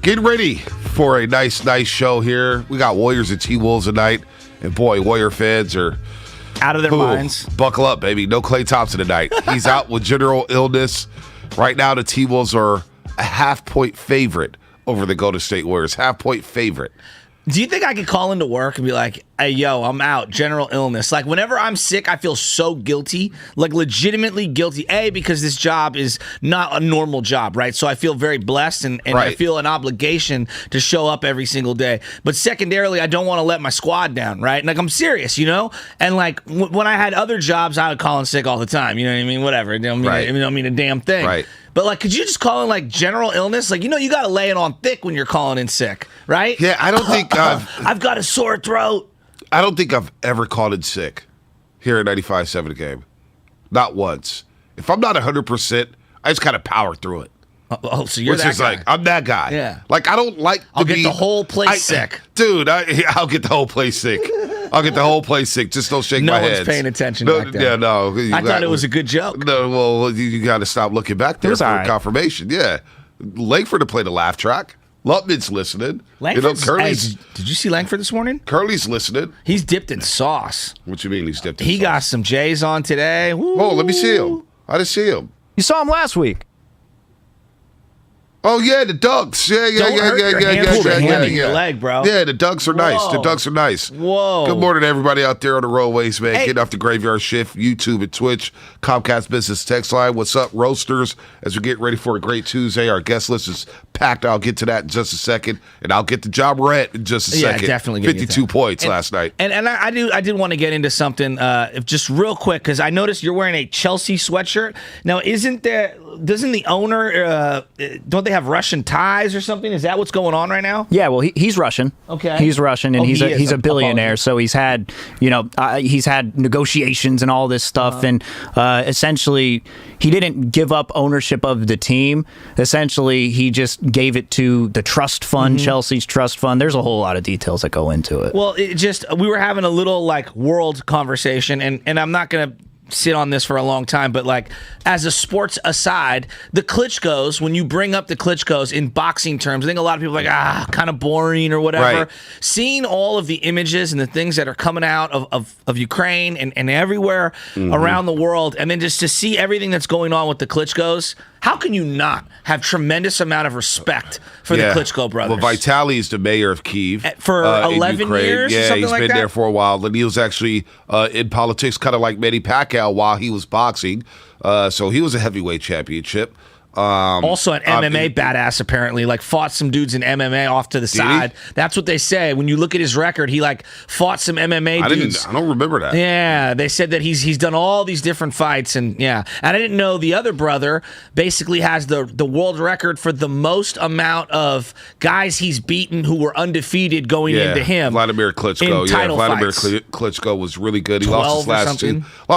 Get ready for a nice show here. We got Warriors and T-Wolves tonight. And boy, Warrior fans are out of their minds. Buckle up, baby. No Klay Thompson tonight. He's out with general illness. Right now, the T-Wolves are a half-point favorite over the Golden State Warriors. Half-point favorite. Do you think I could call into work and be like, hey, yo, I'm out, general illness? Like, whenever I'm sick, I feel so guilty, like legitimately guilty. A, because this job is not a normal job, right? So I feel very blessed and right. I feel an obligation to show up every single day. But secondarily, I don't want to let my squad down, right? Like, I'm serious, you know? And like, when I had other jobs, I would call in sick all the time. You know what I mean? Whatever. It don't mean a damn thing. Right. But, like, could you just call in, like, general illness? Like, you know, you got to lay it on thick when you're calling in sick, right? Yeah, I don't think I've got a sore throat. I don't think I've ever called in sick here at 95.7 game. Not once. If I'm not 100%, I just kind of power through it. So you're that guy. Like, I'm that guy. Yeah. Like, I don't like to I'll get the whole place sick. Dude, I'll get the whole place sick. I'll get the whole place sick. Just don't shake my head. No one's paying attention back then. Yeah, no. I thought it was a good joke. No, well, you got to stop looking back there for right. confirmation. Yeah. Langford to play the laugh track. Lupman's listening. Langford's, did you see Langford this morning? Curly's listening. He's dipped in sauce. What you mean he's dipped in sauce? He got some J's on today. Woo. Oh, let me see him. I didn't see him. You saw him last week. Oh, yeah, the dunks. Yeah. Your leg, bro. Yeah, the dunks are nice. Whoa. The dunks are nice. Whoa. Good morning, everybody out there on the roadways, man. Hey. Getting off the graveyard shift, YouTube and Twitch, Comcast Business Text Line. What's up, Roasters? As we get ready for a great Tuesday, our guest list is packed. I'll get to that in just a second, and I'll get to Ja Morant in just a second. Yeah, definitely. 52 points last night. And I did want to get into something just real quick because I noticed you're wearing a Chelsea sweatshirt. Now, doesn't the owner, don't they have Russian ties or something? Is that what's going on right now? Yeah, well, he's Russian. Okay. He's Russian, and he's a billionaire, Apologies. so he's had, he's had negotiations and all this stuff, and essentially, he didn't give up ownership of the team. Essentially, he just gave it to the trust fund, Chelsea's trust fund. There's a whole lot of details that go into it. Well, we were having a little, like, world conversation, and I'm not going to sit on this for a long time, but like as a sports aside, the Klitschkos, when you bring up the Klitschkos in boxing terms, I think a lot of people are like, kind of boring or whatever. Right. Seeing all of the images and the things that are coming out of Ukraine and everywhere around the world, and then just to see everything that's going on with the Klitschkos, how can you not have tremendous amount of respect for the Klitschko brothers? Well, Vitaly is the mayor of Kyiv. For 11 years Yeah, or something he's like been that? there for a while. And he was actually in politics, kind of like Manny Pacquiao while he was boxing. So he was a heavyweight championship. Also an MMA badass, apparently, like fought some dudes in MMA off to the side. That's what they say. When you look at his record, he like fought some MMA dudes. I don't remember that. Yeah, they said that he's done all these different fights, and I didn't know the other brother basically has the world record for the most amount of guys he's beaten who were undefeated going into him. Vladimir Klitschko. Vladimir Klitschko was really good. He lost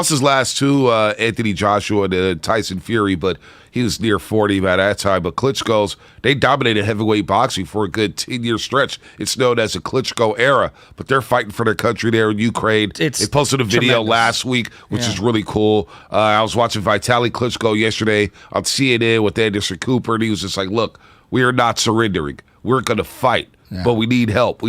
his last two, Anthony Joshua and Tyson Fury, but he was near 40 by that time. But Klitschko's, they dominated heavyweight boxing for a good 10-year stretch. It's known as the Klitschko era, but they're fighting for their country there in Ukraine. They posted a video last week, which is really cool. I was watching Vitaly Klitschko yesterday on CNN with Anderson Cooper, and he was just like, look, we are not surrendering. We're going to fight. But we need help.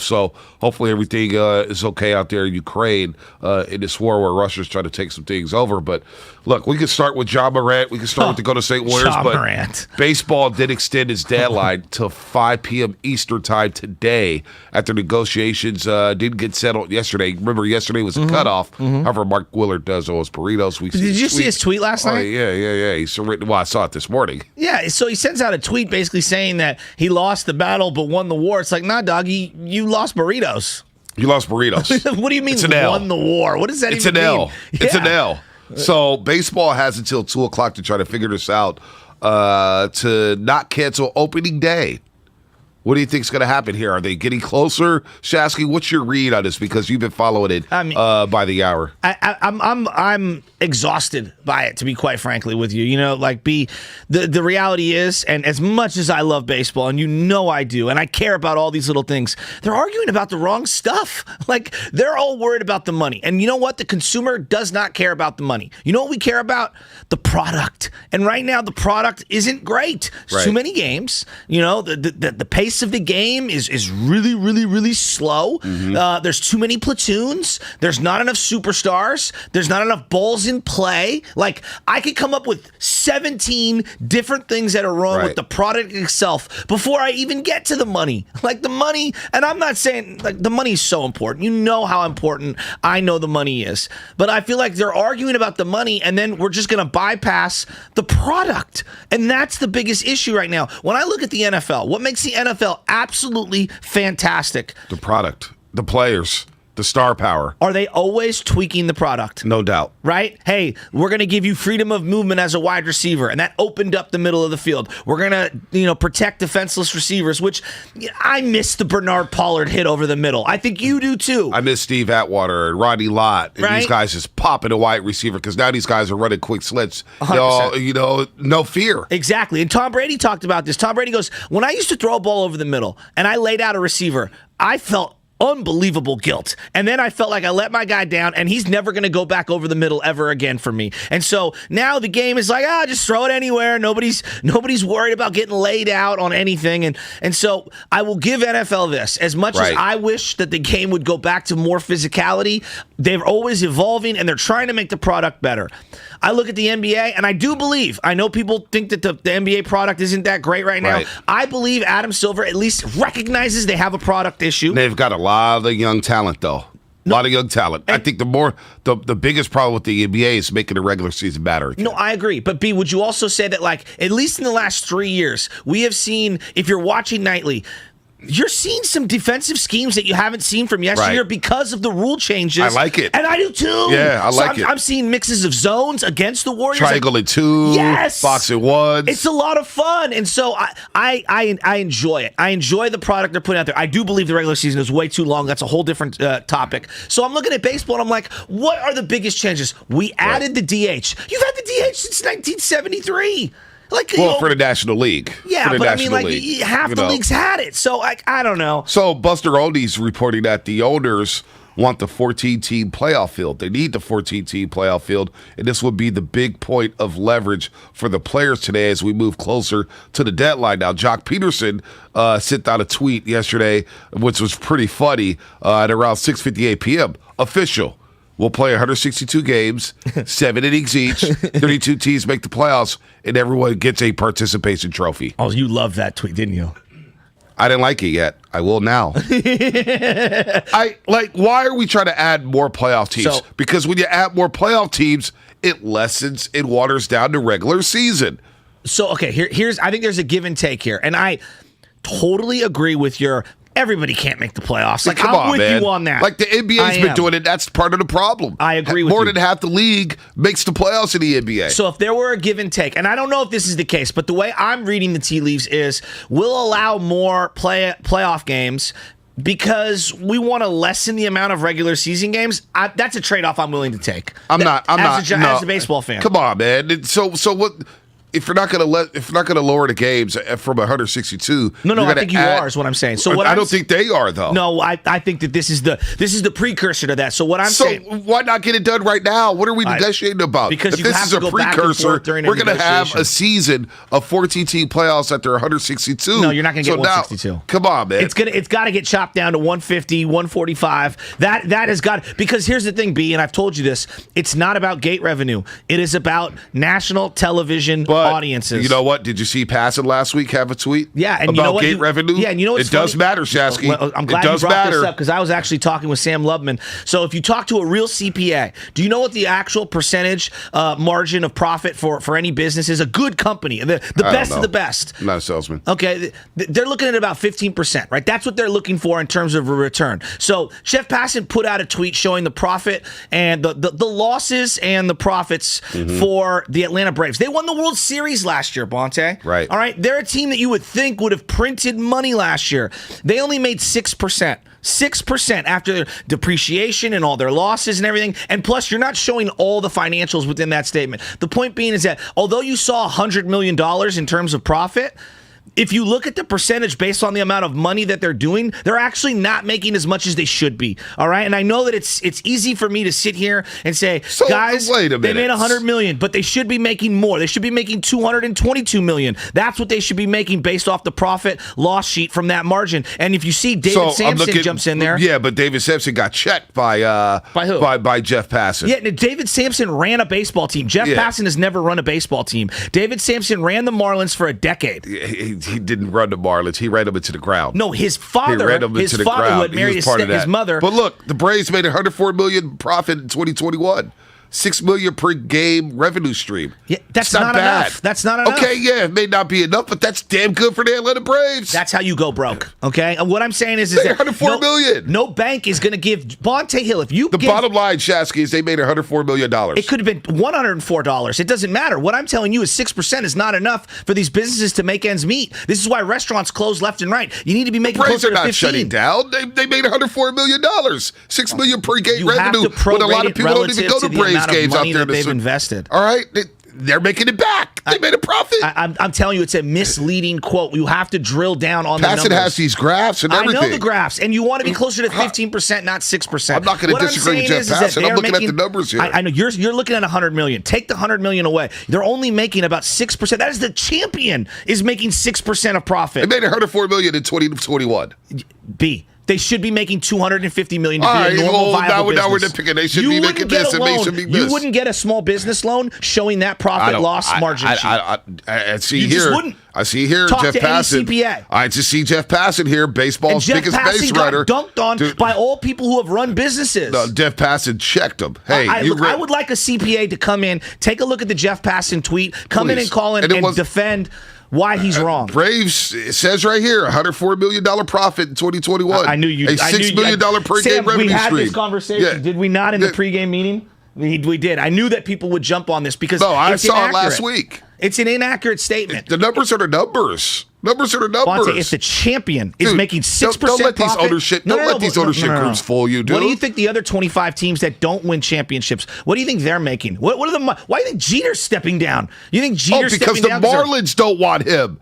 So hopefully everything is okay out there in Ukraine in this war where Russia's trying to take some things over. But look, we can start with Ja Morant. We can start with the Golden State Warriors. But baseball did extend its deadline till 5 p.m. Eastern time today after negotiations didn't get settled yesterday. Remember, yesterday was a cutoff. However, Mark Willard does owe us burritos. Did you see his tweet last night? Yeah. Well, I saw it this morning. Yeah, so he sends out a tweet basically saying that he lost the battle but won the war. It's like, nah, dog, you lost burritos. You lost burritos. What do you mean won the war? What does that even mean? It's an L. So baseball has until 2 o'clock to try to figure this out to not cancel opening day. What do you think's going to happen here? Are they getting closer? Shasky, what's your read on this? Because you've been following it by the hour. I'm exhausted by it, to be quite frankly with you. You know, like the reality is, and as much as I love baseball, and you know I do, and I care about all these little things, they're arguing about the wrong stuff. Like, they're all worried about the money. And you know what? The consumer does not care about the money. You know what we care about? The product. And right now, the product isn't great. There's too many games. You know, the pace of the game is really, really, really slow. There's too many platoons. There's not enough superstars. There's not enough balls in play. Like, I could come up with 17 different things that are wrong with the product itself before I even get to the money. Like, the money, and I'm not saying, like, the money is so important. You know how important I know the money is. But I feel like they're arguing about the money, and then we're just going to bypass the product. And that's the biggest issue right now. When I look at the NFL, what makes the NFL absolutely fantastic? The product, the players, the star power. Are they always tweaking the product? No doubt. Right? Hey, we're going to give you freedom of movement as a wide receiver, and that opened up the middle of the field. We're going to, protect defenseless receivers, which I miss the Bernard Pollard hit over the middle. I think you do too. I miss Steve Atwater and Rodney Lott, and these guys just popping a wide receiver because now these guys are running quick slits. 100%. No fear. Exactly. And Tom Brady talked about this. Tom Brady goes, when I used to throw a ball over the middle and I laid out a receiver, I felt unbelievable guilt. And then I felt like I let my guy down, and he's never going to go back over the middle ever again for me. And so now the game is like, just throw it anywhere. Nobody's worried about getting laid out on anything. And so I will give NFL this. As much as I wish that the game would go back to more physicality, they're always evolving, and they're trying to make the product better. I look at the NBA, and I do believe, I know people think that the NBA product isn't that great right now. I believe Adam Silver at least recognizes they have a product issue. They've got a lot of young talent, though. A lot of young talent. I think the biggest problem with the NBA is making the regular season better. No, I agree. But B, would you also say that, like, at least in the last 3 years, we have seen, if you're watching nightly, you're seeing some defensive schemes that you haven't seen from yesteryear because of the rule changes. I like it. And I do too. Yeah, I like it. I'm seeing mixes of zones against the Warriors. Triangle and two. Yes. Box and ones. It's a lot of fun. And so I enjoy it. I enjoy the product they're putting out there. I do believe the regular season is way too long. That's a whole different topic. So I'm looking at baseball and I'm like, what are the biggest changes? We added the DH. You've had the DH since 1973. For the National League. Yeah, but I mean, half the leagues had it. So, I don't know. So, Buster Olney's reporting that the owners want the 14-team playoff field. They need the 14-team playoff field, and this would be the big point of leverage for the players today as we move closer to the deadline. Now, Jock Peterson sent out a tweet yesterday, which was pretty funny, at around 6:58 p.m. Official. We'll play 162 games, 7 innings each, 32 teams make the playoffs, and everyone gets a participation trophy. Oh, you loved that tweet, didn't you? I didn't like it yet. I will now. Why are we trying to add more playoff teams? Because when you add more playoff teams, it waters down the regular season. So, okay, here's I think there's a give and take here, and I totally agree with your everybody can't make the playoffs. Like, I'm with you on that. Like, the NBA's been doing it. That's part of the problem. I agree with you. More than half the league makes the playoffs in the NBA. So if there were a give and take, and I don't know if this is the case, but the way I'm reading the tea leaves is we'll allow more playoff games because we want to lessen the amount of regular season games. That's a trade-off I'm willing to take. I'm not. As a baseball fan. Come on, man. So what? If you're not gonna lower the games from 162, I think you are is what I'm saying. So I don't think they are though. No, I think that this is the precursor to that. So what I'm saying. So why not get it done right now? What are we negotiating about? Because if this is a precursor, we're gonna have a season of 14-team playoffs after 162. No, you're not gonna get 162. Now, come on, man. It's got to get chopped down to 150, 145. That has got because here's the thing, B, and I've told you this. It's not about gate revenue. It is about national television. Audiences. You know what? Did you see Passett last week have a tweet? Yeah, and about you know what? gate revenue. Yeah, and you know what's it does matter, Shasky. Well, I'm glad you brought this up because I was actually talking with Sam Lubman. So if you talk to a real CPA, do you know what the actual percentage margin of profit for any business is? A good company, the best of the best. I'm not a salesman. Okay, they're looking at about 15%, right? That's what they're looking for in terms of a return. So Jeff Passett put out a tweet showing the profit and the losses and the profits for the Atlanta Braves. They won the World Series last year, Bonte. Right. All right. They're a team that you would think would have printed money last year. They only made 6%. 6% after depreciation and all their losses and everything. And plus, you're not showing all the financials within that statement. The point being is that although you saw $100 million in terms of profit, if you look at the percentage based on the amount of money that they're doing, they're actually not making as much as they should be. All right. And I know that it's easy for me to sit here and say, guys, wait a minute. They made $100 million, but they should be making more. They should be making $222 million. That's what they should be making based off the profit loss sheet from that margin. And if you see David Sampson jumps in there. Yeah, but David Sampson got checked by who? By Jeff Passan. Yeah, David Sampson ran a baseball team. Jeff Passan has never run a baseball team. David Sampson ran the Marlins for a decade. He didn't run the Marlins. He ran them into the ground. No, his father who had married his mother. But look, the Braves made $104 million profit in 2021. $6 million per game revenue stream. Yeah, that's not bad. Enough. That's not enough. Okay, yeah, it may not be enough, but that's damn good for the Atlanta Braves. That's how you go broke. Okay, and what I'm saying is that $104 million. No bank is going to give Bonte Hill. Bottom line, Shasky, is they made $104 million. It could have been $104. It doesn't matter. What I'm telling you is 6% is not enough for these businesses to make ends meet. This is why restaurants close left and right. You need to be making closer to 15. The Braves are not shutting down. They made $104 million. $6 million per game revenue. But a lot of people don't even go to Braves games out there. They've invested. All right. They're making it back. They made a profit. I'm telling you, it's a misleading quote. You have to drill down on the numbers. Passan has these graphs and everything. I know the graphs, and you want to be closer to 15%, not 6%. I'm not going to disagree with Jeff Passan. I'm looking at the numbers here. I know you're looking at $100 million. Take the $100 million away. They're only making about 6%. That is the champion is making 6% of profit. They made $104 million in 2021. They should be making $250 million to be a normal, viable business. Now we're nitpicking. They should be making this, and they should be this. You wouldn't get a small business loan showing that profit loss margin sheet. I see here. I see here Talk Jeff to Passan. any CPA. I just see Jeff Passan here, baseball's biggest base runner. Got dunked on by all people who have run businesses. No, Jeff Passan checked him. Hey, I would like a CPA to come in, take a look at the Jeff Passan tweet, come in and call in and defend why he's wrong. Braves, it says right here, $104 million profit in 2021. I knew you. A $6 million per game revenue stream. We had this conversation, did we not, in the pregame meeting? We did. I knew that people would jump on this because I saw it last week. It's an inaccurate statement. The numbers are the numbers. Numbers are the numbers. Bonte, if the champion is making 6% don't let profit, these ownership groups fool you, dude. What do you think the other 25 teams that don't win championships? What do you think they're making? Why do you think Jeter's stepping down? You think Jeter's stepping down? Because the Marlins don't want him.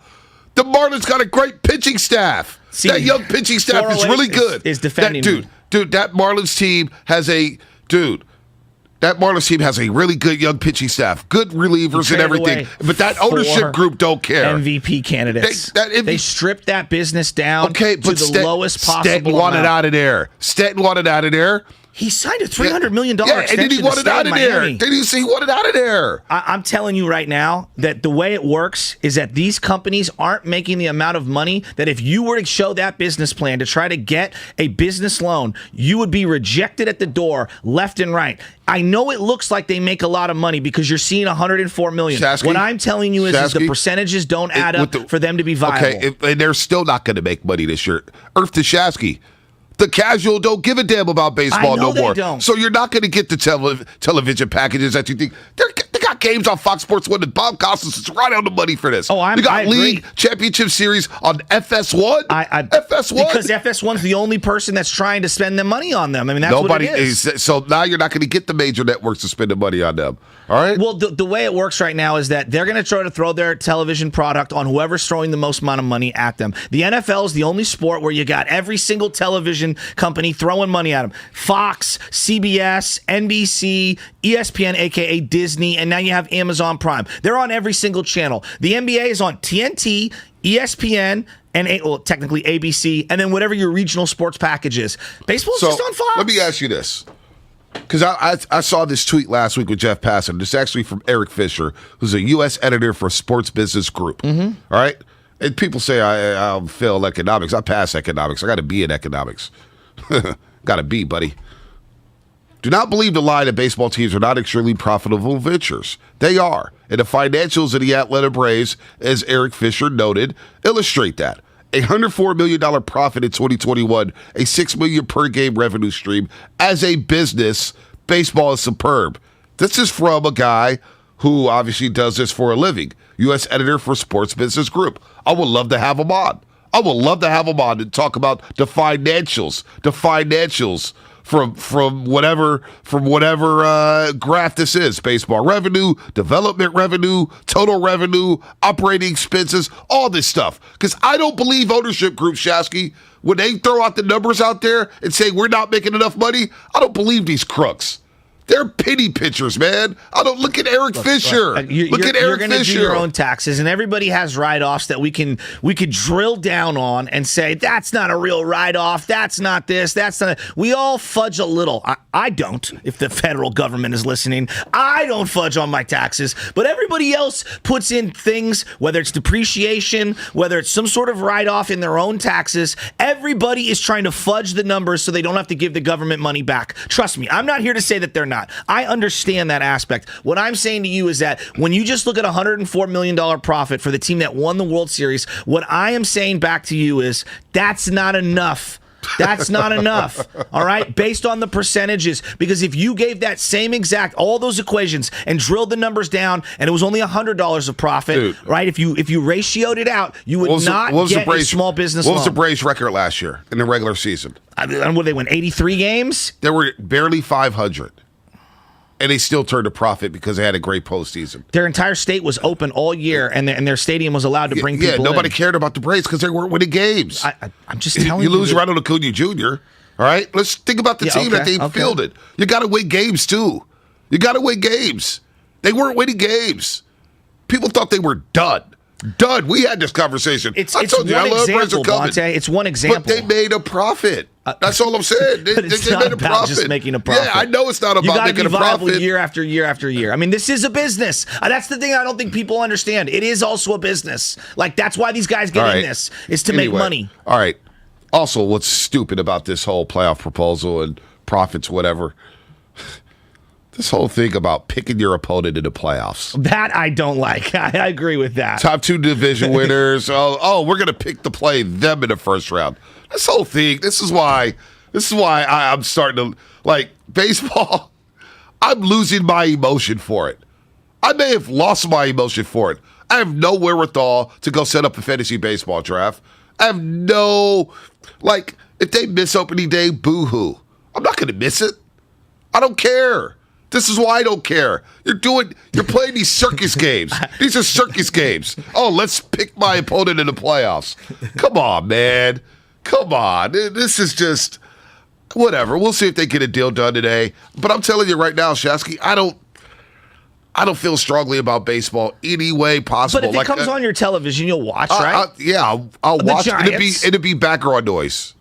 The Marlins got a great pitching staff. That young pitching staff is really good. Is defending dude. That Marlins team has a really good young pitching staff, good relievers and everything. But that ownership group don't care. MVP candidates. They stripped that business down to the lowest possible Stanton wanted out of there. Stanton wanted out of there. He signed a $300 million extension. And then he wanted out of there. He wanted out of there. I'm telling you right now that the way it works is that these companies aren't making the amount of money that if you were to show that business plan to try to get a business loan, you would be rejected at the door left and right. I know it looks like they make a lot of money because you're seeing $104 million. What I'm telling you is the percentages don't add up for them to be viable. Okay, and they're still not going to make money this year. Earth to Shasky. The casual don't give a damn about baseball no more. Don't. So you're not going to get the television packages that you think. They got games on Fox Sports 1 that Bob Costas is right on the the money for this. I got League Championship Series on FS1. FS1 because FS1's the only person that's trying to spend the money on them. I mean, that's what it is. So now you're not going to get the major networks to spend the money on them. All right. Well, the way it works right now is that they're going to try to throw their television product on whoever's throwing the most amount of money at them. The NFL is the only sport where you got every single television company throwing money at them. Fox, CBS, NBC, ESPN, aka Disney, and now you have Amazon Prime. They're on every single channel. The NBA is on TNT, ESPN, and technically ABC, and then whatever your regional sports package is. Baseball's just on Fox. Let me ask you this. Because I saw this tweet last week with Jeff Passan. This is actually from Eric Fisher, who's a U.S. editor for Sports Business Group. Mm-hmm. All right? And people say I'll fail economics. I pass economics. I got to be in economics. Got to be, buddy. Do not believe the lie that baseball teams are not extremely profitable ventures. They are. And the financials of the Atlanta Braves, as Eric Fisher noted, illustrate that. A $104 million profit in 2021, a $6 million per game revenue stream. As a business, baseball is superb. This is from a guy who obviously does this for a living. U.S. editor for Sports Business Group. I would love to have him on. I would love to have him on to talk about the financials from whatever graph this is: baseball revenue, development revenue, total revenue, operating expenses, all this stuff. Because I don't believe ownership groups, Shasky, when they throw out the numbers out there and say we're not making enough money, I don't believe these crooks. They're penny pitchers, man. I don't look at Eric Fisher. Look at Eric Fisher. You're going to do your own taxes, and everybody has write-offs that we could drill down on and say that's not a real write-off. That's not this. That's not. We all fudge a little. I don't. If the federal government is listening, I don't fudge on my taxes, but everybody else puts in things, whether it's depreciation, whether it's some sort of write-off in their own taxes. Everybody is trying to fudge the numbers so they don't have to give the government money back. Trust me, I'm not here to say that they're not. I understand that aspect. What I'm saying to you is that when you just look at $104 million profit for the team that won the World Series, what I am saying back to you is that's not enough. That's not enough, all right, based on the percentages. Because if you gave that same exact, all those equations and drilled the numbers down and it was only $100 of profit, dude, right, if you ratioed it out, you would not get a small business loan. What was the Braves record last year in the regular season? And what, they win 83 games? They were barely 500. And they still turned a profit because they had a great postseason. Their entire state was open all year, and their stadium was allowed to bring people in. Yeah, nobody cared about the Braves because they weren't winning games. I'm just telling you. You lose Ronald Acuna Jr., all right? Let's think about the team that they fielded. You got to win games, too. You got to win games. They weren't winning games. People thought they were done. Done. We had this conversation. It's one example, Bonte. It's one example. But they made a profit. That's all I'm saying. They made a profit. Just making a profit. Yeah, I know it's not about making a profit. You got to be viable year after year after year. I mean, this is a business. That's the thing I don't think people understand. It is also a business. Like, that's why these guys get in this, is to make money. All right. Also, what's stupid about this whole playoff proposal and profits, whatever, this whole thing about picking your opponent in the playoffs. That I don't like. I agree with that. Top two division winners. We're going to pick to play them in the first round. This whole thing, this is why I'm starting to, like, baseball, I'm losing my emotion for it. I may have lost my emotion for it. I have no wherewithal to go set up a fantasy baseball draft. I have no, like, if they miss opening day, boo-hoo. I'm not going to miss it. I don't care. This is why I don't care. You're playing these circus games. These are circus games. Oh, let's pick my opponent in the playoffs. Come on, man. Come on. This is just whatever. We'll see if they get a deal done today. But I'm telling you right now, Shasky, I don't feel strongly about baseball any way possible. But if it comes on your television, you'll watch, right? I'll watch. It'd be background noise.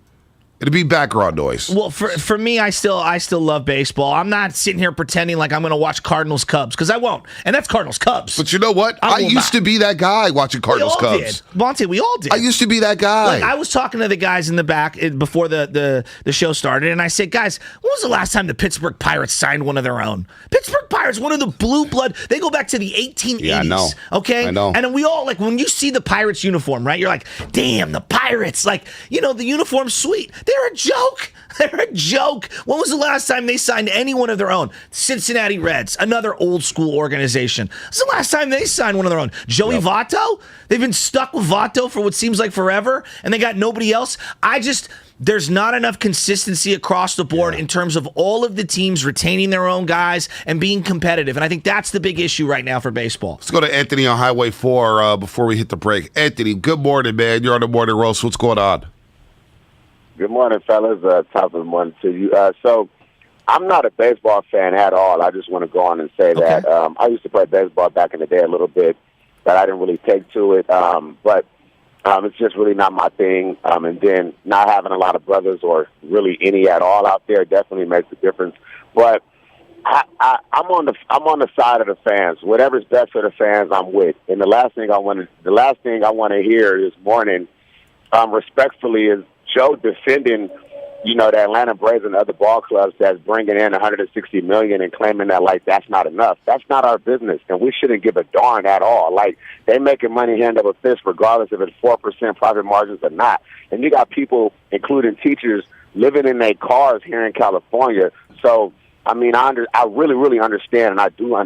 It'd be background noise. Well, for me, I still love baseball. I'm not sitting here pretending like I'm going to watch Cardinals Cubs, because I won't. And that's Cardinals Cubs. But you know what? I used to be that guy watching Cardinals Cubs. Monte, we all did. I used to be that guy. Like, I was talking to the guys in the back before the show started, and I said, guys, when was the last time the Pittsburgh Pirates signed one of their own? Pittsburgh Pirates, one of the blue blood. They go back to the 1880s. Yeah, I know. Okay? I know. And we all, like, when you see the Pirates uniform, right, you're like, damn, the Pirates. Like, the uniform's sweet. They're a joke. They're a joke. When was the last time they signed anyone of their own? Cincinnati Reds, another old school organization. When's the last time they signed one of their own? Joey Votto? They've been stuck with Votto for what seems like forever, and they got nobody else. There's not enough consistency across the board in terms of all of the teams retaining their own guys and being competitive. And I think that's the big issue right now for baseball. Let's go to Anthony on Highway 4 before we hit the break. Anthony, good morning, man. You're on the Morning Roast. What's going on? Good morning, fellas. Top of the morning to you. So I'm not a baseball fan at all. I just want to go on and say that I used to play baseball back in the day a little bit, but I didn't really take to it. But it's just really not my thing. And then not having a lot of brothers or really any at all out there definitely makes a difference. But I'm on the side of the fans. Whatever's best for the fans, I'm with. And the last thing I want to hear this morning, respectfully, is Joe defending, the Atlanta Braves and other ball clubs that's bringing in $160 million and claiming that, like, that's not enough. That's not our business, and we shouldn't give a darn at all. Like, they making money hand over fist regardless if it's 4% profit margins or not. And you got people, including teachers, living in their cars here in California. So, I mean, I really, really understand, and I do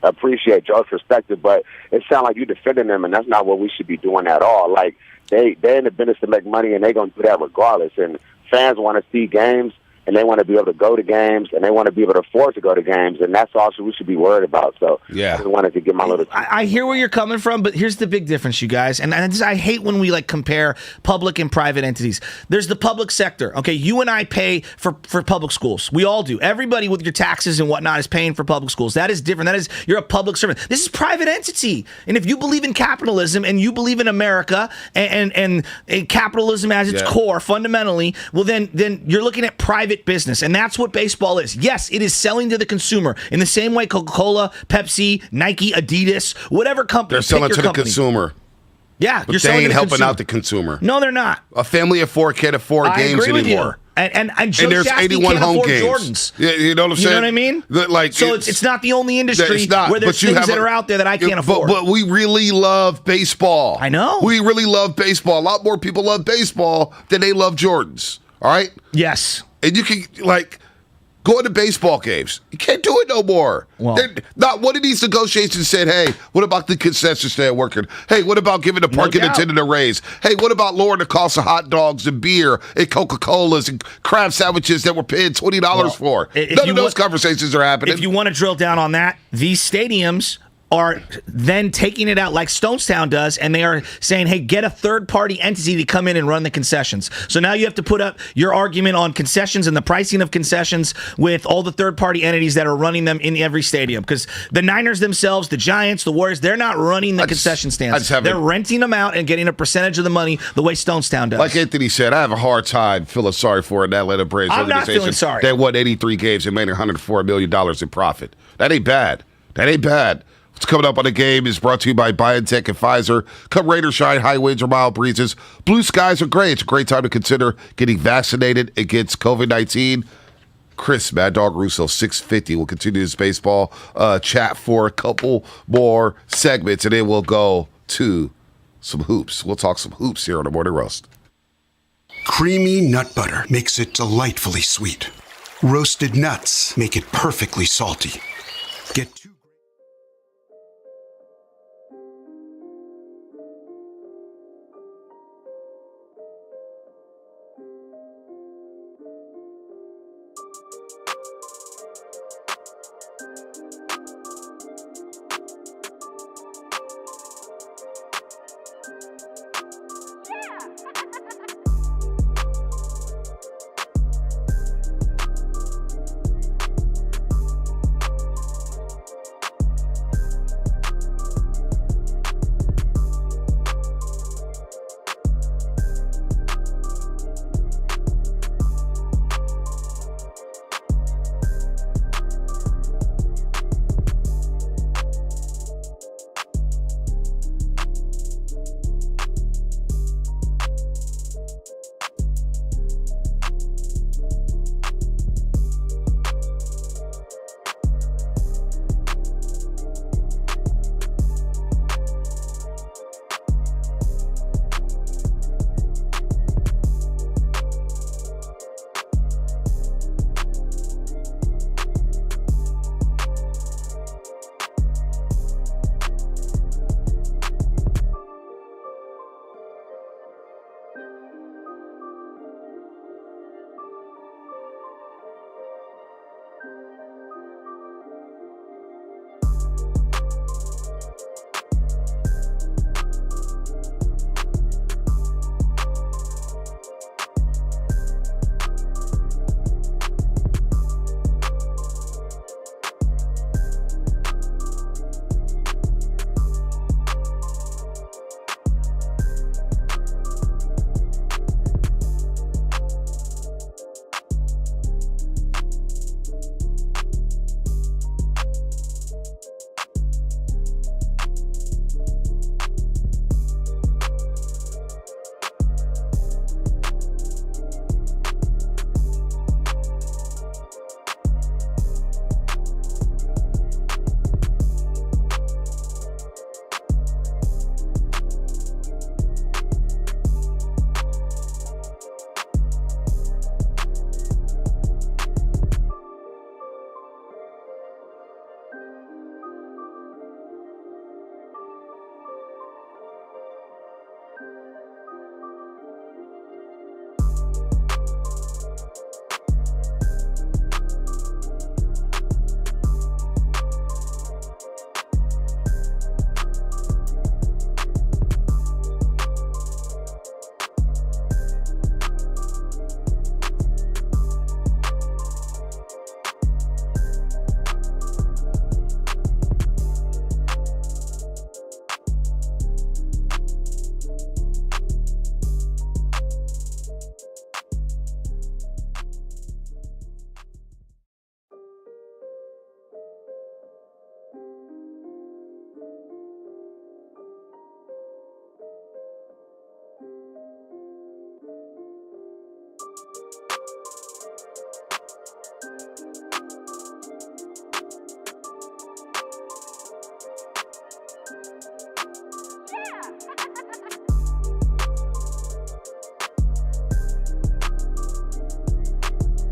appreciate Joe's perspective, but it sounds like you're defending them, and that's not what we should be doing at all. Like, they're in the business to make money, and they're going to do that regardless. And fans want to see games, and they want to be able to go to games, and they want to be able to afford to go to games, and that's also we should be worried about. So I just wanted to get my little... I hear where you're coming from, but here's the big difference, you guys. And I hate when we like compare public and private entities. There's the public sector. Okay, you and I pay for public schools. We all do. Everybody with your taxes and whatnot is paying for public schools. That is different. That is, you're a public servant. This is private entity. And if you believe in capitalism and you believe in America and capitalism as its core fundamentally, well then you're looking at private business, and that's what baseball is. Yes, it is selling to the consumer in the same way Coca-Cola, Pepsi, Nike, Adidas, whatever company. They're selling to the consumer. Yeah, but they ain't helping out the consumer. No, they're not. A family of four can't afford games anymore. And Joe there's Shasky 81 can't home afford games. Jordans. Yeah, you know what I'm saying? You know what I mean? Like, so it's not the only industry where there's things that are out there that I can't afford. But we really love baseball. I know. We really love baseball. A lot more people love baseball than they love Jordans. All right? Yes. And you can, like, go into baseball games. You can't do it no more. Well, not one of these negotiations said, hey, what about the concession stand working? Hey, what about giving the parking attendant a raise? Hey, what about lowering the cost of hot dogs and beer and Coca-Colas and crab sandwiches that we're paying $20 for? None of those conversations are happening. If you want to drill down on that, these stadiums are then taking it out like Stonestown does, and they are saying, hey, get a third-party entity to come in and run the concessions. So now you have to put up your argument on concessions and the pricing of concessions with all the third-party entities that are running them in every stadium. Because the Niners themselves, the Giants, the Warriors, they're not running the concession stands. They're renting them out and getting a percentage of the money the way Stonestown does. Like Anthony said, I have a hard time feeling sorry for an Atlanta Braves organization. I'm not feeling sorry. They won 83 games and made $104 million in profit. That ain't bad. That ain't bad. What's coming up on the game is brought to you by BioNTech and Pfizer. Come rain or shine, high winds or mild breezes. Blue skies are great. It's a great time to consider getting vaccinated against COVID-19. Chris Mad Dog Russo, 650. We'll continue this baseball chat for a couple more segments, and then we'll go to some hoops. We'll talk some hoops here on the Morning Roast. Creamy nut butter makes it delightfully sweet. Roasted nuts make it perfectly salty. Get two.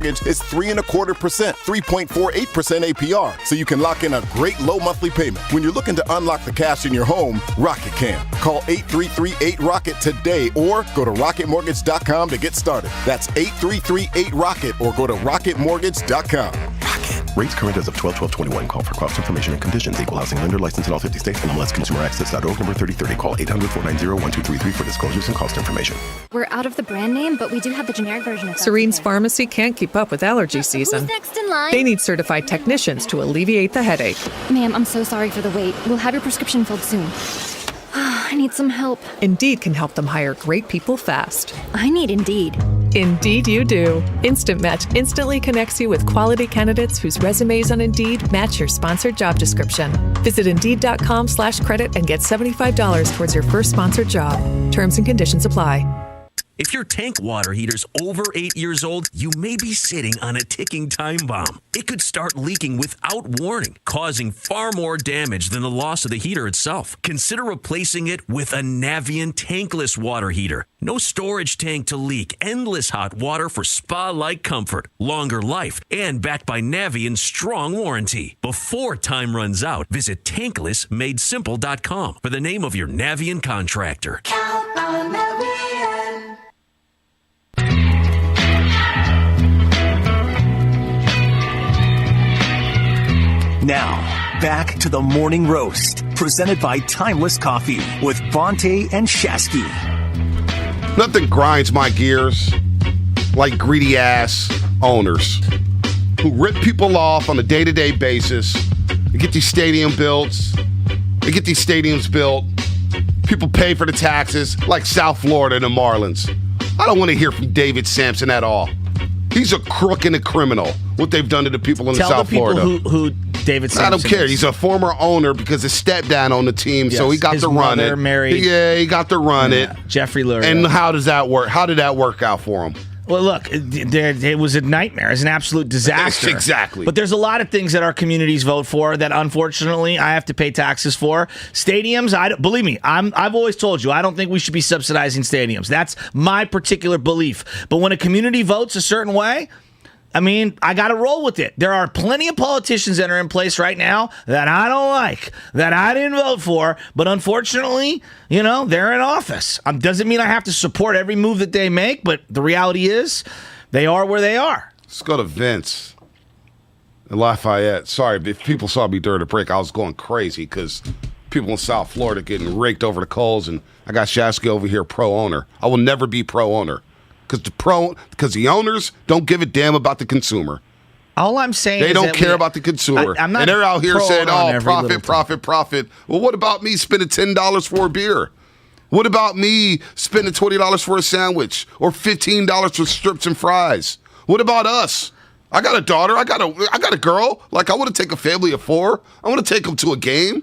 is 3.25%, 3.48% APR, so you can lock in a great low monthly payment. When you're looking to unlock the cash in your home, Rocket can. Call 833-8ROCKET today or go to rocketmortgage.com to get started. That's 833-8ROCKET or go to rocketmortgage.com. Rocket. Rates current as of 12/12/21. Call for cost information and conditions. Equal housing lender licensed in all 50 states. NMLSconsumeraccess.org number 3030. Call 800-490-1233 for disclosures and cost information. We're out of the brand name, but we do have the generic version of Serene's Pharmacy can't keep up with allergy season. Who's next in line? They need certified technicians to alleviate the headache. Ma'am, I'm so sorry for the wait. We'll have your prescription filled soon. I need some help. Indeed can help them hire great people fast. I need Indeed. Indeed you do. Instant Match instantly connects you with quality candidates whose resumes on Indeed match your sponsored job description. Visit Indeed.com/credit and get $75 towards your first sponsored job. Terms and conditions apply. If your tank water heater's over 8 years old, you may be sitting on a ticking time bomb. It could start leaking without warning, causing far more damage than the loss of the heater itself. Consider replacing it with a Navien tankless water heater. No storage tank to leak, endless hot water for spa-like comfort, longer life, and backed by Navien's strong warranty. Before time runs out, visit tanklessmadesimple.com for the name of your Navien contractor. Count on Navien. Now, back to the Morning Roast, presented by Timeless Coffee with Vontae and Shasky. Nothing grinds my gears like greedy-ass owners who rip people off on a day-to-day basis. They get these stadiums built. People pay for the taxes like South Florida and the Marlins. I don't want to hear from David Sampson at all. He's a crook and a criminal, what they've done to the people in South Florida. Tell the people who David Sampson I don't care. is. He's a former owner because his stepdad owned the team, yes. So he got his to run mother it. Married, he got to run it. Jeffrey Lurie. And how does that work? How did that work out for him? Well, look, it was a nightmare. It's an absolute disaster. Exactly. But there's a lot of things that our communities vote for that, unfortunately, I have to pay taxes for. Stadiums, believe me, I've always told you, I don't think we should be subsidizing stadiums. That's my particular belief. But when a community votes a certain way, I mean, I got to roll with it. There are plenty of politicians that are in place right now that I don't like, that I didn't vote for, but unfortunately, they're in office. Doesn't mean I have to support every move that they make, but the reality is they are where they are. Let's go to Vince in Lafayette. Sorry, if people saw me during the break, I was going crazy because people in South Florida getting raked over the coals, and I got Shasky over here pro-owner. I will never be pro-owner. Because the owners don't give a damn about the consumer. All I'm saying they is don't care about the consumer. I'm not and they're out here saying, profit. Well, what about me spending $10 for a beer? What about me spending $20 for a sandwich or $15 for strips and fries? What about us? I got a daughter. I got a girl. Like, I want to take a family of 4. I want to take them to a game.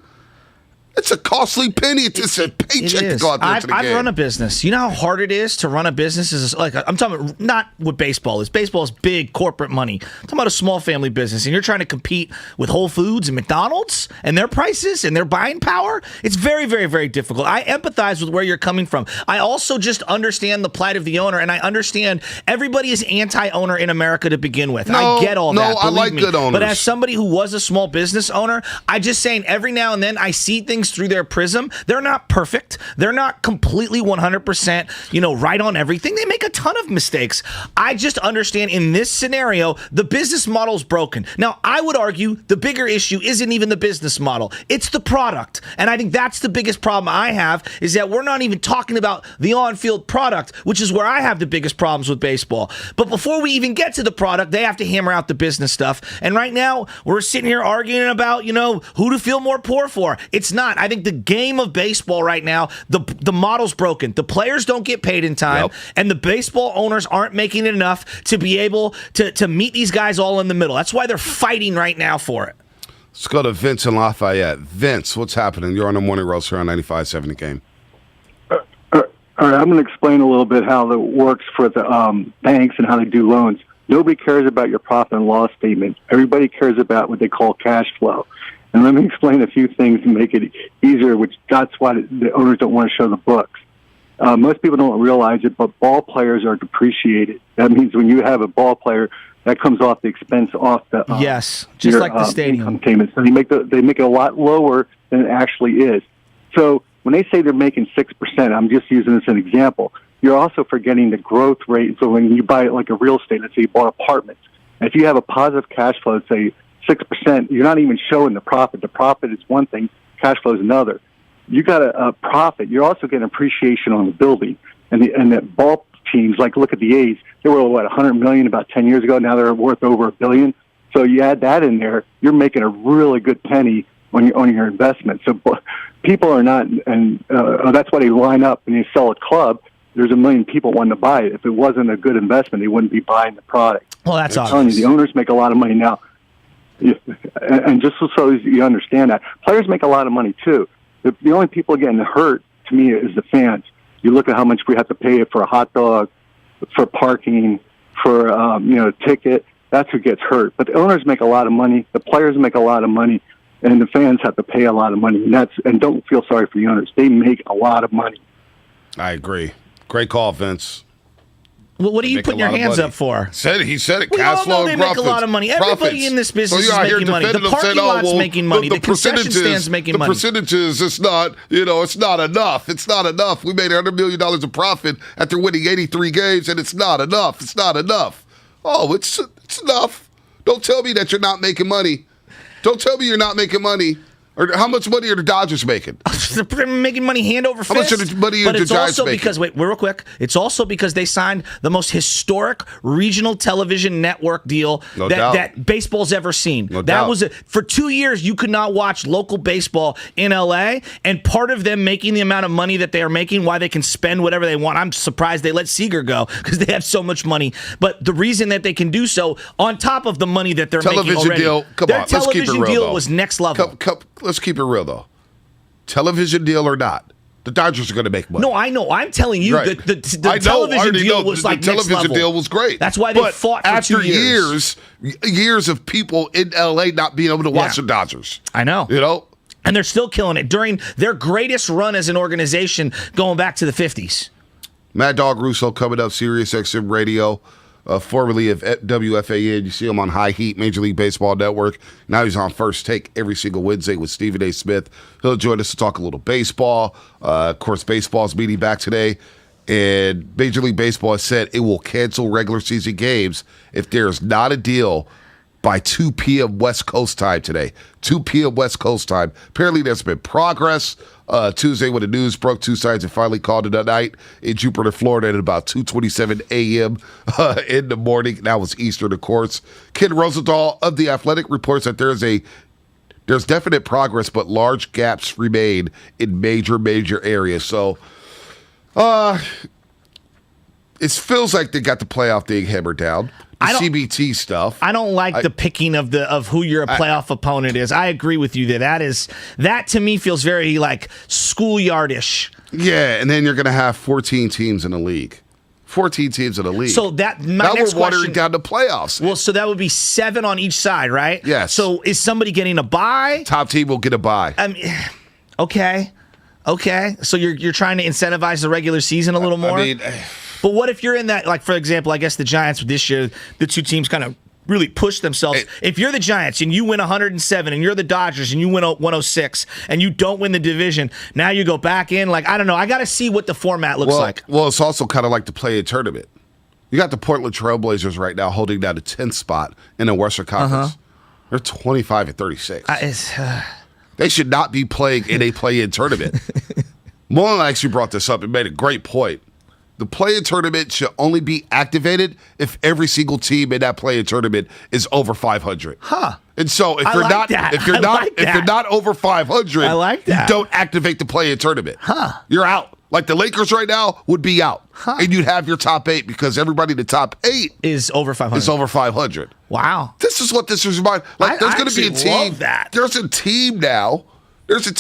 It's a costly penny. It's a paycheck to go out there to the game. I've run a business. You know how hard it is to run a business? I'm talking about not what baseball is. Baseball is big corporate money. I'm talking about a small family business, and you're trying to compete with Whole Foods and McDonald's and their prices and their buying power. It's very, very, very difficult. I empathize with where you're coming from. I also just understand the plight of the owner, and I understand everybody is anti-owner in America to begin with. I get all that. No, I like good owners. But as somebody who was a small business owner, I just saying every now and then I see things through their prism. They're not perfect. They're not completely 100%, right on everything. They make a ton of mistakes. I just understand in this scenario, the business model's broken. Now, I would argue the bigger issue isn't even the business model. It's the product. And I think that's the biggest problem I have is that we're not even talking about the on-field product, which is where I have the biggest problems with baseball. But before we even get to the product, they have to hammer out the business stuff. And right now, we're sitting here arguing about, who to feel more poor for. It's not. I think the game of baseball right now, the model's broken. The players don't get paid in time, and the baseball owners aren't making it enough to be able to meet these guys all in the middle. That's why they're fighting right now for it. Let's go to Vince in Lafayette. Vince, what's happening? You're on the Morning Roast here on 95.7 The Game. All right, I'm going to explain a little bit how it works for the banks and how they do loans. Nobody cares about your profit and loss statement. Everybody cares about what they call cash flow. And let me explain a few things to make it easier, which that's why the owners don't want to show the books. Most people don't realize it, but ball players are depreciated. That means when you have a ball player, that comes off the expense off the yes, just like the stadium income payment. So they make it a lot lower than it actually is. So when they say they're making 6%, I'm just using this as an example. You're also forgetting the growth rate. So when you buy it like a real estate, let's say you bought apartments, if you have a positive cash flow, say 6%, you're not even showing the profit. The profit is one thing, cash flow is another. You got a profit. You're also getting appreciation on the building. And the ball teams, like look at the A's, they were, $100 million about 10 years ago. Now they're worth over $1 billion. So you add that in there, you're making a really good penny on your investment. So people are not, and that's why they line up and they sell a club. There's a million people wanting to buy it. If it wasn't a good investment, they wouldn't be buying the product. Well, that's obvious. I'm telling you, the owners make a lot of money now. And just so you understand that, players make a lot of money too. The only people getting hurt, to me, is the fans. You look at how much we have to pay for a hot dog, for parking, for a ticket. That's who gets hurt. But the owners make a lot of money. The players make a lot of money. And the fans have to pay a lot of money. And don't feel sorry for the owners. They make a lot of money. I agree. Great call, Vince. Well, what are you putting your hands up for? He said it. We Cash all flow know they make a lot of money. Everybody in this business is making money. The parking lot's making money. The concession stand's making money. The percentages, it's not enough. It's not enough. We made $100 million of profit after winning 83 games, and it's not enough. It's not enough. Oh, it's enough. Don't tell me that you're not making money. Don't tell me you're not making money. Or how much money are the Dodgers making? They're making money hand over fist. How much of the money are the Giants making? Because, real quick, it's also because they signed the most historic regional television network deal that baseball's ever seen. For 2 years, you could not watch local baseball in L.A., and part of them making the amount of money that they are making, why they can spend whatever they want. I'm surprised they let Seager go because they have so much money. But the reason that they can do so, on top of the money that they're making already, their television deal was next level. Let's keep it real, though. Television deal or not, the Dodgers are going to make money. No, I know. I'm telling you, the television deal was like next level. The television deal was great. That's why they fought for 2 years. After years of people in L.A. not being able to watch the Dodgers. I know. And they're still killing it during their greatest run as an organization going back to the 50s. Mad Dog Russo coming up, Sirius XM Radio. Formerly of WFAN. You see him on High Heat, Major League Baseball Network. Now he's on First Take every single Wednesday with Stephen A. Smith. He'll join us to talk a little baseball. Of course, baseball's meeting back today. And Major League Baseball has said it will cancel regular season games if there's not a deal by 2 p.m. West Coast time today. 2 p.m. West Coast time. Apparently there's been progress. Tuesday when the news broke, two sides have finally called it a night in Jupiter, Florida at about 2:27 a.m. In the morning. That was Eastern, of course. Ken Rosenthal of The Athletic reports that there's definite progress, but large gaps remain in major areas. So it feels like they got the playoff thing hammered down. CBT stuff. I don't like the picking of who your playoff opponent is. I agree with you that to me feels very like schoolyardish. Yeah, and then you're going to have 14 teams in the league. 14 teams in the league. So now we're watering down the playoffs. Well, so that would be 7 on each side, right? Yes. So is somebody getting a bye? Top team will get a bye. Okay. So you're trying to incentivize the regular season a little more? But what if you're in that, like, for example, I guess the Giants this year, the two teams kind of really push themselves. If you're the Giants and you win 107 and you're the Dodgers and you win 106 and you don't win the division, now you go back in. Like, I don't know. I got to see what the format looks like. Well, it's also kind of like the play-in tournament. You got the Portland Trailblazers right now holding down the 10th spot in the Western Conference. They're 25-36. They should not be playing in a play-in tournament. Mullen actually brought this up and made a great point. The play-in tournament should only be activated if every single team in that play-in tournament is over 500. And so if you're not over 500, I like that. You don't activate the play-in tournament. You're out. Like the Lakers right now would be out. And you'd have your top 8 because everybody in the top 8 is over 500. Wow. This is what this is about. Like there's going to be a team. There's a team now. That's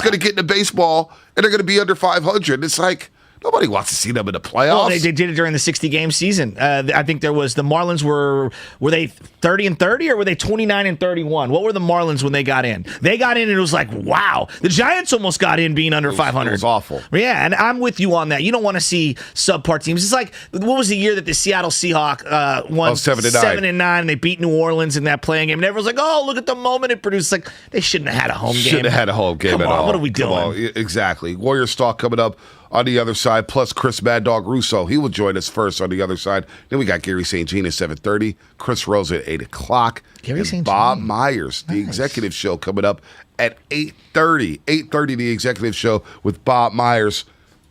going to get into baseball and they're going to be under 500. It's like, Nobody wants to see them in the playoffs. Well, they did it during the 60-game season. I think there was the Marlins were they 30-30 or were they 29-31? What were the Marlins when they got in? They got in and it was like, wow. The Giants almost got in being under 500. It was awful. Yeah, and I'm with you on that. You don't want to see subpar teams. It's like, what was the year that the Seattle Seahawks won 7-9 and they beat New Orleans in that playing game? And everyone's like, oh, look at the moment it produced. Like, they shouldn't have had a home game. Shouldn't have had a home game Come at on, all. what are we doing? Exactly. Warriors talk coming up on the other side, plus Chris Mad Dog Russo. He will join us first on the other side. Then we got Gary St. Jean at 7:30, Chris Rose at 8 o'clock, Gary St. Bob Myers, the executive show coming up at 8:30. 8:30, the executive show with Bob Myers.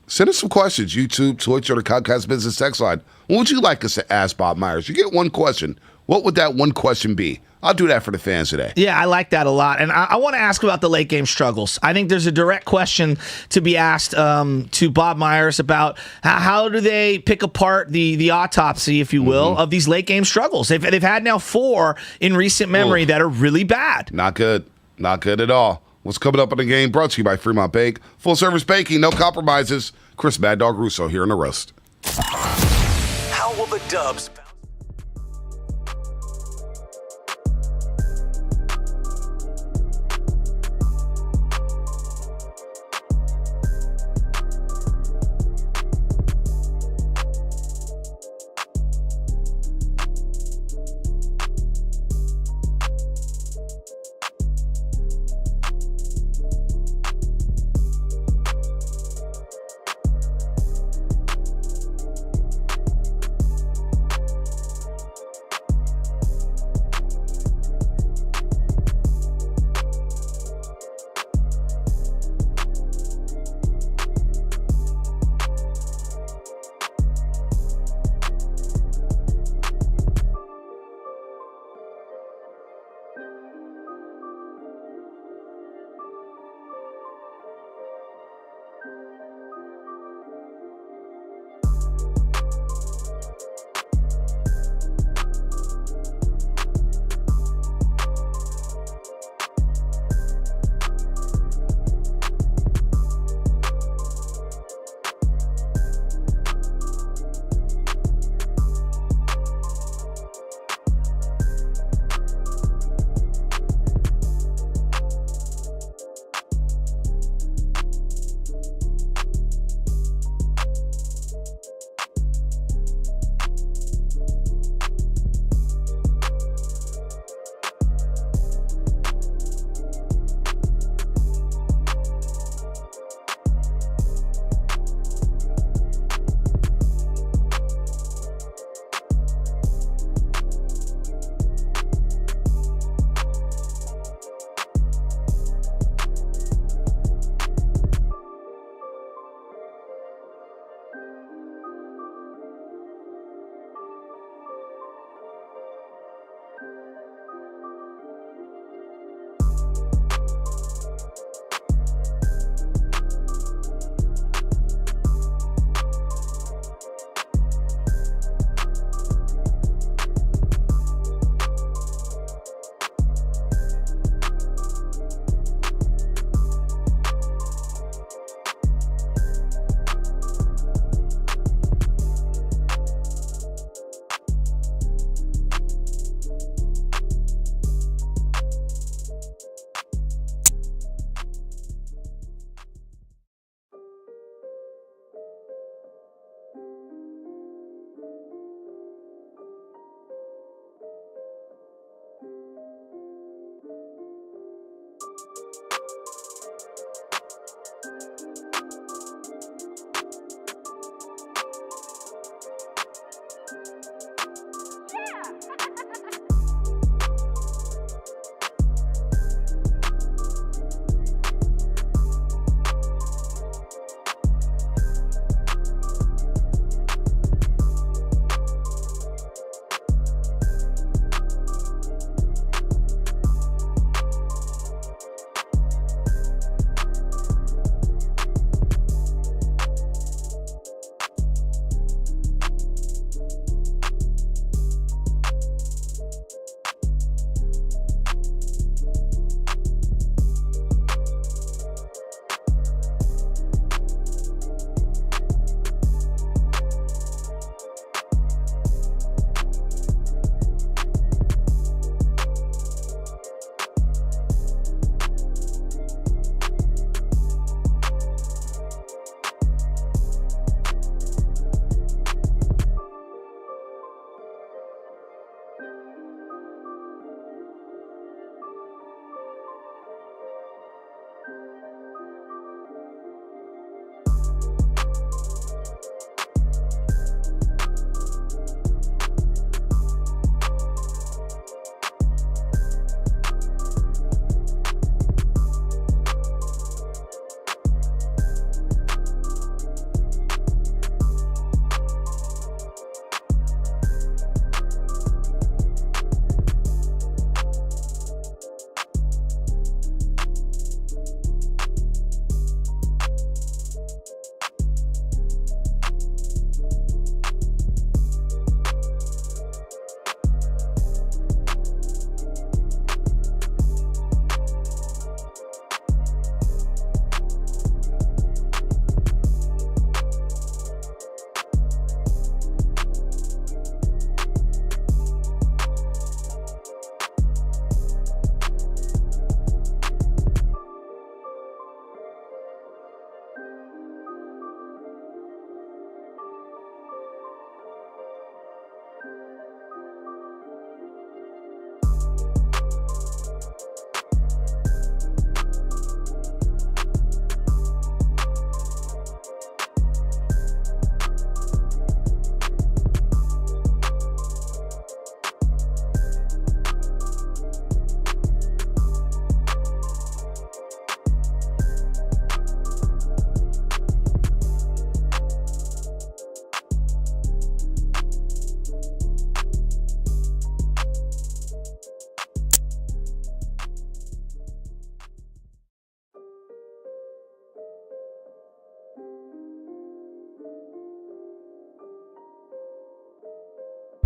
Send us some questions, YouTube, Twitch, or the Comcast Business text line. What would you like us to ask Bob Myers? You get one question. What would that one question be? I'll do that for the fans today. Yeah, I like that a lot. And I want to ask about the late game struggles. I think there's a direct question to be asked to Bob Myers about how do they pick apart the autopsy, if you will, of these late game struggles. They've had now 4 in recent memory that are really bad. Not good. Not good at all. What's coming up in the game brought to you by Fremont Bake. Full service baking, no compromises. Chris Mad Dog Russo here in the roast. How will the Dubs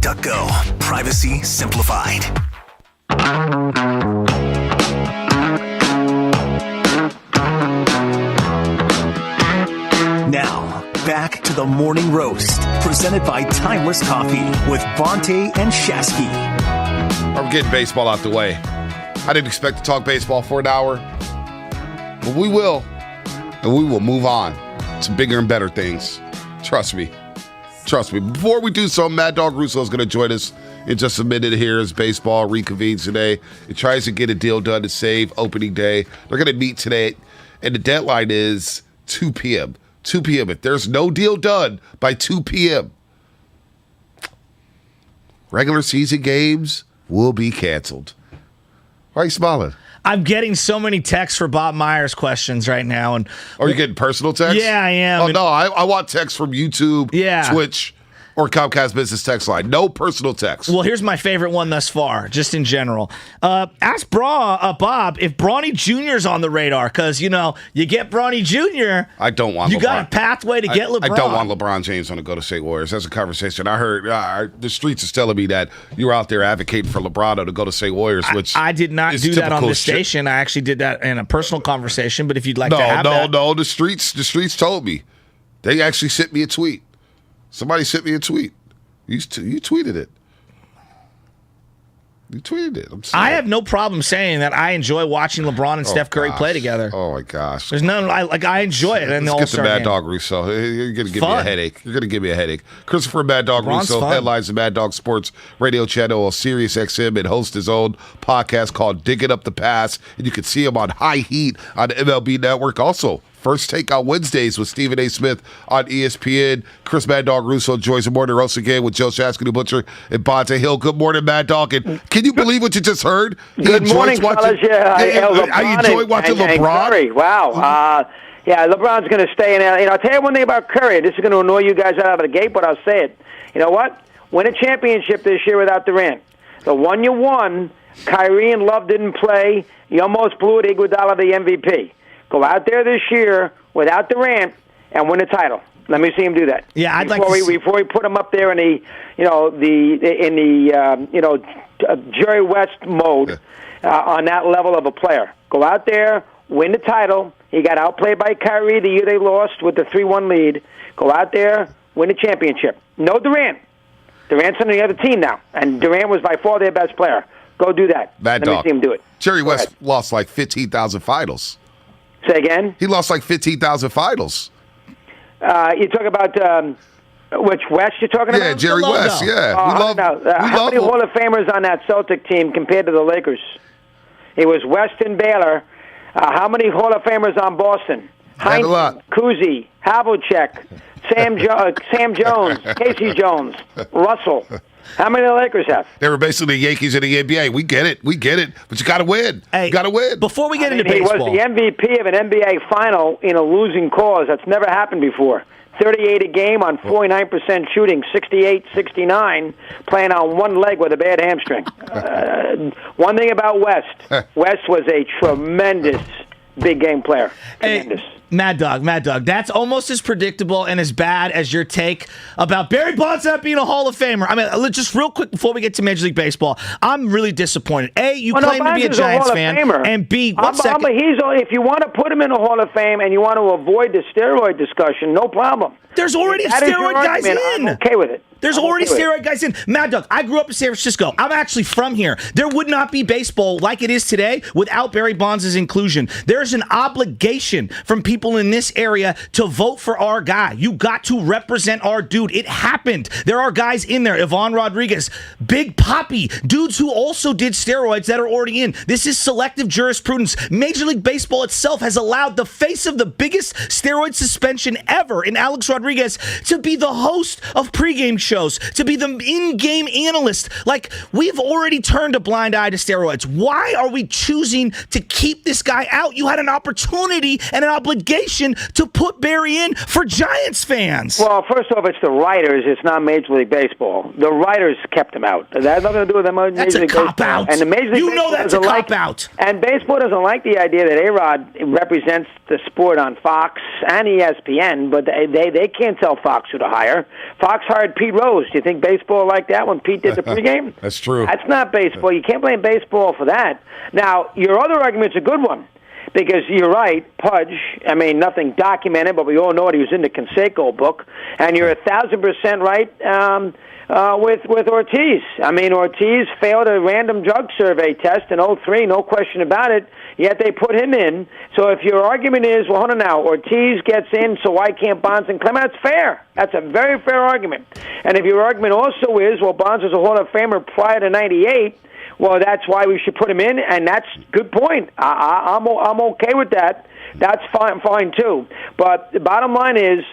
DuckGo. Privacy simplified. Now, back to the Morning Roast, presented by Timeless Coffee with Vontae and Shasky. I'm getting baseball out the way. I didn't expect to talk baseball for an hour, but we will, and we will move on to bigger and better things. Trust me. Trust me. Before we do so, Mad Dog Russo is going to join us in just a minute here as baseball reconvenes today. It tries to get a deal done to save opening day. They're going to meet today, and the deadline is 2 p.m. 2 p.m. If there's no deal done by 2 p.m., regular season games will be canceled. Why are you smiling? I'm getting so many texts for Bob Myers questions right now. And are you getting personal texts? Yeah, I am. Oh, no, I want texts from YouTube, Twitch, or Comcast Business text line. No personal text. Well, here's my favorite one thus far, just in general. Ask Bob if Bronny Jr.'s on the radar, because, you know, you get Bronny Jr., I don't want you LeBron. got a pathway to get LeBron. I don't want LeBron James on the Golden State Warriors. That's a conversation. I heard the streets is telling me that you were out there advocating for LeBron to go to State Warriors, which I did not do that on the station. I actually did that in a personal conversation, but if you'd like to have that. No, the streets told me. They actually sent me a tweet. Somebody sent me a tweet. You tweeted it. You tweeted it. I'm sorry. I have no problem saying that I enjoy watching LeBron and Steph Curry play together. Oh my gosh! There's none. I enjoy it. And let's get the Mad Dog Russo. You're gonna give me a headache. You're gonna give me a headache. Christopher Mad Dog Russo headlines the Mad Dog Sports Radio channel on Sirius XM and hosts his own podcast called Digging Up the Pass. And you can see him on High Heat on the MLB Network. Also, First Take on Wednesdays with Stephen A. Smith on ESPN. Chris Mad Dog Russo joins the Morning Roast again with Joe Shasky, the Butcher, and Bonte Hill. Good morning, Mad Dog. And can you believe what you just heard? Good morning, fellas. I enjoy watching LeBron. Curry. Wow. Yeah, LeBron's going to stay in. I'll tell you one thing about Curry. This is going to annoy you guys out of the gate, but I'll say it. You know what? Win a championship this year without Durant. The one you won, Kyrie and Love didn't play. You almost blew it. Iguodala the MVP. Go out there this year without Durant and win a title. Let me see him do that. Yeah, before we put him up there in the Jerry West mode on that level of a player. Go out there, win the title. He got outplayed by Kyrie the year they lost with the 3-1 lead. Go out there, win a championship. No Durant. Durant's on the other team now, and Durant was by far their best player. Go do that. Let me see him do it. Jerry West lost like 15,000 finals. Say again? He lost like 15,000 finals. You talk about Which West you're talking about? Yeah, Jerry West. Yeah, we love. How many Hall of Famers on that Celtic team compared to the Lakers? It was West and Baylor. How many Hall of Famers on Boston? Heinz, Cousy, Havlicek, Sam Jones, Casey Jones, Russell. How many do the Lakers have? They were basically the Yankees in the NBA. We get it. But you got to win. Hey, you got to win. Before we get into baseball. He was the MVP of an NBA final in a losing cause. That's never happened before. 38 a game on 49% shooting, 68-69, playing on one leg with a bad hamstring. One thing about West. West was a tremendous big game player. Tremendous. Hey, Mad Dog. That's almost as predictable and as bad as your take about Barry Bonds not being a Hall of Famer. I mean, just real quick before we get to Major League Baseball, I'm really disappointed. A, you claim to be a Giants fan, and B, if you want to put him in the Hall of Fame and you want to avoid the steroid discussion, no problem. There's already steroid guys in. I'm okay with it. There's already steroid guys in. Mad Dog, I grew up in San Francisco. I'm actually from here. There would not be baseball like it is today without Barry Bonds' inclusion. There's an obligation from people in this area to vote for our guy. You got to represent our dude. It happened. There are guys in there. Ivan Rodriguez, Big Papi, dudes who also did steroids that are already in. This is selective jurisprudence. Major League Baseball itself has allowed the face of the biggest steroid suspension ever in Alex Rodriguez to be the host of pregame shows, to be the in-game analyst. Like, we've already turned a blind eye to steroids. Why are we choosing to keep this guy out? You had an opportunity and an obligation to put Barry in for Giants fans. Well, first off, it's the writers. It's not Major League Baseball. The writers kept him out. That has nothing to do with Major That's League a cop-out. And the Major League you know that's a cop-out. And baseball doesn't like the idea that A-Rod represents the sport on Fox and ESPN, but they can't tell Fox who to hire. Fox hired Pete Rose. Do you think baseball like that when Pete did the pregame? That's true. That's not baseball. You can't blame baseball for that. Now, your other argument's a good one, because you're right, Pudge, I mean, nothing documented, but we all know it. He was in the Canseco book, and you're 1,000% right with Ortiz. I mean, Ortiz failed a random drug survey test in 2003, no question about it, yet they put him in. So if your argument is, well, hold on now, Ortiz gets in, so why can't Bonds and Clement? That's fair. That's a very fair argument. And if your argument also is, well, Bonds was a Hall of Famer prior to 98, well, that's why we should put him in, and that's a good point. I'm okay with that. That's fine too. But the bottom line is,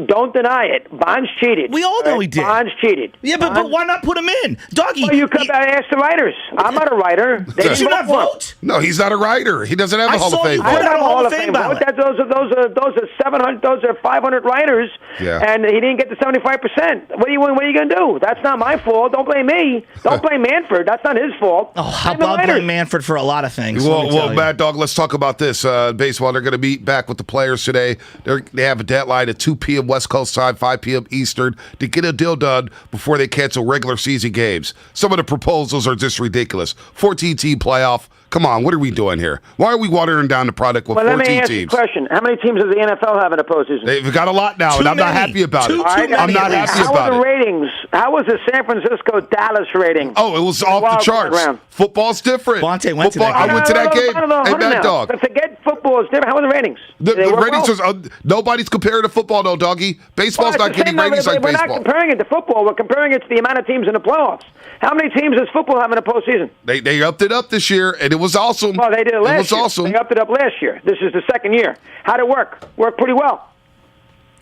don't deny it. Bonds cheated. We all know he did. Bonds cheated. Yeah, but why not put him in? Doggy. Well, you could ask the writers. I'm not a writer. Did you not vote? No, he's not a writer. He doesn't have a Hall of Fame vote. I don't have a Hall of Fame vote. Those are 700. Those are 500 writers, and he didn't get the 75%. What are you going to do? That's not my fault. Don't blame me. Don't blame Manfred. That's not his fault. Oh, how about blame Manfred for a lot of things? Well, Mad Dog, let's talk about this. Baseball, they're going to meet back with the players today. They have a deadline at 2 p.m. West Coast time, 5 p.m. Eastern, to get a deal done before they cancel regular season games. Some of the proposals are just ridiculous. 14-team playoff. Come on, what are we doing here? Why are we watering down the product with 14 teams? Let me ask you a question. How many teams does the NFL have in the postseason? They've got a lot now, and I'm not happy about it. I'm not happy about it. How were the ratings? How was the San Francisco-Dallas rating? Oh, it was off the charts. Football's different. Bonte went to that game. I went to that game. Hey, Mad Dog. But forget football is different. How were the ratings? The ratings was nobody's comparing to football, though, Doggy. Baseball's not getting ratings like baseball. We're not comparing it to football. We're comparing it to the amount of teams in the playoffs. How many teams does football have in the postseason? They upped it up this year, and it was awesome. Well, they did it last year. It was awesome. They upped it up last year. This is the second year. How'd it work? Worked pretty well.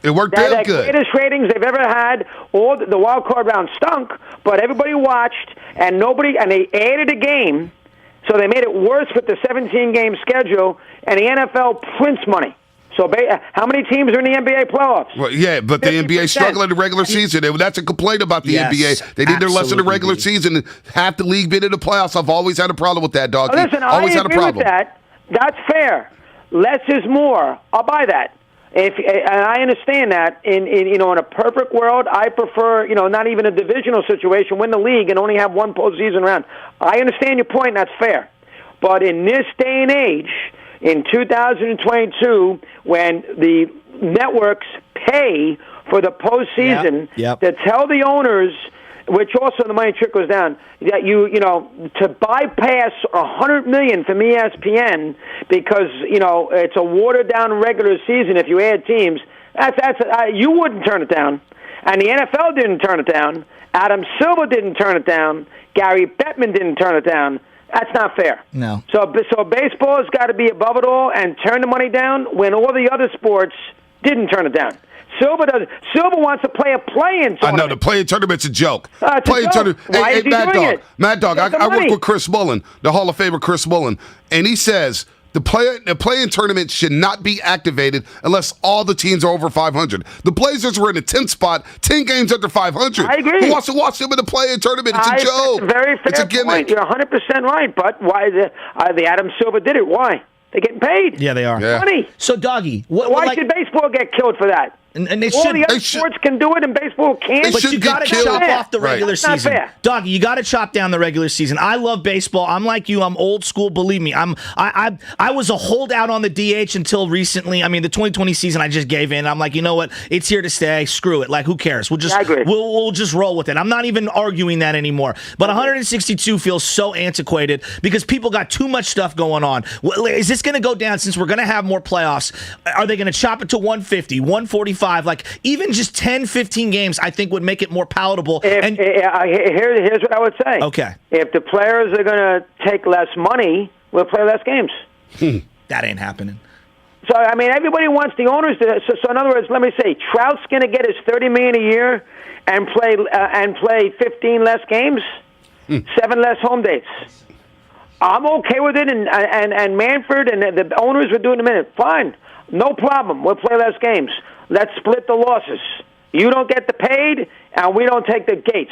It worked damn good. The greatest ratings they've ever had. All the wild card round stunk, but everybody watched, and they added a game, so they made it worse with the 17-game schedule, and the NFL prints money. So how many teams are in the NBA playoffs? Well, yeah, but 50%. The NBA struggled in the regular season. That's a complaint about the NBA. They need their less in the regular season. Half the league been in the playoffs. I've always had a problem with that, dog. Listen, I agree with that. That's fair. Less is more. I'll buy that. And I understand that. In a perfect world, I prefer not even a divisional situation, win the league and only have one postseason round. I understand your point. And that's fair. But in this day and age, in 2022, when the networks pay for the postseason, to tell the owners, which also the money trickles down, that to bypass $100 million from ESPN because it's a watered down regular season if you add teams. You wouldn't turn it down. And the NFL didn't turn it down. Adam Silver didn't turn it down. Gary Bettman didn't turn it down. That's not fair. No. So baseball has got to be above it all and turn the money down when all the other sports didn't turn it down. Silver wants to play a play-in tournament. I know, the play-in tournament's a joke. Play-in tournament. Why is he doing it? Mad Dog, I work with Chris Mullen, the Hall of Famer Chris Mullen, and he says the play-in tournament should not be activated unless all the teams are over 500. The Blazers were in the 10th spot, 10 games under 500. I agree. Who wants to watch them in the play-in tournament? It's a joke. Very fair It's a gimmick. point. You're 100% right, but why the Adam Silver did it? Why? They're getting paid. Yeah, they are. Yeah. Money. So, Doggy, why should baseball get killed for that? And they all should. the other sports can do it, and baseball can't. But you got to chop off the regular That's not season, fair. Doggy. You got to chop down the regular season. I love baseball. I'm like you. I'm old school. Believe me. I was a holdout on the DH until recently. I mean, the 2020 season, I just gave in. I'm like, you know what? It's here to stay. Screw it. Like, who cares? We'll just roll with it. I'm not even arguing that anymore. But 162 feels so antiquated because people got too much stuff going on. Is this going to go down since we're going to have more playoffs? Are they going to chop it to 150, 145? Like, even just 10, 15 games, I think would make it more palatable. Here's what I would say. Okay. If the players are going to take less money, we'll play less games. That ain't happening. So, I mean, everybody wants the owners to. So in other words, let me say, Trout's going to get his $30 million a year and play 15 less games, 7 less home dates. I'm okay with it, and Manfred and the owners would do it in a minute. Fine, no problem. We'll play less games. Let's split the losses. You don't get the paid, and we don't take the gates.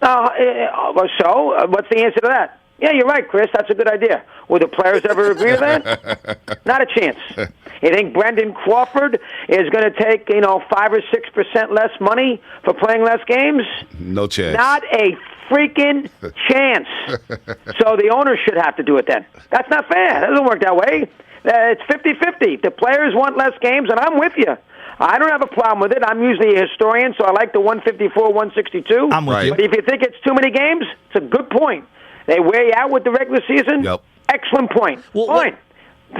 So, what's the answer to that? Yeah, you're right, Chris. That's a good idea. Will the players ever agree to that? Not a chance. You think Brendan Crawford is going to take 5 or 6% less money for playing less games? No chance. Not a freaking chance. So the owners should have to do it then. That's not fair. That doesn't work that way. It's 50-50. The players want less games, and I'm with you. I don't have a problem with it. I'm usually a historian, so I like the 154, 162. I'm with you. But if you think it's too many games, it's a good point. They wear you out with the regular season. Yep. Excellent point. Fine.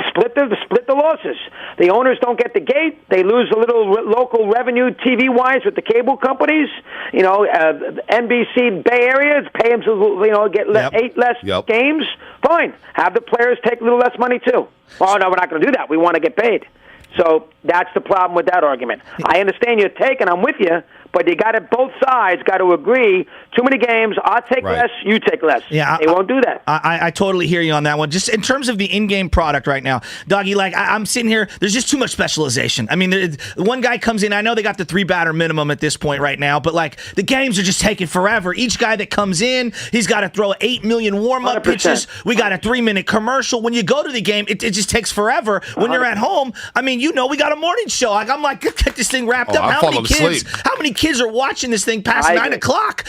Split the losses. The owners don't get the gate. They lose a little local revenue TV-wise with the cable companies. NBC Bay Area pay them to get 8 less games. Fine. Have the players take a little less money too. Oh no, we're not going to do that. We want to get paid. So that's the problem with that argument. I understand your take, and I'm with you, but you got to both sides got to agree. Too many games. I'll take less. You take less. Yeah, they won't do that. I totally hear you on that one. Just in terms of the in-game product right now, Doggy, I'm sitting here. There's just too much specialization. I mean, one guy comes in. I know they got the 3-batter minimum at this point right now, but the games are just taking forever. Each guy that comes in, he's got to throw 8 million warm-up 100%. pitches. We got a 3-minute commercial. When you go to the game, it just takes forever. When you're at home, I mean, we got a morning show. I'm like, get this thing wrapped up. How many kids are watching this thing past 9 o'clock?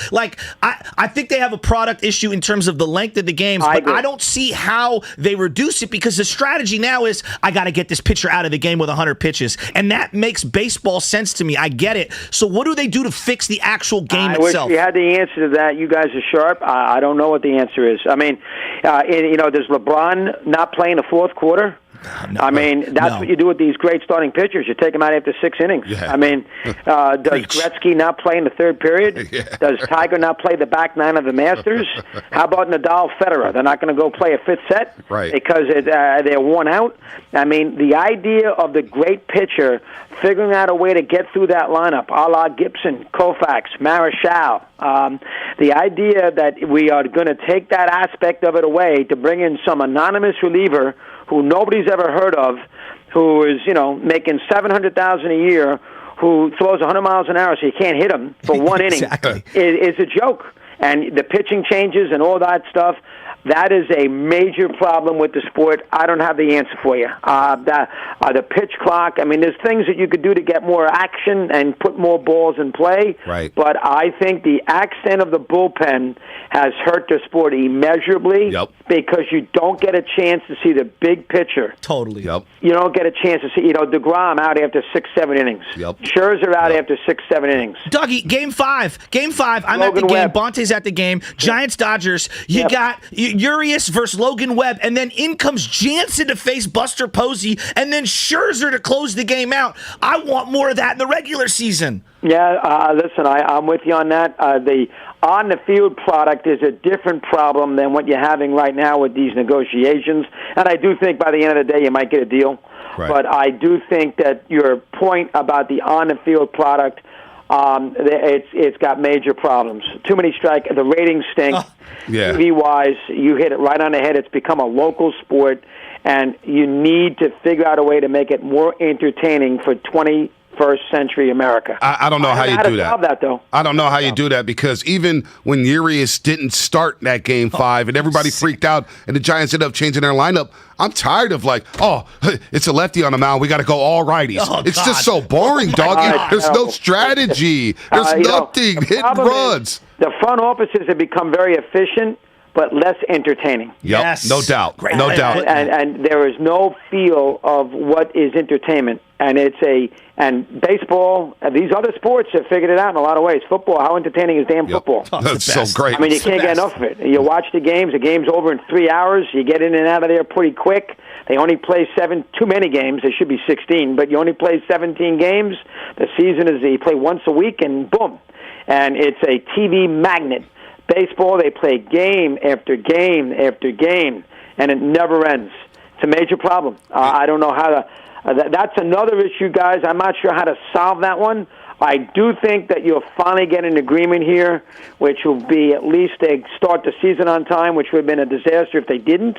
I think they have a product issue in terms of the length of the games, but I don't see how they reduce it because the strategy now is I got to get this pitcher out of the game with 100 pitches, and that makes baseball sense to me. I get it. So what do they do to fix the actual game itself? I wish you had the answer to that. You guys are sharp. I don't know what the answer is. I mean, does LeBron not play in the fourth quarter? That's what you do with these great starting pitchers. You take them out after 6 innings. Yeah. I mean, does Gretzky not play in the third period? Yeah. Does Tiger not play the back 9 of the Masters? How about Nadal, Federer? They're not going to go play a 5th set because they're worn out. I mean, the idea of the great pitcher figuring out a way to get through that lineup, a la Gibson, Koufax, Marichal, the idea that we are going to take that aspect of it away to bring in some anonymous reliever who nobody's ever heard of, who is, making $700,000 a year, who throws 100 miles an hour so you can't hit him for one inning, is a joke. And the pitching changes and all that stuff, that is a major problem with the sport. I don't have the answer for you. The pitch clock, I mean, there's things that you could do to get more action and put more balls in play. Right. But I think the accent of the bullpen has hurt the sport immeasurably because you don't get a chance to see the big pitcher. Totally. Yep. You don't get a chance to see, DeGrom out after 6-7 innings. Yep. Scherzer out after 6-7 innings. Dougie, Game 5. I'm at the game. Bonte's at the game. Giants, Dodgers. You Urias versus Logan Webb, and then in comes Jansen to face Buster Posey, and then Scherzer to close the game out. I want more of that in the regular season. Yeah, listen, I'm with you on that. The on-the-field product is a different problem than what you're having right now with these negotiations, and I do think by the end of the day you might get a deal. Right. But I do think that your point about the on-the-field product, it's got major problems. Too many strikes. The ratings stink. Yeah. TV-wise, you hit it right on the head. It's become a local sport, and you need to figure out a way to make it more entertaining for 21st century America. I don't know how you do that. Solve that, though. I don't know how you do that, because even when Urias didn't start that Game 5 and everybody freaked out and the Giants ended up changing their lineup, I'm tired of it's a lefty on the mound. We got to go all righties. It's just so boring, dog. There's no strategy. There's nothing. Hit runs. The front offices have become very efficient, but less entertaining. Yep, yes. No doubt. Great. No doubt. And there is no feel of what is entertainment. And and baseball, these other sports have figured it out in a lot of ways. Football, how entertaining is damn football? That's so great. I mean, you can't get enough of it. You watch the game's over in 3 hours. You get in and out of there pretty quick. They only play too many games. There should be 16, but you only play 17 games. The season you play once a week, and boom. And it's a TV magnet. Baseball, they play game after game after game, and it never ends. It's a major problem. I don't know how to... that's another issue, guys. I'm not sure how to solve that one. I do think that you'll finally get an agreement here, which will be at least they start the season on time, which would have been a disaster if they didn't.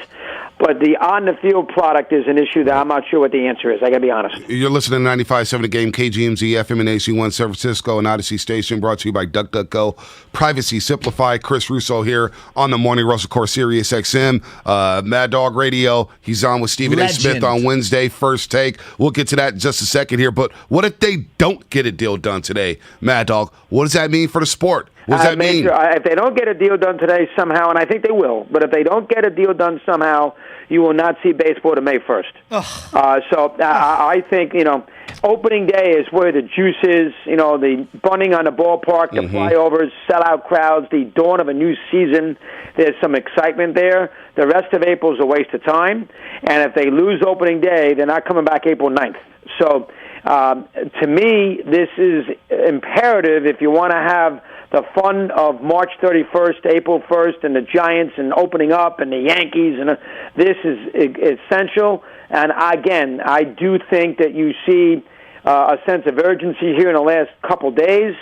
But the on-the-field product is an issue that I'm not sure what the answer is. I got to be honest. You're listening to 95.7 The Game, KGMZ, FM and AC1 San Francisco, and Odyssey Station, brought to you by DuckDuckGo. Privacy Simplified. Chris Russo here on the Morning Russell Course, Sirius XM. Mad Dog Radio. He's on with Stephen A. Smith on Wednesday. First Take. We'll get to that in just a second here. But what if they don't get a deal done today, Mad Dog? What does that mean for the sport? What does that mean? If they don't get a deal done today somehow, and I think they will, but if they don't get a deal done somehow, you will not see baseball to May 1st. I think, opening day is where the juice is, the bunting on the ballpark, the flyovers, sellout crowds, the dawn of a new season. There's some excitement there. The rest of April is a waste of time. And if they lose opening day, they're not coming back April 9th. So to me, this is imperative if you want to have the fun of March 31st, April 1st, and the Giants and opening up and the Yankees. And this is essential. And again, I do think that you see a sense of urgency here in the last couple days.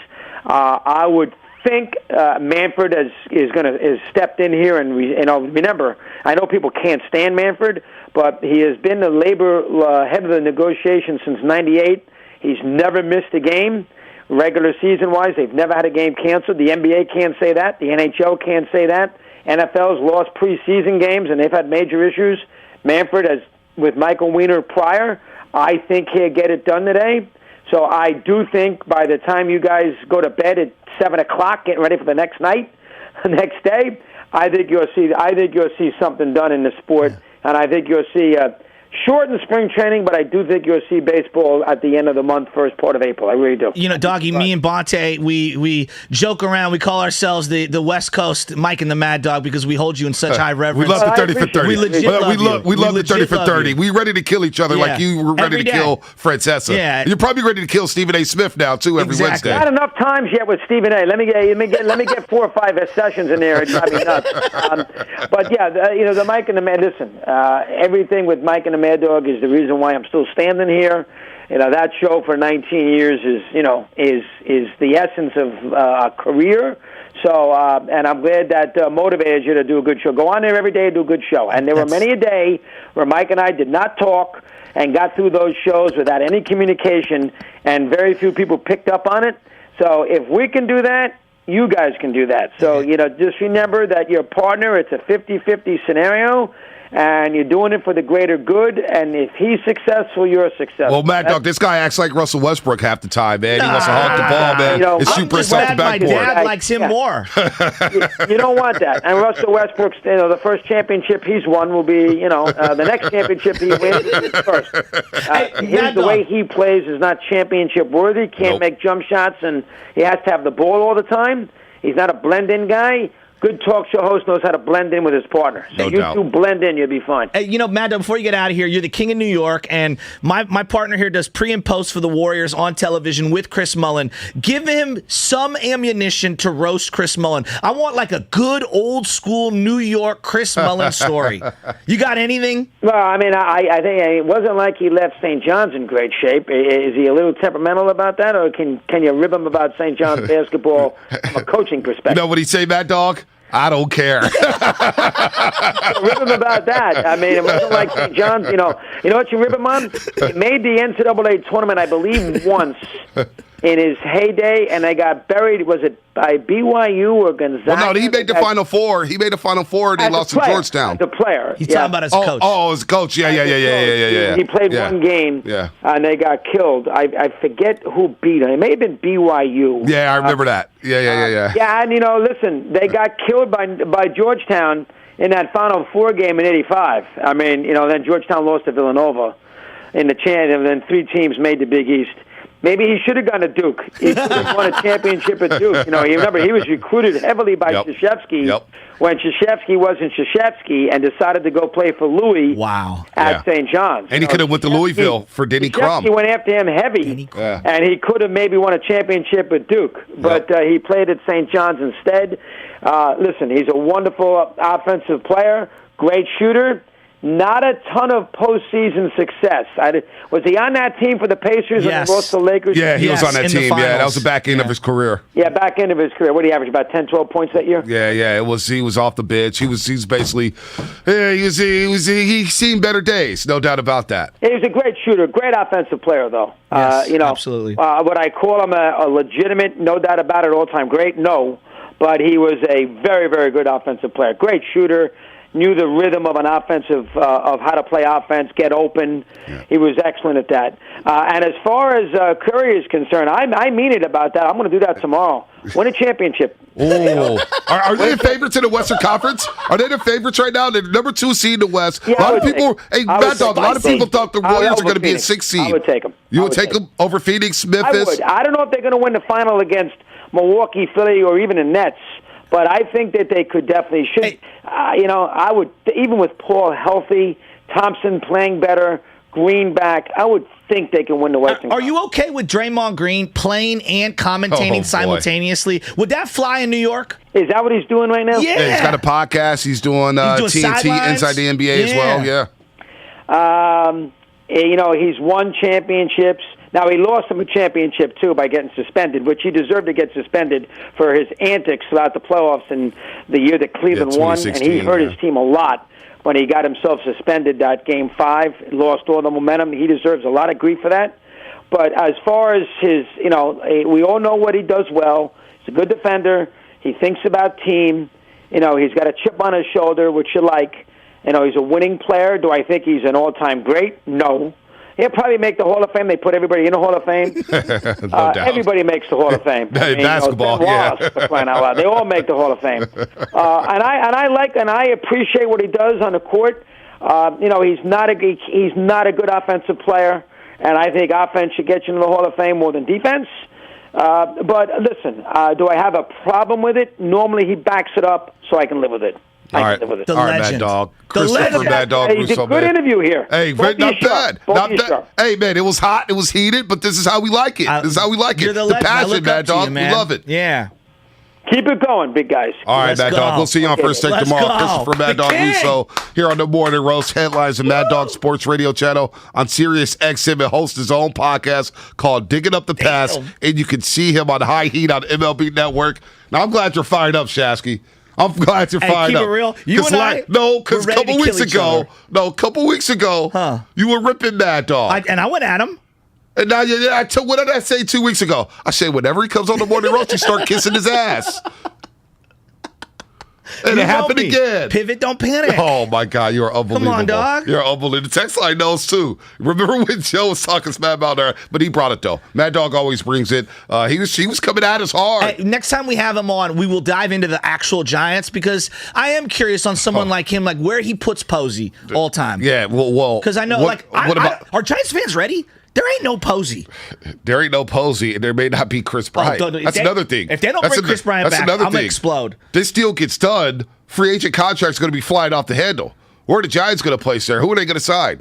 I would think Manfred has stepped in here, and remember, I know people can't stand Manfred, but he has been the labor head of the negotiation since '98. He's never missed a game. Regular season-wise, they've never had a game canceled. The NBA can't say that. The NHL can't say that. NFL's lost preseason games, and they've had major issues. Manfred, has with Michael Weiner prior, I think he'll get it done today. So I do think by the time you guys go to bed at 7 o'clock, getting ready for the next night, the next day, I think you'll see something done in the sport, and I think you'll see shortened spring training, but I do think you'll see baseball at the end of the month, first part of April. I really do. Doggy, me and Bonte, we joke around. We call ourselves the West Coast Mike and the Mad Dog because we hold you in such high reverence. We love the 30 for 30. We love the 30 for 30. We ready to kill each other like you were ready to kill Fred Sessa. Yeah. You're probably ready to kill Stephen A. Smith now too every Wednesday. Not enough times yet with Stephen A. Let me get 4 or 5 sessions in there. It'd drive me nuts. But yeah, the Mike and the Mad. Listen, everything with Mike and the Mad Dog is the reason why I'm still standing here. That show for 19 years is the essence of a career. So, and I'm glad that motivated you to do a good show. Go on there every day and do a good show. And there were many a day where Mike and I did not talk and got through those shows without any communication, and very few people picked up on it. So if we can do that, you guys can do that. So, just remember that your partner, it's a 50-50 scenario, and you're doing it for the greater good, and if he's successful, you're successful. Well, Mad Dog, this guy acts like Russell Westbrook half the time, man. He wants to hawk the ball, man. It's super inside the backboard. My dad likes him more. You don't want that. And Russell Westbrook's, the first championship he's won will be, the next championship he wins is first. The way he plays is not championship worthy. Can't make jump shots, and he has to have the ball all the time. He's not a blend-in guy. good talk show host knows how to blend in with his partner. So you two blend in, you'll be fine. Hey, Matt, before you get out of here, you're the king of New York, and my partner here does pre and post for the Warriors on television with Chris Mullin. Give him some ammunition to roast Chris Mullin. I want like a good old school New York Chris Mullin story. You got anything? Well, I mean, I think it wasn't like he left St. John's in great shape. Is he a little temperamental about that, or can you rib him about St. John's basketball from a coaching perspective? You know what he say, Mad Dog? I don't care. Rib him about that. I mean, it wasn't like St. John's. You know what you rib him on? He made the NCAA tournament, I believe, once in his heyday, and they got buried. Was it by BYU or Gonzaga? Well, no, he made the Final Four. He made the Final Four, and they lost to Georgetown. The player. He's talking about his coach. Oh, his coach. Yeah. He played one game, and they got killed. I forget who beat him. It may have been BYU. Yeah, I remember that. Yeah. Yeah, and listen, they got killed by Georgetown in that Final Four game in '85. I mean, then Georgetown lost to Villanova in the chance, and then 3 teams made the Big East. Maybe he should have gone to Duke. He should have won a championship at Duke. You remember he was recruited heavily by Krzyzewski when Krzyzewski wasn't Krzyzewski and decided to go play for Louis at St. John's. And he could have went to Louisville for Denny Crum. He went after him heavy, and he could have maybe won a championship at Duke, but he played at St. John's instead. Listen, he's a wonderful offensive player, great shooter. Not a ton of postseason success. Was he on that team for the Pacers when they lost to the Lakers? Yeah, he was on that team. Yeah, that was the back end of his career. Yeah, back end of his career. What did he average? About 10, 12 points that year? Yeah. He was off the bench. He's basically he's seen better days, no doubt about that. He was a great shooter, great offensive player though. Yes, absolutely. Would I call him a legitimate, no doubt about it, all-time great? No, but he was a very, very good offensive player. Great shooter. Knew the rhythm of an offensive, of how to play offense, get open. Yeah. He was excellent at that. And as far as Curry is concerned, I mean it about that. I'm going to do that tomorrow. Win a championship. Oh, are they the favorites in the Western Conference? Are they the favorites right now? They're number 2 seed in the West. Yeah, a lot of people, Mad Dog, a lot of people thought the Warriors are going to be a 6th seed. I would take them. You would take them over Phoenix, Memphis? I would. I don't know if they're going to win the final against Milwaukee, Philly, or even the Nets. But I think that they could definitely should. Hey. I would, even with Paul healthy, Thompson playing better, Green back, I would think they can win the Western Conference. Are you okay with Draymond Green playing and commentating simultaneously? Would that fly in New York? Is that what he's doing right now? Yeah. He's got a podcast. He's doing TNT sidelines. Inside the NBA as well. Yeah. He's won championships. Now, he lost him a championship, too, by getting suspended, which he deserved to get suspended for his antics throughout the playoffs in the year that Cleveland won. And he hurt his team a lot when he got himself suspended that Game 5, lost all the momentum. He deserves a lot of grief for that. But as far as his, we all know what he does well. He's a good defender. He thinks about team. He's got a chip on his shoulder, which you like. He's a winning player. Do I think he's an all-time great? No. He'll probably make the Hall of Fame. They put everybody in the Hall of Fame. No doubt. Everybody makes the Hall of Fame. Basketball, for crying out loud. They all make the Hall of Fame. And I appreciate what he does on the court. He's not a good offensive player, and I think offense should get you into the Hall of Fame more than defense. But listen, do I have a problem with it? Normally, he backs it up, so I can live with it. All right, Mad Dog. Christopher Mad Dog Russo, you did a good interview here. Hey, not bad. Not bad. Hey, man, it was hot. It was heated, but this is how we like it. This is how we like it. The passion, Mad Dog. We love it. Yeah. Keep it going, big guys. All right, Mad Dog. We'll see you on First Take tomorrow. Christopher Mad Dog Russo here on the Morning Roast. Headlines and Mad Dog Sports Radio channel on Sirius XM. And hosts his own podcast called Digging Up the Past. And you can see him on High Heat on MLB Network. Now, I'm glad you're fired up, Shasky. I'm glad you're fired up. Keep it real. You and I, because a couple weeks ago, you were ripping Mad Dog. And I went at him. And now, what did I say 2 weeks ago? I said, whenever he comes on the Morning Roast, you start kissing his ass. And it happened again. Pivot, don't panic. Oh, my God. You're unbelievable. Come on, dog. You're unbelievable. The text line knows, too. Remember when Joe was talking smack about her? But he brought it, though. Mad Dog always brings it. He was coming at us hard. Hey, next time we have him on, we will dive into the actual Giants because I am curious on someone like him, like where he puts Posey all time. Yeah, well. Because I know, are Giants fans ready? There ain't no Posey. There ain't no Posey, and there may not be Chris Bryant. That's another thing. If they don't bring Chris Bryant back, I'm going to explode. This deal gets done, free agent contract's going to be flying off the handle. Where are the Giants going to place there? Who are they going to sign?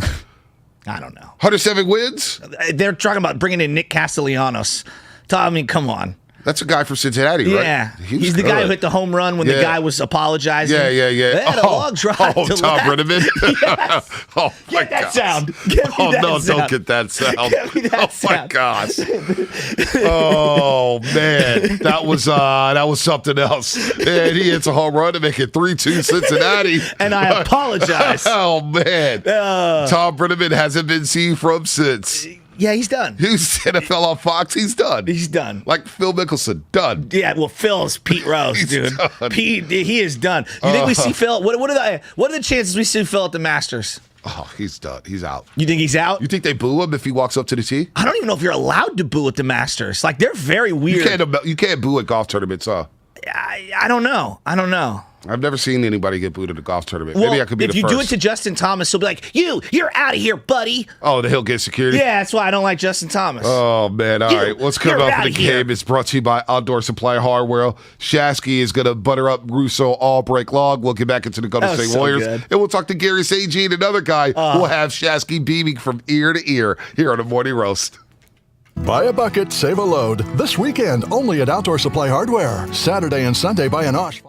I don't know. 107 wins? They're talking about bringing in Nick Castellanos. I mean, come on. That's a guy from Cincinnati, right? Yeah. He's the guy who hit the home run when the guy was apologizing. Yeah. They had a long drive to Tom Brenneman. Yes. Oh, my Get that God. sound. Give me that sound. Don't get that sound. Give me that sound. My gosh. Oh, man. That was something else. And he hits a home run to make it 3-2 Cincinnati. And I apologize. Oh, man. Tom Brenneman hasn't been seen from since. Yeah, he's done. He's NFL on Fox. He's done. He's done. Like Phil Mickelson, done. Yeah, well, Phil's Pete Rose, dude. Done. Pete, he is done. You think we see Phil? What are the chances we see Phil at the Masters? Oh, he's done. He's out. You think he's out? You think they boo him if he walks up to the tee? I don't even know if you're allowed to boo at the Masters. Like, they're very weird. You can't boo at golf tournaments, huh? I don't know. I've never seen anybody get booed at a golf tournament. Maybe I could be the first. If you do it to Justin Thomas, he'll be like, you're out of here, buddy. Oh, he'll get security? Yeah, that's why I don't like Justin Thomas. Oh, man. All right. What's coming up for the game is brought to you by Outdoor Supply Hardware. Shasky is going to butter up Russo all break long. We'll get back into the Golden State Warriors. Good. And we'll talk to Gary St. Jean, another guy who will have Shasky beaming from ear to ear here on the Morning Roast. Buy a bucket, save a load. This weekend, only at Outdoor Supply Hardware. Saturday and Sunday by Anosh.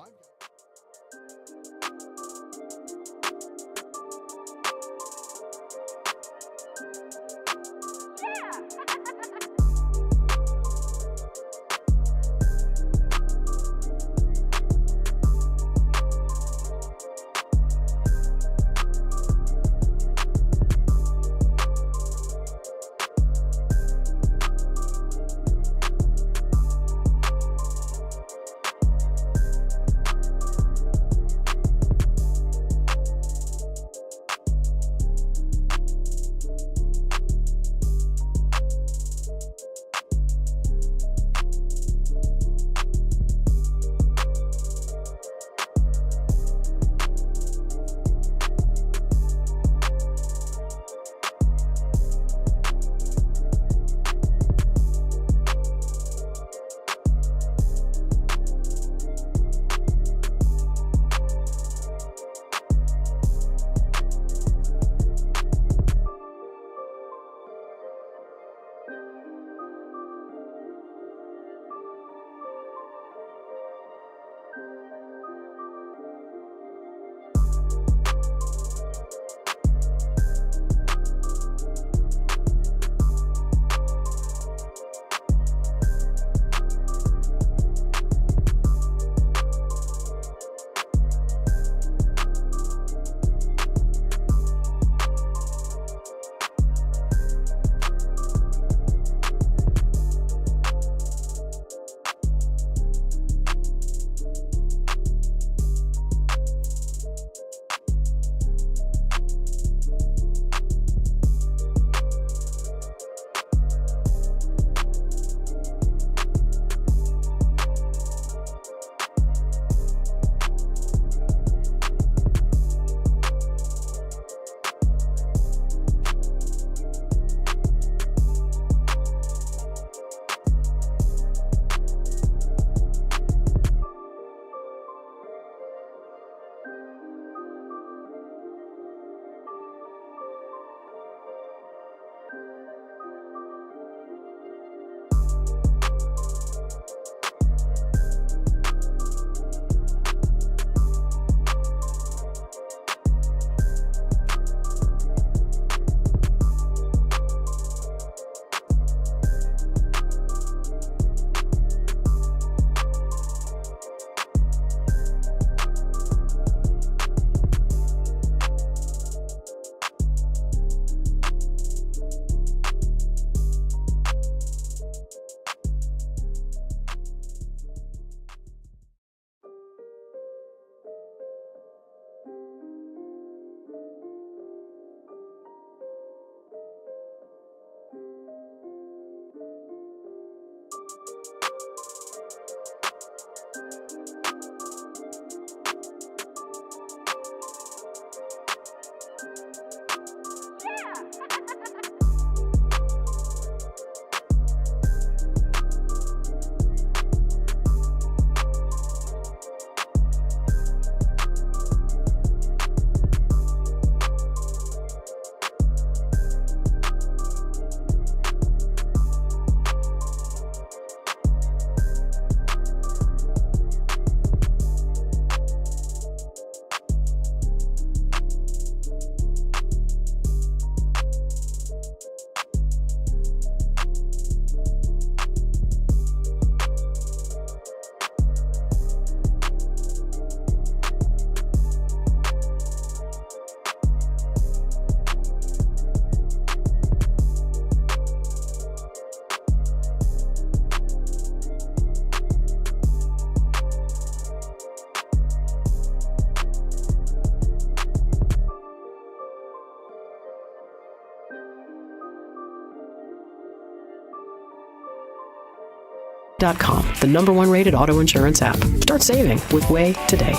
Way.com, the #1 rated auto insurance app. Start saving with Way today.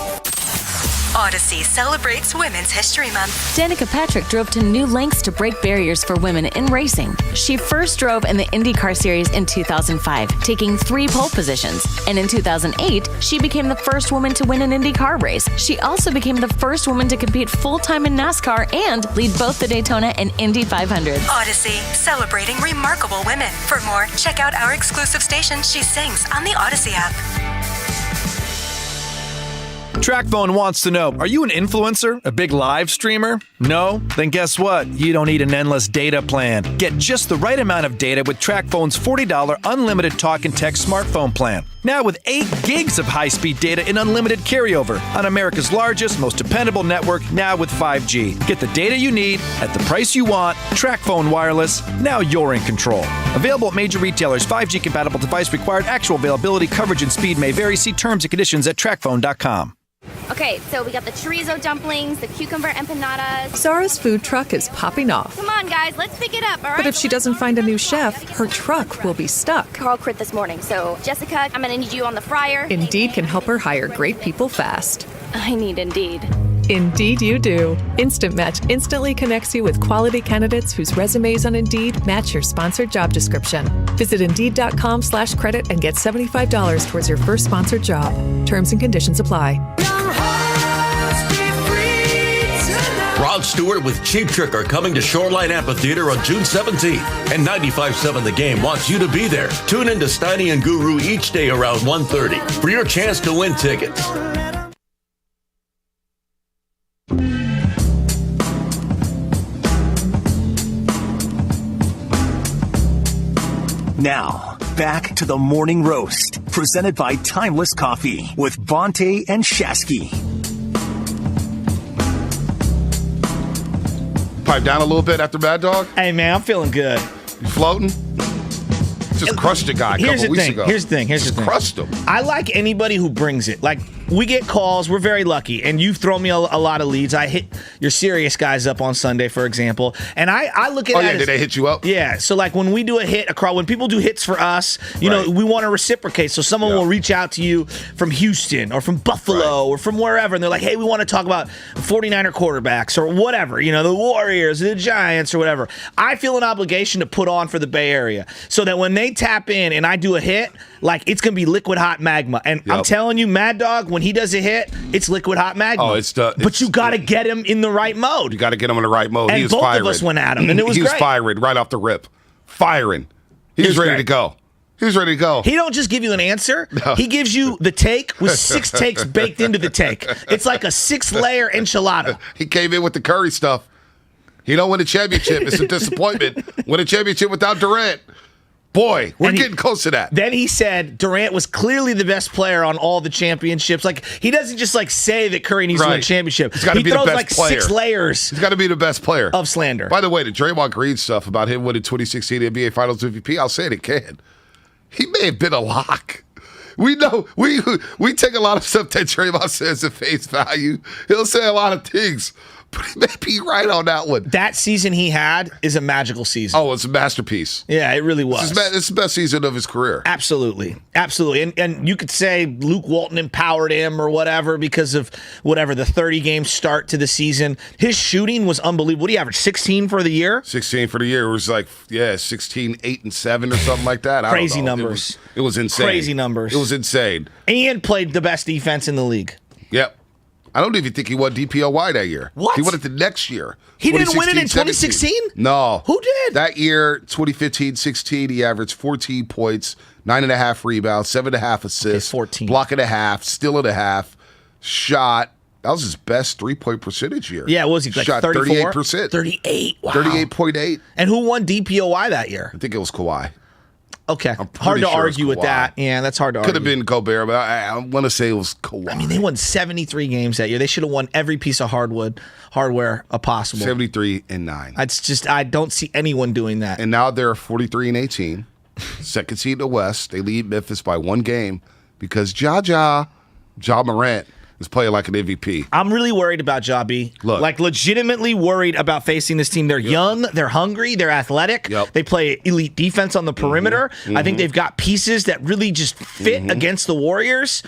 Odyssey celebrates Women's History Month. Danica Patrick drove to new lengths to break barriers for women in racing. She first drove in the IndyCar Series in 2005, taking 3 pole positions. And in 2008, she became the first woman to win an IndyCar race. She also became the first woman to compete full-time in NASCAR and lead both the Daytona and Indy 500. Odyssey, celebrating remarkable women. For more, check out our exclusive station, She Sings, on the Odyssey app. TrackPhone wants to know, are you an influencer? A big live streamer? No? Then guess what? You don't need an endless data plan. Get just the right amount of data with TrackPhone's $40 unlimited talk and text smartphone plan. Now with 8 gigs of high-speed data in unlimited carryover on America's largest, most dependable network, now with 5G. Get the data you need at the price you want. TrackPhone Wireless. Now you're in control. Available at major retailers. 5G compatible device required. Actual availability, coverage, and speed may vary. See terms and conditions at TrackPhone.com. Okay, so we got the chorizo dumplings, the cucumber empanadas. Zara's food truck is popping off. Come on, guys, let's pick it up, all right? But if she doesn't find a new chef, her truck will be stuck. Carl quit this morning, so Jessica, I'm gonna need you on the fryer. Indeed can help her hire great people fast. I need Indeed. Indeed you do. Instant Match instantly connects you with quality candidates whose resumes on Indeed match your sponsored job description. Visit Indeed.com/credit and get $75 towards your first sponsored job. Terms and conditions apply. Rod Stewart with Cheap Trick are coming to Shoreline Amphitheater on June 17th. And 95.7 The Game wants you to be there. Tune in to Steiny and Guru each day around 1:30 for your chance to win tickets. Now, back to the Morning Roast, presented by Timeless Coffee with Vontae and Shasky. Pipe down a little bit after Mad Dog? Hey, man, I'm feeling good. You floating? Just crushed a guy a couple weeks ago. Here's the thing. Crushed him. I like anybody who brings it. Like, we get calls. We're very lucky. And you've thrown me a lot of leads. I hit your serious guys up on Sunday, for example. And I look at that did they hit you up? Yeah. So, like, when we do a hit, when people do hits for us, you know, we want to reciprocate. So someone will reach out to you from Houston or from Buffalo or from wherever. And they're like, hey, we want to talk about 49er quarterbacks or whatever, you know, the Warriors, the Giants or whatever. I feel an obligation to put on for the Bay Area so that when they tap in and I do a hit, like, it's going to be liquid hot magma. And I'm telling you, Mad Dog, when he does a hit, it's liquid hot magma. Oh, but you got to get him in the right mode. You got to get him in the right mode. And he was both firing. of us went at him, and it was He was great. firing right off the rip. Firing. He was ready to go. He was ready to go. He don't just give you an answer. No. He gives you the take with 6 takes baked into the take. It's like a 6-layer enchilada. He came in with the Curry stuff. He don't win a championship. It's a disappointment. Win a championship without Durant. Boy, we're getting close to that. Then he said Durant was clearly the best player on all the championships. Like, he doesn't just say that Curry needs to win a championship. He's got to be the best player. 6 layers. He's got to be the best player of slander. By the way, the Draymond Green stuff about him winning 2016 NBA Finals MVP, I'll say it again. He may have been a lock. We know we take a lot of stuff that Draymond says at face value. He'll say a lot of things. But he may be right on that one. That season he had is a magical season. Oh, it's a masterpiece. Yeah, it really was. It's the best season of his career. Absolutely. And you could say Luke Walton empowered him or whatever because of whatever, the 30-game start to the season. His shooting was unbelievable. What do you average, 16 for the year? 16 for the year. It was 16, 8, and 7 or something like that. Crazy numbers. It was insane. Crazy numbers. It was insane. And played the best defense in the league. Yep. I don't even think he won DPOY that year. What? He won it the next year. He didn't win it in 2016? No. Who did? That year, 2015-16, he averaged 14 points, 9.5 rebounds, 7.5 assists, 14. block and a half, steal and a half, shot. That was his best 3-point percentage year. Yeah, what was he, like shot 34? 38%. 38, wow. 38.8. And who won DPOY that year? I think it was Kawhi. Okay, hard to argue with that. Yeah, that's hard to argue. Could have been Gobert, but I want to say it was Kawhi. I mean, they won 73 games that year. They should have won every piece of hardware possible. 73-9. It's just, I don't see anyone doing that. And now they're 43-18, second seed in the West. They lead Memphis by 1 game because Ja Morant is playing like an MVP. I'm really worried about Ja B. Look. Like, legitimately worried about facing this team. They're young, they're hungry, they're athletic. They play elite defense on the perimeter. I think they've got pieces that really just fit against the Warriors.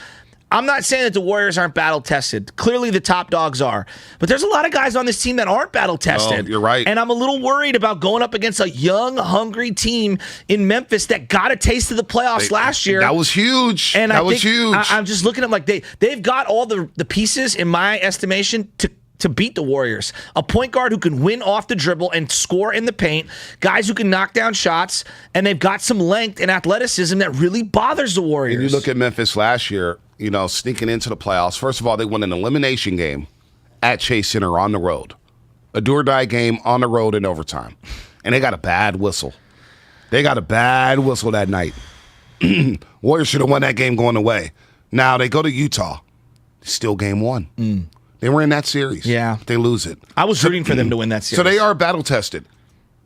I'm not saying that the Warriors aren't battle-tested. Clearly, the top dogs are. But there's a lot of guys on this team that aren't battle-tested. Oh, you're right. And I'm a little worried about going up against a young, hungry team in Memphis that got a taste of the playoffs last year. That was huge. And that was huge. I'm just looking at them like they've got all the pieces, in my estimation, to beat the Warriors. A point guard who can win off the dribble and score in the paint, guys who can knock down shots, and they've got some length and athleticism that really bothers the Warriors. And you look at Memphis last year, sneaking into the playoffs. First of all, they won an elimination game at Chase Center on the road. A do-or-die game on the road in overtime. And they got a bad whistle. They got a bad whistle that night. Warriors should have won that game going away. Now they go to Utah. Still game one. They were in that series. Yeah. They lose it. I was rooting for them to win that series. So they are battle-tested.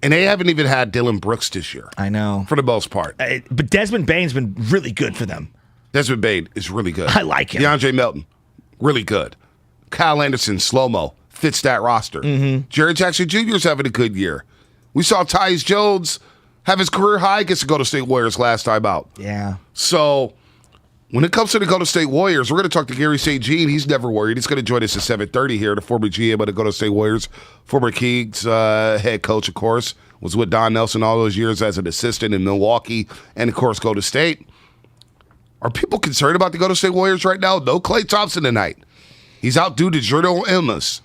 And they haven't even had Dylan Brooks this year. I know. For the most part. But Desmond Bane's been really good for them. Desmond Bane is really good. I like him. DeAndre Melton, really good. Kyle Anderson, slow-mo, fits that roster. Jerry Jackson Jr. is having a good year. We saw Tyus Jones have his career high against the Golden State Warriors last time out. Yeah. So when it comes to the Golden State Warriors, we're going to talk to Gary St. Jean. He's never worried. He's going to join us at 7:30 here, the former GM of the Golden State Warriors, former Kings head coach, of course, was with Don Nelson all those years as an assistant in Milwaukee and, of course, Golden State. Are people concerned about the Golden State Warriors right now? No Klay Thompson tonight. He's out due to general illness.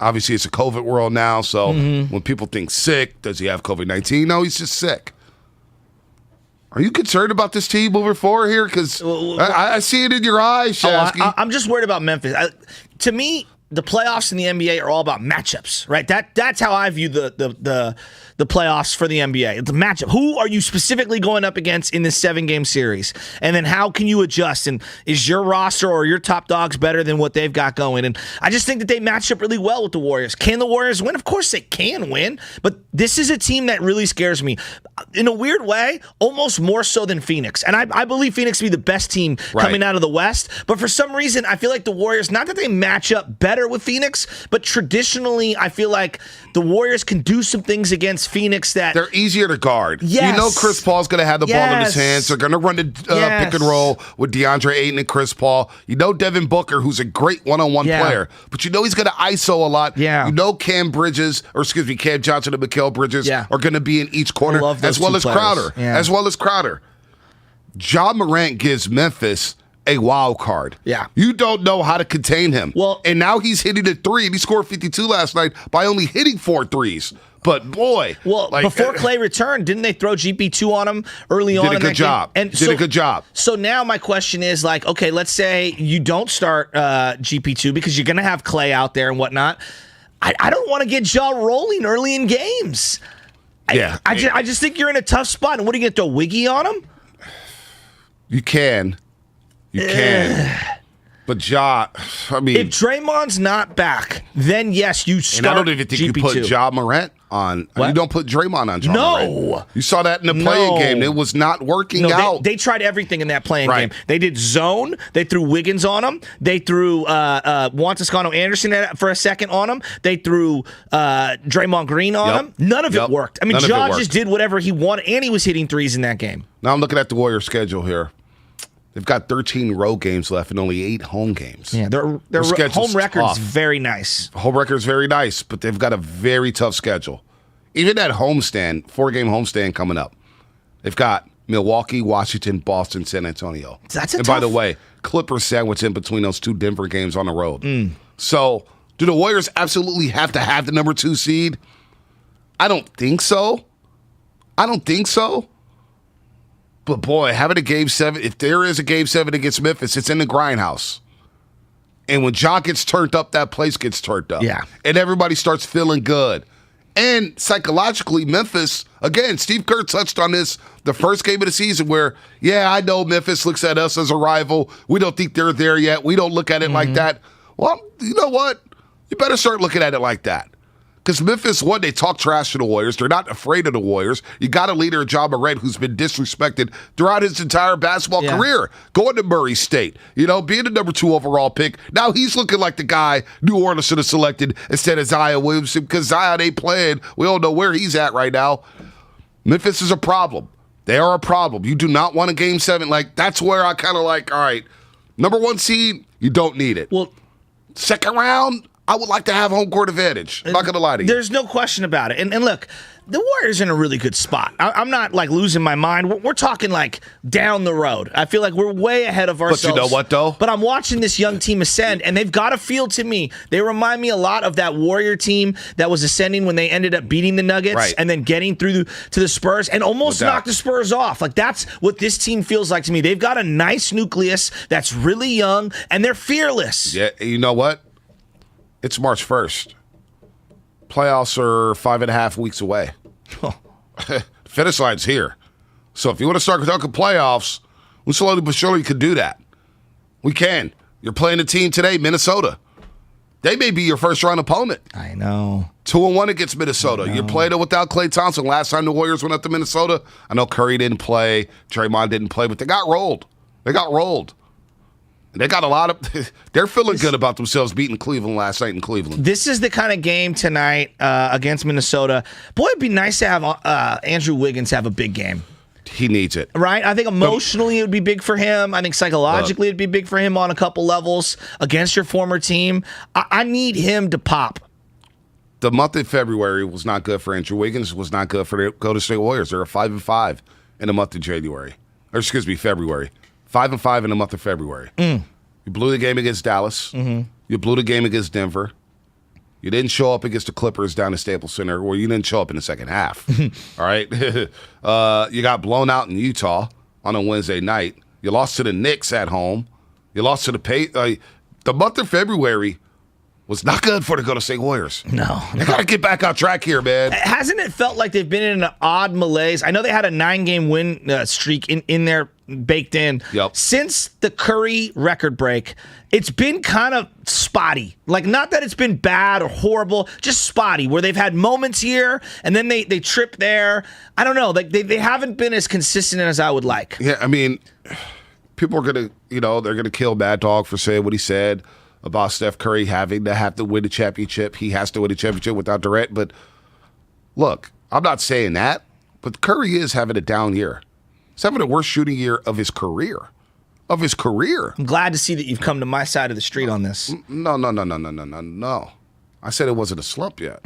Obviously, it's a COVID world now, so when people think sick, does he have COVID-19? No, he's just sick. Are you concerned about this team moving forward here? Because I see it in your eyes, Shasky. I'm just worried about Memphis. To me, the playoffs in the NBA are all about matchups, right? That's how I view the playoffs for the NBA. It's a matchup. Who are you specifically going up against in this 7-game series? And then how can you adjust? And is your roster or your top dogs better than what they've got going? And I just think that they match up really well with the Warriors. Can the Warriors win? Of course they can win, but this is a team that really scares me. In a weird way, almost more so than Phoenix. And I believe Phoenix to be the best team coming out of the West. But for some reason, I feel like the Warriors, not that they match up better with Phoenix, but traditionally, I feel like the Warriors can do some things against Phoenix that they're easier to guard. Yes. You know Chris Paul's going to have the ball in his hands. They're going to run the pick and roll with DeAndre Ayton and Chris Paul. You know Devin Booker, who's a great one-on-one player, but you know he's going to ISO a lot. You know Cam Johnson and Mikal Bridges are going to be in each corner, as well as Crowder. As well as Crowder. Ja Morant gives Memphis a wild card. You don't know how to contain him. And now he's hitting a three, and he scored 52 last night by only hitting 4 threes. But boy, before Klay returned, didn't they throw GP2 on him early on? Did a good job. Did a good job. So now my question is okay, let's say you don't start GP2 because you're going to have Klay out there and whatnot. I don't want to get Ja rolling early in games. I just think you're in a tough spot. And what are you going to throw Wiggy on him? You can. But Ja, I mean, if Draymond's not back, then yes, you start. And I don't even think GP2. you put Ja Morant on. What? You don't put Draymond on Ja Morant. You saw that in the playing game. It was not working out. They tried everything in that playing game. They did zone. They threw Wiggins on him. They threw Juan Toscano Anderson for a second on him. They threw Draymond Green on him. None of it worked. I mean, Ja just did whatever he wanted, and he was hitting threes in that game. Now I'm looking at the Warriors' schedule here. They've got 13 road games left and only 8 home games. Yeah, their home record's very nice. Home record's very nice, but they've got a very tough schedule. Even that homestand, 4-game homestand coming up. They've got Milwaukee, Washington, Boston, San Antonio. By the way, Clippers sandwich in between those 2 Denver games on the road. So, do the Warriors absolutely have to have the number 2 seed? I don't think so. But boy, having a Game 7, if there is a Game 7 against Memphis, it's in the grindhouse. And when Ja gets turned up, that place gets turned up. And everybody starts feeling good. And psychologically, Memphis, again, Steve Kerr touched on this the first game of the season where, I know Memphis looks at us as a rival. We don't think they're there yet. We don't look at it like that. Well, you know what? You better start looking at it like that. Because Memphis, one, they talk trash to the Warriors. They're not afraid of the Warriors. You got a leader, Ja Morant, who's been disrespected throughout his entire basketball career. Going to Murray State, being the number 2 overall pick. Now he's looking like the guy New Orleans should have selected instead of Zion Williamson because Zion ain't playing. We don't know where he's at right now. Memphis is a problem. They are a problem. You do not want a Game 7. That's where I kind of all right, number 1 seed, you don't need it. Well, second round, I would like to have home court advantage. I'm not going to lie to you. There's no question about it. And look, the Warriors are in a really good spot. I'm not losing my mind. We're talking down the road. I feel like we're way ahead of ourselves. But you know what, though? But I'm watching this young team ascend, and they've got a feel to me. They remind me a lot of that Warrior team that was ascending when they ended up beating the Nuggets and then getting through to the Spurs and almost knocked the Spurs off. That's what this team feels like to me. They've got a nice nucleus that's really young, and they're fearless. Yeah, you know what? It's March 1st. Playoffs are 5.5 weeks away. Finish line's here. So if you want to start talking playoffs, we slowly but surely could do that. We can. You're playing a team today, Minnesota. They may be your first-round opponent. I know. 2-1 against Minnesota. You're playing it without Klay Thompson. Last time the Warriors went up to Minnesota, I know Curry didn't play, Draymond didn't play, but they got rolled. They got a lot of – they're feeling good about themselves beating Cleveland last night in Cleveland. This is the kind of game tonight against Minnesota. Boy, it'd be nice to have Andrew Wiggins have a big game. He needs it. Right? I think emotionally it would be big for him. I think psychologically it'd be big for him on a couple levels against your former team. I need him to pop. The month of February was not good for Andrew Wiggins. Was not good for the Golden State Warriors. They're 5-5 in the month of February. 5-5 in the month of February. You blew the game against Dallas. Mm-hmm. You blew the game against Denver. You didn't show up against the Clippers down at Staples Center, or you didn't show up in the second half. All right? You got blown out in Utah on a Wednesday night. You lost to the Knicks at home. You lost to the the month of February was not good for the Golden State Warriors. No. They got to get back on track here, man. Hasn't it felt like they've been in an odd malaise? I know they had a 9-game win streak in there baked in. Yep. Since the Curry record break, it's been kind of spotty. Not that it's been bad or horrible, just spotty, where they've had moments here and then they trip there. I don't know. They haven't been as consistent as I would like. Yeah, I mean, people are going to, they're going to kill Mad Dog for saying what he said about Steph Curry having to have to win the championship. He has to win the championship without Durant. But look, I'm not saying that, but Curry is having a down year. He's having the worst shooting year of his career. I'm glad to see that you've come to my side of the street on this. No. I said it wasn't a slump yet.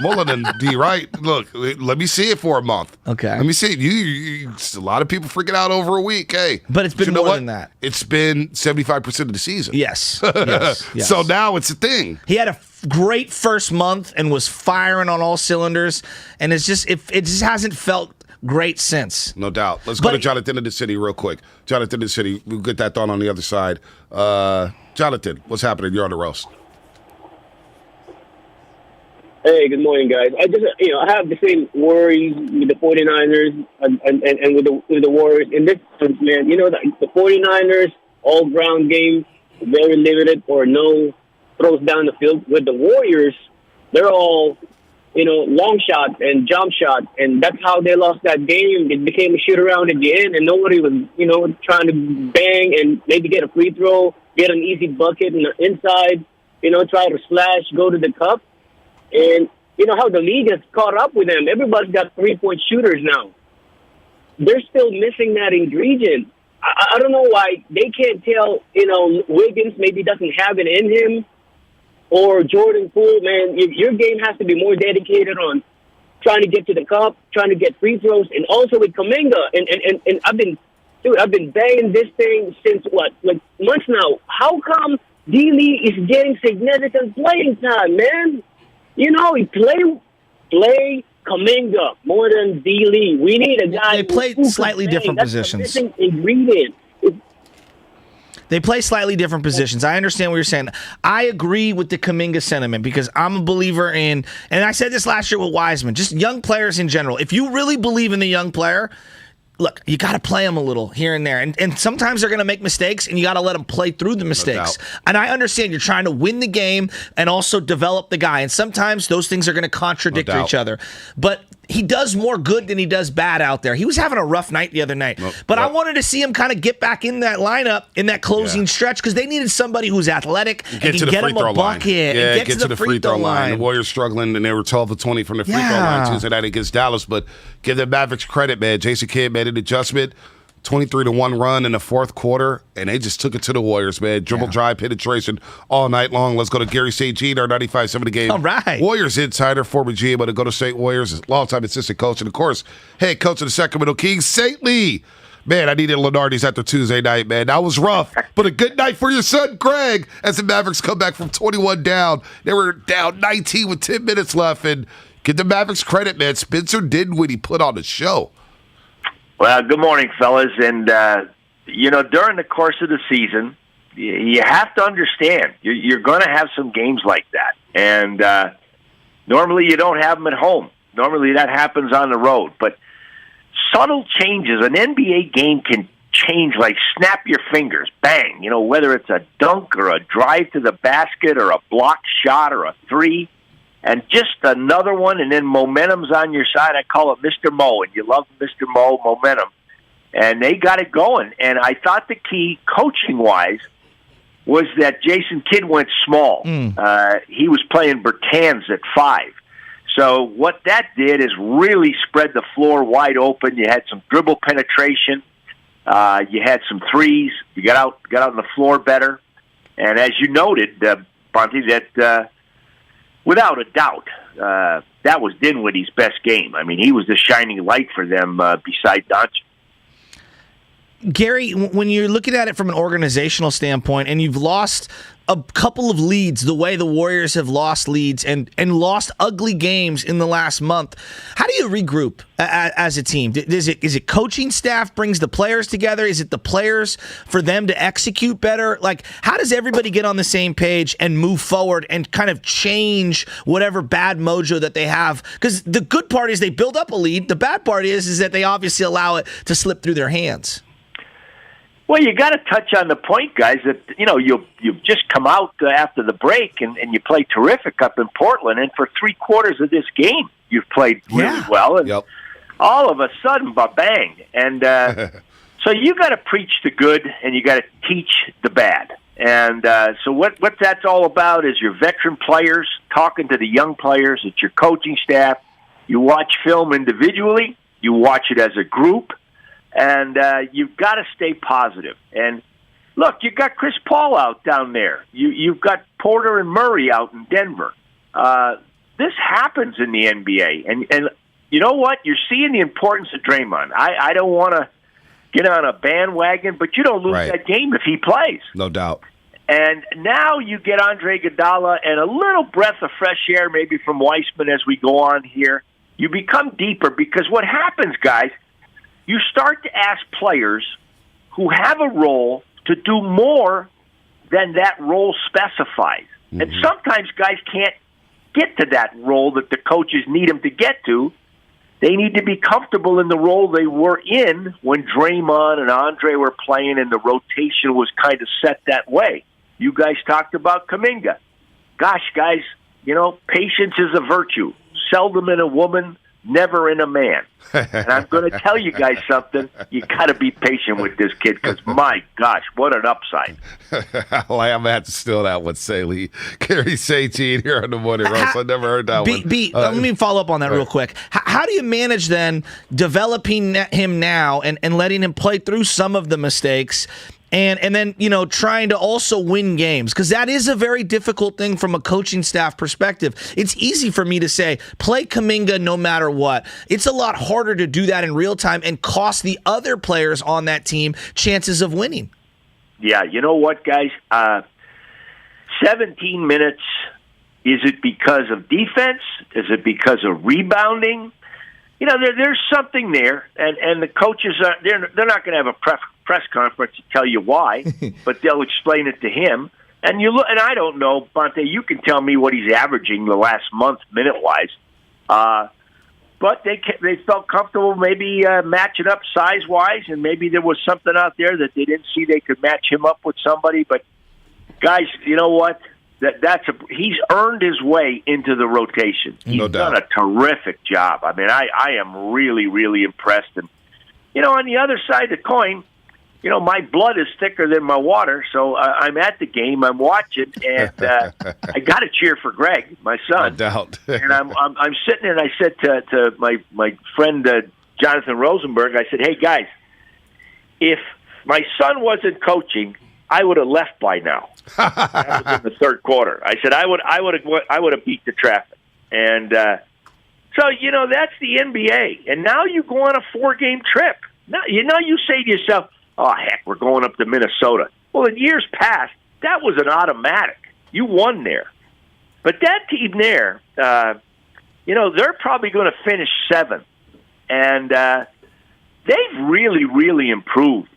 Mullen and D. Wright, look, let me see it for a month. Okay. Let me see it. You a lot of people freaking out over a week. Hey, but it's been more than that. It's been 75% of the season. Yes. Yes. So now it's a thing. He had a great first month and was firing on all cylinders, and it just hasn't felt great since. No doubt. Let's go to Jonathan in the city real quick. Jonathan in the city. We'll get that thought on the other side. Jonathan, what's happening? You're on the roast. Hey, good morning, guys. I just, I have the same worries with the 49ers and with the Warriors. In this sense, man, the 49ers, all ground game, very limited or no throws down the field. With the Warriors, they're all, long shot and jump shot, and that's how they lost that game. It became a shoot around at the end, and nobody was, trying to bang and maybe get a free throw, get an easy bucket in the inside, try to slash, go to the cup. And how the league has caught up with them. Everybody's got 3-point shooters now. They're still missing that ingredient. I don't know why they can't tell, Wiggins maybe doesn't have it in him, or Jordan Poole, man, your game has to be more dedicated on trying to get to the cup, trying to get free throws, and also with Kuminga. And I've been banging this thing since months now. How come D-Lee is getting significant playing time, man? He play Kuminga more than D-Lee. We need a guy. They play slightly different positions. That's the missing ingredient. They play slightly different positions. I understand what you're saying. I agree with the Kuminga sentiment because I'm a believer in, and I said this last year with Wiseman, just young players in general. If you really believe in the young player, look, you got to play them a little here and there. And sometimes they're going to make mistakes, and you got to let them play through the mistakes. And I understand you're trying to win the game and also develop the guy. And sometimes those things are going to contradict each other. But he does more good than he does bad out there. He was having a rough night the other night. But I wanted to see him kind of get back in that lineup in that closing stretch because they needed somebody who's athletic and can get him a bucket and get to the free throw line. The Warriors struggling, and they were 12 of 20 from the free throw line Tuesday night against Dallas. But give the Mavericks credit, man. Jason Kidd made an adjustment. 23-1 run in the fourth quarter, and they just took it to the Warriors, man. Dribble, drive, penetration all night long. Let's go to Gary St. Jean, our 95.7 The Game. All right. Warriors insider, former GM of the Golden State Warriors, longtime assistant coach, and, of course, head coach of the Sacramento Kings, St. Lee. Man, I needed Lenardi's after Tuesday night, man. That was rough, but a good night for your son, Greg, as the Mavericks come back from 21 down. They were down 19 with 10 minutes left, and give the Mavericks credit, man. Spencer Dinwiddie put on the show. Well, good morning, fellas. And, during the course of the season, you have to understand, you're going to have some games like that. And normally you don't have them at home. Normally that happens on the road. But subtle changes, an NBA game can change like snap your fingers, bang. Whether it's a dunk or a drive to the basket or a blocked shot or a three. And just another one, and then momentum's on your side. I call it Mr. Mo, and you love Mr. Mo momentum. And they got it going. And I thought the key, coaching-wise, was that Jason Kidd went small. He was playing Bertans at 5. So what that did is really spread the floor wide open. You had some dribble penetration. You had some threes. You got out on the floor better. And as you noted, Bonte, that... without a doubt, that was Dinwiddie's best game. I mean, he was the shining light for them beside Doncic. Gary, when you're looking at it from an organizational standpoint and you've lost a couple of leads the way the Warriors have lost leads and lost ugly games in the last month, how do you regroup as a team? Is it coaching staff brings the players together? Is it the players for them to execute better? Like, how does everybody get on the same page and move forward and kind of change whatever bad mojo that they have? Because the good part is they build up a lead. The bad part is that they obviously allow it to slip through their hands. Well, you got to touch on the point, guys, that, you've just come out after the break and you play terrific up in Portland. And for 3/4 of this game, you've played really well. And all of a sudden, bang. And so you got to preach the good and you got to teach the bad. And so what that's all about is your veteran players talking to the young players. It's your coaching staff. You watch film individually. You watch it as a group. And you've got to stay positive. And look, you've got Chris Paul out down there. You've got Porter and Murray out in Denver. This happens in the NBA. And you know what? You're seeing the importance of Draymond. I don't want to get on a bandwagon, but you don't lose that game if he plays. No doubt. And now you get Andre Iguodala and a little breath of fresh air maybe from Weissman as we go on here. You become deeper because what happens, guys, you start to ask players who have a role to do more than that role specifies. Mm-hmm. And sometimes guys can't get to that role that the coaches need them to get to. They need to be comfortable in the role they were in when Draymond and Andre were playing and the rotation was kind of set that way. You guys talked about Kuminga. Gosh, guys, patience is a virtue. Seldom in a woman, never in a man. And I'm going to tell you guys something. You got to be patient with this kid because, my gosh, what an upside. Well, I'm going to have to steal that one, Saley. Gary St. Jean here on the Morning Roast. I never heard that one. Let me follow up on that real quick. How do you manage then developing him now and letting him play through some of the mistakes and then, trying to also win games? Because that is a very difficult thing from a coaching staff perspective. It's easy for me to say, play Kuminga no matter what. It's a lot harder to do that in real time and cost the other players on that team chances of winning. Yeah, you know what, guys? 17 minutes, is it because of defense? Is it because of rebounding? There's something there, and the coaches they're not going to have a press conference to tell you why, but they'll explain it to him. And you look, and I don't know, Bonte, you can tell me what he's averaging the last month minute-wise. but they felt comfortable maybe matching up size-wise, and maybe there was something out there that they didn't see they could match him up with somebody. But, guys, you know what? He's earned his way into the rotation. He's done a terrific job. I mean, I am really, really impressed. And, on the other side of the coin, my blood is thicker than my water, so I'm at the game, I'm watching, and I got to cheer for Greg, my son. No doubt. And I'm sitting there, and I said to my friend Jonathan Rosenberg, I said, hey, guys, if my son wasn't coaching, I would have left by now. That was in the third quarter. I said I would have beat the traffic, and so that's the NBA. And now you go on a 4-game trip. Now you say to yourself, oh, heck, we're going up to Minnesota. Well, in years past, that was an automatic. You won there. But that team there, they're probably going to finish 7th. And they've really, really improved,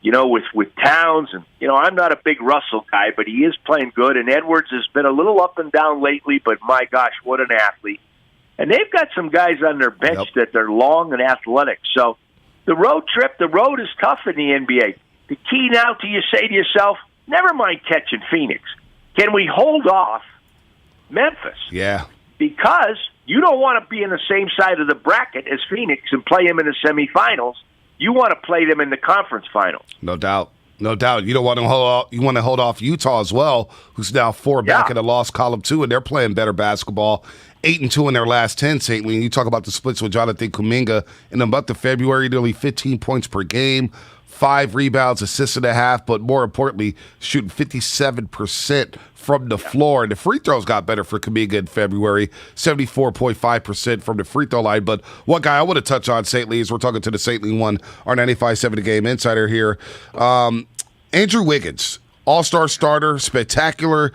with Towns. And, I'm not a big Russell guy, but he is playing good. And Edwards has been a little up and down lately, but my gosh, what an athlete. And they've got some guys on their bench that they're long and athletic. So the road is tough in the NBA. The key now you say to yourself, never mind catching Phoenix. Can we hold off Memphis? Yeah. Because you don't want to be in the same side of the bracket as Phoenix and play them in the semifinals. You want to play them in the conference finals. No doubt. No doubt. You don't want to hold off. You want to hold off Utah as well, who's now 4 back in the loss column too, and they're playing better basketball. 8-2 in their last 10, St. Lee. And you talk about the splits with Jonathan Kuminga in the month of February, nearly 15 points per game, 5 rebounds, assists and a half, but more importantly, shooting 57% from the floor. And the free throws got better for Kuminga in February, 74.5% from the free throw line. But one guy I want to touch on, St. Lee, as we're talking to the St. Lee One, our 95.7 The Game insider here. Andrew Wiggins, all-star starter, spectacular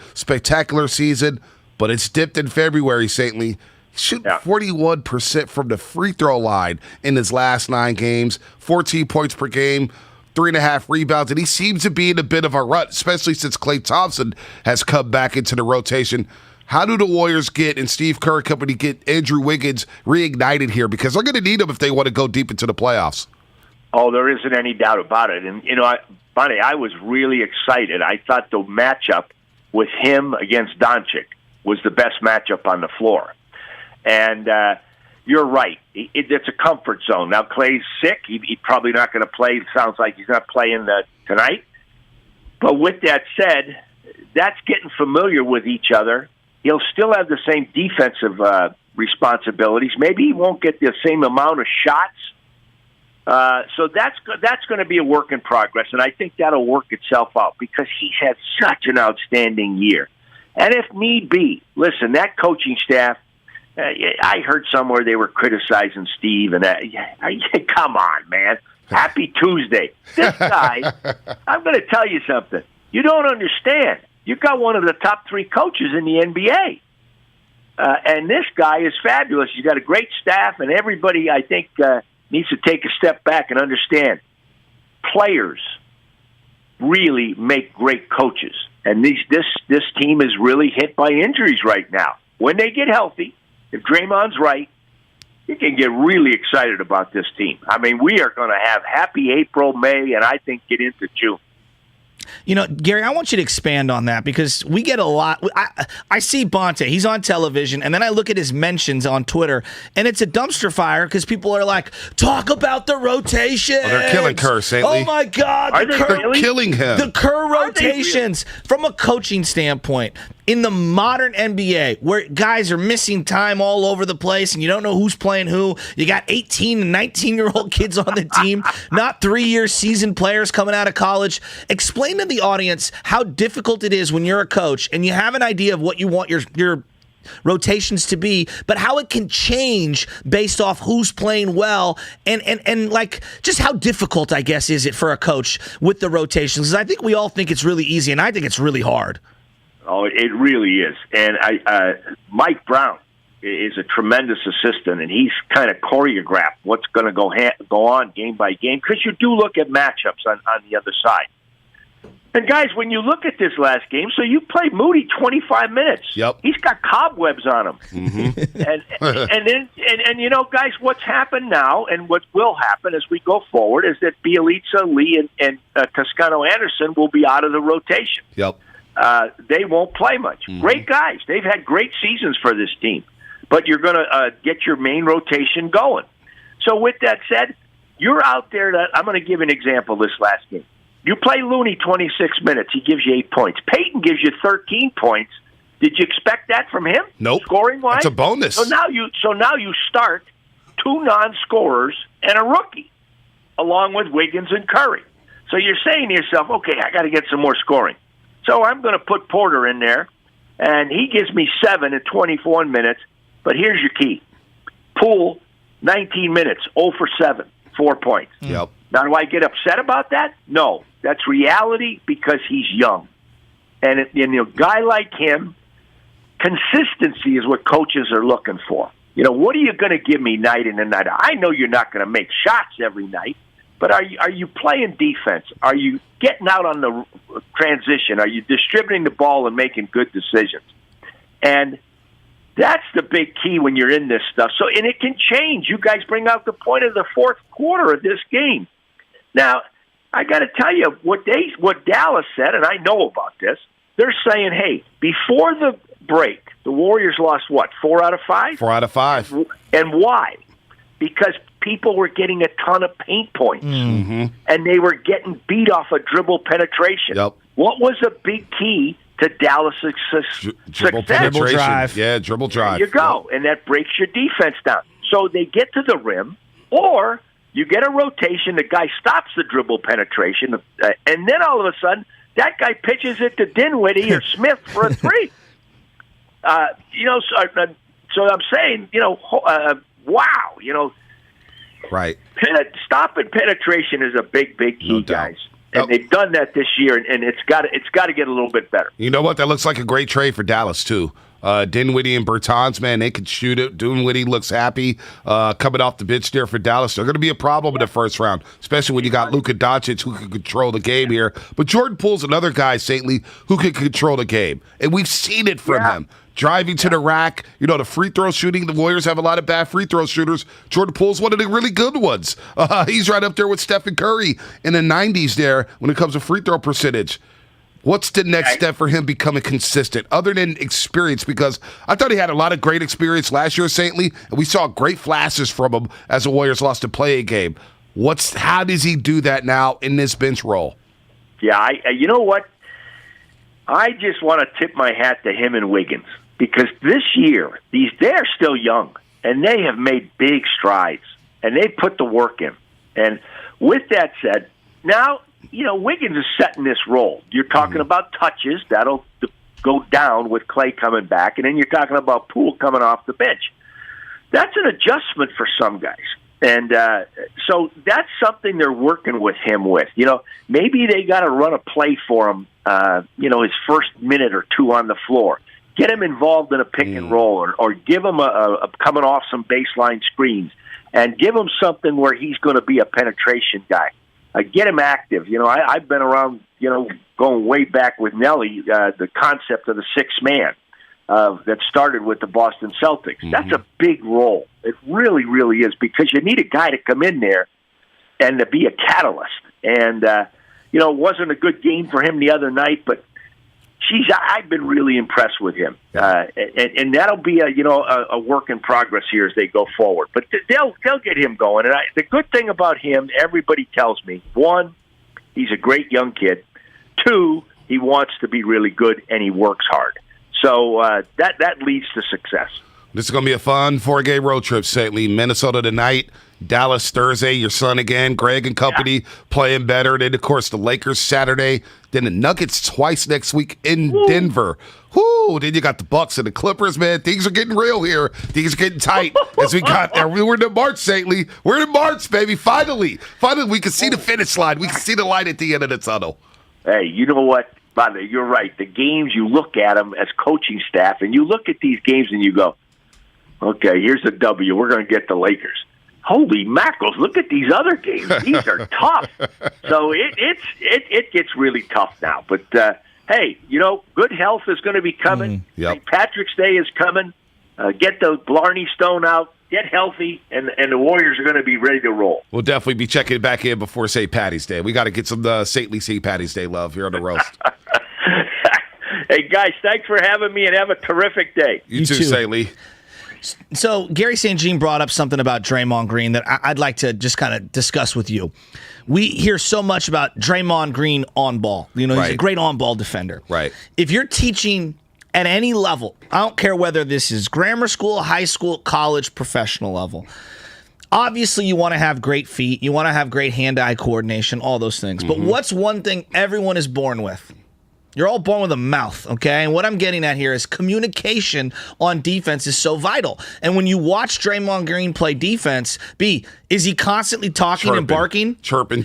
season, but it's dipped in February, St. Lee. Shooting 41% from the free throw line in his last 9 games, 14 points per game, 3.5 rebounds, and he seems to be in a bit of a rut, especially since Klay Thompson has come back into the rotation. How do the Warriors and Steve Kerr and company get Andrew Wiggins reignited here? Because they're going to need him if they want to go deep into the playoffs. Oh, there isn't any doubt about it. And, Bonnie, I was really excited. I thought the matchup with him against Doncic was the best matchup on the floor. And you're right. It's a comfort zone. Now, Clay's sick. He's probably not going to play. It sounds like he's not playing tonight. But with that said, that's getting familiar with each other. He'll still have the same defensive responsibilities. Maybe he won't get the same amount of shots. So that's going to be a work in progress, and I think that'll work itself out because he's had such an outstanding year. And if need be, listen, that coaching staff, I heard somewhere they were criticizing Steve, and come on, man. Happy Tuesday. This guy, I'm going to tell you something. You don't understand. You got one of the top 3 coaches in the NBA. And this guy is fabulous. He's got a great staff, and everybody, I think, needs to take a step back and understand. Players really make great coaches. And this team is really hit by injuries right now. When they get healthy, if Draymond's right, you can get really excited about this team. I mean, we are going to have happy April, May, and I think get into June. Gary, I want you to expand on that because we get a lot. I see Bonte. He's on television, and then I look at his mentions on Twitter, and it's a dumpster fire because people are like, talk about the rotation. Oh, they're killing Kerr, St. Lee. Oh, my God. They're killing him. The Kerr rotations, from a coaching standpoint, in the modern NBA, where guys are missing time all over the place and you don't know who's playing who, you got 18 and 19-year-old kids on the team, not 3-year seasoned players coming out of college. Explain to the audience how difficult it is when you're a coach and you have an idea of what you want your rotations to be, but how it can change based off who's playing well and like just how difficult, I guess, is it for a coach with the rotations? Because I think we all think it's really easy, and I think it's really hard. Oh, it really is. And Mike Brown is a tremendous assistant, and he's kind of choreographed what's going to go on game by game because you do look at matchups on the other side. And, guys, when you look at this last game, so you play Moody 25 minutes. Yep. He's got cobwebs on him. Mm-hmm. and you know, guys, what's happened now and what will happen as we go forward is that Bielitsa, Lee, and Toscano-Anderson will be out of the rotation. Yep. They won't play much. Mm-hmm. Great guys. They've had great seasons for this team. But you're going to get your main rotation going. So with that said, you're out there. I'm going to give an example this last game. You play Looney 26 minutes. He gives you 8 points. Peyton gives you 13 points. Did you expect that from him? Nope. Scoring-wise? It's a bonus. So now you start 2 non-scorers and a rookie, along with Wiggins and Curry. So you're saying to yourself, okay, I got to get some more scoring. So I'm going to put Porter in there, and he gives me 7 at 24 minutes. But here's your key. Poole, 19 minutes, 0 for 7, 4 points. Yep. Now, do I get upset about that? No. That's reality because he's young. And a guy like him, consistency is what coaches are looking for. You know, what are you going to give me night in and night out? I know you're not going to make shots every night, but are you playing defense? Are you getting out on the transition? Are you distributing the ball and making good decisions? And that's the big key when you're in this stuff. So, and it can change. You guys bring out the point of the fourth quarter of this game. Now, I got to tell you what Dallas said, and I know about this. They're saying, hey, before the break, the Warriors lost what, 4 out of 5? 4 out of 5. And why? Because people were getting a ton of paint points, and they were getting beat off a dribble penetration. Yep. What was a big key to Dallas' success? Dribble drive. Yeah, dribble drive. There you go, and that breaks your defense down. So they get to the rim, or you get a rotation, the guy stops the dribble penetration, and then all of a sudden, that guy pitches it to Dinwiddie or Smith for a 3. So I'm saying, wow, Right. Stopping penetration is a big key, guys. And they've done that this year, and it's got to get a little bit better. You know what? That looks like a great trade for Dallas, too. Dinwiddie and Bertans, man, they could shoot it. Dinwiddie looks happy coming off the bench there for Dallas. They're going to be a problem in the first round, especially when you got Luka Doncic who can control the game here. But Jordan Poole's another guy, St. Lee, who can control the game. And we've seen it from him. Driving to the rack, the free throw shooting. The Warriors have a lot of bad free throw shooters. Jordan Poole's one of the really good ones. He's right up there with Stephen Curry in the 90s there when it comes to free throw percentage. What's the next step for him becoming consistent, other than experience? Because I thought he had a lot of great experience last year, St. Lee, and we saw great flashes from him as the Warriors lost a play-in game. How does he do that now in this bench role? Yeah, you know what? I just want to tip my hat to him and Wiggins, because this year, they're still young, and they have made big strides, and they put the work in. And with that said, now, Wiggins is setting this role. You're talking about touches. That'll go down with Clay coming back, and then you're talking about Poole coming off the bench. That's an adjustment for some guys. And so that's something they're working with him with. Maybe they got to run a play for him, his first minute or two on the floor. Get him involved in a pick and roll, or give him a coming off some baseline screens, and give him something where he's going to be a penetration guy. Get him active. I've been around, going way back with Nelly, the concept of the sixth man that started with the Boston Celtics. That's a big role. It really, really is, because you need a guy to come in there and to be a catalyst. And, it wasn't a good game for him the other night, but I've been really impressed with him. And that'll be a work in progress here as they go forward. But they'll get him going. And the good thing about him, everybody tells me, 1, he's a great young kid. 2, he wants to be really good, and he works hard. So that leads to success. This is going to be a fun 4-game road trip, St. Lee. Minnesota tonight, Dallas Thursday, your son again, Greg and company playing better. Then, of course, the Lakers Saturday. Then the Nuggets twice next week in Denver. Whoo! Then you got the Bucks and the Clippers, man. Things are getting real here. Things are getting tight as we got there. We're in March, St. Lee. We're in March, baby. Finally, we can see the finish line. We can see the light at the end of the tunnel. Hey, you know what? Brother, you're right. The games, you look at them as coaching staff, and you look at these games and you go, okay, here's a W. We're going to get the Lakers. holy mackerels, look at these other games. These are tough. So it gets really tough now. But, hey, good health is going to be coming. St. Patrick's Day is coming. Get the Blarney Stone out. Get healthy, and the Warriors are going to be ready to roll. We'll definitely be checking back in before St. Patty's Day. We got to get some saintly St. Patty's Day love here on the roast. Hey, guys, thanks for having me, and have a terrific day. You too, Saintly. So Gary St. Jean brought up something about Draymond Green that I'd like to just kind of discuss with you. We hear so much about Draymond Green on ball. He's a great on-ball defender. Right. If you're teaching at any level, I don't care whether this is grammar school, high school, college, professional level, obviously you want to have great feet, you want to have great hand-eye coordination, all those things. But what's one thing everyone is born with? You're all born with a mouth, okay? And what I'm getting at here is communication on defense is so vital. And when you watch Draymond Green play defense, is he constantly talking and barking? Chirping.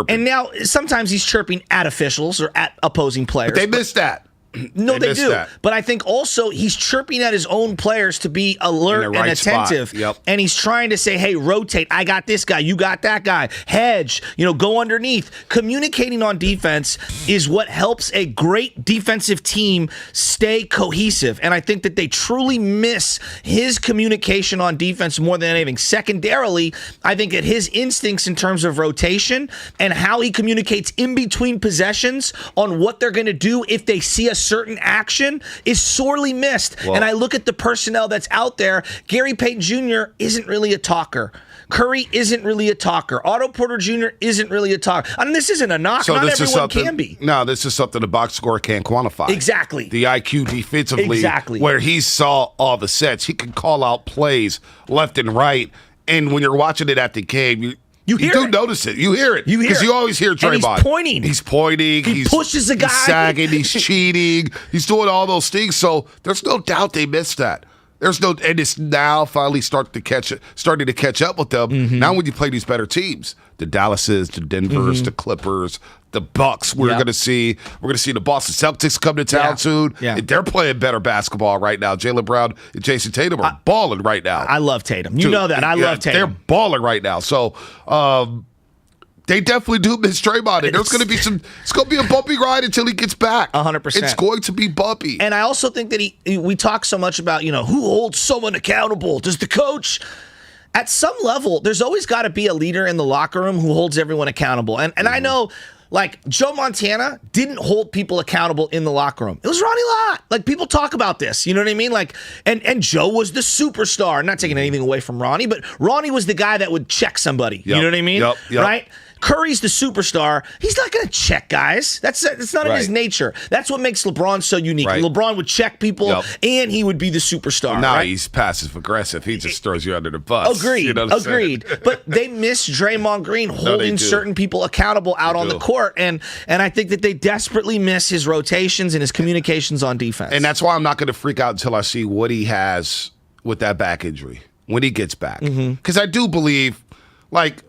And now sometimes he's chirping at officials or at opposing players. But they miss that. No, they do. That. But I think also he's chirping at his own players to be alert and attentive. Yep. And he's trying to say, hey, rotate. I got this guy. You got that guy. Hedge. Go underneath. Communicating on defense is what helps a great defensive team stay cohesive. And I think that they truly miss his communication on defense more than anything. Secondarily, I think that his instincts in terms of rotation and how he communicates in between possessions on what they're going to do if they see a certain action is sorely missed. And I look at the personnel that's out there. Gary Payton Jr. isn't really a talker. Curry isn't really a talker. Otto Porter Jr. isn't really a talker. I mean, this isn't a knock. Not everyone can be. No, this is something the box score can't quantify. Exactly. The IQ defensively, where he saw all the sets. He can call out plays left and right. And when you're watching it at the game, you do notice it. You hear it. Because you always hear Draymond. And he's pointing. He's pointing. He pushes the guy. He's sagging. He's cheating. He's doing all those things. So there's no doubt they missed that. And it's now finally starting to catch up with them. Now when you play these better teams, the Dallases, the Denvers, the Clippers, the Bucks, we're going to see the Boston Celtics come to town soon. Yeah. They're playing better basketball right now. Jaylen Brown and Jason Tatum are balling right now. I love Tatum. You know that. I love Tatum. They're balling right now. So they definitely do miss Draymond. And it's going to be a bumpy ride until he gets back. 100%. It's going to be bumpy. And I also think that we talk so much about, who holds someone accountable? Does the coach? At some level, there's always got to be a leader in the locker room who holds everyone accountable. And I know, Joe Montana didn't hold people accountable in the locker room. It was Ronnie Lott. People talk about this. You know what I mean? And Joe was the superstar. I'm not taking anything away from Ronnie, but Ronnie was the guy that would check somebody. You know what I mean? Yep. Right? Curry's the superstar. He's not going to check guys. That's not in his nature. That's what makes LeBron so unique. Right. LeBron would check people, and he would be the superstar. No, he's passive aggressive. He just throws you under the bus. Agreed. Agreed. But they miss Draymond Green holding certain people accountable out on the court, and I think that they desperately miss his rotations and his communications on defense. And that's why I'm not going to freak out until I see what he has with that back injury when he gets back. Because I do believe.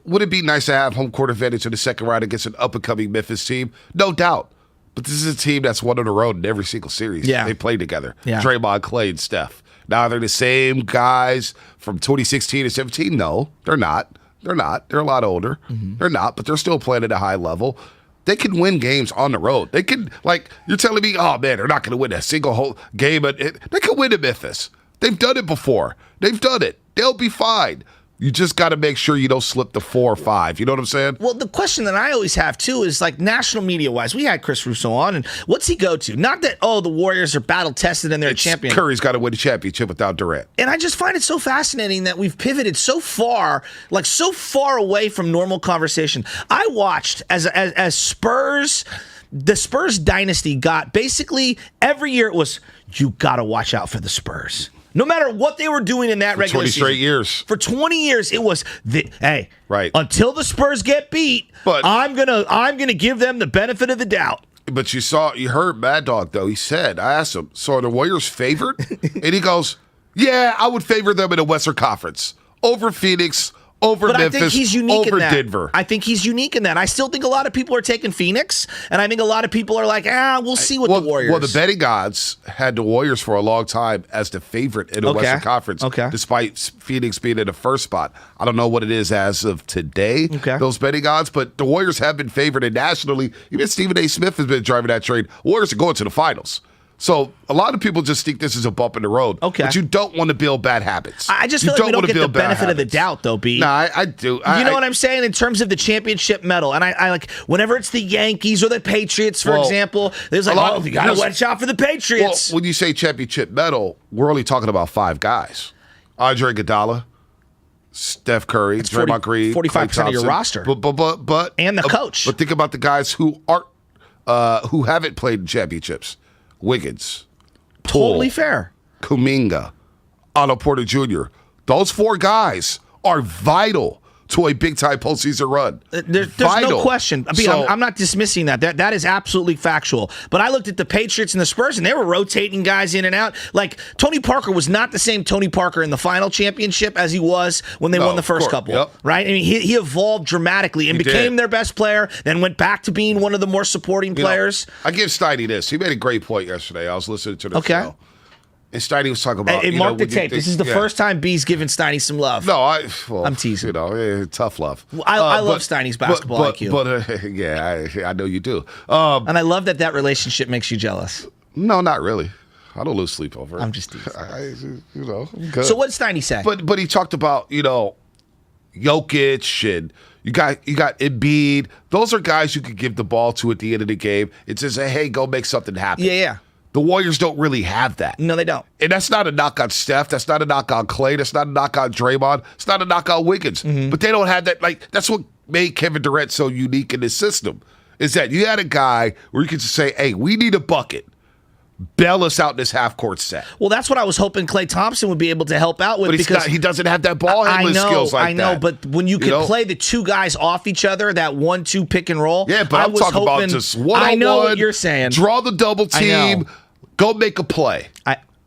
Would it be nice to have home court advantage in the second round against an up-and-coming Memphis team? No doubt. But this is a team that's won on the road in every single series. They played together. Draymond, Clay, and Steph. Now, they're the same guys from 2016 to 17? No, they're not. They're a lot older. They're not, but they're still playing at a high level. They can win games on the road. They can, you're telling me, oh, man, they're not going to win a single whole game. But they can win at Memphis. They've done it before. They've done it. They'll be fine. You just got to make sure you don't slip the 4 or 5. You know what I'm saying? Well, the question that I always have, too, is national media-wise. We had Chris Russo on, and what's he go to? Not that, the Warriors are battle-tested and they're a champion. Curry's got to win a championship without Durant. And I just find it so fascinating that we've pivoted so far, so far away from normal conversation. I watched as Spurs... The Spurs dynasty got basically every year it was, you got to watch out for the Spurs. No matter what they were doing in that regular season. 20 straight years. For 20 years, it was, until the Spurs get beat, I'm gonna give them the benefit of the doubt. But you heard Mad Dog, though. He said, I asked him, so are the Warriors favored? And he goes, yeah, I would favor them in the Western Conference. Over Phoenix, over but Memphis, I think he's unique over in that. Denver. I think he's unique in that. I still think a lot of people are taking Phoenix, and I think a lot of people are like, we'll see what the Warriors. Well, the betting odds had the Warriors for a long time as the favorite in the Western Conference, despite Phoenix being in the first spot. I don't know what it is as of today, those betting odds, but the Warriors have been favored, and nationally, even Stephen A. Smith has been driving that trade. Warriors are going to the finals. So a lot of people just think this is a bump in the road. But you don't want to build bad habits. I just feel like we don't get the benefit of the doubt, though, B. No, I do. You know what I'm saying in terms of the championship medal, and I like whenever it's the Yankees or the Patriots, for example. There's like, you got to watch out for the Patriots. Well, when you say championship medal, we're only talking about 5 guys: Andre Iguodala, Steph Curry, Draymond Green, 45% of your roster, but and the coach. But think about the guys who aren't, who haven't played in championships. Wiggins, Poole, totally fair. Kuminga, Otto Porter Jr. Those 4 guys are vital to a big-time postseason run. There's no question. I'm not dismissing that. That is absolutely factual. But I looked at the Patriots and the Spurs, and they were rotating guys in and out. Like, Tony Parker was not the same Tony Parker in the final championship as he was when they won the first couple. Right? I mean, he evolved dramatically and became their best player, then went back to being one of the more supporting players. I give Steiny this. He made a great point yesterday. I was listening to the show. And Steiny was talking about. Mark the tape. This is the first time B's given Steiny some love. No, I'm teasing. Tough love. I love Steiny's basketball IQ. But I know you do. And I love that relationship makes you jealous. No, not really. I don't lose sleep over it. I'm just teasing. I'm good. So what did Steiny say? But he talked about Jokic and you got Embiid. Those are guys you could give the ball to at the end of the game. It's just hey, go make something happen. Yeah. The Warriors don't really have that. No, they don't. And that's not a knock on Steph. That's not a knock on Clay. That's not a knock on Draymond. It's not a knock on Wiggins. But they don't have that. Like, that's what made Kevin Durant so unique in his system, is that you had a guy where you could just say, hey, we need a bucket. Bail us out in this half-court set. Well, that's what I was hoping Klay Thompson would be able to help out with. But he doesn't have that ball handling skills like that. I know, but when you can play the 2 guys off each other, that 1-2 pick and roll. Yeah, but I'm talking about just one-on-one. I know what you're saying. Draw the double team. Go make a play.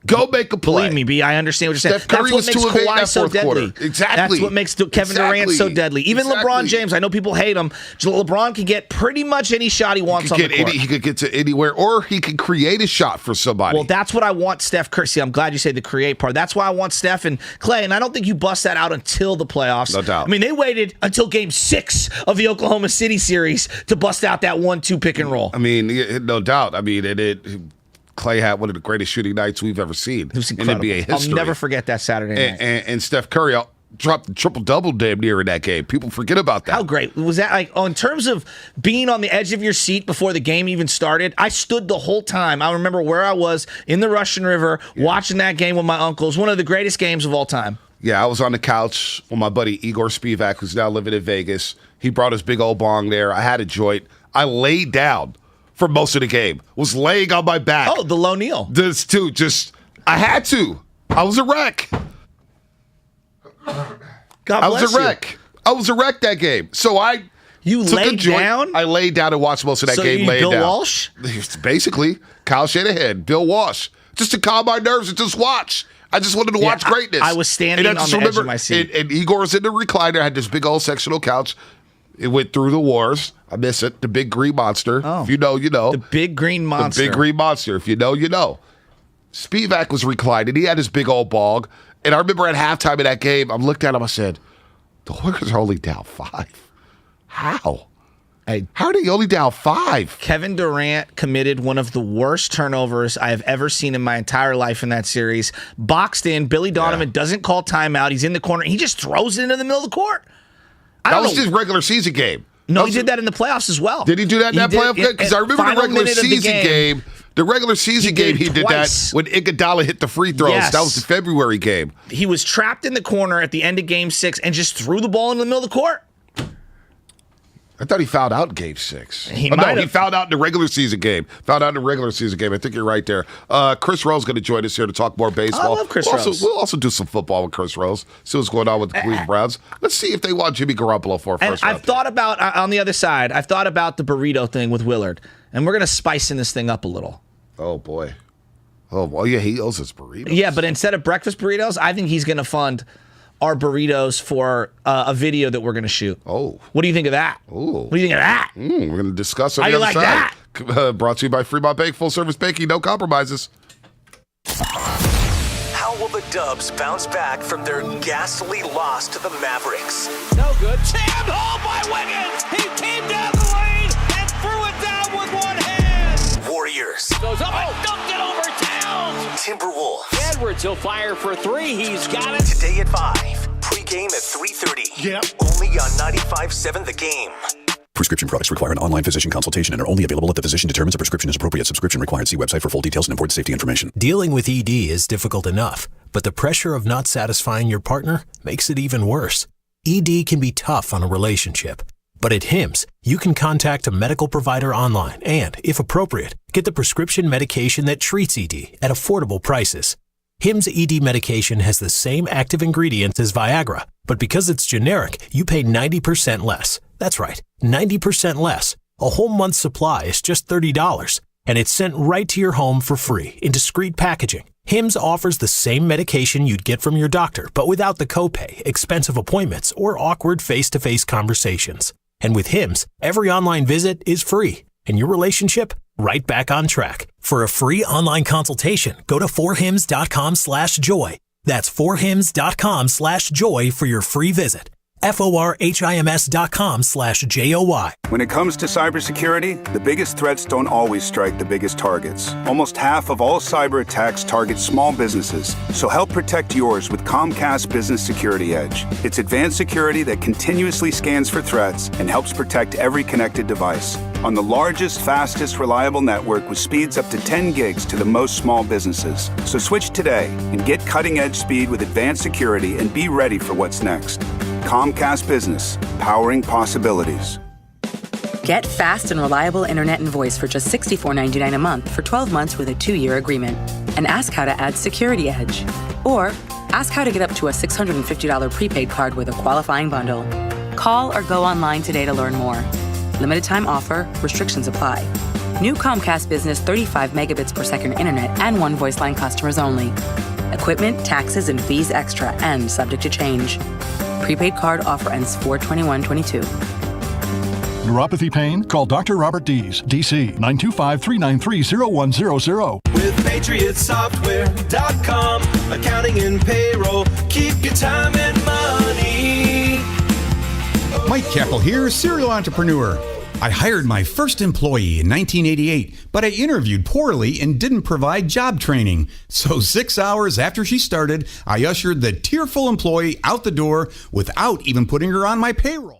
Go make a play. Believe me, B, I understand what you're saying. Steph Curry That's what makes Kawhi so deadly. Exactly. That's what makes Kevin Durant so deadly. Even LeBron James, I know people hate him. LeBron can get pretty much any shot he wants on the court. He could get to anywhere, or he could create a shot for somebody. Well, that's what I want Steph Curry. See, I'm glad you say the create part. That's why I want Steph and Klay, and I don't think you bust that out until the playoffs. No doubt. I mean, they waited until Game 6 of the Oklahoma City series to bust out that 1-2 pick and roll. I mean, no doubt. I mean, Clay had one of the greatest shooting nights we've ever seen in NBA history. I'll never forget that Saturday night. And Steph Curry dropped the triple-double damn near in that game. People forget about that. How great. Was that, like, in terms of being on the edge of your seat before the game even started, I stood the whole time. I remember where I was in the Russian River watching that game with my uncle. It was one of the greatest games of all time. Yeah, I was on the couch with my buddy Igor Spivak, who's now living in Vegas. He brought his big old bong there. I had a joint. I laid down for most of the game. Was laying on my back. Oh, the low kneel. This too. I had to. I was a wreck. God bless you. I was a wreck that game. So You laid down? I laid down and watched most of that game laying down. Bill Walsh? Basically, Kyle Shanahan, Bill Walsh. Just to calm my nerves and just watch. I just wanted to watch greatness. I was standing on the edge of my seat. And Igor's in the recliner, had this big old sectional couch. It went through the wars. I miss it. The big green monster. Oh. If you know, you know. The big green monster. The big green monster. If you know, you know. Spivak was reclining. He had his big old bog. And I remember at halftime of that game, I looked at him, I said, the Warriors are only down 5. How? How are they only down 5? Kevin Durant committed one of the worst turnovers I have ever seen in my entire life in that series. Boxed in. Billy Donovan doesn't call timeout. He's in the corner. He just throws it into the middle of the court. That was his regular season game. No, he did that in the playoffs as well. Did he do that in that playoff game? Because I remember the regular season game. The regular season game, he did that when Iguodala hit the free throws. Yes. That was the February game. He was trapped in the corner at the end of Game 6 and just threw the ball into the middle of the court. I thought he fouled out in Game 6. He fouled out in the regular season game. I think you're right there. Chris Rowe's going to join us here to talk more baseball. I love Chris Rose. We'll also do some football with Chris Rose. See what's going on with the Cleveland Browns. Let's see if they want Jimmy Garoppolo for a first round. I've thought about, on the other side, I've thought about the burrito thing with Willard. And we're going to spice in this thing up a little. Oh, boy. Oh, well, yeah, he owes us burritos. Yeah, but instead of breakfast burritos, I think he's going to fund our burritos for a video that we're going to shoot. Oh. What do you think of that? Oh. What do you think of that? We're going to discuss on How the you other like side. that? Brought to you by Fremont Bank, full service banking, no compromises. How will the Dubs bounce back from their ghastly loss to the Mavericks? No good. Jammed home by Wiggins. He came down the lane and threw it down with one hand. Warriors. Goes up and dunked it over Towns. Timberwolves. Edwards, he'll fire for three. He's got it. Today at 5. Pregame at 3:30. Yep. Only on 95.7 The Game. Prescription products require an online physician consultation and are only available if the physician determines a prescription is appropriate. Subscription required. See website for full details and important safety information. Dealing with ED is difficult enough, but the pressure of not satisfying your partner makes it even worse. ED can be tough on a relationship. But at HIMSS, you can contact a medical provider online and, if appropriate, get the prescription medication that treats ED at affordable prices. HIMSS ED medication has the same active ingredients as Viagra, but because it's generic, you pay 90% less. That's right, 90% less. A whole month's supply is just $30, and it's sent right to your home for free in discreet packaging. HIMSS offers the same medication you'd get from your doctor, but without the copay, expensive appointments, or awkward face-to-face conversations. And with HIMSS, every online visit is free, and your relationship right back on track. For a free online consultation, go to forhims.com/joy. That's forhims.com/joy for your free visit. forhims.com/joy. When it comes to cybersecurity, the biggest threats don't always strike the biggest targets. Almost half of all cyber attacks target small businesses. So help protect yours with Comcast Business Security Edge. It's advanced security that continuously scans for threats and helps protect every connected device. On the largest, fastest, reliable network with speeds up to 10 gigs to the most small businesses. So switch today and get cutting-edge speed with advanced security and be ready for what's next. Comcast Business, powering possibilities. Get fast and reliable internet and voice for just $64.99 a month for 12 months with a 2-year agreement. And ask how to add Security Edge. Or ask how to get up to a $650 prepaid card with a qualifying bundle. Call or go online today to learn more. Limited time offer, restrictions apply. New Comcast Business 35 megabits per second internet and one voice line customers only. Equipment, taxes, and fees extra and subject to change. Prepaid card offer ends 4/21/22. Neuropathy pain? Call Dr. Robert Dees, DC, 925-393-0100. With PatriotSoftware.com, accounting and payroll, keep your time and money. Mike Keppel here, serial entrepreneur. I hired my first employee in 1988, but I interviewed poorly and didn't provide job training. So 6 hours after she started, I ushered the tearful employee out the door without even putting her on my payroll.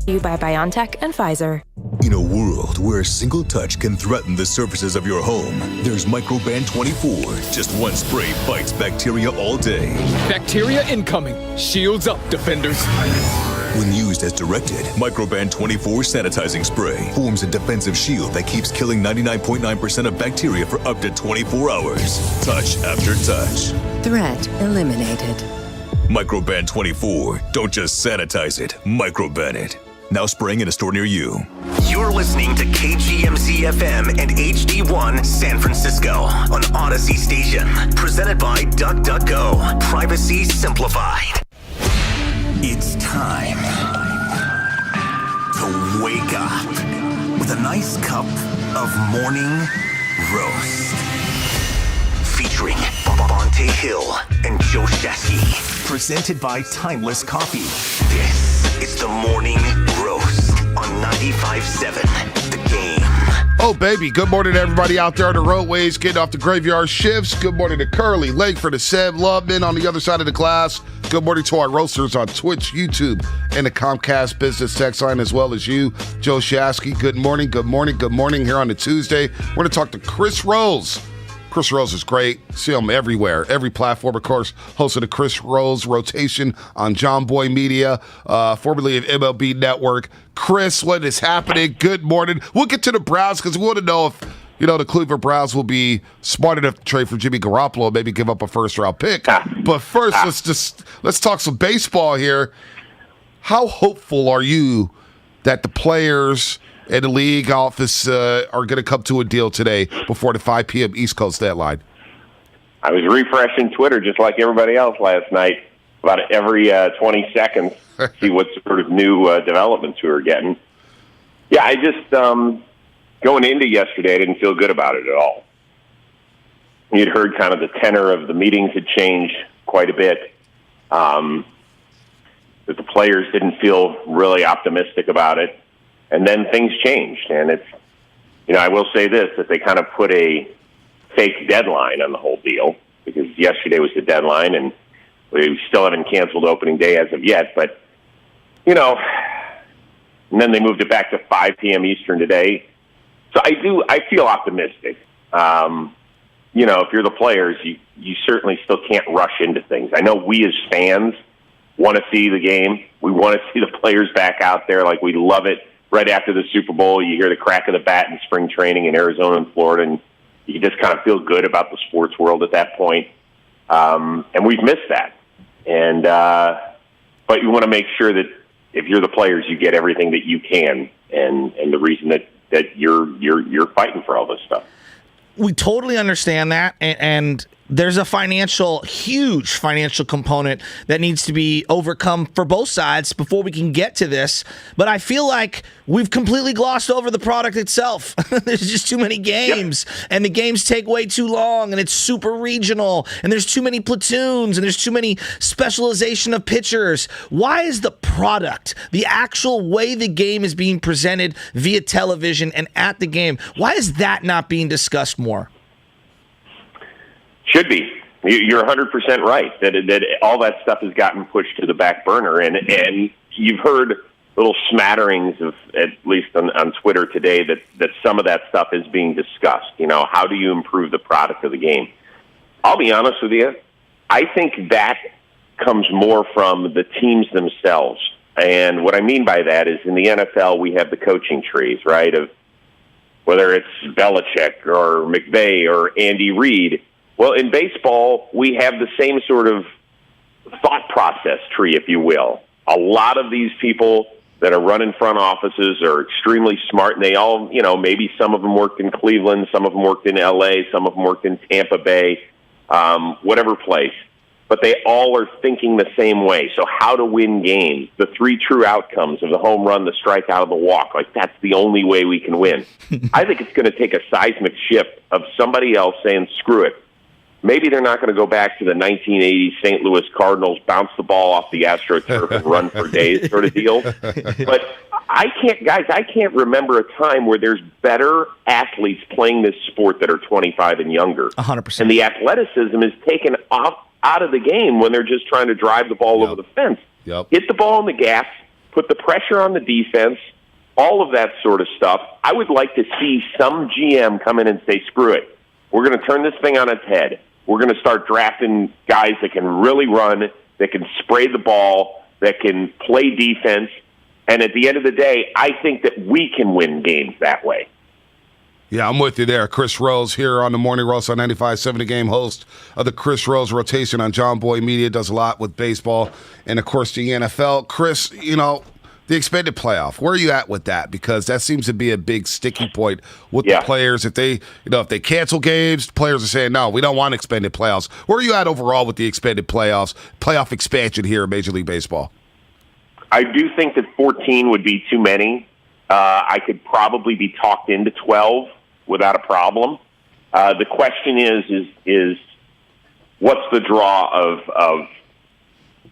to you by BioNTech and Pfizer. In a world where a single touch can threaten the surfaces of your home, there's Microban 24. Just one spray fights bacteria all day. Bacteria incoming. Shields up, defenders. When used as directed, Microban 24 sanitizing spray forms a defensive shield that keeps killing 99.9% of bacteria for up to 24 hours. Touch after touch. Threat eliminated. Microban 24. Don't just sanitize it, microban it. Now spraying in a store near you. You're listening to KGMZ FM and HD1 San Francisco on Odyssey Station. Presented by DuckDuckGo. Privacy simplified. It's time to wake up with a nice cup of morning roast. Featuring Bonte Hill and Joe Shesky. Presented by Timeless Coffee. This is the Morning Roast on 95.7 The Game. Oh, baby. Good morning to everybody out there on the roadways getting off the graveyard shifts. Good morning to Curly, Langford, and Seb Loveman on the other side of the glass. Good morning to our roasters on Twitch, YouTube, and the Comcast Business Text line, as well as you, Joe Shasky. Good morning, good morning, good morning here on a Tuesday. We're going to talk to Chris Rose. Chris Rose is great. See him everywhere, every platform, of course, hosting the Chris Rose rotation on John Boy Media, formerly of MLB Network. Chris, what is happening? Good morning. We'll get to the Browns because we want to know if, the Cleveland Browns will be smart enough to trade for Jimmy Garoppolo and maybe give up a first-round pick. But first, let's talk some baseball here. How hopeful are you that the players and the league office are going to come to a deal today before the 5 p.m. East Coast deadline? I was refreshing Twitter just like everybody else last night, about every 20 seconds, see what sort of new developments we were getting. Yeah, I just, going into yesterday, I didn't feel good about it at all. You'd heard kind of the tenor of the meetings had changed quite a bit, that the players didn't feel really optimistic about it. And then things changed, and it's, I will say this, that they kind of put a fake deadline on the whole deal, because yesterday was the deadline, and we still haven't canceled opening day as of yet, but, and then they moved it back to 5 p.m. Eastern today. So I feel optimistic. If you're the players, you certainly still can't rush into things. I know we as fans want to see the game. We want to see the players back out there like we love it. Right after the Super Bowl, you hear the crack of the bat in spring training in Arizona and Florida, and you just kind of feel good about the sports world at that point. And we've missed that. And but you want to make sure that if you're the players, you get everything that you can, and the reason that you're fighting for all this stuff. We totally understand that, and there's a huge financial component that needs to be overcome for both sides before we can get to this. But I feel like we've completely glossed over the product itself. There's just too many games, and the games take way too long, and it's super regional, and there's too many platoons, and there's too many specialization of pitchers. Why is the product, the actual way the game is being presented via television and at the game, why is that not being discussed more? Should be. You're 100% right that all that stuff has gotten pushed to the back burner, and you've heard little smatterings of, at least on Twitter today, that some of that stuff is being discussed. How do you improve the product of the game? I'll be honest with you. I think that comes more from the teams themselves, and what I mean by that is in the NFL we have the coaching trees, right? Of whether it's Belichick or McVay or Andy Reid. Well, in baseball, we have the same sort of thought process tree, if you will. A lot of these people that are running front offices are extremely smart, and they all, maybe some of them worked in Cleveland, some of them worked in L.A., some of them worked in Tampa Bay, whatever place. But they all are thinking the same way. So how to win games, the 3 true outcomes of the home run, the strikeout, and the walk, like that's the only way we can win. I think it's going to take a seismic shift of somebody else saying, screw it. Maybe they're not going to go back to the 1980 St. Louis Cardinals, bounce the ball off the AstroTurf and run for days sort of deal. But I can't remember a time where there's better athletes playing this sport that are 25 and younger. 100%. And the athleticism is taken out of the game when they're just trying to drive the ball over the fence. Yep. Hit the ball on the gas, put the pressure on the defense, all of that sort of stuff. I would like to see some GM come in and say, screw it. We're going to turn this thing on its head. We're going to start drafting guys that can really run, that can spray the ball, that can play defense. And at the end of the day, I think that we can win games that way. Yeah, I'm with you there. Chris Rose here on the Morning Roast on 95.7 The Game, host of the Chris Rose Rotation on John Boy Media, does a lot with baseball and, of course, the NFL. Chris, the expanded playoff, where are you at with that? Because that seems to be a big sticking point with the players. If they, if they cancel games, players are saying, no, we don't want expanded playoffs. Where are you at overall with the expanded playoff expansion here in Major League Baseball? I do think that 14 would be too many. I could probably be talked into 12 without a problem. The question is what's the draw of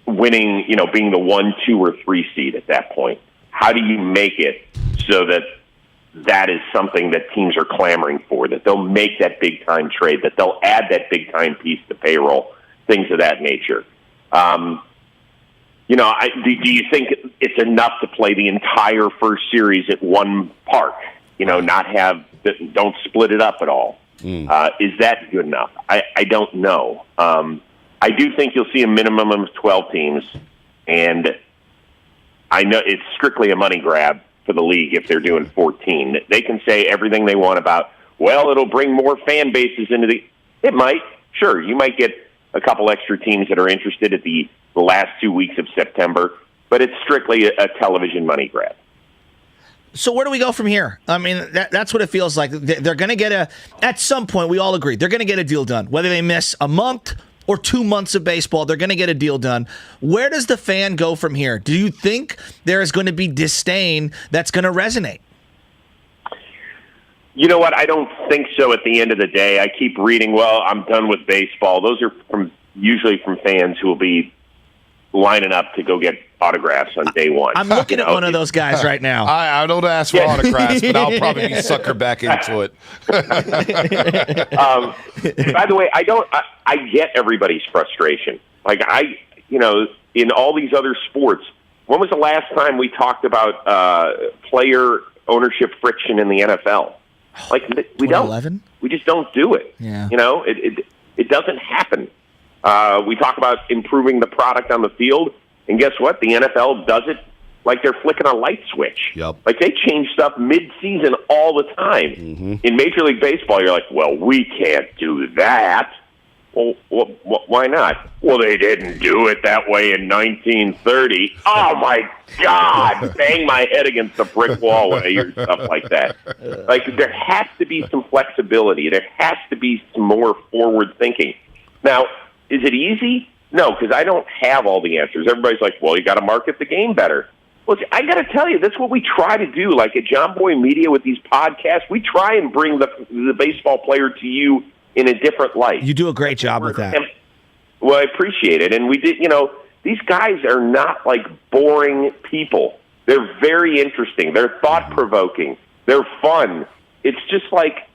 winning, being the 1, 2, or 3 seed at that point? How do you make it so that is something that teams are clamoring for, that they'll make that big-time trade, that they'll add that big-time piece to payroll, things of that nature? Do you think it's enough to play the entire first series at one park? Don't split it up at all. Is that good enough? I don't know. I do think you'll see a minimum of 12 teams, and I know it's strictly a money grab for the league if they're doing 14. They can say everything they want about, well, it'll bring more fan bases into the... It might. Sure, you might get a couple extra teams that are interested at the last 2 weeks of September, but it's strictly a television money grab. So where do we go from here? I mean, that's what it feels like. They're going to get at some point, we all agree, they're going to get a deal done. Whether they miss a month or 2 months of baseball, they're going to get a deal done. Where does the fan go from here? Do you think there is going to be disdain that's going to resonate? You know what? I don't think so at the end of the day. I keep reading, well, I'm done with baseball. Those are usually from fans who will be lining up to go get autographs on day one. I'm looking at one of those guys right now. I don't ask for autographs, but I'll probably be suckered back into it. By the way, I get everybody's frustration. Like in all these other sports, when was the last time we talked about player ownership friction in the NFL? Like we don't. We just don't do it. Yeah. It doesn't happen. We talk about improving the product on the field, and guess what? The NFL does it like they're flicking a light switch. Yep. Like they change stuff mid-season all the time. Mm-hmm. In Major League Baseball, you're like, well, we can't do that. Well, why not? Well, they didn't do it that way in 1930. Oh, my God. Bang my head against a brick wall when I hear stuff like that. Like, there has to be some flexibility. There has to be some more forward thinking. Now, is it easy? No, because I don't have all the answers. Everybody's like, well, you got to market the game better. Well, I got to tell you, that's what we try to do. Like at John Boy Media with these podcasts, we try and bring the baseball player to you in a different light. You do a great job with that. Well, I appreciate it. And we did, these guys are not like boring people. They're very interesting. They're thought-provoking. They're fun. It's just like,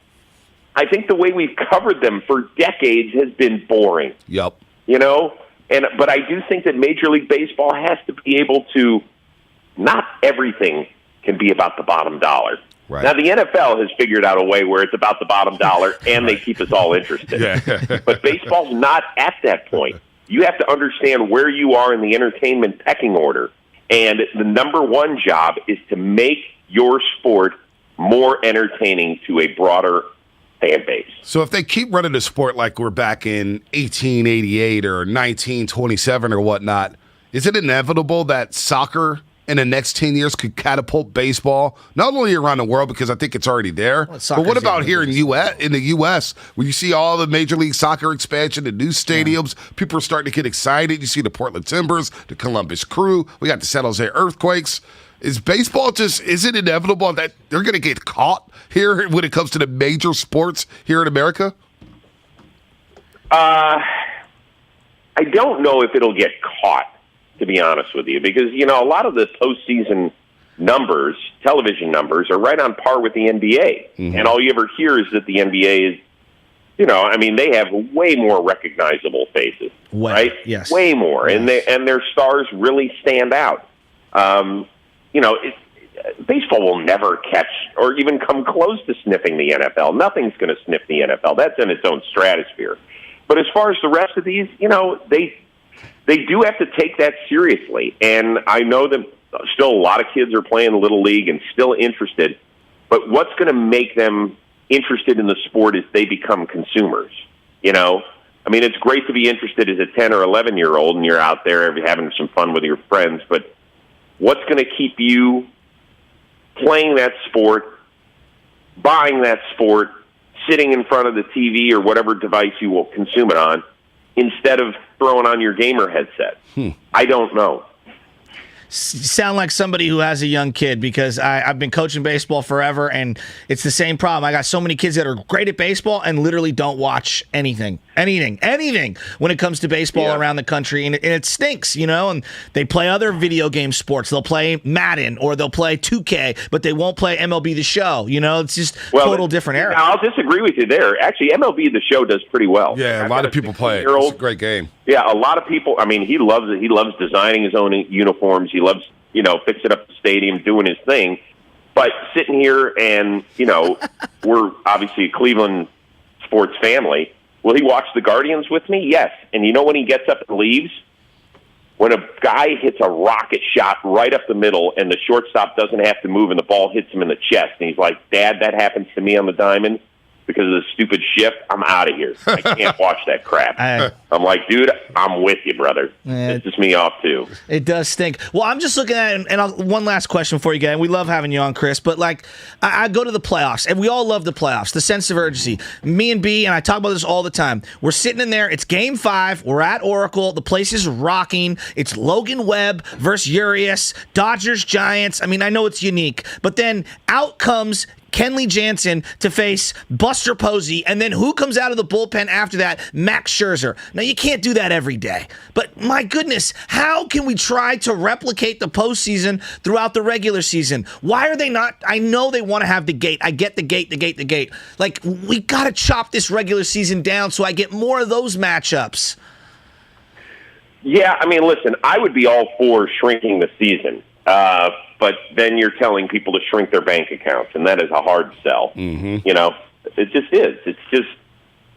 I think the way we've covered them for decades has been boring. Yep. But I do think that Major League Baseball has to be able to, not everything can be about the bottom dollar. Right. Now, the NFL has figured out a way where it's about the bottom dollar and they keep us all interested. Yeah. But baseball's not at that point. You have to understand where you are in the entertainment pecking order. And the number one job is to make your sport more entertaining to a broader fan base. So if they keep running the sport like we're back in 1888 or 1927 or whatnot, is it inevitable that soccer in the next 10 years could catapult baseball, not only around the world, because I think it's already there, but what about here in the U.S., where you see all the Major League Soccer expansion, the new stadiums, people are starting to get excited. You see the Portland Timbers, the Columbus Crew, we got the San Jose Earthquakes. Is baseball is it inevitable that they're going to get caught here when it comes to the major sports here in America? I don't know if it'll get caught, to be honest with you, because, a lot of the postseason numbers, television numbers, are right on par with the NBA. Mm-hmm. And all you ever hear is that the NBA is, they have way more recognizable faces, right? Yes. Way more. Yes. And their stars really stand out. baseball will never catch or even come close to sniffing the NFL. Nothing's going to sniff the NFL. That's in its own stratosphere. But as far as the rest of these, they do have to take that seriously. And I know that still a lot of kids are playing Little League and still interested. But what's going to make them interested in the sport is they become consumers. I mean, it's great to be interested as a 10 or 11-year-old and you're out there having some fun with your friends. But what's going to keep you playing that sport, buying that sport, sitting in front of the TV or whatever device you will consume it on, instead of throwing on your gamer headset? I don't know. Sound like somebody who has a young kid, because I've been coaching baseball forever, and it's the same problem. I got so many kids that are great at baseball and literally don't watch anything when it comes to baseball around the country, and it stinks, and they play other video game sports. They'll play Madden or they'll play 2K, but they won't play MLB The Show. It's just total different era. I'll disagree with you there. Actually, MLB The Show does pretty well. Yeah, a lot of people play it. It's a great game. Yeah, a lot of people. I mean, he loves it. He loves designing his own uniforms. He loves, fixing up the stadium, doing his thing. But sitting here and, we're obviously a Cleveland sports family. Will he watch the Guardians with me? Yes. And when he gets up and leaves? When a guy hits a rocket shot right up the middle and the shortstop doesn't have to move and the ball hits him in the chest. And he's like, Dad, that happens to me on the diamond because of the stupid shift. I'm out of here. I can't watch that crap. I'm like, dude, I'm with you, brother. It's just me off, too. It does stink. Well, I'm just looking at it, and one last question for you, guys. We love having you on, Chris, but, I go to the playoffs, and we all love the playoffs, the sense of urgency. Me and B, and I talk about this all the time, we're sitting in there. It's Game 5. We're at Oracle. The place is rocking. It's Logan Webb versus Urias, Dodgers, Giants. I mean, I know it's unique, but then out comes Kenley Jansen to face Buster Posey, and then who comes out of the bullpen after that? Max Scherzer. Now, you can't do that every day, but my goodness, how can we try to replicate the postseason throughout the regular season? Why are they not? I know they want to have the gate. I get the gate. We got to chop this regular season down so I get more of those matchups. Yeah, I mean, listen, I would be all for shrinking the season. But then you're telling people to shrink their bank accounts, and that is a hard sell. Mm-hmm. It just is. It's just,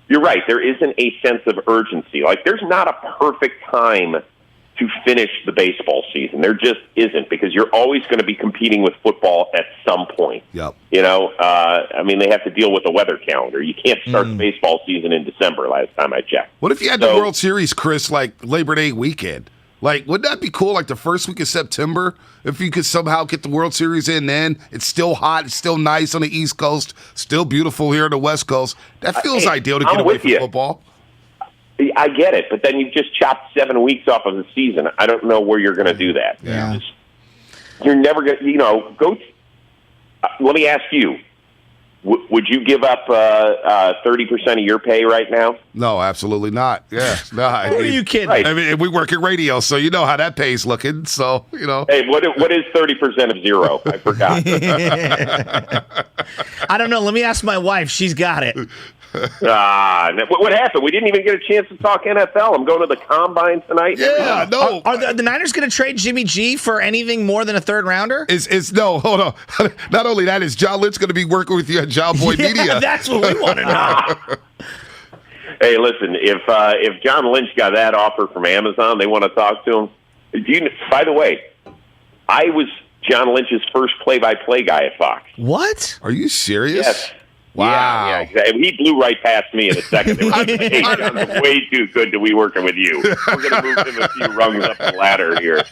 you're right. There isn't a sense of urgency. There's not a perfect time to finish the baseball season. There just isn't, because you're always going to be competing with football at some point. Yep. I mean, they have to deal with the weather calendar. You can't start the baseball season in December, last time I checked. What if you had the World Series, Chris, Labor Day weekend? Wouldn't that be cool, the first week of September? If you could somehow get the World Series in then, it's still hot, it's still nice on the East Coast, still beautiful here on the West Coast. That feels ideal to get away from football. I get it, but then you've just chopped 7 weeks off of the season. I don't know where you're going to do that. Yeah. You're never going to, go. Let me ask you. Would you give up 30% of your pay right now? No, absolutely not. Yeah, no. Who are you kidding? Right. I mean, we work at radio, so you know how that pay's looking. So Hey, what is 30% of zero? I forgot. I don't know. Let me ask my wife. She's got it. What happened? We didn't even get a chance to talk NFL. I'm going to the Combine tonight. Yeah, no. Are the Niners going to trade Jimmy G for anything more than a third rounder? No, hold on. Not only that, is John Lynch going to be working with you at John Boy Media? That's what we want to know. Hey, listen, if John Lynch got that offer from Amazon, they want to talk to him. By the way, I was John Lynch's first play-by-play guy at Fox. What? Are you serious? Yes. Wow. Yeah, exactly. He blew right past me in a second. They were like, hey, John's way too good to be working with you. We're going to move him a few rungs up the ladder here.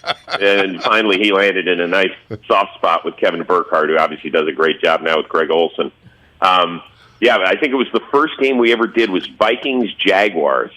And finally, he landed in a nice soft spot with Kevin Burkhardt, who obviously does a great job now with Greg Olson. I think it was the first game we ever did was Vikings-Jaguars.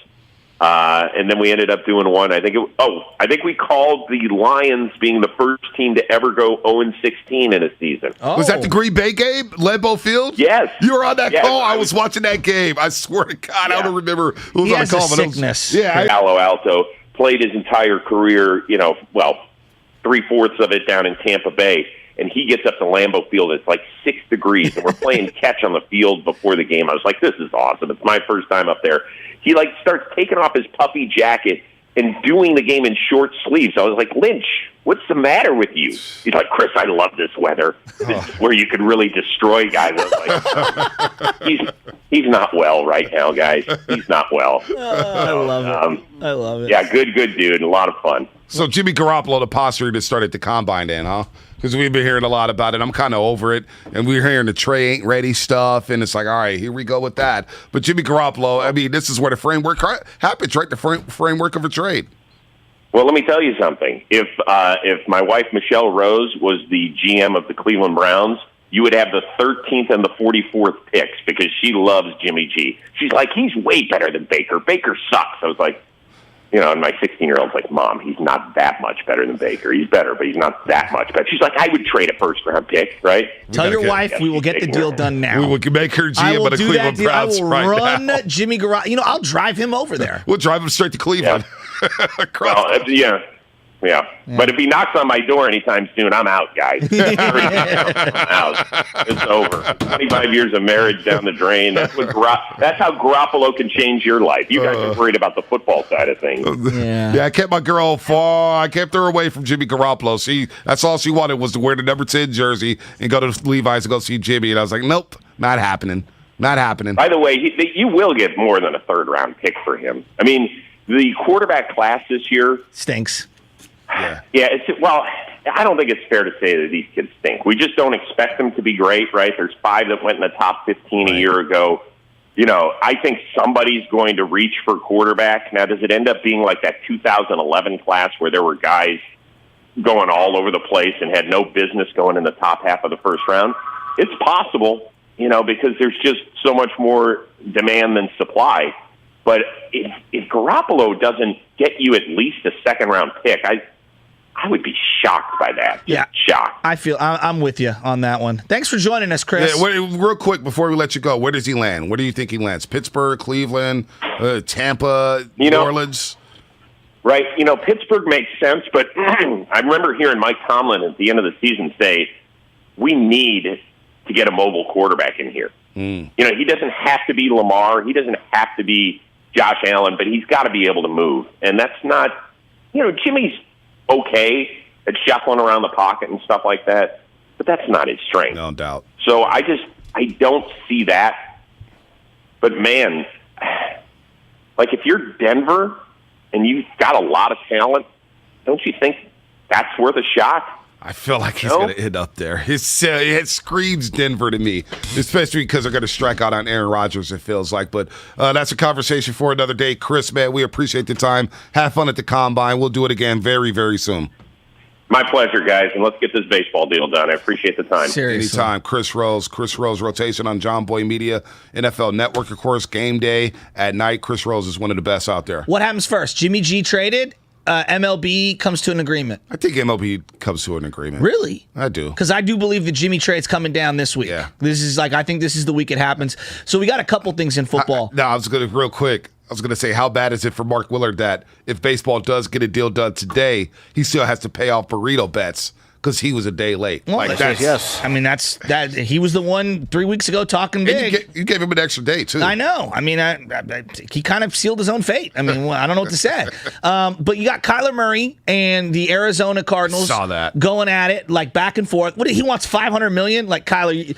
And then we ended up doing one. I think we called the Lions being the first team to ever go 0-16 in a season. Oh. Was that the Green Bay game, Lambeau Field? Yes. You were on that call. I was watching that game. I swear to God, I don't remember who was on the call. Sickness. Palo Alto played his entire career. 3/4 of it down in Tampa Bay. And he gets up to Lambeau Field. It's 6 degrees, and we're playing catch on the field before the game. I was like, this is awesome. It's my first time up there. He starts taking off his puffy jacket, and doing the game in short sleeves. I was like, Lynch, what's the matter with you? He's like, Chris, I love this weather. This is where you could really destroy guys. I was like, he's not well right now, guys. He's not well. I love it. I love it. Yeah, good dude. A lot of fun. So Jimmy Garoppolo, the posture that started the combine then, huh? Because we've been hearing a lot about it. I'm kind of over it. And we're hearing the Trey ain't ready stuff. And it's like, all right, here we go with that. But Jimmy Garoppolo, I mean, this is where the framework happens, right? The framework of a trade. Well, let me tell you something. If my wife, Michelle Rose, was the GM of the Cleveland Browns, you would have the 13th and the 44th picks because she loves Jimmy G. She's like, he's way better than Baker. Baker sucks. I was like, and my 16-year-old's like, Mom, he's not that much better than Baker. He's better, but he's not that much better. She's like, I would trade a first-round pick, right? Tell your wife we will get the deal done now. We will make her GM of the Cleveland Browns right now. I will run Jimmy Garoppolo. I'll drive him over there. We'll drive him straight to Cleveland. Yeah. Yeah. But if he knocks on my door anytime soon, I'm out, guys. I'm out. It's over. 25 years of marriage down the drain. That's how Garoppolo can change your life. You guys are worried about the football side of things. Yeah, I kept my girl far. I kept her away from Jimmy Garoppolo. That's all she wanted was to wear the number 10 jersey and go to Levi's to go see Jimmy. And I was like, nope, not happening. Not happening. By the way, you will get more than a third-round pick for him. I mean, the quarterback class this year stinks. Yeah. I don't think it's fair to say that these kids stink. We just don't expect them to be great, right? There's 5 that went in the top 15 a year ago. I think somebody's going to reach for quarterback. Now, does it end up being like that 2011 class where there were guys going all over the place and had no business going in the top half of the first round? It's possible, because there's just so much more demand than supply. But if Garoppolo doesn't get you at least a second-round pick, I would be shocked by that. Yeah. Shocked. I'm with you on that one. Thanks for joining us, Chris. Yeah, real quick before we let you go, where does he land? Where do you think he lands? Pittsburgh, Cleveland, Tampa, New Orleans? Right. Pittsburgh makes sense, but I remember hearing Mike Tomlin at the end of the season say, we need to get a mobile quarterback in here. He doesn't have to be Lamar. He doesn't have to be Josh Allen, but he's got to be able to move. And that's not, Jimmy's okay at shuffling around the pocket and stuff like that, but that's not his strength. No doubt. So I don't see that. But man, like if you're Denver and you've got a lot of talent, don't you think that's worth a shot? I feel like he's going to end up there. It screams Denver to me, especially because they're going to strike out on Aaron Rodgers, it feels like. But that's a conversation for another day. Chris, man, we appreciate the time. Have fun at the Combine. We'll do it again very, very soon. My pleasure, guys, and let's get this baseball deal done. I appreciate the time. Seriously. Anytime. Chris Rose rotation on John Boy Media, NFL Network, of course, game day at night. Chris Rose is one of the best out there. What happens first? Jimmy G traded? MLB comes to an agreement. I think MLB comes to an agreement. Really? I do. Because I do believe the Jimmy trade's coming down this week. Yeah. I think this is the week it happens. So we got a couple things in football. I was going to say, how bad is it for Mark Willard that if baseball does get a deal done today, he still has to pay off burrito bets because he was a day late. Well, yes. I mean, that's that. He was the one 3 weeks ago talking big. And you gave him an extra day, too. I know. I mean, he kind of sealed his own fate. I mean, I don't know what to say. But you got Kyler Murray and the Arizona Cardinals Saw that. going at it, like back and forth. He wants $500 million? Like, Kyler...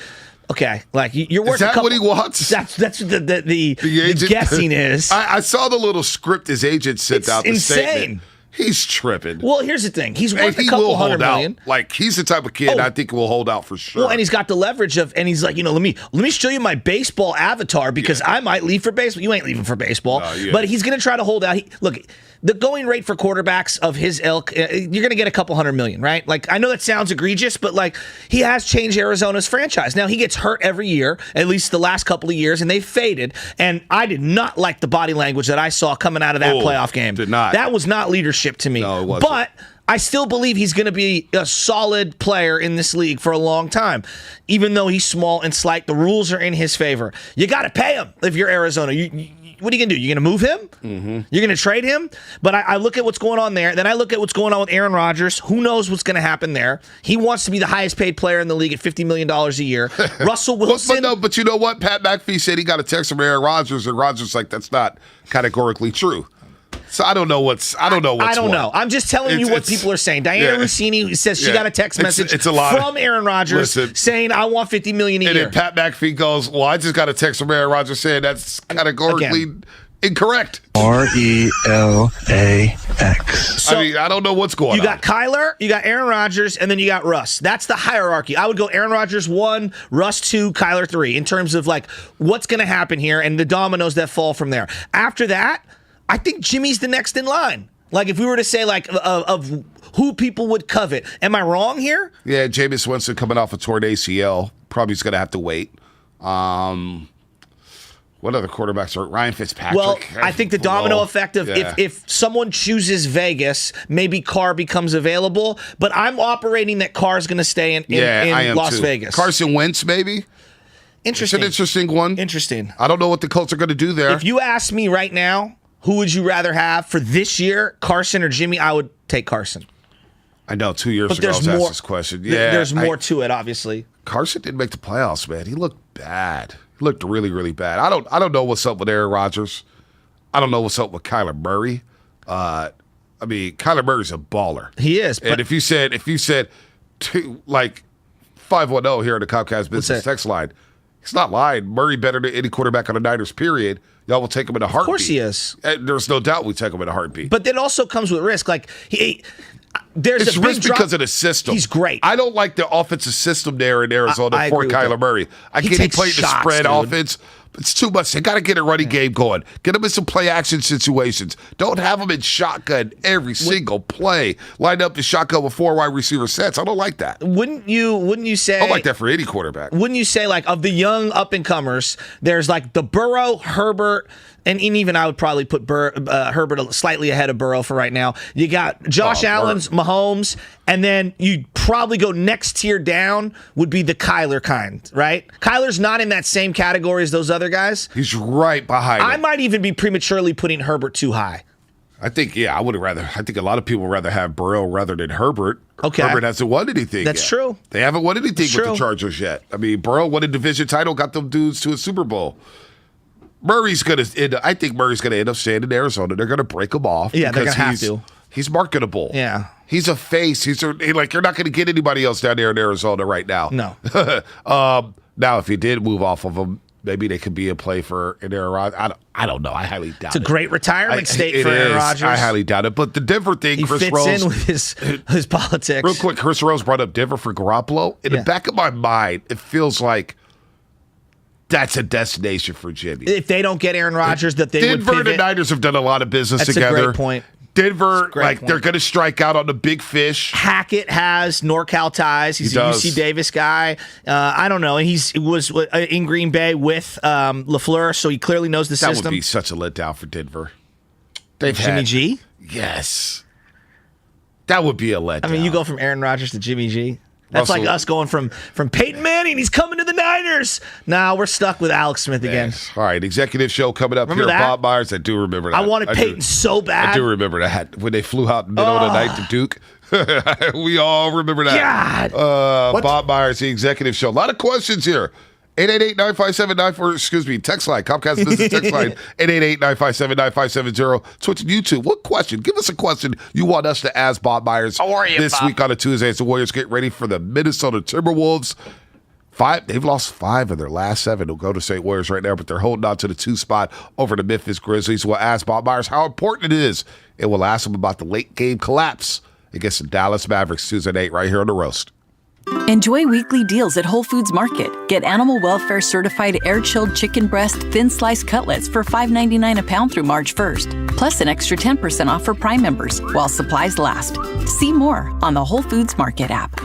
Okay, like you're worth. Is that what he wants? That's the guessing is. I saw the little script his agent sent out. The insane. Statement. He's tripping. Well, here's the thing. He's worth a couple $100 million. Like he's the type of kid I think will hold out for sure. Well, and he's got the leverage of, and he's like, let me show you my baseball avatar because I might leave for baseball. You ain't leaving for baseball, but he's gonna try to hold out. Look. The going rate for quarterbacks of his ilk, you're going to get a couple $100 million, right? Like, I know that sounds egregious, but like he has changed Arizona's franchise. Now he gets hurt every year, at least the last couple of years, and they've faded. And I did not like the body language that I saw coming out of that playoff game. Did not. That was not leadership to me. No, it wasn't. But I still believe he's going to be a solid player in this league for a long time, even though he's small and slight. The rules are in his favor. You got to pay him if you're Arizona. What are you going to do? You're going to move him? Mm-hmm. You're going to trade him? But I look at what's going on there. Then I look at what's going on with Aaron Rodgers. Who knows what's going to happen there? He wants to be the highest paid player in the league at $50 million a year. Russell Wilson. But you know what? Pat McAfee said he got a text from Aaron Rodgers, and Rodgers like, that's not categorically true. So I don't know what's I don't what. know. I'm just telling you what people are saying. Diana Rossini says she got a text message from Aaron Rodgers saying, I want $50 million a year. And then Pat McAfee goes, well, I just got a text from Aaron Rodgers saying that's categorically incorrect. RELAX. So, I mean, I don't know what's going on. You got Kyler, you got Aaron Rodgers, and then you got Russ. That's the hierarchy. I would go Aaron Rodgers 1, Russ 2, Kyler 3 in terms of like what's going to happen here and the dominoes that fall from there. After that, I think Jimmy's the next in line. Like if we were to say like of who people would covet. Am I wrong here? Yeah, Jameis Winston coming off a torn ACL. Probably is going to have to wait. What other quarterbacks are Ryan Fitzpatrick? Well, I think the domino effect of if someone chooses Vegas, maybe Carr becomes available. But I'm operating that Carr's going to stay in Las Vegas. Carson Wentz, maybe? Interesting. It's an interesting one. Interesting. I don't know what the Colts are going to do there. If you ask me right now, who would you rather have for this year, Carson or Jimmy? I would take Carson. I know, 2 years ago I was asked this question. Yeah, there's more to it, obviously. Carson didn't make the playoffs, man. He looked bad. He looked really, really bad. I don't know what's up with Aaron Rodgers. I don't know what's up with Kyler Murray. I mean, Kyler Murray's a baller. He is. And if you said 510 here in the Comcast Business text line, he's not lying. Murray better than any quarterback on the Niners, period. Y'all will take him in a heartbeat. Of course he is. There's no doubt we take him in a heartbeat. But that also comes with risk. Like there's it's a big risk because of the system. He's great. I don't like the offensive system there in Arizona for Kyler Murray. I get he played the spread offense. It's too much. They got to get a running game going. Get him in some play action situations. Don't have him in shotgun every single play. Line up the shotgun with 4 wide receiver sets. I don't like that. Wouldn't you say? I don't like that for any quarterback. Wouldn't you say like of the young up and comers? There's like the Burrow, Herbert. And even I would probably put Herbert slightly ahead of Burrow for right now. You got Josh Allen's, Mahomes, and then you'd probably go next tier down would be the Kyler kind, right? Kyler's not in that same category as those other guys. He's right behind him. I might even be prematurely putting Herbert too high. I think, I would have rather. I think a lot of people would rather have Burrow rather than Herbert. Okay. Herbert hasn't won anything That's yet. true. They haven't won anything with the Chargers yet. I mean, Burrow won a division title, got them dudes to a Super Bowl. I think Murray's going to end up staying in Arizona. They're going to break him off. Yeah, they're going to have to. He's marketable. Yeah. He's a face. You're not going to get anybody else down there in Arizona right now. No. Now, if you did move off of him, maybe they could be a play for an Aaron Rodgers. I don't know. I highly doubt it. It's a great retirement state for Aaron Rodgers. I highly doubt it. But the Denver thing, Chris fits Rose. in with his politics. Real quick, Chris Rose brought up Denver for Garoppolo. In the back of my mind, it feels like that's a destination for Jimmy. If they don't get Aaron Rodgers, that they would pivot. Denver and the Niners have done a lot of business together. That's a great point. Denver, they're going to strike out on the big fish. Hackett has NorCal ties. He's a UC Davis guy. I don't know. And he was in Green Bay with LaFleur, so he clearly knows the system. That would be such a letdown for Denver. Jimmy G? Yes. That would be a letdown. I mean, you go from Aaron Rodgers to Jimmy G. That's like us going from Peyton Manning. He's coming to the Niners. Now we're stuck with Alex Smith again. Yes. All right, executive show coming up remember here. That? Bob Myers. I do remember that. I wanted Peyton so bad. I do remember that when they flew out in the middle of the night to Duke. We all remember that. God. Bob Myers, the executive show. A lot of questions here. 888-957-94, excuse me, text line, Comcast Business text line, 888-957-9570, Twitch and YouTube. What question? Give us a question you want us to ask Bob Myers this week on a Tuesday as the Warriors get ready for the Minnesota Timberwolves. They've lost 5 of their last 7. They'll go to St. Warriors right now, but they're holding on to the 2 spot over the Memphis Grizzlies. We'll ask Bob Myers how important it is, and we'll ask him about the late game collapse against the Dallas Mavericks Tuesday night right here on The Roast. Enjoy weekly deals at Whole Foods Market. Get animal welfare certified air-chilled chicken breast thin sliced cutlets for $5.99 a pound through March 1st. Plus an extra 10% off for Prime members while supplies last. See more on the Whole Foods Market app.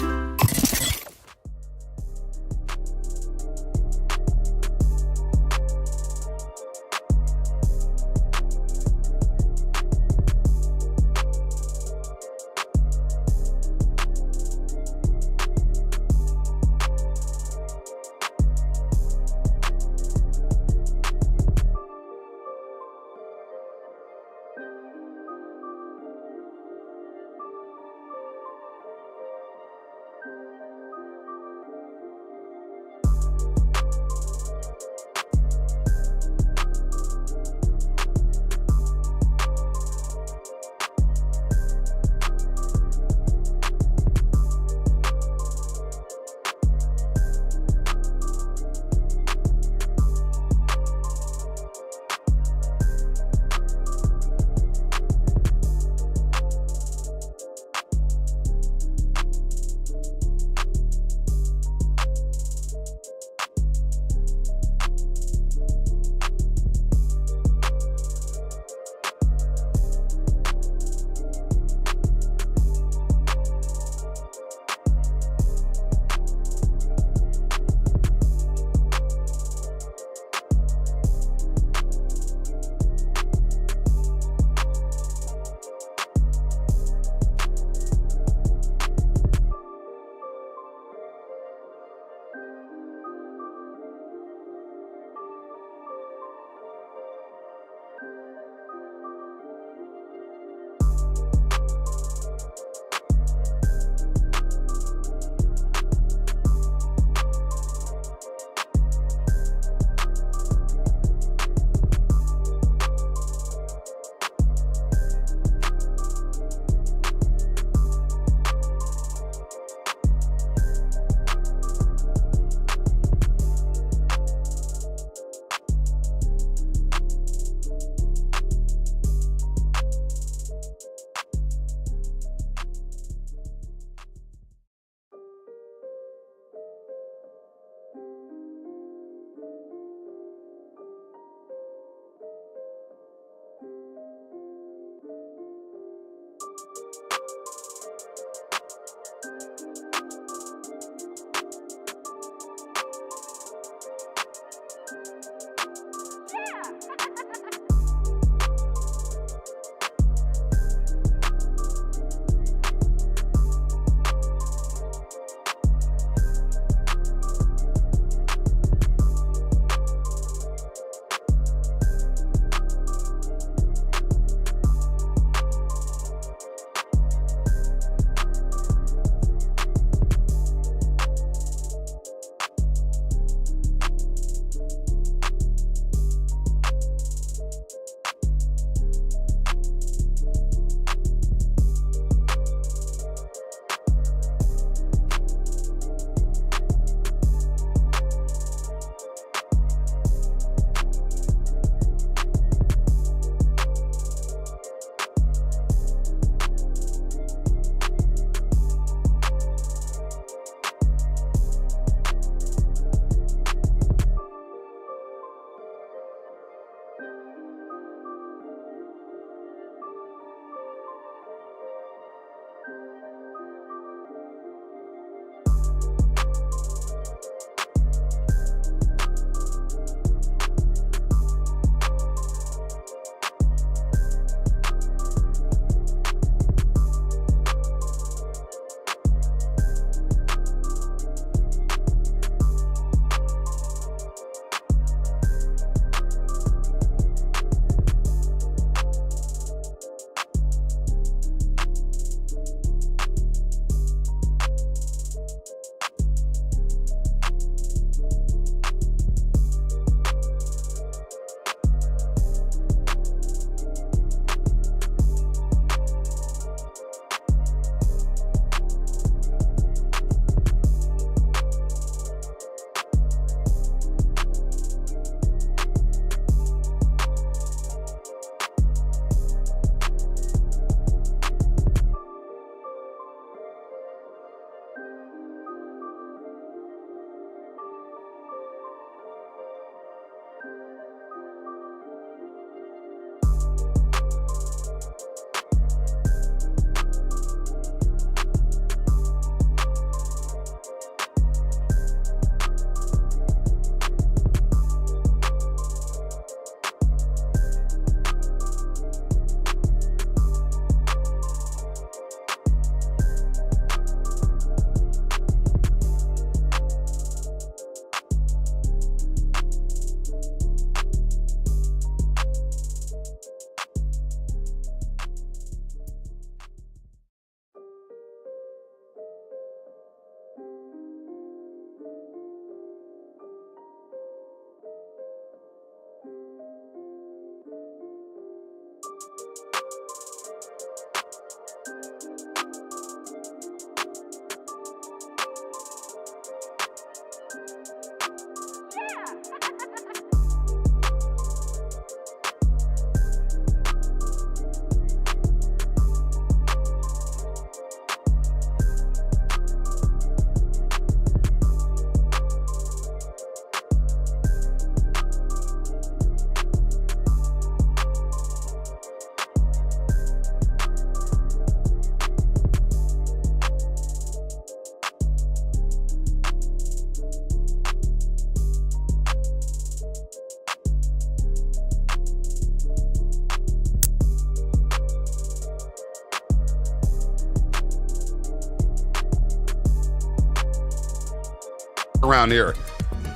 around here.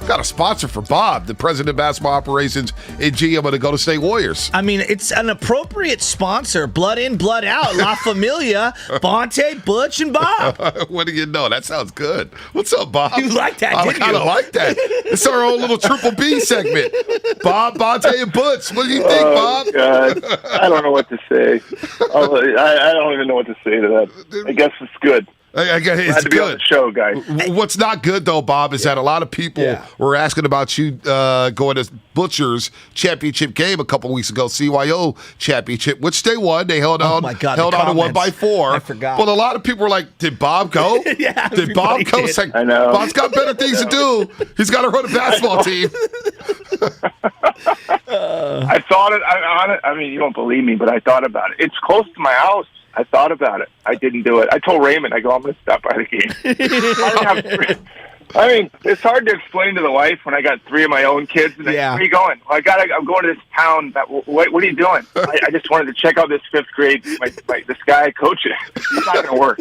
Got a sponsor for Bob, the president of basketball operations and GM of the Golden State Warriors. I mean, it's an appropriate sponsor. Blood in, blood out. La Familia, Bonte, Butch, and Bob. What do you know? That sounds good. What's up, Bob? You like that, didn't you? I kind of like that. It's our own little Triple B segment. Bob, Bonte, and Butch. What do you think, Bob? God. I don't know what to say. I don't even know what to say to that. I guess it's good. I guess it's glad to be on good. the show, guys. What's not good, though, Bob, is that a lot of people were asking about you going to Butcher's championship game a couple weeks ago, CYO championship, which they won. They held on. Oh my God, held on and won by 4. I forgot. But a lot of people were like, "Did Bob go? Yeah, did Bob go?" It's like, I know. Bob's got better things to do. He's got to run a basketball team. I thought it. I mean, you don't believe me, but I thought about it. It's close to my house. I thought about it. I didn't do it. I told Raymond, I go, I'm going to stop by the game. I mean, it's hard to explain to the wife when I got 3 of my own kids. And where are you going? Well, I'm going to this town. What are you doing? I just wanted to check out this 5th grade. This guy coaching. It's not going to work.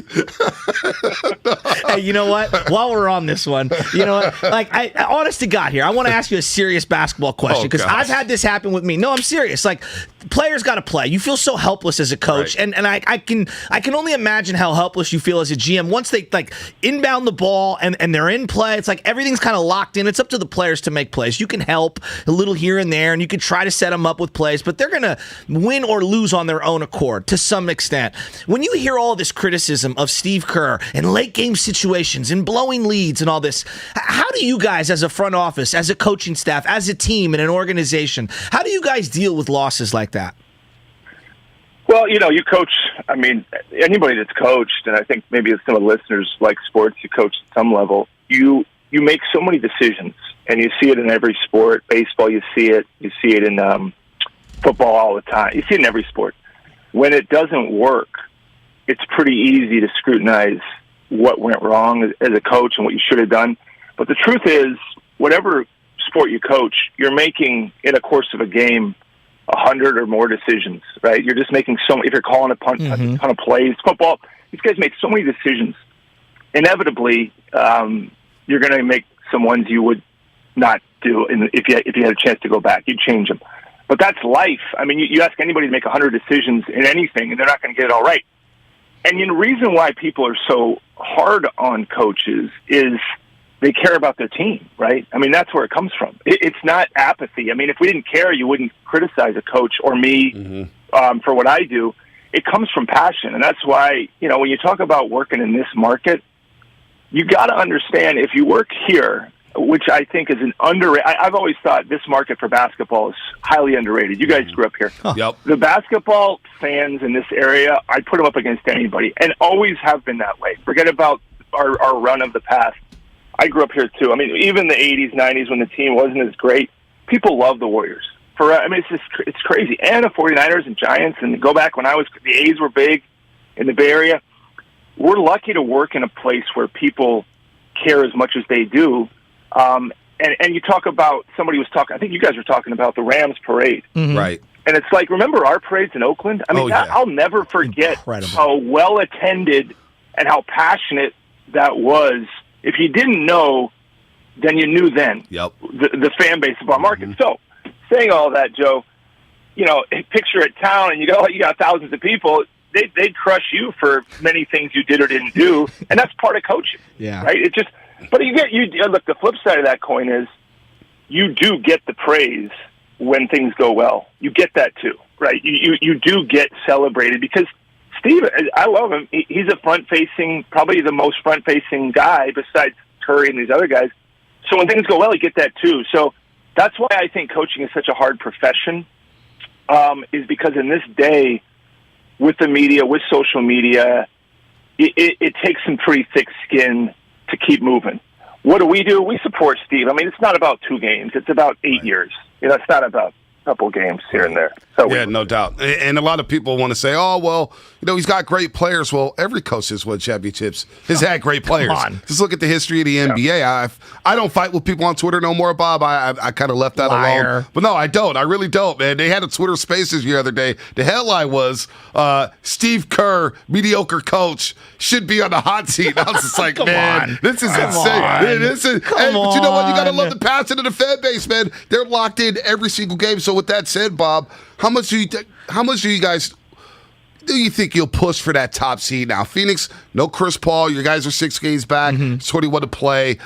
Hey, you know what? While we're on this one, you know what? Like, honest to God here, I want to ask you a serious basketball question because I've had this happen with me. No, I'm serious. Like, players got to play. You feel so helpless as a coach, and I can only imagine how helpless you feel as a GM once they like inbound the ball and they're in play. It's like everything's kind of locked in. It's up to the players to make plays. You can help a little here and there, and you can try to set them up with plays, but they're going to win or lose on their own accord to some extent. When you hear all this criticism of Steve Kerr and late game situations and blowing leads and all this, how do you guys as a front office, as a coaching staff, as a team and an organization, how do you guys deal with losses like that? Well, you know, you coach, I mean, anybody that's coached, and I think maybe some of the listeners like sports, you coach at some level, you make so many decisions, and you see it in every sport. Baseball, you see it in football all the time. You see it in every sport. When it doesn't work, it's pretty easy to scrutinize what went wrong as a coach and what you should have done. But the truth is, whatever sport you coach, you're making, in a course of a game, 100 or more decisions, right? You're just making if you're calling a ton of plays. Football, these guys make so many decisions. Inevitably, you're going to make some ones you would not do if you had a chance to go back. You'd change them. But that's life. I mean, you ask anybody to make 100 decisions in anything, and they're not going to get it all right. And the reason why people are so hard on coaches is they care about their team, right? I mean, that's where it comes from. It's not apathy. I mean, if we didn't care, you wouldn't criticize a coach or me for what I do. It comes from passion, and that's why, you know, when you talk about working in this market, you got to understand if you work here, which I think is an underrated. I've always thought this market for basketball is highly underrated. You guys grew up here. Yep. The basketball fans in this area, I put them up against anybody, and always have been that way. Forget about our run of the past. I grew up here too. I mean, even the 80s, 90s when the team wasn't as great, people love the Warriors. It's crazy. And the 49ers and Giants, and go back when the A's were big in the Bay Area. We're lucky to work in a place where people care as much as they do. And you talk about, somebody was talking, I think you guys were talking about the Rams parade. Mm-hmm. Right. And it's like, remember our parades in Oakland? I mean, I'll never forget how well attended and how passionate that was. If you didn't know, then you knew then. Yep. The fan base of our market. So, saying all that, Joe, you know, picture a town and you got thousands of people. They'd crush you for many things you did or didn't do, and that's part of coaching. Yeah. Right. But look. The flip side of that coin is you do get the praise when things go well. You get that too, right? You do get celebrated because Steve, I love him. He's a probably the most front-facing guy besides Curry and these other guys. So when things go well, you get that too. So that's why I think coaching is such a hard profession, is because in this day, with the media, with social media, it takes some pretty thick skin to keep moving. What do? We support Steve. I mean, it's not about 2 games. It's about 8 years. You know, it's not about couple games here and there. So yeah, no doubt. And a lot of people want to say, oh, well, he's got great players. Well, every coach has won championships has had great players. Just look at the history of the NBA. I don't fight with people on Twitter no more, Bob. I kind of left that alone. But no, I don't. I really don't, man. They had a Twitter Spaces the other day. The headline was, Steve Kerr, mediocre coach, should be on the hot seat. I was just like, man, this is insane. But you know what? You got to love the passion of the fan base, man. They're locked in every single game. So with that said, Bob, how much do you guys you'll push for that top seed now? Phoenix, no Chris Paul. You guys are 6 games back. It's 21 to play.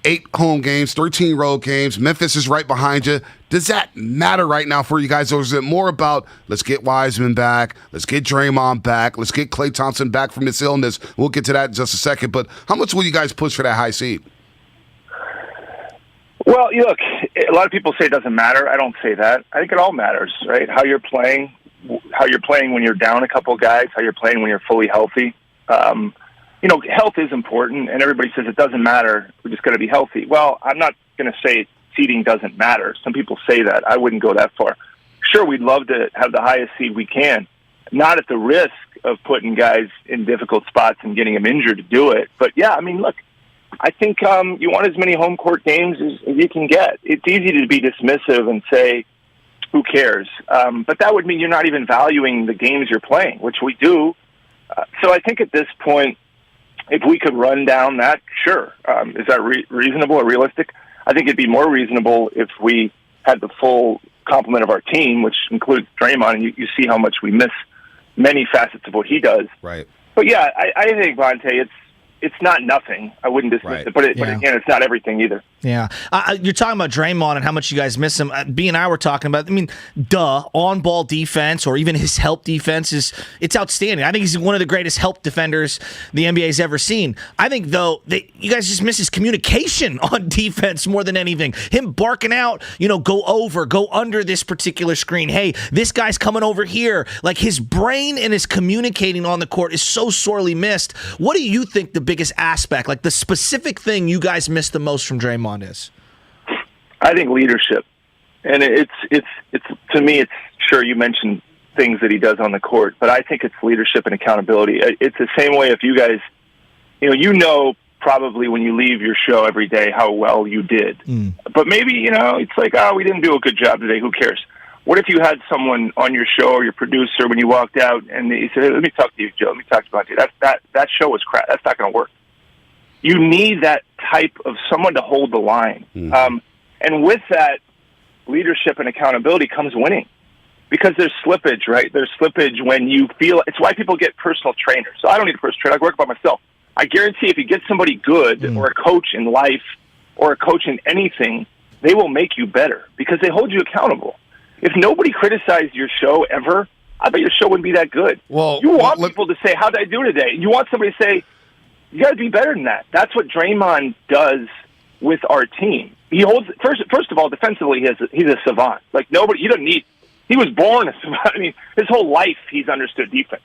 8 home games, 13 road games. Memphis is right behind you. Does that matter right now for you guys, or is it more about let's get Wiseman back, let's get Draymond back, let's get Klay Thompson back from this illness? We'll get to that in just a second. But how much will you guys push for that high seed? Well, look, a lot of people say it doesn't matter. I don't say that. I think it all matters, right? How you're playing when you're down a couple guys, how you're playing when you're fully healthy. Health is important, and everybody says it doesn't matter. We're just going to be healthy. Well, I'm not going to say seeding doesn't matter. Some people say that. I wouldn't go that far. Sure, we'd love to have the highest seed we can, not at the risk of putting guys in difficult spots and getting them injured to do it. But, yeah, I mean, look, I think you want as many home court games as you can get. It's easy to be dismissive and say, who cares? But that would mean you're not even valuing the games you're playing, which we do. So I think at this point, if we could run down that, sure. Is that reasonable or realistic? I think it'd be more reasonable if we had the full complement of our team, which includes Draymond, and you see how much we miss many facets of what he does. Right. But, yeah, I think, Vontae, it's not nothing. I wouldn't dismiss it. But again, it's not everything either. Yeah. You're talking about Draymond and how much you guys miss him. B and I were talking about, on-ball defense or even his help defense it's outstanding. I think he's one of the greatest help defenders the NBA's ever seen. I think, though, you guys just miss his communication on defense more than anything. Him barking out, go under this particular screen. Hey, this guy's coming over here. Like, his brain and his communicating on the court is so sorely missed. What do you think the biggest aspect, like the specific thing you guys miss the most from Draymond is? I think leadership. And it's to me, it's sure you mentioned things that he does on the court, but I think it's leadership and accountability. It's the same way if you guys, probably when you leave your show every day how well you did. But maybe, it's like, we didn't do a good job today. Who cares? What if you had someone on your show or your producer when you walked out and he said, hey, let me talk to you, Joe. Let me talk to you. That show was crap. That's not going to work. You need that type of someone to hold the line. And with that leadership and accountability comes winning. Because there's slippage, right? There's slippage when you feel – it's why people get personal trainers. So I don't need a personal trainer. I work by myself. I guarantee if you get somebody good or a coach in life or a coach in anything, they will make you better because they hold you accountable. If nobody criticized your show ever, I bet your show wouldn't be that good. Well, you want people to say, how did I do today? You want somebody to say, you got to be better than that. That's what Draymond does with our team. He holds first of all, defensively, he's a savant. Like he doesn't need. He was born a savant. I mean, his whole life he's understood defense.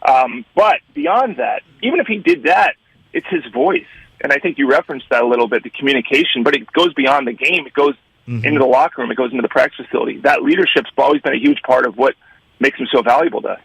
But beyond that, even if he did that, it's his voice, and I think you referenced that a little bit, the communication. But it goes beyond the game. It goes into the locker room. It goes into the practice facility. That leadership's always been a huge part of what makes him so valuable to us.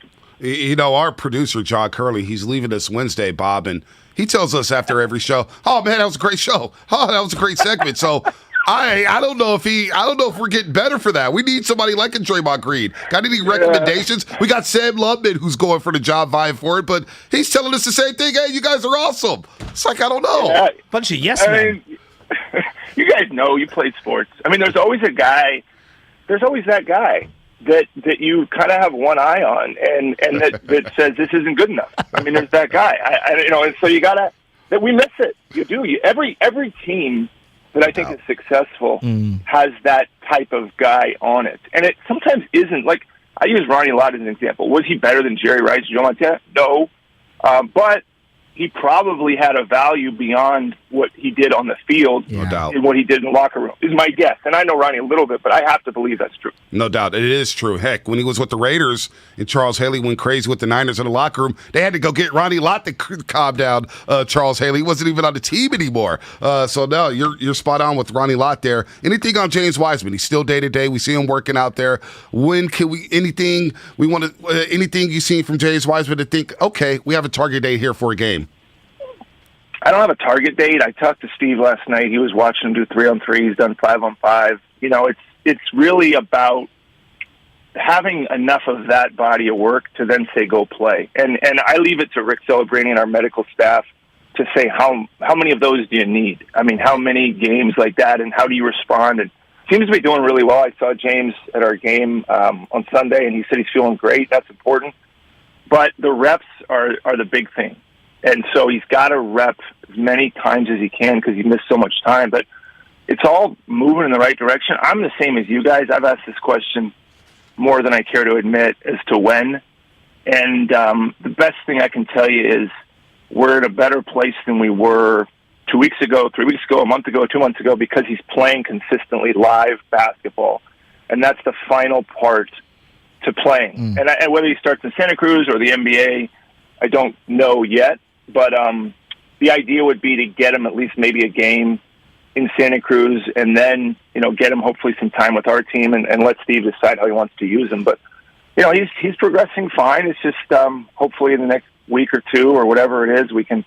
Our producer, John Curley, he's leaving us Wednesday, Bob, and he tells us after every show, oh, man, that was a great show. Oh, that was a great segment. So I don't know if we're getting better for that. We need somebody like a Draymond Green. Got any recommendations? We got Sam Lubman who's going for the job, vying for it, but he's telling us the same thing. Hey, you guys are awesome. It's like, I don't know. Bunch of yes men. You guys know you played sports. I mean, there's always that guy that you kind of have one eye on and that says this isn't good enough. I mean, there's that guy. And so you gotta that we miss it. You do. Every team that I think is successful has that type of guy on it, and it sometimes isn't. Like I use Ronnie Lott as an example. Was he better than Jerry Rice, Joe Montana? No, but he probably had a value beyond what he did on the field, No doubt, and what he did in the locker room is my guess. And I know Ronnie a little bit, but I have to believe that's true. No doubt, it is true. Heck, when he was with the Raiders and Charles Haley went crazy with the Niners in the locker room, they had to go get Ronnie Lott to calm down Charles Haley. He wasn't even on the team anymore. So no, you're spot on with Ronnie Lott there. Anything on James Wiseman? He's still day to day. We see him working out there. When can we? Anything you seen from James Wiseman to think? Okay, we have a target date here for a game. I don't have a target date. I talked to Steve last night. He was watching him do 3-on-3. He's done 5-on-5. You know, it's really about having enough of that body of work to then say go play. And I leave it to Rick Celebrini and our medical staff to say how many of those do you need? I mean, how many games like that, and how do you respond? And seems to be doing really well. I saw James at our game on Sunday, and he said he's feeling great. That's important. But the reps are the big thing. And so he's got to rep as many times as he can because he missed so much time. But it's all moving in the right direction. I'm the same as you guys. I've asked this question more than I care to admit as to when. And the best thing I can tell you is we're in a better place than we were 2 weeks ago, 3 weeks ago, a month ago, 2 months ago, because he's playing consistently live basketball. And that's the final part to playing. And whether he starts in Santa Cruz or the NBA, I don't know yet. But the idea would be to get him at least maybe a game in Santa Cruz, and then, get him hopefully some time with our team, and let Steve decide how he wants to use him. But, he's progressing fine. It's just hopefully in the next week or two or whatever it is, we can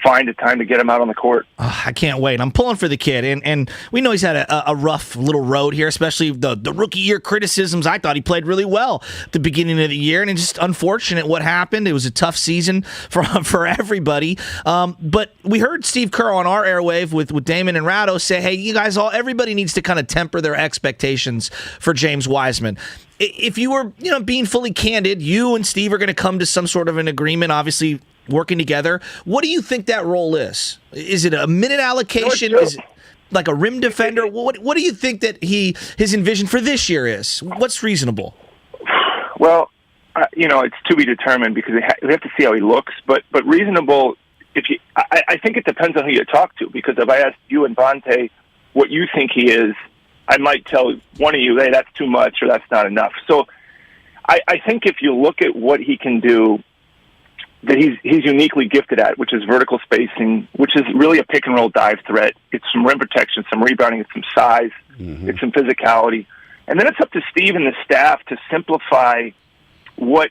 find a time to get him out on the court. I can't wait. I'm pulling for the kid, and we know he's had a rough little road here, especially the rookie year criticisms. I thought he played really well at the beginning of the year, and it's just unfortunate what happened. It was a tough season for everybody. But we heard Steve Kerr on our airwave with Damon and Ratto say, hey, you guys everybody needs to kind of temper their expectations for James Wiseman. If you were, being fully candid, you and Steve are going to come to some sort of an agreement, obviously working together. What do you think that role is? Is it a minute allocation? Is it like a rim defender? What do you think that his envision for this year is? What's reasonable? Well, it's to be determined because we have to see how he looks. But reasonable, I think it depends on who you talk to. Because if I asked you and Vontae what you think he is, I might tell one of you, hey, that's too much or that's not enough. So I think if you look at what he can do, that he's uniquely gifted at, which is vertical spacing, which is really a pick-and-roll dive threat. It's some rim protection, some rebounding, it's some size, it's some physicality. And then it's up to Steve and the staff to simplify what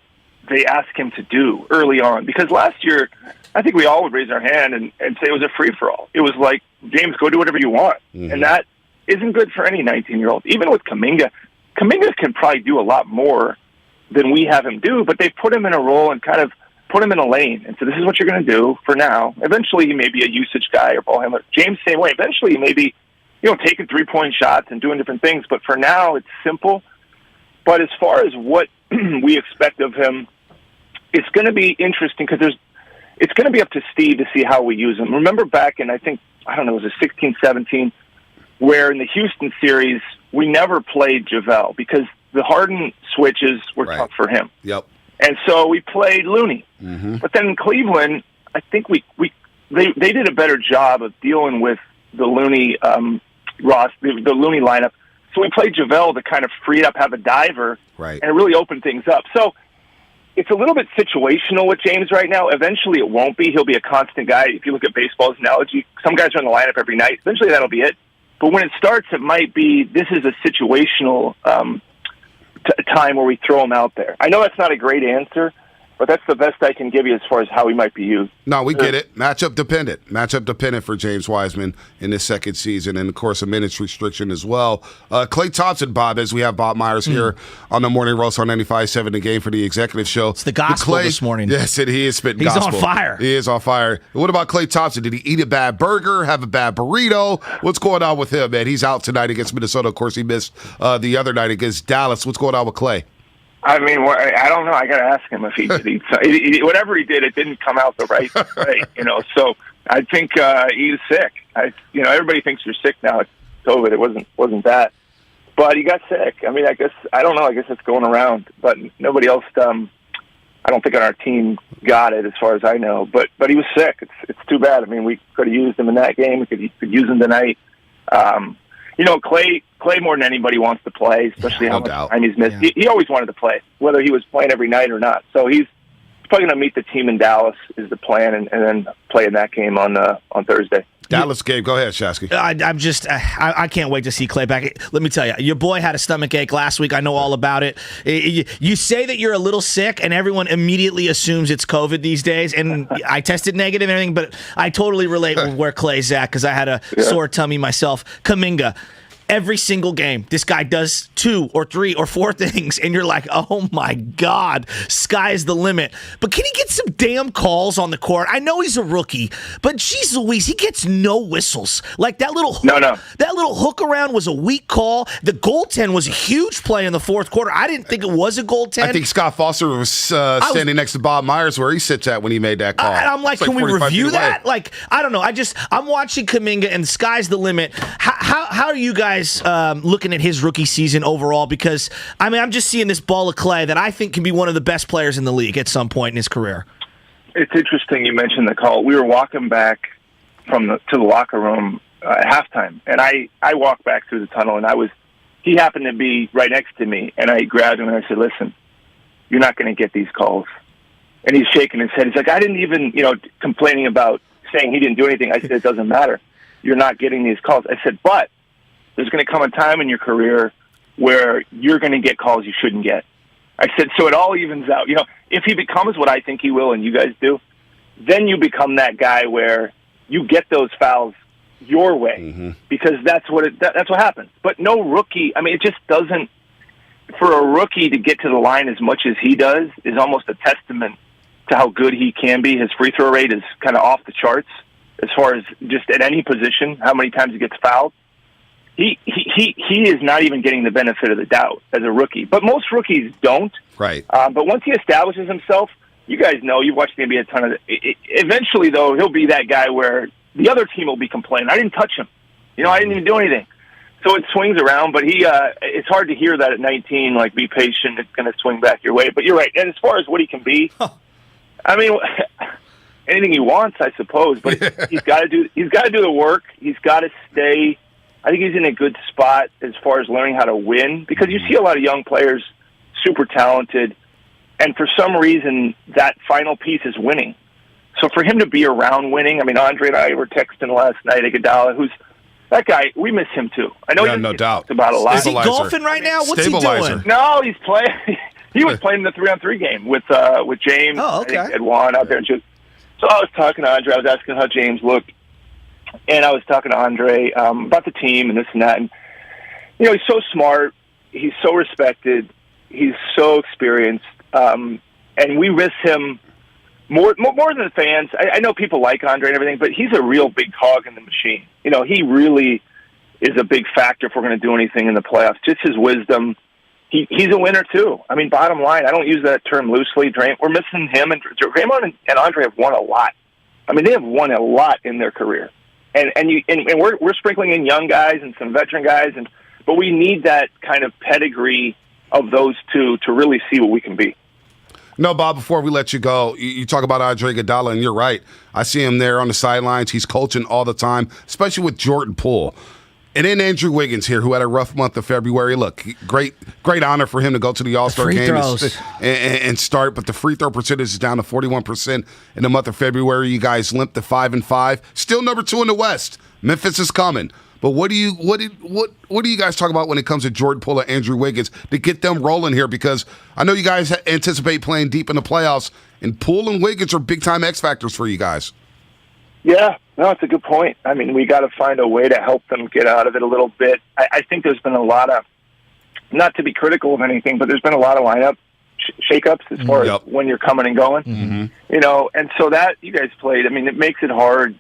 they ask him to do early on. Because last year, I think we all would raise our hand and say it was a free-for-all. It was like, James, go do whatever you want. And that isn't good for any 19-year-old. Even with Kuminga can probably do a lot more than we have him do, but they put him in a role and kind of put him in a lane. And so this is what you're going to do for now. Eventually he may be a usage guy or ball handler. James, same way. Eventually he may be, taking three-point shots and doing different things. But for now it's simple. But as far as what we expect of him, it's going to be interesting because it's going to be up to Steve to see how we use him. Remember back in, it was a 16-17, where in the Houston series, we never played JaVale because the Harden switches were tough for him. Yep. And so we played Looney. But then in Cleveland, I think they did a better job of dealing with the Looney the Looney lineup. So we played JaVale to kind of free it up, have a diver, and it really opened things up. So it's a little bit situational with James right now. Eventually it won't be. He'll be a constant guy. If you look at baseball's analogy, some guys are in the lineup every night. Eventually that'll be it. But when it starts, it might be this is a situational time where we throw him out there. I know that's not a great answer, but that's the best I can give you as far as how he might be used. No, we get it. Matchup dependent for James Wiseman in this second season, and of course a minutes restriction as well. Klay Thompson, Bob, as we have Bob Myers here on the Morning Roast on 95.7 The Game for the Executive Show. It's the gospel this morning. Yes, he is spitting gospel. He's on fire. He is on fire. What about Klay Thompson? Did he eat a bad burger, have a bad burrito? What's going on with him, man? He's out tonight against Minnesota. Of course, he missed the other night against Dallas. What's going on with Klay? I mean, I don't know. I got to ask him if he did eat. Whatever he did, it didn't come out the right way. So I think he's sick. Everybody thinks you're sick now. It's COVID. It wasn't that, but he got sick. I mean, I guess I don't know. I guess it's going around, but nobody else. I I don't think on our team got it, as far as I know. But he was sick. It's too bad. I mean, we could have used him in that game. We could use him tonight. Clay more than anybody wants to play, especially how much time he's missed. Yeah. He always wanted to play, whether he was playing every night or not. So he's probably going to meet the team in Dallas is the plan, and then play in that game on Thursday. Dallas game. Go ahead, Shasky. I can't wait to see Clay back. Let me tell you, your boy had a stomach ache last week. I know all about it. You say that you're a little sick, and everyone immediately assumes it's COVID these days. And I tested negative and everything, but I totally relate with where Clay's at because I had a sore tummy myself. Kuminga. Every single game, this guy does 2 or 3 or 4 things, and you're like, oh, my God, sky's the limit. But can he get some damn calls on the court? I know he's a rookie, but geez Louise, he gets no whistles. Like that little hook around was a weak call. The goaltend was a huge play in the fourth quarter. I didn't think it was a goaltend. I think Scott Foster was standing next to Bob Myers where he sits at when he made that call. And I'm like, can we review that? Like, I don't know. I'm watching Kuminga, and the sky's the limit. How are you guys looking at his rookie season overall? Because I'm just seeing this ball of clay that I think can be one of the best players in the league at some point in his career. It's interesting you mentioned the call. We were walking back to the locker room at halftime, and I walked back through the tunnel, and he happened to be right next to me, and I grabbed him and I said, "Listen, you're not going to get these calls." And he's shaking his head. He's like, "I didn't even, complaining about saying he didn't do anything." I said, "It doesn't matter. You're not getting these calls." I said, "But there's going to come a time in your career where you're going to get calls you shouldn't get." I said, so it all evens out. If he becomes what I think he will, and you guys do, then you become that guy where you get those fouls your way, because that's what happens. But no rookie, it just doesn't, for a rookie to get to the line as much as he does is almost a testament to how good he can be. His free throw rate is kind of off the charts as far as just at any position, how many times he gets fouled. He is not even getting the benefit of the doubt as a rookie. But most rookies don't. Right. But once he establishes himself, you guys know, you've watched the NBA a ton of it. Eventually, though, he'll be that guy where the other team will be complaining, "I didn't touch him. I didn't even do anything." So it swings around, but it's hard to hear that at 19, like, be patient, it's going to swing back your way. But you're right. And as far as what he can be, anything he wants, I suppose. But he's got to do the work. He's got to stay. I think he's in a good spot as far as learning how to win, because you see a lot of young players, super talented, and for some reason that final piece is winning. So for him to be around winning, Andre and I were texting last night, Iguodala, who's that guy, we miss him too. I know no doubt about a lot. Is he golfing right now? What's he doing? No, he's playing. He was playing the 3-on-3 game with James. Oh, okay. I think, at Juan out there. So I was talking to Andre. I was asking how James looked. And I was talking to Andre about the team and this and that. And, he's so smart. He's so respected. He's so experienced. And we miss him more than the fans. I know people like Andre and everything, but he's a real big cog in the machine. He really is a big factor if we're going to do anything in the playoffs. Just his wisdom. He's a winner, too. Bottom line, I don't use that term loosely. We're missing him. And Draymond and Andre have won a lot. They have won a lot in their career. And we're sprinkling in young guys and some veteran guys, but we need that kind of pedigree of those two to really see what we can be. No, Bob, before we let you go, you talk about Andre Iguodala, and you're right. I see him there on the sidelines. He's coaching all the time, especially with Jordan Poole. And then Andrew Wiggins here, who had a rough month of February. Look, great honor for him to go to the All-Star game and start, but the free throw percentage is down to 41% in the month of February. You guys limped to 5-5. Still number 2 in the West. Memphis is coming. But what do you guys talk about when it comes to Jordan Poole and Andrew Wiggins to get them rolling here? Because I know you guys anticipate playing deep in the playoffs, and Poole and Wiggins are big-time X factors for you guys. Yeah, no, it's a good point. We got to find a way to help them get out of it a little bit. I think there's been a lot of, not to be critical of anything, but there's been a lot of lineup shakeups as far as when you're coming and going. And so that you guys played, it makes it hard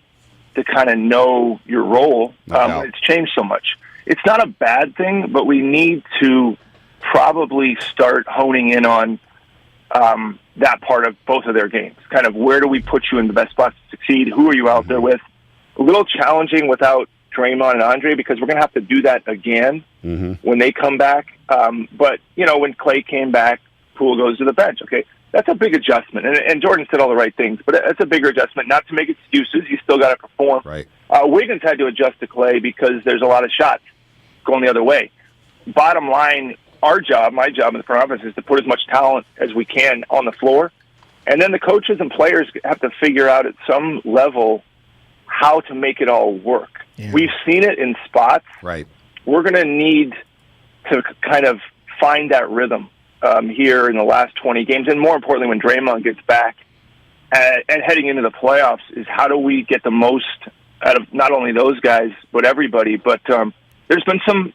to kind of know your role. It's changed so much. It's not a bad thing, but we need to probably start honing in on that part of both of their games. Kind of where do we put you in the best spot to succeed? Who are you out there with? A little challenging without Draymond and Andre, because we're going to have to do that again when they come back. But, when Clay came back, Poole goes to the bench. Okay, that's a big adjustment. And Jordan said all the right things, but it's a bigger adjustment. Not to make excuses. You still got to perform. Right. Wiggins had to adjust to Clay because there's a lot of shots going the other way. Bottom line, our job, my job in the front office, is to put as much talent as we can on the floor. And then the coaches and players have to figure out at some level how to make it all work. Yeah. We've seen it in spots. Right. We're going to need to kind of find that rhythm here in the last 20 games. And more importantly, when Draymond gets back and heading into the playoffs, is how do we get the most out of not only those guys, but everybody. But there's been some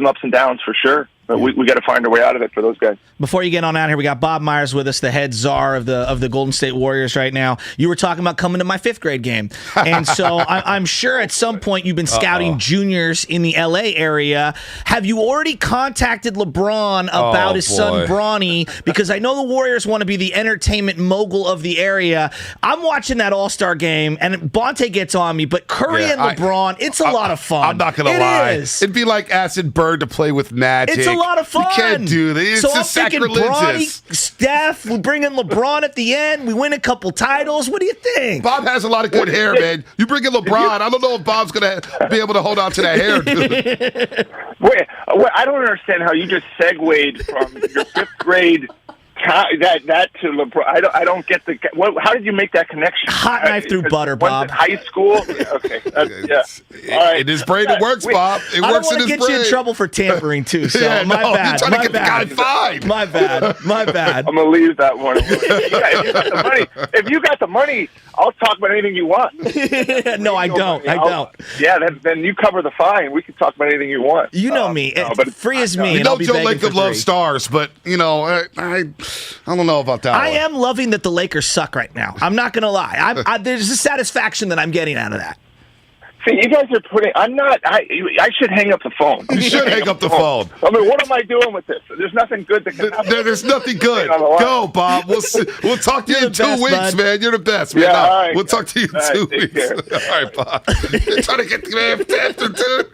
ups and downs for sure. But we got to find our way out of it for those guys. Before you get on out here, we got Bob Myers with us, the head czar of the Golden State Warriors right now. You were talking about coming to my 5th grade game. And so I'm sure at some point you've been scouting juniors in the L.A. area. Have you already contacted LeBron about his son Bronny? Because I know the Warriors want to be the entertainment mogul of the area. I'm watching that All-Star game, and Bonte gets on me, but Curry and LeBron, it's a lot of fun. I'm not going to lie. It'd be like asking Bird to play with Magic. It's a lot of fun. You can't do this. So it's I'm thinking Bronny, Steph, we bring in LeBron at the end. We win a couple titles. What do you think? Bob has a lot of good hair, man. You bring in LeBron. I don't know if Bob's going to be able to hold on to that hair, dude. Wait, I don't understand how you just segued from your 5th grade that to LeBron. I don't get the. How did you make that connection? Hot knife through butter, Bob. High school. Okay. All right. In his brain, it works, Bob. It works in his brain. I don't want to get you in trouble for tampering too. So my bad. You're trying to get the guy fined. My bad. I'm gonna leave that one. If you got the money, I'll talk about anything you want. No, I don't. Yeah, then you cover the fine. We can talk about anything you want. You know me. But free as me. You know Joe Lacob loves stars, but I don't know about that. I am loving that the Lakers suck right now. I'm not going to lie. There's a satisfaction that I'm getting out of that. See, you guys are putting. I'm not. I should hang up the phone. You should hang up the phone. I mean, what am I doing with this? There's nothing good that can happen. There's nothing good. Go, Bob. We'll talk to you in 2 weeks, bud. Man. You're the best, man. Yeah, all right. We'll talk to you in 2 weeks. All right, Bob. You're trying to get the man after, dude.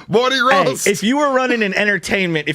Morning roast. Hey, if you were running an entertainment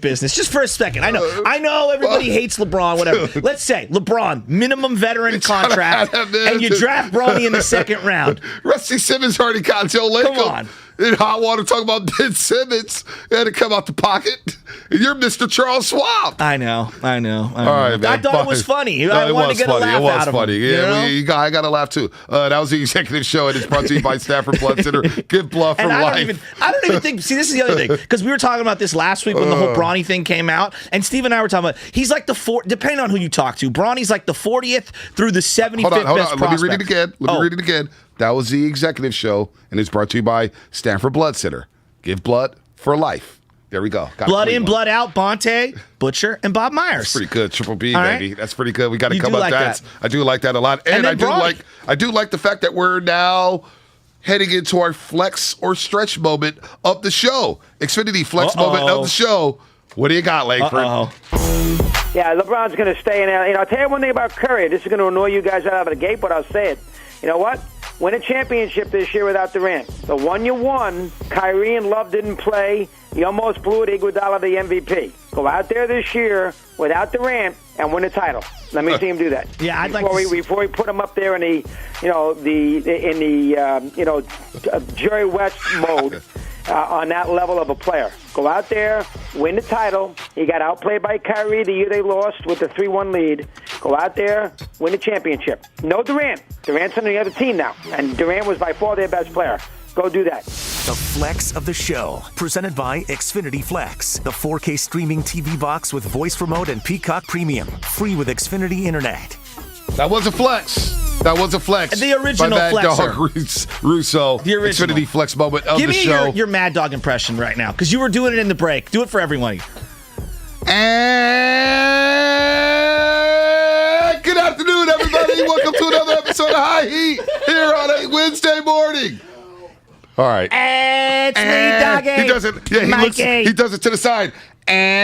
business, just for a second, I know everybody hates LeBron, whatever. Let's say LeBron, minimum veteran contract, and you draft Bronny in the 2nd round. Rusty Simmons already got Joe Lacob. Come on. In hot water talking about Ben Simmons. He had to come out the pocket. And you're Mr. Charles Schwab. I know. All right, man. I thought it was funny. I wanted to get a laugh out of him. Yeah, I got to laugh too. That was the executive show, and it's brought to you by Stafford Blood Center. Give blood for life. I don't even think. See, this is the other thing, because we were talking about this last week when the whole Bronny thing came out, and Steve and I were talking about. He's like depending on who you talk to, Bronny's like the 40th through the 75th best prospect. Let me read it again. That was the executive show, and it's brought to you by Stanford Blood Center. Give blood for life. There we go. Blood in, blood out, Bonte, Butcher, and Bob Myers. That's pretty good. Triple B, all baby. Right? That's pretty good. We got to come up like that. I do like that a lot. And I do like the fact that we're now heading into our flex or stretch moment of the show. Xfinity flex moment of the show. What do you got, Langford? Yeah, LeBron's going to stay in there. I'll tell you one thing about Curry. This is going to annoy you guys right out of the gate, but I'll say it. You know what? Win a championship this year without Durant. The one you won, Kyrie and Love didn't play. You almost blew it. Iguodala the MVP. Go out there this year without Durant and win a title. Let me see him do that. Yeah, before we put him up there in the Jerry West mode. On that level of a player. Go out there, win the title. He got outplayed by Kyrie the year they lost with the 3-1 lead. Go out there, win the championship. No Durant. Durant's on the other team now, and Durant was by far their best player. Go do that. The Flex of the Show, presented by Xfinity Flex, the 4K streaming TV box with voice remote and Peacock Premium, free with Xfinity Internet. That was a flex. The original Mad flexer. Dog Russo. The original. Xfinity flex moment of the show. Give me your Mad Dog impression right now, because you were doing it in the break. Do it for everyone. And good afternoon, everybody. Welcome to another episode of High Heat here on a Wednesday morning. All right. It's me, Doggy. He does it. Yeah, he does it to the side. And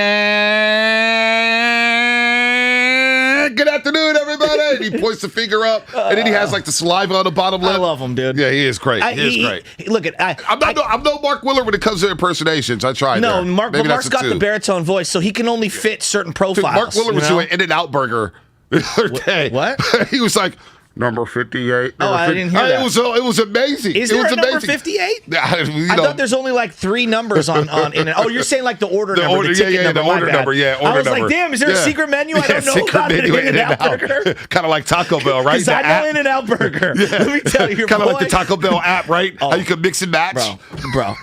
good afternoon, everybody. he points the finger up, and then he has like the saliva on the bottom lip. I love him, dude. Yeah, he is great. He is great. Look, I'm no Mark Willard when it comes to impersonations. I tried. No, Mark's got the baritone voice, so he can only fit certain profiles. Dude, Mark Willard was doing In-N-Out Burger the other day. What? He was like, number 58. I didn't hear that. It was amazing. Is there a number 58? I thought there's only like 3 numbers on in it. Oh, you're saying like the order number, the ticket number. The order number, I was like, damn, is there a secret menu? I don't know about an In-N-Out Burger. Kind of like Taco Bell, right? Because I know In-N-Out Burger. Let me tell you, kind of like the Taco Bell app, right? How you can mix and match. Bro.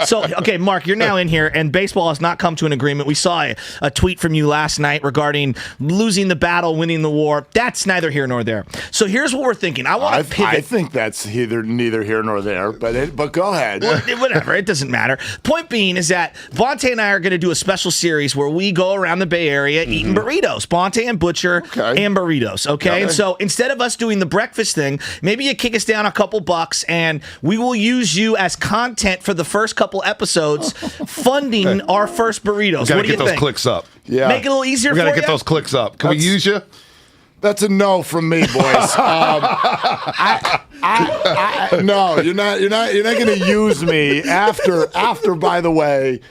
So, okay, Mark, you're now in here, and baseball has not come to an agreement. We saw a tweet from you last night regarding losing the battle, winning the war. That's neither here nor there. So here's what we're thinking. I want to pivot. I think that's neither here nor there, but go ahead. Whatever, it doesn't matter. Point being is that Bonte and I are going to do a special series where we go around the Bay Area eating burritos. Bonte and Butcher and burritos, okay? And so instead of us doing the breakfast thing, maybe you kick us down a couple bucks and we will use you as content for the first couple episodes funding our first burritos. What do you think? Get those clicks up. Yeah. Make it a little easier for you? We got to get those clicks up. Can we use you? That's a no from me, boys. No, you're not going to use me after. By the way,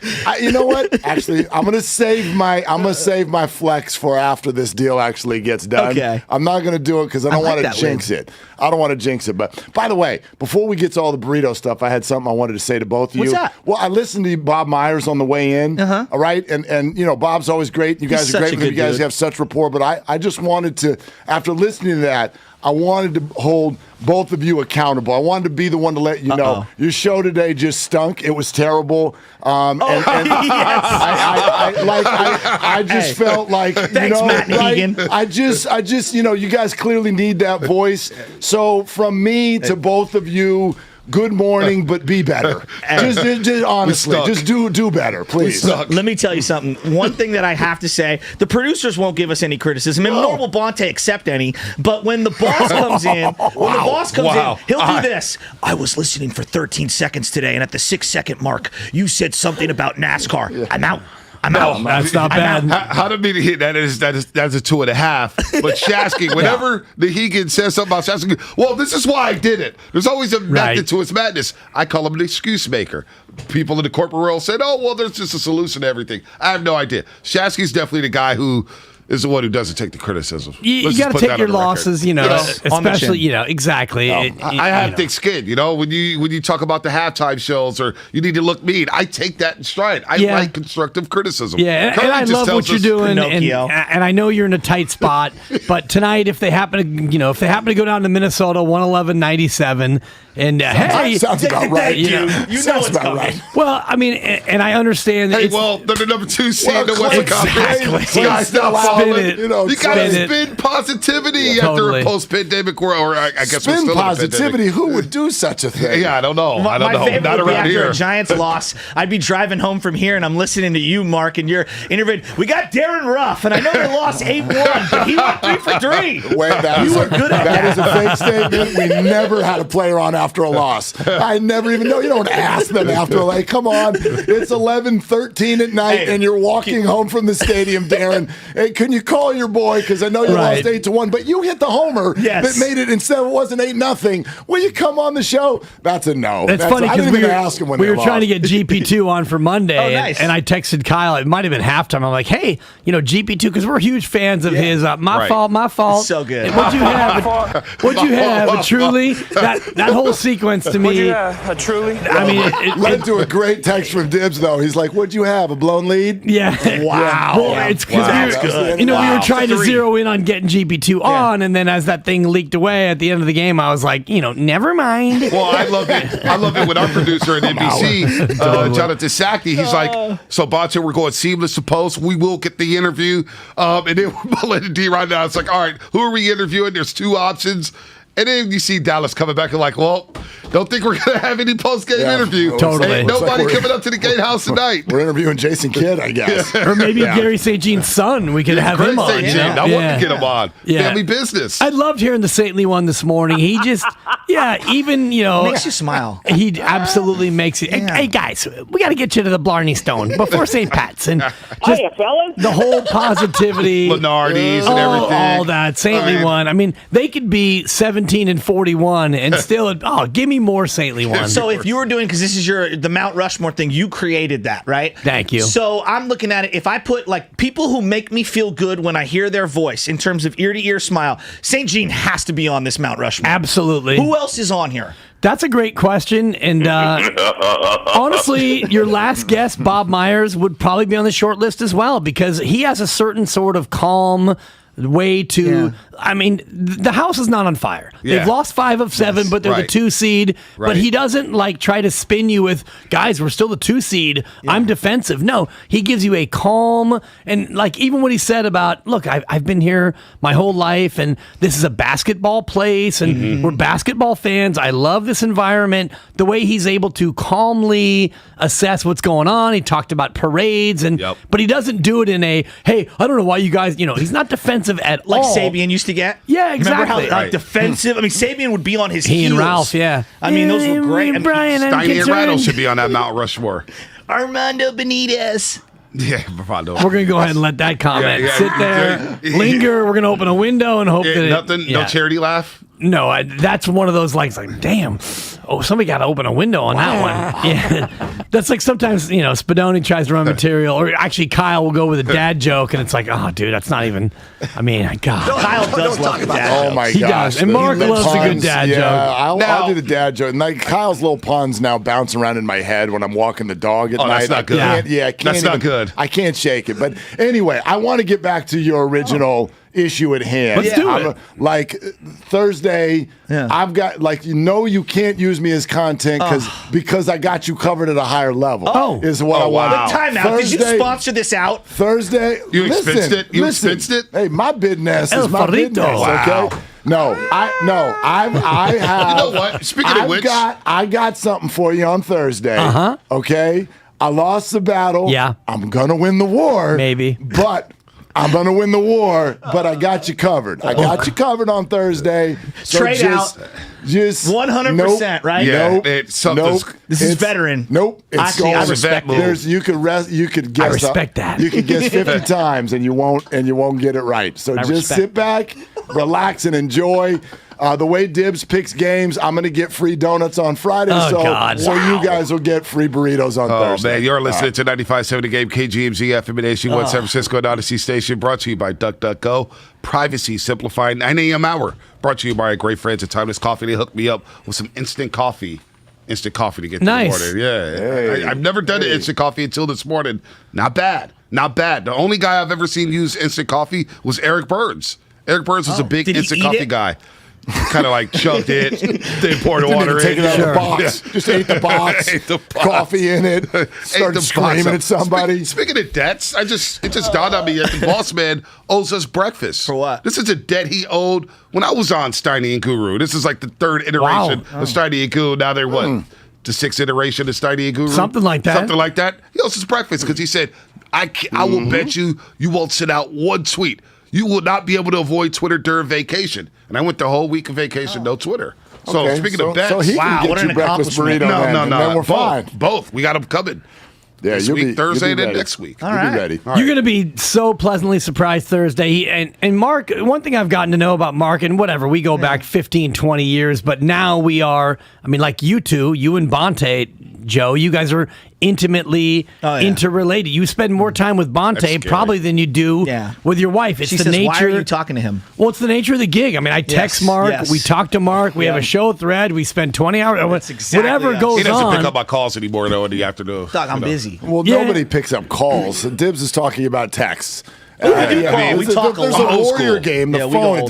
you know what? Actually, I'm going to save my flex for after this deal actually gets done. Okay. I'm not going to do it because I don't want to jinx it. I don't want to jinx it. But by the way, before we get to all the burrito stuff, I had something I wanted to say to both of you. What's that? Well, I listened to Bob Myers on the way in. All right, and you know Bob's always great. You guys are great. You guys have such rapport. But I just wanted to. After listening to that, I wanted to hold both of you accountable. I wanted to be the one to let you know your show today just stunk. It was terrible. I just felt like thanks, Matt Hagan. I just you guys clearly need that voice. So from me to both of you. Good morning, but be better. Just honestly, just do better, please. Let me tell you something. One thing that I have to say, the producers won't give us any criticism, and nor will Bonte accept any. But when the boss comes in, he'll do this. I was listening for 13 seconds today, and at the 6-second mark, you said something about NASCAR. I'm out. That's not bad. How to be the hit? That's a 2.5. But Shasky, whenever the Hegan says something about Shasky, well, this is why I did it. There's always a method to his madness. I call him an excuse maker. People in the corporate world said, "Oh, well, there's just a solution to everything." I have no idea. Shasky's definitely the guy who is the one who doesn't take the criticism. You got to take your losses, especially, exactly. I have thick skin, when you talk about the halftime shows or you need to look mean, I take that in stride. I like constructive criticism. Yeah, and I love what you're doing, and I know you're in a tight spot, but tonight, if they happen to go down to Minnesota 111-97, and sounds about right. You know it's coming. Right. Well, I mean, and I understand. They're the number 2 seed in the Western Conference. You guys not following it. You got to spin positivity after a post-pandemic world, or I guess spin positivity. Who would do such a thing? Yeah, I don't know. My favorite not would be around after here. a Giants loss, I'd be driving home from here, and I'm listening to you, Mark, and you're interviewing. We got Darren Ruff, and I know they lost 8-1, but he went 3 for 3. Wait, that is a fake statement. We never had a player on after a loss. I never even know. You don't ask them after a loss. Come on. It's 11:13 at night, and you're walking home from the stadium, Darren. Hey, can you call your boy? Because I know you lost 8-1, but you hit the homer that made it instead of it wasn't 8-0. Will you come on the show? That's a no. That's funny because we were trying to get GP2 on for Monday, nice. and I texted Kyle. It might have been halftime. I'm like, hey, GP2, because we're huge fans of his. My fault. So good. What'd you have? A truly? That whole sequence to me. What'd you have? A truly? I mean, it led to a great text from Dibs, though. He's like, what'd you have? A blown lead? Yeah. Wow. Well, it's because we were trying to zero in on getting GP2 on, and then as that thing leaked away at the end of the game, I was like, never mind. Well, I love it when our producer at NBC, Jonathan Sackey, he's like, so Bonte, we're going seamless to post. We will get the interview. And then we're letting D right now. It's like, all right, who are we interviewing? There's 2 options. And then you see Dallas coming back and like, well, don't think we're going to have any post-game interview. Totally. Ain't nobody coming up to the Gatehouse tonight. We're interviewing Jason Kidd, I guess. Or maybe Gary St. Jean's son. We could have him on. St. Jean. I want to get him on. Family business. I loved hearing the St. Lee one this morning. He just, even, makes you smile. He absolutely makes it. Hey, guys, we got to get you to the Blarney Stone before St. Pat's. And just the whole positivity. Lenardi's and everything. All that. St. Lee one. I mean, they could be 17-41 and still, give me more St. Lee one. So if you were doing, because this is the Mount Rushmore thing, you created that, right? Thank you. So I'm looking at it. If I put people who make me feel good when I hear their voice in terms of ear-to-ear smile, St. Jean has to be on this Mount Rushmore. Absolutely. Who else is on here? That's a great question. And honestly, your last guest, Bob Myers, would probably be on the short list as well because he has a certain sort of calm way to I mean, the house is not on fire. They've lost 5 of 7, but they're the 2 seed. But he doesn't try to spin you with, guys, we're still the 2 seed. I'm defensive. No, he gives you a calm and even what he said about, look, I've been here my whole life and this is a basketball place and we're basketball fans. I love this environment. The way he's able to calmly assess what's going on. He talked about parades but he doesn't do it in a, hey, I don't know why you guys, he's not defensive at all. Like Sabian used to get? Yeah, exactly. Remember how defensive? I mean, Sabian would be on his heels. He and Ralph, I mean, those were great. Brian, Steiny and Ratto should be on that Mount Rushmore. Armando Benitez. Yeah, Armando. We're going to go ahead and let that comment sit there, linger. We're going to open a window and hope that nothing, no charity laugh? No, that's one of those damn. Oh, somebody got to open a window on that one. Yeah, that's sometimes Spadoni tries to run material, or actually Kyle will go with a dad joke, and it's oh, dude, that's not even. I mean, God, Kyle does love a dad joke. Oh my he gosh, does, and Mark loves a good dad joke. I'll do the dad joke. And Kyle's little puns now bounce around in my head when I'm walking the dog at night. That's not good. I can't that's not good. I can't shake it. But anyway, I want to get back to your original issue at hand. Let's do it. Thursday, I've got you can't use me as content because I got you covered at a higher level. Is what I want. But time out. Did you sponsor this out? Thursday, you expensed it. You expensed it. Hey, my business is my business. Wow. Okay. No, I have. You know what? Speaking of which, I got something for you on Thursday. Okay, I lost the battle. Yeah, I'm gonna win the war. Maybe, but. I'm going to win the war, but I got you covered. I got you covered on Thursday. So Straight out. Just 100%, right? Yeah, nope. This is veteran. Nope. Actually, I respect that. You could guess. I respect that. You could guess 50 times and you won't get it right. So just sit back, relax, and enjoy. The way Dibs picks games, I'm going to get free donuts on Friday, so you guys will get free burritos on Thursday. Oh, man, you're listening to 95.7 The Game, KGMZ FM and HD1 San Francisco and Odyssey Station, brought to you by DuckDuckGo. Privacy Simplified, 9 a.m. hour, brought to you by our great friends at Timeless Coffee. They hooked me up with some instant coffee to get to the morning. Yeah, hey. I've never done instant coffee until this morning. Not bad. The only guy I've ever seen use instant coffee was Eric Burns. Eric Burns was a big instant coffee guy. Kind of chugged it, then poured the water in. Take it out of the box. Just ate the box. Coffee in it. Started screaming at somebody. Speaking of debts, it just dawned on me that the boss man owes us breakfast. For what? This is a debt he owed when I was on Steiny and Guru. This is the 3rd iteration of Steiny and Guru. Now they're what? The 6th iteration of Steiny and Guru? Something like that. He owes us breakfast because he said, I will bet you won't send out one tweet. You will not be able to avoid Twitter during vacation. And I went the whole week of vacation, no Twitter. So speaking of bets, so he can get you breakfast burrito. No, then we're fine. Both. We got them coming. Yeah, this week, Thursday, and then next week. All right. You'll be ready. You're going to be so pleasantly surprised Thursday. And Mark, one thing I've gotten to know about Mark, and whatever, we go back 15, 20 years, but now we are, like you two, you and Bonte, Joe, you guys are intimately interrelated. You spend more time with Bonte probably than you do with your wife. It's she the says, nature. Why are you talking to him? Well, it's the nature of the gig. I text Mark. We talk to Mark. We have a show thread. We spend 20 hours. Whatever goes on. He doesn't pick up my calls anymore, though, in the afternoon. I'm busy. Well, nobody picks up calls. Dibs is talking about texts. We talk a There's lot. a Warrior game. The phone.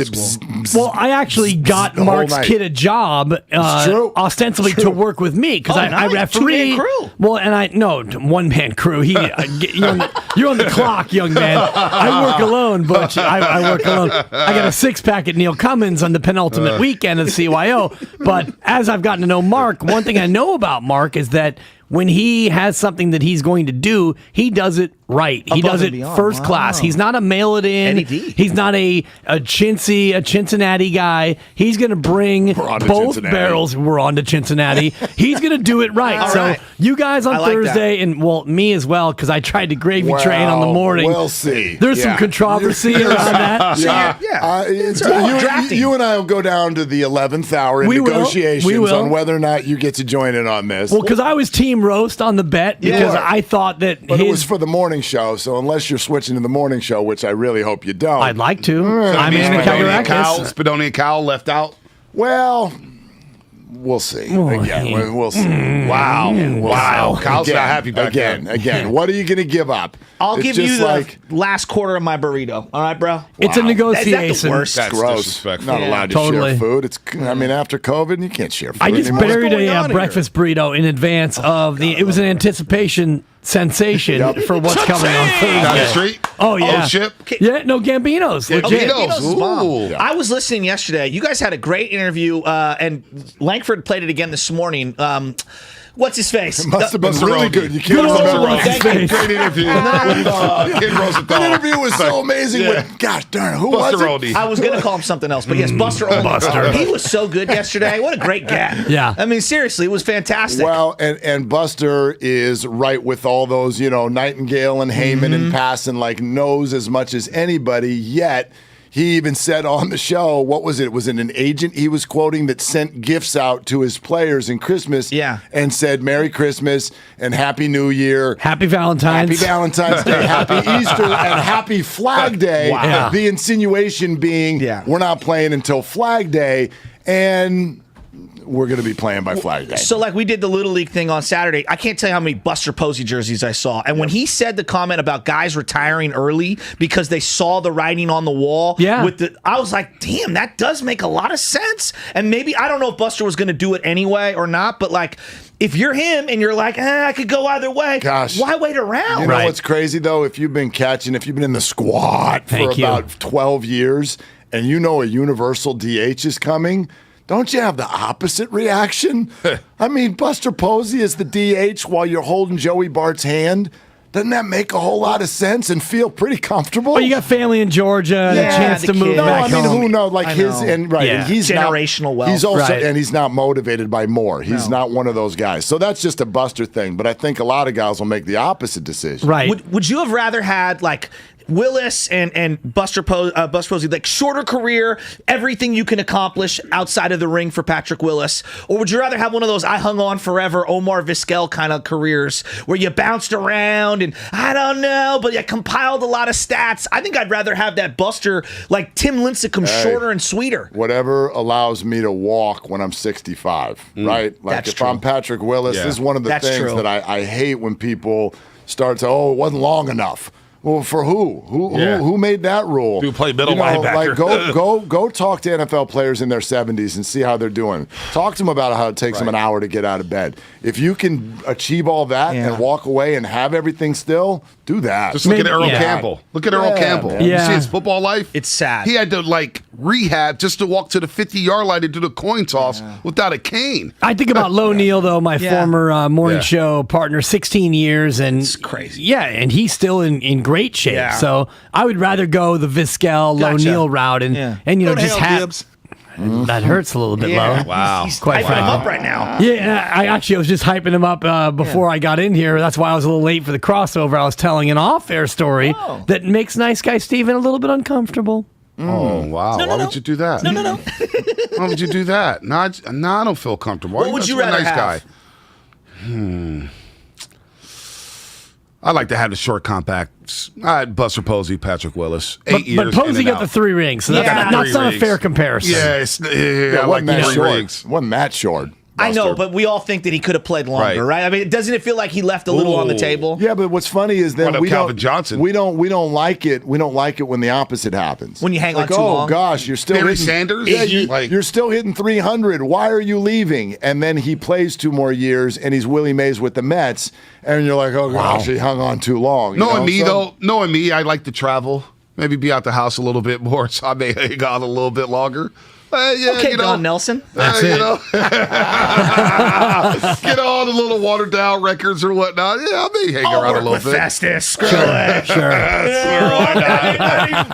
Well, I actually got Mark's kid a job ostensibly to work with me because I referee. Well, and one-man crew. You're on the clock, young man. I work alone, Butch. I work alone. I got a six-pack at Neil Cummins on the penultimate weekend of CYO. But as I've gotten to know Mark, one thing I know about Mark is that when he has something that he's going to do, he does it right. He does it first class. He's not a mail it in. He's not a Cincinnati guy. He's going to bring both barrels. We're on to Cincinnati. He's going to do it right. So you guys on Thursday, and me as well, because I tried to gravy train on the morning. We'll see. There's some controversy around that. You and I will go down to the 11th hour in negotiations on whether or not you get to join in on this. Well, because I was team roast on the bet because I thought that it was for the morning show, so unless you're switching to the morning show, which I really hope you don't. I'd like to. I'm in Spadoni and Cowell left out. Well, we'll see. We'll see. Wow. Kyle's not happy back again. What are you going to give up? I'll give you the last quarter of my burrito. All right, bro? It's a negotiation. Is that the worst? That's gross. Not allowed to share food. After COVID, you can't share food I just anymore. buried a breakfast burrito in advance of it was an anticipation sensation for what's coming on Thursday. Down the street? Oh, yeah. Yeah, no, Gambino's. Legit. Gambino's. I was listening yesterday. You guys had a great interview, and Langford played it again this morning. What's his face? It must have been really good. You can't remember his face. Great interview with Kid Rosenthal. That interview was so amazing. God darn, who was it? I was going to call him something else, but yes, Buster Olney. Buster. He was so good yesterday. What a great get. Yeah. I mean, seriously, it was fantastic. Well, and Buster is right with all those, Nightingale and Heyman and Passon, knows as much as anybody, yet he even said on the show, what was it? Was it an agent he was quoting that sent gifts out to his players in Christmas and said, Merry Christmas and Happy New Year. Happy Valentine's. Happy Valentine's Day. Happy Easter and Happy Flag Day. Wow. Yeah. The insinuation being we're not playing until Flag Day. And we're going to be playing by Flag Day. So, we did the Little League thing on Saturday. I can't tell you how many Buster Posey jerseys I saw. And when he said the comment about guys retiring early because they saw the writing on the wall, I was like, damn, that does make a lot of sense. And maybe, I don't know if Buster was going to do it anyway or not, but if you're him and you're like, I could go either way, why wait around? You know what's crazy, though? If you've been in the squad for about 12 years and you know a universal DH is coming, don't you have the opposite reaction? I mean, Buster Posey is the DH while you're holding Joey Bart's hand. Doesn't that make a whole lot of sense and feel pretty comfortable? Well, you got family in Georgia and a chance to move back home. Who knows? And he's generational wealth. He's also and he's not motivated by more. He's not one of those guys. So that's just a Buster thing. But I think a lot of guys will make the opposite decision. Right. Would you have rather had Willis and Buster Posey, shorter career, everything you can accomplish outside of the ring for Patrick Willis? Or would you rather have one of those I hung on forever, Omar Vizquel kind of careers where you bounced around and I don't know, but you compiled a lot of stats? I think I'd rather have that Buster Tim Lincecum, shorter and sweeter. Whatever allows me to walk when I'm 65, right? If I'm Patrick Willis, this is one of the things that I hate when people start to, it wasn't long enough. Well, for who? Who made that rule? Do play middle linebacker. Go talk to NFL players in their 70s and see how they're doing. Talk to them about how it takes them an hour to get out of bed. If you can achieve all that and walk away and have everything still, do that. Just look at Earl Campbell. Look at Earl Campbell. Man. You see his football life? It's sad. He had to rehab just to walk to the 50-yard line and do the coin toss without a cane. I think about Low Neal, though, my former morning show partner, 16 years. And it's crazy. Yeah, and he's still in great shape. Yeah. So I would rather go the Vizquel, Low Neal route and just have. That hurts a little bit low. Wow. He's hyping him up right now. Yeah, I was just hyping him up before I got in here. That's why I was a little late for the crossover. I was telling an off-air story that makes nice guy Steven a little bit uncomfortable. Oh, wow. Why would you do that? No. Why would you do that? No, I don't feel comfortable. What would you rather have? Guy? I like to have the short compacts. Buster Posey, Patrick Willis. 8 years. But Posey got the 3 rings, so that's not a fair comparison. Yeah, I like the 3 rings. Wasn't that short? I know, but we all think that he could have played longer, right? I mean, doesn't it feel like he left a little on the table? Yeah, but what's funny is that Calvin Johnson. We don't like it. We don't like it when the opposite happens. When you hang on too long. long. Oh gosh, you're still Barry hitting, Sanders. Yeah, you're still hitting 300. Why are you leaving? And then he plays 2 more years, and he's Willie Mays with the Mets, and you're like, oh gosh, he hung on too long. Knowing me, I like to travel. Maybe be out the house a little bit more, so I may hang on a little bit longer. Okay, Don Nelson. That's it. Get all the little watered down records or whatnot. Yeah, I may hang around a little bit. Festus. Screw it. Sure.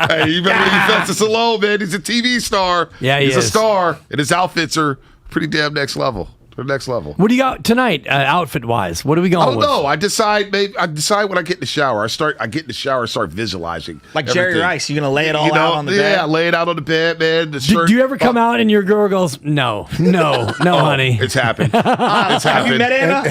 Hey, you better leave Festus alone, man. He's a TV star. Yeah, he's a star, and his outfits are pretty damn next level. Next level. What do you got tonight, outfit wise? What are we going with? I don't know. I decide when I get in the shower. I get in the shower and start visualizing. Like everything. Jerry Rice, you're gonna lay it all out on the bed. Yeah, lay it out on the bed, man. The shirt. Do you ever come out and your girl goes, no, honey? It's happened. It's happened. Have you met Anna?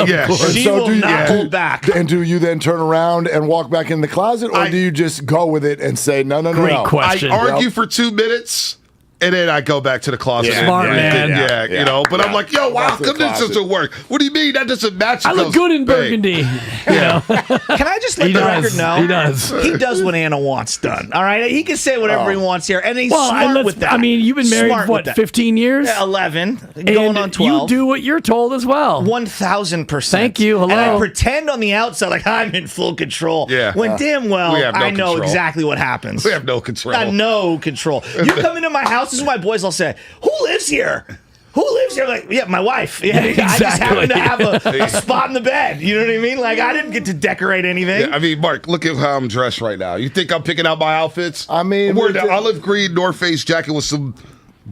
Yeah. She will not hold back. And do you then turn around and walk back in the closet, or do you just go with it and say no? Great question. I argue for 2 minutes. And then I go back to the closet. Smart man. You know. But I'm like, yo, wow, come this doesn't work. What do you mean? That doesn't match. I look good in burgundy. Yeah. Can I just let the record know? He does. He does what Anna wants done. All right? He can say whatever he wants here. And he's smart with that. I mean, you've been married, 15 years? Yeah, 11. Going on 12. You do what you're told as well. 1,000%. Thank you. Hello. And I pretend on the outside like I'm in full control. Yeah. When damn well, I know control. Exactly what happens. We have no control. I no control. You come into my house, this is my boys will say, who lives here? Who lives here? Like, yeah, my wife. Yeah, exactly. I just happen to have a spot in the bed. You know what I mean? Like, I didn't get to decorate anything. Yeah, I mean, Mark, look at how I'm dressed right now. You think I'm picking out my outfits? I mean, I'm wearing the olive green North Face jacket with some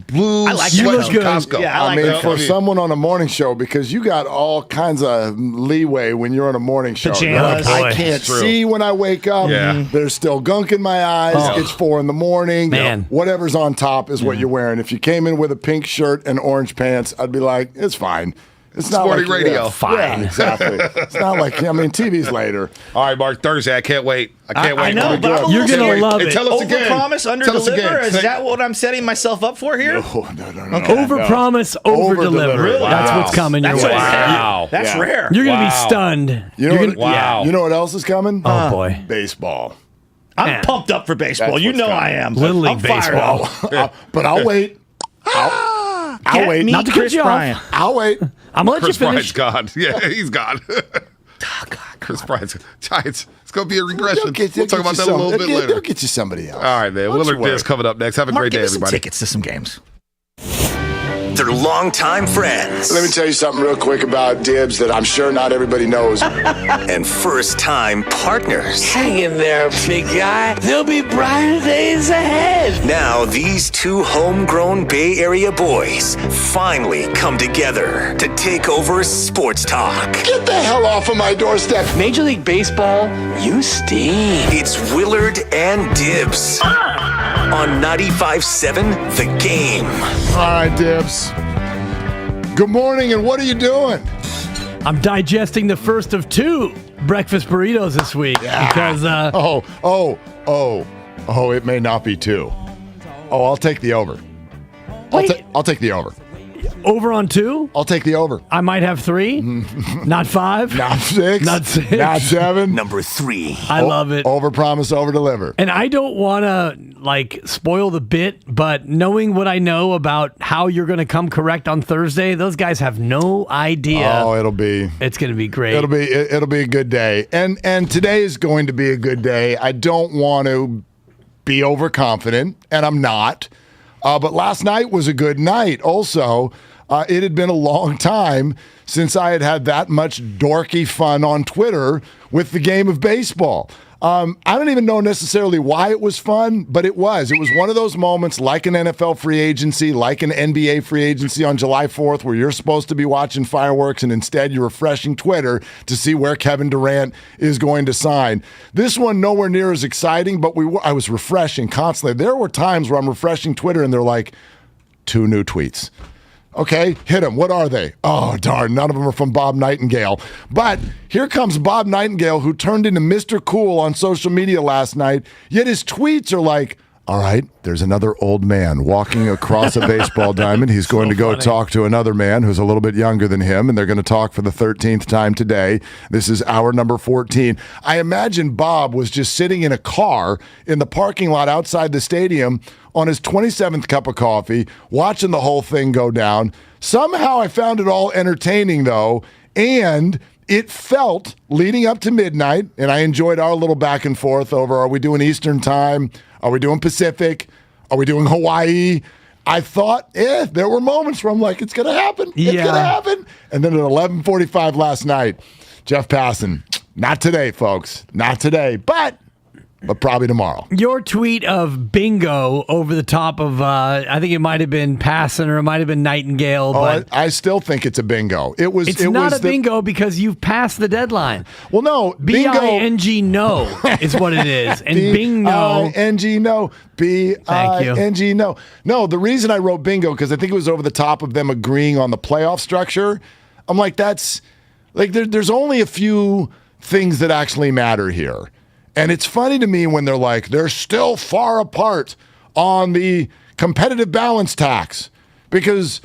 blue sweats from Costco. Yeah, I mean, for someone on a morning show, because you got all kinds of leeway when you're on a morning show. Pajamas. Like, I can't see when I wake up. Yeah. There's still gunk in my eyes. Oh. It's 4 a.m. Man. Whatever's on top is what you're wearing. If you came in with a pink shirt and orange pants, I'd be like, it's fine. It's not Sporting like radio. Fine. Yeah, exactly. It's not like, TV's later. All right, Mark, Thursday. I can't wait. I can't wait. I know, but I'm a You're little going to love And it. tell us again. Overpromise, under-deliver? Is that what I'm setting myself up for here? No. Overpromise, over-deliver. Really? That's what's coming your way. Wow. That's rare. You're going to be stunned. You know what else is coming? Oh, boy. Baseball. I'm pumped up for baseball. That's You what's know coming. I am. Little League I'm fired baseball. up. But I'll wait. I'll wait. Not to cut you Bryant. off. I'll wait. I'm going to let Chris you finish. Bryant's gone. Yeah, he's gone. Chris Bryant's Giants. It's going to be a regression. We'll talk about that a little bit later. They'll get you somebody else. All right, man. Willard Dibs coming up next. Have a Mark, great day, give us some everybody. tickets to some games. They're longtime friends. Let me tell you something real quick about Dibs that I'm sure not everybody knows. And first-time partners. Hang in there, big guy. There'll be brighter days ahead. Now, these 2 homegrown Bay Area boys finally come together to take over sports talk. Get the hell off of my doorstep. Major League Baseball, you stink. It's Willard and Dibs on 95.7 The Game. All right, Dibs. Good morning, and what are you doing? I'm digesting the first of 2 breakfast burritos this week because it may not be 2. Oh, I'll take the over. I'll take the over. over on 2. I'll take the over. I might have 3, not 5, not 6, not 6, not 7. Number 3. I love it. Over promise, over deliver. And I don't want to spoil the bit, but knowing what I know about how you're going to come correct on Thursday, those guys have no idea. Oh, it's going to be great. It'll be a good day. And today is going to be a good day. I don't want to be overconfident, and I'm not. But last night was a good night. Also, it had been a long time since I had that much dorky fun on Twitter with the game of baseball. I don't even know necessarily why it was fun, but it was. It was one of those moments like an NFL free agency, like an NBA free agency on July 4th, where you're supposed to be watching fireworks and instead you're refreshing Twitter to see where Kevin Durant is going to sign. This one nowhere near as exciting, but I was refreshing constantly. There were times where I'm refreshing Twitter and they're like, 2 new tweets. Okay, hit them. What are they? Oh, darn, none of them are from Bob Nightingale. But here comes Bob Nightingale, who turned into Mr. Cool on social media last night, yet his tweets are like, all right, there's another old man walking across a baseball diamond. He's going to go talk to another man who's a little bit younger than him, and they're going to talk for the 13th time today. This is hour number 14. I imagine Bob was just sitting in a car in the parking lot outside the stadium on his 27th cup of coffee, watching the whole thing go down. Somehow I found it all entertaining, though, and it felt, leading up to midnight, and I enjoyed our little back and forth over, are we doing Eastern time? Are we doing Pacific? Are we doing Hawaii? I thought, there were moments where I'm like, it's going to happen. It's going to happen. And then at 11:45 last night, Jeff Passan, not today, folks. Not today, but probably tomorrow. Your tweet of bingo over the top of, I think it might have been Passan or it might have been Nightingale. But I still think it's a bingo. It's not a bingo because you've passed the deadline. Well, no. B-I-N-G no is what it is. And bingo. B-I-N-G no. B-I-N-G no. No, the reason I wrote bingo, because I think it was over the top of them agreeing on the playoff structure. I'm like, that's, like, there's only a few things that actually matter here. And it's funny to me when they're like, they're still far apart on the competitive balance tax because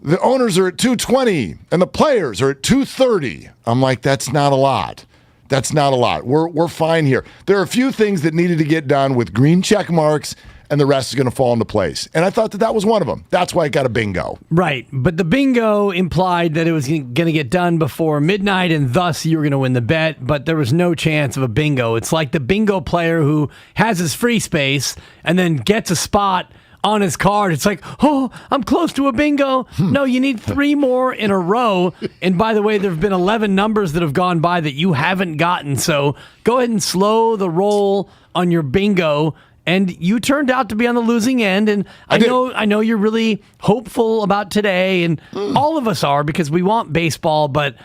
the owners are at 220 and the players are at 230. I'm like, that's not a lot. That's not a lot. We're fine here. There are a few things that needed to get done with green check marks, and the rest is going to fall into place. And I thought that was one of them. That's why it got a bingo. Right. But the bingo implied that it was going to get done before midnight, and thus you were going to win the bet, but there was no chance of a bingo. It's like the bingo player who has his free space and then gets a spot on his card. It's like, oh, I'm close to a bingo. No, you need 3 more in a row. And by the way, there have been 11 numbers that have gone by that you haven't gotten. So go ahead and slow the roll on your bingo. And you turned out to be on the losing end, and I know you're really hopeful about today, and all of us are because we want baseball, but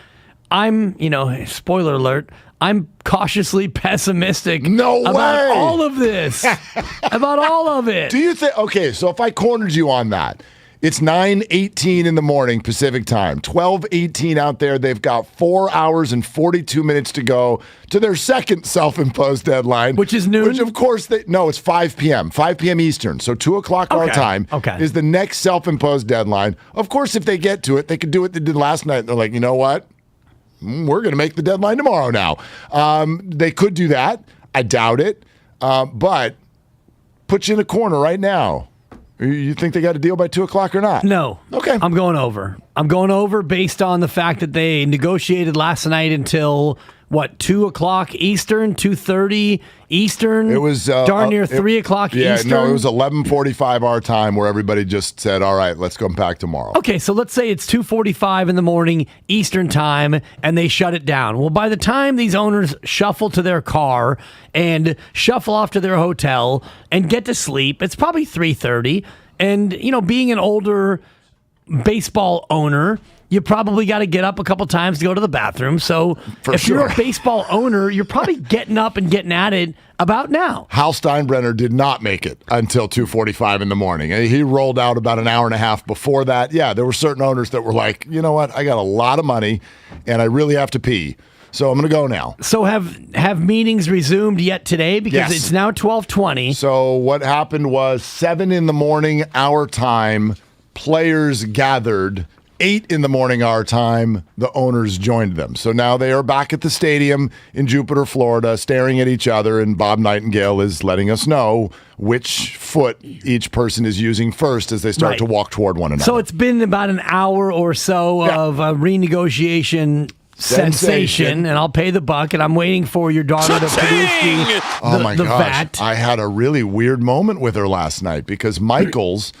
I'm, spoiler alert, I'm cautiously pessimistic about all of this. About all of it. Do you think, okay, so if I cornered you on that, it's 9:18 in the morning Pacific time, 12:18 out there. They've got 4 hours and 42 minutes to go to their second self-imposed deadline. Which is noon? Which, of course, it's 5 p.m. 5 p.m. Eastern. So 2 o'clock our time is the next self-imposed deadline. Of course, if they get to it, they could do what they did last night. They're like, you know what? We're going to make the deadline tomorrow now. They could do that. I doubt it. But put you in a corner right now. You think they got a deal by 2 o'clock or not? No. Okay. I'm going over. I'm going over based on the fact that they negotiated last night until, 2 o'clock Eastern, 2:30 Eastern? It was darn near 3 o'clock Eastern? Yeah, no, it was 11:45 our time where everybody just said, all right, let's come back tomorrow. Okay, so let's say it's 2:45 in the morning Eastern time, and they shut it down. Well, by the time these owners shuffle to their car and shuffle off to their hotel and get to sleep, it's probably 3:30. And, being an older baseball owner, you probably got to get up a couple times to go to the bathroom. So if you're a baseball owner, you're probably getting up and getting at it about now. Hal Steinbrenner did not make it until 2:45 in the morning. He rolled out about an hour and a half before that. Yeah, there were certain owners that were like, you know what? I got a lot of money, and I really have to pee. So I'm going to go now. So have meetings resumed yet today? Because it's now 12:20. So what happened was 7 in the morning our time, players gathered. 8 in the morning our time, the owners joined them. So now they are back at the stadium in Jupiter, Florida, staring at each other, and Bob Nightingale is letting us know which foot each person is using first as they start to walk toward one another. So it's been about an hour or so of a renegotiation sensation, and I'll pay the buck, and I'm waiting for your daughter to produce the vat. I had a really weird moment with her last night because Michael's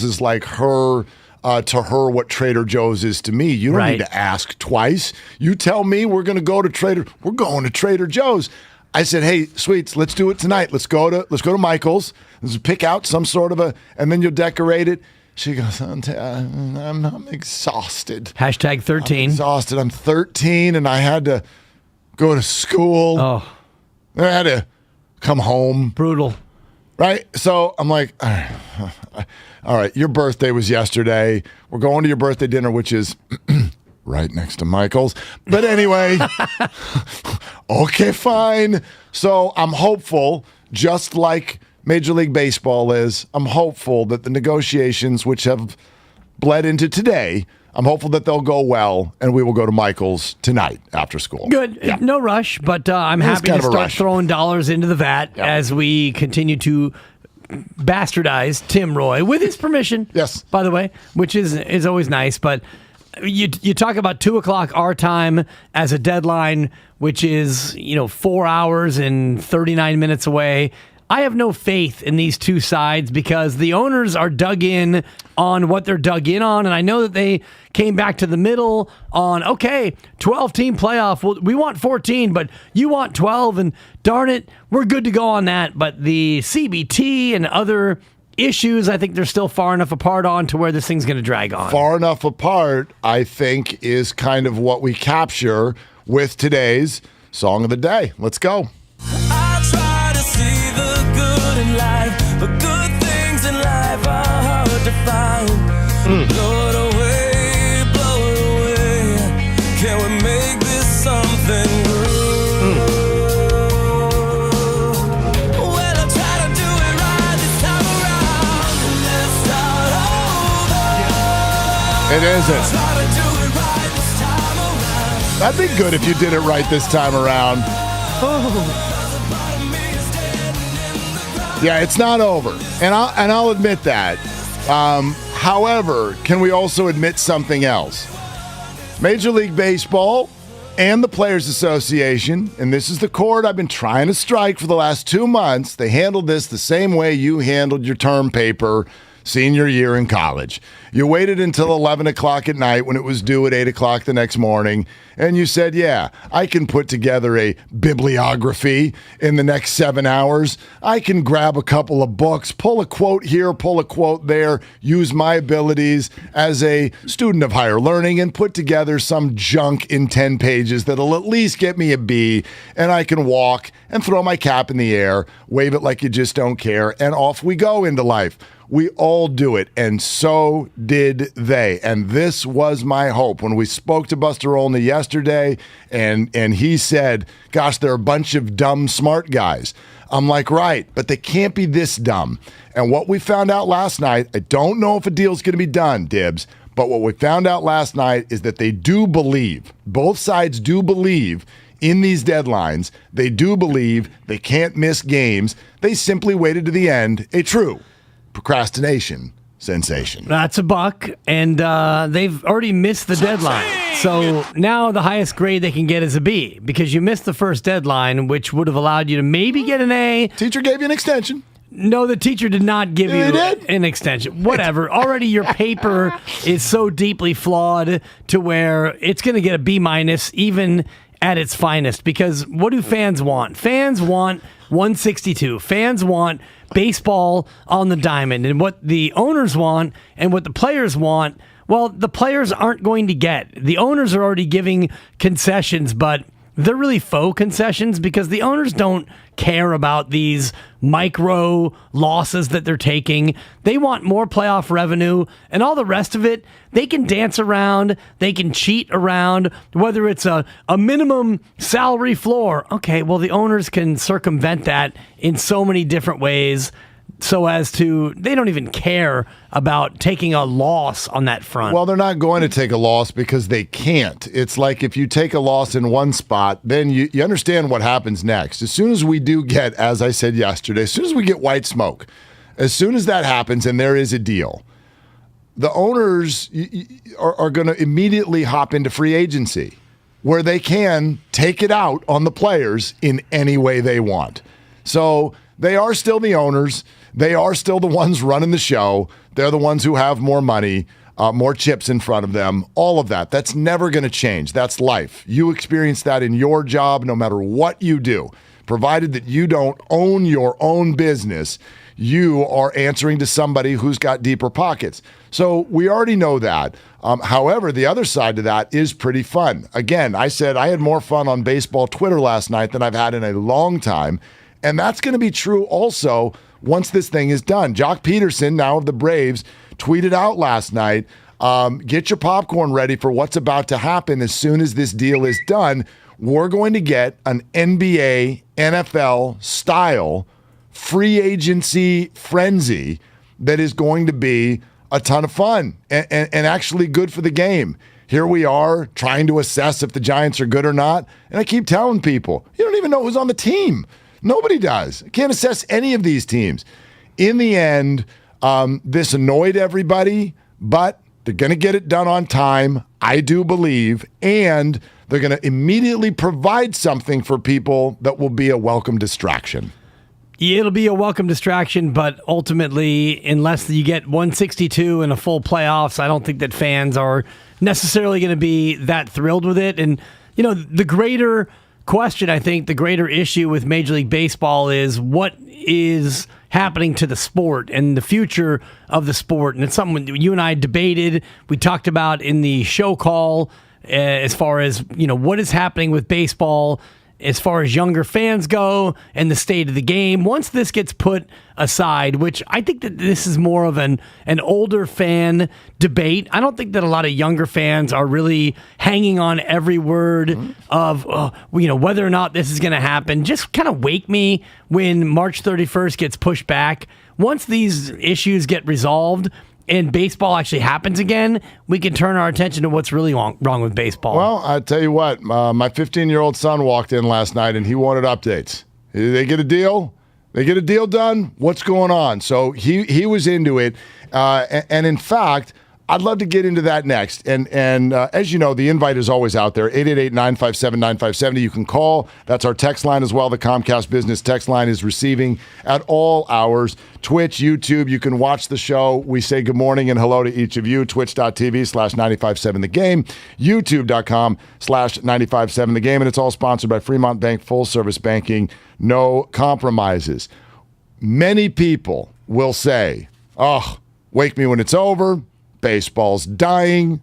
is like her... to her what Trader Joe's is to me. You don't need to ask twice. You tell me we're going to Trader Joe's. I said, hey, sweets, let's do it tonight. Let's go to Michael's. Let's pick out some sort of and then you'll decorate it. She goes, I'm exhausted. Hashtag 13. I'm exhausted. I'm 13 and I had to go to school. Oh. I had to come home. Brutal. Right? So I'm like, all right, your birthday was yesterday. We're going to your birthday dinner, which is right next to Michael's. But anyway, okay, fine. So I'm hopeful, just like Major League Baseball is. I'm hopeful that the negotiations, which have bled into today, I'm hopeful that they'll go well, and we will go to Michael's tonight after school. Good. Yeah. No rush, but I'm happy to start throwing dollars into the vat as we continue to bastardize Tim Roy with his permission. Yes. By the way, which is always nice. But you talk about 2:00 our time as a deadline, which is 4 hours and 39 minutes away. I have no faith in these two sides because the owners are dug in on what they're dug in on. And I know that they came back to the middle on, 12-team playoff. Well, we want 14, but you want 12. And darn it, we're good to go on that. But the CBT and other issues, I think they're still far enough apart on to where this thing's going to drag on. Far enough apart, I think, is kind of what we capture with today's Song of the Day. Let's go. See the good in life, but good things in life are hard to find. Blow it away, can we make this something new? Well, I try to do it right this time around. Let's start over. It isn't. That'd be good if you did it right this time around. Yeah, it's not over, and I'll admit that. However, can we also admit something else? Major League Baseball and the Players Association, and this is the chord I've been trying to strike for the last 2 months, they handled this the same way you handled your term paper senior year in college. You waited until 11 o'clock at night when it was due at 8 o'clock the next morning, and you said, yeah, I can put together a bibliography in the next 7 hours. I can grab a couple of books, pull a quote here, pull a quote there, use my abilities as a student of higher learning and put together some junk in 10 pages that'll at least get me a B, and I can walk and throw my cap in the air, wave it like you just don't care, and off we go into life. We all do it, and so did they. And this was my hope. When we spoke to Buster Olney yesterday, and he said, gosh, they're a bunch of dumb, smart guys. I'm like, right, but they can't be this dumb. And what we found out last night, I don't know if a deal's going to be done, Dibs, but what we found out last night is that they do believe, both sides do believe in these deadlines. They do believe they can't miss games. They simply waited to the end, a true procrastination sensation. That's a buck, and they've already missed the deadline. So now the highest grade they can get is a B because you missed the first deadline, which would have allowed you to maybe get an A. Teacher gave you an extension. No, the teacher did not give you an extension. Whatever. Already your paper is so deeply flawed to where it's going to get a B minus even at its finest, because what do fans want? Fans want 162. Fans want baseball on the diamond. And what the owners want and what the players want, well, the players aren't going to get. The owners are already giving concessions, but they're really faux concessions because the owners don't care about these micro losses that they're taking. They want more playoff revenue, and all the rest of it, they can dance around, they can cheat around, whether it's a minimum salary floor. Okay, well, the owners can circumvent that in so many different ways so as to, they don't even care about taking a loss on that front. Well, they're not going to take a loss because they can't. It's like if you take a loss in one spot, then you understand what happens next. As soon as we do get, as I said yesterday, as soon as we get white smoke, as soon as that happens and there is a deal, the owners are going to immediately hop into free agency where they can take it out on the players in any way they want. So they are still the owners. They are still the ones running the show. They're the ones who have more money, more chips in front of them, all of that. That's never going to change. That's life. You experience that in your job no matter what you do. Provided that you don't own your own business, you are answering to somebody who's got deeper pockets. So we already know that. However, the other side to that is pretty fun. Again, I said I had more fun on baseball Twitter last night than I've had in a long time. And that's going to be true also once this thing is done. Jock Peterson, now of the Braves, tweeted out last night, get your popcorn ready for what's about to happen as soon as this deal is done. We're going to get an NBA, NFL style free agency frenzy that is going to be a ton of fun and actually good for the game. Here we are trying to assess if the Giants are good or not. And I keep telling people, you don't even know who's on the team. Nobody does. Can't assess any of these teams. In the end, this annoyed everybody, but they're going to get it done on time, I do believe, and they're going to immediately provide something for people that will be a welcome distraction. It'll be a welcome distraction, but ultimately, unless you get 162 in a full playoffs, I don't think that fans are necessarily going to be that thrilled with it. And, you know, the greater question, I think, the greater issue with Major League Baseball is what is happening to the sport and the future of the sport. And it's something you and I debated, we talked about in the show call as far as, you know, what is happening with baseball as far as younger fans go and the state of the game. Once this gets put aside, which I think that this is more of an older fan debate. I don't think that a lot of younger fans are really hanging on every word of, you know, whether or not this is going to happen. Just kind of wake me when March 31st gets pushed back. Once these issues get resolved and baseball actually happens again, we can turn our attention to what's really wrong with baseball. Well, I tell you what, my 15-year-old son walked in last night and he wanted updates. Did they get a deal? They get a deal done? What's going on? So he was into it. And in fact, I'd love to get into that next. And as you know, the invite is always out there, 888-957-9570. You can call. That's our text line as well. The Comcast Business text line is receiving at all hours. Twitch, YouTube, you can watch the show. We say good morning and hello to each of you. Twitch.tv/957thegame, YouTube.com/957thegame. And it's all sponsored by Fremont Bank, full service banking, no compromises. Many people will say, oh, wake me when it's over. Baseball's dying.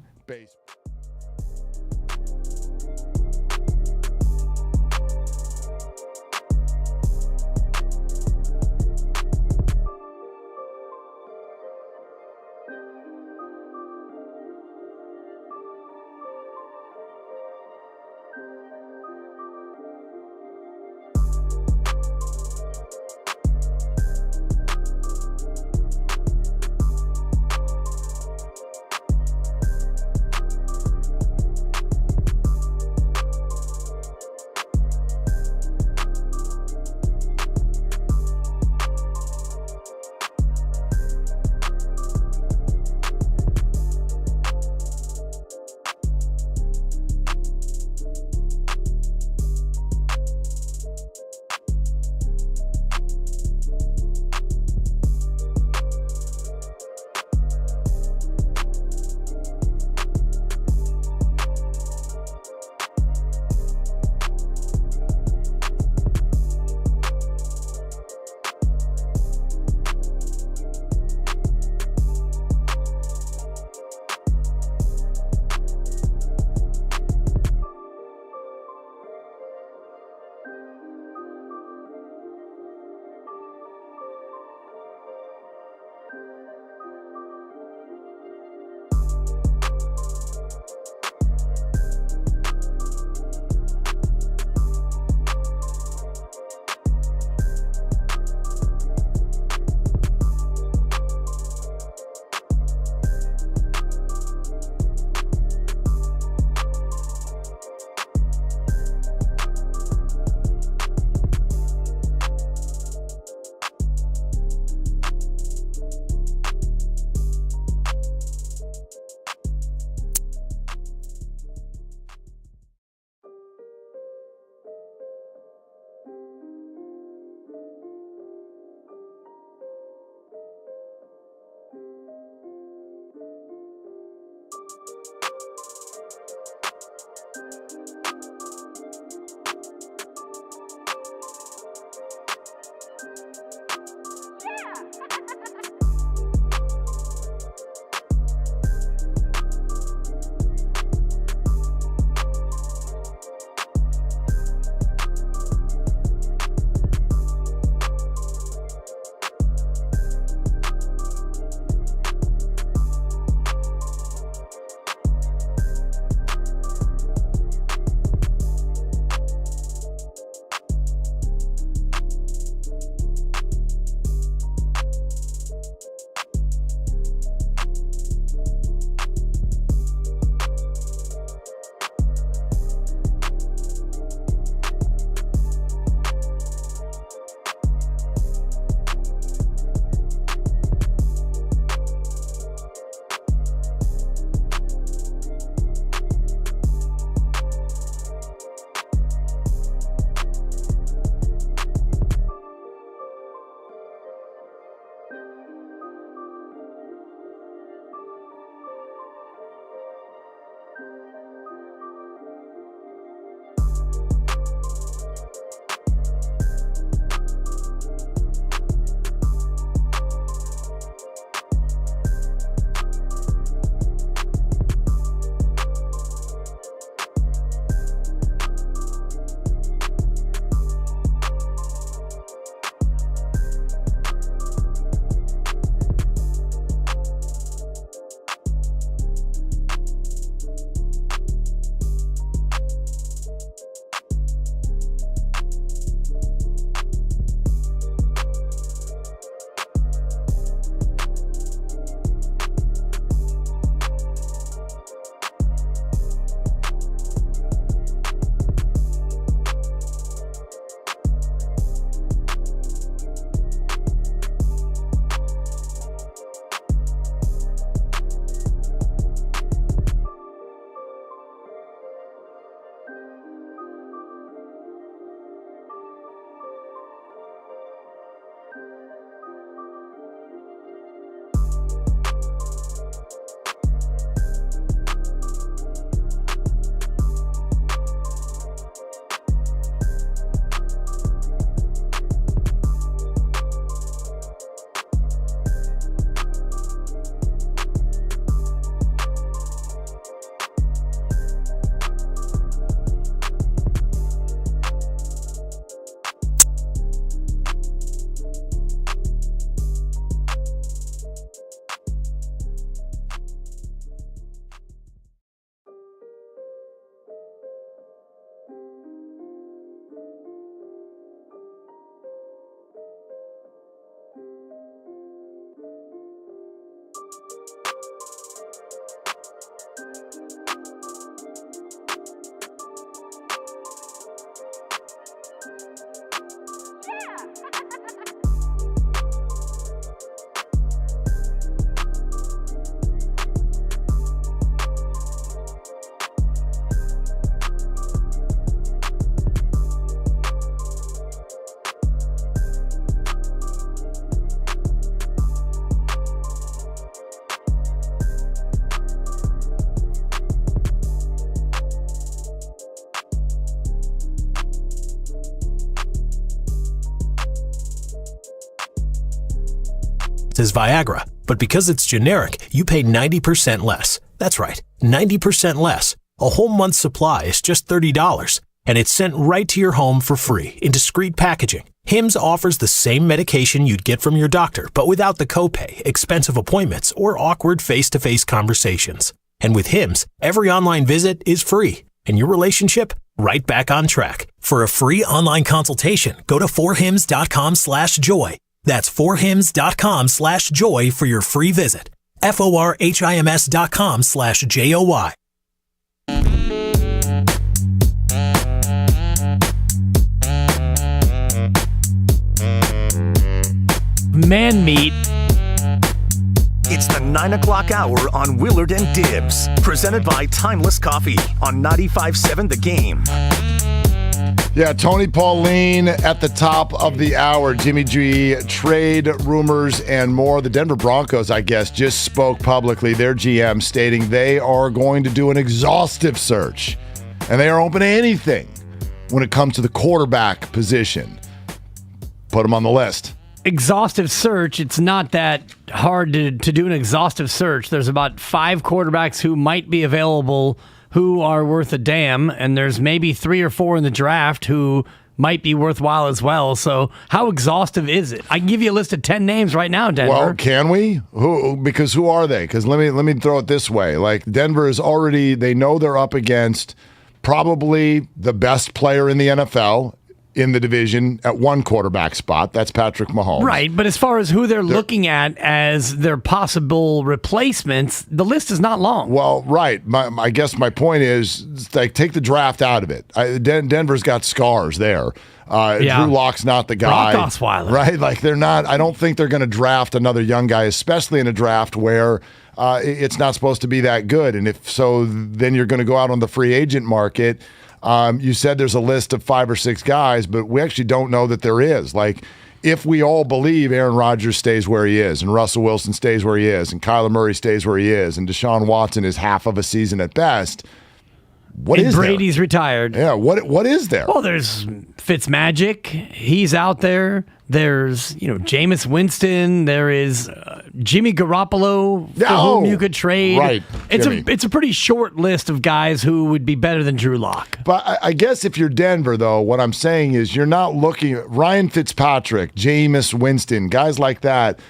Is Viagra, but because it's generic, you pay 90% less. That's right, 90% less. A whole month's supply is just $30, and it's sent right to your home for free in discreet packaging. Hims offers the same medication you'd get from your doctor, but without the copay, expensive appointments, or awkward face-to-face conversations. And with Hims, every online visit is free, and your relationship right back on track. For a free online consultation, go to forhims.com/joy. That's forhims.com/joy for your free visit. forhims.com/joy. Man meat. It's the 9 o'clock hour on Willard and Dibs, presented by Timeless Coffee on 95.7 The Game. Yeah, Tony Pauline at the top of the hour. Jimmy G, trade rumors and more. The Denver Broncos, I guess, just spoke publicly, their GM, stating they are going to do an exhaustive search. And they are open to anything when it comes to the quarterback position. Put them on the list. Exhaustive search, it's not that hard to do an exhaustive search. There's about 5 quarterbacks who might be available who are worth a damn, and there's maybe 3 or 4 in the draft who might be worthwhile as well. So how exhaustive is it? I can give you a list of 10 names right now, Denver. Well, can we? Because who are they? Because let me throw it this way. Like, Denver is already, they know they're up against probably the best player in the NFL in the division at one quarterback spot. That's Patrick Mahomes. Right, but as far as who they're looking at as their possible replacements, the list is not long. Well, right. I guess my point is, like, take the draft out of it. Denver's got scars there. Drew Lock's not the guy. Brock Osweiler. Right? Like, they're not, I don't think they're going to draft another young guy, especially in a draft where it's not supposed to be that good. And if so, then you're going to go out on the free agent market. You said there's a list of 5 or 6 guys, but we actually don't know that there is. Like, if we all believe Aaron Rodgers stays where he is and Russell Wilson stays where he is and Kyler Murray stays where he is and Deshaun Watson is half of a season at best, what is Brady's there? retired. Yeah, what is there? Well, there's Fitzmagic. He's out there. There's, Jameis Winston. There is Jimmy Garoppolo, for whom you could trade. Right, It's a pretty short list of guys who would be better than Drew Lock. But I guess if you're Denver, though, what I'm saying is you're not looking at Ryan Fitzpatrick, Jameis Winston, guys like that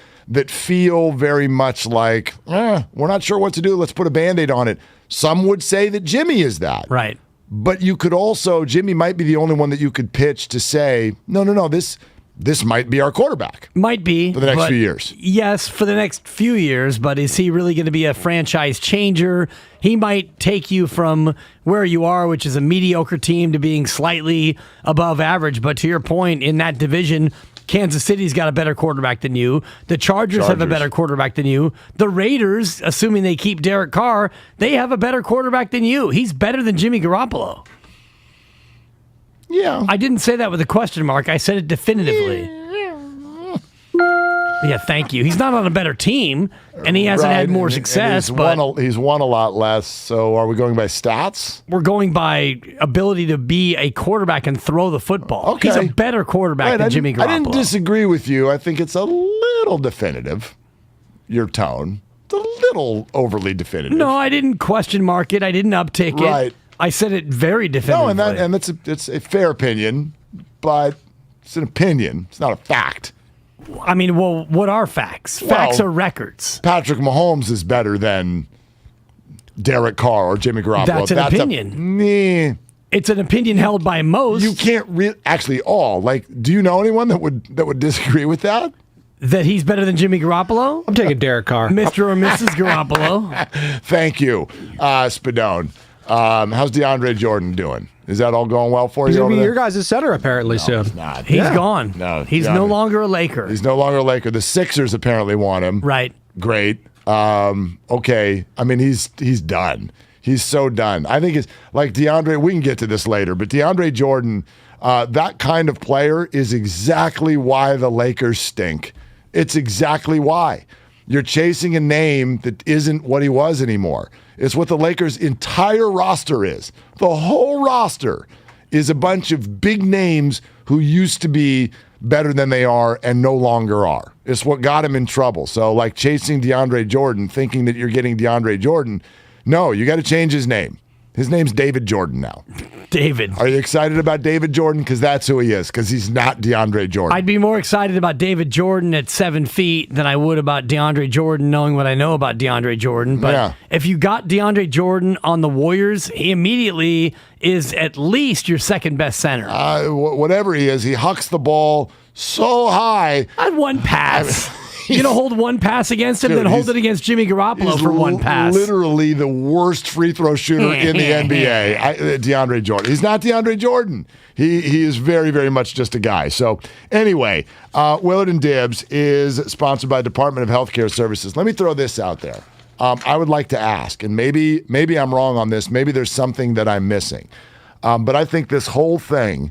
feel very much like, we're not sure what to do. Let's put a Band-Aid on it. Some would say that Jimmy is that. Right. But you could also, Jimmy might be the only one that you could pitch to say, no, this might be our quarterback. Might be. For the next few years. Yes, for the next few years, but is he really going to be a franchise changer? He might take you from where you are, which is a mediocre team, to being slightly above average. But to your point, in that division, Kansas City's got a better quarterback than you. The Chargers have a better quarterback than you. The Raiders, assuming they keep Derek Carr, they have a better quarterback than you. He's better than Jimmy Garoppolo. Yeah. I didn't say that with a question mark. I said it definitively. Yeah, thank you. He's not on a better team, and he hasn't had more success. He's won a lot less. So are we going by stats? We're going by ability to be a quarterback and throw the football. Okay. He's a better quarterback than Jimmy Garoppolo. I didn't disagree with you. I think it's a little definitive, your tone. It's a little overly definitive. No, I didn't question mark it. I didn't uptick it. Right. I said it very definitively. No, and it's a fair opinion, but it's an opinion. It's not a fact. I mean, well, what are facts? Facts are records. Patrick Mahomes is better than Derek Carr or Jimmy Garoppolo. That's an opinion. It's an opinion held by most. You can't actually all. Like, do you know anyone that would disagree with that? That he's better than Jimmy Garoppolo? I'm taking Derek Carr. Mr. or Mrs. Garoppolo. Thank you, Spadone. How's DeAndre Jordan doing? Is that all going well for you? He's going to be there? your guys' center apparently soon. He's not. He's gone. No, he's no longer a Laker. He's no longer a Laker. The Sixers apparently want him. Right. Great. Okay. I mean, he's done. He's so done. I think it's like DeAndre. We can get to this later, but DeAndre Jordan, that kind of player is exactly why the Lakers stink. It's exactly why. You're chasing a name that isn't what he was anymore. It's what the Lakers' entire roster is. The whole roster is a bunch of big names who used to be better than they are and no longer are. It's what got him in trouble. So, like chasing DeAndre Jordan, thinking that you're getting DeAndre Jordan, no, you got to change his name. His name's David Jordan now. David. Are you excited about David Jordan? Because that's who he is, because he's not DeAndre Jordan. I'd be more excited about David Jordan at 7 feet than I would about DeAndre Jordan, knowing what I know about DeAndre Jordan. But if you got DeAndre Jordan on the Warriors, he immediately is at least your second best center. Whatever he is, he hucks the ball so high. On one pass. You're going to hold one pass against him, then hold it against Jimmy Garoppolo for one pass. Literally the worst free throw shooter in the NBA, DeAndre Jordan. He's not DeAndre Jordan. He is very, very much just a guy. So anyway, Willard Dibs is sponsored by Department of Healthcare Services. Let me throw this out there. I would like to ask, and maybe I'm wrong on this. Maybe there's something that I'm missing. But I think this whole thing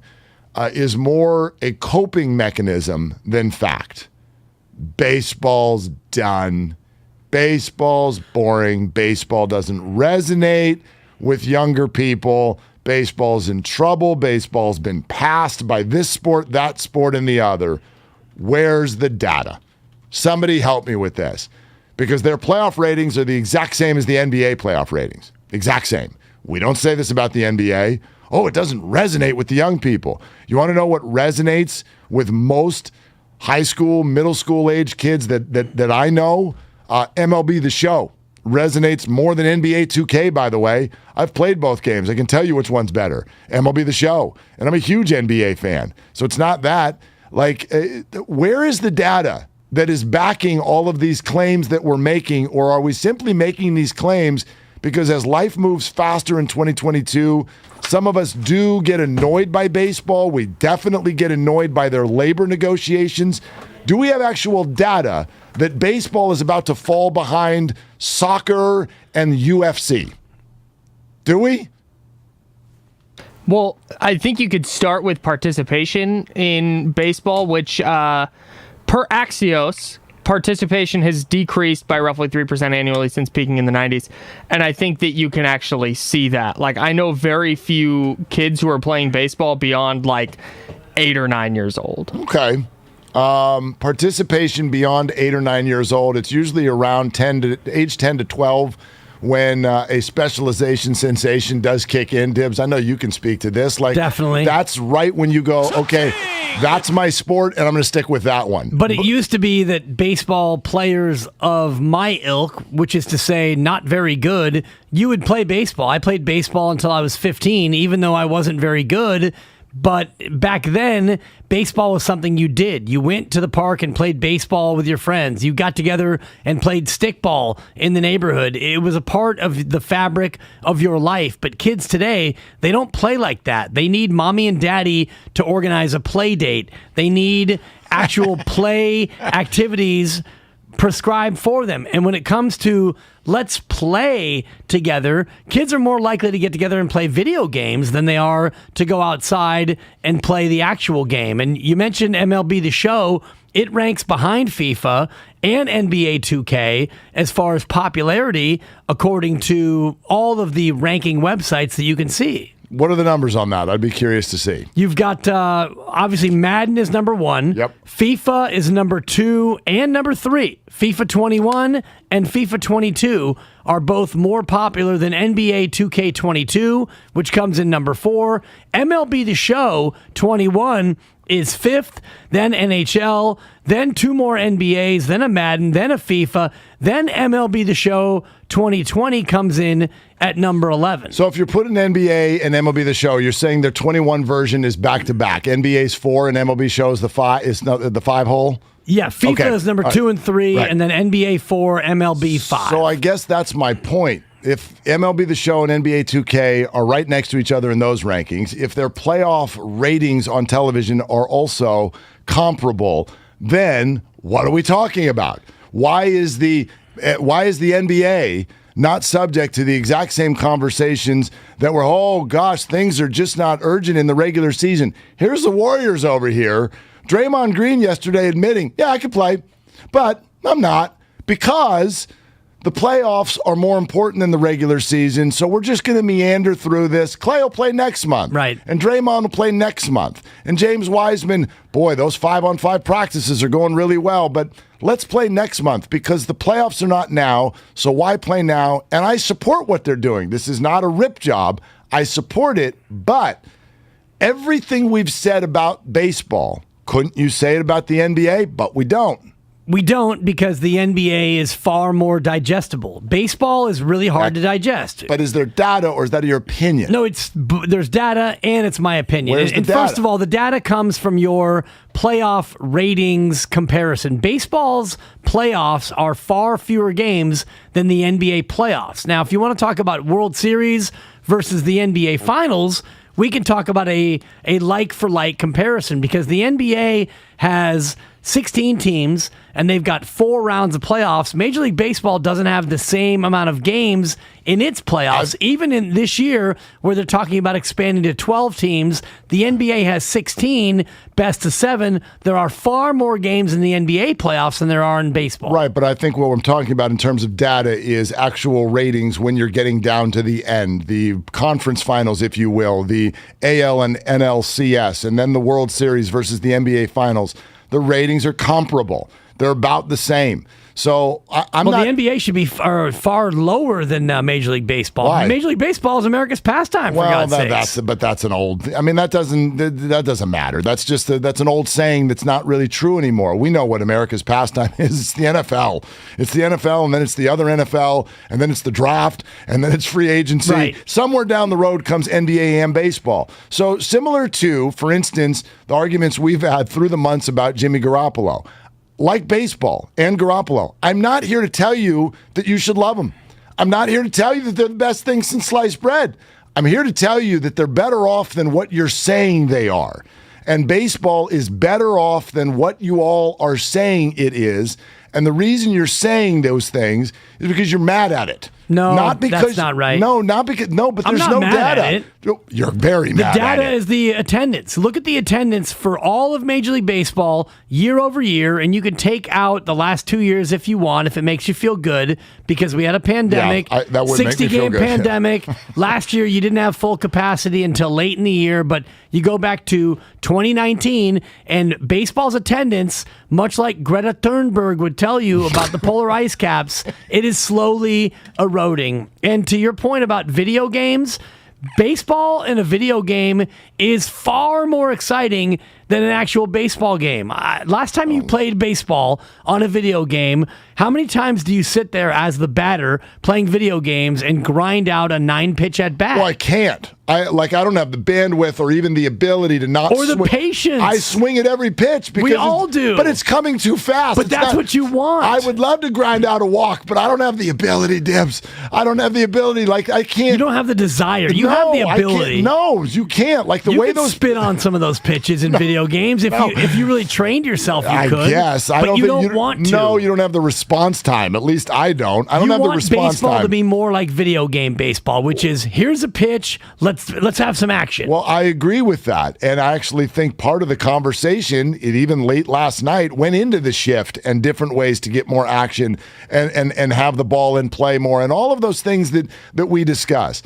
is more a coping mechanism than fact. Baseball's done. Baseball's boring. Baseball doesn't resonate with younger people. Baseball's in trouble. Baseball's been passed by this sport, that sport, and the other. Where's the data? Somebody help me with this. Because their playoff ratings are the exact same as the NBA playoff ratings. Exact same. We don't say this about the NBA. Oh, it doesn't resonate with the young people. You want to know what resonates with most high school, middle school age kids that I know? MLB The Show resonates more than NBA 2K, by the way. I've played both games. I can tell you which one's better. MLB The Show. And I'm a huge NBA fan. So it's not that. Like, where is the data that is backing all of these claims that we're making? Or are we simply making these claims because as life moves faster in 2022, some of us do get annoyed by baseball. We definitely get annoyed by their labor negotiations. Do we have actual data that baseball is about to fall behind soccer and UFC? Do we? Well, I think you could start with participation in baseball, which per Axios, participation has decreased by roughly 3% annually since peaking in the 90s. And I think that you can actually see that. Like, I know very few kids who are playing baseball beyond like 8 or 9 years old. Okay. Participation beyond 8 or 9 years old, it's usually around age 10 to 12 when a specialization sensation does kick in. Dibs, I know you can speak to this. Like, definitely. That's right when you go, okay, that's my sport, and I'm going to stick with that one. But it used to be that baseball players of my ilk, which is to say not very good, you would play baseball. I played baseball until I was 15, even though I wasn't very good. But back then, baseball was something you did. You went to the park and played baseball with your friends. You got together and played stickball in the neighborhood. It was a part of the fabric of your life. But kids today, they don't play like that. They need mommy and daddy to organize a play date. They need actual play activities prescribed for them. And when it comes to let's play together, kids are more likely to get together and play video games than they are to go outside and play the actual game. And you mentioned MLB The Show. It ranks behind FIFA and NBA 2K as far as popularity, according to all of the ranking websites that you can see. What are the numbers on that? I'd be curious to see. You've got, obviously, Madden is number 1. Yep. FIFA is number 2 and number 3. FIFA 21 and FIFA 22 are both more popular than NBA 2K22, which comes in number 4. MLB The Show 21 is 5th, then NHL, then 2 more NBAs, then a Madden, then a FIFA, then MLB The Show 2020 comes in at number 11. So if you're putting NBA and MLB The Show, you're saying their 21 version is back-to-back. NBA's 4 and MLB Show's the 5 hole? Yeah, FIFA is number 2 and 3, right. And then NBA 4, MLB 5. So I guess that's my point. If MLB The Show and NBA 2K are right next to each other in those rankings, if their playoff ratings on television are also comparable, then what are we talking about? Why is the NBA not subject to the exact same conversations that were, oh gosh, things are just not urgent in the regular season? Here's the Warriors over here. Draymond Green yesterday admitting, yeah, I could play, but I'm not, because the playoffs are more important than the regular season, so we're just going to meander through this. Clay will play next month. Right. And Draymond will play next month. And James Wiseman, boy, those 5-on-5 practices are going really well, but let's play next month because the playoffs are not now, so why play now? And I support what they're doing. This is not a rip job. I support it, but everything we've said about baseball, couldn't you say it about the NBA? But we don't. We don't, because the NBA is far more digestible. Baseball is really hard to digest. But is there data, or is that your opinion? No, there's data, and it's my opinion. Where's the and data? First of all, the data comes from your playoff ratings comparison. Baseball's playoffs are far fewer games than the NBA playoffs. Now, if you want to talk about World Series versus the NBA Finals, we can talk about a like-for-like comparison, because the NBA has 16 teams, and they've got 4 rounds of playoffs. Major League Baseball doesn't have the same amount of games in its playoffs. Even in this year, where they're talking about expanding to 12 teams, the NBA has 16, best of 7. There are far more games in the NBA playoffs than there are in baseball. Right, but I think what I'm talking about in terms of data is actual ratings when you're getting down to the end, the conference finals, if you will, the AL and NLCS, and then the World Series versus the NBA Finals. The ratings are comparable. They're about the same. So I'm not. The NBA should be far lower than Major League Baseball. Why? Major League Baseball is America's pastime. For God's sakes. That's an old. I mean, that doesn't matter. That's just that's an old saying that's not really true anymore. We know what America's pastime is. It's the NFL. It's the NFL, and then it's the other NFL, and then it's the draft, and then it's free agency. Right. Somewhere down the road comes NBA and baseball. So similar to, for instance, the arguments we've had through the months about Jimmy Garoppolo. Like baseball and Garoppolo, I'm not here to tell you that you should love them. I'm not here to tell you that they're the best thing since sliced bread. I'm here to tell you that they're better off than what you're saying they are. And baseball is better off than what you all are saying it is. And the reason you're saying those things is because you're mad at it. No, not because, that's not right. No, not because. No, but there's I'm no not mad data. at it. You're very mad at it. The data is the attendance. Look at the attendance for all of Major League Baseball year over year, and you can take out the last 2 years if you want, if it makes you feel good, because we had a pandemic, that would make me feel 60-game good. pandemic. Last year, you didn't have full capacity until late in the year, but you go back to 2019, and baseball's attendance, much like Greta Thunberg would tell you about the polar ice caps, it is slowly eroding. And to your point about video games, baseball in a video game is far more exciting than an actual baseball game. Last time you played baseball on a video game, how many times do you sit there as the batter playing video games and grind out a 9-pitch at bat? Well, I can't. I don't have the bandwidth or even the ability to not or the patience. I swing at every pitch because we all do, but it's coming too fast. But that's what you want. I would love to grind out a walk, but I don't have the ability, Dibs. I don't have the ability. Like I can't. You don't have the desire. You have the ability. No, you can't. Like the way those spit on some of those pitches in video games. If you really trained yourself, you could. I guess. But you don't want to. No, you don't have the response time. At least I don't. I don't have the response time. You want baseball to be more like video game baseball, which is here's a pitch. Let's have some action. Well, I agree with that, and I actually think part of the conversation, it even late last night, went into the shift and different ways to get more action and have the ball in play more, and all of those things that we discuss.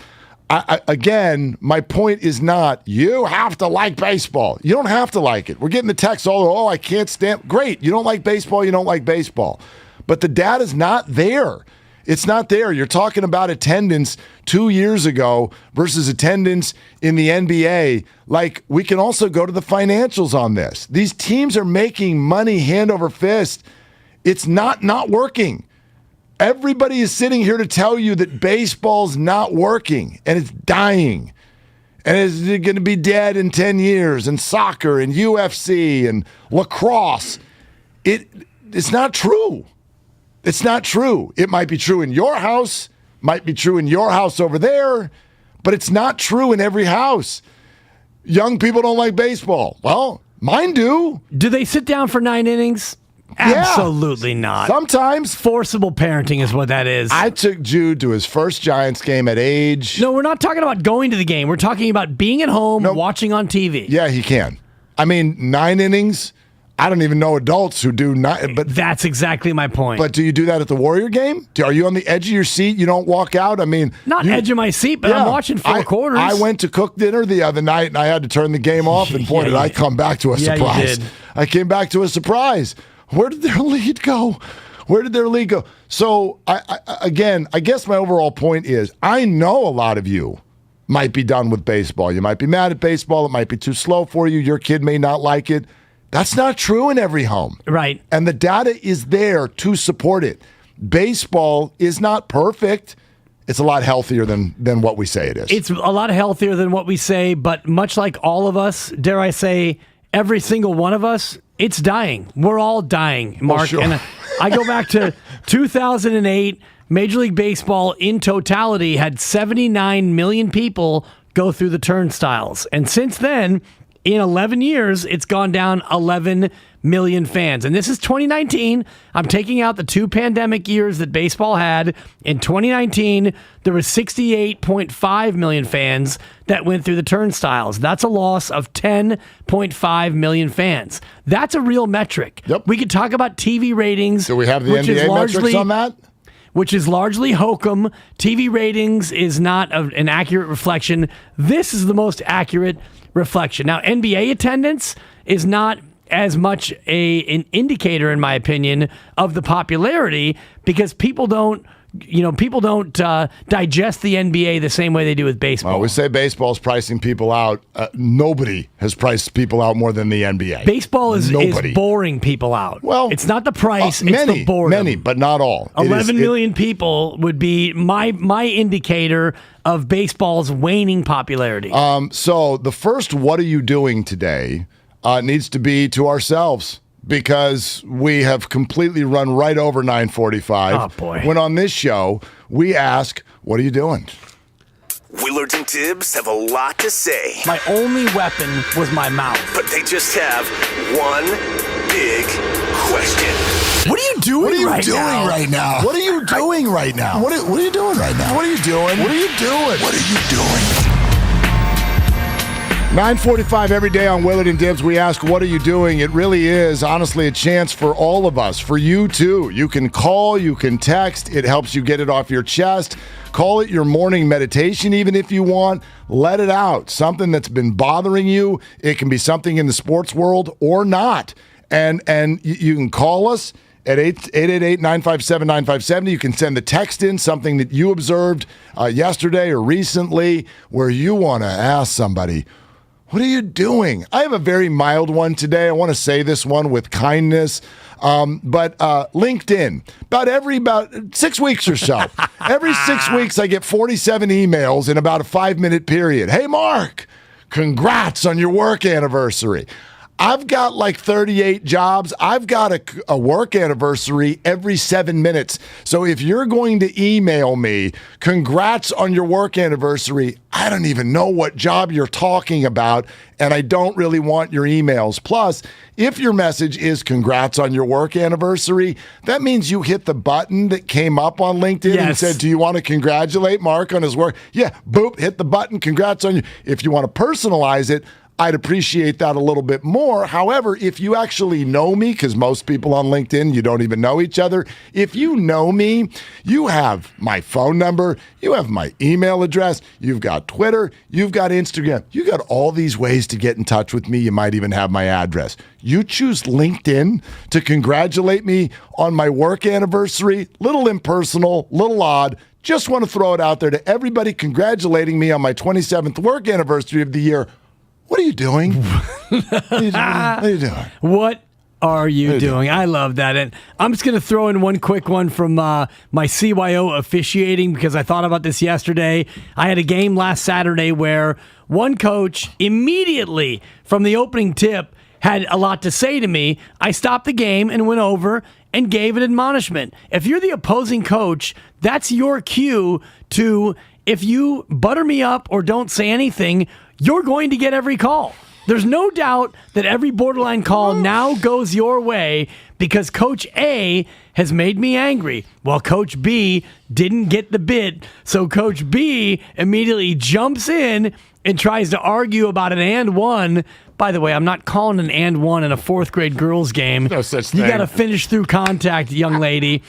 Again, my point is not you have to like baseball. You don't have to like it. We're getting the text all, I can't stand. Great, you don't like baseball, you don't like baseball. But the data's not there. It's not there. You're talking about attendance 2 years ago versus attendance in the NBA. Like, we can also go to the financials on this. These teams are making money hand over fist. It's not working. Everybody is sitting here to tell you that baseball's not working and it's dying and it's going to be dead in 10 years, and soccer and UFC and lacrosse. It's not true. It's not true. It might be true in your house, might be true in your house over there, but it's not true in every house. Young people don't like baseball. Well, mine do. Do they sit down for 9 innings? Absolutely not. Sometimes. Forcible parenting is what that is. I took Jude to his first Giants game at age... No, we're not talking about going to the game. We're talking about being at home, watching on TV. Yeah, he can. I mean, 9 innings... I don't even know adults who do not. But that's exactly my point. But do you do that at the Warrior game? Are you on the edge of your seat? You don't walk out? I mean, edge of my seat, but I'm watching four quarters. I went to cook dinner the other night, and I had to turn the game off. And boy, did I come back to a surprise! You did. I came back to a surprise. Where did their lead go? So I guess my overall point is, I know a lot of you might be done with baseball. You might be mad at baseball. It might be too slow for you. Your kid may not like it. That's not true in every home. Right. And the data is there to support it. Baseball is not perfect. It's a lot healthier than what we say it is. It's a lot healthier than what we say, but much like all of us, dare I say, every single one of us, it's dying. We're all dying, Mark. Oh, sure. And I go back to 2008, Major League Baseball in totality had 79 million people go through the turnstiles. And since then, in 11 years, it's gone down 11 million fans. And this is 2019. I'm taking out the 2 pandemic years that baseball had. In 2019, there was 68.5 million fans that went through the turnstiles. That's a loss of 10.5 million fans. That's a real metric. Yep. We could talk about TV ratings. Do we have the NBA metrics on that? Which is largely hokum. TV ratings is not an accurate reflection. This is the most accurate reflection. Now, NBA attendance is not as much an indicator, in my opinion, of the popularity, because people don't digest the NBA the same way they do with baseball. Well, we say baseball's pricing people out. Nobody has priced people out more than the NBA. Baseball is boring people out. Well, it's not the price, it's the boredom. Many, but not all. 11 million people would be my indicator of baseball's waning popularity. So the first what are you doing today needs to be to ourselves, because we have completely run right over 9:45. Oh, boy. When on this show, we ask, what are you doing? Willard and Dibs have a lot to say. My only weapon was my mouth. But they just have one big question. What are you doing right now? What are you doing right now? What are you doing right now? What are you doing? What are you doing? What are you doing? 9:45 every day on Willard and Dibs. We ask, what are you doing? It really is, honestly, a chance for all of us, for you too. You can call, you can text. It helps you get it off your chest. Call it your morning meditation, even if you want. Let it out. Something that's been bothering you. It can be something in the sports world or not. And you can call us at 888-957-957. You can send the text in, something that you observed yesterday or recently where you want to ask somebody, what are you doing? I have a very mild one today. I want to say this one with kindness. But LinkedIn, about 6 weeks or so. Every 6 weeks, I get 47 emails in about a 5-minute period. Hey, Mark, congrats on your work anniversary. I've got like 38 jobs. I've got a work anniversary every 7 minutes. So if you're going to email me, congrats on your work anniversary, I don't even know what job you're talking about, and I don't really want your emails. Plus, if your message is congrats on your work anniversary, that means you hit the button that came up on LinkedIn and said, do you want to congratulate Mark on his work? Yeah, boop, hit the button, congrats on you. If you want to personalize it, I'd appreciate that a little bit more. However, if you actually know me, because most people on LinkedIn, you don't even know each other. If you know me, you have my phone number, you have my email address, you've got Twitter, you've got Instagram, you got all these ways to get in touch with me. You might even have my address. You choose LinkedIn to congratulate me on my work anniversary. Little impersonal, little odd. Just want to throw it out there to everybody congratulating me on my 27th work anniversary of the year. What are you doing? What are you doing? What are you doing? I love that. And I'm just going to throw in one quick one from my CYO officiating because I thought about this yesterday. I had a game last Saturday where one coach immediately from the opening tip had a lot to say to me. I stopped the game and went over and gave an admonishment. If you're the opposing coach, that's your cue to, if you butter me up or don't say anything, you're going to get every call. There's no doubt that every borderline call now goes your way because Coach A has made me angry, while Coach B didn't get the bit. So Coach B immediately jumps in and tries to argue about an and one. By the way, I'm not calling an and one in a fourth grade girls game. No such thing. You got to finish through contact, young lady.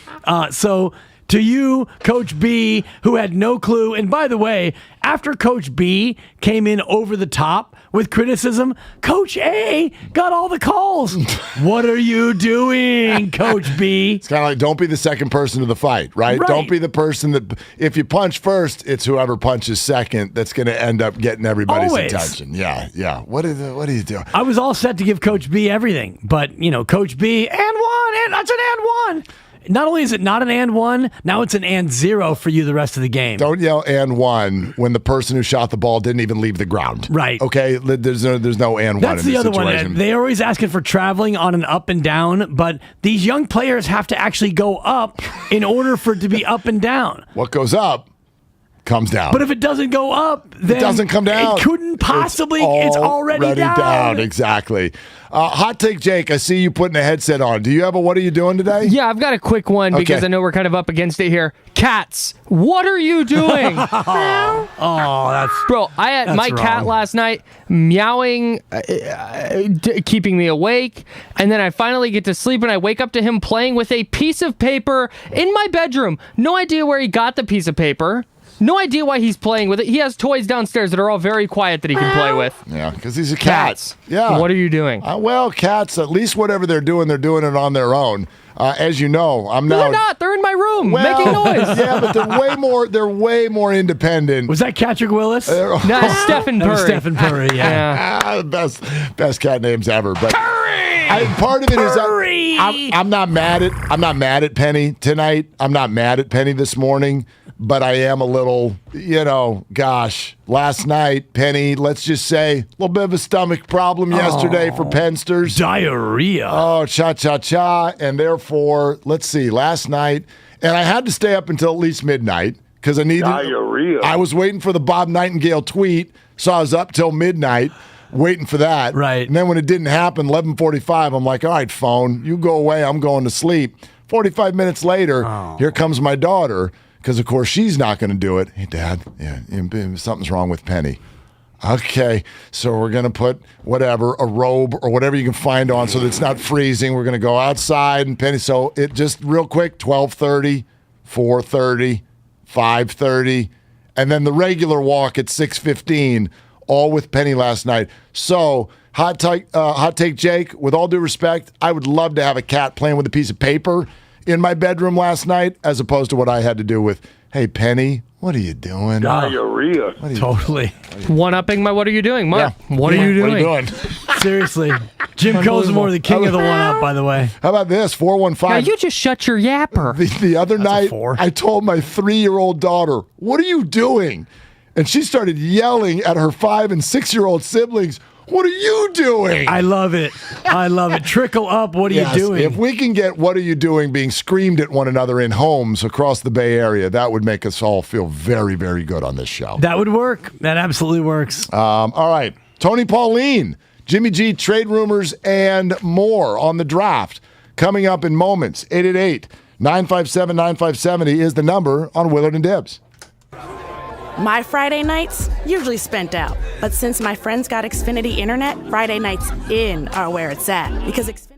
So to you, Coach B, who had no clue. And by the way, after Coach B came in over the top with criticism, Coach A got all the calls. What are you doing, Coach B? It's kind of like, don't be the second person to the fight, right? Don't be the person that, if you punch first, it's whoever punches second that's going to end up getting everybody's attention. Yeah. What are you doing? I was all set to give Coach B everything, but, Coach B, and one, and that's an and one. Not only is it not an and one, now it's an and zero for you the rest of the game. Don't yell and one when the person who shot the ball didn't even leave the ground. Right. Okay? There's no and one in this situation. That's the other one. They're always asking for traveling on an up and down, but these young players have to actually go up in order for it to be up and down. What goes up comes down. But if it doesn't go up, then it doesn't come down. It couldn't possibly. It's already down. Exactly. Hot Take Jake, I see you putting a headset on. Do you have a what are you doing today? Yeah, I've got a quick one because I know we're kind of up against it here. Cats, what are you doing? That's bro. I had my cat last night meowing, keeping me awake, and then I finally get to sleep, and I wake up to him playing with a piece of paper in my bedroom. No idea where he got the piece of paper. No idea why he's playing with it. He has toys downstairs that are all very quiet that he can play with. Yeah, because he's a cat. Cats. Yeah. What are you doing? Well, cats, at least whatever they're doing it on their own. As you know, I'm now. They're not. They're in my room making noise. Yeah, but they're way more independent. Was that Patrick Willis? No, Stephen Curry. Stephen Curry, yeah. Best cat names ever. But part of it is I'm not mad at Penny tonight. I'm not mad at Penny this morning. But I am a little, last night, Penny, let's just say, a little bit of a stomach problem yesterday for Pensters. Diarrhea. Oh, cha-cha-cha. And therefore, let's see, last night, and I had to stay up until at least midnight because I needed. Diarrhea. I was waiting for the Bob Nightingale tweet, so I was up till midnight waiting for that. Right. And then when it didn't happen, 11:45, I'm like, all right, phone, you go away. I'm going to sleep. 45 minutes later, here comes my daughter, because, of course, she's not going to do it. Hey, Dad, something's wrong with Penny. Okay, so we're going to put whatever, a robe or whatever you can find on so that it's not freezing. We're going to go outside and Penny. So it just real quick, 12:30, 4:30, 5:30, and then the regular walk at 6:15, all with Penny last night. So hot take, Jake, with all due respect, I would love to have a cat playing with a piece of paper in my bedroom last night as opposed to what I had to do with, hey, Penny, what are you doing? Diarrhea. Totally. One-upping my what are you doing, Mark? Yeah. What are you doing? What are you doing? Seriously. Jim Cozumore, the king of the one-up, by the way. How about this? 415. Now you just shut your yapper. The other night, I told my 3-year-old daughter, what are you doing? And she started yelling at her 5- and 6-year-old siblings, what are you doing? I love it. I love it. Trickle up, what are you doing? If we can get what are you doing being screamed at one another in homes across the Bay Area, that would make us all feel very, very good on this show. That would work. That absolutely works. All right. Tony Pauline, Jimmy G, trade rumors, and more on the draft coming up in moments. 888-957-9570 is the number on Willard and Dibs. My Friday nights usually spent out, but since my friends got Xfinity Internet, Friday nights in are where it's at because Xfinity.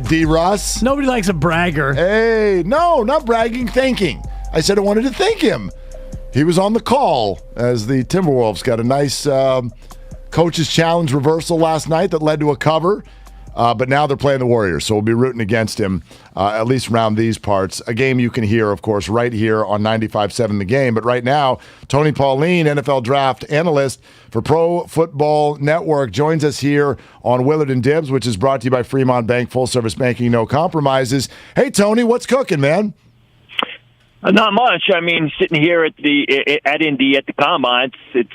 D. Russ. Nobody likes a bragger. Hey, no, not bragging, thanking. I said I wanted to thank him. He was on the call as the Timberwolves got a nice coach's challenge reversal last night that led to a cover. But now they're playing the Warriors, so we'll be rooting against him, at least around these parts. A game you can hear, of course, right here on 95.7 The Game. But right now, Tony Pauline, NFL draft analyst for Pro Football Network, joins us here on Willard and Dibs, which is brought to you by Fremont Bank, full-service banking, no compromises. Hey, Tony, what's cooking, man? Not much. I mean, sitting here at Indy at the Combine, it's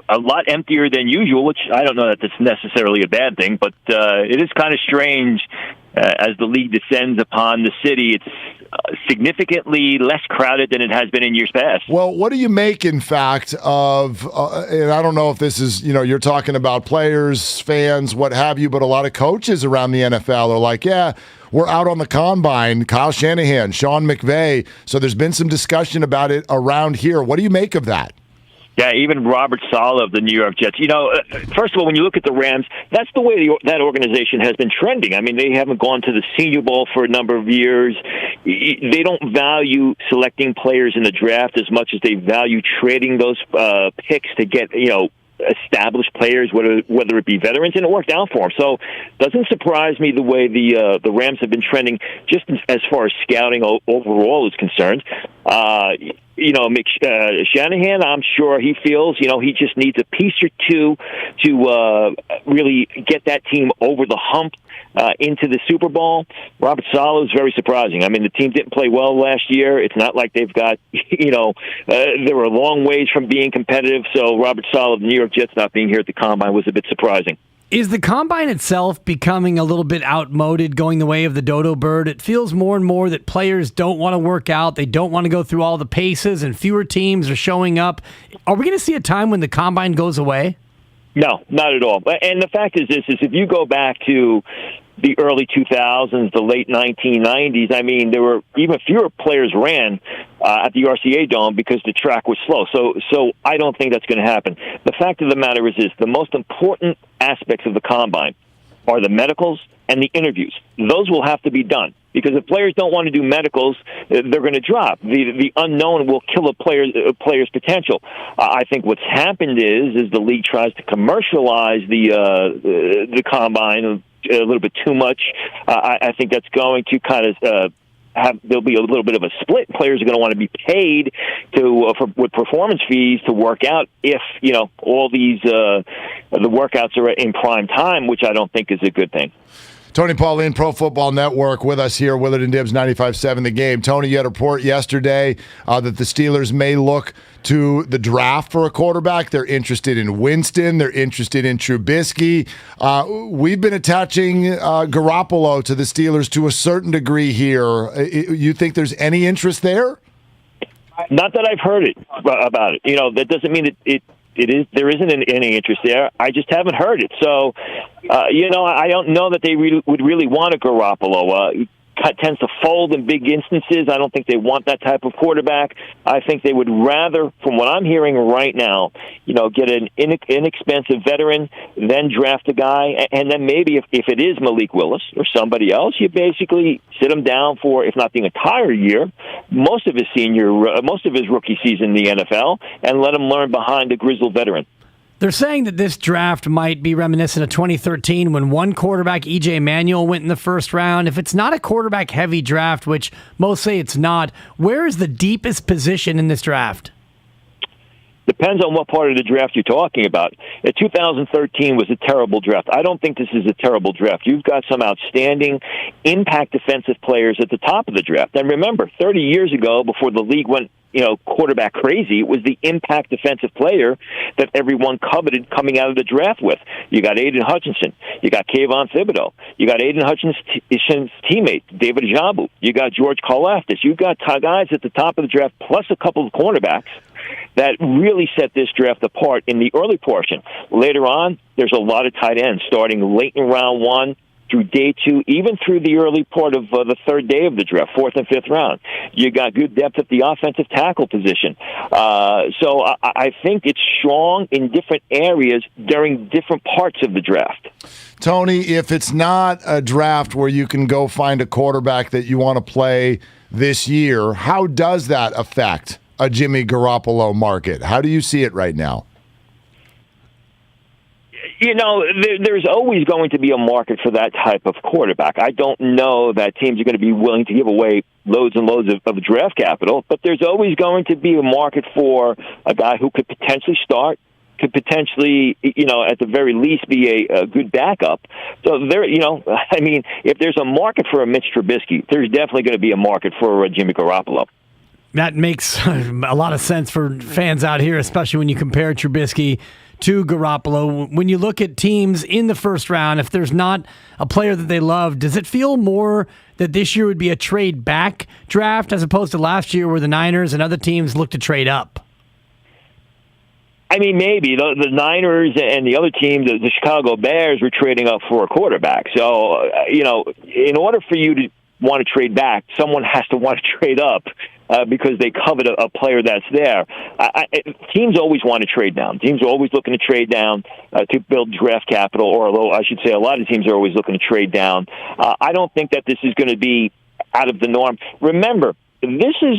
a lot emptier than usual, which I don't know that that's necessarily a bad thing, but it is kind of strange as the league descends upon the city. It's significantly less crowded than it has been in years past. Well, what do you make, in fact, of, and I don't know if this is, you're talking about players, fans, what have you, but a lot of coaches around the NFL are like, yeah, we're out on the Combine, Kyle Shanahan, Sean McVay, so there's been some discussion about it around here. What do you make of that? Yeah, even Robert Saleh of the New York Jets. First of all, when you look at the Rams, that's the way that organization has been trending. I mean, they haven't gone to the Senior Bowl for a number of years. They don't value selecting players in the draft as much as they value trading those picks to get, established players, whether it be veterans, and it worked out for them. So it doesn't surprise me the way the Rams have been trending just as far as scouting overall is concerned. Shanahan, I'm sure he feels, he just needs a piece or two to really get that team over the hump into the Super Bowl. Robert Saleh is very surprising. I mean, the team didn't play well last year. It's not like they've got, they were a long ways from being competitive. So Robert Saleh of the New York Jets not being here at the Combine was a bit surprising. Is the Combine itself becoming a little bit outmoded, going the way of the dodo bird? It feels more and more that players don't want to work out. They don't want to go through all the paces, and fewer teams are showing up. Are we going to see a time when the Combine goes away? No, not at all. And the fact is this, is if you go back to the early 2000s, the late 1990s, I mean, there were even fewer players ran at the RCA Dome because the track was slow. So I don't think that's going to happen. The fact of the matter is this, the most important aspects of the Combine are the medicals and the interviews. Those will have to be done. Because if players don't want to do medicals, they're going to drop. The unknown will kill a player's potential. I think what's happened is the league tries to commercialize the Combine a little bit too much. I think that's going to kind of there'll be a little bit of a split. Players are going to want to be paid with performance fees to work out if all these the workouts are in prime time, which I don't think is a good thing. Tony Pauline, Pro Football Network, with us here, Willard and Dibs, 95.7 The Game. Tony, you had a report yesterday that the Steelers may look to the draft for a quarterback. They're interested in Winston. They're interested in Trubisky. We've been attaching Garoppolo to the Steelers to a certain degree here. You think there's any interest there? Not that I've heard about it. That doesn't mean there isn't any interest there. I just haven't heard it. So, I don't know that they would really want a Garoppolo. He tends to fold in big instances. I don't think they want that type of quarterback. I think they would rather, from what I'm hearing right now, get an inexpensive veteran, then draft a guy, and then maybe if it is Malik Willis or somebody else, you basically sit him down for, if not the entire year, most of his rookie season in the NFL, and let him learn behind a grizzled veteran. They're saying that this draft might be reminiscent of 2013 when one quarterback, E.J. Manuel, went in the first round. If it's not a quarterback-heavy draft, which most say it's not, where is the deepest position in this draft? Depends on what part of the draft you're talking about. 2013 was a terrible draft. I don't think this is a terrible draft. You've got some outstanding impact defensive players at the top of the draft. And remember, 30 years ago, before the league went quarterback crazy, it was the impact defensive player that everyone coveted coming out of the draft with. You got Aiden Hutchinson. You got Kayvon Thibodeau. You got Aiden Hutchinson's teammate, David Njoku. You got George Karlaftis. You've got guys at the top of the draft, plus a couple of cornerbacks that really set this draft apart in the early portion. Later on, there's a lot of tight ends starting late in round 1 through day 2, even through the early part of the third day of the draft, 4th and 5th round. You got good depth at the offensive tackle position. So I think it's strong in different areas during different parts of the draft. Tony, if it's not a draft where you can go find a quarterback that you want to play this year, how does that affect a Jimmy Garoppolo market? How do you see it right now? You know, there's always going to be a market for that type of quarterback. I don't know that teams are going to be willing to give away loads and loads of draft capital, but there's always going to be a market for a guy who could potentially start, could potentially, you know, at the very least be a good backup. So there, you know, I mean, if there's a market for a Mitch Trubisky, there's definitely going to be a market for Jimmy Garoppolo. That makes a lot of sense for fans out here, especially when you compare Trubisky to Garoppolo. When you look at teams in the first round, if there's not a player that they love, does it feel more that this year would be a trade back draft as opposed to last year where the Niners and other teams look to trade up? I mean, maybe. The Niners and the other team, the Chicago Bears, were trading up for a quarterback. So, you know, in order for you to want to trade back, someone has to want to trade up because they covet a player that's there. Teams always want to trade down. Teams are always looking to trade down to build draft capital, or although I should say a lot of teams are always looking to trade down. I don't think that this is going to be out of the norm. Remember, this is,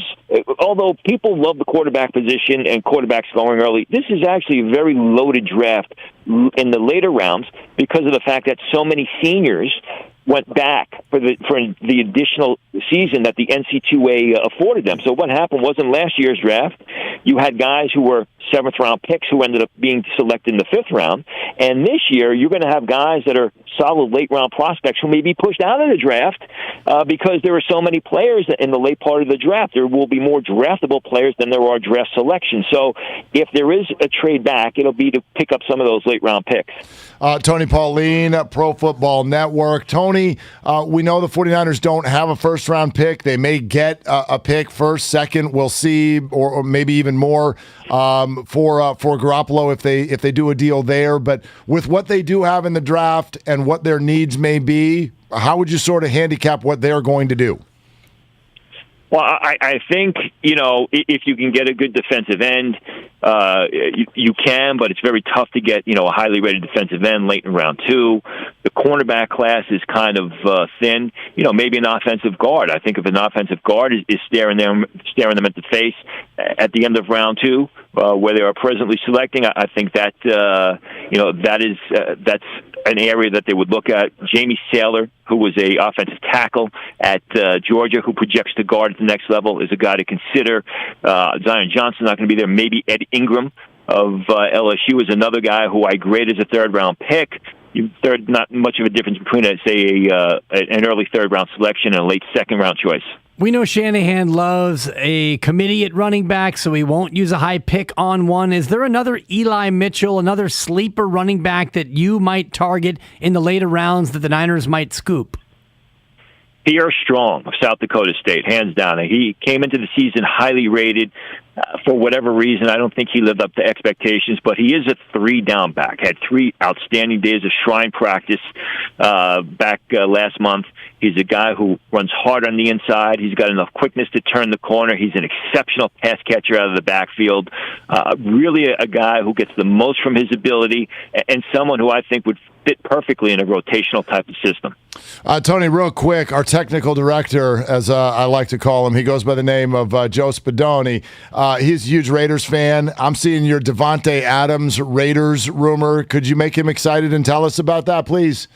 although people love the quarterback position and quarterbacks going early, this is actually a very loaded draft in the later rounds because of the fact that so many seniors went back for the additional season that the NC2A afforded them. So what happened was in last year's draft, you had guys who were 7th-round picks who ended up being selected in the 5th round. And this year, you're going to have guys that are solid late-round prospects who may be pushed out of the draft because there are so many players in the late part of the draft. There will be more draftable players than there are draft selections. So if there is a trade back, it'll be to pick up some of those late-round picks. Tony Pauline, Pro Football Network. Tony, we know the 49ers don't have a first-round pick. They may get a pick first, second. We'll see, or maybe even more for Garoppolo if they do a deal there. But with what they do have in the draft and what their needs may be, how would you sort of handicap what they're going to do? Well, I think, you know, if you can get a good defensive end, you can, but it's very tough to get, you know, a highly rated defensive end late in round 2. The cornerback class is kind of thin. You know, maybe an offensive guard. I think if an offensive guard is staring them at the face at the end of round 2, where they are presently selecting, I think that, you know, that's an area that they would look at. Jamie Saylor, who was a offensive tackle at Georgia, who projects to guard at the next level, is a guy to consider. Zion Johnson not going to be there. Maybe Ed Ingram of LSU is another guy who I grade as a 3rd-round pick. There's not much of a difference between, say, an early 3rd-round selection and a late 2nd-round choice. We know Shanahan loves a committee at running back, so he won't use a high pick on one. Is there another Eli Mitchell, another sleeper running back that you might target in the later rounds that the Niners might scoop? Pierre Strong of South Dakota State, hands down. He came into the season highly rated. For whatever reason, I don't think he lived up to expectations, but he is a 3-down back. Had 3 outstanding days of shrine practice back last month. He's a guy who runs hard on the inside. He's got enough quickness to turn the corner. He's an exceptional pass catcher out of the backfield. Really a guy who gets the most from his ability, and someone who I think would fit perfectly in a rotational type of system. Tony, real quick, our technical director, as I like to call him, he goes by the name of Joe Spadoni. He's a huge Raiders fan. I'm seeing your Davante Adams Raiders rumor. Could you make him excited and tell us about that, please?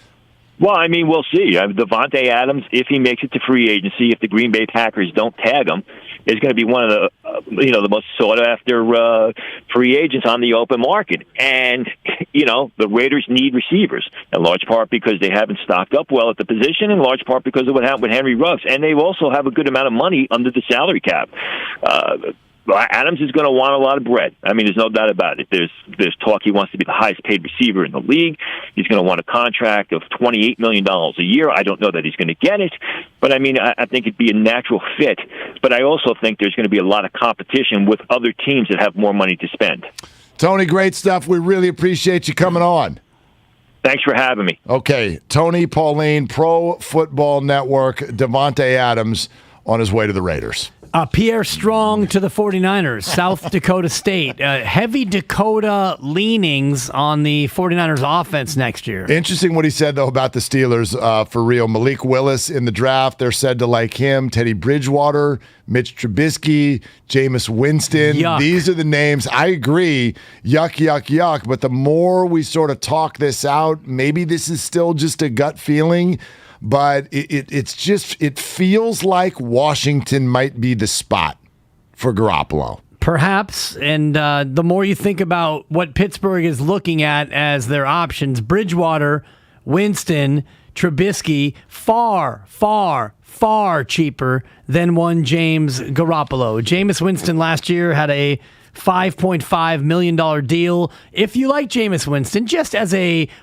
Well, I mean, we'll see. Davante Adams, if he makes it to free agency, if the Green Bay Packers don't tag him, is going to be one of the, the most sought-after free agents on the open market. And, the Raiders need receivers, in large part because they haven't stocked up well at the position, in large part because of what happened with Henry Ruggs. And they also have a good amount of money under the salary cap. Adams is going to want a lot of bread. I mean, there's no doubt about it. There's talk he wants to be the highest paid receiver in the league. He's going to want a contract of $28 million a year. I don't know that he's going to get it, but I mean, I think it'd be a natural fit. But I also think there's going to be a lot of competition with other teams that have more money to spend. Tony, great stuff. We really appreciate you coming on. Thanks for having me. Okay, Tony Pauline, Pro Football Network, Devontae Adams on his way to the Raiders. Pierre Strong to the 49ers, South Dakota State. Heavy Dakota leanings on the 49ers offense next year. Interesting what he said, though, about the Steelers for real. Malik Willis in the draft, they're said to like him. Teddy Bridgewater, Mitch Trubisky, Jameis Winston. Yuck. These are the names. I agree. Yuck, yuck, yuck. But the more we sort of talk this out, maybe this is still just a gut feeling. But it feels like Washington might be the spot for Garoppolo. Perhaps, and the more you think about what Pittsburgh is looking at as their options, Bridgewater, Winston, Trubisky, far, far, far cheaper than one James Garoppolo. Jameis Winston last year had a $5.5 million deal. If you like Jameis Winston, just as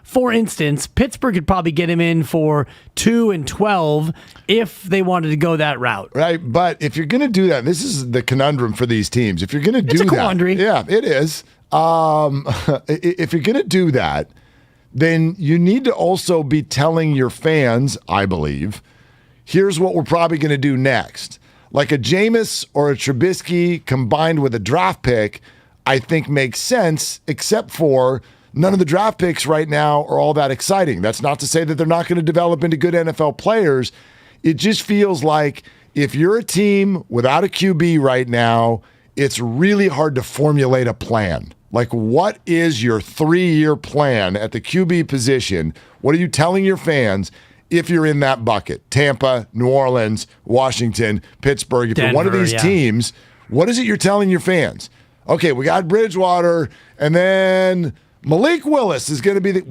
for instance, Pittsburgh could probably get him in for 2 and 12 if they wanted to go that route. Right, but if you're going to do that, this is the conundrum for these teams. If you're going to do that, it's a quandary. Yeah, it is. If you're going to do that, then you need to also be telling your fans, I believe, here's what we're probably going to do next. Like a Jameis or a Trubisky combined with a draft pick, I think makes sense, except for none of the draft picks right now are all that exciting. That's not to say that they're not going to develop into good NFL players. It just feels like if you're a team without a QB right now, it's really hard to formulate a plan. Like, what is your 3-year plan at the QB position? What are you telling your fans if you're in that bucket? Tampa, New Orleans, Washington, Pittsburgh. If you're one of these teams, what is it you're telling your fans? Okay, we got Bridgewater, and then Malik Willis is going to be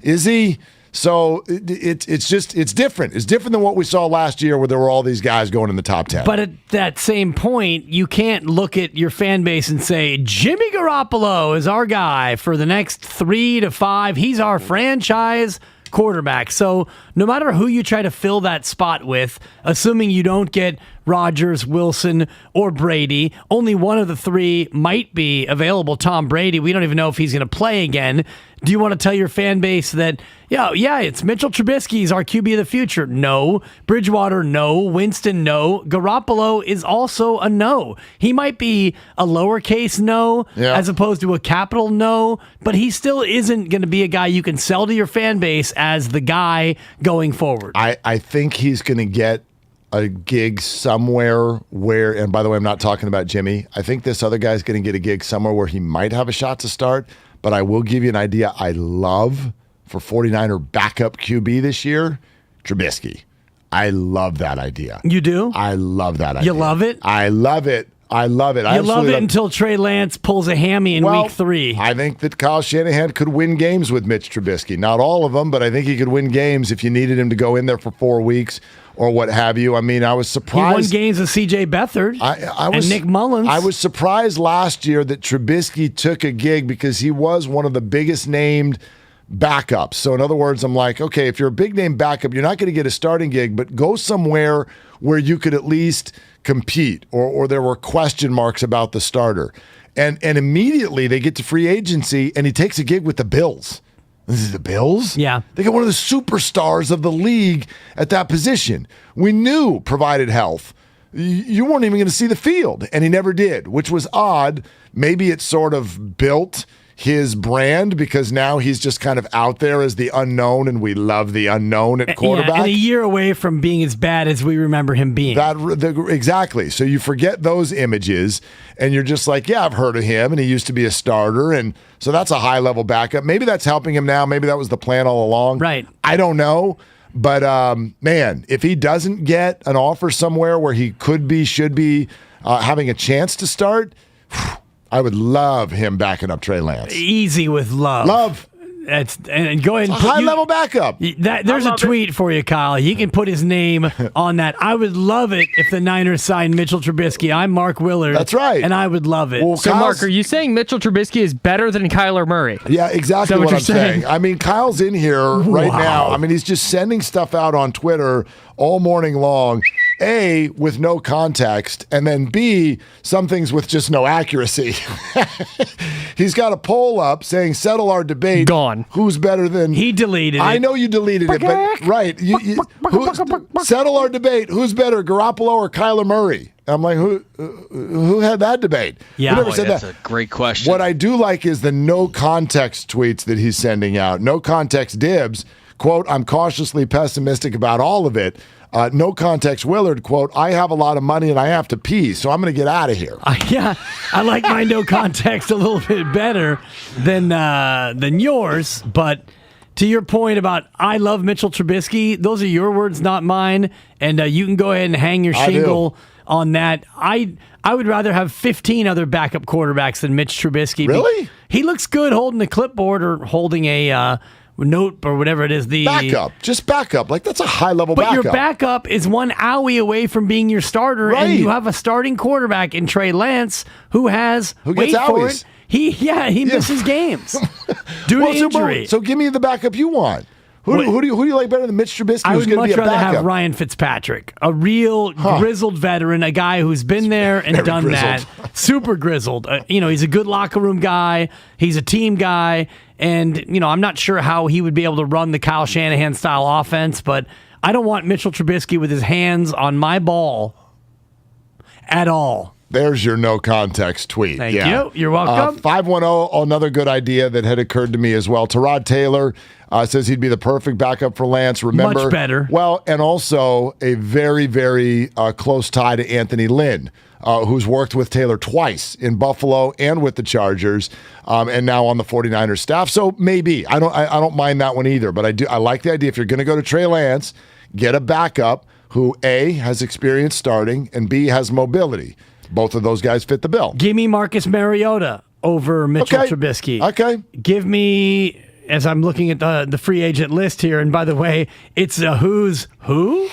is he? So it's different. It's different than what we saw last year where there were all these guys going in the top 10. But at that same point, you can't look at your fan base and say, Jimmy Garoppolo is our guy for the next 3 to 5. He's our franchise quarterback. So no matter who you try to fill that spot with, assuming you don't get Rodgers, Wilson, or Brady, only one of the 3 might be available. Tom Brady, we don't even know if he's going to play again. Do you want to tell your fan base that, yeah, it's Mitchell Trubisky's our QB of the future? No. Bridgewater, no. Winston, no. Garoppolo is also a no. He might be a lowercase no as opposed to a capital no, but he still isn't going to be a guy you can sell to your fan base as the guy going forward. I think he's going to get a gig somewhere where, and by the way, I'm not talking about Jimmy. I think this other guy's going to get a gig somewhere where he might have a shot to start, but I will give you an idea I love for 49er backup QB this year, Trubisky. I love that idea. You do? I love that idea. You love it? I love it. I love it. You love it until Trey Lance pulls a hammy in week 3. I think that Kyle Shanahan could win games with Mitch Trubisky. Not all of them, but I think he could win games if you needed him to go in there for 4 weeks or what have you. I mean, I was surprised. He won games with C.J. Beathard and Nick Mullins. I was surprised last year that Trubisky took a gig because he was one of the biggest named backups. So in other words, I'm like, okay, if you're a big name backup, you're not going to get a starting gig, but go somewhere where you could at least compete or there were question marks about the starter. And immediately they get to free agency and he takes a gig with the Bills. This is the Bills? Yeah. They got one of the superstars of the league at that position. We knew, provided health, you weren't even going to see the field, and he never did, which was odd. Maybe it sort of built his brand because now he's just kind of out there as the unknown, and we love the unknown at quarterback. Yeah, and a year away from being as bad as we remember him being. Exactly. So you forget those images, and you're just like, yeah, I've heard of him, and he used to be a starter, and so that's a high-level backup. Maybe that's helping him now. Maybe that was the plan all along. Right. I don't know. But, man, if he doesn't get an offer somewhere where he could be, should be having a chance to start, I would love him backing up Trey Lance. Easy with love. Love. And go ahead and put high-level backup. There's a tweet for you, Kyle. He can put his name on that. I would love it if the Niners signed Mitchell Trubisky. I'm Mark Willard. That's right. And I would love it. Well, so, Mark, are you saying Mitchell Trubisky is better than Kyler Murray? Yeah, exactly what I'm saying. I mean, Kyle's in here right now. I mean, he's just sending stuff out on Twitter all morning long. A, with no context, and then B, some things with just no accuracy. He's got a poll up saying, settle our debate. Gone. Who's better than... He deleted it. I know you deleted it, but right. Settle our debate. Who's better, Garoppolo or Kyler Murray? I'm like, who had that debate? Yeah, who never said that's that? a great question. What I do like is the no context tweets that he's sending out. No context Dibs, quote, I'm cautiously pessimistic about all of it. No context Willard, quote, I have a lot of money and I have to pee, so I'm going to get out of here. I like my no context a little bit better than yours, but to your point about I love Mitchell Trubisky, those are your words, not mine, and you can go ahead and hang your shingle on that. I would rather have 15 other backup quarterbacks than Mitch Trubisky. Really? He looks good holding a clipboard or holding a note or whatever it is. Just backup. Like, that's a high-level backup. backup. But your backup is one owie away from being your starter, Right. and you have a starting quarterback in Trey Lance who gets wait for owies. it, he misses games due to injury. So give me the backup you want. Who do you like better than Mitch Trubisky? I who's would going to much be a rather backup? have Ryan Fitzpatrick, a real grizzled veteran, a guy who's been there and done grizzled. that. Super grizzled. He's a good locker room guy. He's a team guy. And, I'm not sure how he would be able to run the Kyle Shanahan style offense, but I don't want Mitchell Trubisky with his hands on my ball at all. There's your no context tweet. Thank you. You're welcome. 510, another good idea that had occurred to me as well. Tyrod Taylor says he'd be the perfect backup for Lance. Remember, much better. Well, and also a very, very close tie to Anthony Lynn, who's worked with Taylor twice in Buffalo and with the Chargers, and now on the 49ers staff. So maybe I don't mind that one either. But I like the idea if you're going to go to Trey Lance, get a backup who A, has experience starting, and B, has mobility. Both of those guys fit the bill. Give me Marcus Mariota over Mitchell Trubisky. Okay. Give me, as I'm looking at the free agent list here, and by the way, it's a who's who?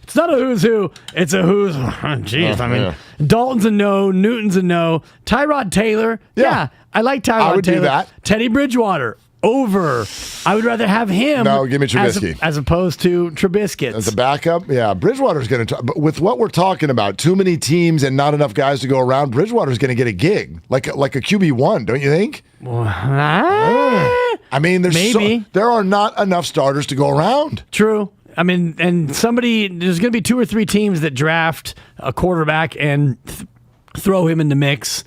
It's not a who's who. It's a who's. Jeez, Dalton's a no. Newton's a no. Tyrod Taylor. Yeah, I like Tyrod Taylor. I would do that. Teddy Bridgewater. Over. I would rather have him. No, give me Trubisky. As opposed to Trubisky. As a backup? Yeah, Bridgewater's going to... But with what we're talking about, too many teams and not enough guys to go around, Bridgewater's going to get a gig. Like a QB1, don't you think? I mean, there are not enough starters to go around. True. I mean, and there's going to be 2 or 3 teams that draft a quarterback and throw him in the mix,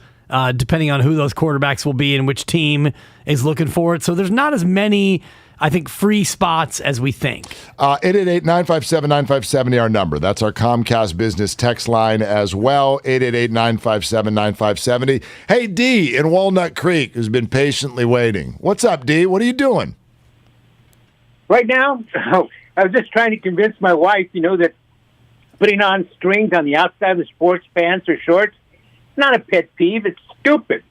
depending on who those quarterbacks will be and which team is looking for it. So there's not as many, I think, free spots as we think. 888-957-9570, our number. That's our Comcast business text line as well, 888-957-9570. Hey, D in Walnut Creek, who's been patiently waiting. What's up, D? What are you doing? Right now, I was just trying to convince my wife, that putting on strings on the outside of the sports pants or shorts, it's not a pet peeve. It's stupid.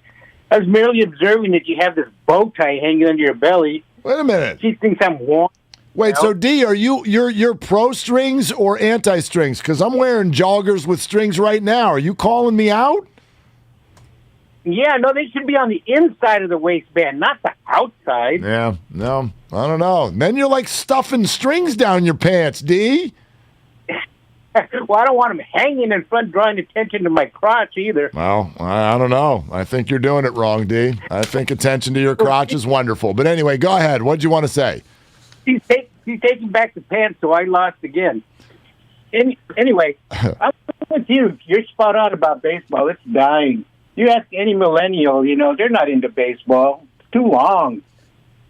I was merely observing that you have this bow tie hanging under your belly. Wait a minute. She thinks I'm warm. Wait, so D, are you're pro strings or anti strings? Because I'm wearing joggers with strings right now. Are you calling me out? Yeah, no, they should be on the inside of the waistband, not the outside. Yeah, no, I don't know. Then you're like stuffing strings down your pants, D. Well, I don't want them hanging in front, drawing attention to my crotch either. Well, I don't know. I think you're doing it wrong, D. I think attention to your crotch is wonderful. But anyway, go ahead. What did you want to say? She's taking back the pants, so I lost again. Anyway, I'm with you. You're spot on about baseball. It's dying. You ask any millennial, they're not into baseball. It's too long.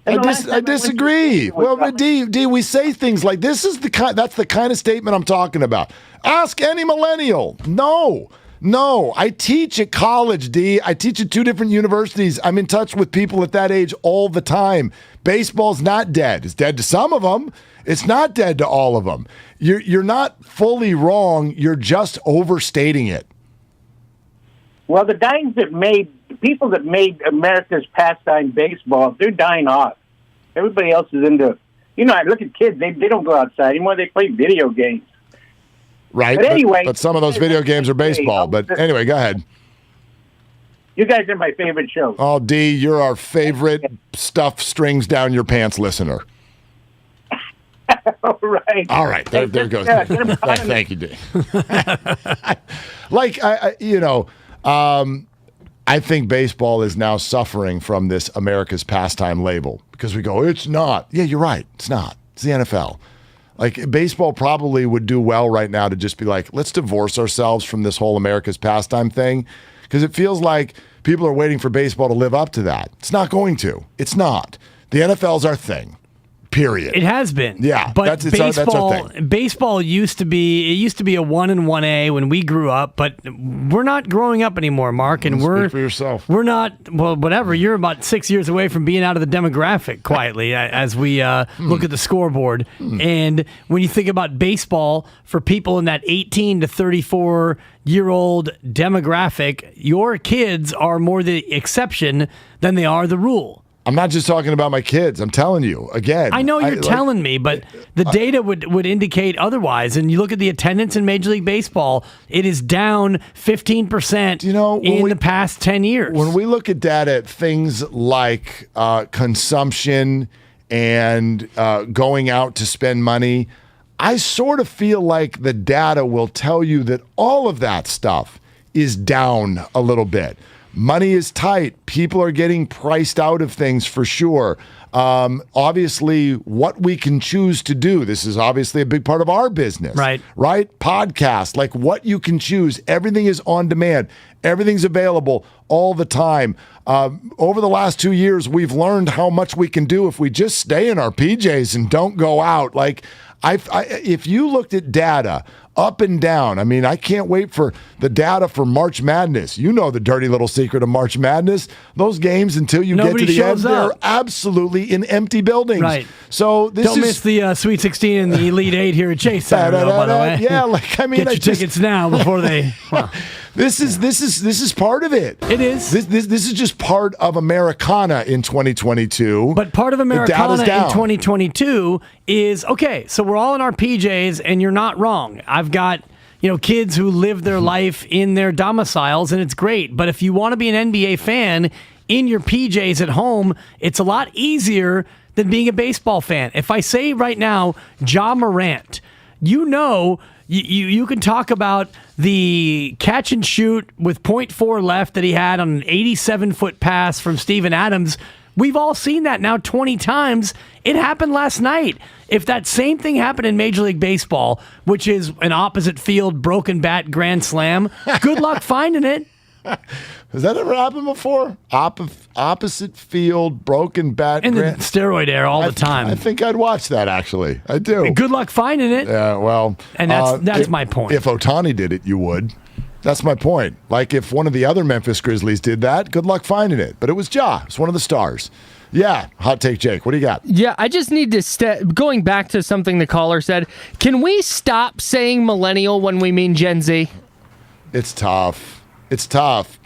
I disagree. Well, D, we say things like this is that's the kind of statement I'm talking about. Ask any millennial. No. I teach at college, D. I teach at 2 different universities. I'm in touch with people at that age all the time. Baseball's not dead. It's dead to some of them. It's not dead to all of them. You're not fully wrong. You're just overstating it. Well, the people that made America's pastime baseball, they're dying off. Everybody else is into, I look at kids, they don't go outside anymore, they play video games. Right, but anyway. But some of those video games are baseball. But anyway, go ahead. You guys are my favorite show. Oh, D, you're our favorite stuff strings down your pants listener. Right. All right. There goes. Yeah, get him caught. Thank you, Dave. I think baseball is now suffering from this America's pastime label because we go, it's not. Yeah, you're right. It's not. It's the NFL. Like, baseball probably would do well right now to just be like, let's divorce ourselves from this whole America's pastime thing, because it feels like people are waiting for baseball to live up to that. It's not going to. It's not. The NFL's our thing. Period. It has been. Yeah, but that's our thing. Baseball used to be a 1 and 1A when we grew up, but we're not growing up anymore, Mark. And Speak for yourself. We're not. Well, whatever. You're about 6 years away from being out of the demographic quietly as we look at the scoreboard. And when you think about baseball for people in that 18 to 34-year-old demographic, your kids are more the exception than they are the rule. I'm not just talking about my kids. I'm telling you again. I know you're telling me, but the data would indicate otherwise. And you look at the attendance in Major League Baseball, it is down 15% in the past 10 years. When we look at data at things like consumption and going out to spend money, I sort of feel like the data will tell you that all of that stuff is down a little bit. Money is tight. People are getting priced out of things for sure. Obviously, what we can choose to do, this is obviously a big part of our business. Right? Podcast, like what you can choose. Everything is on demand. Everything's available all the time. Over the last 2 years, we've learned how much we can do if we just stay in our PJs and don't go out. Like, if you looked at data up and down, I mean, I can't wait for the data for March Madness. You know the dirty little secret of March Madness. Those games, until you get to the end, they're absolutely in empty buildings. Right. So don't miss the Sweet 16 and the Elite 8 here at Chase Center, by the way. Yeah, like, I mean, get your tickets now before they. Well. This is part of it. It is. This is just part of Americana in 2022. But part of Americana in 2022 is, okay, so we're all in our PJs, and you're not wrong. I've got kids who live their life in their domiciles, and it's great. But if you want to be an NBA fan in your PJs at home, it's a lot easier than being a baseball fan. If I say right now, Ja Morant, you can talk about the catch and shoot with 0.4 left that he had on an 87-foot pass from Steven Adams. We've all seen that now 20 times. It happened last night. If that same thing happened in Major League Baseball, which is an opposite field broken bat grand slam, good luck finding it. Has that ever happened before? Opposite field, broken bat. In the steroid era all the time. I think I'd watch that, actually. I do. Good luck finding it. Yeah, well. And that's my point. If Ohtani did it, you would. That's my point. Like, if one of the other Memphis Grizzlies did that, good luck finding it. But it was Ja. It's one of the stars. Yeah, hot take, Jake. What do you got? Yeah, I just need to going back to something the caller said. Can we stop saying millennial when we mean Gen Z? It's tough. It's tough.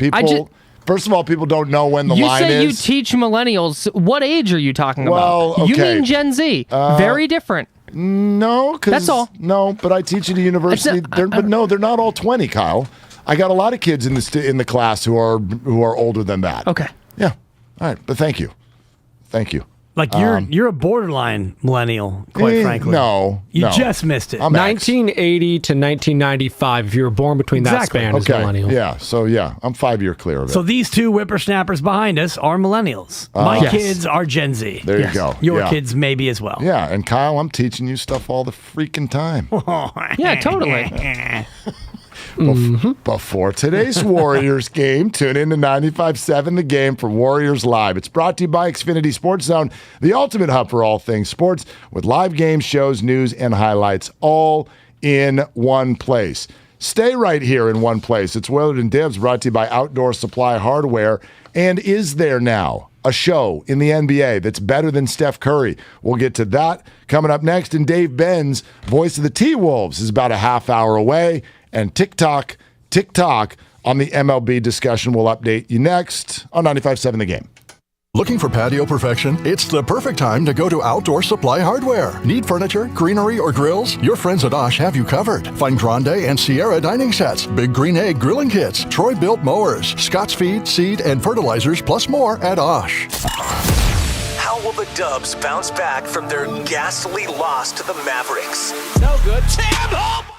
First of all, people don't know when the line is. You say you teach millennials. What age are you talking about? Okay. You mean Gen Z. Very different. No, that's all. No, but I teach at a university. They're not all 20, Kyle. I got a lot of kids in the class who are older than that. Okay. Yeah. All right, but thank you. Like you're a borderline millennial, quite frankly. No, you just missed it. 1980 to 1995. If you were born between that span, is millennial. Yeah, so I'm 5 year clear of it. So these two whippersnappers behind us are millennials. My kids are Gen Z. There you go. Your kids maybe as well. Yeah, and Kyle, I'm teaching you stuff all the freaking time. Yeah, totally. Before today's Warriors game, tune in to 95.7 The Game for Warriors Live. It's brought to you by Xfinity Sports Zone, the ultimate hub for all things sports, with live games, shows, news, and highlights all in one place. Stay right here in one place. It's Willard Dibs, brought to you by Outdoor Supply Hardware. And is there now a show in the NBA that's better than Steph Curry? We'll get to that coming up next. And Dave Benz, voice of the T-Wolves, is about a half hour away. And TikTok on the MLB discussion. We'll update you next on 95.7 The Game. Looking for patio perfection? It's the perfect time to go to Outdoor Supply Hardware. Need furniture, greenery, or grills? Your friends at Osh have you covered. Find Grande and Sierra dining sets, Big Green Egg grilling kits, Troy-built mowers, Scott's feed, seed, and fertilizers, plus more at Osh. How How will the Dubs bounce back from their ghastly loss to the Mavericks? No good. Tim home.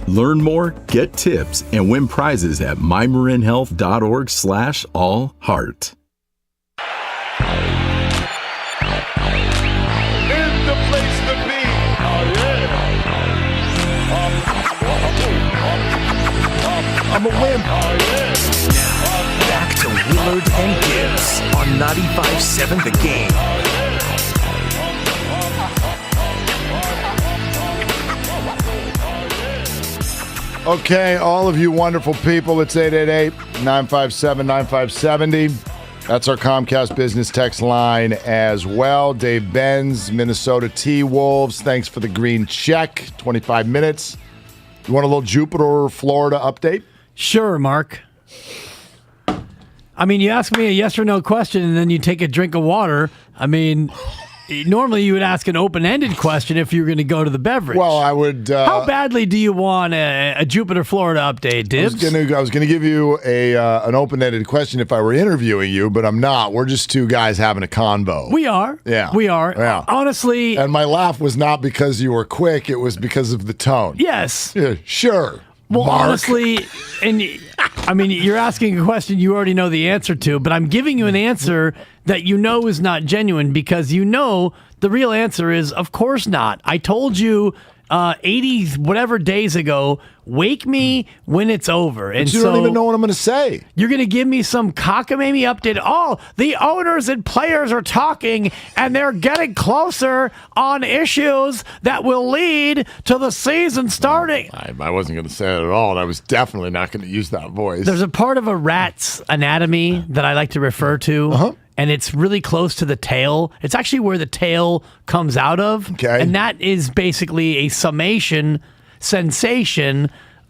Learn more, get tips, and win prizes at mymarinhealth.org/allheart. In the place to be. Oh, yeah. I'm a wimp. Oh, yeah. Now, back to Willard and Dibs on 95.7 The Game. Okay, all of you wonderful people, it's 888-957-9570. That's our Comcast business text line as well. Dave Benz, Minnesota T-Wolves, thanks for the green check, 25 minutes. You want a little Jupiter, Florida update? Sure, Mark. I mean, you ask me a yes or no question and then you take a drink of water. I mean, normally you would ask an open-ended question if you were going to go to the beverage. Well, I would... How badly do you want a Jupiter, Florida update, Dibs? I was gonna give you an open-ended question if I were interviewing you, but I'm not. We're just two guys having a convo. We are. Yeah. We are. Yeah. Honestly... And my laugh was not because you were quick. It was because of the tone. Yes. Yeah, sure. Well, Mark. honestly, and I mean, you're asking a question you already know the answer to, but I'm giving you an answer that you know is not genuine because you know the real answer is, of course not. I told you 80 whatever days ago, wake me when it's over. And you don't even know what I'm going to say. You're going to give me some cockamamie update. Oh, the owners and players are talking, and they're getting closer on issues that will lead to the season starting. I wasn't going to say it at all, and I was definitely not going to use that voice. There's a part of a rat's anatomy that I like to refer to. And it's really close to the tail. It's actually where the tail comes out of. Okay. And that is basically a sensation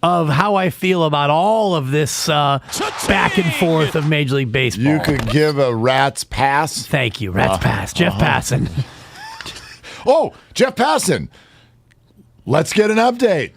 of how I feel about all of this back and forth of Major League Baseball. You could give a rat's pass? Thank you, rat's pass. Jeff Passan. Oh, Jeff Passan. Let's get an update.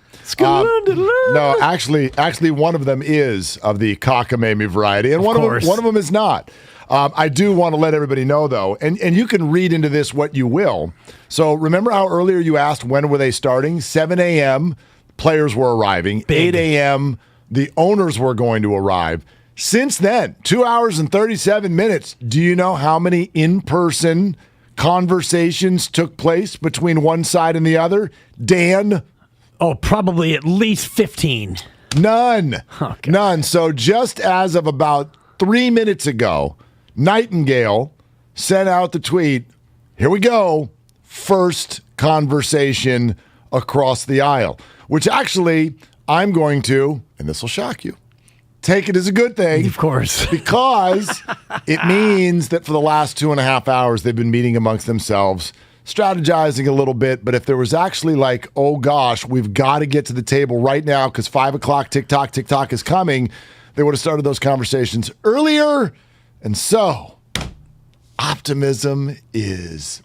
No, actually, one of them is of the cockamamie variety, and one of them is not. I do want to let everybody know, though, and you can read into this what you will. So remember how earlier you asked when were they starting? 7 a.m., players were arriving. 8 a.m., the owners were going to arrive. Since then, 2 hours and 37 minutes, do you know how many in-person conversations took place between one side and the other? Dan? Oh, probably at least 15. None. None. So just as of about 3 minutes ago, Nightingale sent out the tweet, here we go, first conversation across the aisle, which actually I'm going to, and this will shock you, take it as a good thing. Of course. Because it means that for the last 2.5 hours, they've been meeting amongst themselves, strategizing a little bit. But if there was actually like, oh gosh, we've got to get to the table right now because 5 o'clock TikTok is coming, they would have started those conversations earlier. And so, optimism is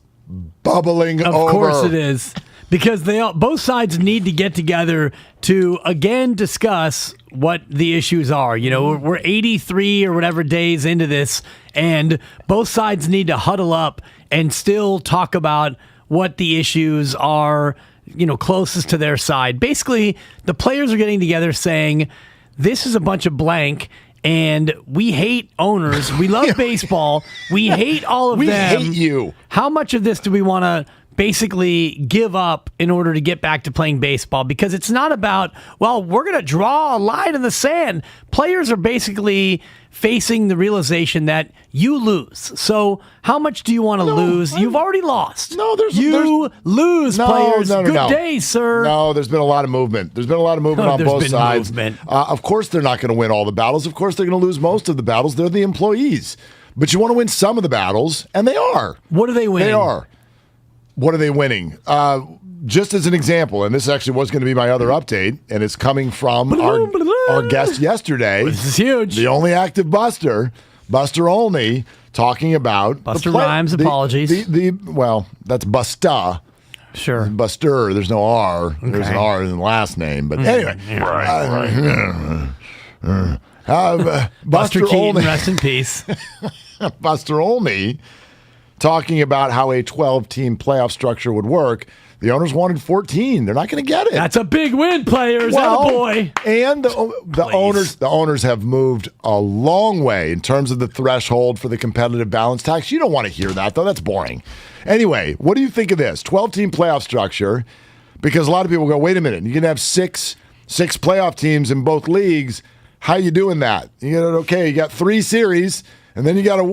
bubbling over. Of course it is. Because both sides need to get together to, again, discuss what the issues are. You know, we're 83 or whatever days into this, and both sides need to huddle up and still talk about what the issues are, you know, closest to their side. Basically, the players are getting together saying, this is a bunch of blank, and we hate owners. We love baseball. We hate all of them. We hate you. How much of this do we want to basically give up in order to get back to playing baseball? Because it's not about, well, we're going to draw a line in the sand. Players are basically facing the realization that you lose. So how much do you want to lose? You've already lost. No, there's lose, players. Good day, sir. No, there's been a lot of movement. There's been a lot of movement on both sides. Of course they're not going to win all the battles. Of course they're going to lose most of the battles. They're the employees. But you want to win some of the battles, and they are. What are they winning? They are. What are they winning? Just as an example, and this actually was going to be my other update, and it's coming from our guest yesterday. This is huge. The only active Buster Olney, talking about Buster Rhymes. Apologies. Well, that's Busta. Sure. Buster. There's no R. Okay. There's an R in the last name, but anyway. Buster Keaton, Olney, rest in peace. Buster Olney talking about how a 12-team playoff structure would work. The owners wanted 14. They're not going to get it. That's a big win, players. Well, boy. And the owners have moved a long way in terms of the threshold for the competitive balance tax. You don't want to hear that, though. That's boring. Anyway, what do you think of this 12-team playoff structure? Because a lot of people go, wait a minute, you can have six playoff teams in both leagues. How you doing that? You got 3 series, and then you got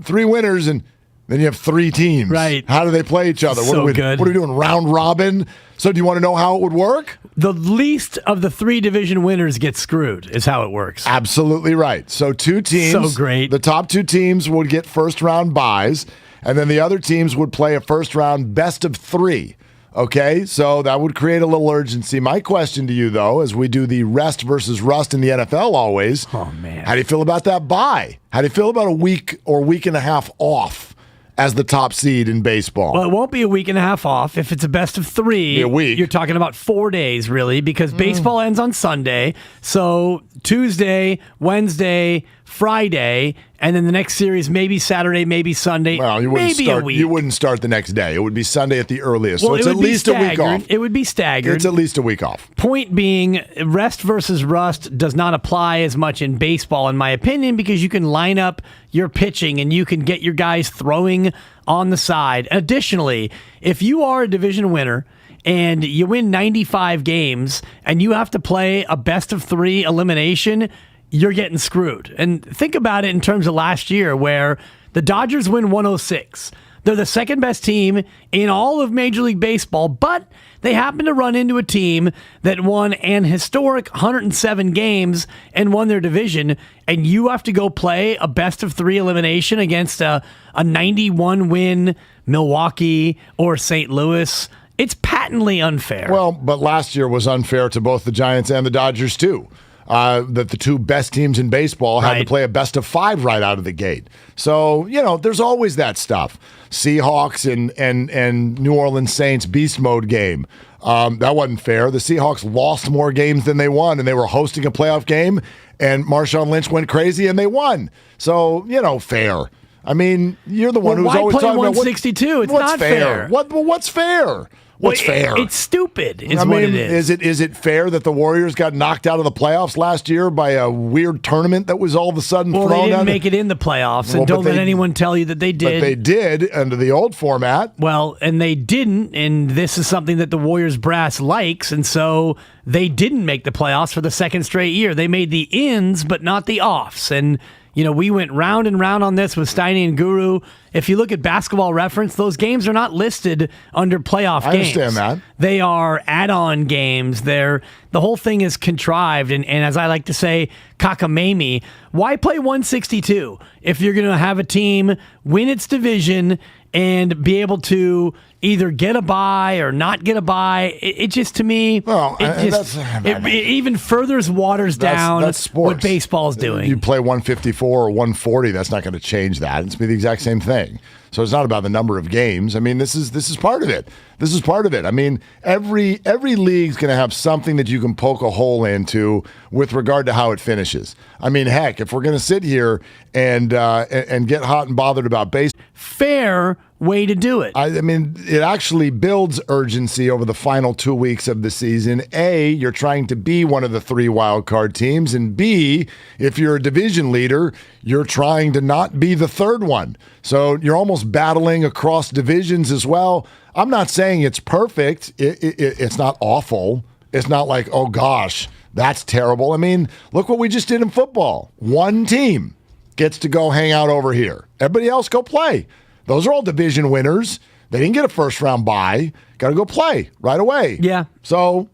3 winners, and then you have 3 teams. Right. How do they play each other? So good. What are we doing, round robin? So do you want to know how it would work? The least of the 3 division winners get screwed is how it works. Absolutely right. So 2 teams. So great. The top 2 teams would get first-round buys, and then the other teams would play a first-round best of 3. Okay, so that would create a little urgency. My question to you, though, as we do the rest versus rust in the NFL always, oh man, how do you feel about that bye? How do you feel about a week or week and a half off as the top seed in baseball? Well, it won't be a week and a half off. If it's a best of 3, a week. You're talking about 4 days, really, because baseball ends on Sunday. So Tuesday, Wednesday, Friday, and then the next series maybe Saturday, maybe Sunday, well, maybe a week. You wouldn't start the next day. It would be Sunday at the earliest. Well, so it's at least a week off. It would be staggered. It's at least a week off. Point being, rest versus rust does not apply as much in baseball, in my opinion, because you can line up your pitching and you can get your guys throwing on the side. Additionally, if you are a division winner and you win 95 games and you have to play a best of 3 elimination, you're getting screwed. And think about it in terms of last year where the Dodgers win 106. They're the second best team in all of Major League Baseball, but they happen to run into a team that won an historic 107 games and won their division, and you have to go play a best of 3 elimination against a 91-win Milwaukee or St. Louis. It's patently unfair. Well, but last year was unfair to both the Giants and the Dodgers, too. That the 2 best teams in baseball had to play a best of 5 right out of the gate. So, there's always that stuff. Seahawks and New Orleans Saints beast mode game. That wasn't fair. The Seahawks lost more games than they won, and they were hosting a playoff game, and Marshawn Lynch went crazy, and they won. So, fair. I mean, you're the one who's always talking about 162. It's not fair. What's fair? What's fair? It's stupid. What it is. Is it fair that the Warriors got knocked out of the playoffs last year by a weird tournament that was all of a sudden thrown out? Well, they didn't make it in the playoffs, and don't let anyone tell you that they did. But they did under the old format. Well, and they didn't, and this is something that the Warriors brass likes, and so they didn't make the playoffs for the second straight year. They made the ins, but not the offs, and we went round and round on this with Steiny and Guru. If you look at Basketball Reference, those games are not listed under playoff games. I understand that. They are add-on games. The whole thing is contrived, and as I like to say, cockamamie. Why play 162 if you're going to have a team win its division and be able to either get a bye or not get a bye? It just, to me, it even furthers waters down that's what baseball's doing. You play 154 or 140, that's not going to change that. It's going to be the exact same thing. So it's not about the number of games. I mean, this is part of it. This is part of it. I mean, every league's going to have something that you can poke a hole into with regard to how it finishes. I mean, heck, if we're going to sit here and get hot and bothered about baseball, fair way to do it. I mean, it actually builds urgency over the final 2 weeks of the season. A, you're trying to be one of the 3 wild card teams, and B, if you're a division leader, you're trying to not be the 3rd one. So you're almost battling across divisions as well. I'm not saying it's perfect. It's not awful. It's not like, oh gosh, that's terrible. I mean, look what we just did in football. 1 team gets to go hang out over here. Everybody else go play. Those are all division winners. They didn't get a first-round bye. Got to go play right away. Yeah. So,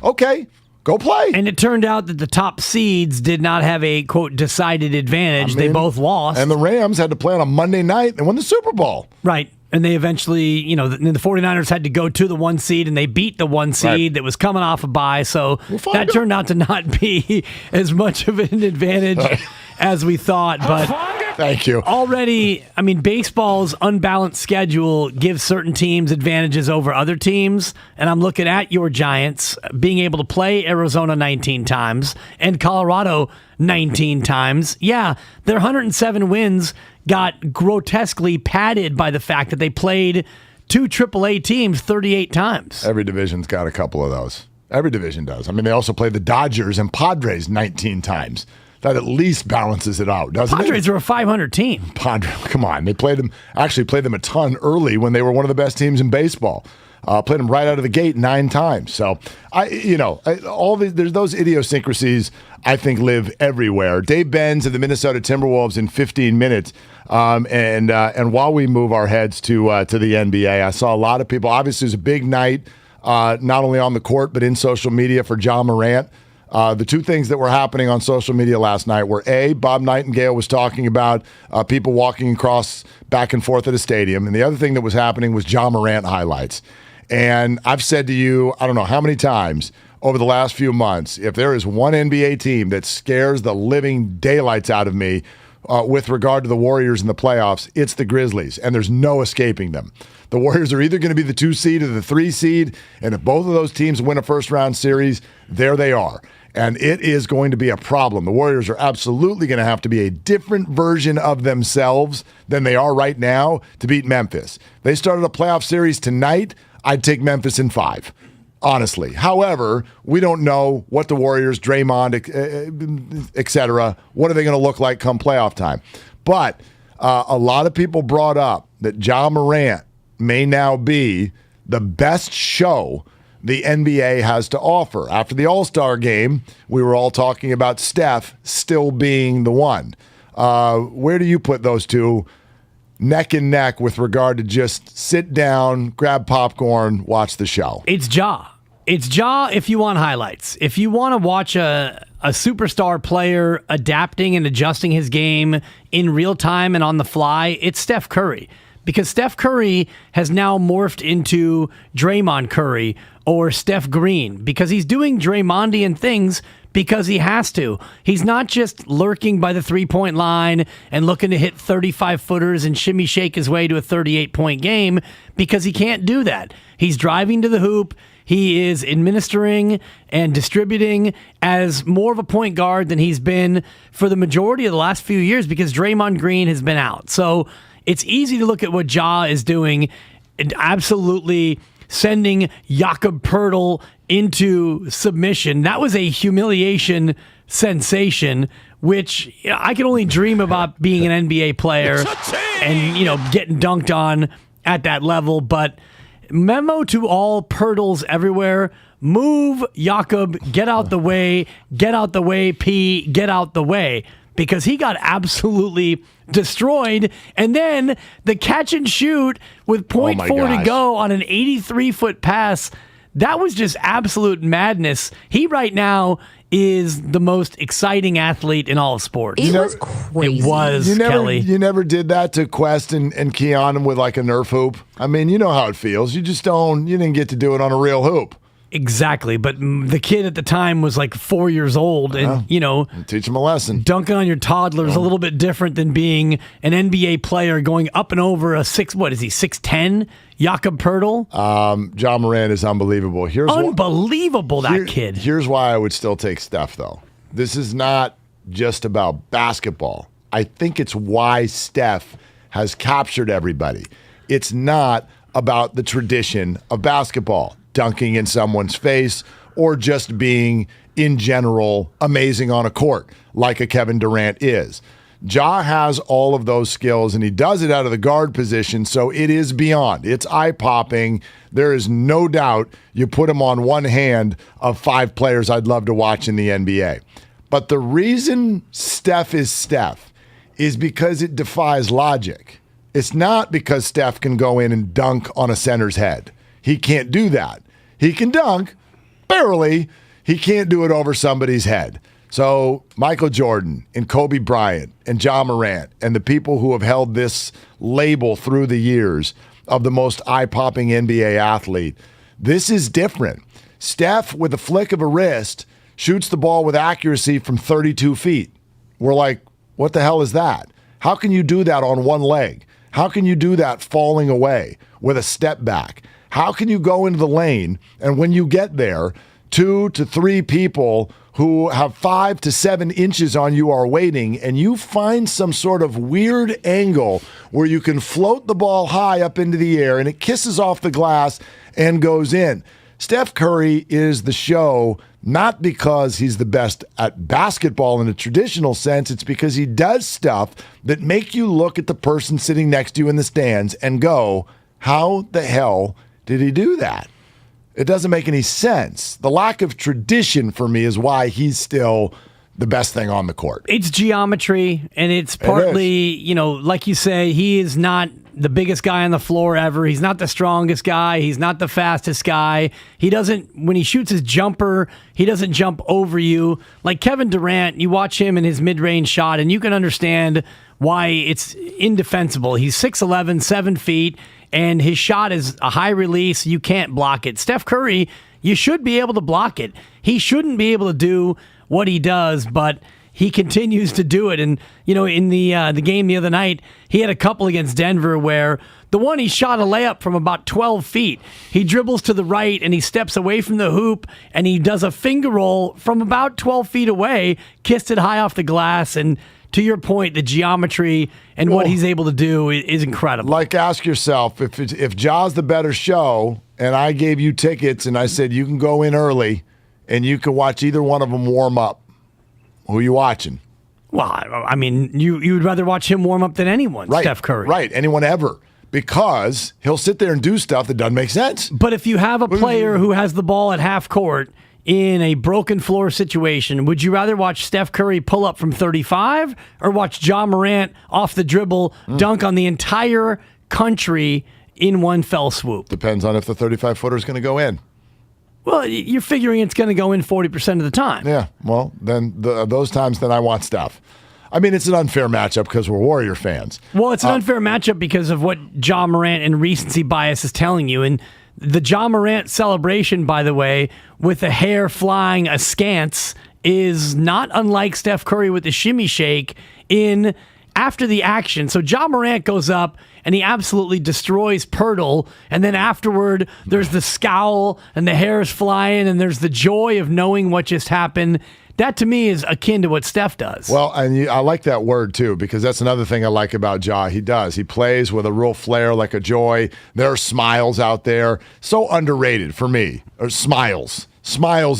okay, go play. And it turned out that the top seeds did not have a, quote, decided advantage. They both lost. And the Rams had to play on a Monday night and win the Super Bowl. Right. And they eventually, the 49ers had to go to the 1 seed, and they beat the 1 seed that was coming off a bye. So that turned out to not be as much of an advantage as we thought. But thank you. Already, I mean, baseball's unbalanced schedule gives certain teams advantages over other teams. And I'm looking at your Giants being able to play Arizona 19 times and Colorado 19 times. Yeah, their 107 wins got grotesquely padded by the fact that they played 2 AAA teams 38 times. Every division's got a couple of those. Every division does. I mean, they also play the Dodgers and Padres 19 times. That at least balances it out, doesn't Padres are a 500 team. Come on. They played them a ton early when they were one of the best teams in baseball. Played them right out of the gate 9 times. So, there's those idiosyncrasies, I think, live everywhere. Dave Benz of the Minnesota Timberwolves in 15 minutes. And while we move our heads to the NBA, I saw a lot of people. Obviously, it was a big night, not only on the court, but in social media for Ja Morant. The 2 things that were happening on social media last night were, A, Bob Nightingale was talking about people walking across back and forth at a stadium. And the other thing that was happening was Ja Morant highlights. And I've said to you, I don't know how many times over the last few months, if there is one NBA team that scares the living daylights out of me with regard to the Warriors in the playoffs, it's the Grizzlies. And there's no escaping them. The Warriors are either going to be the 2 seed or the 3 seed. And if both of those teams win a first-round series, there they are. And it is going to be a problem. The Warriors are absolutely going to have to be a different version of themselves than they are right now to beat Memphis. They started a playoff series tonight. I'd take Memphis in 5, honestly. However, we don't know what the Warriors, Draymond, et cetera, what are they going to look like come playoff time. But a lot of people brought up that Ja Morant may now be the best show the NBA has to offer. After the All-Star game, we were all talking about Steph still being the one. Where do you put those two neck and neck with regard to just sit down, grab popcorn, watch the show? It's Ja. It's Ja if you want highlights. If you want to watch a superstar player adapting and adjusting his game in real time and on the fly, it's Steph Curry. Because Steph Curry has now morphed into Draymond Curry or Steph Green because he's doing Draymondian things because he has to. He's not just lurking by the three-point line and looking to hit 35-footers and shimmy shake his way to a 38-point game because he can't do that. He's driving to the hoop. He is administering and distributing as more of a point guard than he's been for the majority of the last few years because Draymond Green has been out. So it's easy to look at what Ja is doing and absolutely sending Jakob Poeltl into submission. That was a humiliation sensation, which I can only dream about being an NBA player and, getting dunked on at that level. But memo to all Poeltls everywhere, move Jakob, get out the way, P, get out the way. Because he got absolutely destroyed. And then the catch and shoot with 0.4 to go on an 83-foot pass, that was just absolute madness. He right now is the most exciting athlete in all of sports. It was crazy. It was, Kelly. You never did that to Quest and Keon with like a Nerf hoop? I mean, you know how it feels. You didn't get to do it on a real hoop. Exactly, but the kid at the time was like 4 years old, and teach him a lesson. Dunking on your toddler is a little bit different than being an NBA player going up and over a 6'10" Jakob Poeltl. Ja Morant is unbelievable. That kid. Here's why I would still take Steph, though. This is not just about basketball. I think it's why Steph has captured everybody. It's not about the tradition of basketball, dunking in someone's face, or just being, in general, amazing on a court, like a Kevin Durant is. Ja has all of those skills, and he does it out of the guard position, so it is beyond. It's eye-popping. There is no doubt you put him on one hand of 5 players I'd love to watch in the NBA. But the reason Steph is because it defies logic. It's not because Steph can go in and dunk on a center's head. He can't do that. He can dunk, barely. He can't do it over somebody's head. So Michael Jordan and Kobe Bryant and Ja Morant and the people who have held this label through the years of the most eye-popping NBA athlete, this is different. Steph, with a flick of a wrist, shoots the ball with accuracy from 32 feet. We're like, what the hell is that? How can you do that on one leg? How can you do that falling away with a step back? How can you go into the lane and when you get there, 2 to 3 people who have 5 to 7 inches on you are waiting, and you find some sort of weird angle where you can float the ball high up into the air and it kisses off the glass and goes in. Steph Curry is the show not because he's the best at basketball in a traditional sense. It's because he does stuff that make you look at the person sitting next to you in the stands and go, how the hell did he do that? It doesn't make any sense. The lack of tradition for me is why he's still the best thing on the court. It's geometry, and it's partly, like you say, he is not the biggest guy on the floor ever. He's not the strongest guy. He's not the fastest guy. When he shoots his jumper, he doesn't jump over you. Like Kevin Durant, you watch him in his mid-range shot, and you can understand why it's indefensible. He's 6'11", 7 feet, and his shot is a high release. You can't block it. Steph Curry, you should be able to block it. He shouldn't be able to do what he does, but he continues to do it. And, in the game the other night, he had a couple against Denver where the one he shot a layup from about 12 feet. He dribbles to the right and he steps away from the hoop and he does a finger roll from about 12 feet away, kissed it high off the glass. And to your point, the geometry and what he's able to do is incredible. Like, ask yourself, if Ja's the better show and I gave you tickets and I said you can go in early and you can watch either one of them warm up, who are you watching? Well, I mean, you would rather watch him warm up than anyone, right, Steph Curry. Right, anyone ever. Because he'll sit there and do stuff that doesn't make sense. But if you have a player who has the ball at half court in a broken floor situation, would you rather watch Steph Curry pull up from 35 or watch Ja Morant off the dribble dunk on the entire country in one fell swoop? Depends on if the 35-footer is going to go in. Well, you're figuring it's going to go in 40% of the time. Yeah, well, then those times, then I want Steph. I mean, it's an unfair matchup because we're Warrior fans. Well, it's an unfair matchup because of what Ja Morant and recency bias is telling you. And the Ja Morant celebration, by the way, with the hair flying askance, is not unlike Steph Curry with the shimmy shake after the action. So Ja Morant goes up and he absolutely destroys Pirtle, and then afterward there's the scowl and the hair is flying and there's the joy of knowing what just happened. That to me is akin to what Steph does. Well, and I like that word too, because that's another thing I like about Ja. He plays with a real flair, like a joy. There are smiles out there. So underrated for me. Or smiles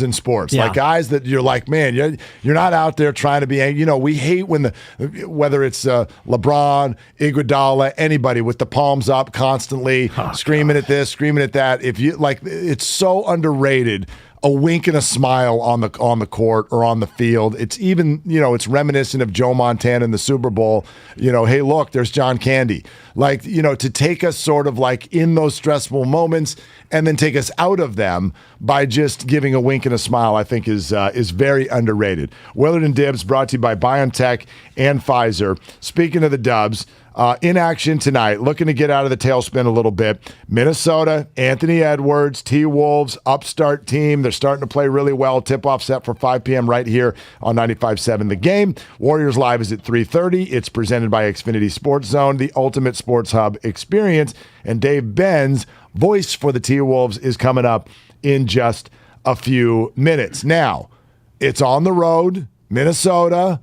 in sports. Yeah. Like guys that you're like, man, you're not out there trying to be, we hate when whether it's LeBron, Iguodala, anybody with the palms up constantly, screaming at this, screaming at that. If you like, it's so underrated. A wink and a smile on the court or on the field. It's even, it's reminiscent of Joe Montana in the Super Bowl. Hey, look, there's John Candy. Like, to take us sort of like in those stressful moments and then take us out of them by just giving a wink and a smile, I think is very underrated. Willard and Dibs brought to you by BioNTech and Pfizer. Speaking of the Dubs, in action tonight, looking to get out of the tailspin a little bit. Minnesota, Anthony Edwards, T-Wolves, upstart team. They're starting to play really well. Tip-off set for 5 p.m. right here on 95.7 The Game. Warriors Live is at 3:30. It's presented by Xfinity Sports Zone, the ultimate sports hub experience. And Dave Benz, voice for the T-Wolves, is coming up in just a few minutes. Now, it's on the road, Minnesota.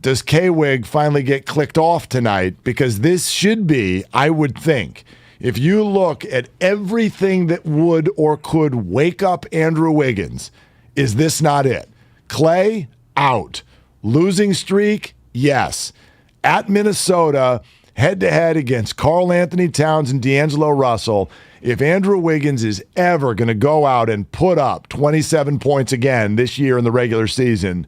Does K-Wig finally get clicked off tonight? Because this should be, I would think, if you look at everything that would or could wake up Andrew Wiggins, is this not it? Clay, out. Losing streak, yes. At Minnesota, head-to-head against Karl Anthony Towns and D'Angelo Russell, if Andrew Wiggins is ever going to go out and put up 27 points again this year in the regular season,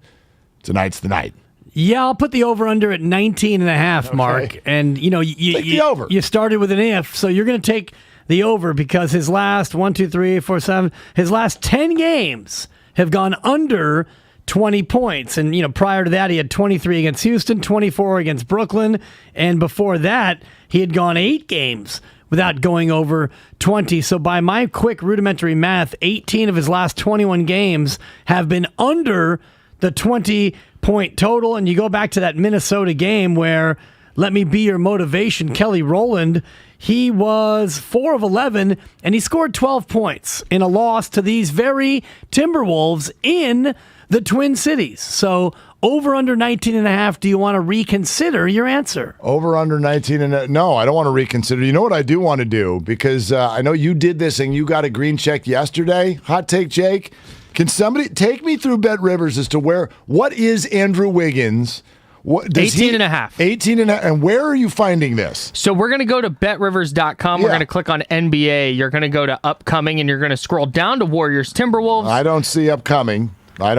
tonight's the night. Yeah, I'll put the over-under at 19.5, Mark. Okay. And, you started with an if, so you're going to take the over because his last 10 games have gone under 20 points. And, prior to that, he had 23 against Houston, 24 against Brooklyn. And before that, he had gone 8 games without going over 20. So by my quick rudimentary math, 18 of his last 21 games have been under the 20-point total. And you go back to that Minnesota game where, let me be your motivation, Kelly Rowland, he was 4 of 11, and he scored 12 points in a loss to these very Timberwolves in the Twin Cities. So over under 19.5, do you want to reconsider your answer? Over under 19.5. No, I don't want to reconsider. You know what I do want to do? Because I know you did this and you got a green check yesterday. Hot take, Jake. Can somebody take me through Bet Rivers as to what is Andrew Wiggins? 18.5. 18.5. And where are you finding this? So we're going to go to betrivers.com. We're going to click on NBA. You're going to go to upcoming, and you're going to scroll down to Warriors Timberwolves. I don't see upcoming. I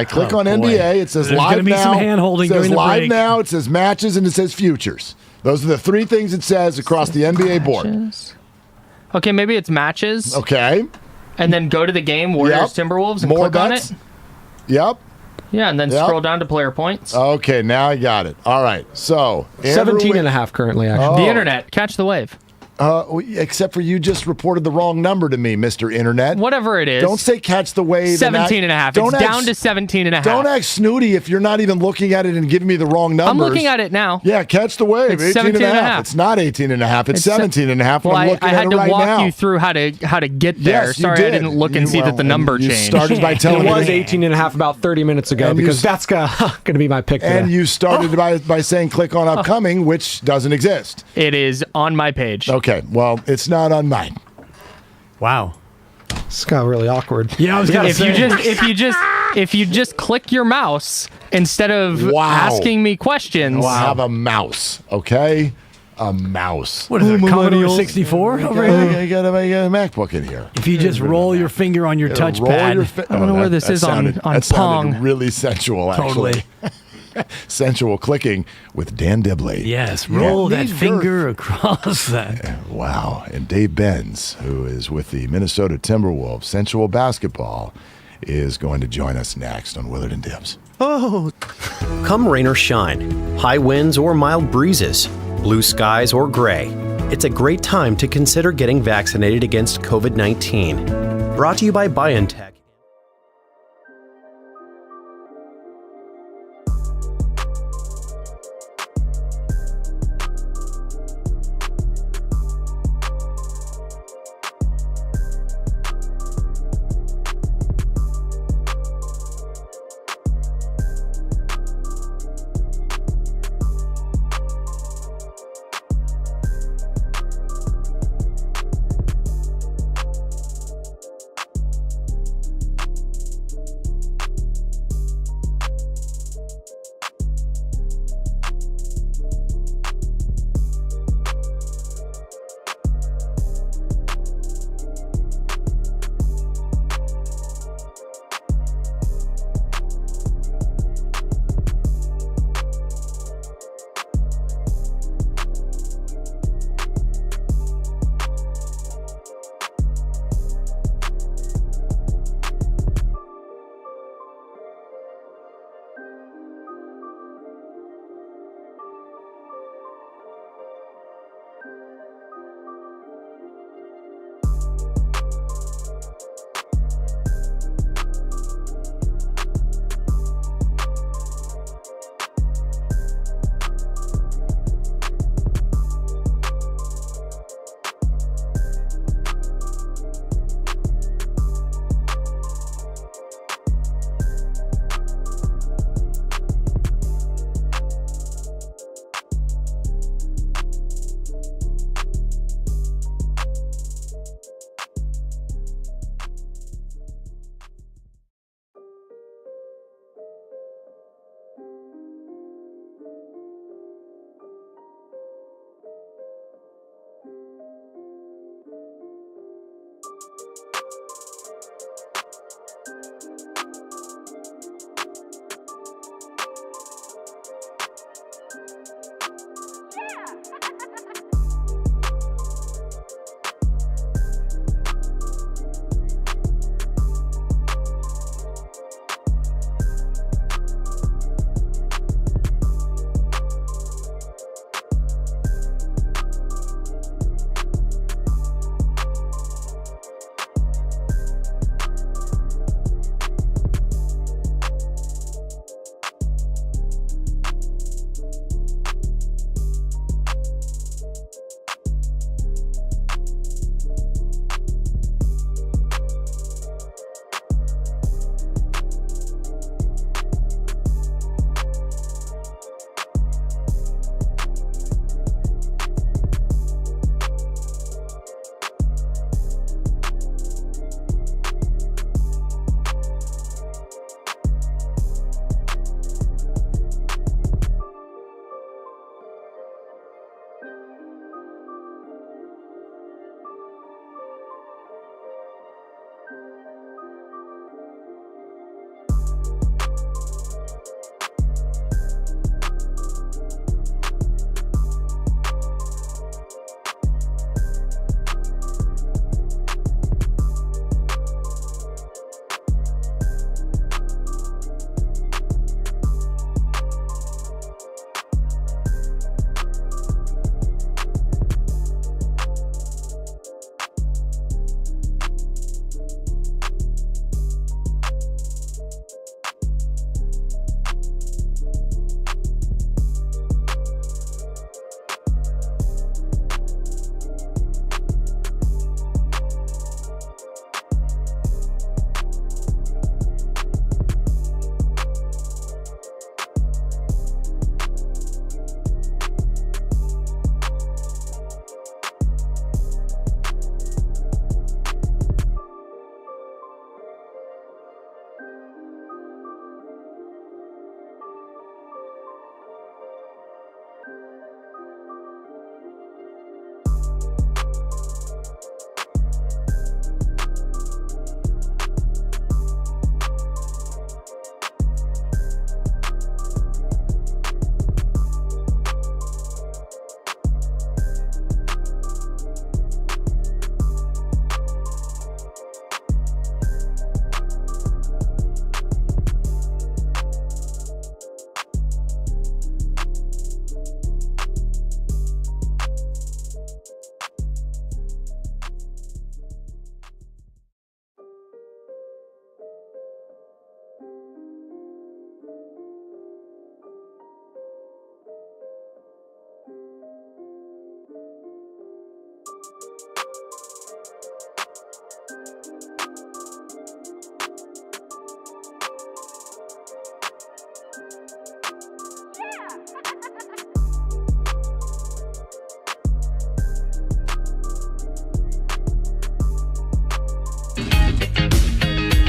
click on NBA. It says There's live gonna be now. some hand-holding It says during the live break. now. It says matches, and it says futures. Those are the three things it says across the NBA board. Okay, maybe it's matches. Okay. And then go to the game, Warriors Timberwolves, and More click bets? on it. Yep. Yeah, and then scroll down to player points. Okay, now I got it. All right. So 17.5 currently, actually. The internet. Catch the wave. Except for you just reported the wrong number to me, Mr. Internet. Whatever it is. Don't say catch the wave. 17.5. It's down to 17.5. Don't act snooty if you're not even looking at it and giving me the wrong numbers. I'm looking at it now. Yeah, catch the wave. It's 18.5. It's not 18.5. It's 17.5. Well, I'm looking I had at to it right walk now. you through how to get there. Yes, you Sorry, did. I didn't look and see that the number you changed. started by telling It was me 18.5 about 30 minutes ago And because that's going to be my pick today. And you started by saying click on upcoming, which doesn't exist. It is on my page. Okay, well, it's not on mine. Wow. This got really awkward. Yeah, I was going to say. If you just click your mouse instead of Wow. asking me questions. I have a mouse, okay? A mouse. What is it, Commodore 64 over here? I got a MacBook in here. If you just roll your finger on your touchpad. I don't know where this is on that Pong. sounded really sensual, actually. Sensual clicking with Dan Dibley. Yes, roll that finger across that. Wow. And Dave Benz, who is with the Minnesota Timberwolves, sensual basketball, is going to join us next on Willard and Dibs. Oh. Come rain or shine, high winds or mild breezes, blue skies or gray, it's a great time to consider getting vaccinated against COVID-19. Brought to you by BioNTech.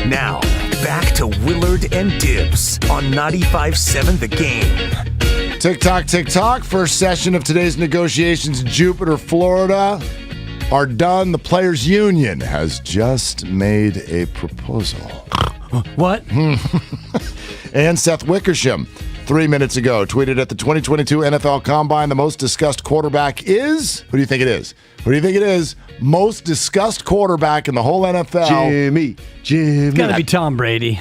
Now, back to Willard and Dibs on 95.7 The Game. Tick-tock, tick-tock. First session of today's negotiations in Jupiter, Florida are done. The Players Union has just made a proposal. What? And Seth Wickersham, 3 minutes ago, tweeted at the 2022 NFL Combine, the most discussed quarterback is... Who do you think it is? Who do you think it is? Most discussed quarterback in the whole NFL. Jimmy. It's got to be Tom Brady.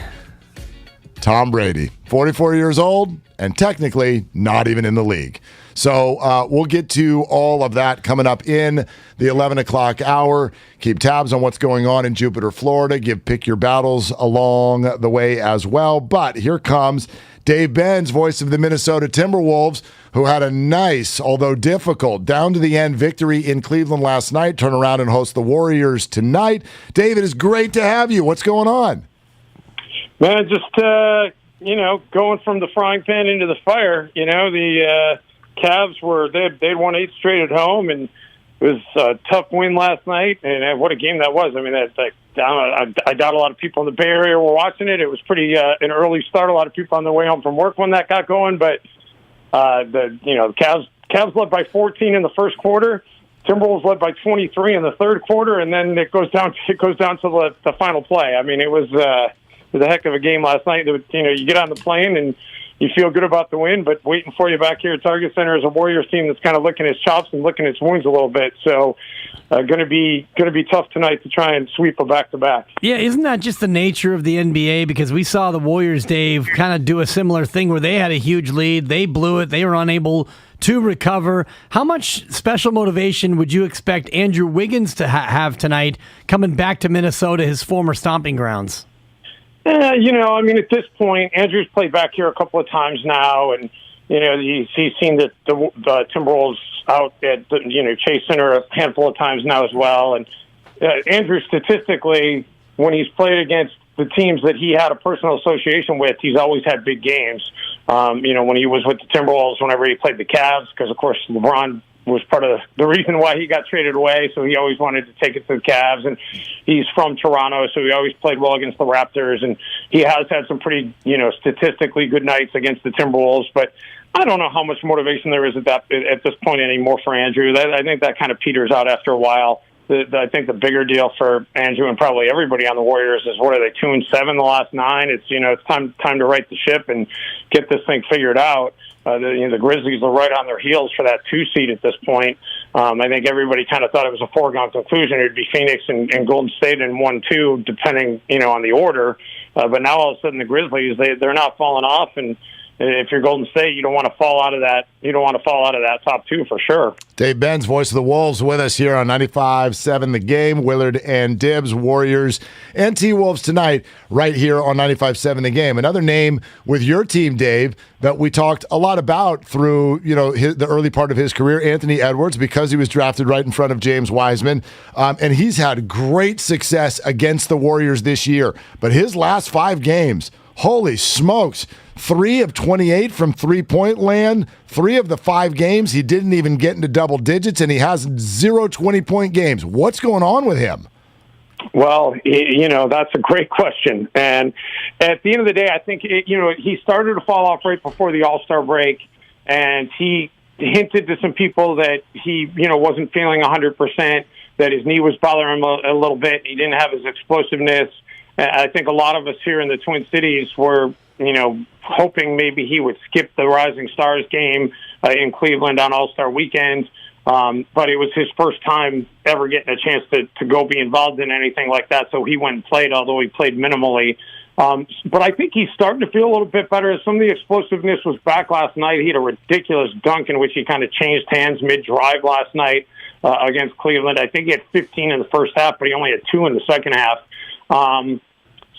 Tom Brady, 44 years old, and technically not even in the league. So we'll get to all of that coming up in the 11 o'clock hour. Keep tabs on what's going on in Jupiter, Florida. Pick your battles along the way as well. But here comes Dave Benz, voice of the Minnesota Timberwolves, who had a nice, although difficult, down-to-the-end victory in Cleveland last night. Turn around and host the Warriors tonight. Dave, it is great to have you. What's going on? Man, just, going from the frying pan into the fire. The Cavs they'd won 8 straight at home, and it was a tough win last night. And what a game that was. I mean, I doubt a lot of people in the Bay Area were watching it. It was pretty an early start. A lot of people on their way home from work when that got going. But the Cavs led by 14 in the first quarter. Timberwolves led by 23 in the third quarter, and then it goes down to the final play. I mean, it was a heck of a game last night. You get on the plane and you feel good about the win, but waiting for you back here at Target Center is a Warriors team that's kind of licking its chops and licking its wounds a little bit. So, going to be tough tonight to try and sweep a back-to-back. Yeah, isn't that just the nature of the NBA? Because we saw the Warriors, Dave, kind of do a similar thing where they had a huge lead, they blew it, they were unable to recover. How much special motivation would you expect Andrew Wiggins to have tonight coming back to Minnesota, his former stomping grounds? At this point, Andrew's played back here a couple of times now, and, he's seen the Timberwolves out at Chase Center a handful of times now as well. And Andrew, statistically, when he's played against the teams that he had a personal association with, he's always had big games. When he was with the Timberwolves, whenever he played the Cavs, because, of course, LeBron was part of the reason why he got traded away, so he always wanted to take it to the Cavs. And he's from Toronto, so he always played well against the Raptors, and he has had some pretty, statistically good nights against the Timberwolves. But I don't know how much motivation there is at this point anymore for Andrew. I think that kind of peters out after a while. I think the bigger deal for Andrew and probably everybody on the Warriors is, what are they, 2-7 the last 9? It's it's time to right the ship and get this thing figured out. The Grizzlies are right on their heels for that 2 seed at this point. I think everybody kind of thought it was a foregone conclusion. It would be Phoenix and Golden State in 1-2, depending on the order. But now all of a sudden the Grizzlies, they're not falling off, and if you're Golden State, you don't want to fall out of that. You don't want to fall out of that top 2 for sure. Dave Benz, voice of the Wolves, with us here on 95.7 The Game. Willard and Dibs, Warriors and T-Wolves tonight, right here on 95.7 The Game. Another name with your team, Dave, that we talked a lot about through the early part of his career, Anthony Edwards, because he was drafted right in front of James Wiseman, and he's had great success against the Warriors this year. But his last 5 games, holy smokes, 3 of 28 from three-point land. 3 of the 5 games, he didn't even get into double digits, and he has 0 20-point games. What's going on with him? Well, that's a great question. And at the end of the day, I think, he started to fall off right before the All-Star break, and he hinted to some people that he, wasn't feeling 100%, that his knee was bothering him a little bit. He didn't have his explosiveness. I think a lot of us here in the Twin Cities were, hoping maybe he would skip the Rising Stars game in Cleveland on All-Star Weekend. But it was his first time ever getting a chance to go be involved in anything like that. So he went and played, although he played minimally. But I think he's starting to feel a little bit better. Some of the explosiveness was back last night. He had a ridiculous dunk in which he kind of changed hands mid-drive last night against Cleveland. I think he had 15 in the first half, but he only had 2 in the second half.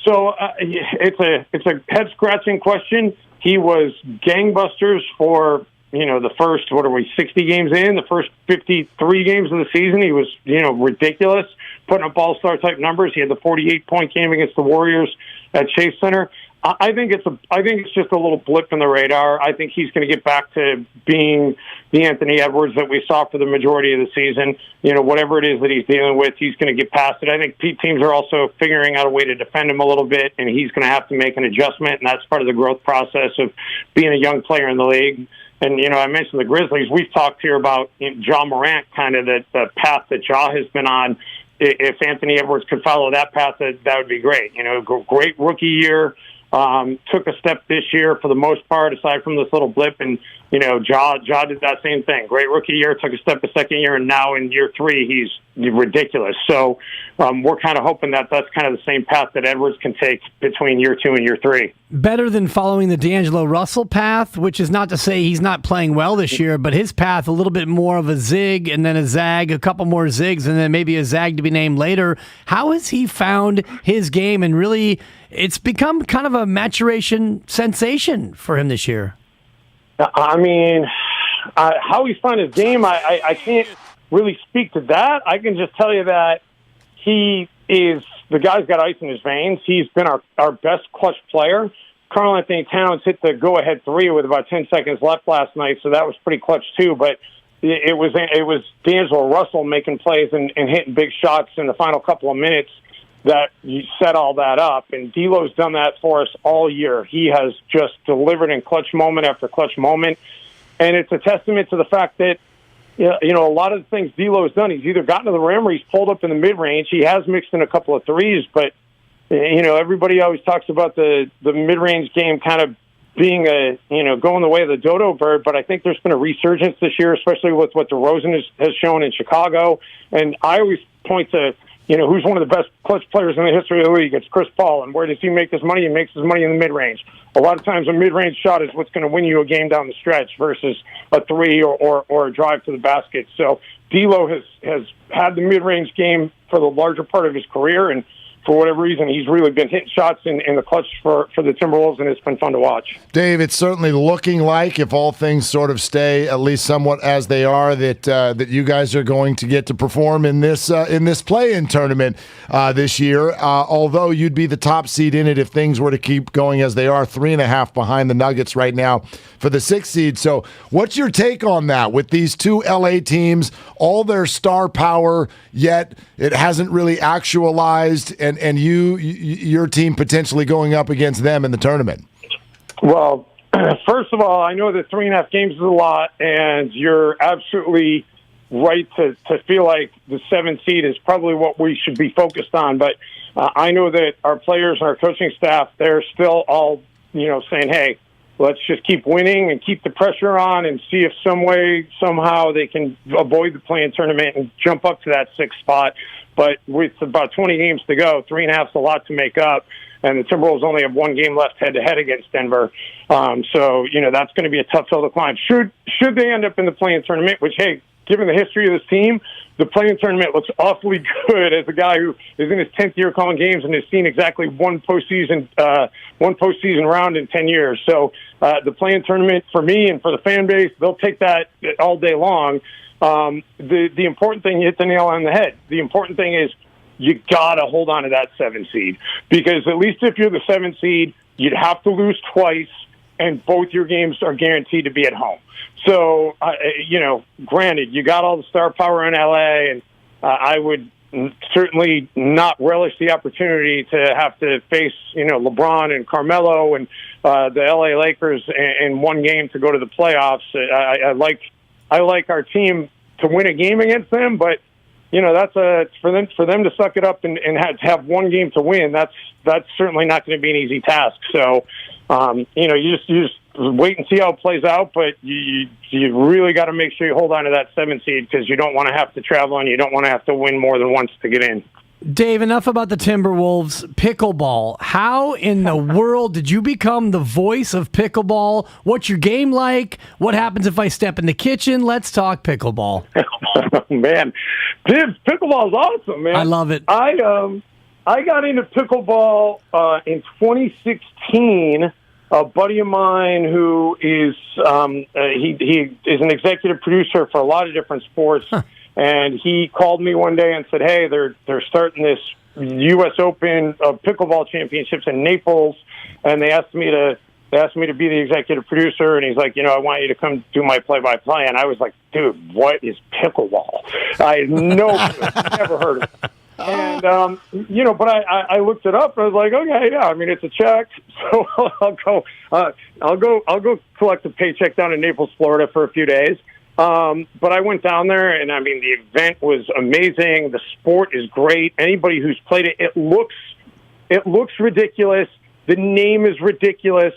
So it's a head-scratching question. He was gangbusters for, the first, 60 games in, the first 53 games of the season. He was, ridiculous, putting up all-star type numbers. He had the 48-point game against the Warriors at Chase Center. I think it's just a little blip in the radar. I think he's going to get back to being the Anthony Edwards that we saw for the majority of the season. Whatever it is that he's dealing with, he's going to get past it. I think teams are also figuring out a way to defend him a little bit, and he's going to have to make an adjustment, and that's part of the growth process of being a young player in the league. And, I mentioned the Grizzlies. We've talked here about Ja Morant, kind of the path that Ja has been on. If Anthony Edwards could follow that path, that would be great. Great rookie year. Took a step this year for the most part, aside from this little blip. And, Ja did that same thing. Great rookie year, took a step the second year, and now in year 3, he's ridiculous. So we're kind of hoping that that's kind of the same path that Edwards can take between year 2 and year 3. Better than following the D'Angelo Russell path, which is not to say he's not playing well this year, but his path a little bit more of a zig and then a zag, a couple more zigs, and then maybe a zag to be named later. How has he found his game, and really it's become kind of a maturation sensation for him this year? I mean, how he's found his game, I can't really speak to that. I can just tell you that he is, the guy's got ice in his veins. He's been our best clutch player. Karl Anthony Towns hit the go-ahead 3 with about 10 seconds left last night, so that was pretty clutch too. But it was D'Angelo Russell making plays and hitting big shots in the final couple of minutes that you set all that up. And D'Lo's done that for us all year. He has just delivered in clutch moment after clutch moment. And it's a testament to the fact that, a lot of the things D'Lo has done, he's either gotten to the rim or he's pulled up in the mid-range. He has mixed in a couple of threes, but, everybody always talks about the mid-range game kind of being going the way of the dodo bird, but I think there's been a resurgence this year, especially with what DeRozan has shown in Chicago. And I always point to, who's one of the best clutch players in the history of the league? It's Chris Paul. And where does he make his money? He makes his money in the mid-range. A lot of times a mid-range shot is what's going to win you a game down the stretch versus a 3 or a drive to the basket. So D'Lo has had the mid-range game for the larger part of his career, and for whatever reason, he's really been hitting shots in the clutch for the Timberwolves, and it's been fun to watch. Dave, it's certainly looking like, if all things sort of stay at least somewhat as they are, that you guys are going to get to perform in this play-in tournament this year. Although you'd be the top seed in it if things were to keep going as they are, 3.5 behind the Nuggets right now for the 6th seed. So what's your take on that with these 2 LA teams, all their star power, yet it hasn't really actualized, and your team potentially going up against them in the tournament? Well, first of all, I know that 3.5 games is a lot, and you're absolutely right to feel like the 7th seed is probably what we should be focused on. But I know that our players and our coaching staff, they're still all, saying, hey, let's just keep winning and keep the pressure on and see if somehow they can avoid the play-in tournament and jump up to that 6th spot. But with about 20 games to go, 3.5 is a lot to make up. And the Timberwolves only have 1 game left head-to-head against Denver. So, that's going to be a tough hill to climb. Should they end up in the play-in tournament, which, hey, given the history of this team, the play-in tournament looks awfully good as a guy who is in his 10th year calling games and has seen exactly one postseason round in 10 years. So the play-in tournament, for me and for the fan base, they'll take that all day long. The important thing, you hit the nail on the head. The important thing is you got to hold on to that 7th seed, because at least if you're the 7th seed, you'd have to lose twice, and both your games are guaranteed to be at home. So, granted, you got all the star power in LA, and I would certainly not relish the opportunity to have to face, LeBron and Carmelo and the LA Lakers in one game to go to the playoffs. I like our team to win a game against them, but that's for them to suck it up and have one game to win. That's certainly not going to be an easy task. So, you just wait and see how it plays out, but you really got to make sure you hold on to that 7th seed, because you don't want to have to travel and you don't want to have to win more than once to get in. Dave, enough about the Timberwolves. Pickleball. How in the world did you become the voice of pickleball? What's your game like? What happens if I step in the kitchen? Let's talk pickleball. Man, Dibs, pickleball is awesome, man. I love it. I got into pickleball in 2016. A buddy of mine who is he is an executive producer for a lot of different sports, and he called me one day and said, "Hey, they're starting this U.S. Open pickleball championships in Naples, and they asked me to be the executive producer." And he's like, I want you to come do my play-by-play. And I was like, dude, what is pickleball? I had no clue, never heard of it. And but I looked it up and I was like, okay, yeah, I mean, it's a check, so I'll go collect a paycheck down in Naples, Florida for a few days. But I went down there, and I mean, the event was amazing. The sport is great. Anybody who's played it, it looks ridiculous. The name is ridiculous,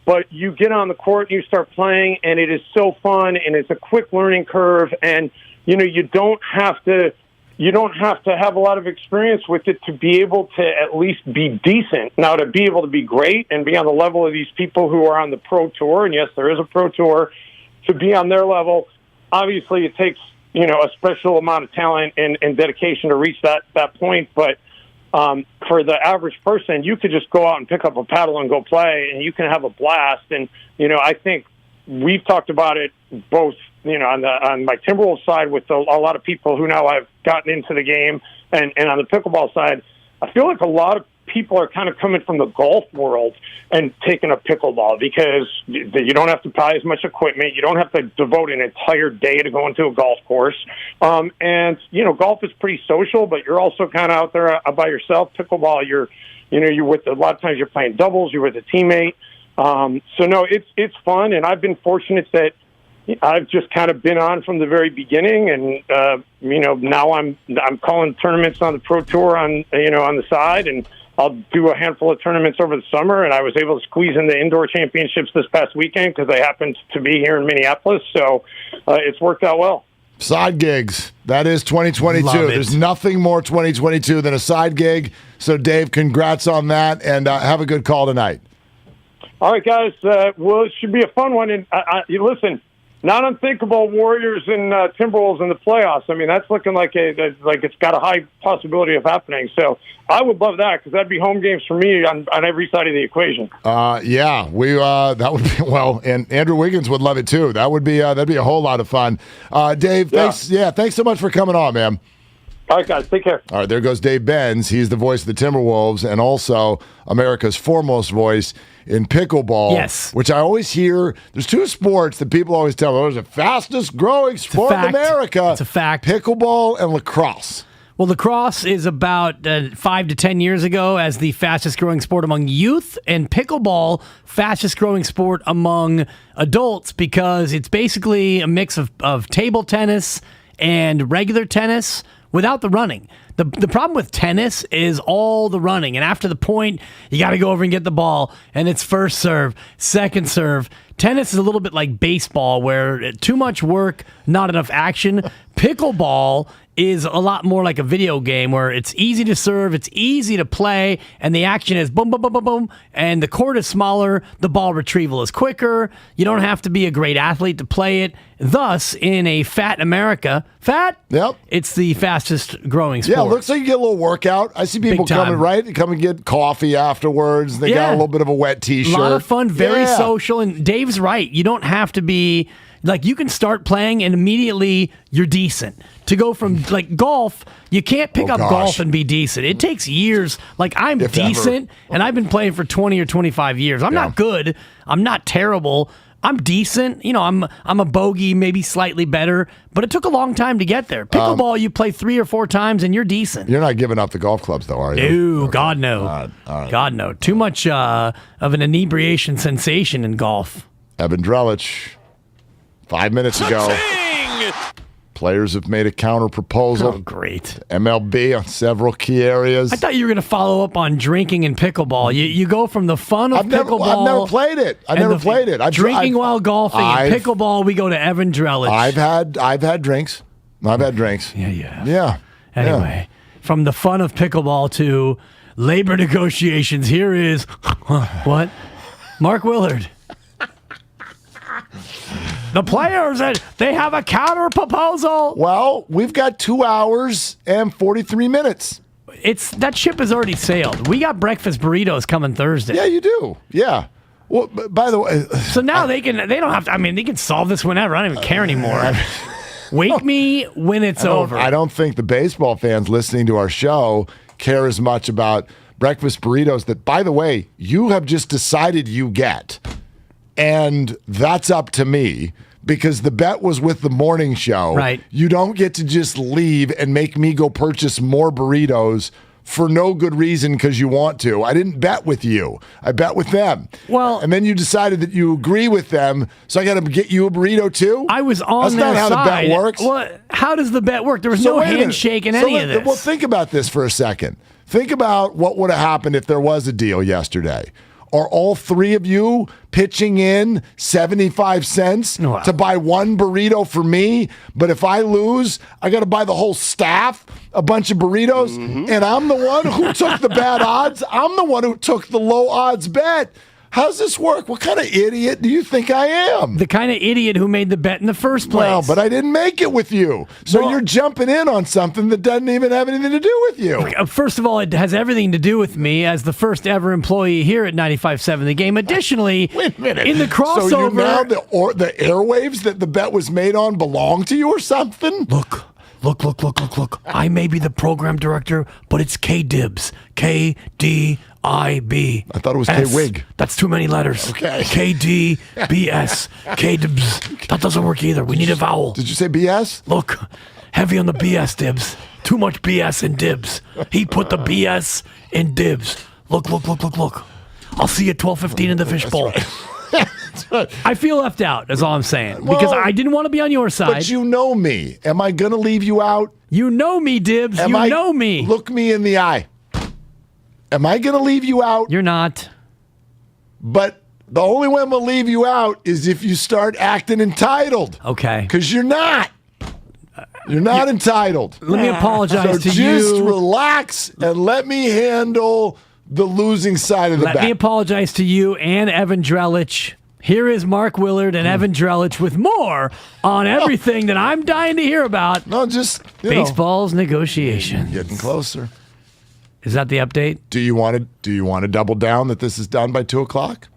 but you get on the court and you start playing, and it is so fun, and it's a quick learning curve, and you don't have to have a lot of experience with it to be able to at least be decent. Now, to be able to be great and be on the level of these people who are on the pro tour, and yes, there is a pro tour, to be on their level, obviously it takes, a special amount of talent and dedication to reach that point. But for the average person, you could just go out and pick up a paddle and go play, and you can have a blast. And, I think we've talked about it both, on my Timberwolves side with a lot of people who now have gotten into the game, and on the pickleball side, I feel like a lot of people are kind of coming from the golf world and taking up pickleball, because you don't have to buy as much equipment. You don't have to devote an entire day to go into a golf course. And, golf is pretty social, but you're also kind of out there by yourself. Pickleball, you're with, a lot of times you're playing doubles, you're with a teammate. So no, it's fun. And I've been fortunate that I've just kind of been on from the very beginning, and now I'm calling tournaments on the pro tour on the side, and I'll do a handful of tournaments over the summer. And I was able to squeeze in the indoor championships this past weekend because they happened to be here in Minneapolis, so it's worked out well. Side gigs. That is 2022. There's nothing more 2022 than a side gig. So, Dave, congrats on that, and have a good call tonight. All right, guys. Well, it should be a fun one. And listen, not unthinkable, Warriors and Timberwolves in the playoffs. I mean, that's looking like it's got a high possibility of happening. So I would love that, because that'd be home games for me on every side of the equation. Yeah, that would be well, and Andrew Wiggins would love it too. That'd be a whole lot of fun. Dave, thanks. Yeah, thanks so much for coming on, man. All right, guys, take care. All right, there goes Dave Benz. He's the voice of the Timberwolves and also America's foremost voice in pickleball. Yes. Which I always hear, there's two sports that people always tell me, it's the fastest growing sport in America. It's a fact. Pickleball and lacrosse. Well, lacrosse is about 5 to 10 years ago as the fastest growing sport among youth, and pickleball, fastest growing sport among adults, because it's basically a mix of table tennis and regular tennis without the running. The problem with tennis is all the running. And after the point, you got to go over and get the ball. And it's first serve, second serve. Tennis is a little bit like baseball where too much work, not enough action. Pickleball is a lot more like a video game where it's easy to serve, it's easy to play, and the action is boom, boom, boom, boom, boom, and the court is smaller, the ball retrieval is quicker, you don't have to be a great athlete to play it. Thus, in a fat America, it's the fastest growing sport. Yeah, it looks like you get a little workout. I see people coming, right? They come and get coffee afterwards. They got a little bit of a wet T-shirt. A lot of fun, very social, and Dave's right. You don't have to be... Like, you can start playing and immediately you're decent. To go from, like, golf, you can't pick up golf and be decent. It takes years. Like, I'm decent, and I've been playing for 20 or 25 years. I'm not good. I'm not terrible. I'm decent. You know, I'm a bogey, maybe slightly better, but it took a long time to get there. Pickleball, you play 3 or 4 times, and you're decent. You're not giving up the golf clubs, though, are you? No, okay. God, no. All right. God, no. Too much of an inebriation sensation in golf. Evan Drellich. 5 minutes ago, players have made a counter proposal. Oh, great. MLB on several key areas. I thought you were going to follow up on drinking and pickleball. You go from the fun of pickleball. I've never played it. I've never played it. Drinking while golfing and pickleball, we go to Evan Drellich. I've had drinks. Yeah. Anyway, from the fun of pickleball to labor negotiations, here is what? Mark Willard. The players, they have a counter proposal. Well, we've got 2 hours and 43 minutes. That ship has already sailed. We got breakfast burritos coming Thursday. Yeah, you do. Yeah. Well, by the way, so now they don't have to. I mean, they can solve this whenever. I don't even care anymore. Wake me when it's over. I don't think the baseball fans listening to our show care as much about breakfast burritos that, by the way, you have just decided you get. And that's up to me because the bet was with the morning show. Right. You don't get to just leave and make me go purchase more burritos for no good reason because you want to. I didn't bet with you. I bet with them. Well, and then you decided that you agree with them, so I got to get you a burrito too? I was on their side. That's not how the bet works. Well, how does the bet work? There was no handshake in any of this. Well, think about this for a second. Think about what would have happened if there was a deal yesterday. Are all 3 of you pitching in 75 cents to buy one burrito for me? But if I lose, I got to buy the whole staff a bunch of burritos? Mm-hmm. And I'm the one who took the bad odds? I'm the one who took the low odds bet. How's this work? What kind of idiot do you think I am? The kind of idiot who made the bet in the first place. Well, but I didn't make it with you. So you're jumping in on something that doesn't even have anything to do with you. First of all, it has everything to do with me as the first ever employee here at 95.7 The Game. Additionally, wait a minute. In the crossover... So now the airwaves that the bet was made on belong to you or something? Look. I may be the program director, but it's K-Dibs. K-D-I-B. I thought it was K-Wig. That's too many letters. Okay. K-D-B-S. K-Dibs. That doesn't work either. We need a vowel. Did you say BS? Look, heavy on the BS, Dibs. Too much BS in Dibs. He put the BS in Dibs. Look. I'll see you at 12:15 in the fishbowl. I feel left out, is all I'm saying. Because I didn't want to be on your side. But you know me. Am I going to leave you out? You know me, Dibs. You know me. Look me in the eye. Am I going to leave you out? You're not. But the only way I'm going to leave you out is if you start acting entitled. Okay. Because you're not. You're not entitled. Let me apologize to you. So just relax and let me handle the losing side of the bet. Let me apologize to you and Evan Drellich. Here is Mark Willard and Evan Drellich with more on everything that I'm dying to hear about. No, just baseball's negotiations. Getting closer. Is that the update? Do you want to double down that this is done by 2:00?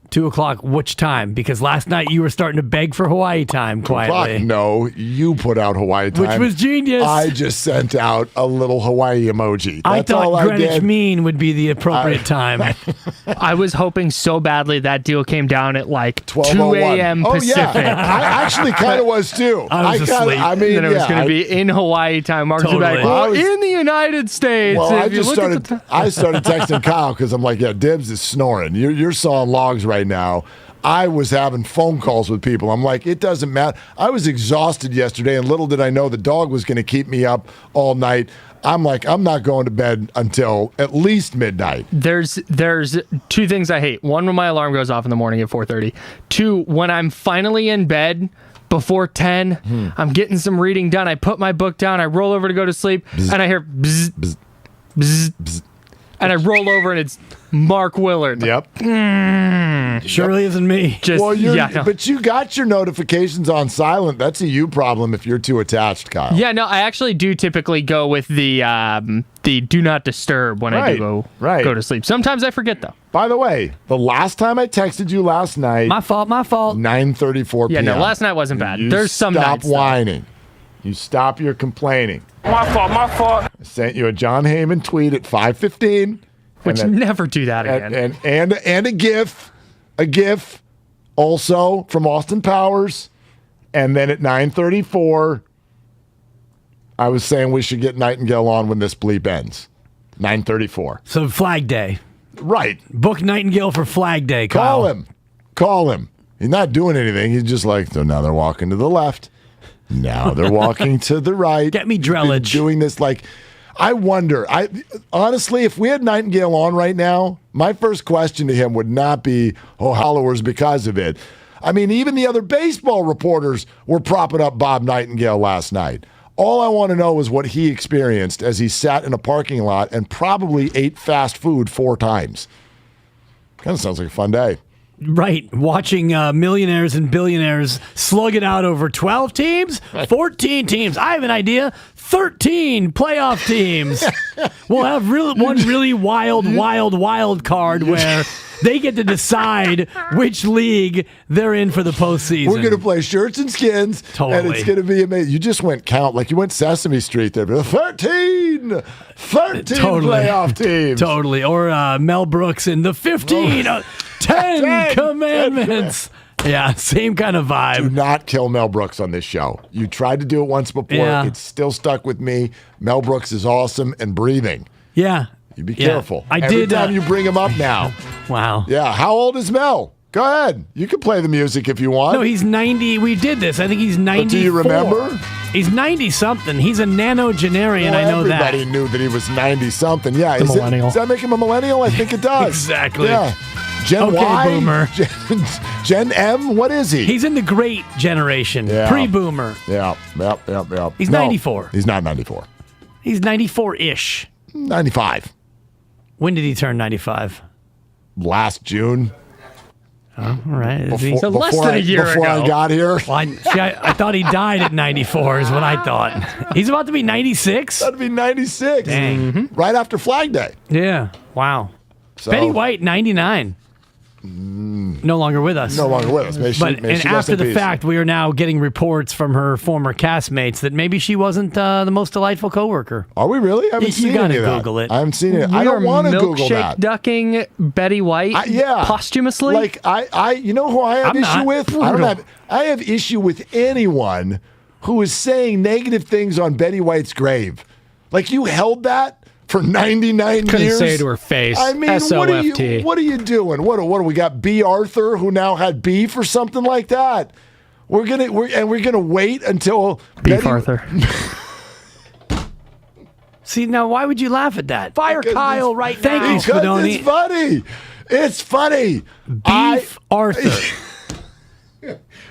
2:00, which time? Because last night you were starting to beg for Hawaii time quietly. No, you put out Hawaii time. Which was genius. I just sent out a little Hawaii emoji. I thought Greenwich Mean would be the appropriate time. I was hoping so badly that deal came down at like 2 a.m. Oh, Pacific. Yeah. I actually kind of was too. I was asleep. I mean, then it was going to be in Hawaii time. Mark's Totally. like, in the United States. Well, I started texting Kyle because I'm like, yeah, Dibs is snoring. You're sawing logs right now. I was having phone calls with people. I'm like, it doesn't matter. I was exhausted yesterday, and little did I know the dog was going to keep me up all night. I'm like, I'm not going to bed until at least midnight. There's two things I hate. One, when my alarm goes off in the morning at 4:30. Two, when I'm finally in bed before 10, I'm getting some reading done. I put my book down, I roll over to go to sleep, and I hear bzz, bzz, bzz, bzz. And I roll over, and it's Mark Willard. Yep. Surely isn't me. But you got your notifications on silent. That's a you problem if you're too attached, Kyle. Yeah, no, I actually do typically go with the do not disturb when I do go to sleep. Sometimes I forget, though. By the way, the last time I texted you last night. My fault. 9:34 p.m. Yeah, no, last night wasn't bad. There's some nights. Stop whining. You stop your complaining. My fault. I sent you a John Heyman tweet at 5:15. Which never do that again. And a GIF also from Austin Powers. And then at 9:34, I was saying we should get Nightingale on when this bleep ends. 9:34. So Flag Day. Right. Book Nightingale for Flag Day, Kyle. Call him. He's not doing anything. He's just like, so now they're walking to the left. Now they're walking to the right. Get me Drellage. Doing this like, I wonder. Honestly, if we had Nightingale on right now, my first question to him would not be, followers because of it. I mean, even the other baseball reporters were propping up Bob Nightingale last night. All I want to know is what he experienced as he sat in a parking lot and probably ate fast food 4 times. Kind of sounds like a fun day. Right, watching millionaires and billionaires slug it out over 12 teams, 14 teams. I have an idea. 13 playoff teams. We'll have one really wild card where they get to decide which league they're in for the postseason. We're going to play shirts and skins, and it's going to be amazing. You just went count like you went Sesame Street there. 13 playoff teams. Totally. Or Mel Brooks in the 10 Commandments. Yeah, same kind of vibe. Do not kill Mel Brooks on this show. You tried to do it once before. Yeah. It's still stuck with me. Mel Brooks is awesome and breathing. Yeah. You be careful. Every time you bring him up now. Wow. Yeah. How old is Mel? Go ahead. You can play the music if you want. No, he's 90. We did this. I think he's 94. But do you remember? He's 90-something. He's a nonagenarian. I know that. Everybody knew that he was 90-something. Yeah. He's a millennial. Does that make him a millennial? I think it does. Exactly. Yeah. Gen Y? Boomer. Gen M? What is he? He's in the great generation. Yeah. Pre-boomer. Yep. He's 94. He's not 94. He's 94-ish. 95. When did he turn 95? Last June. Oh, all right. So less than a year before ago. I got here. Well, I thought he died at 94 is what I thought. He's about to be 96? That'd be 96. Dang. Mm-hmm. Right after Flag Day. Yeah. Wow. So, Betty White, 99. No longer with us. No longer with us. And after the fact, we are now getting reports from her former castmates that maybe she wasn't the most delightful coworker. Are we really? I haven't seen any of that. Google it. I haven't seen it. I don't want to Google that. Milkshake ducking Betty White posthumously? Like, you know who I have issue with? I have issue with anyone who is saying negative things on Betty White's grave. Like, you held that for 99 years. Couldn't say it to her face. I mean, SOFT. what are you doing? What do we got? B. Arthur, who now had beef or something like that. We're gonna wait until Beef Arthur. See, now why would you laugh at that? Fire Kyle right now. Thank you, because Spadoni. it's funny. It's funny. Beef Arthur.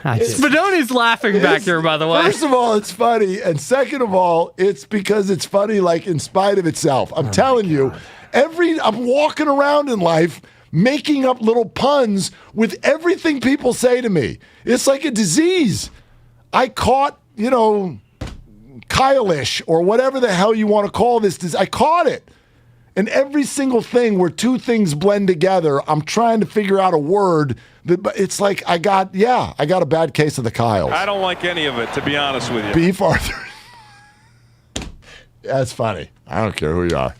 Spadoni's laughing back there, by the way. First of all, it's funny. And second of all, it's because it's funny, like, in spite of itself. I'm telling you, I'm walking around in life making up little puns with everything people say to me. It's like a disease. I caught, Kyle-ish or whatever the hell you want to call this. I caught it. And every single thing where two things blend together, I'm trying to figure out a word. But it's like I got a bad case of the Kyles. I don't like any of it, to be honest with you. Beef Arthur. That's funny. I don't care who you are.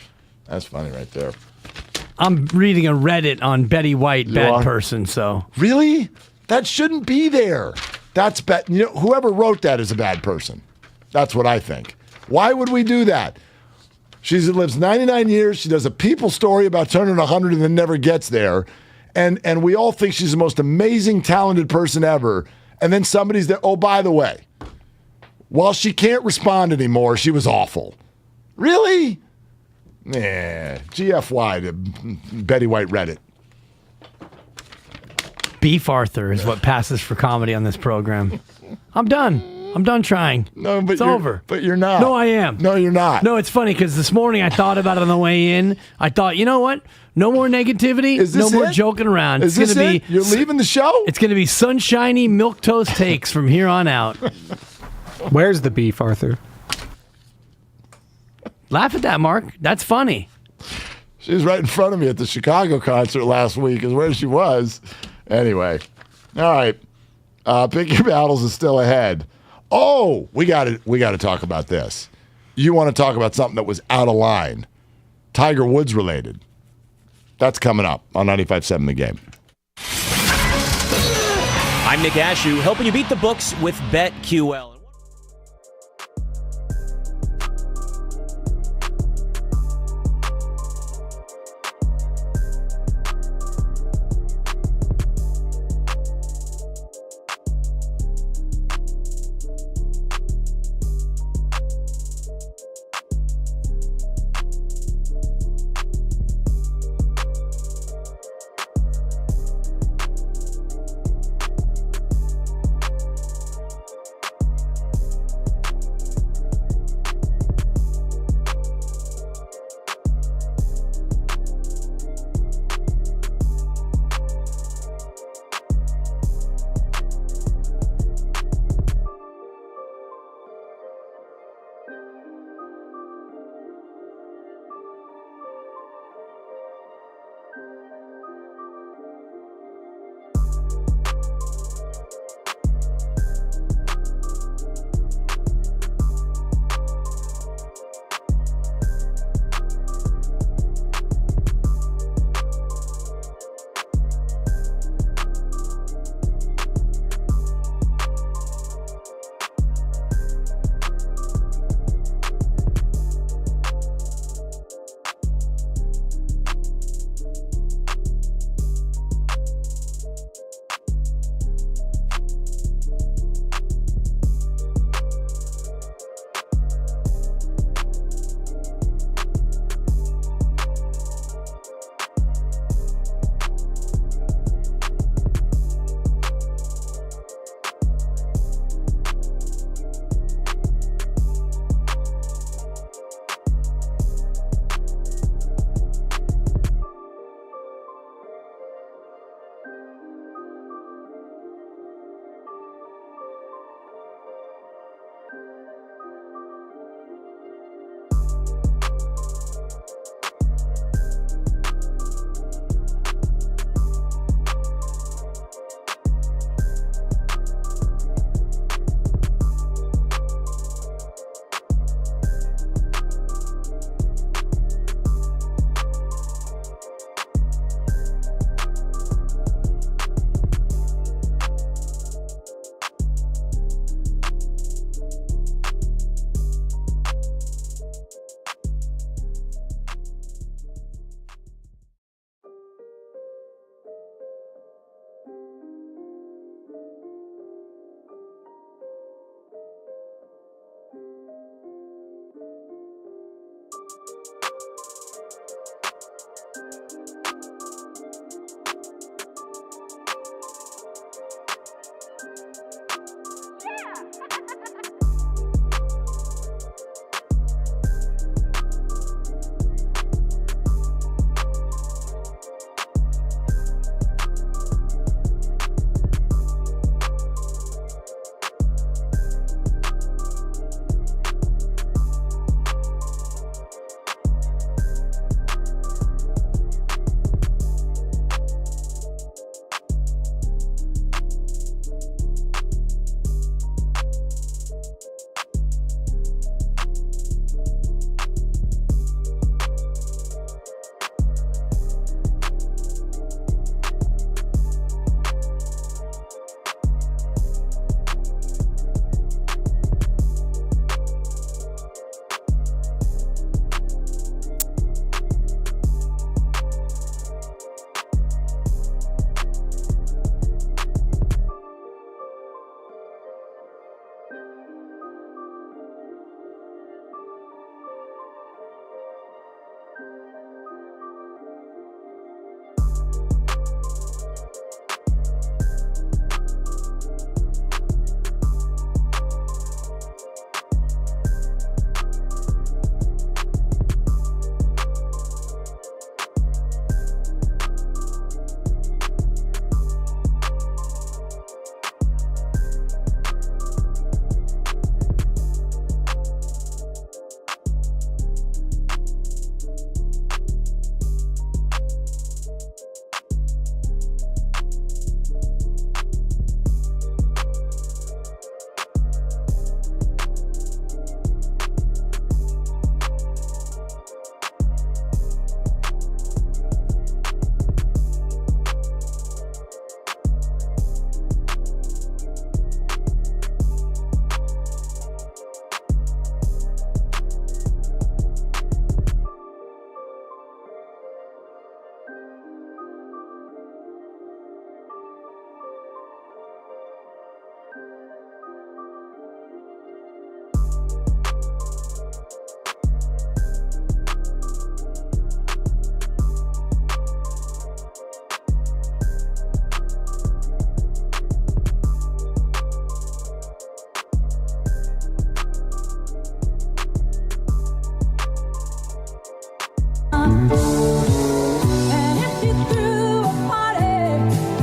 That's funny right there. I'm reading a Reddit on Betty White, bad person, so. Really? That shouldn't be there. That's bad. Whoever wrote that is a bad person. That's what I think. Why would we do that? She lives 99 years. She does a people story about turning 100 and then never gets there. and we all think she's the most amazing, talented person ever. And then somebody's there. Oh, by the way, while she can't respond anymore, she was awful. Really? Nah. GFY to Betty White Reddit. Beef Arthur is what passes for comedy on this program. I'm done. I'm done trying. No, but it's over. But you're not. No, I am. No, you're not. No, it's funny because this morning I thought about it on the way in. I thought, you know what? No more negativity. No more joking around. Is this it? You're leaving the show? It's going to be sunshiny milquetoast takes from here on out. Where's the beef, Arthur? Laugh at that, Mark. That's funny. She was right in front of me at the Chicago concert last week is where she was. Anyway. All right. Pick Your Battles is still ahead. Oh, we got to talk about this. You want to talk about something that was out of line. Tiger Woods related. That's coming up on 95.7 The Game. I'm Nick Ashew, helping you beat the books with BetQL.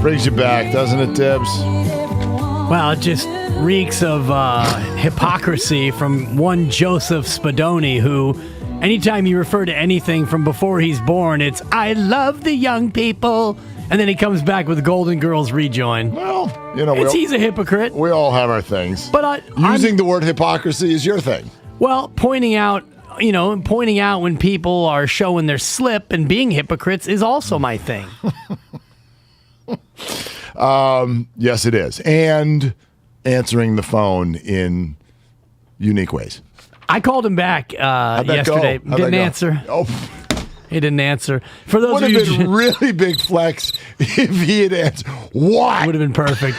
Brings you back, doesn't it, Dibs? Well, it just reeks of hypocrisy from one Joseph Spadoni, who, anytime you refer to anything from before he's born, it's, I love the young people. And then he comes back with Golden Girls rejoin. Well, he's a hypocrite. We all have our things. But using the word hypocrisy is your thing. Well, pointing out when people are showing their slip and being hypocrites is also my thing. Yes, it is. And answering the phone in unique ways. I called him back yesterday. Didn't answer. Oh, he didn't answer. For those would of you, have been really big flex if he had answered. What? Would have been perfect.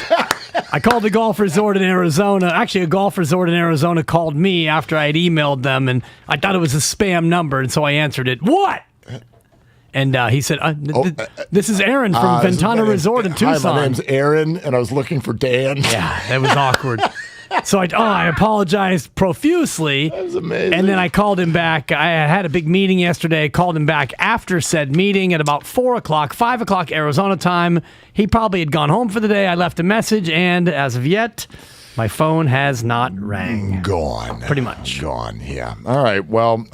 I called the golf resort in Arizona. Actually, a golf resort in Arizona called me after I had emailed them, and I thought it was a spam number, and so I answered it. What? And he said, this is Aaron from Ventana Resort in Tucson. Hi, my name's Aaron, and I was looking for Dan. Yeah, it was awkward. So I apologized profusely. That was amazing. And then I called him back. I had a big meeting yesterday. I called him back after said meeting at about 4 o'clock, 5 o'clock Arizona time. He probably had gone home for the day. I left a message, and as of yet, my phone has not rang. Gone. Pretty much. Gone, yeah. All right, well,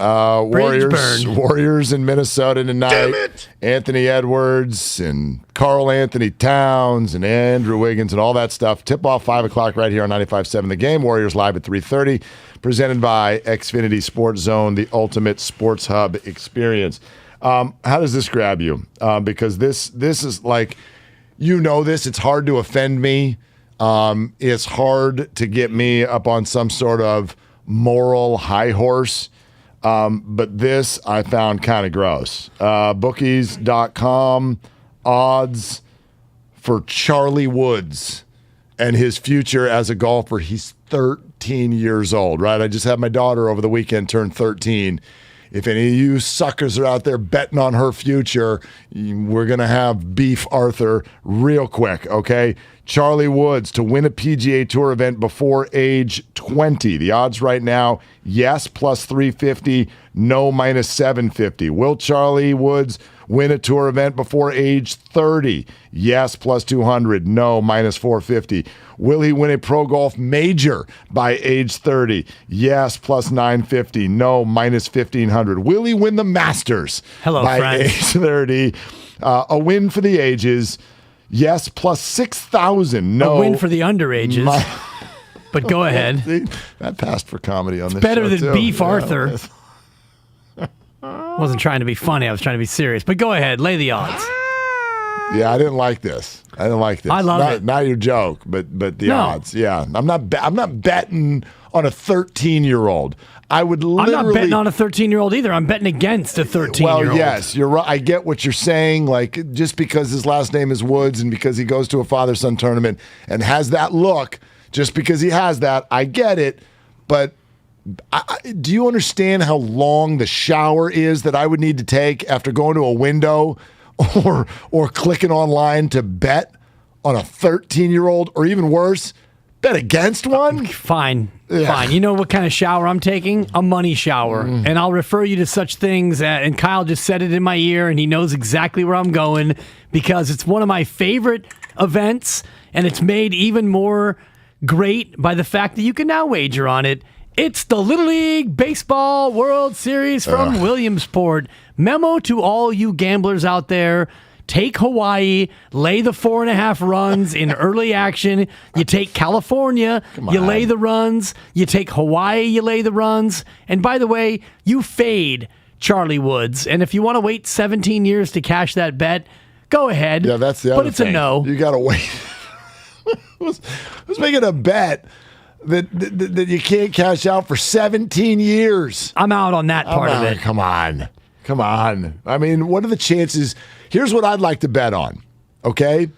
Warriors in Minnesota tonight. Damn it! Anthony Edwards and Karl Anthony Towns and Andrew Wiggins and all that stuff. Tip-off 5 o'clock right here on 95.7 The Game. Warriors live at 3:30. Presented by Xfinity Sports Zone, the ultimate sports hub experience. How does this grab you? Because this is like, this. It's hard to offend me. It's hard to get me up on some sort of moral high horse. But this I found kind of gross. Bookies.com odds for Charlie Woods and his future as a golfer. He's 13 years old, right? I just had my daughter over the weekend turn 13. If any of you suckers are out there betting on her future, we're going to have beef, Arthur, real quick, okay? Charlie Woods to win a PGA Tour event before age 20. The odds right now, yes, plus 350, no, minus 750. Will Charlie Woods win a tour event before age 30? Yes, plus 200, no, minus 450. Will he win a pro golf major by age 30? Yes, plus 950, no, minus 1500. Will he win the Masters by age 30? A win for the ages. Yes, plus 6,000. No. A win for the underages. But go ahead. That passed for comedy on this better show, than too. Beef Arthur. Wasn't trying to be funny. I was trying to be serious. But go ahead. Lay the odds. Yeah, I didn't like this. I love it. Not your joke, but the odds. Yeah, I'm not betting on a 13-year-old. I'm not betting on a 13-year-old either. I'm betting against a 13-year-old. Well, yes, you're right. I get what you're saying. Like, just because his last name is Woods and because he goes to a father-son tournament and has that look, just because he has that, I get it. But do you understand how long the shower is that I would need to take after going to a window or clicking online to bet on a 13-year-old, or even worse, bet against one? Fine. You know what kind of shower I'm taking? A money shower. And I'll refer you to such things. And Kyle just said it in my ear, and he knows exactly where I'm going because it's one of my favorite events, and it's made even more great by the fact that you can now wager on it. It's the Little League Baseball World Series from Williamsport. Memo to all you gamblers out there. Take Hawaii, lay the 4.5 runs in early action. You take California, you lay the runs. You take Hawaii, you lay the runs. And by the way, you fade Charlie Woods. And if you want to wait 17 years to cash that bet, go ahead. Yeah, that's the other thing. But it's a no. You got to wait. Who's making a bet that you can't cash out for 17 years? I'm out on that part of it. Come on. I mean, what are the chances? Here's what I'd like to bet on, okay?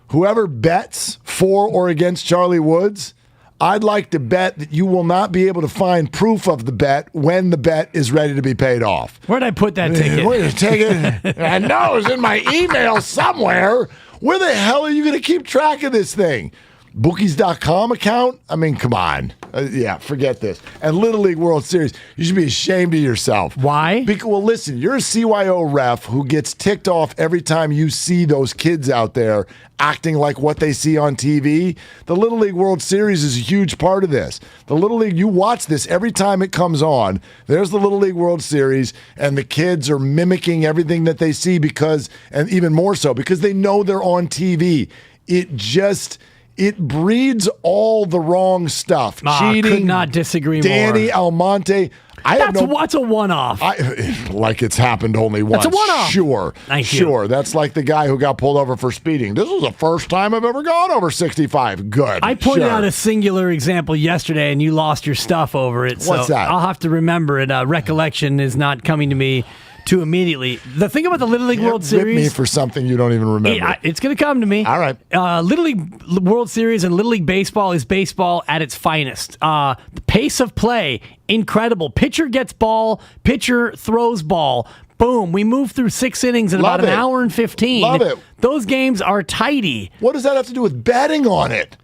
Whoever bets for or against Charlie Woods, I'd like to bet that you will not be able to find proof of the bet when the bet is ready to be paid off. Where'd I put that ticket? Where's the ticket? I know it's in my email somewhere. Where the hell are you going to keep track of this thing? Bookies.com account? I mean, come on. Yeah, forget this. And Little League World Series, you should be ashamed of yourself. Why? Because, well, listen, you're a CYO ref who gets ticked off every time you see those kids out there acting like what they see on TV. The Little League World Series is a huge part of this. The Little League, you watch this every time it comes on. There's the Little League World Series, and the kids are mimicking everything that they see because, and even more so, because they know they're on TV. It breeds all the wrong stuff. Cheating. Could not disagree Danny more. Almonte. What's a one-off? Like it's happened only once. That's a one-off. Sure. Thank you. Sure. That's like the guy who got pulled over for speeding. This was the first time I've ever gone over 65. Good. I pointed out a singular example yesterday, and you lost your stuff over it. What's that? I'll have to remember it. Recollection is not coming to me too immediately. The thing about the Little League World Series... Rip me for something you don't even remember. It's going to come to me. All right. Little League World Series and Little League Baseball is baseball at its finest. The pace of play, incredible. Pitcher gets ball, pitcher throws ball. Boom. We move through 6 innings in about an hour and 15. Love it. Those games are tidy. What does that have to do with betting on it?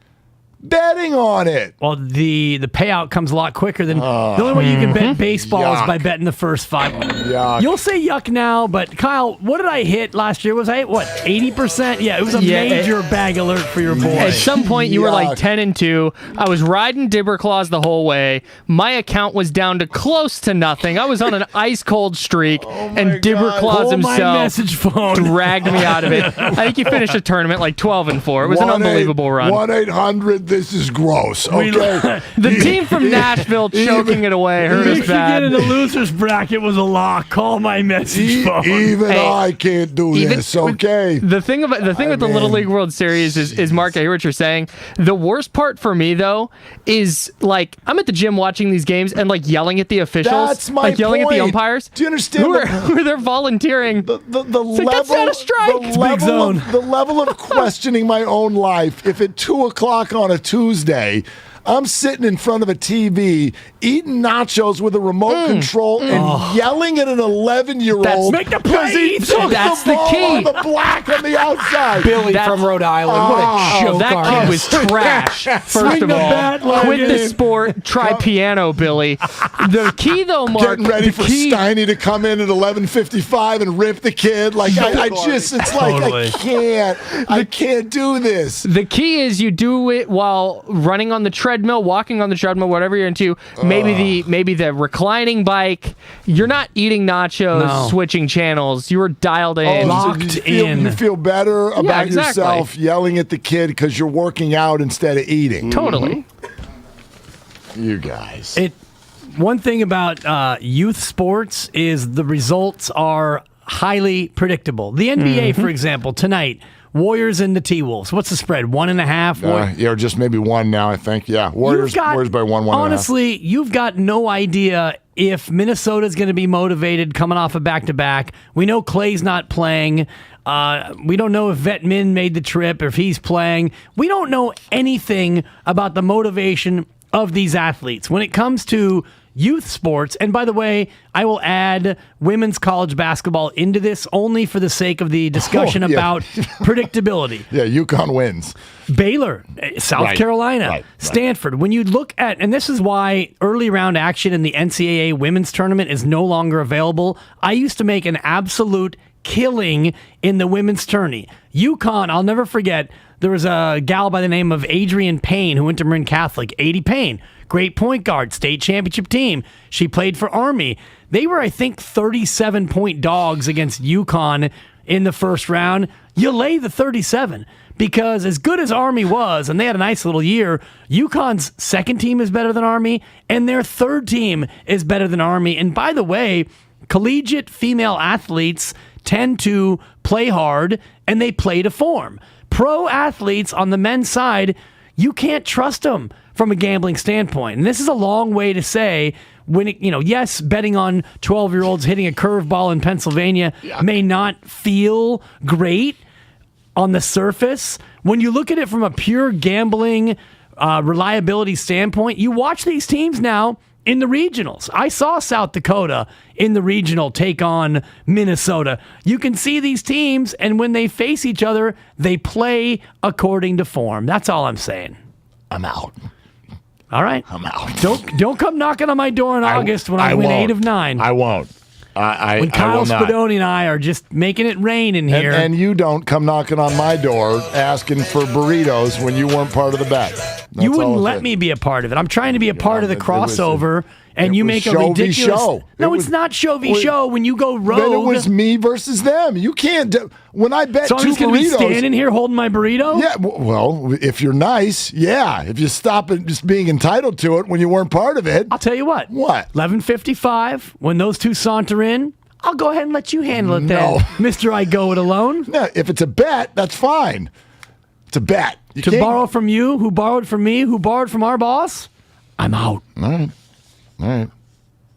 Betting on it. Well, the payout comes a lot quicker than the only way you can bet baseball is by betting the first 5. Yuck. You'll say yuck now, but Kyle, what did I hit last year? Was I 80%? Yeah, it was a major bag alert for your boy. At some point, you were like 10-2. I was riding Dibberclaws the whole way. My account was down to close to nothing. I was on an ice cold streak, and Dibberclaws himself dragged me out of it. I think you finished the tournament like 12-4. It was an unbelievable run. 1-800. This is gross. Okay. The team from Nashville choking it away hurt us bad. Michigan in the losers bracket was a lock. Call my message phone. Even I can't do this. Okay. The thing with the Little League World Series is Mark, I hear what you're saying. The worst part for me though is like I'm at the gym watching these games and like yelling at the officials, That's my yelling point. at the umpires. Do you understand who they're volunteering? The level, that's not a strike. The level of questioning my own life. If at 2:00 on a Tuesday, I'm sitting in front of a TV, eating nachos with a remote control and yelling at an 11-year-old make the play. he took That's the the ball key. on the black on the outside. Billy from Rhode Island. What a joke. That kid was trash. First of all, quit the sport. Try piano, Billy. The key, though, Mark. Getting ready for Steiny to come in at 11:55 and rip the kid. Like I can't do this. The key is you do it while running on the treadmill, walking on the treadmill, whatever you're into. Maybe the reclining bike. You're not eating nachos, switching channels. You were dialed in, locked in. You feel better about yourself yelling at the kid because you're working out instead of eating. Totally. You guys. One thing about youth sports is the results are highly predictable. The NBA, for example, tonight. Warriors and the T-Wolves. What's the spread? 1.5? Yeah, or just maybe 1 now, I think. Yeah, Warriors by 1.5. Honestly, you've got no idea if Minnesota's going to be motivated coming off a back-to-back. We know Clay's not playing. We don't know if Vetmin made the trip or if he's playing. We don't know anything about the motivation of these athletes. When it comes to youth sports, and by the way, I will add women's college basketball into this only for the sake of the discussion about predictability. Yeah, UConn wins. Baylor, South Carolina, Stanford. When you look at, and this is why early round action in the NCAA women's tournament is no longer available. I used to make an absolute killing in the women's tourney. UConn, I'll never forget, there was a gal by the name of Adrienne Payne who went to Marin Catholic. 80 Payne. Great point guard, state championship team. She played for Army. They were, I think, 37-point dogs against UConn in the first round. You lay the 37 because as good as Army was, and they had a nice little year, UConn's second team is better than Army, and their third team is better than Army. And by the way, collegiate female athletes tend to play hard, and they play to form. Pro athletes on the men's side, you can't trust them from a gambling standpoint. And this is a long way to say, yes, betting on 12-year-olds hitting a curveball in Pennsylvania may not feel great on the surface. When you look at it from a pure gambling reliability standpoint, you watch these teams now in the regionals. I saw South Dakota in the regional take on Minnesota. You can see these teams, and when they face each other, they play according to form. That's all I'm saying. I'm out. All right. I'm out. Don't come knocking on my door in August when I win won't. 8 of 9. I won't. When Kyle Spadoni and I are just making it rain in here. And you don't come knocking on my door asking for burritos when you weren't part of the bet. You wouldn't let me be a part of it. I'm trying to be a part of the crossover, and you make a ridiculous. Show. No, it's not show v show. When you go rogue, then it was me versus them. You can't do. When I bet so I'm 2 just gonna burritos, be standing here holding my burrito. Yeah, well, if you're nice, yeah. If you stop it just being entitled to it when you weren't part of it, I'll tell you what. What? 11:55 when those two saunter in. I'll go ahead and let you handle it then, Mr. I go it alone. No, if it's a bet, that's fine. It's a bet. You to can't borrow from you, who borrowed from me, who borrowed from our boss, I'm out. All right.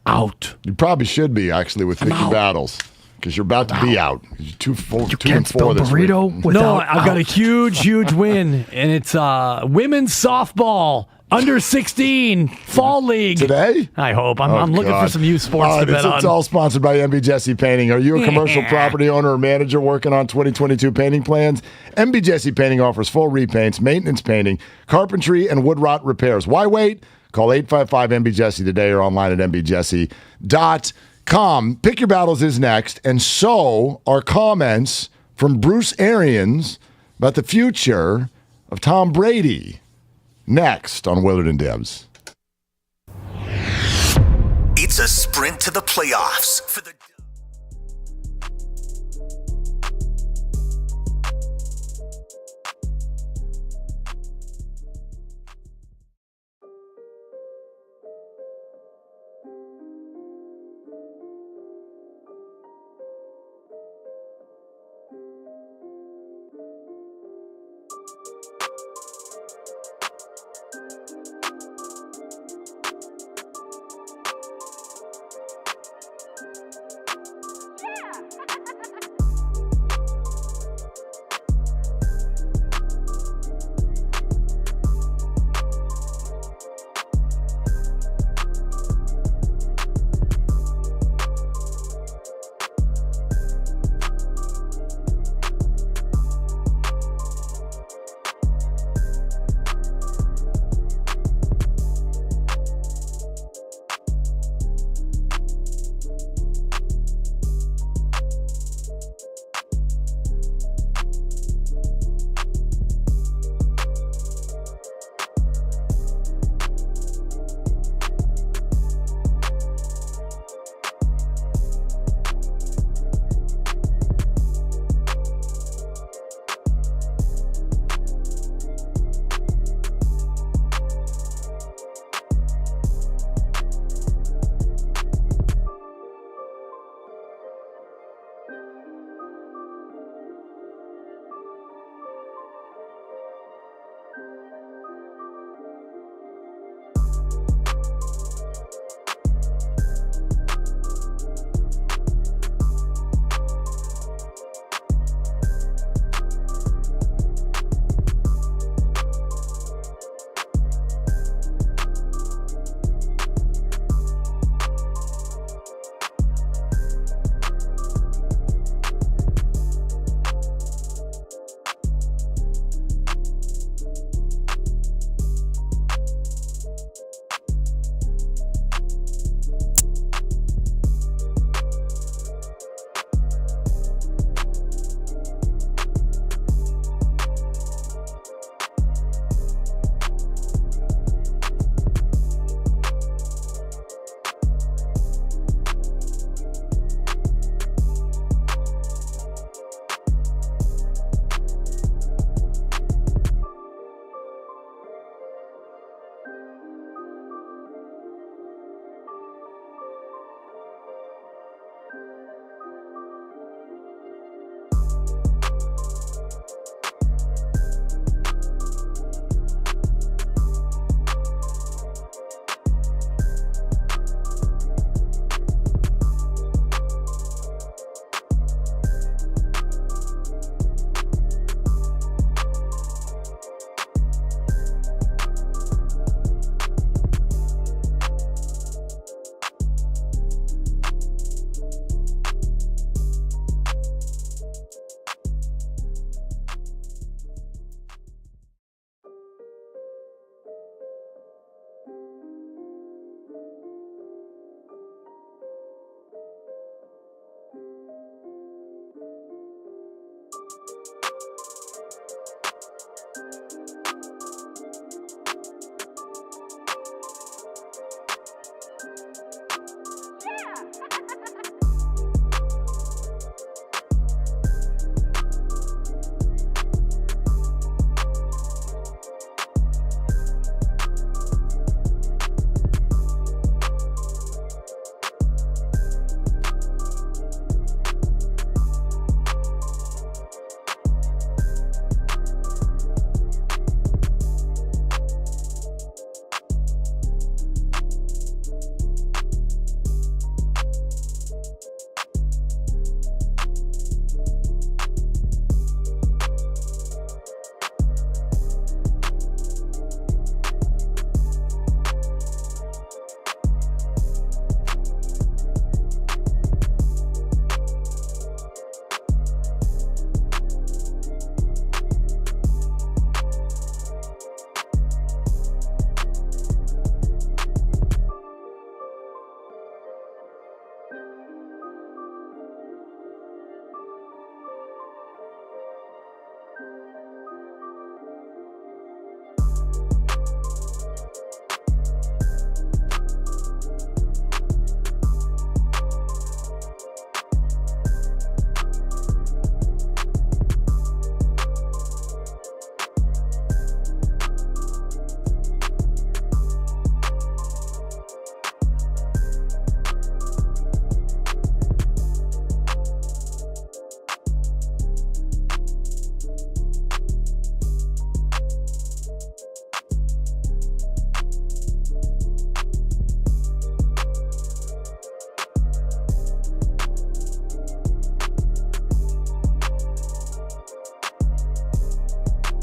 Out. You probably should be, actually, with Mickey Battles. Because you're about to be out. You're 2-4 this week. No, I've got a huge win, and it's women's softball. Under 16 fall league today. I hope I'm looking for some youth sports to bet on. It's all sponsored by MB Jesse Painting. Are you a commercial property owner or manager working on 2022 painting plans? MB Jesse Painting offers full repaints, maintenance painting, carpentry, and wood rot repairs. Why wait? Call 855-MB-JESSE today or online at mbjesse.com. Pick Your Battles is next, and so are comments from Bruce Arians about the future of Tom Brady. Next on Willard and Dibs. It's a sprint to the playoffs for the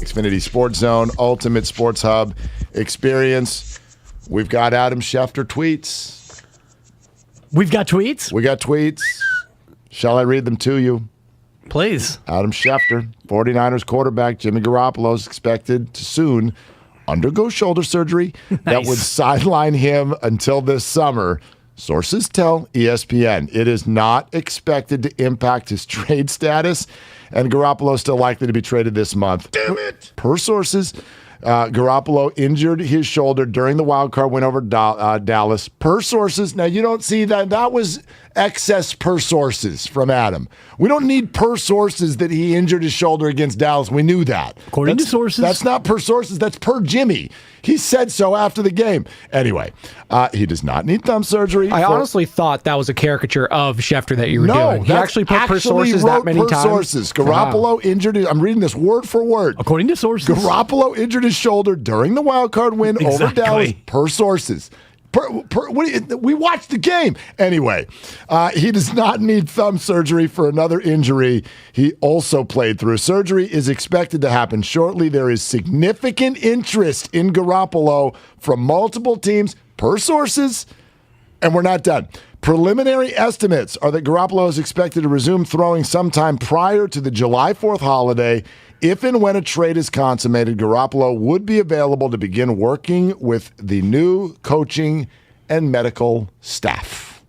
Xfinity Sports Zone, Ultimate Sports Hub experience. We've got Adam Schefter tweets. We've got tweets? We got tweets. Shall I read them to you? Please. Adam Schefter, 49ers quarterback Jimmy Garoppolo is expected to soon undergo shoulder surgery that would sideline him until this summer. Sources tell ESPN it is not expected to impact his trade status, and Garoppolo is still likely to be traded this month. Damn it! Per sources, Garoppolo injured his shoulder during the wild card win over Dallas. Per sources, now you don't see that. That was excess per sources from Adam. We don't need per sources that he injured his shoulder against Dallas. We knew that. According to sources. That's not per sources. That's per Jimmy. He said so after the game. Anyway, he does not need thumb surgery. I honestly thought that was a caricature of Schefter that you were doing. He actually put per sources that many times. Sources. Garoppolo injured his, I'm reading this word for word. According to sources. Garoppolo injured his shoulder during the wild card win over Dallas. Per sources. We watched the game. Anyway, he does not need thumb surgery for another injury he also played through. Surgery is expected to happen shortly. There is significant interest in Garoppolo from multiple teams, per sources, and we're not done. Preliminary estimates are that Garoppolo is expected to resume throwing sometime prior to the July 4th holiday. If and when a trade is consummated, Garoppolo would be available to begin working with the new coaching and medical staff.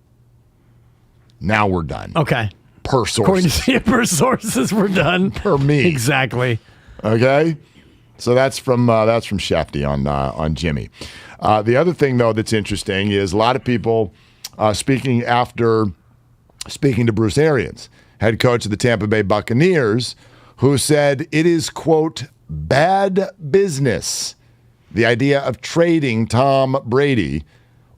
Now we're done. Okay. Per sources. According to per sources, we're done. Per me. Exactly. Okay. So that's from Shefty on Jimmy. The other thing though that's interesting is a lot of people speaking to Bruce Arians, head coach of the Tampa Bay Buccaneers, who said it is, quote, bad business, the idea of trading Tom Brady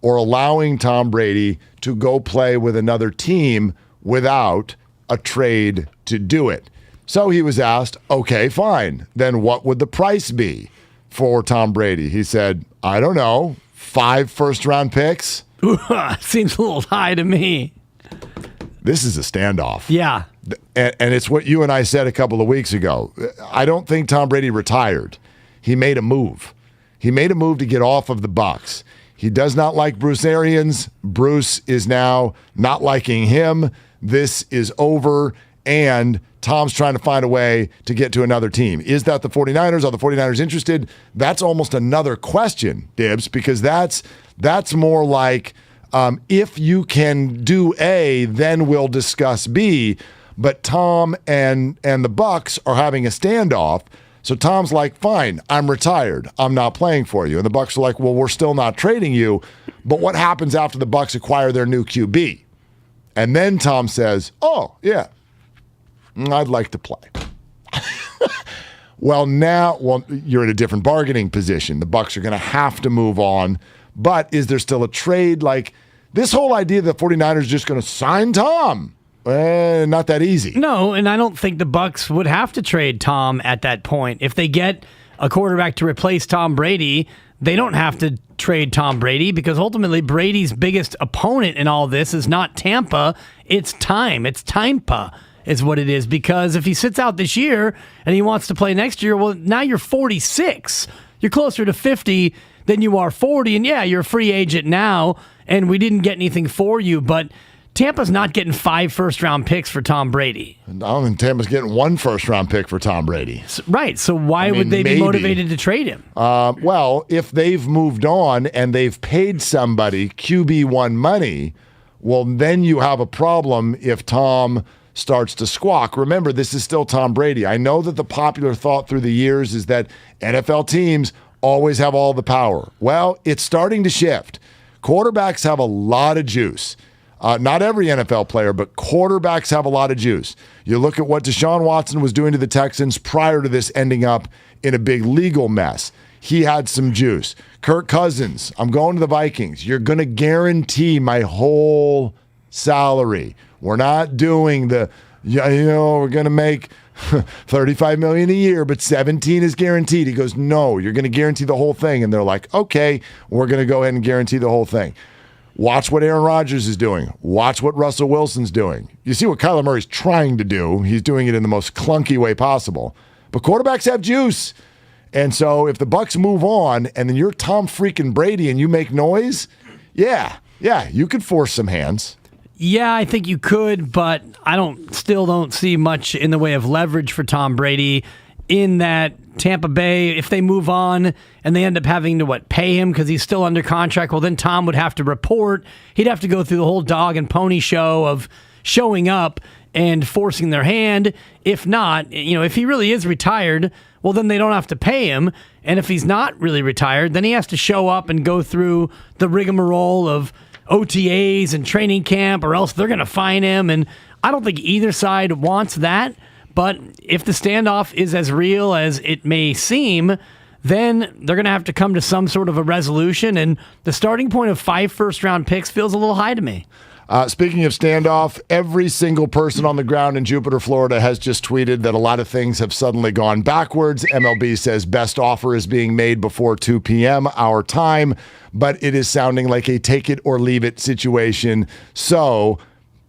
or allowing Tom Brady to go play with another team without a trade to do it. So he was asked, okay, fine, then what would the price be for Tom Brady? He said, I don't know, 5 first-round picks? Seems a little high to me. This is a standoff. Yeah. And it's what you and I said a couple of weeks ago. I don't think Tom Brady retired. He made a move. He made a move to get off of the Bucs. He does not like Bruce Arians. Bruce is now not liking him. This is over, and Tom's trying to find a way to get to another team. Is that the 49ers? Are the 49ers interested? That's almost another question, Dibs, because that's more like if you can do A, then we'll discuss B. But Tom and the Bucs are having a standoff. So Tom's like, fine, I'm retired. I'm not playing for you. And the Bucs are like, well, we're still not trading you. But what happens after the Bucs acquire their new QB? And then Tom says, oh, yeah, I'd like to play. Well, you're in a different bargaining position. The Bucs are going to have to move on. But is there still a trade? Like, this whole idea that the 49ers are just going to sign Tom, not that easy. No, and I don't think the Bucs would have to trade Tom at that point. If they get a quarterback to replace Tom Brady, they don't have to trade Tom Brady because ultimately Brady's biggest opponent in all this is not Tampa, it's time. It's Tampa is what it is, because if he sits out this year and he wants to play next year, well, now you're 46. You're closer to 50 than you are 40, and yeah, you're a free agent now, and we didn't get anything for you, but Tampa's not getting 5 first-round picks for Tom Brady. I don't think Tampa's getting 1 first-round pick for Tom Brady. Right, so why would they be motivated to trade him? Well, if they've moved on and they've paid somebody QB1 money, well, then you have a problem if Tom starts to squawk. Remember, this is still Tom Brady. I know that the popular thought through the years is that NFL teams always have all the power. Well, it's starting to shift. Quarterbacks have a lot of juice. Not every NFL player, but quarterbacks have a lot of juice. You look at what Deshaun Watson was doing to the Texans prior to this ending up in a big legal mess. He had some juice. Kirk Cousins, I'm going to the Vikings. You're going to guarantee my whole salary. We're not doing we're going to make $35 million a year, but 17 is guaranteed. He goes, no, you're going to guarantee the whole thing. And they're like, okay, we're going to go ahead and guarantee the whole thing. Watch what Aaron Rodgers is doing. Watch what Russell Wilson's doing. You see what Kyler Murray's trying to do. He's doing it in the most clunky way possible. But quarterbacks have juice. And so if the Bucs move on and then you're Tom freaking Brady and you make noise, yeah, you could force some hands. Yeah, I think you could, but I still don't see much in the way of leverage for Tom Brady in that Tampa Bay, if they move on and they end up having to pay him because he's still under contract, well, then Tom would have to report. He'd have to go through the whole dog and pony show of showing up and forcing their hand. If not, if he really is retired, well, then they don't have to pay him. And if he's not really retired, then he has to show up and go through the rigmarole of OTAs and training camp, or else they're going to fine him. And I don't think either side wants that. But if the standoff is as real as it may seem, then they're going to have to come to some sort of a resolution. And the starting point of 5 first-round picks feels a little high to me. Speaking of standoff, every single person on the ground in Jupiter, Florida has just tweeted that a lot of things have suddenly gone backwards. MLB says best offer is being made before 2 p.m. our time, but it is sounding like a take-it-or-leave-it situation. So,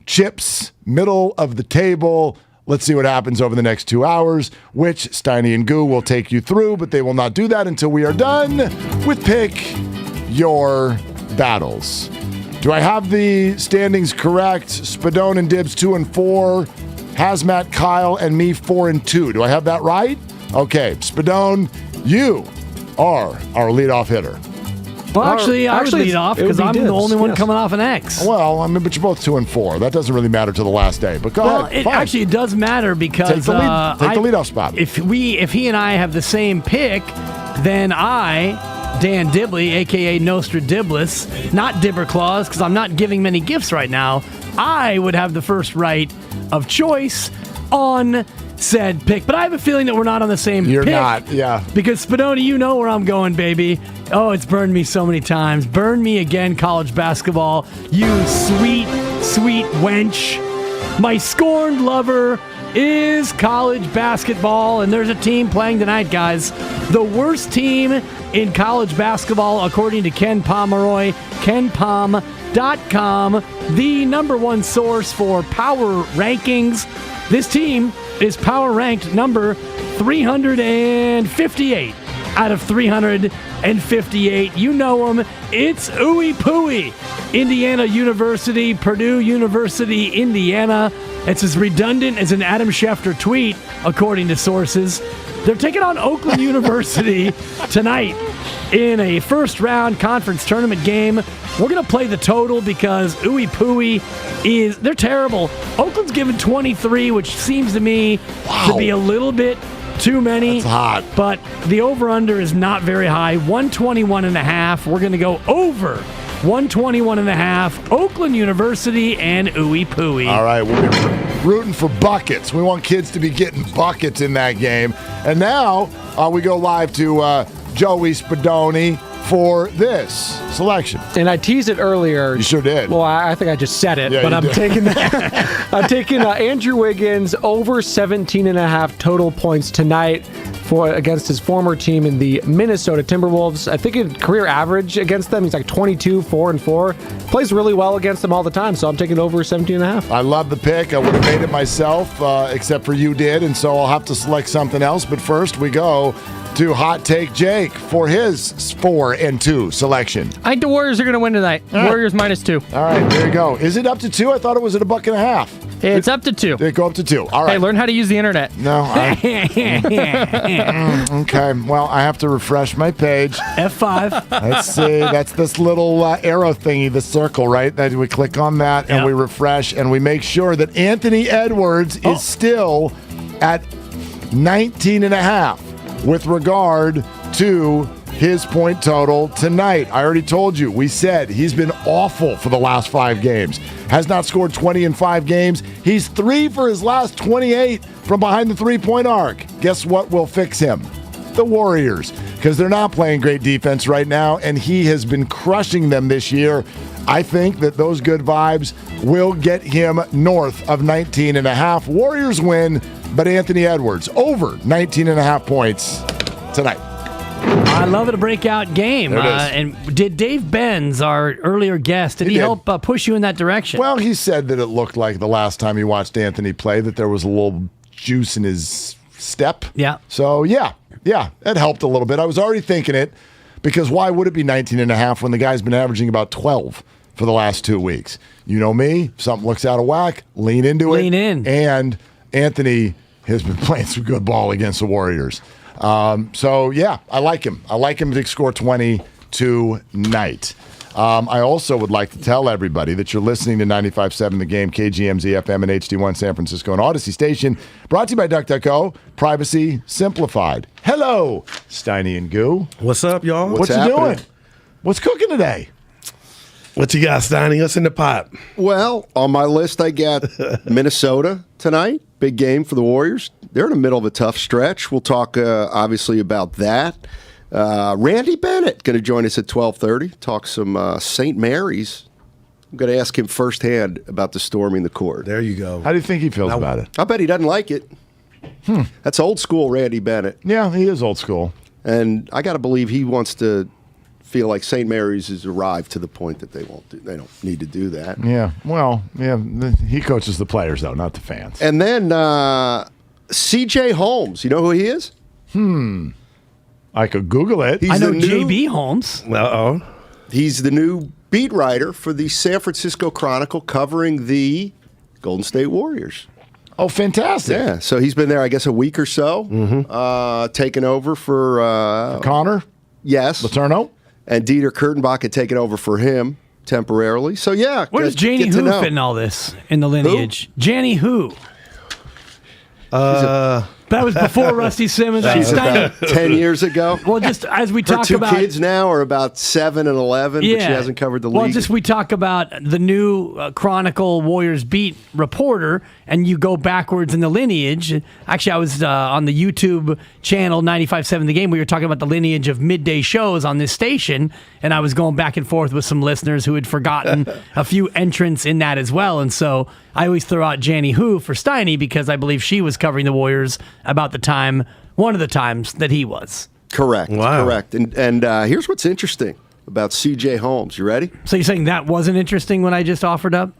chips, middle of the table. Let's see what happens over the next 2 hours, which Steiny and Goo will take you through, but they will not do that until we are done with Pick Your Battles. Do I have the standings correct? Spadone and Dibs 2 and 4, Hazmat, Kyle, and me 4 and 2. Do I have that right? Okay, Spadone, you are our leadoff hitter. Well, actually, I would lead off because I'm the only one coming off an X. Well, but you're both 2 and 4. That doesn't really matter to the last day. But go ahead. Actually, it does matter because take the leadoff spot. If he and I have the same pick, then Dan Dibley, a.k.a. Nostra Diblis, not Dibber Claus, because I'm not giving many gifts right now, I would have the first right of choice on said pick. But I have a feeling that we're not on the same pick. You're not, yeah. Because, Spadoni, you know where I'm going, baby. Oh, it's burned me so many times. Burn me again, college basketball. You sweet, sweet wench. My scorned lover is college basketball, and there's a team playing tonight, guys. The worst team in college basketball, according to Ken Pomeroy, KenPom.com, the number one source for power rankings. This team is power ranked number 358 out of 358. You know them. It's Ooey Pooey. Indiana University, Purdue University, Indiana. It's as redundant as an Adam Schefter tweet, according to sources. They're taking on Oakland University tonight in a first-round conference tournament game. We're going to play the total because Ooey Pooey they're terrible. Oakland's given 23, which seems to me to be a little bit too many. That's hot. But the over-under is not very high. 121.5. We're going to go over 121.5. Oakland University and Ooey Pooey. All right, we'll be rooting for buckets. We want kids to be getting buckets in that game. And now we go live to Joey Spadoni for this selection. And I teased it earlier. You sure did. Well, I think I just said it, yeah, but I'm taking I'm taking Andrew Wiggins over 17.5 total points tonight against his former team in the Minnesota Timberwolves. I think in career average against them, he's like 22, 4 and 4. Plays really well against them all the time, so I'm taking over 17.5. I love the pick. I would have made it myself, except for you did, and so I'll have to select something else. But first, we go to Hot Take Jake for his 4 and 2 selection. I think the Warriors are going to win tonight. Warriors -2. All right, there you go. Is it up to 2? I thought it was at $1.50. It's up to 2. They go up to 2. All right. Hey, learn how to use the internet. No. Okay. Well, I have to refresh my page. F5. Let's see. That's this little arrow thingy, the circle, right? That we click on that and we refresh and we make sure that Anthony Edwards is still at 19.5 with regard to his point total tonight. I already told you. We said he's been awful for the last 5 games. Has not scored 20 in 5 games. He's 3 for his last 28 from behind the three-point arc. Guess what will fix him? The Warriors, because they're not playing great defense right now, and he has been crushing them this year. I think that those good vibes will get him north of 19.5. Warriors win, but Anthony Edwards over 19.5 points tonight. I love it, a breakout game. And did Dave Benz, our earlier guest, did he help push you in that direction? Well, he said that it looked like the last time he watched Anthony play that there was a little juice in his step. Yeah. So, yeah, it helped a little bit. I was already thinking it because why would it be 19.5 when the guy's been averaging about 12 for the last 2 weeks? You know me, if something looks out of whack, lean into it. Lean in. And Anthony has been playing some good ball against the Warriors. So, yeah, I like him. I like him to score 20 tonight. I also would like to tell everybody that you're listening to 95.7 The Game, KGMZ FM and HD1 San Francisco and Odyssey Station, brought to you by DuckDuckGo, privacy simplified. Hello, Steiny and Goo. What's up, y'all? What you doing? What's cooking today? What you got, Steiny? What's in the pot? Well, on my list, I got Minnesota tonight. Big game for the Warriors. They're in the middle of a tough stretch. We'll talk, obviously, about that. Randy Bennett going to join us at 12:30. Talk some St. Mary's. I'm going to ask him firsthand about the storming the court. There you go. How do you think he feels about it? I bet he doesn't like it. That's old school Randy Bennett. Yeah, he is old school. And I got to believe he wants to feel like St. Mary's has arrived to the point that they don't need to do that. Yeah, well, yeah, he coaches the players, though, not the fans. And then C.J. Holmes. You know who he is? I could Google it. I know J.B. Holmes. Uh-oh. He's the new beat writer for the San Francisco Chronicle covering the Golden State Warriors. Oh, fantastic. Yeah, so he's been there, I guess, a week or so, taking over for Connor? Yes. Letourneau? And Dieter Kurtenbach had taken over for him temporarily. So, yeah. Where does Janie Who fit in all this, in the lineage? Janie Who? That was before Rusty Simmons. She's about 10 years ago. Well, just as we talk Her about... two kids now are about 7 and 11, but she hasn't covered the league. Well, just we talk about the new Chronicle Warriors beat reporter, and you go backwards in the lineage. Actually, I was on the YouTube channel 95.7 The Game. We were talking about the lineage of midday shows on this station, and I was going back and forth with some listeners who had forgotten a few entrants in that as well. And so I always throw out Janie Who for Steiny because I believe she was covering the Warriors about the time, one of the times that he was. Correct. Wow. Correct. And here's what's interesting about C.J. Holmes. You ready? So you're saying that wasn't interesting when I just offered up?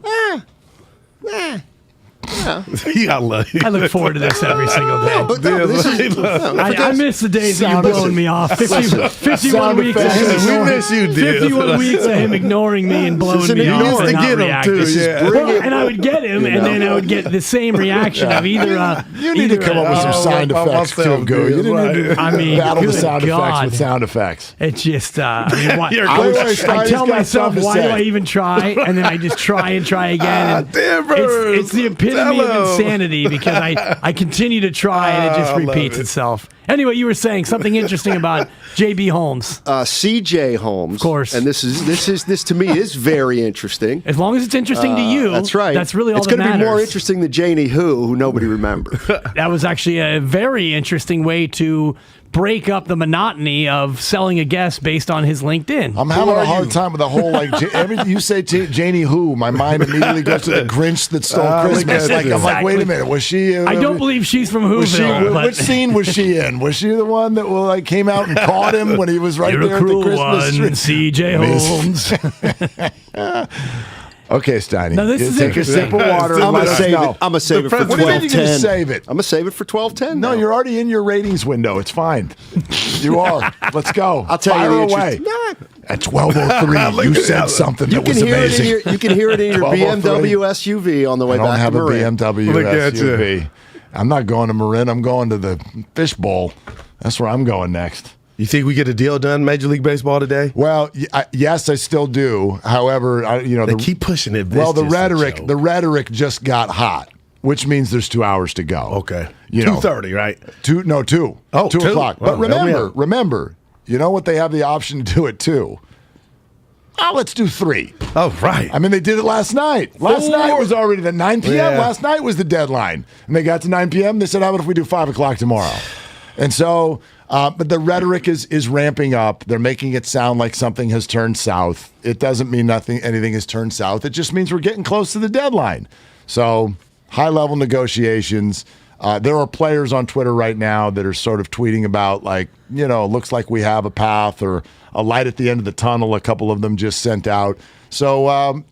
You I look forward to this every single day. I miss the days that you're blowing me off. 51 weeks of him we miss you, dude. 51 weeks of him ignoring me and blowing me off and not reacting. And I would get him, and then I would get the same reaction of either... You need to come up with some sound effects, too, Goo. You need to battle the sound effects with sound effects. It's just... I tell myself, why do I even try? And then I just try and try again. It's the epitome of insanity because I continue to try and it just repeats itself. Anyway, you were saying something interesting about J.B. Holmes. C.J. Holmes. Of course. And this to me is very interesting. As long as it's interesting to you. That's right. That's really all it's that matters. It's going to be more interesting than Janie who nobody remembers. That was actually a very interesting way to break up the monotony of selling a guest based on his LinkedIn. I'm having a hard time with the whole, everything you say Janie Who, my mind immediately goes to the Grinch that stole Christmas. I'm like, wait a minute, was she... I don't believe she's from Whoville. Which scene was she in? Was she the one that came out and caught him when he was right there at the Christmas tree? C.J. Holmes. Okay, Steiny. No, this is take a sip of water. I'm going to save it. I'm going to save it for 12:10. What do you mean you're going to save it? I'm going to save it for 12:10. No, you're already in your ratings window. It's fine. You are. Let's go. I'll tell Fire you away. At 12:03, you said something that was amazing. You can hear it in your BMW SUV on the way back to Marin. I don't have a BMW SUV. I'm not going to Marin. I'm going to the Fish Bowl. That's where I'm going next. You think we get a deal done, Major League Baseball, today? Well, yes, I still do. However, they keep pushing it. Well, the rhetoric just got hot, which means there's 2 hours to go. Okay, 2:30, right? 2. Oh, 2 o'clock. But remember, you know what they have the option to do at 2? Oh, let's do 3. Oh, right. I mean, they did it last night. Last night was already the 9 p.m. Yeah. Last night was the deadline. And they got to 9 p.m. They said, how about if we do 5 o'clock tomorrow? And so, but the rhetoric is ramping up. They're making it sound like something has turned south. It doesn't mean anything has turned south. It just means we're getting close to the deadline. So, high-level negotiations. There are players on Twitter right now that are sort of tweeting about, like, looks like we have a path or a light at the end of the tunnel. A couple of them just sent out. So,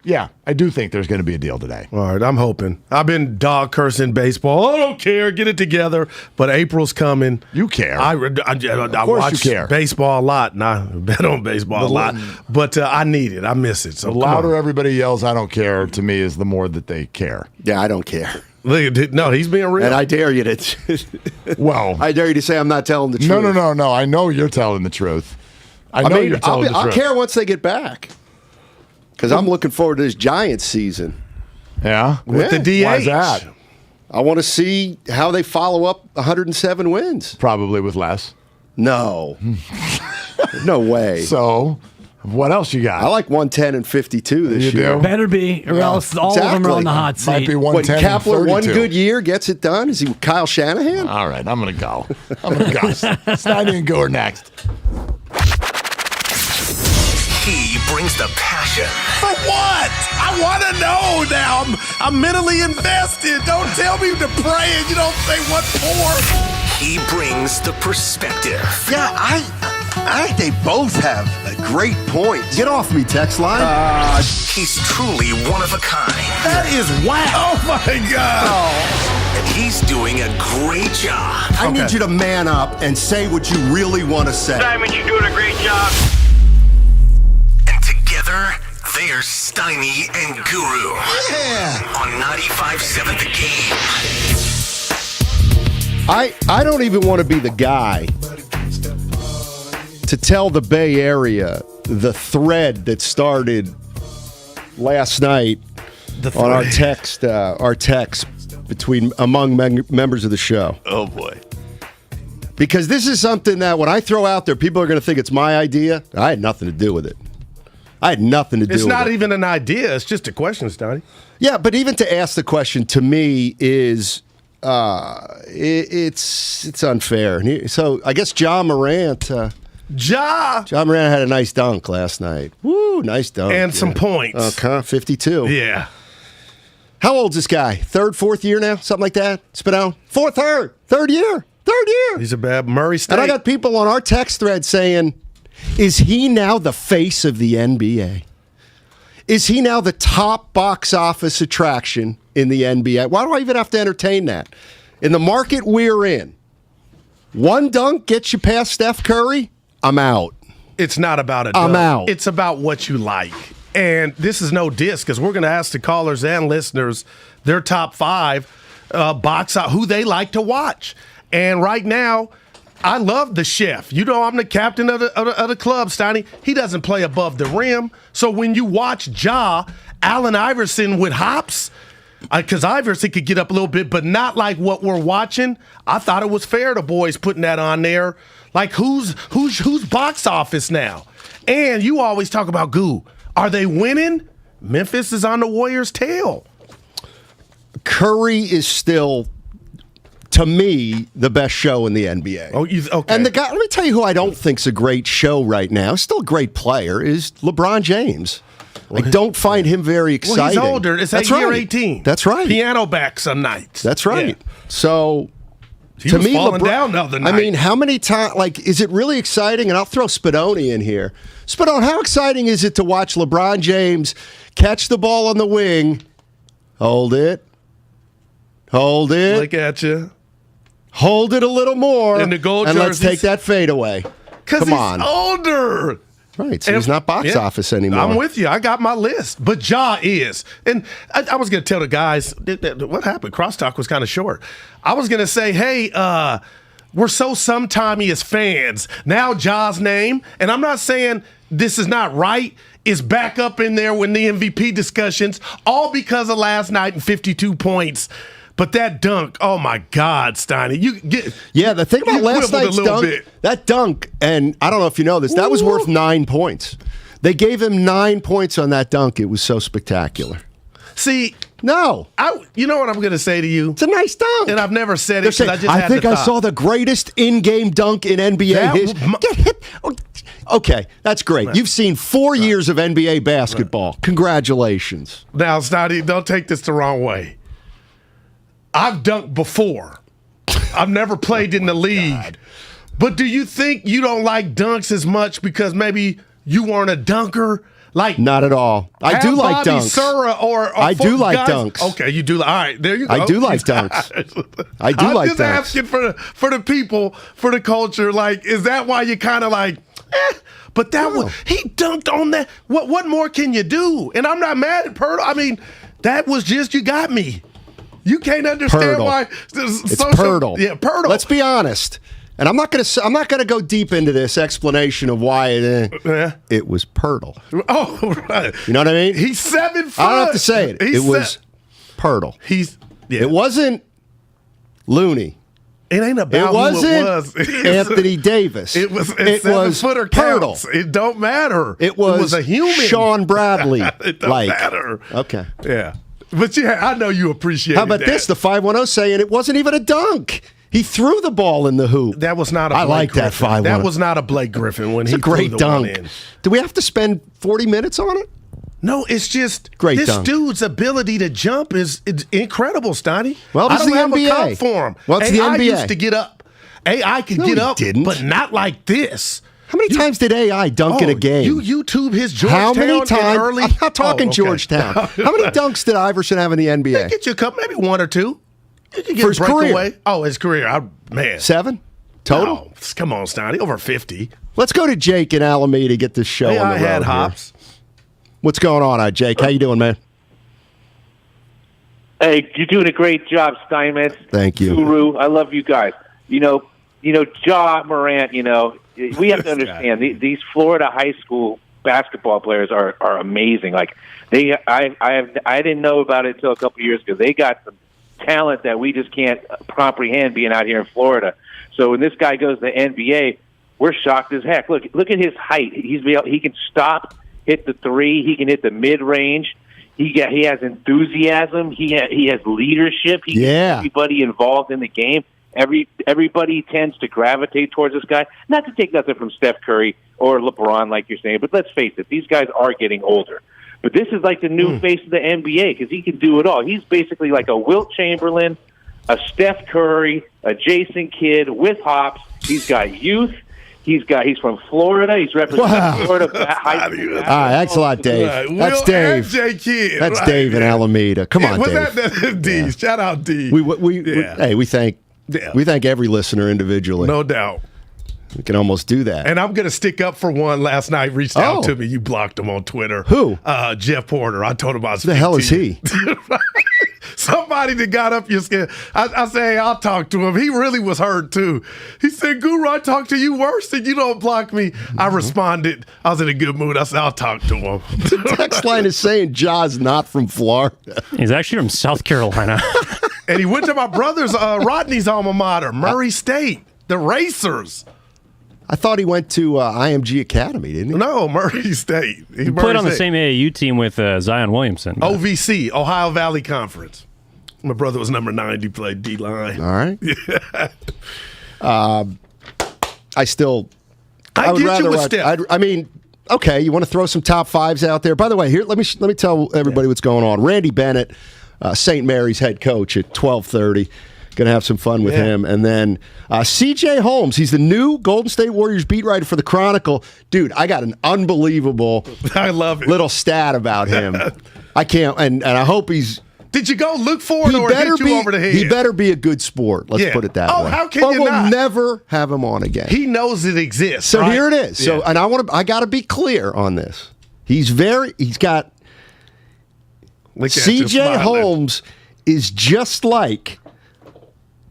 yeah, I do think there's going to be a deal today. All right, I'm hoping. I've been dog cursing baseball. I don't care. Get it together. But April's coming. You care. I watch you care. baseball a lot, and I bet on baseball a lot. But I need it. I miss it. So the louder everybody yells, I don't care, to me is the more that they care. Yeah, I don't care. No, he's being real. And I dare you to. Well, I dare you to say I'm not telling the truth. No. I know you're telling the truth. I know you're telling the truth. I'll care once they get back. Because I'm looking forward to this Giants season. Yeah? With the DH. Why's that? I want to see how they follow up 107 wins. Probably with less. No. No way. So, what else you got? I like 110 and 52 this year. Better be, or else all of them are on the hot seat. Might be 110 when Kapler and 32. one good year gets it done, is he Kyle Shanahan? All right, I'm going to go. Steiny and Guru next. He brings the passion. For what? I want to know now. I'm mentally invested. Don't tell me to pray and you don't say what for. He brings the perspective. Yeah, I think they both have great points. Get off me, text line. He's truly one of a kind. That is wow. Oh, my God. And he's doing a great job. I need you to man up and say what you really want to say. Simon, you're doing a great job. Together, they're Steiny and Guru. Yeah. On 95.7 The Game. I don't even want to be the guy to tell the Bay Area the thread that started last night on our text between among members of the show. Oh, boy. Because this is something that when I throw out there, people are going to think it's my idea. I had nothing to do with it. It's not even an idea. It's just a question, Steiny. Yeah, but even to ask the question to me is it's unfair. So I guess John Morant. John Morant had a nice dunk last night. Woo, nice dunk. And some points. 52. Yeah. How old's this guy? Third, fourth year now? Something like that? It's been out. Third year. He's a bad Murray State. And I got people on our text thread saying, is he now the face of the NBA? Is he now the top box office attraction in the NBA? Why do I even have to entertain that? In the market we're in, one dunk gets you past Steph Curry, I'm out. It's not about a dunk. I'm out. It's about what you like. And this is no diss because we're going to ask the callers and listeners their top 5 box out who they like to watch. And right now, I love the chef. You know, I'm the captain of the club, Steiny. He doesn't play above the rim. So when you watch Allen Iverson with hops, because Iverson could get up a little bit, but not like what we're watching, I thought it was fair, the boys putting that on there. Like, who's box office now? And you always talk about Goo. Are they winning? Memphis is on the Warriors' tail. Curry is still, to me, the best show in the NBA. Oh, okay. And the guy, let me tell you who I don't think's a great show right now, still a great player, is LeBron James. I don't find him very exciting. Well, he's older. It's year 18. That's right. Piano back some nights. That's right. Yeah. So, he was falling down the other night. I mean, how many times, is it really exciting? And I'll throw Spadoni in here. Spadoni, how exciting is it to watch LeBron James catch the ball on the wing, hold it, look at you, hold it a little more, in the gold and jerseys. let's take that fade away. Because he's older. Right, so he's not box office anymore. I'm with you. I got my list, but Ja is. And I was going to tell the guys, what happened? Crosstalk was kind of short. I was going to say, hey, we're so sometimey as fans. Now Ja's name, and I'm not saying this is not right, is back up in there with the MVP discussions, all because of last night and 52 points. But that dunk, oh my God, Steiny. The thing about last night's dunk, that dunk, and I don't know if you know this, that was worth 9 points. They gave him 9 points on that dunk. It was so spectacular. See, no. You know what I'm going to say to you? It's a nice dunk. And I've never said it because I just had I think I saw the greatest in-game dunk in NBA history. Get hit. Okay, that's great. You've seen 4 years of NBA basketball. Congratulations. Now, Steiny, don't take this the wrong way. I've dunked before. I've never played in the league. God. But do you think you don't like dunks as much because maybe you weren't a dunker? Like, not at all. I do like Bobby dunks. Sura or I do like guys. Dunks. Okay, you do. All right, there you go. I do like dunks. I do like dunks. I'm just asking for the people, for the culture. Like, is that why you kind of like? But that was he dunked on that. What more can you do? And I'm not mad at Pirtle. I mean, that was just you got me. You can't understand Pirtle. why. It's Pirtle. Yeah, Pirtle. Let's be honest. And I'm not gonna go deep into this explanation of why it was Pirtle. Oh, right. You know what I mean? He's 7 foot. I don't have to say it. It was Pirtle. It wasn't Looney. It ain't about who it was. Anthony Davis. It was 7-footer counts. It don't matter. It was a human. Sean Bradley. It don't matter. Okay. Yeah. But I know you appreciate it. How about this? The 510 saying it wasn't even a dunk. He threw the ball in the hoop. That was not a Blake I like Griffin. that 510. That was not a Blake Griffin when it's he a great threw the dunk. one in. Do we have to spend 40 minutes on it? No, it's just great this dunk. Dude's ability to jump is incredible, Steiny. Well, I it's don't the have NBA. a comp for him. Well, it's the AI NBA. used to get up. AI could get up, but not like this. How many times did AI dunk in a game? You YouTube his Georgetown. How many times? Early? I'm not talking Georgetown. How many dunks did Iverson have in the NBA? Yeah, get you a couple, maybe one or two. You can get For his career. Oh, his career. Man. 7 total? Oh, come on, Steiny. Over 50. Let's go to Jake in Alameda to get this show on the road. I had hops. What's going on, Jake? How you doing, man? Hey, you're doing a great job, Steinmetz. Thank you. Guru, I love you guys. You know, Ja Morant, we have to understand these Florida high school basketball players are amazing. Like I didn't know about it until a couple of years ago. They got some talent that we just can't comprehend being out here in Florida. So when this guy goes to the NBA, we're shocked as heck. Look at his height. He can stop, hit the three. He can hit the mid range. He has enthusiasm. He has leadership. He gets everybody involved in the game. Everybody tends to gravitate towards this guy. Not to take nothing from Steph Curry or LeBron, like you're saying, but let's face it, these guys are getting older. But this is like the new face of the NBA because he can do it all. He's basically like a Wilt Chamberlain, a Steph Curry, a Jason Kidd with hops. He's got youth. He's from Florida. He's representing Florida high school. All right, thanks a lot, Dave. That's Dave. That's Dave in Alameda. Come on, Dave. That D? Shout out D. We thank every listener individually. No doubt. We can almost do that. And I'm going to stick up for one last night. Reached out to me. You blocked him on Twitter. Who? Jeff Porter. I told him I was. Who the hell is he? Somebody that got up your skin. I say, hey, I'll talk to him. He really was hurt, too. He said, Guru, I talk to you worse and you don't block me. I responded. I was in a good mood. I said, I'll talk to him. The text line is saying Ja's not from Florida. He's actually from South Carolina. And he went to my brother's, Rodney's alma mater, Murray State, the Racers. I thought he went to IMG Academy, didn't he? No, Murray State. He played on the same AAU team with Zion Williamson. OVC, Ohio Valley Conference. My brother was number 9. He played D-line. All right. Yeah. I would get rather you with watch, Steph. I mean, okay, you want to throw some top fives out there? By the way, here let me tell everybody what's going on. Randy Bennett, St. Mary's head coach at 12:30. Going to have some fun with him. And then C.J. Holmes, he's the new Golden State Warriors beat writer for the Chronicle. Dude, I got an unbelievable I love it. little stat about him. I can't, and I hope he's Did you go look for it or hit you over the head? He better be a good sport. Let's put it that way. Oh, how can or you we'll not? never have him on again. He knows it exists. So right? here it is. So, and I got to be clear on this. He's got C.J. Holmes is just like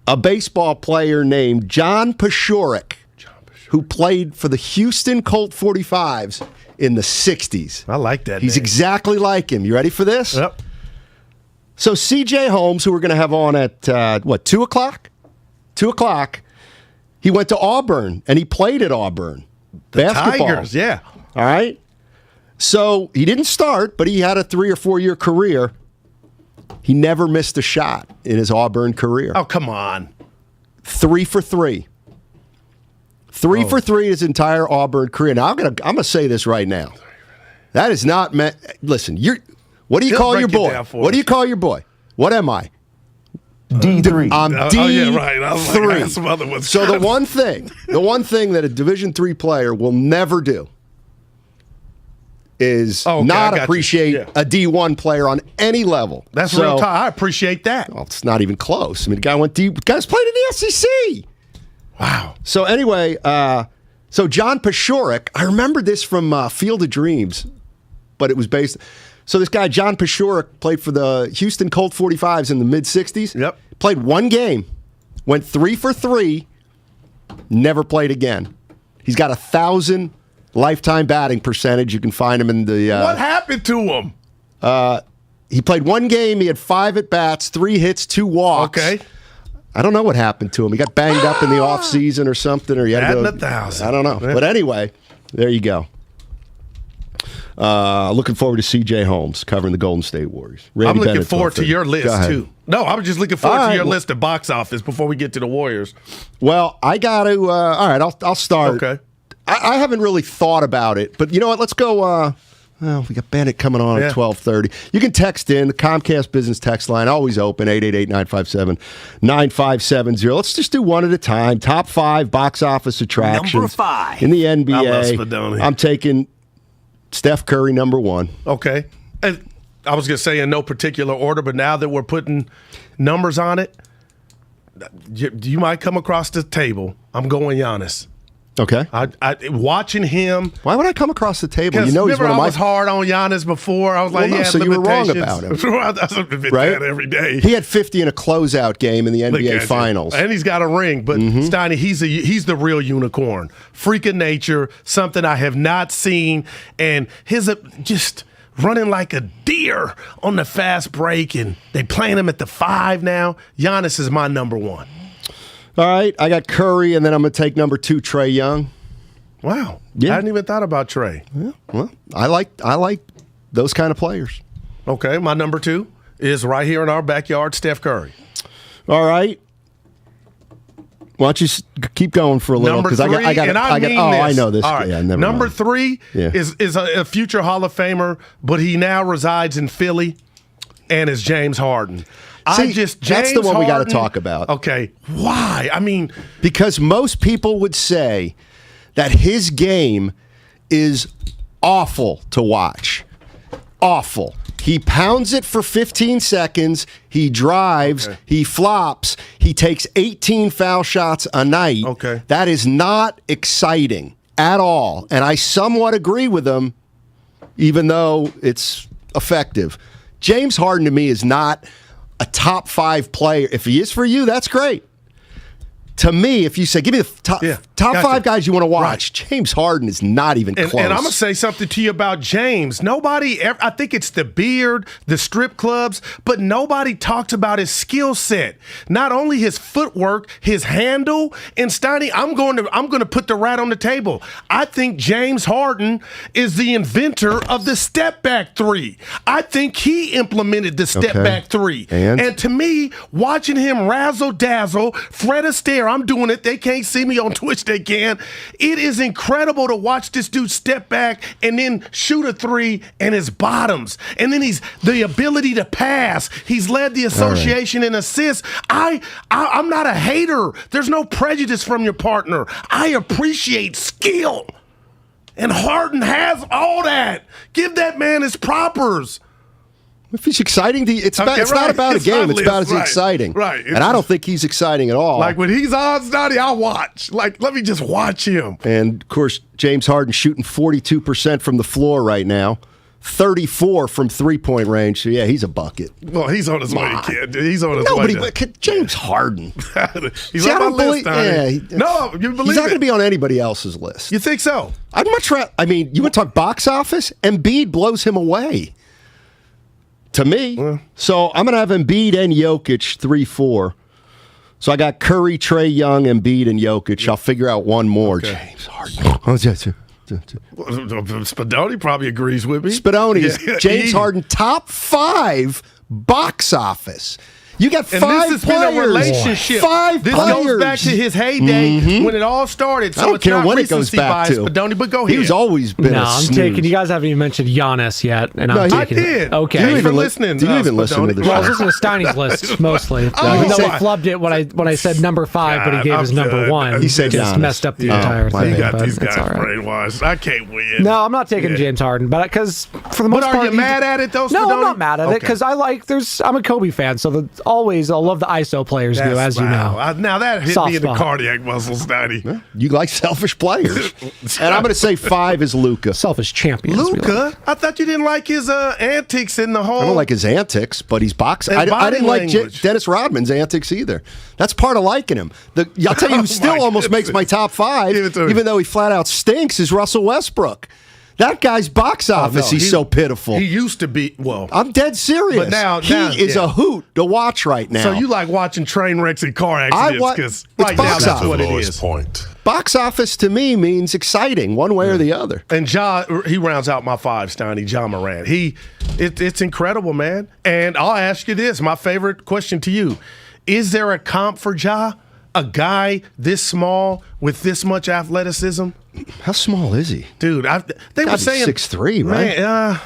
a baseball player named John Pashorek, who played for the Houston Colt 45s in the 60s. I like that. He's name. exactly like him. You ready for this? Yep. So C.J. Holmes, who we're going to have on at, 2 o'clock? 2 o'clock. He went to Auburn, and he played at Auburn. The Basketball. Tigers, yeah. All right? So he didn't start, but he had a 3 or 4 year career. He never missed a shot in his Auburn career. Oh, come on. 3 for 3. 3 for 3 his entire Auburn career. Now, I'm gonna say this right now. That is not meant. Listen, what do you call your boy? What do you call your boy? What am I? D3. I'm D3. Oh, yeah, right. I was like, some other ones. So the one thing that a Division III player will never do is not appreciate a D1 player on any level. That's real talk. I appreciate that. Well, it's not even close. I mean, the guy's played in the SEC. Wow. So anyway, so John Pashorek, I remember this from Field of Dreams, but it was based. So this guy, John Pashorek, played for the Houston Colt 45s in the mid-'60s. Yep. Played one game, went 3 for 3, never played again. He's got 1,000 lifetime batting percentage. You can find him in the... what happened to him? He played one game. He had 5 at-bats, 3 hits, 2 walks. Okay. I don't know what happened to him. He got banged up in the offseason or something. Or he had to go, 1,000. I don't know. Yeah. But anyway, there you go. Looking forward to C.J. Holmes covering the Golden State Warriors. Randy I'm looking Bennett, forward to your list, too. No, I'm just looking forward to your list of box office before we get to the Warriors. Well, I got to... all right, I'll start. Okay. I haven't really thought about it, but you know what? Let's go... well, we got Bennett coming on at 12:30. You can text in. The Comcast Business text line, always open, 888-957-9570. Let's just do one at a time. Top 5 box office attractions. Number 5. In the NBA. I love Spadoni. I'm taking Steph Curry, number 1. Okay. And I was going to say in no particular order, but now that we're putting numbers on it, you might come across the table. I'm going Giannis. Okay. Watching him. Why would I come across the table? You know, he's remember one of I my. was hard on Giannis before. I was like, so you were wrong about him. I've been right? that every day. He had 50 in a closeout game in the NBA Finals, and he's got a ring. But Steiny, he's the real unicorn, freak of nature, something I have not seen, and his just running like a deer on the fast break, and they playing him at the 5 now. Giannis is my number 1. All right, I got Curry, and then I'm going to take number 2, Trae Young. Wow, yeah. I hadn't even thought about Trae. Yeah. Well, I like those kind of players. Okay, my number 2 is right here in our backyard, Steph Curry. All right. Why don't you keep going for a little? Number 3, I know this. All right. Yeah, never number mind. 3 is a future Hall of Famer, but he now resides in Philly, and is James Harden. That's the one we got to talk about. Okay, why? I mean, because most people would say that his game is awful to watch. Awful. He pounds it for 15 seconds. He drives. Okay. He flops. He takes 18 foul shots a night. Okay. That is not exciting at all. And I somewhat agree with him, even though it's effective. James Harden, to me, is not a top 5 player. If he is for you, that's great. To me, if you say, give me the top 5 guys you want to watch, right. James Harden is not even close. And I'm going to say something to you about James. I think it's the beard, the strip clubs, but nobody talks about his skill set. Not only his footwork, his handle. And Steiny, I'm going to put the rat on the table. I think James Harden is the inventor of the step back 3. I think he implemented the step back 3. And to me, watching him razzle dazzle, Fred Astaire, I'm doing it. They can't see me on Twitch. They can. It is incredible to watch this dude step back and then shoot a 3 and his bottoms. And then he's the ability to pass. He's led the association in assists. I'm not a hater. There's no prejudice from your partner. I appreciate skill. And Harden has all that. Give that man his propers. If he's exciting, it's Okay, not about a It's game. my It's about list, is he exciting. Right. And I don't think he's exciting at all. Like when he's on, Steiny, I'll watch. Like, let me just watch him. And, of course, James Harden shooting 42% from the floor right now. 34 from three-point range. So, yeah, he's a bucket. Well, he's on his way, kid. He's on his Nobody, way. James Harden. He's on my list, Steiny. No, you believe he's not going to it. be on anybody else's list. You think so? I'd much rather. I mean, you would talk box office? Embiid blows him away. To me. So I'm going to have Embiid and Jokic 3-4. So I got Curry, Trae Young, Embiid, and Jokic. I'll figure out one more. Okay. James Harden. Spadoni probably agrees with me. Spadoni is James Harden top 5 box office. You got 5 and this has players. been a relationship. 5 this players. goes back to his heyday when it all started. So I don't it's care not when it goes recency back bias, to. Spadoni, but go ahead. He's always been No, a I'm snooze. taking. You guys haven't even mentioned Giannis yet, and I'm taking I did. it. Okay, Thanks for Do listening. you even listen to the Well, I was show? listening to Steiny's list mostly, Oh, even though he why? flubbed it when I said number 5, but he gave I'm his number done. 1. He said just Giannis. messed up the Oh, entire my thing. You got but these it's guys all right. brainwashed. I can't win. No, I'm not taking Yeah. James Harden, but because for the most But part, are you mad at it though, No, I'm Spadoni? not mad at it because I'm a Kobe fan, so always I love the ISO players do, as you know. Now that hit Soft me in the spot. cardiac muscles, Steiny. You like selfish players. And I'm going to say 5 is Luka. Selfish champions. Luka? I thought you didn't like his antics in the whole. I don't like his antics, but he's boxing. And I didn't body like language. Dennis Rodman's antics either. That's part of liking him. I'll tell you who still almost makes my top 5, Give it to me. even though he flat out stinks, is Russell Westbrook. That guy's box office, he's so pitiful. He used to be, well. I'm dead serious. But now he is a hoot to watch right now. So you like watching train wrecks and car accidents because it's right now box that's office. what it is. Point. Box office to me means exciting, one way or the other. And he rounds out my 5, Steiny, Ja Morant. It's incredible, man. And I'll ask you this, my favorite question to you. Is there a comp for Ja? A guy this small with this much athleticism? How small is he? Dude, they were saying 6'3", right? Man,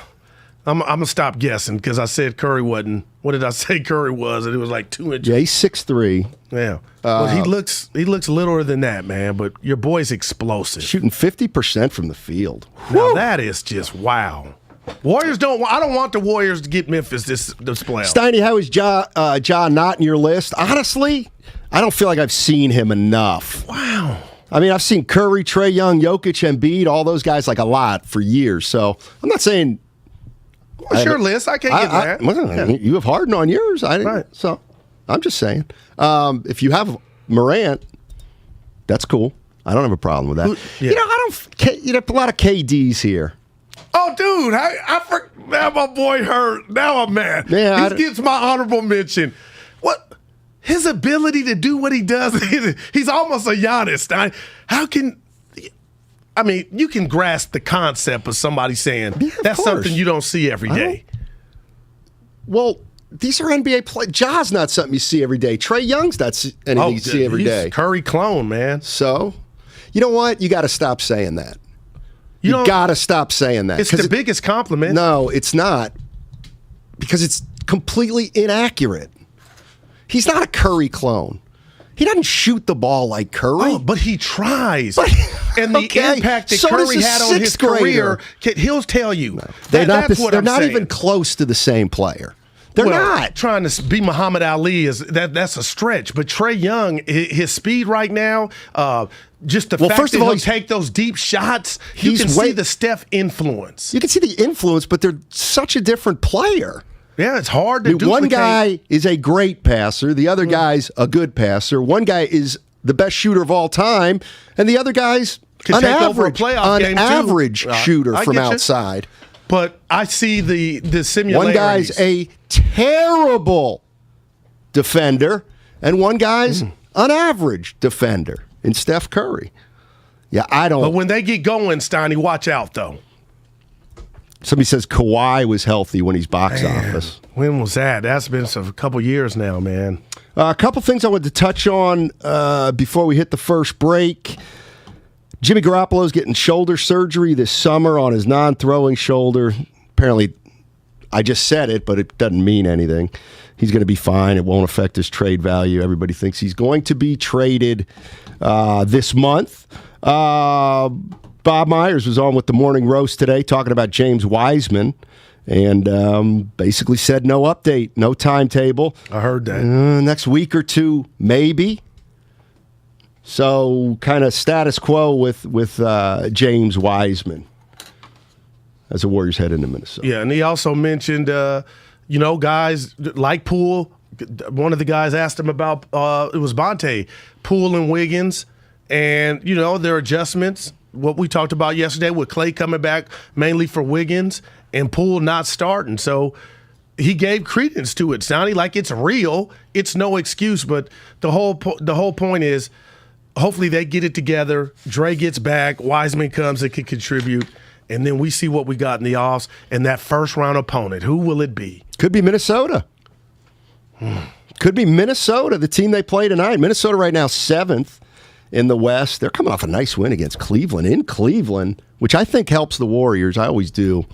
I'm going to stop guessing because I said Curry wasn't. What did I say Curry was? And it was like 2 inches. Yeah, he's 6'3". Yeah. But he looks littler than that, man. But your boy's explosive. Shooting 50% from the field. Now that is just wow. Warriors I don't want the Warriors to get Memphis this playoff. Steiny, how is Ja not in your list? Honestly, I don't feel like I've seen him enough. Wow. I mean, I've seen Curry, Trae Young, Jokic, Embiid, all those guys like a lot for years. So I'm not saying. What's your list? I can't get that. You have Harden on yours. I didn't. Right. So I'm just saying. If you have Morant, that's cool. I don't have a problem with that. Yeah. You know, you have a lot of KDs here. Oh, dude, now my boy hurt. Now I'm mad. Yeah, he gets my honorable mention. What? His ability to do what he does, he's almost a Giannis. You can grasp the concept of somebody saying that's something you don't see every day. Well, these are NBA players. Ja's not something you see every day. Trae Young's not anything you see every day. Curry clone, man. So, you know what? You got to stop saying that. You got to stop saying that. It's the biggest compliment. No, it's not. Because it's completely inaccurate. He's not a Curry clone. He doesn't shoot the ball like Curry. Oh, but he tries. And the impact that so Curry had on his career, he'll tell you. They're not saying. even close to the same player. They're not. Trying to be Muhammad Ali that's a stretch. But Trae Young, his speed right now, just the fact first that of all, he'll take those deep shots, you can see the Steph influence. You can see the influence, but they're such a different player. Yeah, it's hard to duplicate. One guy is a great passer. The other guy's a good passer. One guy is the best shooter of all time, and the other guy's an average shooter from outside. But I see the similarities. One guy's a terrible defender, and one guy's an average defender in Steph Curry. Yeah, I don't. But when they get going, Steiny, watch out, though. Somebody says Kawhi was healthy when he's box office. When was that? That's been a couple years now, man. A couple things I wanted to touch on before we hit the first break. Jimmy Garoppolo's getting shoulder surgery this summer on his non-throwing shoulder. Apparently, I just said it, but it doesn't mean anything. He's going to be fine. It won't affect his trade value. Everybody thinks he's going to be traded this month. Bob Myers was on with the Morning Roast today talking about James Wiseman and basically said no update, no timetable. I heard that. Next week or two, maybe. So kind of status quo with James Wiseman as the Warriors head into Minnesota. Yeah, and he also mentioned, guys like Poole. One of the guys asked him about, it was Bonte, Poole and Wiggins, and, their adjustments, what we talked about yesterday with Clay coming back mainly for Wiggins and Poole not starting. So he gave credence to it, sounding like it's real. It's no excuse, but the whole point is hopefully they get it together. Dre gets back, Wiseman comes and can contribute, and then we see what we got in the offs and that first-round opponent. Who will it be? Could be Minnesota. Could be Minnesota, the team they play tonight. Minnesota right now 7th in the West. They're coming off a nice win against Cleveland in Cleveland, which I think helps the Warriors. I always do.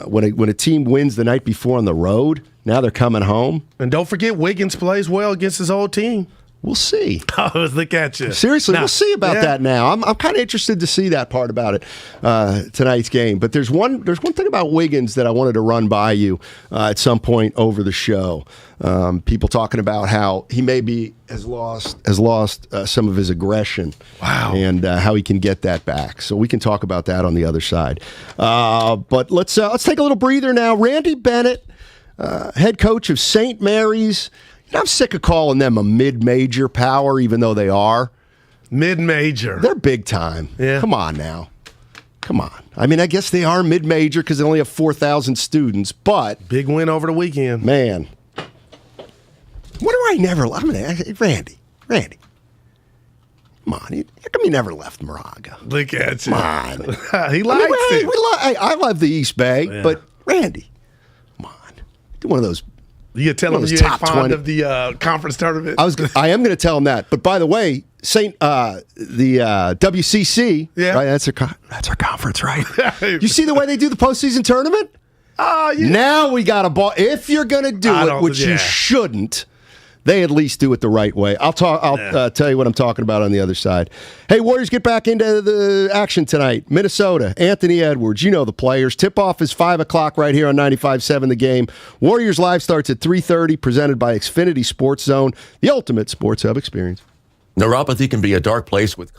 When a team wins the night before on the road, now they're coming home. And don't forget, Wiggins plays well against his old team. We'll see. Oh, look at you. Seriously, we'll see about that now. I'm kind of interested to see that part about it, tonight's game. But there's one thing about Wiggins that I wanted to run by you at some point over the show. People talking about how he has lost some of his aggression. Wow. And how he can get that back. So we can talk about that on the other side. But let's take a little breather now. Randy Bennett, head coach of St. Mary's. I'm sick of calling them a mid-major power, even though they are. Mid-major. They're big time. Yeah. Come on now. Come on. I mean, I guess they are mid-major because they only have 4,000 students, but... Big win over the weekend. Man. What do I never... Randy. Come on. How come you never left Moraga? Look at you. Come on. He likes it. I love the East Bay, but Randy, come on. Do one of those... You tell him you ain't fond of the conference tournament? I am going to tell him that. But by the way, the WCC, right, that's our conference, right? You see the way they do the postseason tournament? Oh, yeah. Now we got a ball. If you're going to do it, which you shouldn't, they at least do it the right way. I'll tell you what I'm talking about on the other side. Hey, Warriors get back into the action tonight. Minnesota, Anthony Edwards, you know the players. Tip-off is 5 o'clock right here on 95.7 The Game. Warriors Live starts at 3:30, presented by Xfinity Sports Zone, the ultimate sports hub experience. Neuropathy can be a dark place with...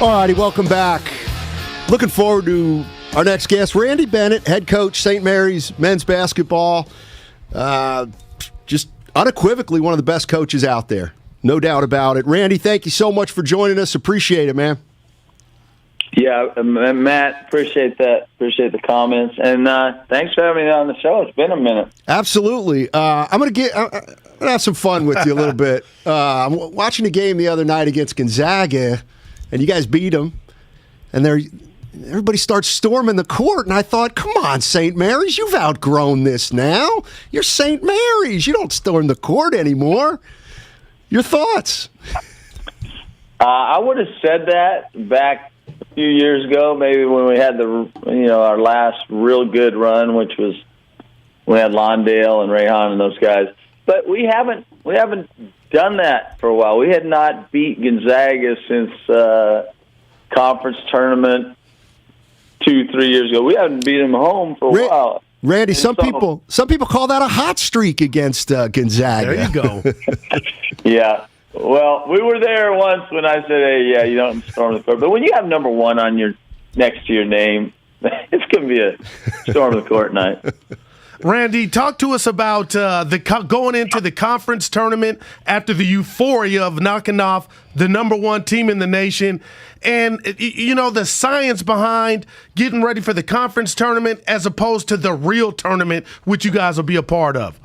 All righty, welcome back. Looking forward to our next guest, Randy Bennett, head coach, St. Mary's men's basketball. Just unequivocally one of the best coaches out there. No doubt about it. Randy, thank you so much for joining us. Appreciate it, man. Yeah, Matt, appreciate that. Appreciate the comments. And thanks for having me on the show. It's been a minute. Absolutely. I'm gonna have some fun with you a little bit. I'm watching the game the other night against Gonzaga, and you guys beat them. And everybody starts storming the court, and I thought, come on, St. Mary's, you've outgrown this now. You're St. Mary's. You don't storm the court anymore. Your thoughts? I would have said that back a few years ago, maybe when we had our last real good run, which was we had Londale and Rayhan and those guys. But we haven't done that for a while. We had not beat Gonzaga since conference tournament 2-3 years ago. We haven't beat them home for a while. Randy, some people call that a hot streak against Gonzaga. There you go. Yeah. Well, we were there once when I said, hey, yeah, you don't storm the court. But when you have number one on your next to your name, it's going to be a storm the court night. Randy, talk to us about going into the conference tournament after the euphoria of knocking off the number one team in the nation, and the science behind getting ready for the conference tournament as opposed to the real tournament, which you guys will be a part of.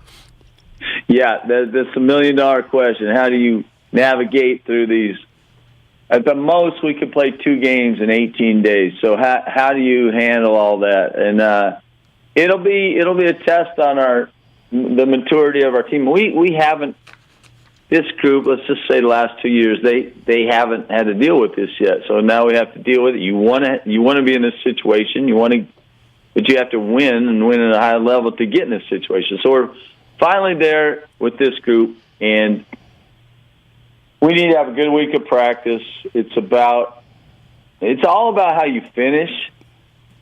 Yeah, that's $1 million question. How do you navigate through these? At the most, we could play 2 games in 18 days. So how do you handle all that? And it'll be a test on the maturity of our team. We haven't, this group, let's just say the last 2 years, they haven't had to deal with this yet. So now we have to deal with it. You want to be in this situation. But you have to win and win at a high level to get in this situation. So we're finally there with this group, and we need to have a good week of practice. It's all about how you finish.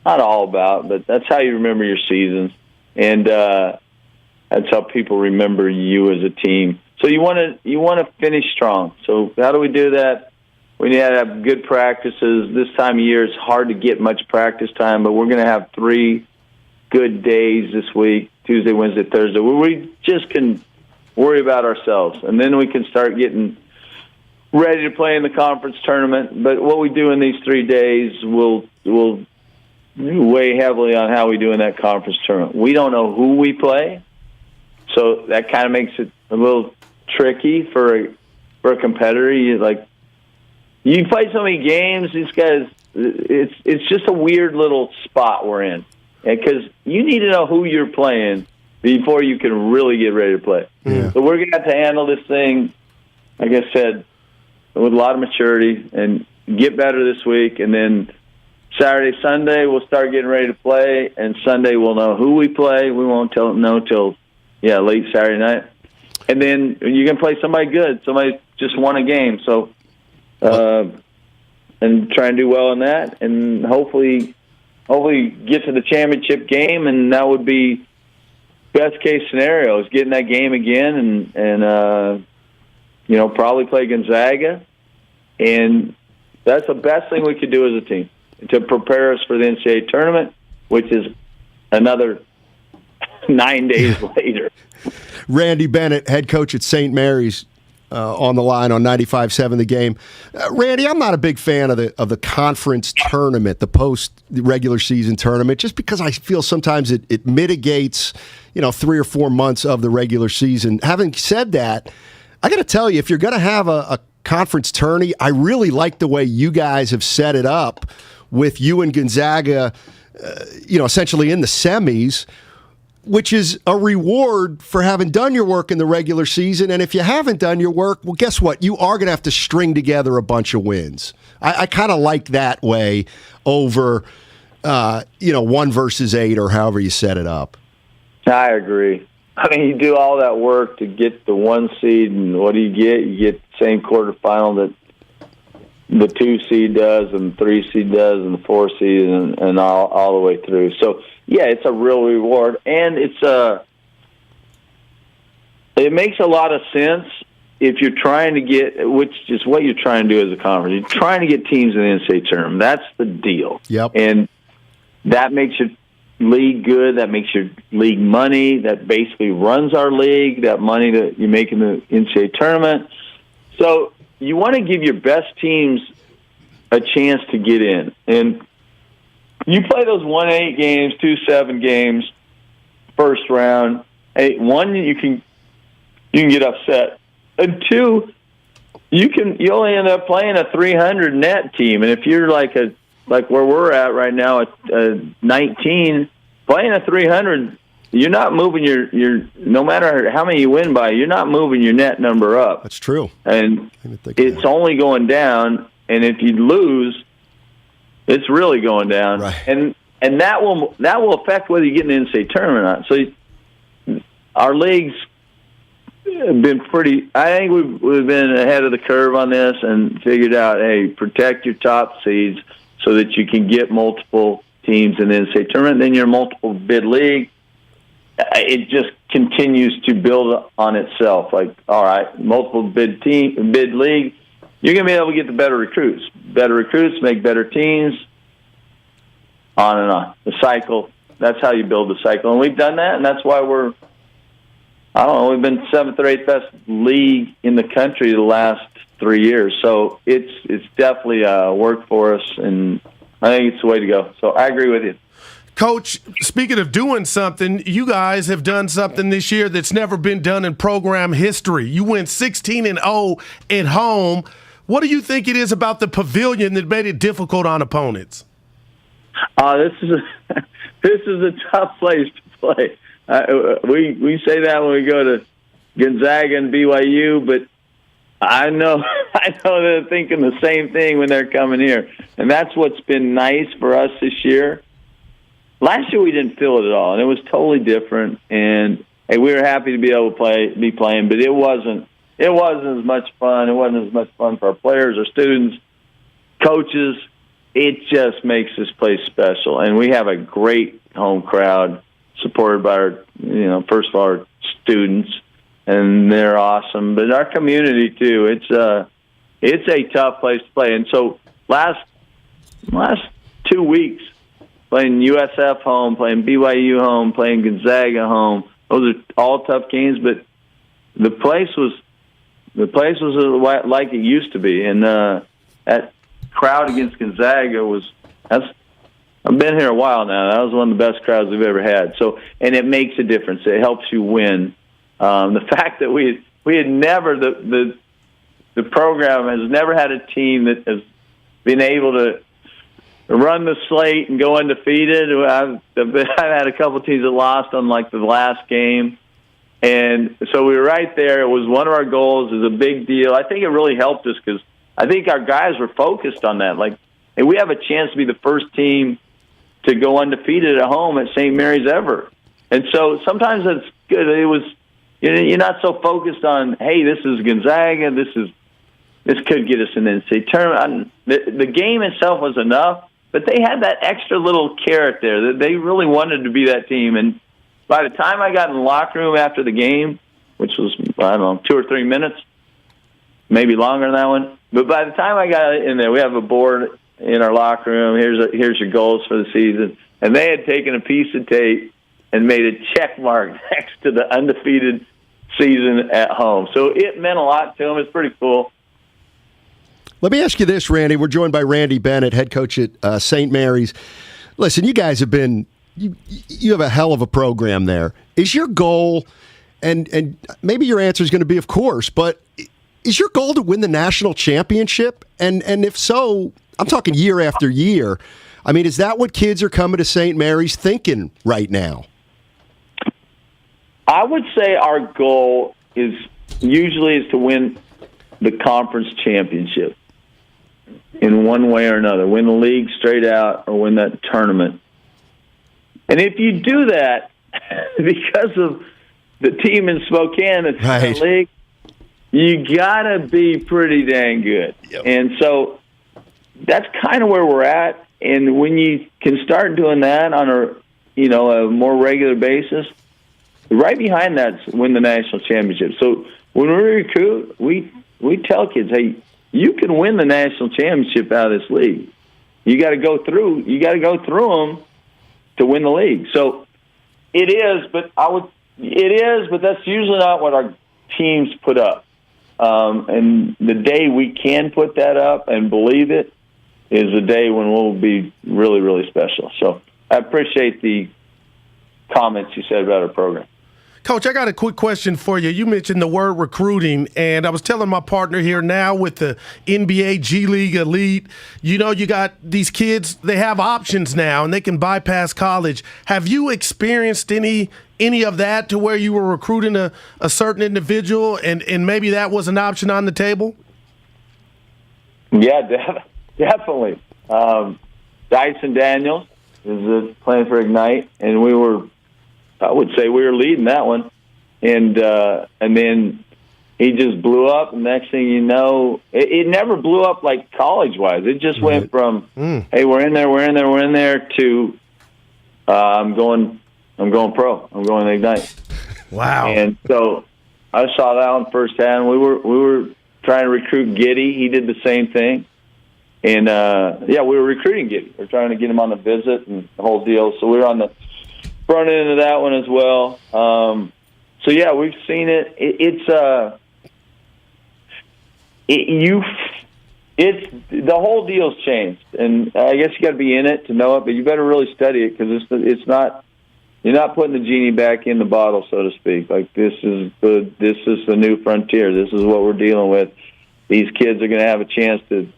Not all about, but that's how you remember your seasons, and that's how people remember you as a team. So you want to finish strong. So how do we do that? We need to have good practices. This time of year, it's hard to get much practice time, but we're going to have 3 good days this week: Tuesday, Wednesday, Thursday, where we just can worry about ourselves, and then we can start getting ready to play in the conference tournament. But what we do in these 3 days will weigh heavily on how we do in that conference tournament. We don't know who we play, so that kind of makes it a little tricky for a competitor. You play so many games, these guys. It's just a weird little spot we're in, because you need to know who you're playing before you can really get ready to play. Yeah. So we're going to have to handle this thing, like I said, with a lot of maturity and get better this week, and then Saturday, Sunday, we'll start getting ready to play, and Sunday we'll know who we play. We won't know till late Saturday night. And then you can play somebody good. Somebody just won a game. So and try and do well in that, and hopefully get to the championship game, and that would be best case scenario, is getting that game again and probably play Gonzaga. And that's the best thing we could do as a team to prepare us for the NCAA tournament, which is another 9 days later. Randy Bennett, head coach at St. Mary's, on the line on 95.7 The Game. Randy, I'm not a big fan of the conference tournament, the post-regular season tournament, just because I feel sometimes it mitigates 3 or 4 months of the regular season. Having said that, I got to tell you, if you're going to have a conference tourney, I really like the way you guys have set it up with you and Gonzaga, essentially in the semis, which is a reward for having done your work in the regular season. And if you haven't done your work, well, guess what? You are going to have to string together a bunch of wins. I kind of like that way over, 1 versus 8 or however you set it up. I agree. I mean, you do all that work to get the 1 seed, and what do you get? You get the same quarterfinal that the 2 seed does, and the 3 seed does, and the 4 seed, and all the way through. So, yeah, it's a real reward, and it makes a lot of sense if you're trying to get, which is what you're trying to do as a conference, you're trying to get teams in the NCAA tournament. That's the deal. Yep. And that makes your league good. That makes your league money. That basically runs our league, that money that you make in the NCAA tournament. So you want to give your best teams a chance to get in. And you play those 1-8 games, 2-7 games, first round. Hey, one, you can get upset. And two, you only end up playing a 300 net team. And if you're like where we're at right now at 19, playing a 300, you're not moving your no matter how many you win by, you're not moving your net number up. That's true. And it's only going down. And if you lose, it's really going down. Right. And that will affect whether you get in the NCAA tournament or not. So our leagues have been I think we've been ahead of the curve on this and figured out, hey, protect your top seeds so that you can get multiple teams in the NCAA tournament. Then you're a multiple bid league. It just continues to build on itself. Like, all right, multiple bid league, you're going to be able to get the better recruits. Better recruits make better teams, on and on. The cycle, that's how you build the cycle. And we've done that, and that's why we've been 7th or 8th best league in the country the last 3 years. So it's definitely worked for us, and I think it's the way to go. So I agree with you. Coach, speaking of doing something, you guys have done something this year that's never been done in program history. You went 16-0 at home. What do you think it is about the pavilion that made it difficult on opponents? This is a tough place to play. We say that when we go to Gonzaga and BYU, but I know they're thinking the same thing when they're coming here, and that's what's been nice for us this year. Last year we didn't feel it at all, and it was totally different. And hey, we were happy to be able to be playing, but it wasn't as much fun. It wasn't as much fun for our players, our students, coaches. It just makes this place special, and we have a great home crowd supported by our, first of all, our students, and they're awesome. But our community too. It's a tough place to play, and so last 2 weeks, playing USF home, playing BYU home, playing Gonzaga home. Those are all tough games, but the place was like it used to be, and that crowd against Gonzaga I've been here a while now. That was one of the best crowds we've ever had. So, and it makes a difference. It helps you win. The fact that we had never the program has never had a team that has been able to run the slate and go undefeated. I've had a couple teams that lost on like the last game. And so we were right there. It was one of our goals. It was a big deal. I think it really helped us because I think our guys were focused on that. Like, hey, we have a chance to be the first team to go undefeated at home at St. Mary's ever. And so sometimes that's good. You're not so focused on, hey, this is Gonzaga. This could get us in the NCAA tournament. The game itself was enough, but they had that extra little carrot there that they really wanted to be that team. And by the time I got in the locker room after the game, which was, 2 or 3 minutes, maybe longer than that one. But by the time I got in there, we have a board in our locker room. Here's your goals for the season. And they had taken a piece of tape and made a check mark next to the undefeated season at home. So it meant a lot to them. It's pretty cool. Let me ask you this, Randy. We're joined by Randy Bennett, head coach at St. Mary's. Listen, you guys have been you have a hell of a program there. Is your goal, and maybe your answer is going to be of course, but is your goal to win the national championship? And if so, I'm talking year after year. I mean, is that what kids are coming to St. Mary's thinking right now? I would say our goal is to win the conference championship in one way or another, win the league straight out or win that tournament. And if you do that, because of the team in Spokane that's in the league, you got to be pretty dang good. Yep. And so that's kind of where we're at. And when you can start doing that on a more regular basis, right behind that's win the national championship. So when we recruit, we tell kids, hey, you can win the national championship out of this league. You got to go through them to win the league. So it is, but that's usually not what our teams put up. And the day we can put that up and believe it is the day when we'll be really, really special. So I appreciate the comments you said about our program. Coach, I got a quick question for you. You mentioned the word recruiting, and I was telling my partner here now with the NBA G League Elite, you got these kids, they have options now, and they can bypass college. Have you experienced any of that to where you were recruiting a certain individual, and maybe that was an option on the table? Yeah, definitely. Dyson Daniels is playing for Ignite, and I would say we were leading that one, and then he just blew up. And next thing you know, it never blew up like college-wise. It just went from hey, we're in there to I'm going pro. I'm going to Ignite. Wow! And so I saw that one firsthand. We were trying to recruit Giddy. He did the same thing, and we were recruiting Giddy. We're trying to get him on the visit and the whole deal. So we were on the front end of that one as well. So yeah, we've seen it. It's the whole deal's changed, and I guess you got to be in it to know it. But you better really study it because it's not. You're not putting the genie back in the bottle, so to speak. Like this is the new frontier. This is what we're dealing with. These kids are going to have a chance to.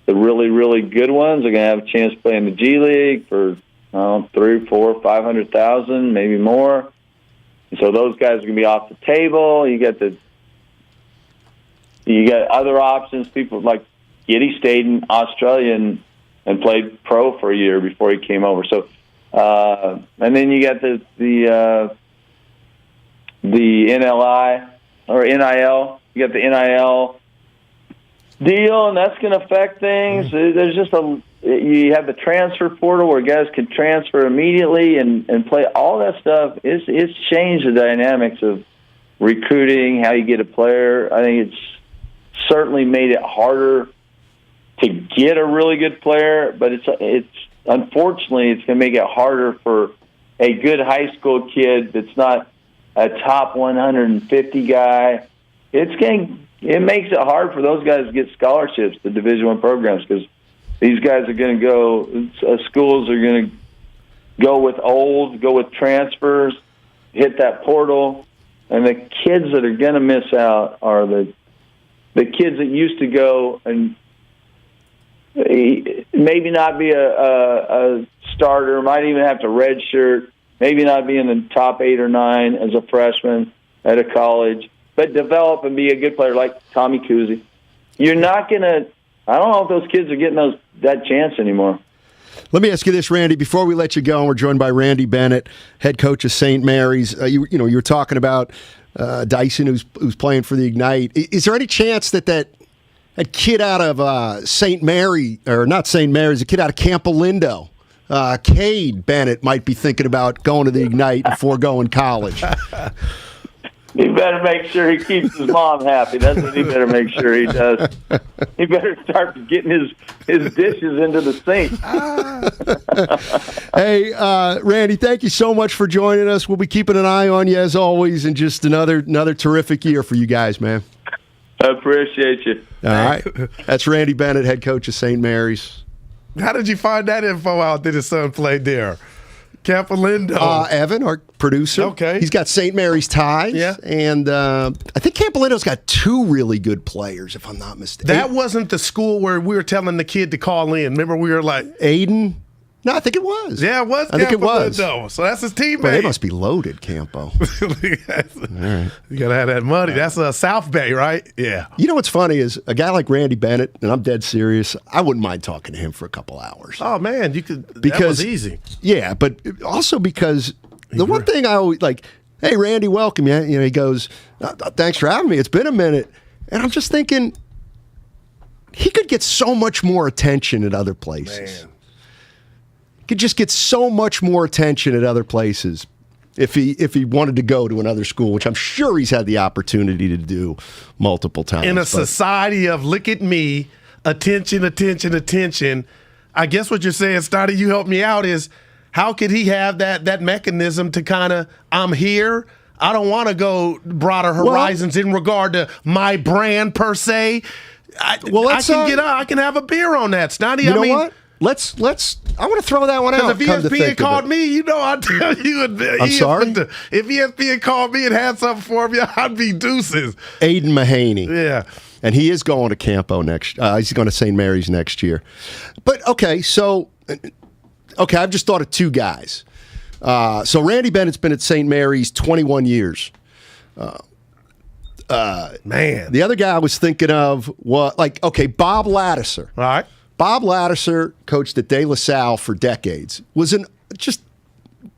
The really, really good ones are going to have a chance to play in the G League for 300,000, 400,000, 500,000, maybe more. And so those guys are going to be off the table. You got other options. People like Giddy stayed in Australia and played pro for a year before he came over. So, and then you got the NLI or NIL. You got the NIL deal, and that's going to affect things. There's just you have the transfer portal where guys can transfer immediately and play. All that stuff it's changed the dynamics of recruiting, how you get a player. I think it's certainly made it harder to get a really good player, but it's unfortunately it's going to make it harder for a good high school kid that's not a top 150 guy. It makes it hard for those guys to get scholarships to Division I programs because these guys are going to go. Schools are going to go with transfers, hit that portal, and the kids that are going to miss out are the kids that used to go and maybe not be a starter, might even have to redshirt, maybe not be in the top 8 or 9 as a freshman at a college, but develop and be a good player like Tommy Kuzi. You're not going to. I don't know if those kids are getting that chance anymore. Let me ask you this, Randy, before we let you go, and we're joined by Randy Bennett, head coach of St. Mary's. You were talking about Dyson, who's playing for the Ignite. Is there any chance that kid out of St. Mary, or not St. Mary's, a kid out of Camp Lindo, Cade Bennett, might be thinking about going to the Ignite before going college? He better make sure he keeps his mom happy. That's what he better make sure he does. He better start getting his dishes into the sink. Hey, Randy, thank you so much for joining us. We'll be keeping an eye on you as always, and just another terrific year for you guys, man. I appreciate you. All right. That's Randy Bennett, head coach of St. Mary's. How did you find that info out that his son played there? Camp Lindo. Evan, our producer. Okay. He's got St. Mary's ties. Yeah. And I think Camp Lindo's got 2 really good players, if I'm not mistaken. That wasn't the school where we were telling the kid to call in. Remember, we were like... Aiden? No, I think it was. Yeah, it was. I think it was. Lindo. So that's his teammate. But they must be loaded, Campo. All right. You got to have that money. That's South Bay, right? Yeah. You know what's funny is a guy like Randy Bennett, and I'm dead serious, I wouldn't mind talking to him for a couple hours. Oh, man, you could. That was easy. Yeah, but also because the one thing I always like, hey, Randy, welcome. Yeah, he goes, thanks for having me. It's been a minute. And I'm just thinking, he could get so much more attention at other places. Man. Could just get so much more attention at other places. if he wanted to go to another school, which I'm sure he's had the opportunity to do multiple times. In a society of look at me, attention, attention, attention, I guess what you're saying, Steiny, you help me out, is how could he have that mechanism to kind of, I'm here, I don't want to go broader horizons in regard to my brand per se. I can have a beer on that, Steiny. You know what? Let's. I want to throw that one out. Because if ESPN called me, I'd tell you. I'm sorry? If ESPN called me and had something for me, I'd be deuces. Aiden Mahaney. Yeah. And he is going to Campo next. He's going to St. Mary's next year. But I've just thought of two guys. So Randy Bennett's been at St. Mary's 21 years. Man. The other guy I was thinking of was, Bob Lattiser. All right. Bob Lattiser coached at De La Salle for decades. Was just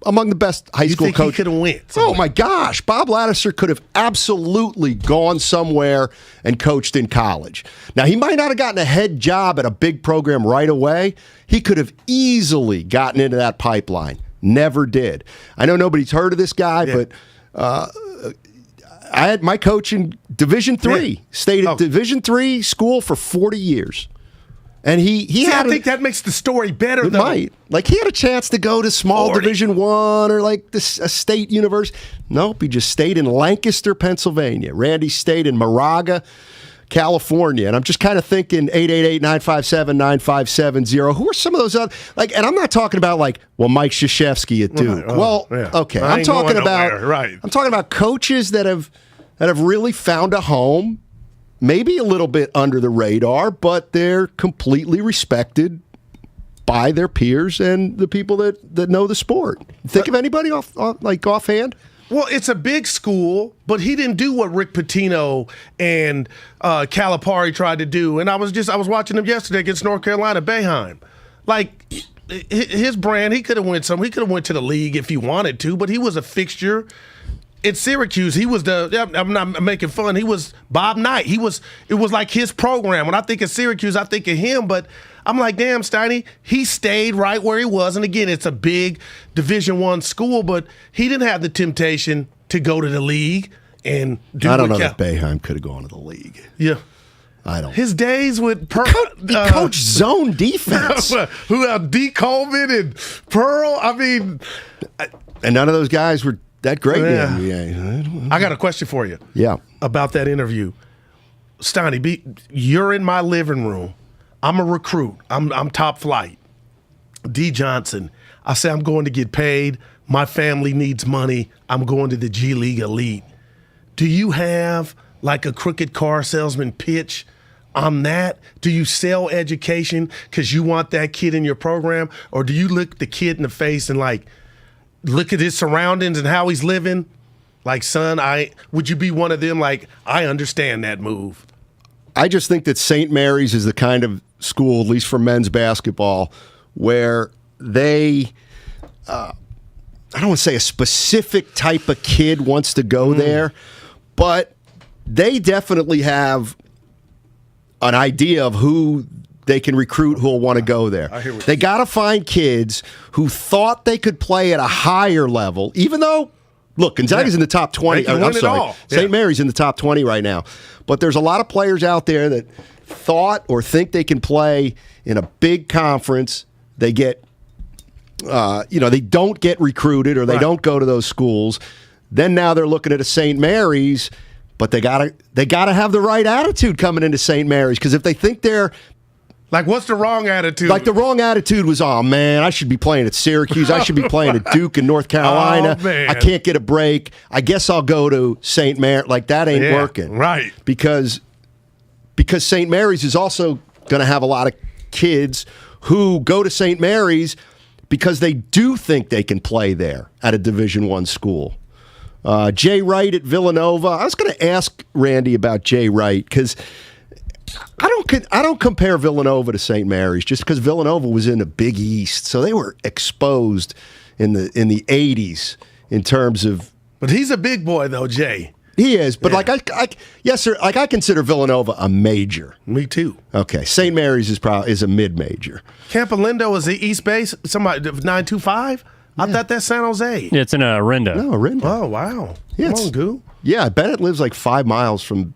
among the best high school coaches. He could have went. Oh, my gosh. Bob Lattiser could have absolutely gone somewhere and coached in college. Now, he might not have gotten a head job at a big program right away. He could have easily gotten into that pipeline. Never did. I know nobody's heard of this guy, but I had my coach in Division III. Stayed at Division III school for 40 years. And I think that makes the story better, though. It might. He had a chance to go to small Division I or a state university. Nope, he just stayed in Lancaster, Pennsylvania. Randy stayed in Moraga, California. And I'm just kind of thinking 888-957-9570. Who are some of those other, and I'm not talking about Mike Krzyzewski at Duke. Okay. I'm talking about coaches that have really found a home. Maybe a little bit under the radar, but they're completely respected by their peers and the people that know the sport. Think of anybody offhand? Well, it's a big school, but he didn't do what Rick Pitino and Calipari tried to do. And I was watching him yesterday against North Carolina, Boeheim. His brand, he could have went to the league if he wanted to, but he was a fixture. At Syracuse, he was I'm not making fun. He was Bob Knight. It was like his program. When I think of Syracuse, I think of him. But I'm like, damn, Steiny, he stayed right where he was. And again, it's a big Division I school, but he didn't have the temptation to go to the league and do. I don't know that Boeheim could have gone to the league. Yeah. I don't. His days with he coached zone defense. Who D. Coleman and Pearl? I mean, and none of those guys were that great in the NBA. I got a question for you. Yeah. About that interview. Steiny, you're in my living room. I'm a recruit. I'm top flight. D. Johnson. I say I'm going to get paid. My family needs money. I'm going to the G League Elite. Do you have a crooked car salesman pitch on that? Do you sell education because you want that kid in your program? Or do you look the kid in the face and look at his surroundings and how he's living? Son, would you be one of them? I understand that move. I just think that St. Mary's is the kind of school, at least for men's basketball, where they, I don't want to say a specific type of kid wants to go there, but they definitely have an idea of who they can recruit who will want to go there. They got to find kids who thought they could play at a higher level, even though, look, Gonzaga's in the top 20. I'm sorry, St. Mary's in the top 20 right now. But there's a lot of players out there that thought or think they can play in a big conference. They get, they don't get recruited or they don't go to those schools. Then now they're looking at a St. Mary's, but they gotta have the right attitude coming into St. Mary's, because if they think they're what's the wrong attitude? The wrong attitude was, oh, man, I should be playing at Syracuse. I should be playing at Duke and North Carolina. Oh, man. I can't get a break. I guess I'll go to St. Mary's. That ain't working. Right. Because St. Mary's is also going to have a lot of kids who go to St. Mary's because they do think they can play there at a Division I school. Jay Wright at Villanova. I was going to ask Randy about Jay Wright because I don't compare Villanova to St. Mary's just because Villanova was in the Big East, so they were exposed in the 80s in terms of. But he's a big boy though, Jay. He is, but yes, sir. I consider Villanova a major. Me too. Okay, St. Mary's is a mid-major. Campolindo is the East Base. Somebody 925. I thought that's San Jose. Yeah, it's in Orinda. No, Orinda. Oh, wow. Yeah, Come on, Goo. Yeah, Bennett lives like 5 miles from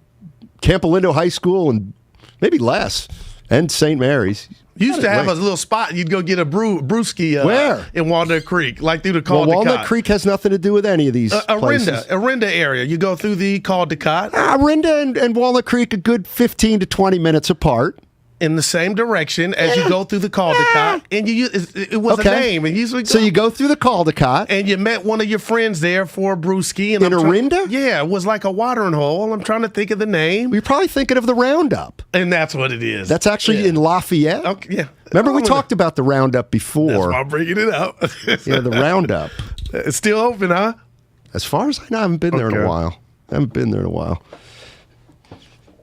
Campolindo High School and maybe less, and St. Mary's. You used to have a little spot. You'd go get a brewski. Where? In Walnut Creek, like through the Well, Caldecott. Walnut Creek has nothing to do with any of these places. Orinda area. You go through the Caldecott. Orinda and Walnut Creek a good 15 to 20 minutes apart. In the same direction as you go through the Caldecott, and it was a name. And so you go through the Caldecott, and you met one of your friends there for a brewski. And in Orinda? Yeah, it was like a watering hole. I'm trying to think of the name. You're probably thinking of the Roundup, and that's what it is. That's actually in Lafayette. Okay, yeah. Remember we talked about the Roundup before. That's why I'm bringing it up. Yeah, the Roundup. It's still open, huh? As far as I know, I haven't been there in a while.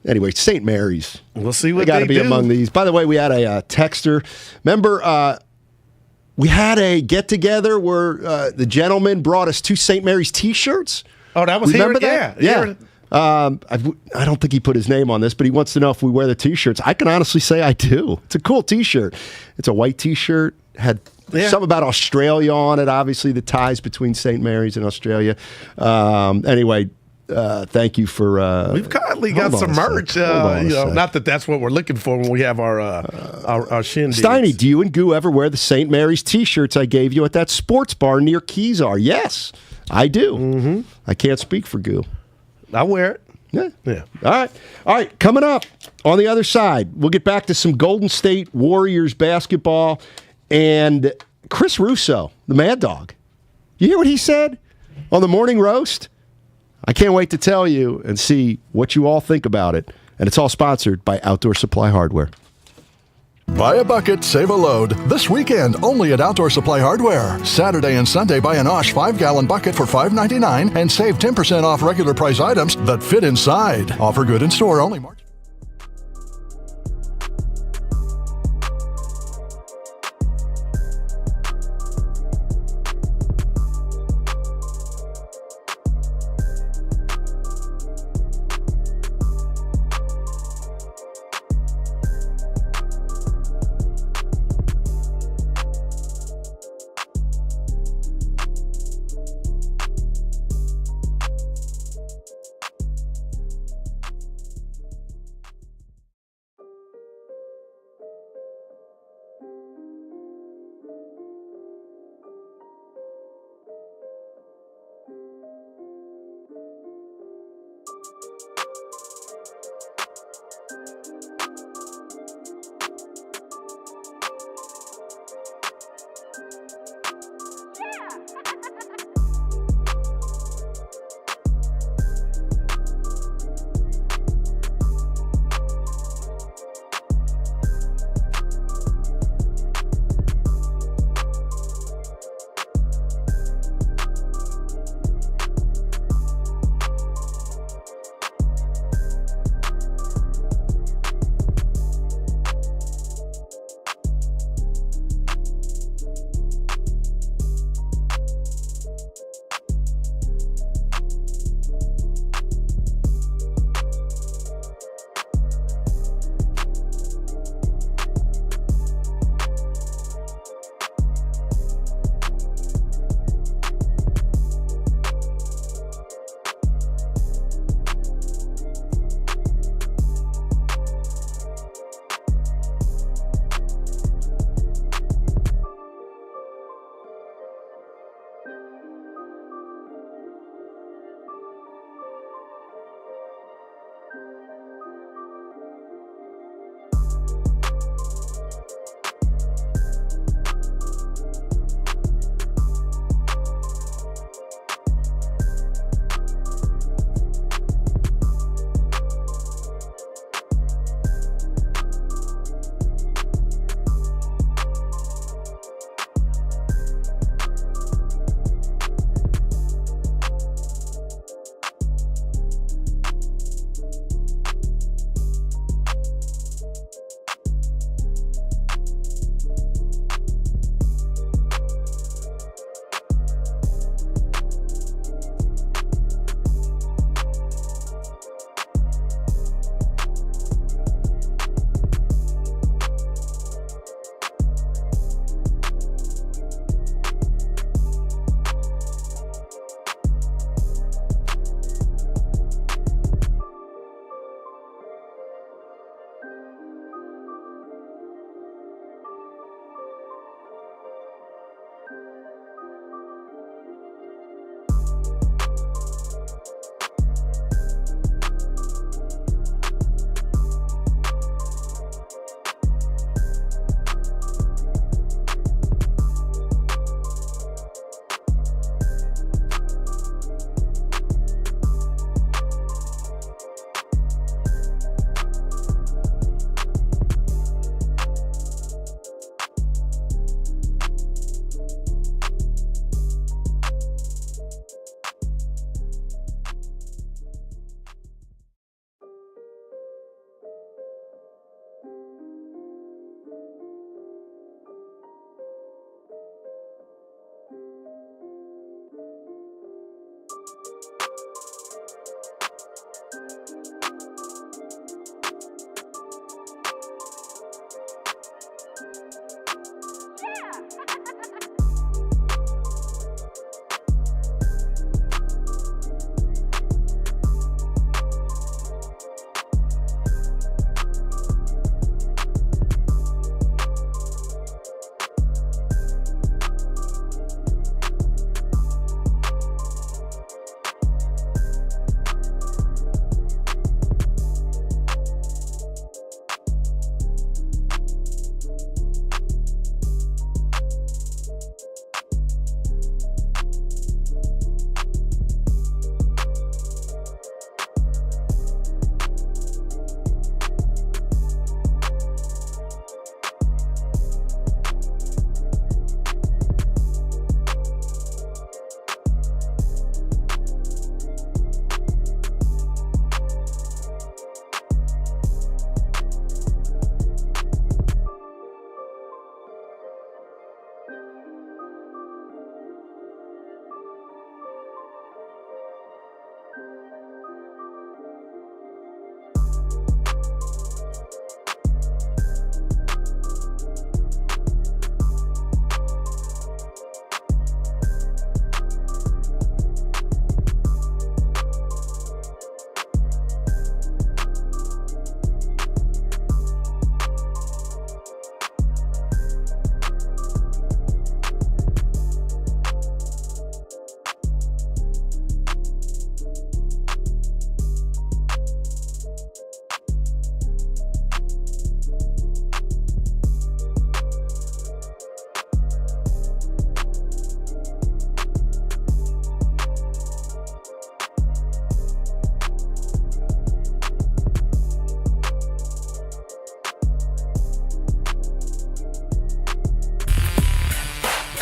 Anyway, St. Mary's. We'll see what they got to be do. among these. By the way, we had a texter. Remember, we had a get-together where the gentleman brought us 2 St. Mary's T-shirts? Oh, that was Remember here? that? Yeah. I don't think he put his name on this, but he wants to know if we wear the T-shirts. I can honestly say I do. It's a cool T-shirt. It's a white T-shirt. Had something about Australia on it, obviously the ties between St. Mary's and Australia. Anyway, thank you for. We've kindly got some merch. Not that that's what we're looking for when we have our shindigs. Steiny, do you and Goo ever wear the St. Mary's T-shirts I gave you at that sports bar near Kezar? Yes, I do. Mm-hmm. I can't speak for Goo. I wear it. Yeah. All right. Coming up on the other side, we'll get back to some Golden State Warriors basketball and Chris Russo, the Mad Dog. You hear what he said on the morning roast? I can't wait to tell you and see what you all think about it. And it's all sponsored by Outdoor Supply Hardware. Buy a bucket, save a load. This weekend, only at Outdoor Supply Hardware. Saturday and Sunday, buy an Osh 5-gallon bucket for $5.99 and save 10% off regular price items that fit inside. Offer good in store only March.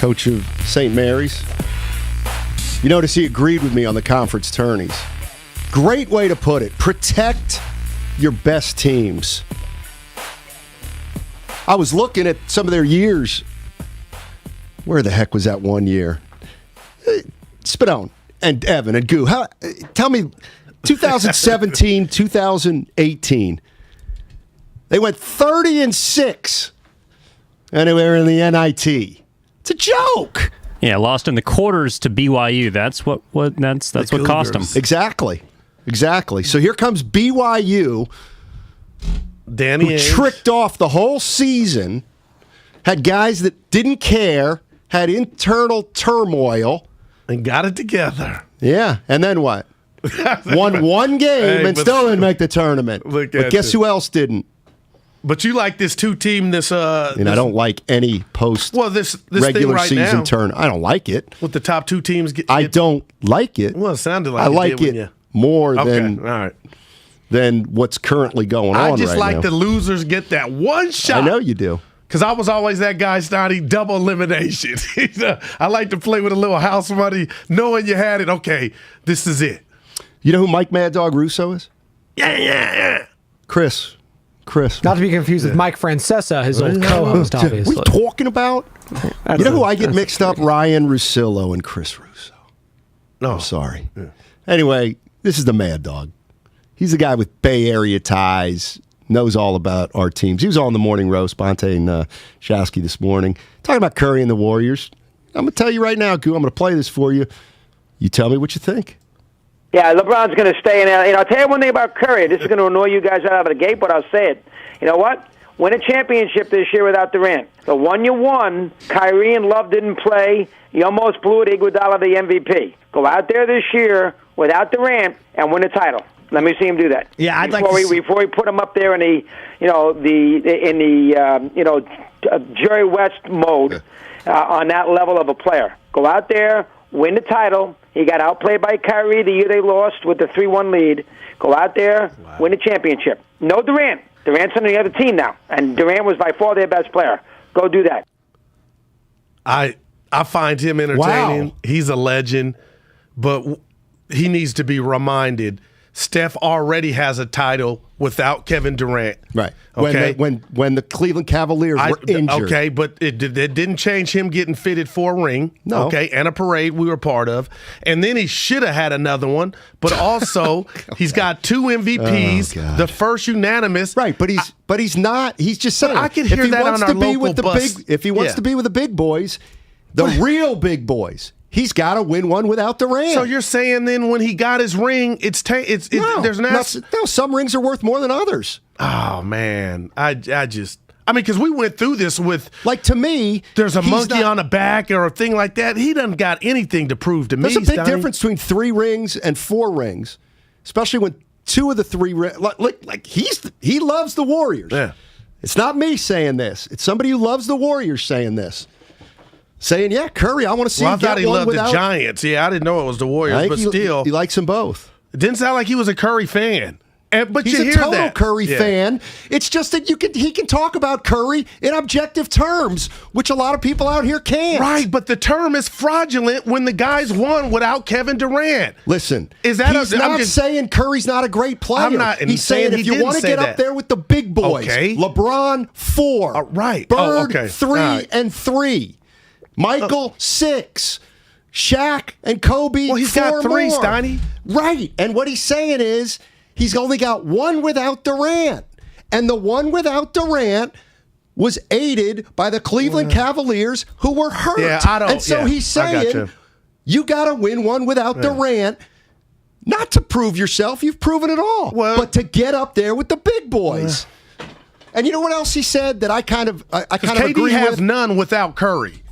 coach of St. Mary's. You notice he agreed with me on the conference tourneys. Great way to put it. Protect your best teams. I was looking at some of their years. Where the heck was that one year? Spadone and Evan and Goo. Tell me, 2017, 2018. They went 30-6, and they were in the NIT. It's a joke. Yeah, lost in the quarters to BYU. That's what cost them. Exactly. So here comes BYU, who tricked off the whole season, had guys that didn't care, had internal turmoil, and got it together. Yeah, and then what? Won one game and still didn't make the tournament. But guess who else didn't? But you like this two-team, I don't like any this regular right season now, tournament. I don't like it. With the top two teams, I don't like it. Well, it sounded like I like it more than what's currently going on. I just like the losers get that one shot. I know you do. Because I was always that guy, Steiny, double elimination. I like to play with a little house money, knowing you had it. Okay, this is it. You know who Mike Mad Dog Russo is? Yeah. Chris. Not to be confused with Mike Francesa, his old co-host, obviously. What are you talking about? You know who I get mixed up? Ryan Russillo and Chris Russo. No. I'm sorry. Yeah. Anyway, this is the Mad Dog. He's a guy with Bay Area ties, knows all about our teams. He was on the Morning Roast, Bonte and Shasky this morning, talking about Curry and the Warriors. I'm going to tell you right now, Goo, I'm going to play this for you. You tell me what you think. Yeah, LeBron's going to stay in LA. I'll tell you one thing about Curry. This is going to annoy you guys out of the gate, but I'll say it. You know what? Win a championship this year without Durant. The one you won, Kyrie and Love didn't play. You almost blew it. Iguodala the MVP. Go out there this year without Durant and win a title. Let me see him do that. Yeah, I'd before like to before we put him up there in Jerry West mode on that level of a player. Go out there, win the title. He got outplayed by Kyrie the year they lost with the 3-1 lead. Go out there, win the championship. No Durant. Durant's on the other team now, and Durant was by far their best player. Go do that. I find him entertaining. Wow. He's a legend, but he needs to be reminded Steph already has a title without Kevin Durant. Right. Okay. When the Cleveland Cavaliers were injured. Okay, but it didn't change him getting fitted for a ring. No. Okay, and a parade we were part of. And then he should have had another one. But also, he's got 2 MVPs. The first unanimous. Right, but he's not. He's just saying. I can hear that on our local bus. If he wants to be with the big boys, the real big boys, he's got to win one without Durant. So you're saying then when he got his ring, there's no, some rings are worth more than others. Oh man, because we went through this with, like, to me, there's a monkey on the back or a thing like that. He doesn't got anything to prove to me. There's a big difference between 3 rings and 4 rings, especially when 2 of the 3 rings. Like he loves the Warriors. Yeah, it's not me saying this. It's somebody who loves the Warriors saying this. Saying, yeah, Curry, I want to see him get one. I thought he loved the Giants. Yeah, I didn't know it was the Warriors, but still. He likes them both. It didn't sound like he was a Curry fan. But he's you hear a total that. Curry fan. It's just that he can talk about Curry in objective terms, which a lot of people out here can't. Right, but the term is fraudulent when the guys won without Kevin Durant. Listen, he's not saying Curry's not a great player. I'm not. He's saying if you want to get up there with the big boys, LeBron 4, right? Bird 3 and 3. Michael 6, Shaq and Kobe. Well, he's got 3, more. Steiny. Right, and what he's saying is he's only got 1 without Durant, and the 1 without Durant was aided by the Cleveland Cavaliers, who were hurt. Yeah, I don't. And so he's saying you got to win 1 without Durant, not to prove yourself. You've proven it all, but to get up there with the big boys. And you know what else he said that I kind of agree with? KD has none without Curry.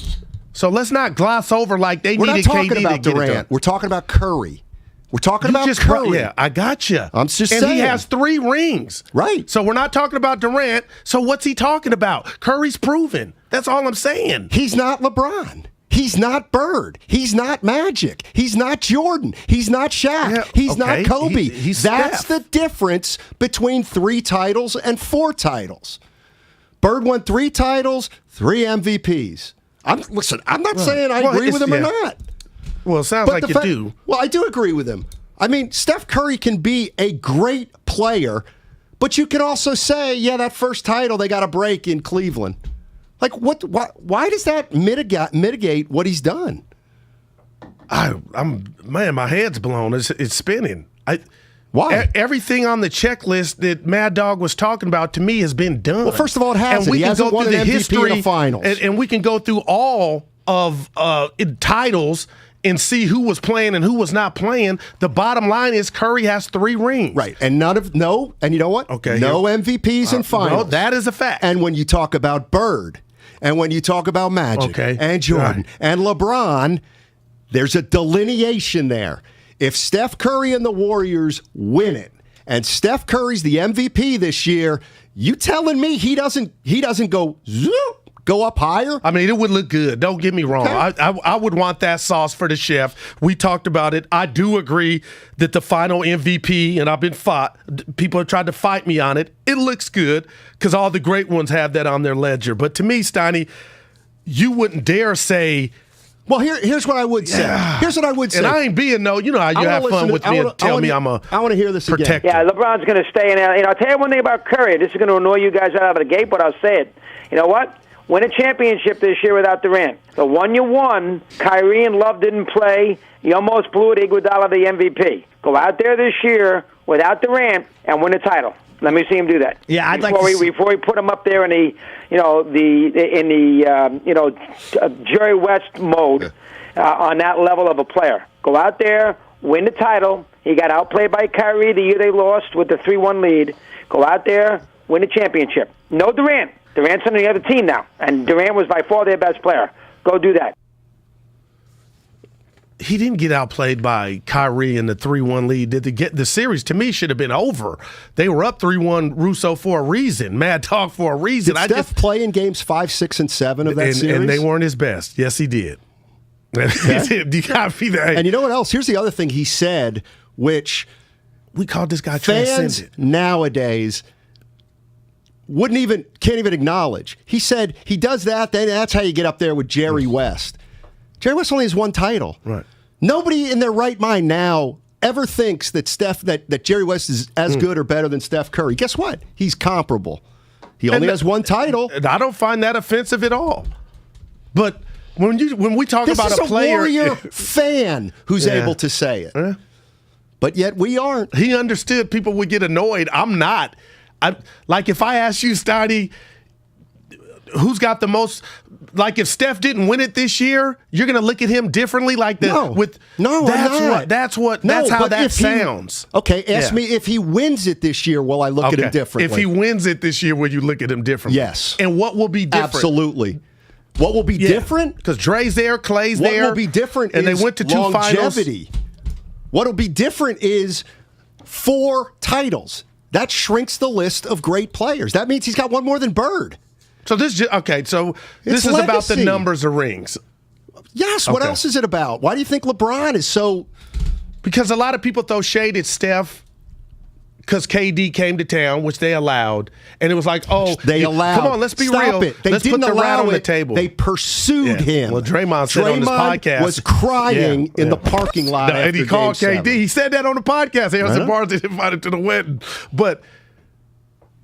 So let's not gloss over like they needed KD to get it done. We're not talking about Durant. We're talking about Curry. We're talking about Curry. Yeah, I got you. I'm just saying. And he has 3 rings. Right. So we're not talking about Durant. So what's he talking about? Curry's proven. That's all I'm saying. He's not LeBron. He's not Bird. He's not Magic. He's not Jordan. He's not Shaq. Yeah, he's not Kobe. That's Steph. the difference between 3 titles and 4 titles. Bird won 3 titles, 3 MVPs. I'm not saying I agree with him or not. Well, it sounds like you do. Well, I do agree with him. I mean, Steph Curry can be a great player, but you can also say, yeah, that first title they got a break in Cleveland. Like, why does that mitigate what he's done? Man, my head's blown. It's spinning. Why? Everything on the checklist that Mad Dog was talking about to me has been done. Well, first of all, it hasn't. And we he can hasn't go won through an the MVP history in the finals. and we can go through all of titles and see who was playing and who was not playing. The bottom line is Curry has 3 rings. Right. And and you know what? Okay. No MVPs in finals. No, that is a fact. And when you talk about Bird, and when you talk about Magic, and Jordan, and LeBron, there's a delineation there. If Steph Curry and the Warriors win it, and Steph Curry's the MVP this year, you telling me he doesn't go up higher? I mean, it would look good. Don't get me wrong. Okay. I would want that sauce for the chef. We talked about it. I do agree that the final MVP, and I've been fought, people have tried to fight me on it. It looks good because all the great ones have that on their ledger. But to me, Steiny, you wouldn't dare say, well, here's what I would say. Here's what I would say. And I ain't being you know how you have fun with me and tell me I'm a I want to hear this protector. again. Yeah, LeBron's going to stay in. I'll tell you one thing about Curry. This is going to annoy you guys out of the gate, but I'll say it. You know what? Win a championship this year without Durant. The one you won, Kyrie and Love didn't play. You almost blew it. Iguodala the MVP. Go out there this year without Durant and win a title. Let me see him do that. Yeah, I'd before like to before we put him up there in the Jerry West mode on that level of a player. Go out there, win the title. He got outplayed by Kyrie the year they lost with the 3-1 lead. Go out there, win a championship. No Durant. Durant's on the other team now, and Durant was by far their best player. Go do that. He didn't get outplayed by Kyrie in the 3-1 lead. The series, to me, should have been over. They were up 3-1 Russo for a reason, Mad Dog for a reason. Did Steph play in games 5, 6, and 7 of that series? And they weren't his best. Yes, he did. You gotta be there. And you know what else? Here's the other thing he said, which we called this guy fans transcendent. Nowadays can't even acknowledge. He said he does that, then that's how you get up there with Jerry West. Jerry West only has 1 title. Right. Nobody in their right mind now ever thinks that that Jerry West is as good or better than Steph Curry. Guess what? He's comparable. He only has 1 title. I don't find that offensive at all. But when we talk about a player, this is a Warrior fan who's able to say it. But yet we aren't. He understood people would get annoyed. I'm not. Like if I ask you, Steiny, who's got the most? Like if Steph didn't win it this year, you're going to look at him differently. Like that. No, That's how that sounds. Ask me if he wins it this year. Will I look at him differently? If he wins it this year, will you look at him differently? Yes. And what will be different? Absolutely. What will be different? Because Dre's there, Clay's there. What will be different? And they went to 2 longevity. finals. What will be different is 4 titles. That shrinks the list of great players. That means he's got 1 more than Bird. So this is about the numbers of rings. Yes. What else is it about? Why do you think LeBron is so? Because a lot of people throw shade at Steph because KD came to town, which they allowed, and it was like, they allowed. Come on, let's be Stop real. It. They let's didn't put the allow rat on it. the table. They pursued him. Well, Draymond said on his podcast was crying in the parking lot. No, and he called KD. He said that on the podcast. Harrison Barnes is invited to the wedding. But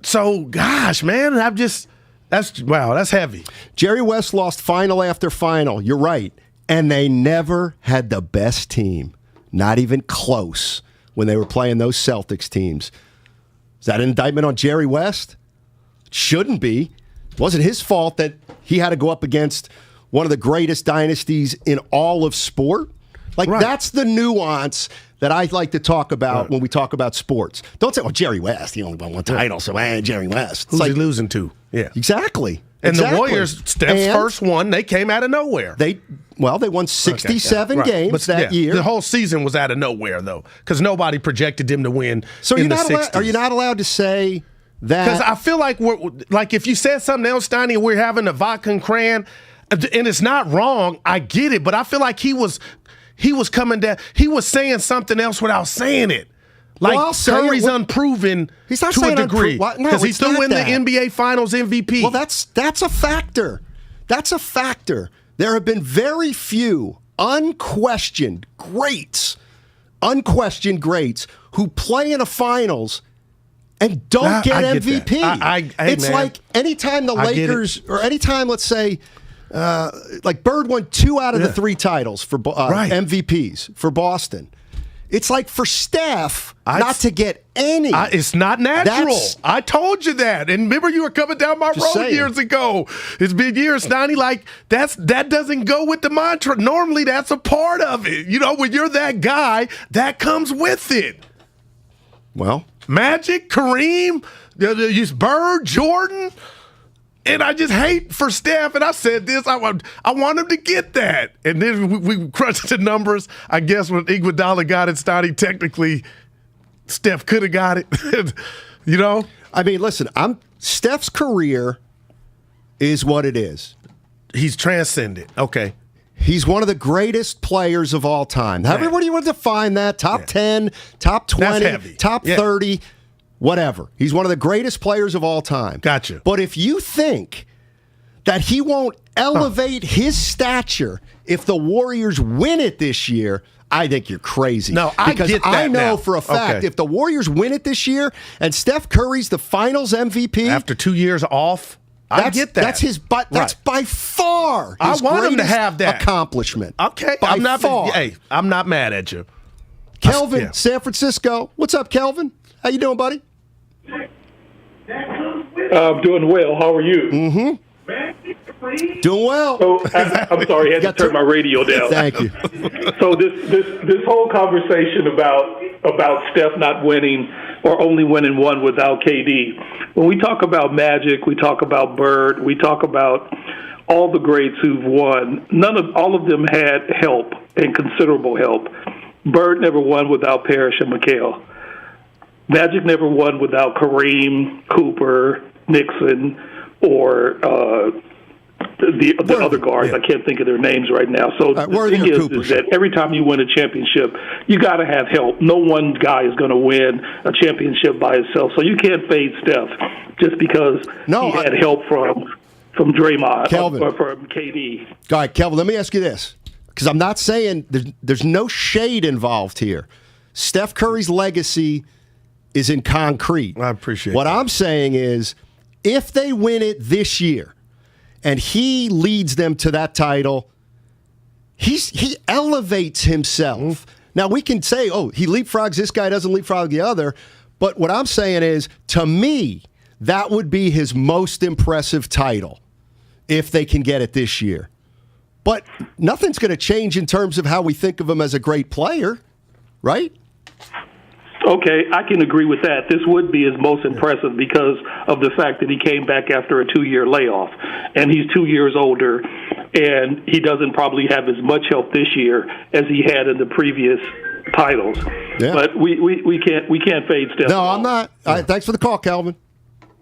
so, gosh, man, that's heavy. Jerry West lost final after final. You're right. And they never had the best team. Not even close when they were playing those Celtics teams. Is that an indictment on Jerry West? It shouldn't be. It wasn't his fault that he had to go up against one of the greatest dynasties in all of sport. That's the nuance that I like to talk about when we talk about sports. Don't say, Jerry West, he only won 1 title, so Jerry West. Who's he losing to? Yeah. Exactly. And the Warriors, Steph's first one, they came out of nowhere. They won 67 games that year. The whole season was out of nowhere, though, because nobody projected them to win So in the 60s. Are you not allowed to say that? Because I feel like if you said something else, Steiny, we're having a vodka and cran, and it's not wrong, I get it, but I feel like he was coming down. He was saying something else without saying it. Like Curry's unproven he's not to a degree because he's still in the NBA Finals MVP. Well, that's a factor. That's a factor. There have been very few unquestioned greats who play in a finals and don't get MVP. It's like anytime the Lakers, or anytime, let's say, like Bird won 2 out of the 3 titles for MVPs for Boston. It's like for Steph not to get any. It's not natural. I told you that. And remember, you were coming down my road years ago. It's been years, Steiny. Like, that doesn't go with the mantra. Normally, that's a part of it. You know, when you're that guy, that comes with it. Well, Magic, Kareem, Bird, Jordan. And I just hate for Steph. And I said this, I want him to get that. And then we crunched the numbers. I guess when Iguodala got it, Steiny, technically Steph could have got it. You know? I mean, listen, Steph's career is what it is. He's transcended. Okay. He's one of the greatest players of all time. Everybody would define that. Top 10, top 20, top 30. Whatever. He's one of the greatest players of all time. Gotcha. But if you think that he won't elevate his stature if the Warriors win it this year, I think you're crazy. No, I get that. Because I know for a fact if the Warriors win it this year and Steph Curry's the Finals MVP after 2 years off, I get that. That's by far his I want him to have that accomplishment. Okay, I'm not mad at you. Kelvin, San Francisco. What's up, Kelvin? How you doing, buddy? I'm doing well. How are you? Mm-hmm. Doing well. So, I'm sorry, I had to turn my radio down. Thank you. So this whole conversation about Steph not winning or only winning one without KD. When we talk about Magic, we talk about Bird, we talk about all the greats who've won. All of them had help and considerable help. Bird never won without Parrish and McHale. Magic never won without Kareem, Cooper, Nixon, or the other guards. I can't think of their names right now. So the thing is that every time you win a championship, you got to have help. No one guy is going to win a championship by himself. So you can't fade Steph just because he had help from Draymond or from KD. All right, Kelvin, let me ask you this, because I'm not saying there's no shade involved here. Steph Curry's legacy is in concrete. I appreciate what that. I'm saying is, if they win it this year and he leads them to that title, he elevates himself. Mm-hmm. Now, we can say, he leapfrogs this guy, doesn't leapfrog the other. But what I'm saying is, to me, that would be his most impressive title if they can get it this year. But nothing's going to change in terms of how we think of him as a great player, right? Okay, I can agree with that. This would be his most impressive because of the fact that he came back after a 2-year layoff, and he's 2 years older, and he doesn't probably have as much help this year as he had in the previous titles. Yeah. But we can't fade Steph. No, I'm not. Thanks for the call, Calvin.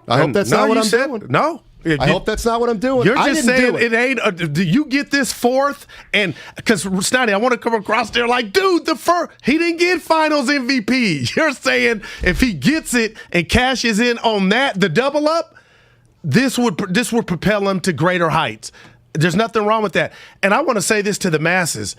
I hope that's not what I'm doing. No. I hope that's not what I'm doing. You're just saying it ain't. Do you get this fourth? And because Steiny, I want to come across there like, dude, he didn't get Finals MVP. You're saying if he gets it and cashes in on that, the double up, this would propel him to greater heights. There's nothing wrong with that. And I want to say this to the masses,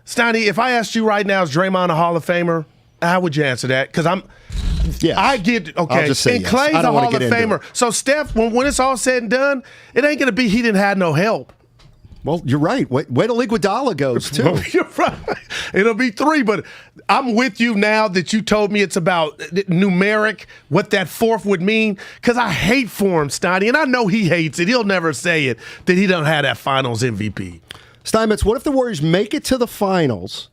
Steiny. If I asked you right now, is Draymond a Hall of Famer? How would you answer that? Because I get okay. I'll just say and yes. Clay's I a don't Hall of Famer. So Steph, when it's all said and done, it ain't going to be he didn't have no help. Well, you're right. Wait till Iguodala goes too. You're right. It'll be 3, but I'm with you now that you told me it's about numeric, what that fourth would mean. Because I hate for him, Steiny, and I know he hates it. He'll never say it that he don't have that Finals MVP. Steinmetz, what if the Warriors make it to the Finals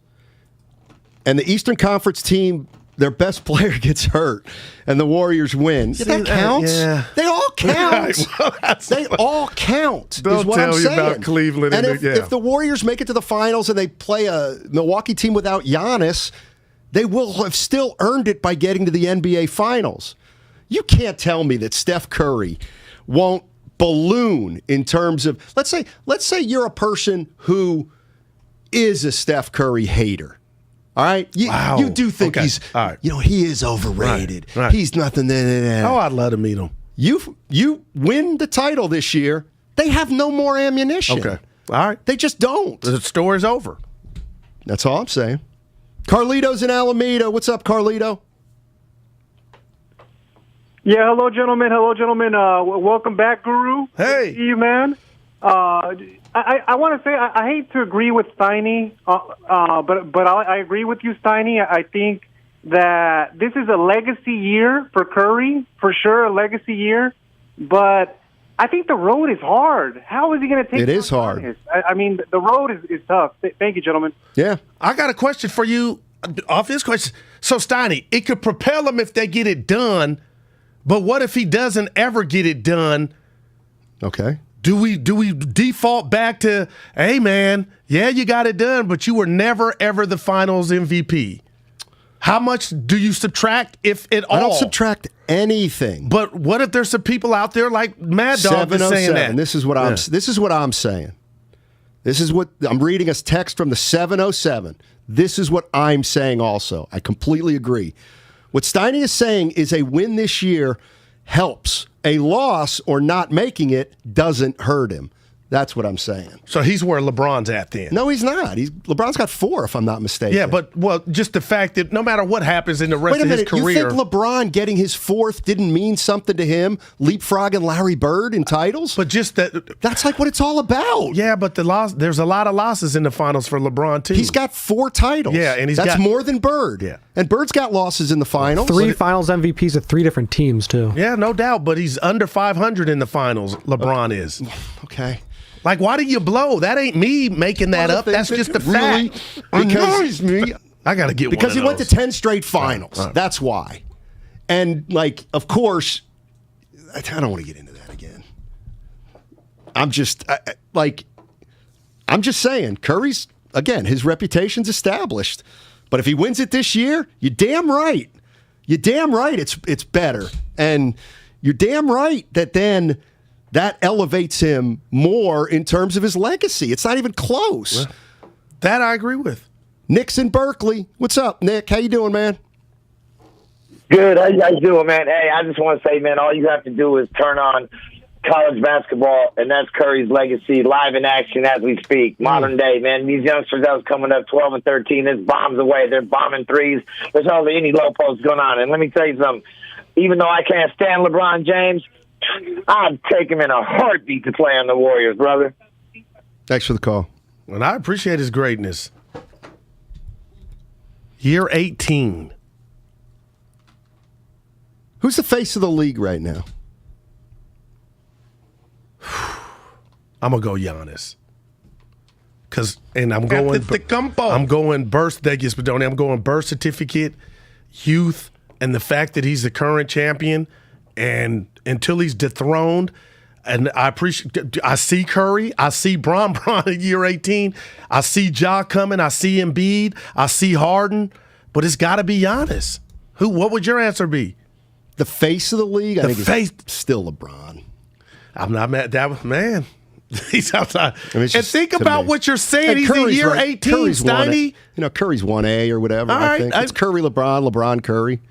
and the Eastern Conference team, their best player gets hurt, and the Warriors win? That counts. Yeah. They all count. They all count. Don't is what tell I'm you saying. about Cleveland. And if the Warriors make it to the Finals and they play a Milwaukee team without Giannis, they will have still earned it by getting to the NBA Finals. You can't tell me that Steph Curry won't balloon in terms of, let's say you're a person who is a Steph Curry hater. All right, you do think he's, he is overrated. Right. He's nothing. Oh, I'd love to meet him. You win the title this year. They have no more ammunition. Okay. All right. They just don't. The story's over. That's all I'm saying. Carlito's in Alameda. What's up, Carlito? Yeah, hello, gentlemen. Welcome back, Guru. Hey. Good to see you, man. I want to say I hate to agree with Steiny, but I agree with you, Steiny. I think that this is a legacy year for Curry, for sure, a legacy year. But I think the road is hard. How is he going to take it? It is hard. I mean, the road is tough. Thank you, gentlemen. Yeah. I got a question for you off this question. So, Steiny, it could propel him if they get it done, but what if he doesn't ever get it done? Okay. Do we default back to, hey, man, yeah, you got it done, but you were never, ever the finals MVP? How much do you subtract, if at all? I don't subtract anything. But what if there's some people out there like Mad Dog is saying that? This is what I'm saying. This is what I'm reading a text from the 707. This is what I'm saying also. I completely agree. What Steiny is saying is a win this year helps. A loss or not making it doesn't hurt him. That's what I'm saying. So he's where LeBron's at then. No, he's not. LeBron's got 4, if I'm not mistaken. Yeah, but just the fact that no matter what happens in the rest of his career. You think LeBron getting his 4th didn't mean something to him? Leapfrogging Larry Bird in titles? But just that's like what it's all about. Yeah, but there's a lot of losses in the finals for LeBron too. He's got 4 titles. Yeah, and that's more than Bird. Yeah. And Bird's got losses in the finals. 3 finals MVPs of 3 different teams too. Yeah, no doubt, but he's under 500 in the finals, LeBron is. Okay. Like, why do you blow? That ain't me making that up. That's just a fact. Because me. I got to get because one of he went to 10 straight finals. Right. That's why. And, like, of course, I don't want to get into that again. I'm just saying, Curry's, again, his reputation's established. But if he wins it this year, you're damn right. You're damn right it's better. And you're damn right that then that elevates him more in terms of his legacy. It's not even close. Well, that I agree with. Nick's in Berkeley. What's up, Nick? How you doing, man? Good. How you guys doing, man? Hey, I just want to say, man, all you have to do is turn on college basketball, and that's Curry's legacy live in action as we speak. Modern day, man. These youngsters that was coming up 12 and 13, there's bombs away. They're bombing threes. There's hardly any low posts going on. And let me tell you something. Even though I can't stand LeBron James, I'd take him in a heartbeat to play on the Warriors, brother. Thanks for the call. And I appreciate his greatness. Year 18. Who's the face of the league right now? I'm going to go Giannis. I'm going birth certificate, youth, and the fact that he's the current champion. And until he's dethroned, and I see Curry, I see Bron in year 18, I see Ja coming, I see Embiid, I see Harden, but it's got to be Giannis. What would your answer be? The face of the league? I think it's still LeBron. I'm not mad. That man, he's outside. And think about about what you're saying. He's in year 18, Steiny. Curry's 1A or whatever. I think it's Curry, LeBron, Curry.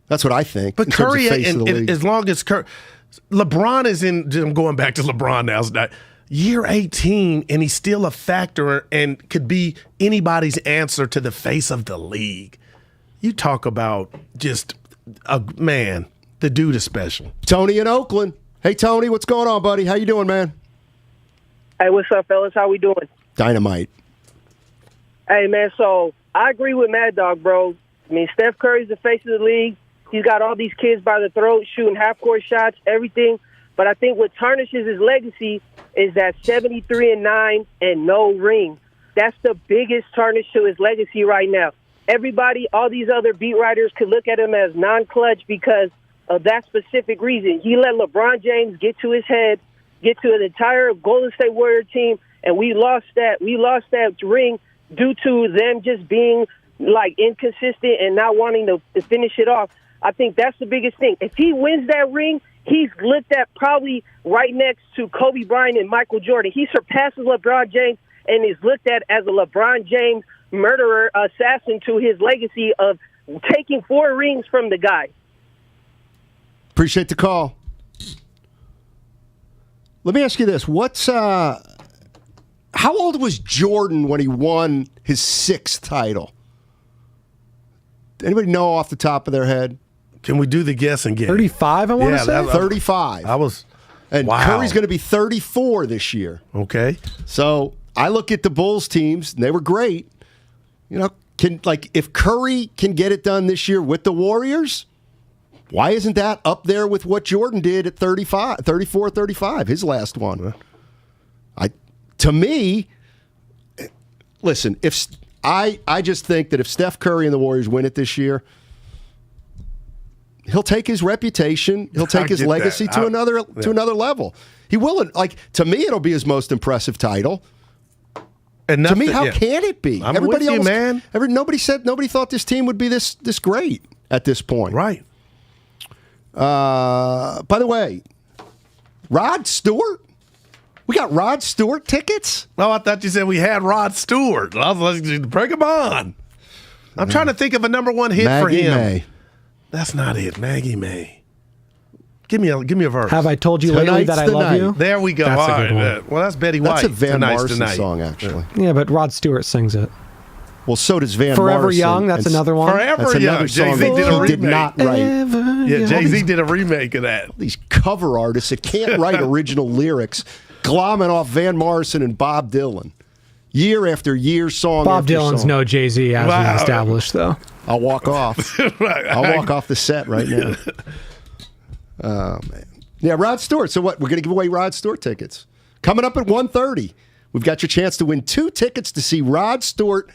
That's what I think. But Curry, as long as LeBron is in, I'm going back to LeBron now. Year 18, and he's still a factor and could be anybody's answer to the face of the league. You talk about just the dude is special. Tony in Oakland. Hey, Tony, what's going on, buddy? How you doing, man? Hey, what's up, fellas? How we doing? Dynamite. Hey, man, so I agree with Mad Dog, bro. I mean, Steph Curry's the face of the league. He's got all these kids by the throat, shooting half-court shots, everything. But I think what tarnishes his legacy is that 73-9 and no ring. That's the biggest tarnish to his legacy right now. Everybody, all these other beat writers could look at him as non-clutch because of that specific reason. He let LeBron James get to his head, get to an entire Golden State Warrior team, and we lost that ring due to them just being like inconsistent and not wanting to finish it off. I think that's the biggest thing. If he wins that ring, he's looked at probably right next to Kobe Bryant and Michael Jordan. He surpasses LeBron James and is looked at as a LeBron James murderer, assassin to his legacy of taking 4 rings from the guy. Appreciate the call. Let me ask you this. What's How old was Jordan when he won his 6th title? Anybody know off the top of their head? Can we do the guessing game? 35, I want to say? 35. And wow. Curry's going to be 34 this year. Okay. So I look at the Bulls teams, and they were great. You know, if Curry can get it done this year with the Warriors, why isn't that up there with what Jordan did at 34, 35, his last one? To me, listen, I just think that if Steph Curry and the Warriors win it this year, he'll take his reputation, he'll take his legacy to another level. He will. To me, it'll be his most impressive title. And to me, how can it be? Everybody else, man. Nobody thought this team would be this great at this point. Right. By the way, Rod Stewart. We got Rod Stewart tickets? Oh, I thought you said we had Rod Stewart. I was like, bring him on. I'm trying to think of a number one hit for him. May. That's not it. Maggie May. Give me a verse. Have I told you lately that I love you? There we go. That's a good one. Well, that's Betty White. That's a Van Morrison tonight. song, actually. Yeah, but Rod Stewart sings it. Well, so does Van Forever Morrison. Young, that's another one. Forever Young. Jay-Z did a remake. Did not write. Yeah, Jay-Z did a remake of that. These cover artists that can't write original lyrics, glomming off Van Morrison and Bob Dylan. Year after year, song Bob after Dylan's song. no Jay-Z, as we established, though. I'll walk off. I'll walk off the set right now. Oh, man. Yeah, Rod Stewart. So what? We're going to give away Rod Stewart tickets. Coming up at 1:30, we've got your chance to win 2 tickets to see Rod Stewart.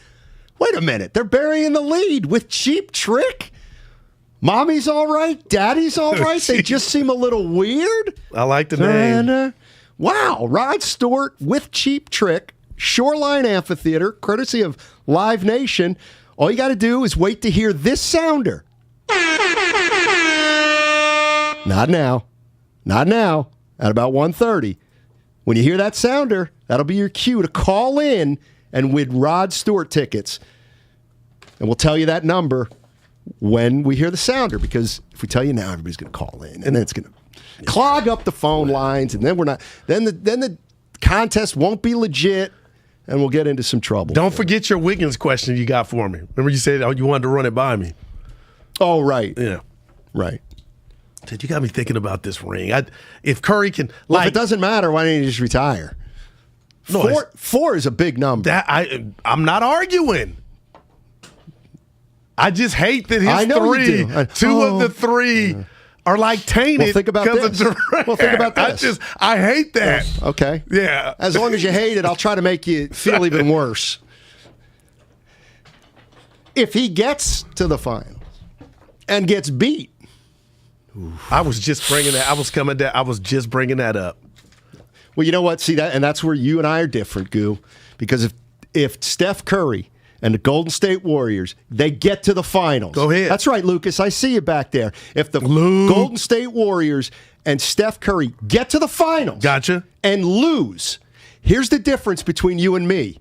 Wait a minute. They're burying the lead with Cheap Trick? Mommy's all right? Daddy's all right? They just seem a little weird? I like the name. Wow. Rod Stewart with Cheap Trick. Shoreline Amphitheater, courtesy of Live Nation. All you got to do is wait to hear this sounder. Not now. Not now. At about 1:30. When you hear that sounder, that'll be your cue to call in and win Rod Stewart tickets. And we'll tell you that number when we hear the sounder, because if we tell you now, everybody's going to call in, and then it's going to clog up the phone lines, and then we're not. Then the contest won't be legit, and we'll get into some trouble. Don't forget your Wiggins question you got for me. Remember you said you wanted to run it by me. Oh, right. Yeah. Right. Dude, you got me thinking about this ring. If Curry can, if it doesn't matter, why don't you just retire? No, four is a big number. I'm not arguing. I just hate that his I know three, you do. two of the three are like tainted. Well, think about this. Well, think about this. I hate that. Okay. Yeah. As long as you hate it, I'll try to make you feel even worse. If he gets to the finals and gets beat, I was just bringing that. I was just bringing that up. Well, you know what? See that, and that's where you and I are different, Goo. Because if Steph Curry and the Golden State Warriors, they get to the finals. Go ahead. That's right, Lucas. I see you back there. If the Golden State Warriors and Steph Curry get to the finals, gotcha, and lose, here's the difference between you and me.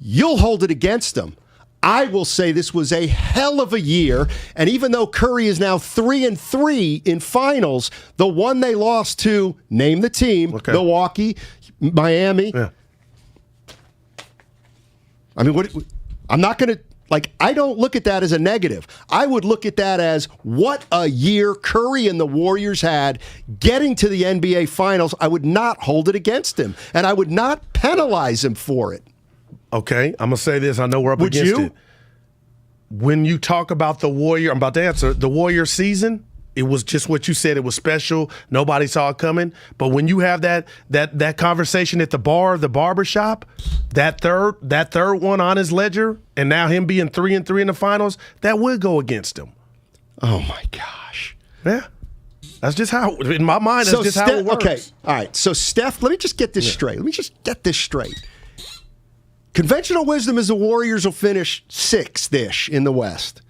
You'll hold it against them. I will say this was a hell of a year, and even though Curry is now 3-3 in finals, the one they lost to, name the team, Milwaukee, Miami. Yeah. I mean, I'm not going to, I don't look at that as a negative. I would look at that as what a year Curry and the Warriors had getting to the NBA Finals. I would not hold it against him, and I would not penalize him for it. Okay, I'm going to say this. I know we're up against it. When you talk about the Warrior, I'm about to answer, the Warrior season, it was just what you said. It was special. Nobody saw it coming. But when you have that conversation at the barbershop, that third one on his ledger, and now him being 3-3 in the finals, that would go against him. Oh, my gosh. Yeah. That's just how, in my mind, that's how it works. Okay, all right. So, Steph, let me just get this straight. Conventional wisdom is the Warriors will finish 6th-ish in the West.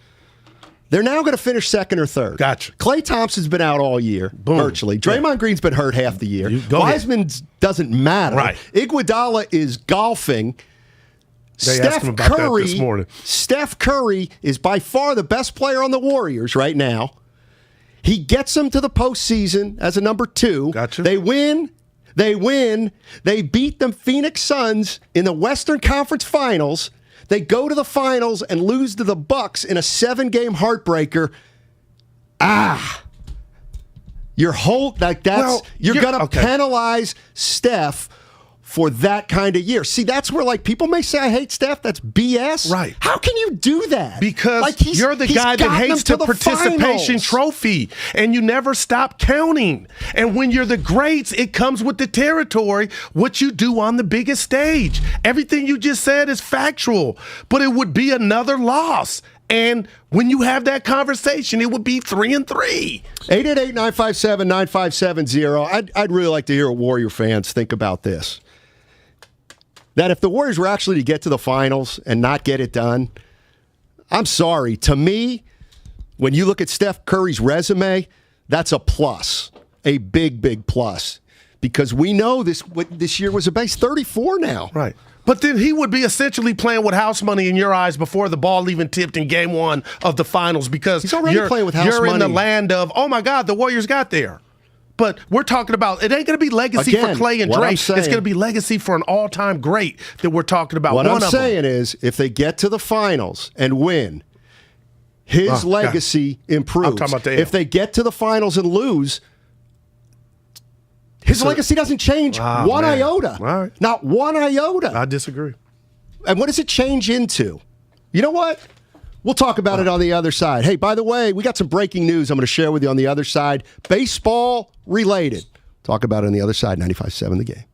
They're now going to finish 2nd or 3rd. Gotcha. Klay Thompson's been out all year, virtually. Draymond Green's been hurt half the year. Wiseman doesn't matter. Right. Iguodala is golfing. They asked him about that this morning. Steph Curry is by far the best player on the Warriors right now. He gets them to the postseason as a number 2. Gotcha. They win. They win. They beat the Phoenix Suns in the Western Conference Finals. They go to the finals and lose to the Bucks in a 7-game heartbreaker. You're going to penalize Steph for that kind of year. See, that's where, like, people may say I hate Steph. That's BS. Right. How can you do that? Because like you're the guy that hates the participation trophy, and you never stop counting. And when you're the greats, it comes with the territory, what you do on the biggest stage. Everything you just said is factual, but it would be another loss. And when you have that conversation, it would be 3-3. 888-957-9570. I'd really like to hear what Warrior fans think about this. That if the Warriors were actually to get to the finals and not get it done, I'm sorry. To me, when you look at Steph Curry's resume, that's a plus, a big, big plus. Because we know this year was a base 34 now. Right. But then he would be essentially playing with house money in your eyes before the ball even tipped in game 1 of the finals, because he's already playing with house money. You're in the land of, oh my God, the Warriors got there. But we're talking about, it ain't going to be legacy for Clay and Dre. It's going to be legacy for an all-time great that we're talking about. What I'm saying is, if they get to the finals and win, his legacy improves. I'm talking about if they get to the finals and lose, his legacy doesn't change one iota. All right. Not one iota. I disagree. And what does it change into? You know what? We'll talk about it on the other side. Hey, by the way, we got some breaking news I'm going to share with you on the other side. Baseball related. Talk about it on the other side. 95.7 The Game.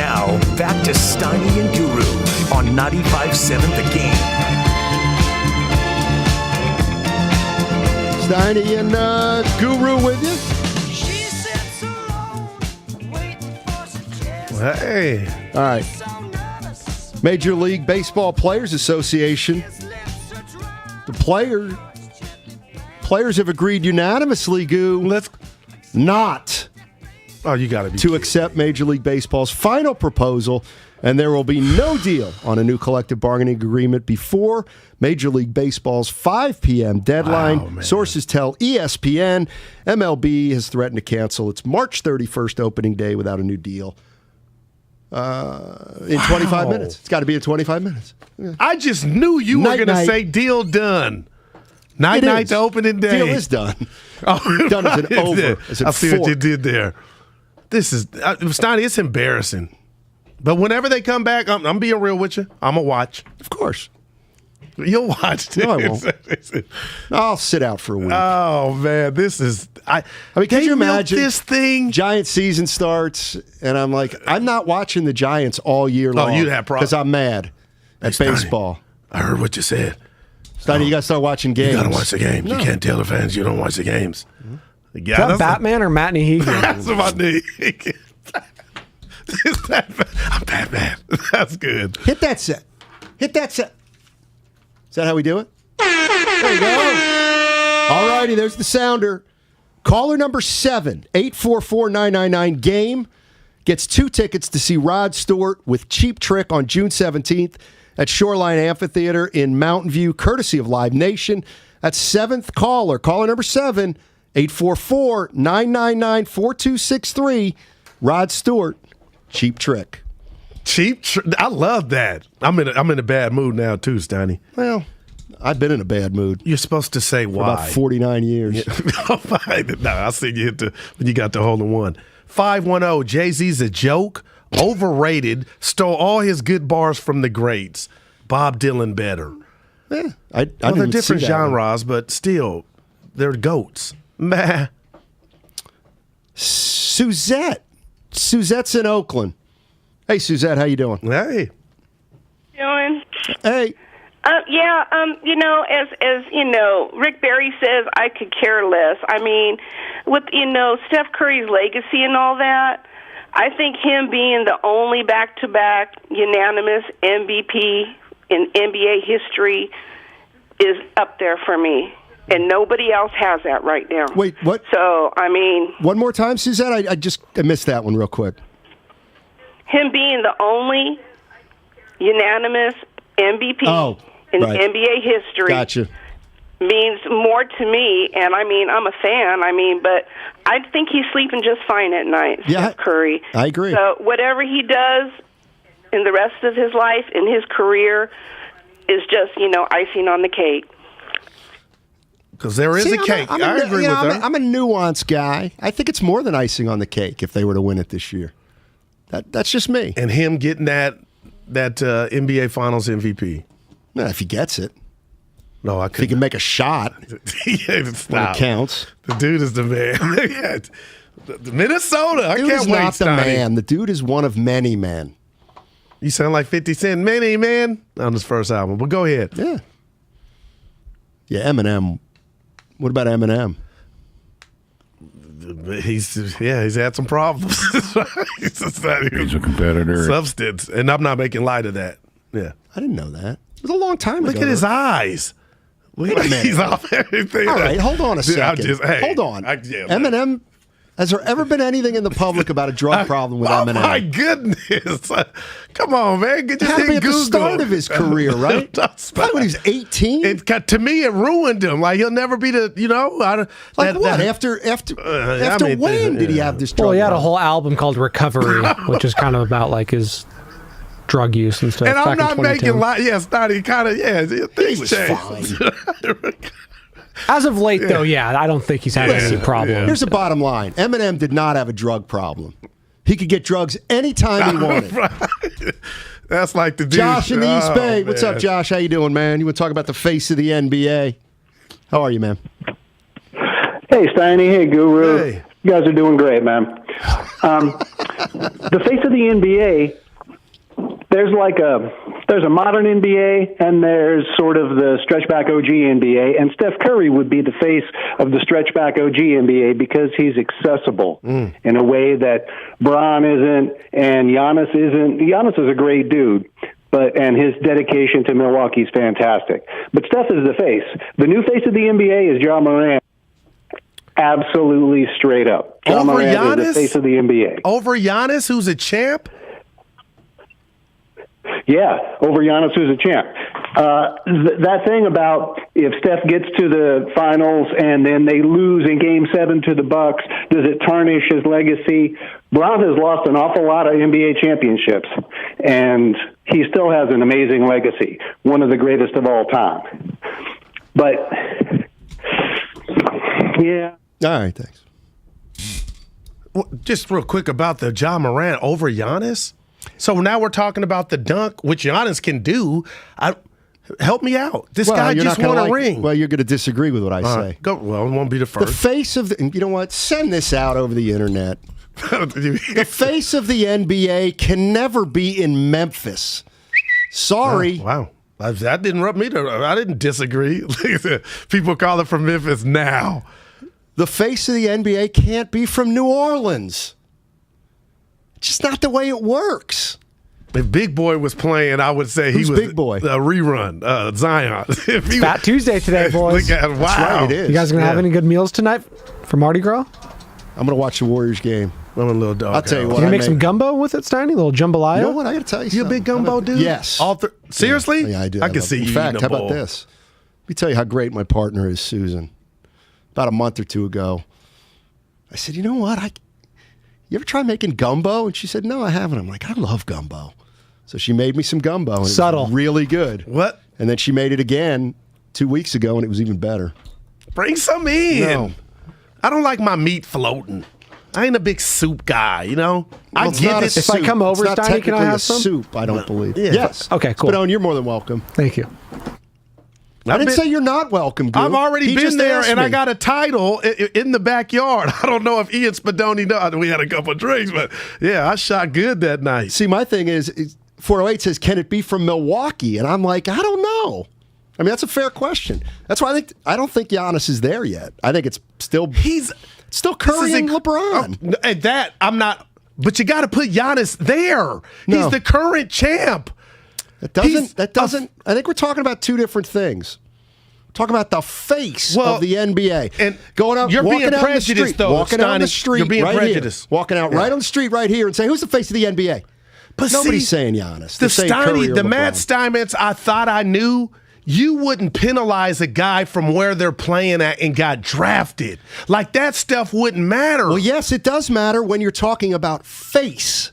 Now, back to Steiny and Guru on 95.7 The Game. Steiny and Guru with you. Hey. All right. Major League Baseball Players Association. The players have agreed unanimously, not you gotta be to accept Major League Baseball's final proposal, and there will be no deal on a new collective bargaining agreement before Major League Baseball's 5 p.m. deadline. Sources tell ESPN MLB has threatened to cancel its March 31st opening day without a new deal. In 25 minutes. It's got to be in 25 minutes. Yeah. I just knew you were going to say deal done. Night to opening day. Deal is done. Done as an over. I see what you did there. This is, Steiny, it's embarrassing. But whenever they come back, I'm being real with you. I'm going to watch. Of course. You'll watch, too. No, I won't. I'll sit out for a week. Oh, man. This is... I mean, can you imagine this thing? Giant season starts, and I'm like, I'm not watching the Giants all year long. Oh, you'd have problems. Because I'm mad at baseball. I heard what you said. Steiny, you got to start watching games. You got to watch the games. No. You can't tell the fans you don't watch the games. Is that Batman or Matt Nahegan? That's my Nahegan. I'm Batman. That's good. Hit that set. Hit that set. Is that how we do it? There you go. All righty, there's the sounder. Caller number 7, 844-999-GAME, gets 2 tickets to see Rod Stewart with Cheap Trick on June 17th at Shoreline Amphitheater in Mountain View, courtesy of Live Nation. That's 7th caller. Caller number 7, 844-999-4263. Rod Stewart, Cheap Trick. I love that. I'm in a bad mood now too, Steiny. Well, I've been in a bad mood. You're supposed to say why. For about 49 years. No, I see you hit when you got the hole in one. 510, Jay-Z's a joke, overrated, stole all his good bars from the greats. Bob Dylan better. Yeah, they're different genres, but still, they're goats. Meh. Suzette's in Oakland. Hey, Suzette, how you doing? Hey. Doing? Hey. As Rick Barry says, I could care less. I mean, with, Steph Curry's legacy and all that, I think him being the only back-to-back unanimous MVP in NBA history is up there for me. And nobody else has that right now. Wait, what? So, I mean... One more time, Suzette? I missed that one real quick. Him being the only unanimous MVP in NBA history means more to me. And, I'm a fan. But I think he's sleeping just fine at night, Steph Curry. I agree. So whatever he does in the rest of his life, in his career, is just, icing on the cake. Because there is a cake. I agree with her. I'm a nuanced guy. I think it's more than icing on the cake if they were to win it this year. That's just me. And him getting that NBA Finals MVP. No, if he gets it. No, I couldn't. If he can make a shot when it counts. The dude is the man. The Minnesota. I can't wait. The dude is not the man. The dude is one of many men. You sound like 50 Cent. Many man on his first album. But go ahead. Yeah. Yeah, Eminem. What about Eminem? He's had some problems. He's a competitor. Substance. And I'm not making light of that. Yeah. I didn't know that. It was a long time ago. Look at his eyes. Wait a minute. He's off everything. All right, hold on a second. Hold on. Eminem, has there ever been anything in the public about a drug problem with Eminem? Oh, my goodness. Come on, man. It had to be at the start of his career, right? Probably when he was 18. To me, it ruined him. Like, he'll never be the, After when did he have this drug Well, he had a problem? whole album called Recovery, which is kind of about, his drug use and stuff. And I'm not making light. Yes, not he kind of, things changed. As of late, though, I don't think he's had any problem. Here's the bottom line. Eminem did not have a drug problem. He could get drugs anytime he wanted. That's like the dude. Josh in the East Bay. What's up, Josh? How you doing, man? You want to talk about the face of the NBA? How are you, man? Hey, Steiny. Hey, Guru. Hey. You guys are doing great, man. the face of the NBA, there's a modern NBA and there's sort of the stretch back OG NBA, and Steph Curry would be the face of the stretch back OG NBA because he's accessible in a way that Bron isn't and Giannis isn't. Giannis is a great dude, and his dedication to Milwaukee is fantastic. But Steph is the face. The new face of the NBA is Ja Morant. Absolutely straight up. Ja Morant is the face of the NBA. Over Giannis, who's a champ? Yeah, over Giannis, who's a champ. That thing about if Steph gets to the finals and then they lose in Game 7 to the Bucks, does it tarnish his legacy? Bron has lost an awful lot of NBA championships, and he still has an amazing legacy, one of the greatest of all time. But, yeah. All right, thanks. Well, just real quick about the Ja Morant over Giannis. So now we're talking about the dunk, which Giannis can do. Help me out. This guy just won a ring. Well, you're going to disagree with what I say. Well, it won't be the first. The face of you know what? Send this out over the internet. The face of the NBA can never be in Memphis. Sorry. Wow. That didn't rub me. I didn't disagree. People call it from Memphis now. The face of the NBA can't be from New Orleans. It's just not the way it works. If Big Boy was playing, I would say Who's he was Big Boy? A rerun, Zion. Fat Tuesday today, boys. Look at, wow. That's right, it is. You guys going to have any good meals tonight for Mardi Gras? I'm going to watch the Warriors game. I'm a little dog. I'll tell you what. You going to make some gumbo with it, Steiny? A little jambalaya? You know what? I got to tell you You a big gumbo dude? Yes. Seriously? Yeah, I do. I can see you. In fact, eating how a bowl. about this? Let me tell you how great my partner is, Susan. About a month or two ago, I said, you know what? You ever try making gumbo? And she said, no, I haven't. I'm like, I love gumbo. So she made me some gumbo. And Subtle. It was really good. What? And then she made it again 2 weeks ago, and it was even better. Bring some in. No. I don't like my meat floating. I ain't a big soup guy, you know? I get it. If I come over, it's not Steiny, can I technically have a some? soup, I don't believe. Yeah. Yes. Okay, cool. Spadone, you're more than welcome. Thank you. I didn't say you're not welcome, Goo. I've already He been just there, asked and me. I got a title in the backyard. I don't know if Ian Spadoni knows. We had a couple of drinks, but yeah, I shot good that night. See, my thing is 408 says, can it be from Milwaukee? And I'm like, I don't know. I mean, that's a fair question. That's why I don't think Giannis is there yet. I think it's still Curry and LeBron. And that I'm not. But you got to put Giannis there. No. He's the current champ. That doesn't. I think we're talking about two different things. We're talking about the face of the NBA. And going out, you're walking being out on the prejudiced, street, though, walking out on the Steiny. street, You're being right prejudiced. Here, walking out right on the street, right here, and saying, "Who's the face of the NBA?" But nobody's see, saying Giannis. The They're saying Curry or the LeBron. Matt Steinmetz I thought I knew. You wouldn't penalize a guy from where they're playing at and got drafted. Like, that stuff wouldn't matter. Well, yes, it does matter when you're talking about face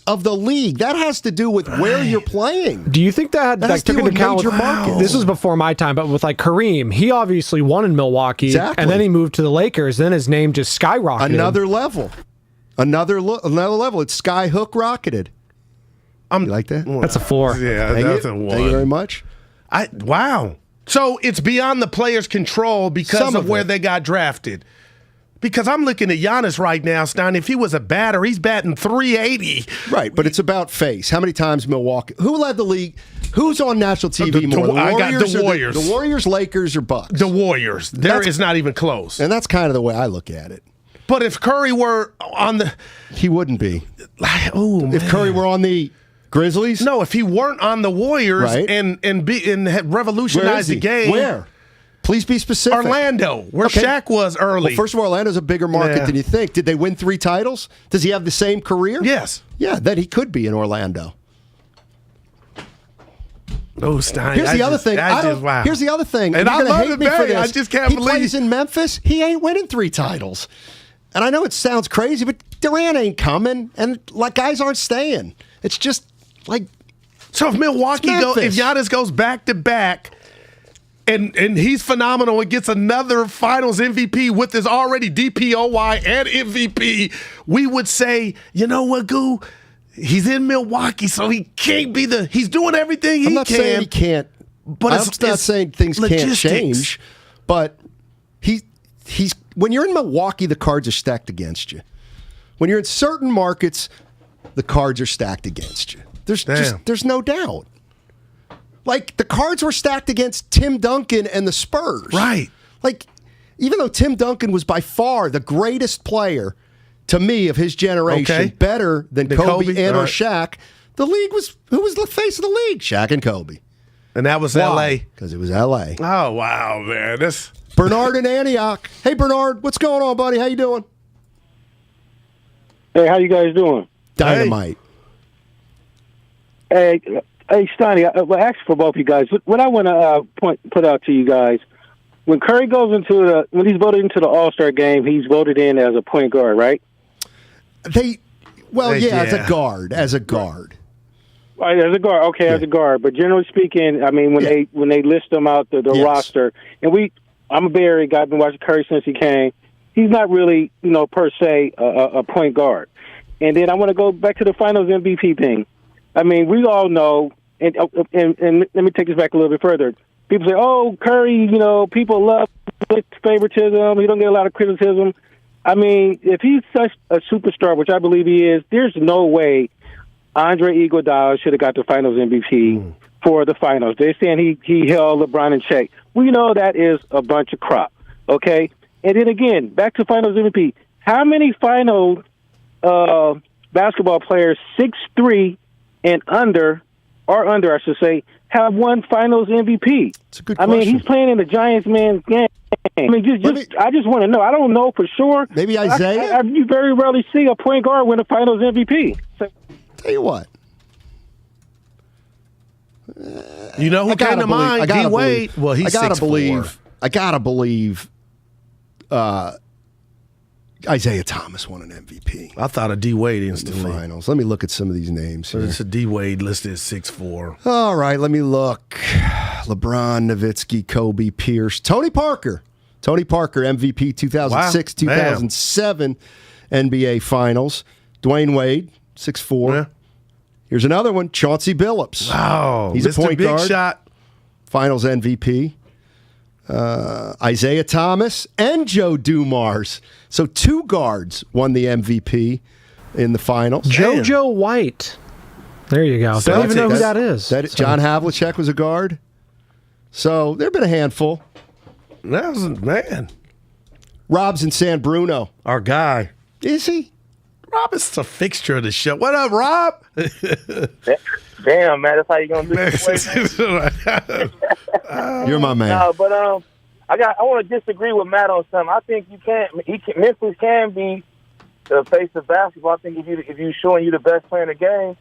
of the league. That has to do with where you're playing. Do you think that has to took do into with account major with, markets. This was before my time, but with like Kareem, he obviously won in Milwaukee, Exactly. and then he moved to the Lakers. Then his name just skyrocketed. Another level. Another level. It's sky hook rocketed. You like that? That's a 4. Yeah, Thank that's you. a 1. Thank you very much. Wow. So it's beyond the player's control because Some of of where it. they got drafted. Because I'm looking at Giannis right now, Stein. If he was a batter, he's batting 380. Right, but it's about face. How many times Milwaukee? Who led the league? Who's on national TV more? I got the Warriors. The Warriors, Lakers, or Bucks? The Warriors. There is not even close. And that's kind of the way I look at it. But if Curry were on the... He wouldn't be. Oh, if Curry were on the Grizzlies? No, if he weren't on the Warriors Right. and had revolutionized Where is he? the game. Where? Please be specific. Orlando, where Okay. Shaq was early. Well, first of all, Orlando's a bigger market Yeah. than you think. Did they win 3 titles? Does he have the same career? Yes. Yeah, then he could be in Orlando. Oh, Stein. Here's the other thing. Wow. Here's the other thing. And you're I gonna love hate it, me for Barry. this. I just can't he believe plays in Memphis. He ain't winning 3 titles. And I know it sounds crazy, but Durant ain't coming, and like guys aren't staying. It's just like So if Milwaukee if Giannis goes back to back, and he's phenomenal and gets another Finals MVP with his already DPOY and MVP, we would say, you know what, Goo? He's in Milwaukee, so he can't be he's doing everything he can. I'm not saying he can't. But I'm not saying things can't logistics. change. But he's when you're in Milwaukee, the cards are stacked against you. When you're in certain markets, the cards are stacked against you. There's no doubt. Like, the cards were stacked against Tim Duncan and the Spurs. Right. Like, even though Tim Duncan was by far the greatest player, to me, of his generation, better than Kobe and or Shaq, the league was, who was the face of the league? Shaq and Kobe. And that was L.A. Because it was L.A. Oh, wow, man. Bernard in Antioch. Hey, Bernard, what's going on, buddy? How you doing? Hey, how you guys doing? Dynamite. Hey, Steiny, actually for both of you guys, what I want to put out to you guys, when Curry goes when he's voted into the All-Star game, he's voted in as a point guard, right? As a guard. As a guard. Right, as a guard, as a guard. But generally speaking, I mean, when they list them out the roster, and I'm a Bay Area guy. I've been watching Curry since he came. He's not really, per se, a point guard. And then I want to go back to the Finals MVP thing. I mean, we all know, and let me take this back a little bit further. People say, "Oh, Curry, people love favoritism. He don't get a lot of criticism." I mean, if he's such a superstar, which I believe he is, there's no way Andre Iguodala should have got the Finals MVP for the Finals. They're saying he held LeBron in check. We know that is a bunch of crap, okay? And then again, back to Finals MVP. How many Final basketball players, 6'3" and under, I should say, have won Finals MVP? It's a good question. I mean, he's playing in the Giants man's game. I mean, I just want to know. I don't know for sure. Maybe Isaiah? You very rarely see a point guard win a Finals MVP. So, tell you what. You know who came to mind? D Wade. Well, he's 6'4". I gotta believe. Isaiah Thomas won an MVP. I thought of D Wade instantly. In the finals. Let me look at some of these names here. It's a D Wade listed as 6'4". All right, let me look. LeBron, Nowitzki, Kobe, Pierce, Tony Parker. Tony Parker, MVP 2006, 2007 NBA Finals. Dwayne Wade, 6'4". Yeah. Here's another one, Chauncey Billups. Wow, he's a point Big guard. Shot. Finals MVP. Isaiah Thomas and Joe Dumars. So 2 guards won the MVP in the finals. JoJo White. There you go. Don't even know who that is. John Havlicek was a guard. So there have been a handful. That was, man. Rob's in San Bruno. Our guy. Is he? Rob is a fixture of the show. What up, Rob? Damn, man, that's how you gonna do it. You're my man. No, but I want to disagree with Matt on something. I think Memphis can be the face of basketball. I think if you showing you the best player in the game,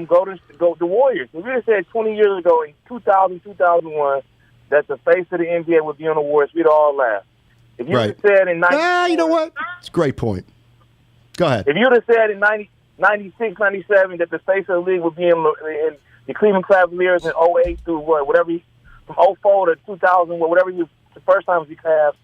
go the Warriors. If you had said 20 years ago in 2000, 2001 that the face of the NBA would be on the Warriors, we'd all laugh. If you had said in 90, you know what? It's a great point. Go ahead. If you would have said in 96, 97 that the face of the league would be in the Cleveland Cavaliers in 08 through from 04 to 2000, whatever the first time you have,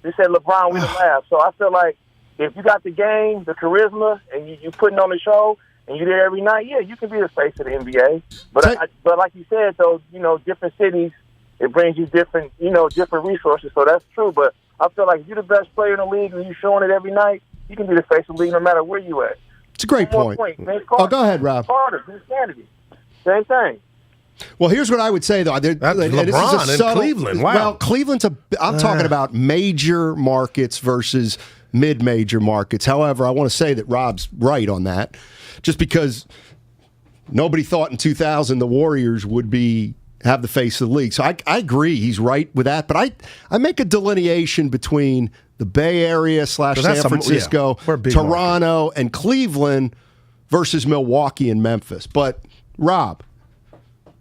they said LeBron, we'd have laughed. So I feel like if you got the game, the charisma, and you putting on the show, and you're there every night, yeah, you can be the face of the NBA. But but like you said, though, different cities, it brings you different resources. So that's true. But I feel like if you're the best player in the league and you're showing it every night, you can be the face of the league no matter where you at. It's a great point. Go ahead, Rob. Carter, Kennedy, same thing. Well, here's what I would say, though. That's LeBron in Cleveland. Wow. Well, Cleveland's I'm talking about major markets versus mid-major markets. However, I want to say that Rob's right on that, just because nobody thought in 2000 the Warriors would have the face of the league. So I agree. He's right with that. But I make a delineation between the Bay Area / San Francisco, Toronto, and Cleveland versus Milwaukee and Memphis. But, Rob,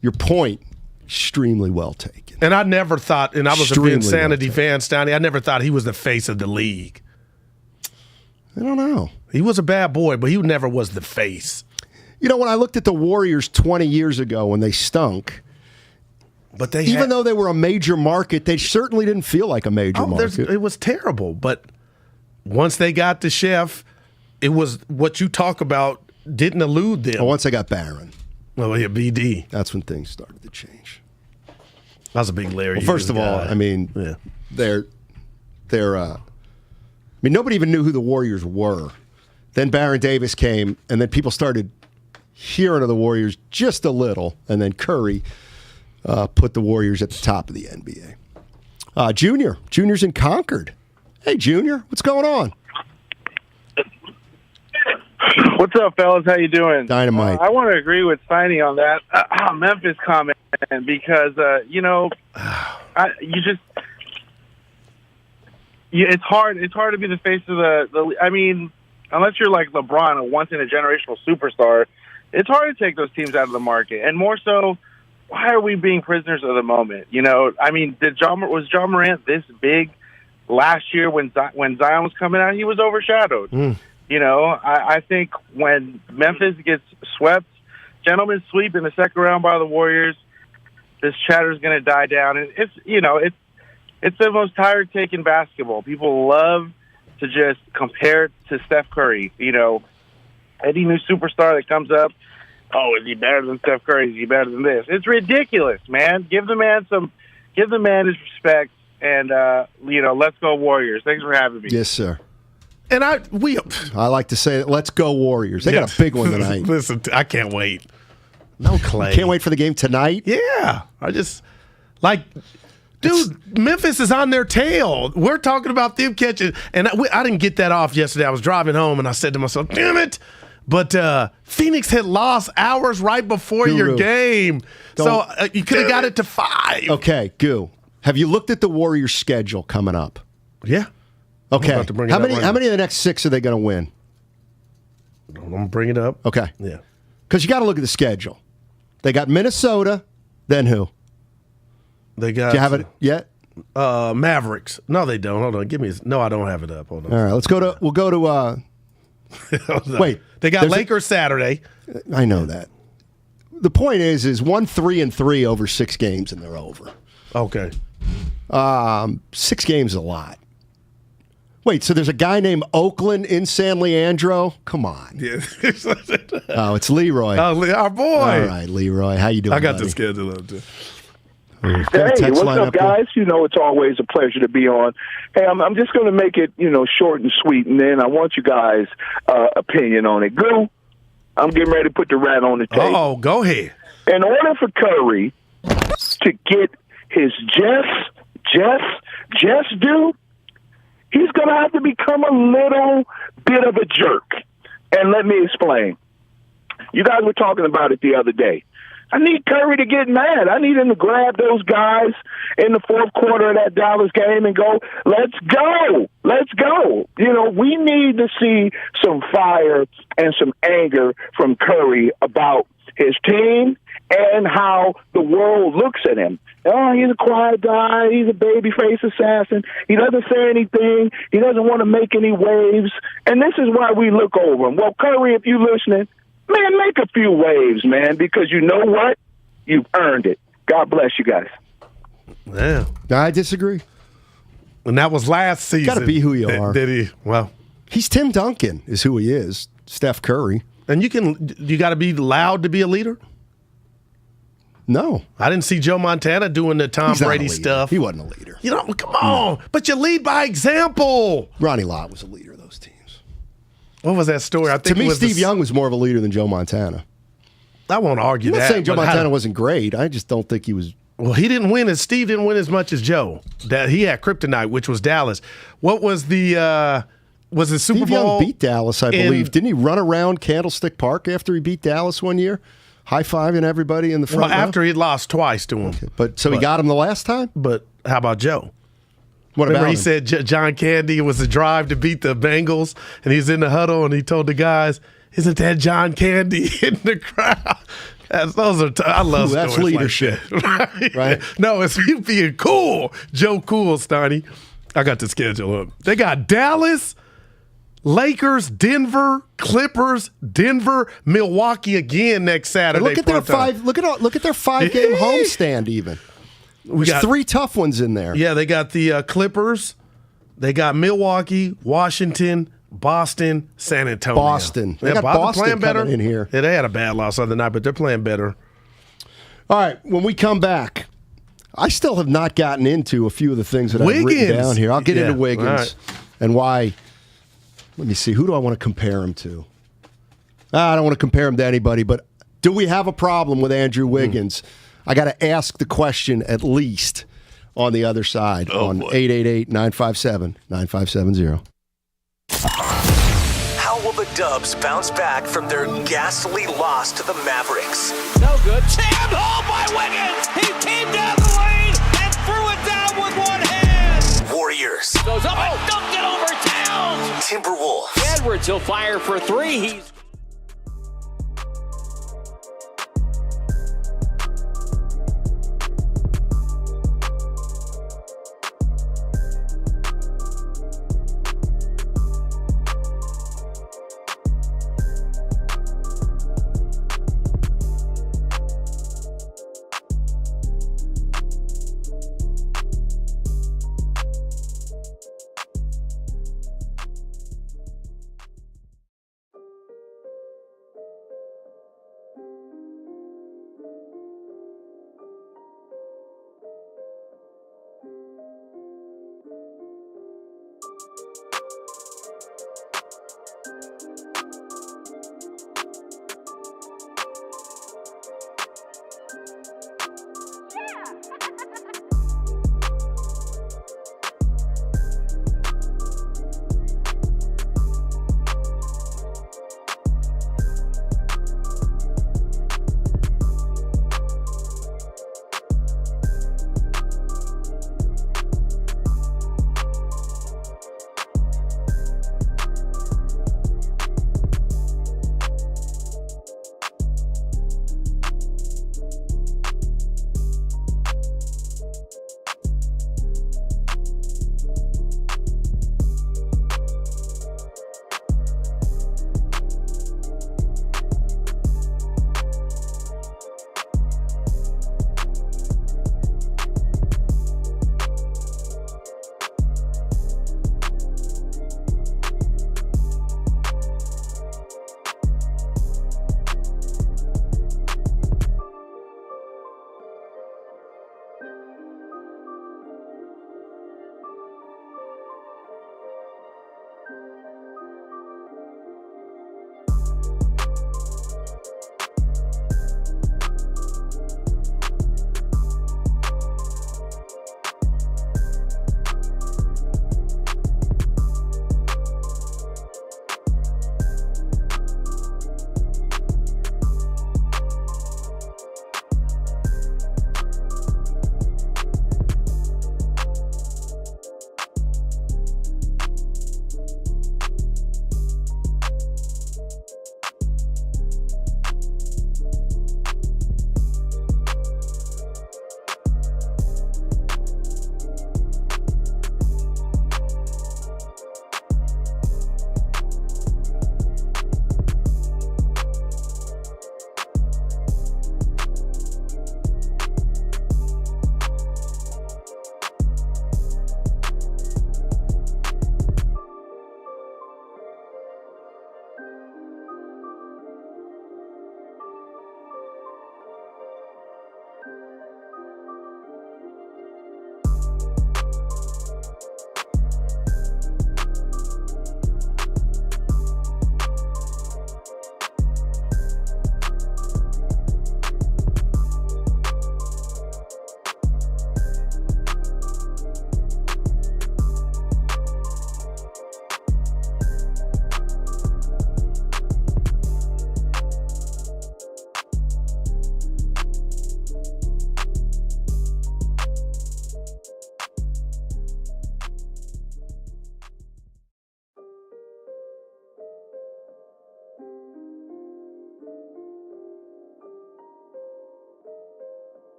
your point, extremely well taken. And I never thought, and I was a Insanity fan, Steiny, I never thought he was the face of the league. I don't know. He was a bad boy, but he never was the face. When I looked at the Warriors 20 years ago when they stunk, but even though they were a major market, they certainly didn't feel like a major market. It was terrible. But once they got the chef, it was what you talk about didn't elude them. Once they got Barron. Oh, yeah, BD. That's when things started to change. That was a big Larry. Well, first of all, I mean, they're nobody even knew who the Warriors were. Then Baron Davis came, and then people started hearing of the Warriors just a little, and then Curry put the Warriors at the top of the NBA. Junior's in Concord. Hey, Junior, what's going on? What's up, fellas? How you doing? Dynamite. I want to agree with Steiny on that Memphis comment because it's hard. It's hard to be the face of the. I mean, unless you're like LeBron, a once in a generational superstar, it's hard to take those teams out of the market. And more so, why are we being prisoners of the moment? I mean, was John Morant this big last year when Zion was coming out? He was overshadowed. I think when Memphis gets swept, gentlemen's sweep in the second round by the Warriors, this chatter is going to die down. And it's the most tired take in basketball. People love to just compare it to Steph Curry. Any new superstar that comes up, is he better than Steph Curry? Is he better than this? It's ridiculous, man. Give the man his respect, and let's go Warriors. Thanks for having me. Yes, sir. And I like to say, let's go Warriors. They got a big one tonight. Listen, I can't wait. No Clay. You can't wait for the game tonight? Yeah. Dude, Memphis is on their tail. We're talking about them catching. And I didn't get that off yesterday. I was driving home, and I said to myself, damn it. But Phoenix had lost hours right before your game. So you could have got it to 5. Okay, Goo. Have you looked at the Warriors' schedule coming up? Yeah. Okay. How many of the next 6 are they going to win? I'm going to bring it up. Okay. Yeah. Because you got to look at the schedule. They got Minnesota, then who? They got. Do you have it yet? Mavericks. No, they don't. Hold on. No, I don't have it up. Hold on. All right. We'll go to. Wait. They got Lakers Saturday. I know that. The point is 1-3-3 over 6 games, and they're over. Okay. 6 games is a lot. Wait, so there's a guy named Oakland in San Leandro? Come on. Yeah. It's Leroy. Oh, our boy. All right, Leroy. How you doing, I got buddy? the schedule up, too. Hey, what's up, guys? It's always a pleasure to be on. Hey, I'm just going to make it, short and sweet, and then I want you guys' opinion on it. Goo, I'm getting ready to put the rat on the table. Oh, go ahead. In order for Curry to get his just due, he's going to have to become a little bit of a jerk. And let me explain. You guys were talking about it the other day. I need Curry to get mad. I need him to grab those guys in the fourth quarter of that Dallas game and go, let's go. Let's go. We need to see some fire and some anger from Curry about his team and how the world looks at him. Oh, he's a quiet guy. He's a babyface assassin. He doesn't say anything. He doesn't want to make any waves. And this is why we look over him. Well, Curry, if you're listening, man, make a few waves, man, because you know what? You've earned it. God bless you guys. Yeah. I disagree. And that was last season. Got to be who you are. Did he? Well, he's Tim Duncan is who he is. Steph Curry. And you got to be loud to be a leader? No. I didn't see Joe Montana doing the Tom Brady stuff. He wasn't a leader. Come on. But you lead by example. Ronnie Lott was a leader of those teams. What was that story? I think to me, Steve Young was more of a leader than Joe Montana. I won't argue that. I'm not saying Joe Montana wasn't great. I just don't think he was. Well, he didn't win as Steve didn't win as much as Joe. That he had kryptonite, which was Dallas. What was the was the Super Steve Bowl? Young beat Dallas, I believe. Didn't he run around Candlestick Park after he beat Dallas one year? High-fiving everybody in the front row? After he'd lost twice to him. Okay. He got him the last time? But how about Joe? Remember he said John Candy was the drive to beat the Bengals, and he's in the huddle, and he told the guys, isn't that John Candy in the crowd? I love that's leadership. Like right? No, it's you being cool. Joe Cool, Steiny. I got the schedule up. They got Dallas, Lakers, Denver, Clippers, Denver, Milwaukee again next Saturday. Look at their 5-game homestand even. There's 3 tough ones in there. Yeah, they got the Clippers, they got Milwaukee, Washington, Boston, San Antonio. Boston. They got Boston playing better in here. Yeah, they had a bad loss the other night, but they're playing better. All right, when we come back, I still have not gotten into a few of the things that I've written down here. I'll get into Wiggins and why Let me see. Who do I want to compare him to? I don't want to compare him to anybody, but do we have a problem with Andrew Wiggins? I got to ask the question at least on the other side on 888-957-9570. How will the Dubs bounce back from their ghastly loss to the Mavericks? No good. Jammed home by Wiggins. He came down the lane and threw it down with one hand. Warriors. Goes up and dunked it over Towns. Timberwolves. Edwards, he'll fire for three. He's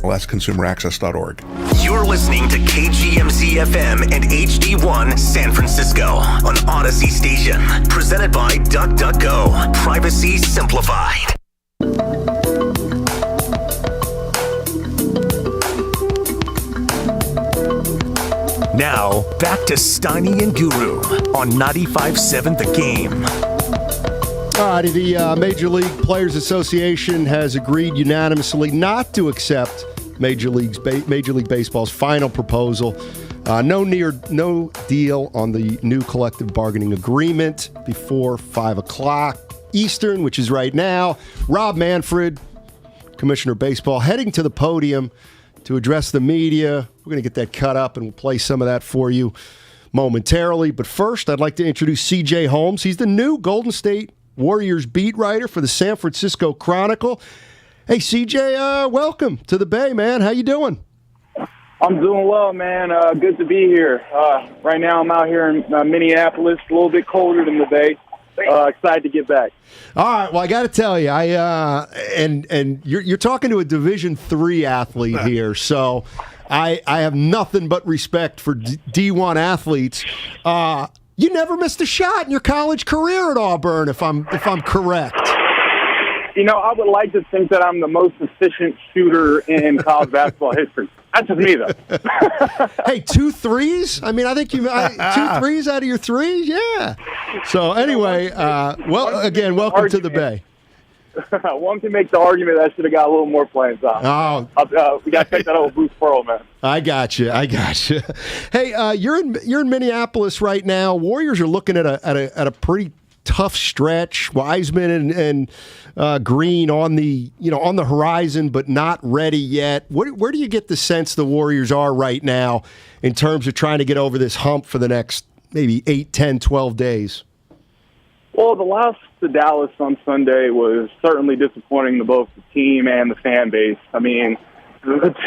Well, that's consumeraccess.org. You're listening to KGMZ FM and HD1 San Francisco on Odyssey Station. Presented by DuckDuckGo. Privacy simplified. Now, back to Steiny and Guru on 95.7 The Game. All righty, the Major League Players Association has agreed unanimously not to accept Major League Baseball's final proposal. No deal on the new collective bargaining agreement before 5 o'clock Eastern, which is right now. Rob Manfred, Commissioner of Baseball, heading to the podium to address the media. We're going to get that cut up, and we'll play some of that for you momentarily. But first, I'd like to introduce C.J. Holmes. He's the new Golden State Warriors beat writer for the San Francisco Chronicle. Hey, CJ, welcome to the Bay, man. How you doing? I'm doing well, man. Good to be here. Right now I'm out here in Minneapolis, a little bit colder than the Bay. Excited to get back. All right. Well, I got to tell you, and you're talking to a Division III athlete here, so I have nothing but respect for D1 athletes. You never missed a shot in your college career at Auburn, if I'm correct. You know, I would like to think that I'm the most efficient shooter in college basketball history. That's just me, though. Hey, 2 threes? I mean, I think 2 threes out of your threes? Yeah. So, anyway, welcome to the Bay. One can make the argument that I should have got a little more playing time. Oh. We got to take that old Bruce Pearl, man. I got you. Hey, you're in Minneapolis right now. Warriors are looking at a pretty tough stretch. Wiseman and Green on the horizon, but not ready yet. Where do you get the sense the Warriors are right now in terms of trying to get over this hump for the next maybe 8, 10, 12 days? Well, the loss to Dallas on Sunday was certainly disappointing to both the team and the fan base. I mean,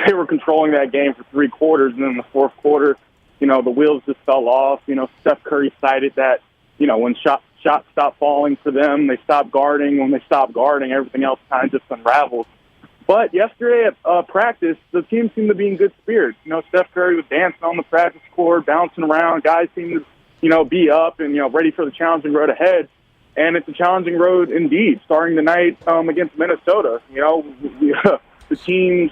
they were controlling that game for 3 quarters, and then in the fourth quarter, the wheels just fell off. Steph Curry cited that, when shots stopped falling for them, they stopped guarding. When they stopped guarding, everything else kind of just unraveled. But yesterday at practice, the team seemed to be in good spirits. Steph Curry was dancing on the practice court, bouncing around. Guys seemed to, be up and, ready for the challenging road ahead. And it's a challenging road indeed, starting tonight against Minnesota. The team's,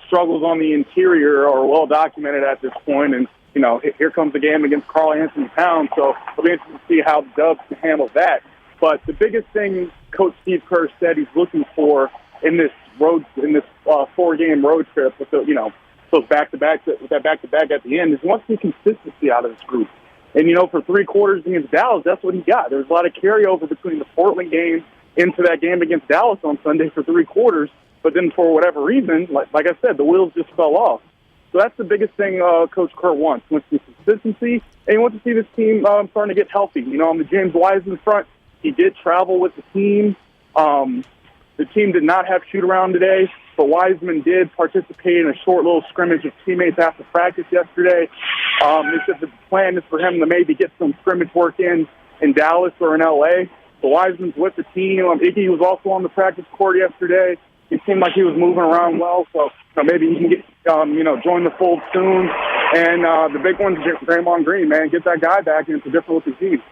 struggles on the interior are well documented at this point. And, here comes the game against Karl Anthony Towns. So it'll be interesting to see how the Dubs can handle that. But the biggest thing Coach Steve Kerr said he's looking for in this 4-game road trip with those back-to-back at the end is he wants some consistency out of this group. And, for 3 quarters against Dallas, that's what he got. There's a lot of carryover between the Portland game into that game against Dallas on Sunday for 3 quarters. But then for whatever reason, like I said, the wheels just fell off. So that's the biggest thing Coach Kerr wants. He wants to see consistency, and he wants to see this team starting to get healthy. On the James Wiseman front, he did travel with the team. The team did not have shoot-around today, but Wiseman did participate in a short little scrimmage with teammates after practice yesterday. They said the plan is for him to maybe get some scrimmage work in Dallas or in L.A. So Wiseman's with the team. Iggy was also on the practice court yesterday. It seemed like he was moving around well, so maybe he can get, join the fold soon. And the big one's Draymond Green, man. Get that guy back, and it's a different looking team.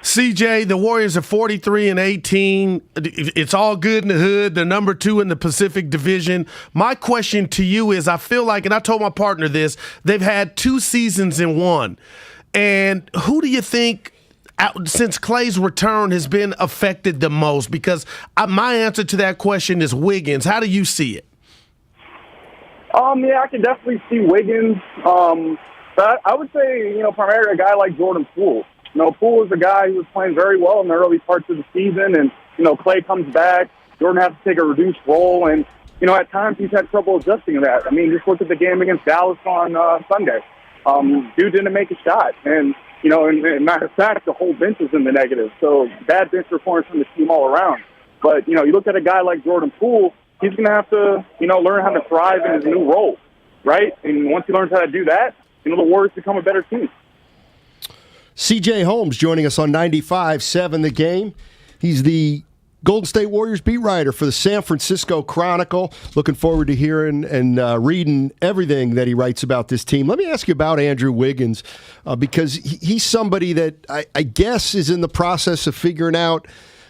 CJ, the Warriors are 43-18. It's all good in the hood. They're number 2 in the Pacific Division. My question to you is, I feel like, and I told my partner this, they've had 2 seasons in one. And who do you think, since Clay's return, has been affected the most? Because my answer to that question is Wiggins. How do you see it? I can definitely see Wiggins. But I would say, primarily a guy like Jordan Poole. Poole is a guy who was playing very well in the early parts of the season, and, Clay comes back. Jordan has to take a reduced role, and, at times he's had trouble adjusting to that. I mean, just look at the game against Dallas on Sunday. Dude didn't make a shot, and, and matter of fact, the whole bench is in the negative. So bad bench performance from the team all around. But, you look at a guy like Jordan Poole, he's going to have to, learn how to thrive in his new role, right? And once he learns how to do that, the Warriors become a better team. C.J. Holmes joining us on 95.7 The Game. He's the Golden State Warriors beat writer for the San Francisco Chronicle. Looking forward to hearing and reading everything that he writes about this team. Let me ask you about Andrew Wiggins, because he's somebody that I guess is in the process of figuring out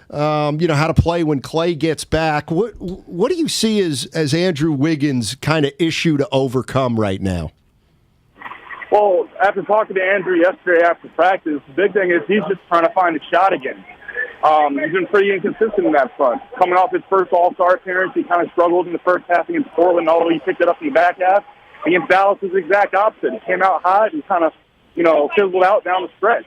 how to play when Clay gets back. What do you see as Andrew Wiggins' kind of issue to overcome right now? Well, after talking to Andrew yesterday after practice, the big thing is he's just trying to find a shot again. He's been pretty inconsistent in that front. Coming off his first All-Star appearance, he kind of struggled in the first half against Portland, although he picked it up in the back half. Against Dallas, it was the exact opposite. He came out hot and kind of, fizzled out down the stretch.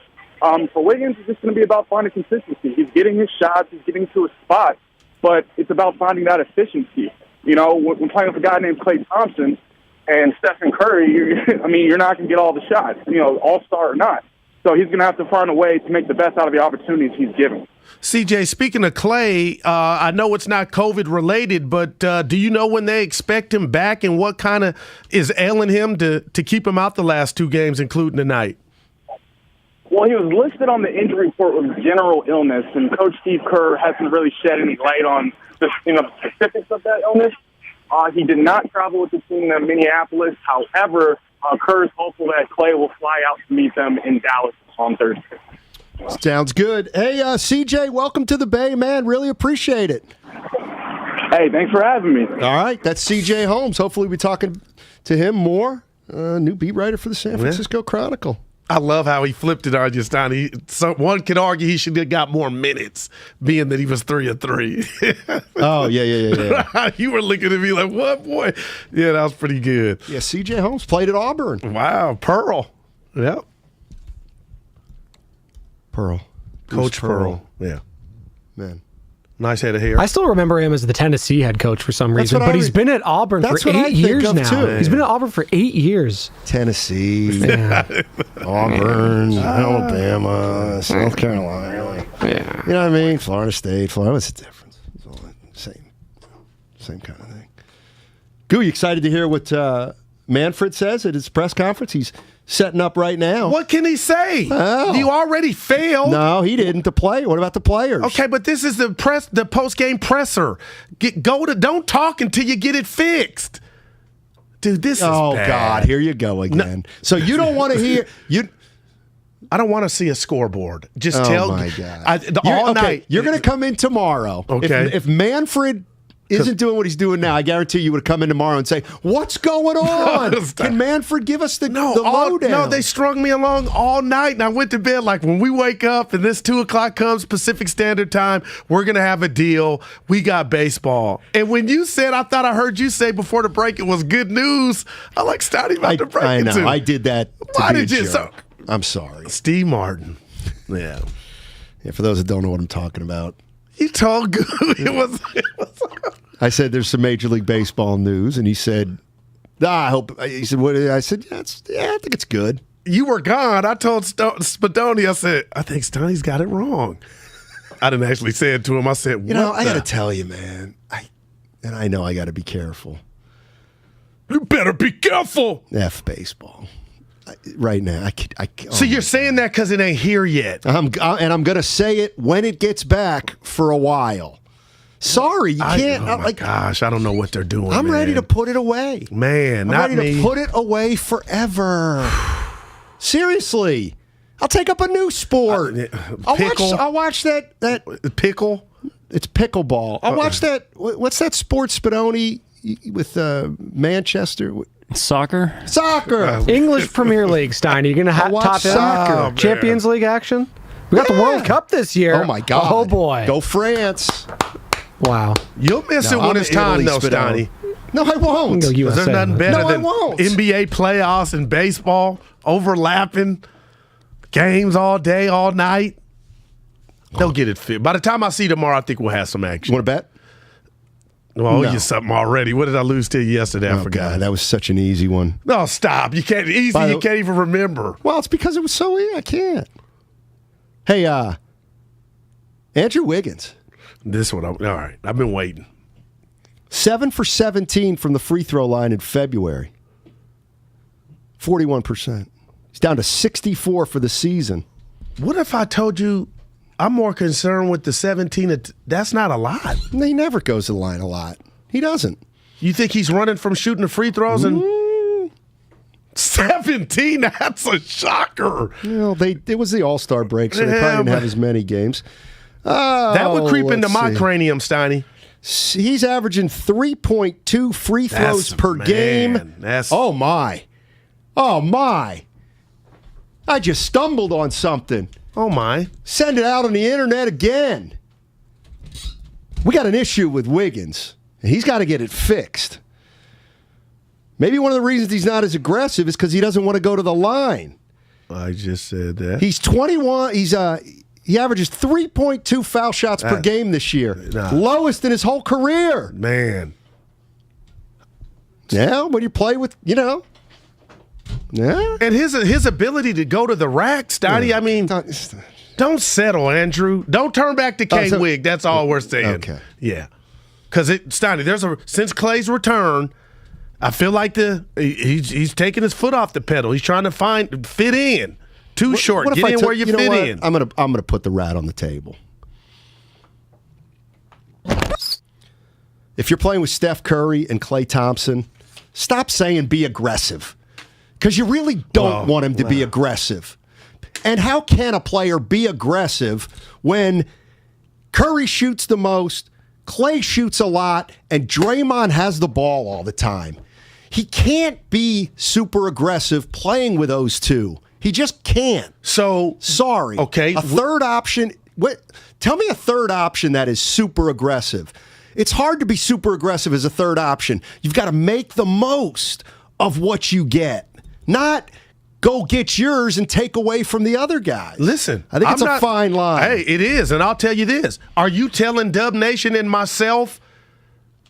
For Wiggins, it's just going to be about finding consistency. He's getting his shots, he's getting to a spot, but it's about finding that efficiency. When playing with a guy named Klay Thompson and Stephen Curry, you're not going to get all the shots, All-Star or not. So he's going to have to find a way to make the best out of the opportunities he's given. CJ, speaking of Clay, I know it's not COVID-related, but do you know when they expect him back and what kind of is ailing him to keep him out the last 2 games, including tonight? Well, he was listed on the injury report with general illness, and Coach Steve Kerr hasn't really shed any light on the specifics of that illness. He did not travel with the team in Minneapolis. However, Kerr is hopeful that Clay will fly out to meet them in Dallas on Thursday. Sounds good. Hey, CJ, welcome to the Bay, man. Really appreciate it. Hey, thanks for having me. All right, that's CJ Holmes. Hopefully we'll be talking to him more. New beat writer for the San Francisco Chronicle. I love how he flipped it on you, Steiny. One could argue he should have got more minutes, being that he was 3 of 3. Oh, yeah. You were looking at me like, what, boy? Yeah, that was pretty good. Yeah, C.J. Holmes played at Auburn. Wow, Pearl. Yep. Pearl. Coach Pearl. Yeah. Man. Nice head of hair. I still remember him as the Tennessee head coach for some reason, but he's been at Auburn for 8 years now. Too. He's been at Auburn for 8 years. Tennessee, Auburn, Alabama, South Carolina. Yeah. You know what I mean? Florida State. What's the difference? It's all the same kind of thing. Goo, you excited to hear what Manfred says at his press conference? He's setting up right now. What can he say? Oh. You already failed. No, he didn't. The play. What about the players? Okay, but this is the post-game presser. Don't talk until you get it fixed. Dude, this is bad. Oh, God, here you go again. No. So you don't want to hear I don't want to see a scoreboard. Just tell. Oh, my God. Night. You're going to come in tomorrow. Okay. If Manfred isn't doing what he's doing now, I guarantee you would come in tomorrow and say, what's going on? Can Manfred give us the lowdown? No, they strung me along all night, and I went to bed like, when we wake up and this 2 o'clock comes Pacific Standard Time, we're going to have a deal. We got baseball. And when you said, I thought I heard you say before the break it was good news, I like Steiny about to break it I know. too. I did that. Why did you? I'm sorry. Steve Martin. Yeah. Yeah. For those that don't know what I'm talking about. You told Goo it was I said there's some Major League Baseball news, and he said, I hope. He said, what? I said, I think it's good. You were gone. I told Spadoni, I said, I think Steiny's got it wrong. I didn't actually say it to him. I said, I got to tell you, man, I know I got to be careful. You better be careful. F baseball. Right now, So you're saying that because it ain't here yet. I'm going to say it when it gets back for a while. Sorry, you can't. Oh my gosh, I don't know what they're doing. I'm ready to put it away. Man, not me. I'm ready to put it away forever. Seriously. I'll take up a new sport. I'll watch that pickle. It's pickleball. I'll watch that. What's that sport, Spadoni, with Manchester? Soccer? English Premier League, Steiny. You're going to top soccer. Champions League action? We got the World Cup this year. Oh, my God. Oh, boy. Go France. Wow. You'll miss it when it's time, though, Steiny. No, I won't. There's nothing better than NBA playoffs and baseball, overlapping games all day, all night. They'll get it fit. By the time I see you tomorrow, I think we'll have some action. You want to bet? Well, I owe you something already. What did I lose to you yesterday? I forgot. God, that was such an easy one. No, stop. You can't. You can't even remember. Well, it's because it was so easy. I can't. Hey, Andrew Wiggins. All right. I've been waiting. 7 for 17 from the free throw line in February. 41%. He's down to 64 for the season. What if I told you I'm more concerned with the 17. That's not a lot. He never goes to the line a lot. He doesn't. You think he's running from shooting the free throws and 17? That's a shocker. It was the All-Star break, so they probably didn't have as many games. That would creep into my cranium, Steiny. He's averaging 3.2 free throws per game. Oh, my. I just stumbled on something. Oh, my. Send it out on the internet again. We got an issue with Wiggins, and he's got to get it fixed. Maybe one of the reasons he's not as aggressive is because he doesn't want to go to the line. I just said that. He's 21. He averages 3.2 foul shots per game this year. Lowest in his whole career. Man. Yeah, when you play with, Yeah. And his ability to go to the rack, Steiny, I mean, don't settle, Andrew. Don't turn back to K-Wig. That's all we're saying. Okay. Yeah. Because, Steiny, since Clay's return, I feel like he's taking his foot off the pedal. He's trying to fit in. Too short. Get in where you fit in. I'm gonna put the rat on the table. If you're playing with Steph Curry and Klay Thompson, stop saying be aggressive. Because you really don't want him to be aggressive. And how can a player be aggressive when Curry shoots the most, Klay shoots a lot, and Draymond has the ball all the time? He can't be super aggressive playing with those two. He just can't. So sorry. Okay. A third option. Tell me a third option that is super aggressive. It's hard to be super aggressive as a third option. You've got to make the most of what you get, not go get yours and take away from the other guys. Listen, I think it's a fine line. Hey, it is, and I'll tell you this. Are you telling Dub Nation and myself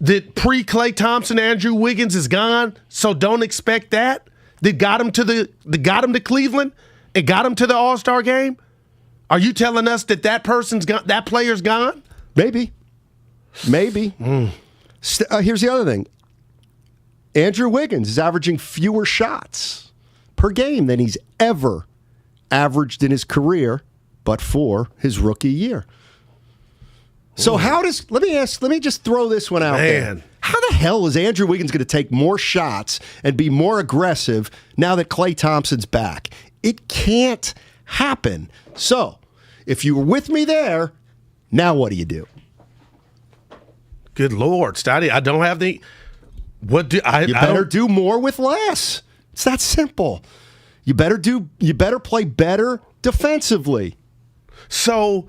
that pre-Klay Thompson, Andrew Wiggins is gone, so don't expect that? That got him to Cleveland and got him to the All-Star game? Are you telling us that person's gone, that player's gone? Maybe. Here's the other thing. Andrew Wiggins is averaging fewer shots per game than he's ever averaged in his career, but for his rookie year. So let me just throw this one out there. How the hell is Andrew Wiggins going to take more shots and be more aggressive now that Klay Thompson's back? It can't happen. So, if you were with me there, now what do you do? Good Lord, Steiny, I don't have the... You better do more with less. It's that simple. You better play better defensively. So,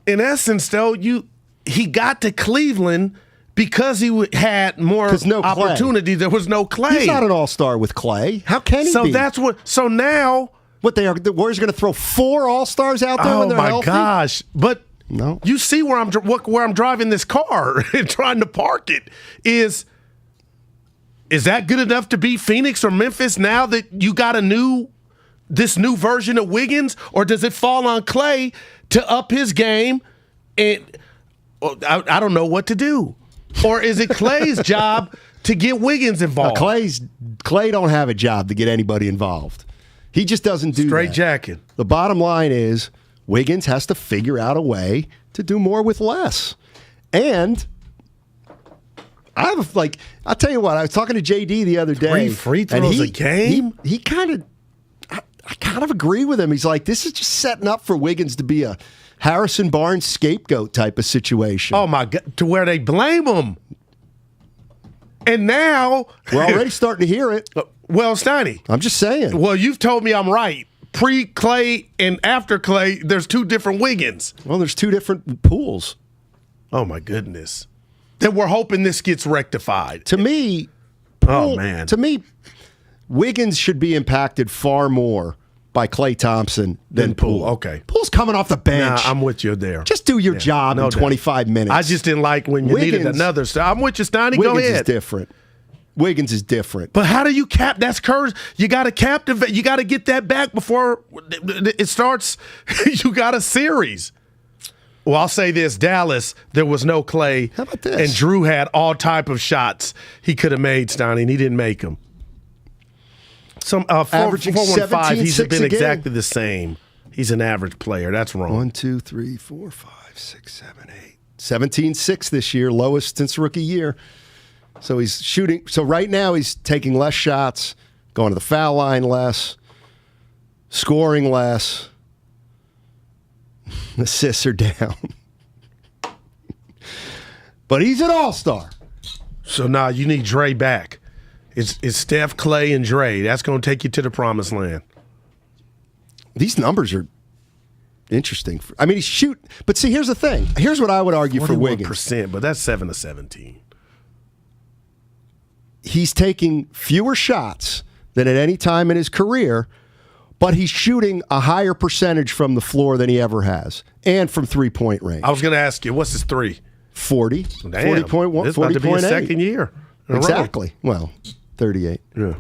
in essence, though, he got to Cleveland because he had more opportunity. There was no Klay. He's not an all-star with Klay. How can he be? So now... The Warriors are going to throw 4 all-stars out there when they're healthy? Oh, my gosh. But no. You see where I'm driving this car and trying to park it. Is that good enough to beat Phoenix or Memphis now that you got this new version of Wiggins? Or does it fall on Klay to up his game? And I don't know what to do. Or is it Klay's job to get Wiggins involved? Klay don't have a job to get anybody involved. He just doesn't do that. Straight jacket. The bottom line is Wiggins has to figure out a way to do more with less. And I'll tell you what, I was talking to JD the other day. 3 free throws a game? I kind of agree with him. He's like, this is just setting up for Wiggins to be a Harrison Barnes scapegoat type of situation. Oh, my God, to where they blame him. And now... We're already starting to hear it. Well, Steiny. I'm just saying. Well, you've told me I'm right. Pre-Klay and after Klay, there's 2 different Wiggins. Well, there's 2 different pools. Oh, my goodness. Then we're hoping this gets rectified. To me, Wiggins should be impacted far more by Klay Thompson than Poole. Okay. Poole's coming off the bench. Nah, I'm with you there. Just do your job in 25 minutes. I just didn't like when you needed another. So I'm with you, Steiny. Go ahead. Wiggins is different. Wiggins is different. But how do you cap? That's Curry. You got to captivate. You got to get that back before it starts. You got a series. Well, I'll say this. Dallas, there was no Klay. How about this? And Drew had all type of shots he could have made, Steiny, and he didn't make them. Averaging 4-1-5, he's been exactly the same. He's an average player. That's wrong. 1, 2, 3, 4, 5, 6, 7, 8. 17-6 this year, lowest since rookie year. So he's shooting. So right now he's taking less shots, going to the foul line less, scoring less. Assists are down. But he's an all-star. So now you need Dre back. It's Steph, Clay, and Dre. That's going to take you to the promised land. These numbers are interesting. I mean, he's shoot. But see, here's the thing. Here's what I would argue for Wiggins. 41%, but that's 7 to 17. He's taking fewer shots than at any time in his career, but he's shooting a higher percentage from the floor than he ever has, and from three-point range. I was going to ask you, what's his three? 40. Damn. 40.1. This is about to be his second year. Exactly. Well, 38. Yeah.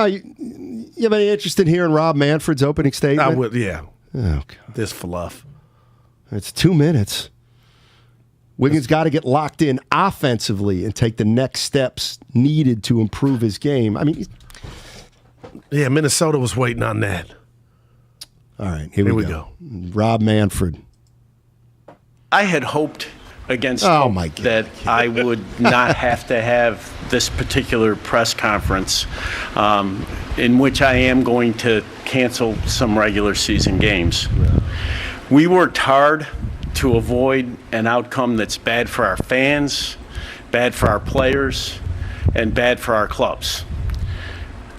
You have any interest in hearing Rob Manfred's opening statement? I would, yeah. Oh, God. This fluff. It's 2 minutes. Wiggins got to get locked in offensively and take the next steps needed to improve his game. I mean, yeah, Minnesota was waiting on that. All right, here we go. Rob Manfred. I had hoped against hope that I would not have to have this particular press conference in which I am going to cancel some regular season games. Yeah. We worked hard to avoid an outcome that's bad for our fans, bad for our players, and bad for our clubs.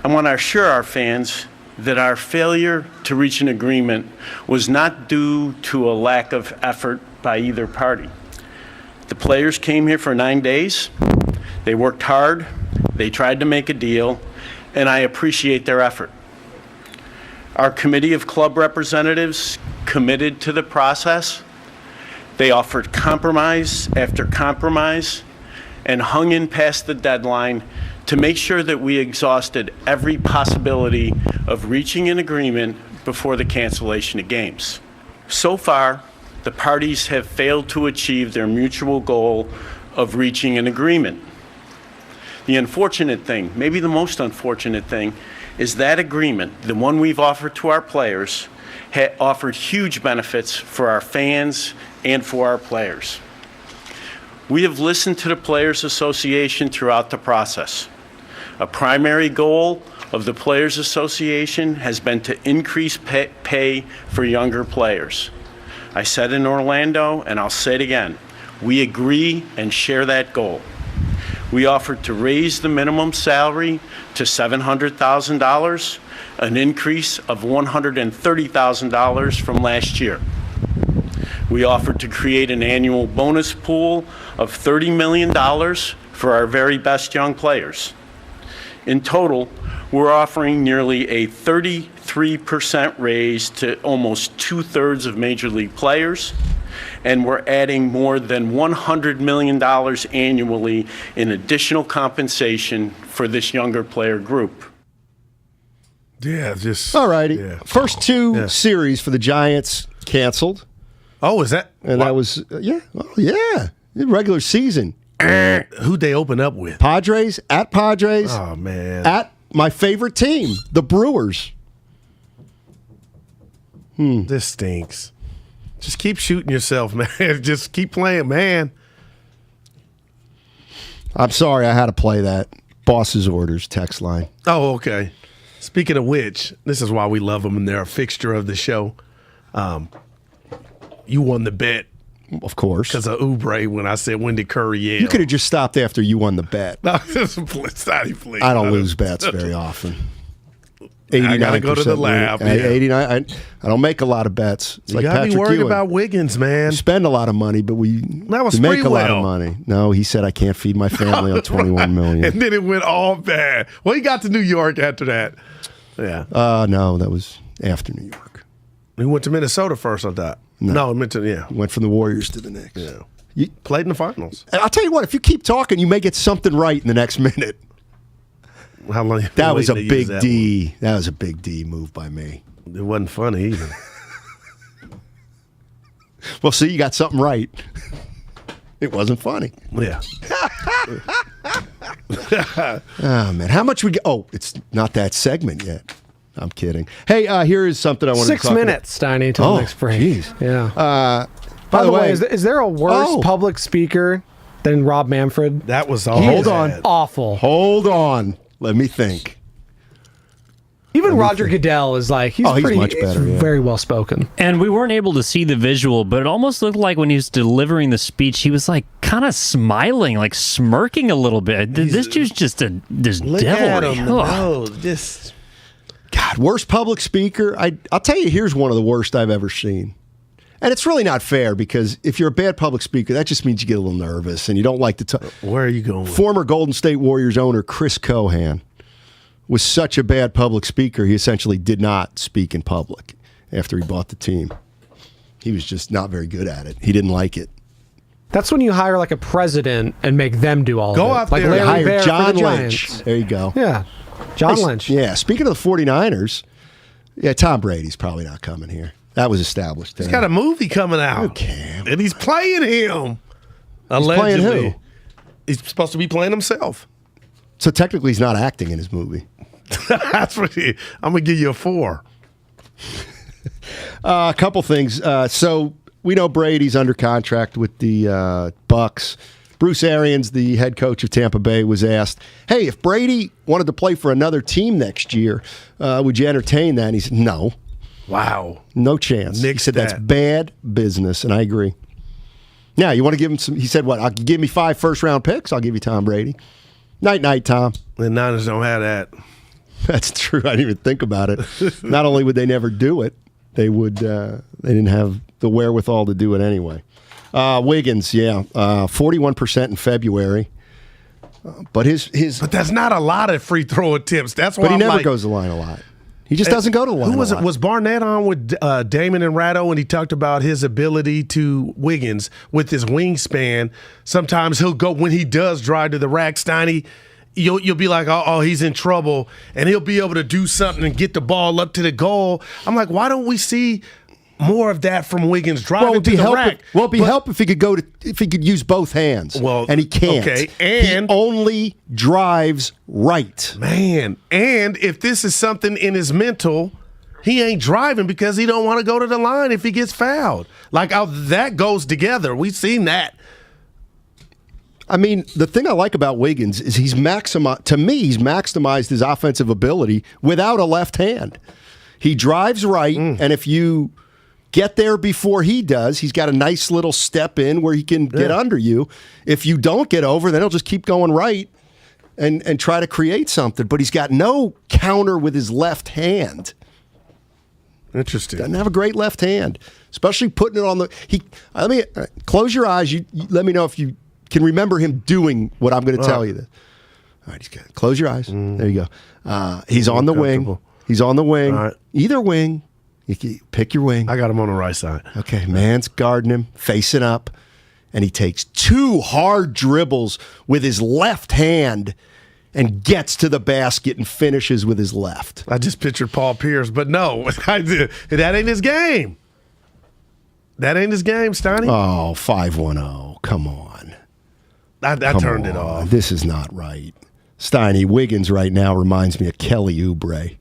I want to assure our fans that our failure to reach an agreement was not due to a lack of effort by either party. The players came here for 9 days. They worked hard. They tried to make a deal, and I appreciate their effort. Our committee of club representatives committed to the process. They offered compromise after compromise and hung in past the deadline to make sure that we exhausted every possibility of reaching an agreement before the cancellation of games. So far, the parties have failed to achieve their mutual goal of reaching an agreement. The unfortunate thing, maybe the most unfortunate thing, is that agreement, the one we've offered to our players, offered huge benefits for our fans and for our players. We have listened to the Players Association throughout the process. A primary goal of the Players Association has been to increase pay for younger players. I said in Orlando, and I'll say it again, we agree and share that goal. We offered to raise the minimum salary to $700,000, an increase of $130,000 from last year. We offered to create an annual bonus pool of $30 million for our very best young players. In total, we're offering nearly a 33% raise to almost 2/3 of Major League players, and we're adding more than $100 million annually in additional compensation for this younger player group. Yeah, just... All righty. Yeah. First two series for the Giants canceled. Oh, is that? And that was, regular season. Who'd they open up with? Padres, at Padres. Oh, man. At my favorite team, the Brewers. This stinks. Just keep shooting yourself, man. Just keep playing, man. I'm sorry I had to play that. Boss's orders text line. Oh, okay. Speaking of which, this is why we love them, and they're a fixture of the show. You won the bet. Of course. Because of Oubre when I said, when did Curry yell? You could have just stopped after you won the bet. No, please. I don't lose bets very often. 89%. I got to go to the lab. 89. I don't make a lot of bets. It's you like got to Patrick be worried Ewing. about Wiggins, man. We spend a lot of money, but we make a lot of money. No, he said I can't feed my family on $21 million. And then it went all bad. Well, he got to New York after that. Yeah. No, that was after New York. He went to Minnesota first, I thought. No, went from the Warriors to the Knicks. Yeah. You played in the finals. And I'll tell you what, if you keep talking, you may get something right in the next minute. How long? That was a big D. That was a big D move by me. It wasn't funny either. Well, see, you got something right. It wasn't funny. Yeah. Oh, man. How much we get? Oh, it's not that segment yet. I'm kidding. Hey, here is something I want to talk 6 minutes, Steiny, till the next break. Geez. Yeah. By the way, is there a worse public speaker than Rob Manfred? That was awful. Hold on. Awful. Hold on. Let me think. Even Roger Goodell is like, he's much better. Yeah. Very well spoken. And we weren't able to see the visual, but it almost looked like when he was delivering the speech, he was like kind of smiling, like smirking a little bit. This dude's just this Look devilry. at him. No, just God, worst public speaker. I'll tell you, here's one of the worst I've ever seen. And it's really not fair because if you're a bad public speaker, that just means you get a little nervous and you don't like to talk. Where are you going? Former Golden State Warriors owner Chris Cohan was such a bad public speaker, he essentially did not speak in public after he bought the team. He was just not very good at it. He didn't like it. That's when you hire like a president and make them do all of it. Go out like there Larry Hire Bear John for the Lynch. Giants. There you go. Yeah. John Lynch. Yeah, speaking of the 49ers, Tom Brady's probably not coming here. That was established. He's got a movie coming out. Okay. And he's playing him. Playing Allegedly. who? He's supposed to be playing himself. So technically he's not acting in his movie. That's what I'm going to give you a 4. A couple things. So we know Brady's under contract with the Bucks. Bruce Arians, the head coach of Tampa Bay, was asked, hey, if Brady wanted to play for another team next year, would you entertain that? And he said, no. Wow. No chance. He said that's bad business, and I agree. Now, you want to give him some, he said, what, give me 5 first-round picks, I'll give you Tom Brady. Night, Tom. The Niners don't have that. That's true. I didn't even think about it. Not only would they never do it, they didn't have the wherewithal to do it anyway. Wiggins, 41% in February. But But that's not a lot of free throw attempts. That's why But he I'm never like, goes to the line a lot. He just doesn't go to the line. Who was a it? lot. Was Barnett on with Damon and Ratto, and he talked about his ability to Wiggins with his wingspan. Sometimes he'll go when he does drive to the rack, Steiny. You'll be like, oh, he's in trouble, and he'll be able to do something and get the ball up to the goal. I'm like, why don't we see more of that from Wiggins driving to the rack? It'd be help if he could use both hands. Well, and he can't. Okay, and he only drives right. Man, and if this is something in his mental, he ain't driving because he don't want to go to the line if he gets fouled. Like that goes together. We've seen that. I mean, the thing I like about Wiggins is he's maximized his offensive ability without a left hand. He drives right, and if you get there before he does, he's got a nice little step in where he can get under you. If you don't get over, then he'll just keep going right and try to create something. But he's got no counter with his left hand. Interesting. Doesn't have a great left hand, especially putting it on the. Let me close your eyes. You let me know if you can remember him doing what I'm going to tell you. All right, he's good. Close your eyes. There you go. He's on the wing. He's on the wing. Right. Either wing. You can pick your wing. I got him on the right side. Okay, man's guarding him, facing up, and he takes 2 hard dribbles with his left hand and gets to the basket and finishes with his left. I just pictured Paul Pierce, but no, that ain't his game. That ain't his game, Steiny. Oh, 5-1-0. Come on. I turned it off. This is not right. Steiny, Wiggins right now reminds me of Kelly Oubre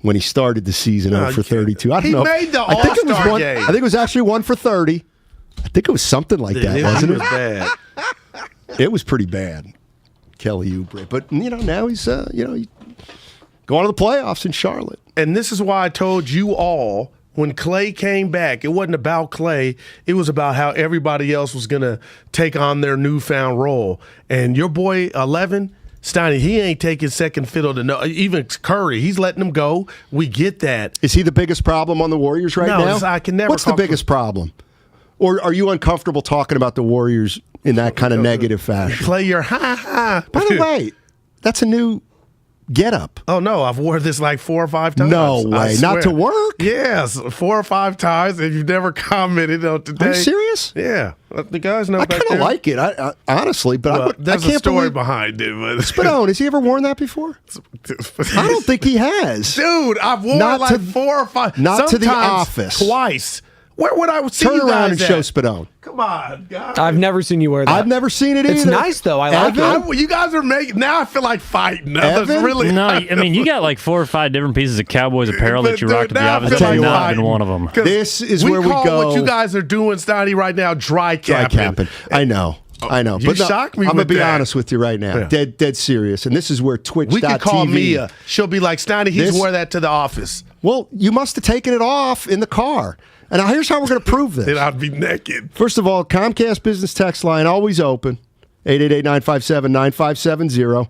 when he started the season 0 for 32. I don't know. He made the All-Star game. I think it was actually 1 for 30. I think it was something like that, wasn't it? It was bad. It was pretty bad, Kelly Oubre. But, now he's, going to the playoffs in Charlotte. And this is why I told you all, when Clay came back, it wasn't about Clay. It was about how everybody else was going to take on their newfound role. And your boy, 11, Steiny, he ain't taking second fiddle to no. Even Curry, he's letting him go. We get that. Is he the biggest problem on the Warriors right now? No, I can never. What's the biggest problem? Or are you uncomfortable talking about the Warriors in that kind of negative fashion? Play your ha-ha. By the way, that's a new get-up. Oh, no, I've worn this like 4 or 5 times. No way. Not to work? Yes, 4 or 5 times, and you've never commented on today. Are you serious? Yeah. The guys know I kind of like it, I honestly, but there's I can't a story believe... behind it. But Spadone, has he ever worn that before? I don't think he has. Dude, I've worn not like to, 4 or 5. Not to the sometimes office. Twice. Where would I see Turn you around guys and show at? Spadone. Come on, guys. I've never seen you wear that. I've never seen it either. It's nice, though. I like it. You guys are making, now I feel like fighting. That's Evan? really No, I mean, you got like 4 or 5 different pieces of Cowboys apparel that you Dude, rocked at the now I office. feel That's like not fighting. been one of them. This is where we call go. what you guys are doing, Steiny, right now, dry capping. I know. I know. You But no, shocked me I'm going with to be that. honest with you right now. Yeah. Dead serious. And this is where Twitch.tv. We could call Mia. She'll be like, Steiny, he's wear that to the office. Well, you must have taken it off in the car. And now here's how we're going to prove this. Then I'd be naked. First of all, Comcast business text line always open, 888-957-9570.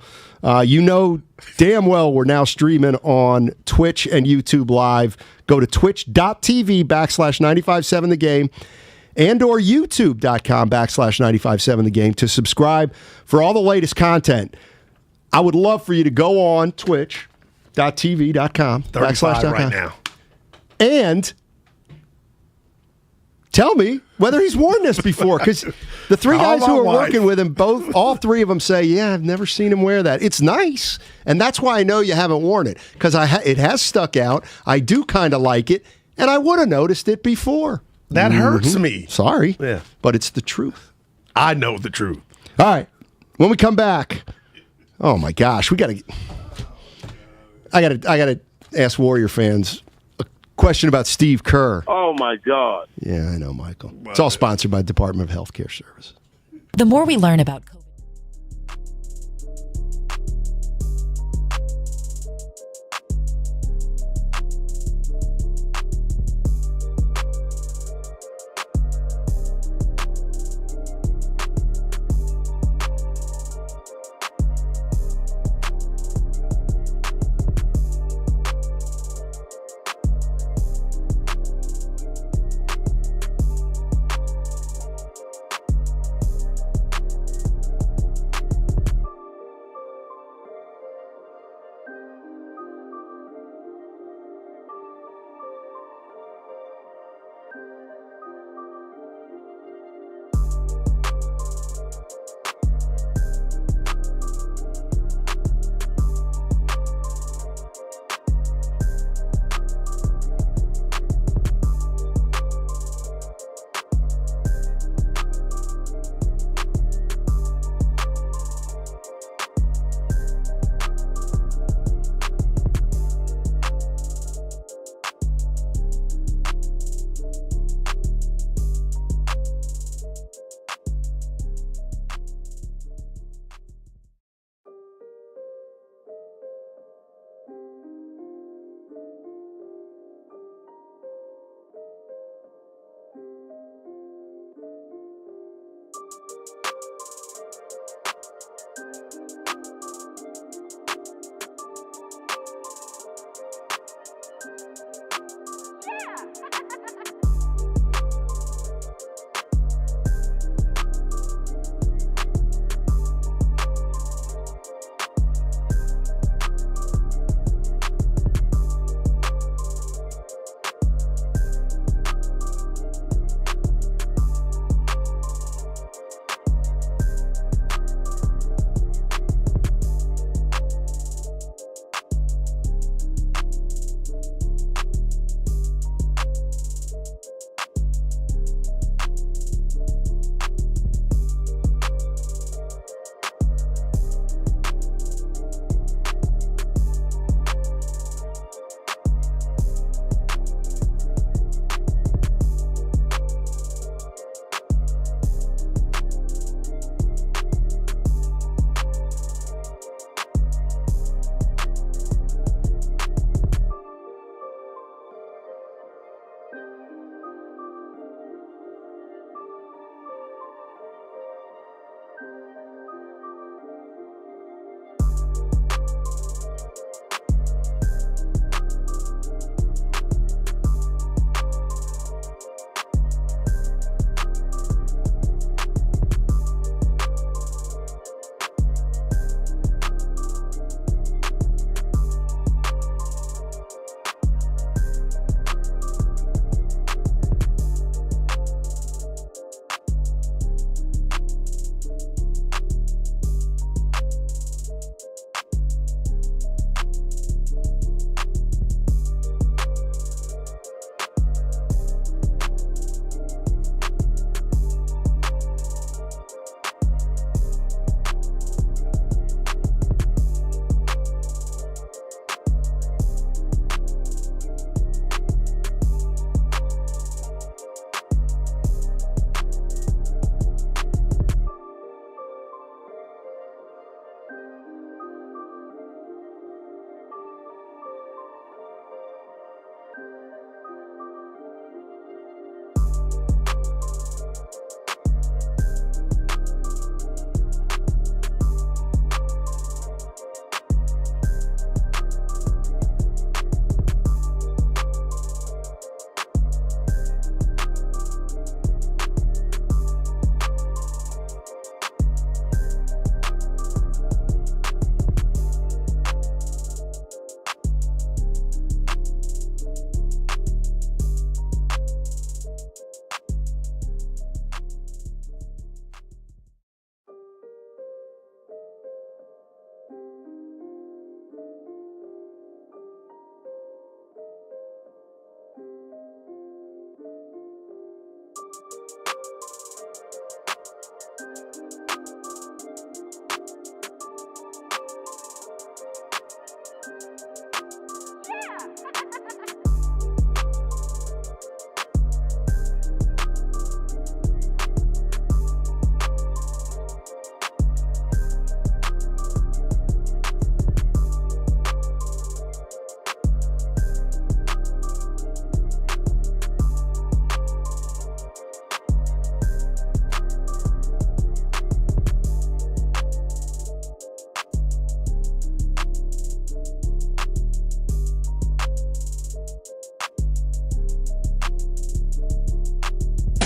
You know damn well we're now streaming on Twitch and YouTube Live. Go to twitch.tv/957 The Game and or youtube.com/957 The Game to subscribe for all the latest content. I would love for you to go on twitch.tv.com 35 right now. and tell me whether he's worn this before, because the 3 guys who are working with him, all 3 of them say, yeah, I've never seen him wear that. It's nice, and that's why I know you haven't worn it, because it has stuck out. I do kind of like it, and I would have noticed it before. That hurts me. Sorry, Yeah. but it's the truth. I know the truth. All right, when we come back, oh my gosh, I gotta ask Warrior fans a question about Steve Kerr. Oh, my God. Yeah, I know, Michael. It's all sponsored by the Department of Healthcare Services. The more we learn about COVID.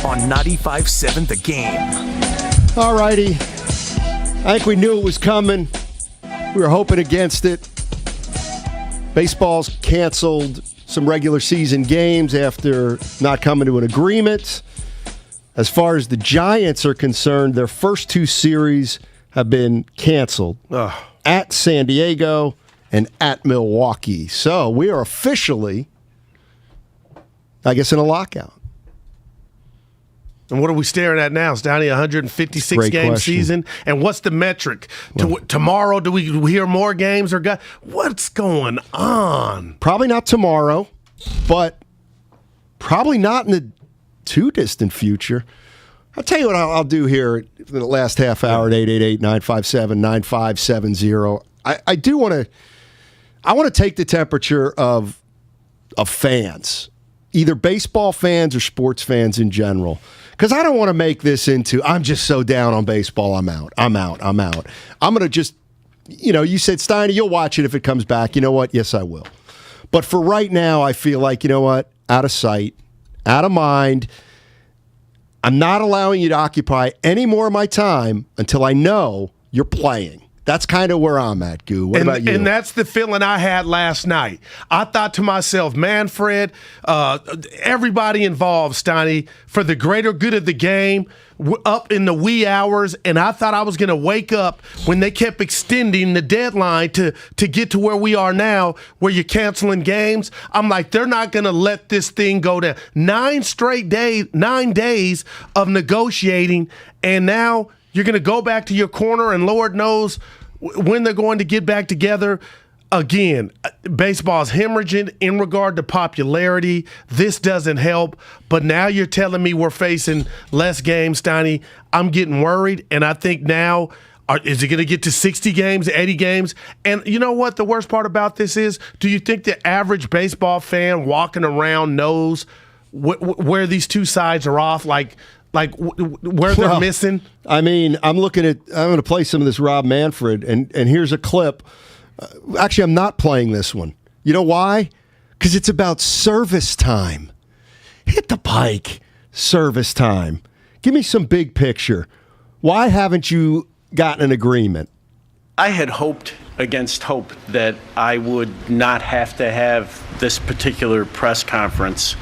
on 95.7 The Game. All righty. I think we knew it was coming. We were hoping against it. Baseball's canceled some regular season games after not coming to an agreement. As far as the Giants are concerned, their first two series have been canceled. At San Diego and at Milwaukee. So we are officially, I guess, in a lockout. And what are we staring at now? Steiny, 156-game season? And what's the metric? Tomorrow, do we hear more games? What's going on? Probably not tomorrow, but probably not in the too distant future. I'll tell you what I'll do here in the last half hour at 888-957-9570. I do want to take the temperature of fans, either baseball fans or sports fans in general. Because I don't want to make this into, I'm just so down on baseball, I'm out. I'm going to just, you said, Steiny, you'll watch it if it comes back. You know what? Yes, I will. But for right now, I feel like, you know what? Out of sight, out of mind. I'm not allowing you to occupy any more of my time until I know you're playing. That's kind of where I'm at, Goo. What about you? And that's the feeling I had last night. I thought to myself, Manfred, everybody involved, Steiny, for the greater good of the game, up in the wee hours, and I thought I was going to wake up when they kept extending the deadline to get to where we are now, where you're canceling games. I'm like, they're not going to let this thing go down. 9 days of negotiating, and now you're going to go back to your corner, and Lord knows when they're going to get back together. Again, baseball's hemorrhaging in regard to popularity. This doesn't help. But now you're telling me we're facing less games, Steiny. I'm getting worried, and I think now, is it going to get to 60 games, 80 games? And you know what the worst part about this is? Do you think the average baseball fan walking around knows where these two sides are off? Like where they're missing? I mean, I'm going to play some of this Rob Manfred, and here's a clip. Actually, I'm not playing this one. You know why? Because it's about service time. Hit the pike. Service time. Give me some big picture. Why haven't you gotten an agreement? I had hoped against hope that I would not have to have this particular press conference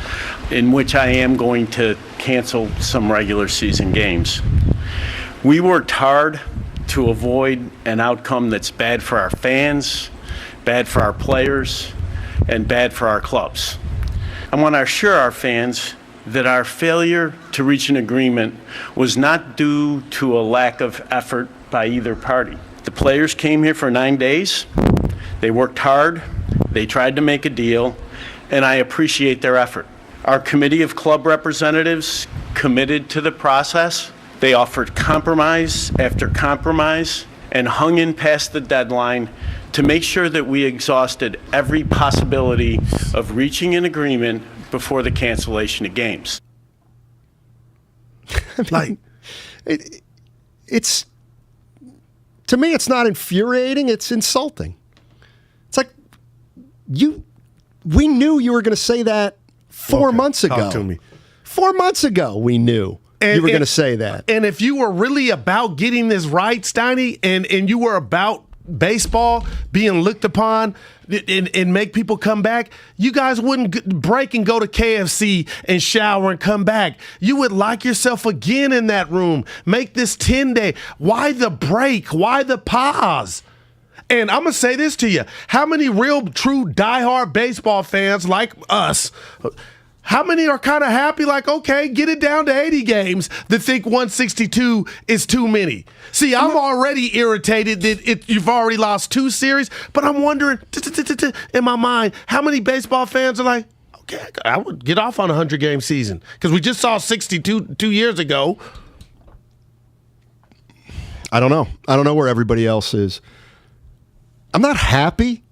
in which I am going to cancel some regular season games. We worked hard to avoid an outcome that's bad for our fans, bad for our players, and bad for our clubs. I want to assure our fans that our failure to reach an agreement was not due to a lack of effort by either party. The players came here for 9 days. They worked hard. They tried to make a deal, and I appreciate their effort. Our committee of club representatives committed to the process. They offered compromise after compromise and hung in past the deadline to make sure that we exhausted every possibility of reaching an agreement before the cancellation of games. It's to me, it's not infuriating. It's insulting. It's like we knew you were going to say that 4 months ago. Talk to me. 4 months ago, we knew you were going to say that. And if you were really about getting this right, Steiny, and you were about baseball being looked upon and make people come back, you guys wouldn't break and go to KFC and shower and come back. You would lock yourself again in that room. Make this 10-day. Why the break? Why the pause? And I'm going to say this to you. How many real, true, diehard baseball fans like us, how many are kind of happy, like, okay, get it down to 80 games, that think 162 is too many? See, I'm already irritated that you've already lost 2 series, but I'm wondering, in my mind, how many baseball fans are like, okay, I would get off on a 100-game season, because we just saw 62 2 years ago. I don't know. I don't know where everybody else is. I'm not happy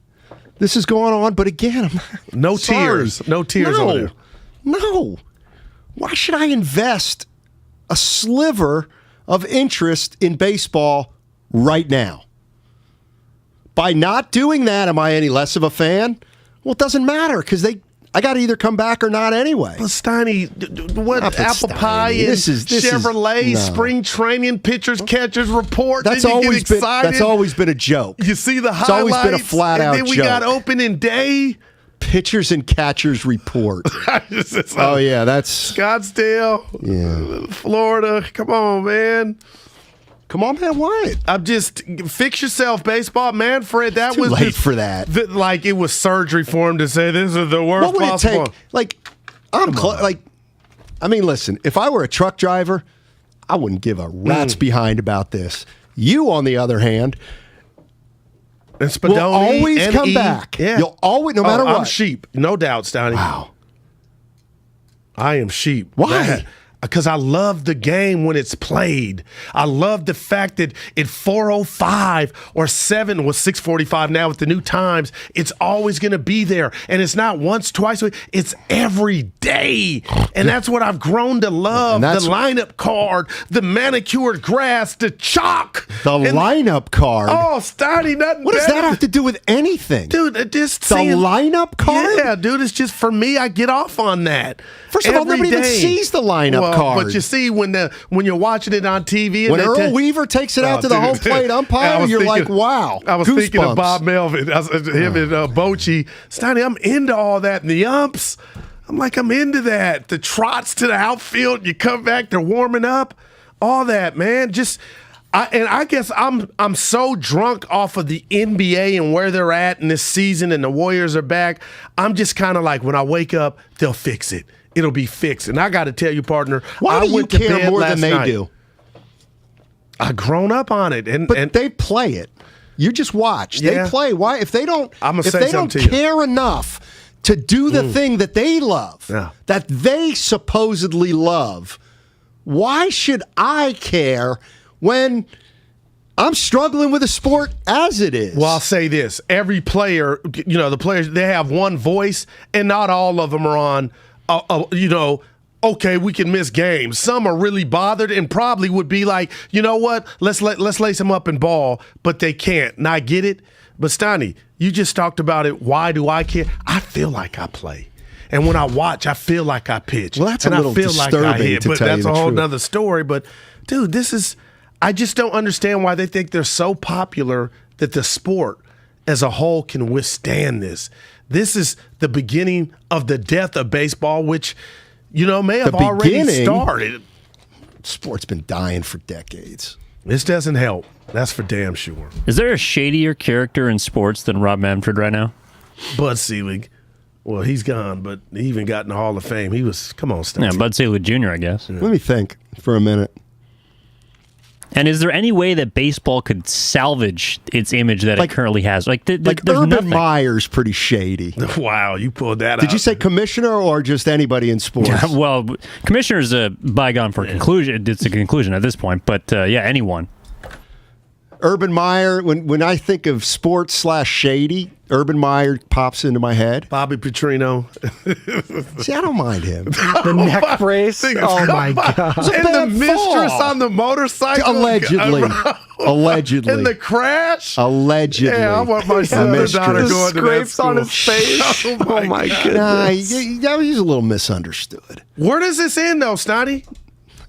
this is going on, but again, I'm not, no tears. No tears over there. No. Why should I invest a sliver of interest in baseball right now? By not doing that, am I any less of a fan? Well, it doesn't matter because I got to either come back or not anyway. Well, Steiny, what apple pie and Chevrolet, spring training, pitchers, catchers report. That's always been a joke. You see the highlights. It's always been a flat out joke. And then we joke. got opening day. Pitchers and catchers report. Oh, yeah, that's Scottsdale, Florida. Come on, man. Come on, man. What? I'm just fix yourself, baseball, man. Fred, that Too was late for that. Like it was surgery for him to say this is the worst What would possible. it take? Listen. If I were a truck driver, I wouldn't give a rat's behind about this. You, on the other hand, and Spadoni will always and come back. Yeah. You'll always, no matter what. I'm sheep, no doubt, Steiny. Wow. I am sheep. Why? Because I love the game when it's played. I love the fact that at 4:05 or 7 was 6:45 now with the new times, it's always going to be there. And it's not once, twice a week. It's every day. And that's what I've grown to love. The lineup card, the manicured grass, the chalk. The lineup card? Oh, Steiny, nothing What does that have to do with anything? Dude, just the lineup card? Yeah, dude, it's just for me, I get off on that. First of all, nobody even sees the lineup card. But you see when you're watching it on TV. And when Earl Weaver takes it out to the home plate umpire, you're like, wow. I was thinking of Bob Melvin, him and Bochy. Steiny, I'm into all that. And the umps, I'm into that. The trots to the outfield, you come back, they're warming up. All that, man. I guess I'm so drunk off of the NBA and where they're at in this season and the Warriors are back. I'm just kind of like, when I wake up, they'll fix it. It'll be fixed. And I got to tell you, partner, why do you care more than they do? I've grown up on it. But they play it. You just watch. Yeah. They play. Why? If they don't to care enough to do the thing that they love, that they supposedly love, why should I care when I'm struggling with a sport as it is? Well, I'll say this. Every player, the players, they have one voice, and not all of them are on, okay, we can miss games. Some are really bothered and probably would be like, you know what, let's lace them up and ball, but they can't. And I get it. But, Steiny, you just talked about it. Why do I care? I feel like I play. And when I watch, I feel like I pitch. Well, that's and a little I feel disturbing like I hit, to but tell you that's the a whole truth. nother story. But, dude, I just don't understand why they think they're so popular that the sport as a whole can withstand this. This is the beginning of the death of baseball, which, may have already started. Sport's been dying for decades. This doesn't help. That's for damn sure. Is there a shadier character in sports than Rob Manfred right now? Bud Selig. Well, he's gone, but he even got in the Hall of Fame. He was, come on, Steve. Yeah, Bud Selig Jr., I guess. Let me think for a minute. And is there any way that baseball could salvage its image that it currently has? There's Urban nothing. Meyer's pretty shady. Wow, you pulled that out. Did you say commissioner or just anybody in sports? Yeah, well, commissioner's a bygone for conclusion. It's a conclusion at this point, but anyone. Urban Meyer, when I think of sports / shady, Urban Meyer pops into my head. Bobby Petrino. See, I don't mind him. The neck brace. Oh, my God. And the mistress on the motorcycle. Allegedly. Allegedly. And the crash. Allegedly. Yeah, I want my son or daughter going to that scrapes school. on his face. Oh, my goodness. Nah, he's a little misunderstood. Where does this end, though, Steiny?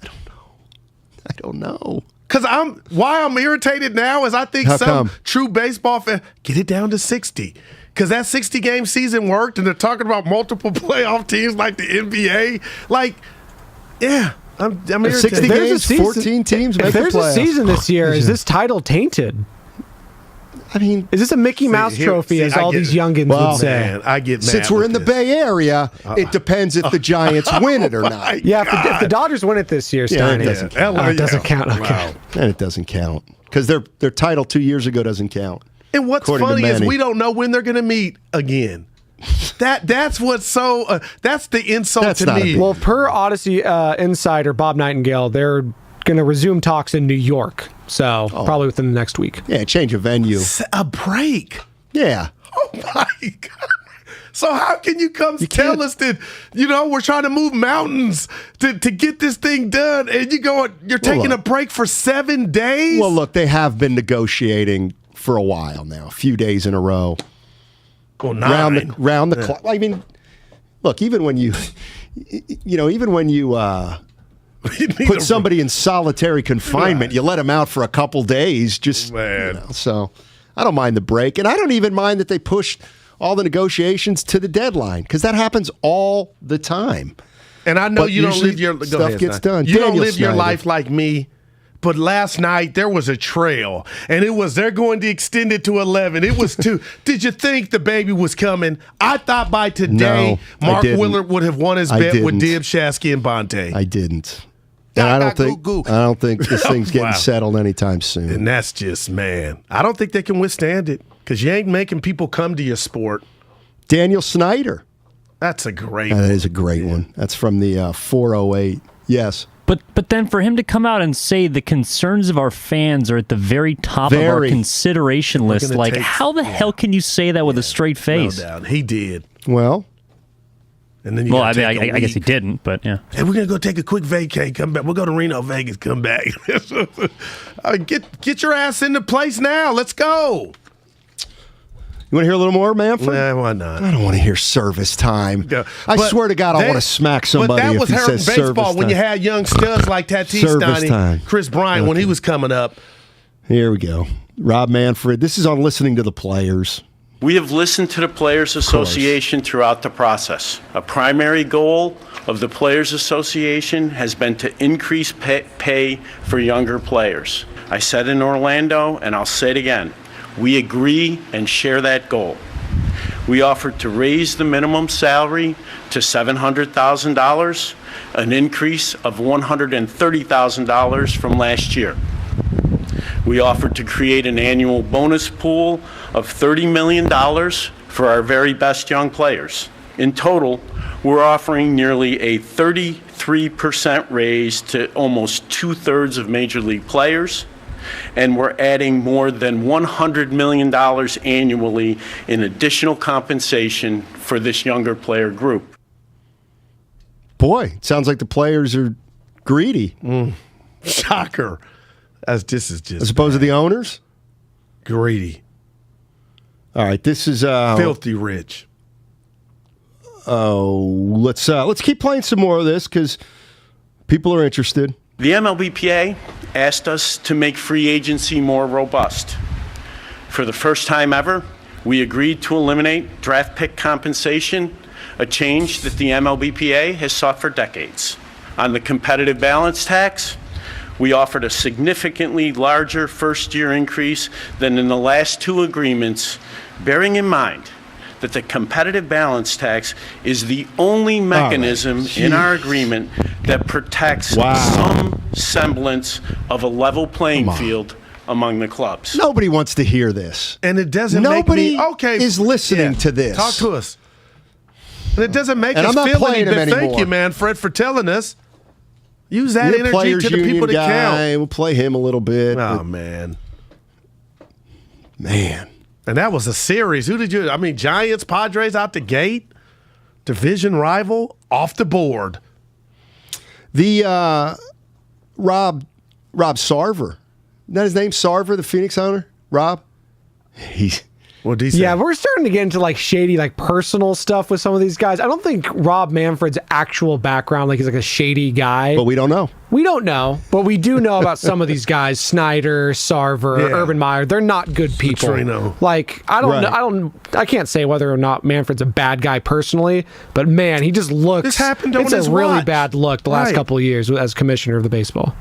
I don't know. Because why I'm irritated now is I think true baseball fan, get it down to 60. Because that 60-game season worked, and they're talking about multiple playoff teams like the NBA. I'm irritated. 60 games, 14 teams make If there's the a playoffs. season this year, is this title tainted? I mean, is this a Mickey Mouse trophy, as all these youngins would say? Man, I get mad Since we're in the Bay Area, it depends if the Giants win it or not. Yeah, if the Dodgers win it this year, Steiny. It doesn't count. It doesn't count. Okay. Wow. And it doesn't count. Because their title 2 years ago doesn't count. And what's funny is we don't know when they're going to meet again. That's what's so that's the insult to me. Well, per Odyssey insider Bob Nightingale, they're going to resume talks in New York. So probably within the next week. Yeah, change of venue. A break. Yeah. Oh my God. So how can you tell us that, we're trying to move mountains to get this thing done, and you're taking a break for 7 days? Well, look, they have been negotiating for a while now, a few days in a row. Well, 9. Round the clock. I mean, look, even when you put somebody in solitary confinement, you let them out for a couple days. So I don't mind the break, and I don't even mind that they pushed all the negotiations to the deadline because that happens all the time. And I know you don't live your stuff gets done. You don't live your life like me. But last night there was a trail, and they're going to extend it to 11. It was 2. Did you think the baby was coming? I thought by today Mark Willard would have won his bet with Dibs, Shasky, and Bonte. I didn't. And I don't think this thing's getting settled anytime soon. And that's just, man, I don't think they can withstand it because you ain't making people come to your sport. Daniel Snyder. That's a great one. That is a great one. That's from the 408. Yes. But then for him to come out and say the concerns of our fans are at the very top of our consideration list, like how the hell can you say that with a straight face? No doubt. He did. Well, and then I guess he didn't, but yeah. Hey, we're gonna go take a quick vacay. Come back. We'll go to Reno, Vegas. Come back. Get your ass into place now. Let's go. You want to hear a little more, Manfred? Nah, why not? I don't want to hear service time. Yeah. I swear to God, I want to smack somebody But that was if he hurting says baseball when you had young studs like Tatis, Steiny, Chris Bryant when he was coming up. Here we go. Rob Manfred. This is on listening to the players. We have listened to the Players Association throughout the process. A primary goal of the Players Association has been to increase pay for younger players. I said in Orlando, and I'll say it again, we agree and share that goal. We offered to raise the minimum salary to $700,000, an increase of $130,000 from last year. We offered to create an annual bonus pool of $30 million for our very best young players. In total, we're offering nearly a 33% raise to almost 2/3 of Major League players, and we're adding more than $100 million annually in additional compensation for this younger player group. Boy, it sounds like the players are greedy. Shocker. As opposed to the owners? Greedy. All right, this is filthy rich. Oh, let's keep playing some more of this because people are interested. The MLBPA asked us to make free agency more robust. For the first time ever, we agreed to eliminate draft pick compensation, a change that the MLBPA has sought for decades. On the competitive balance tax, we offered a significantly larger first-year increase than in the last 2 agreements, bearing in mind that the competitive balance tax is the only mechanism in our agreement that protects some semblance of a level playing field among the clubs. Nobody wants to hear this. And it doesn't Nobody make me... is listening to this. Talk to us. And it doesn't make us I'm not feel playing any him better. Thank anymore. you, man, Fred, for telling us. Use that You're energy Players to the Union people that guy. count. We'll play him a little bit. Oh, man. And that was a series. Who did you... I mean, Giants, Padres out the gate. Division rival off the board. The Rob Sarver. Isn't that his name, Sarver, the Phoenix owner? Rob? What did he say? Yeah, we're starting to get into like shady, like personal stuff with some of these guys. I don't think Rob Manfred's actual background, like he's like a shady guy. But we don't know. We don't know, but we do know about some of these guys: Snyder, Sarver, Urban Meyer. They're not good people. Petrino. Like I don't I can't say whether or not Manfred's a bad guy personally, but man, he just looks. This happened on It's his a really watch. bad look the last couple of years as commissioner of the baseball.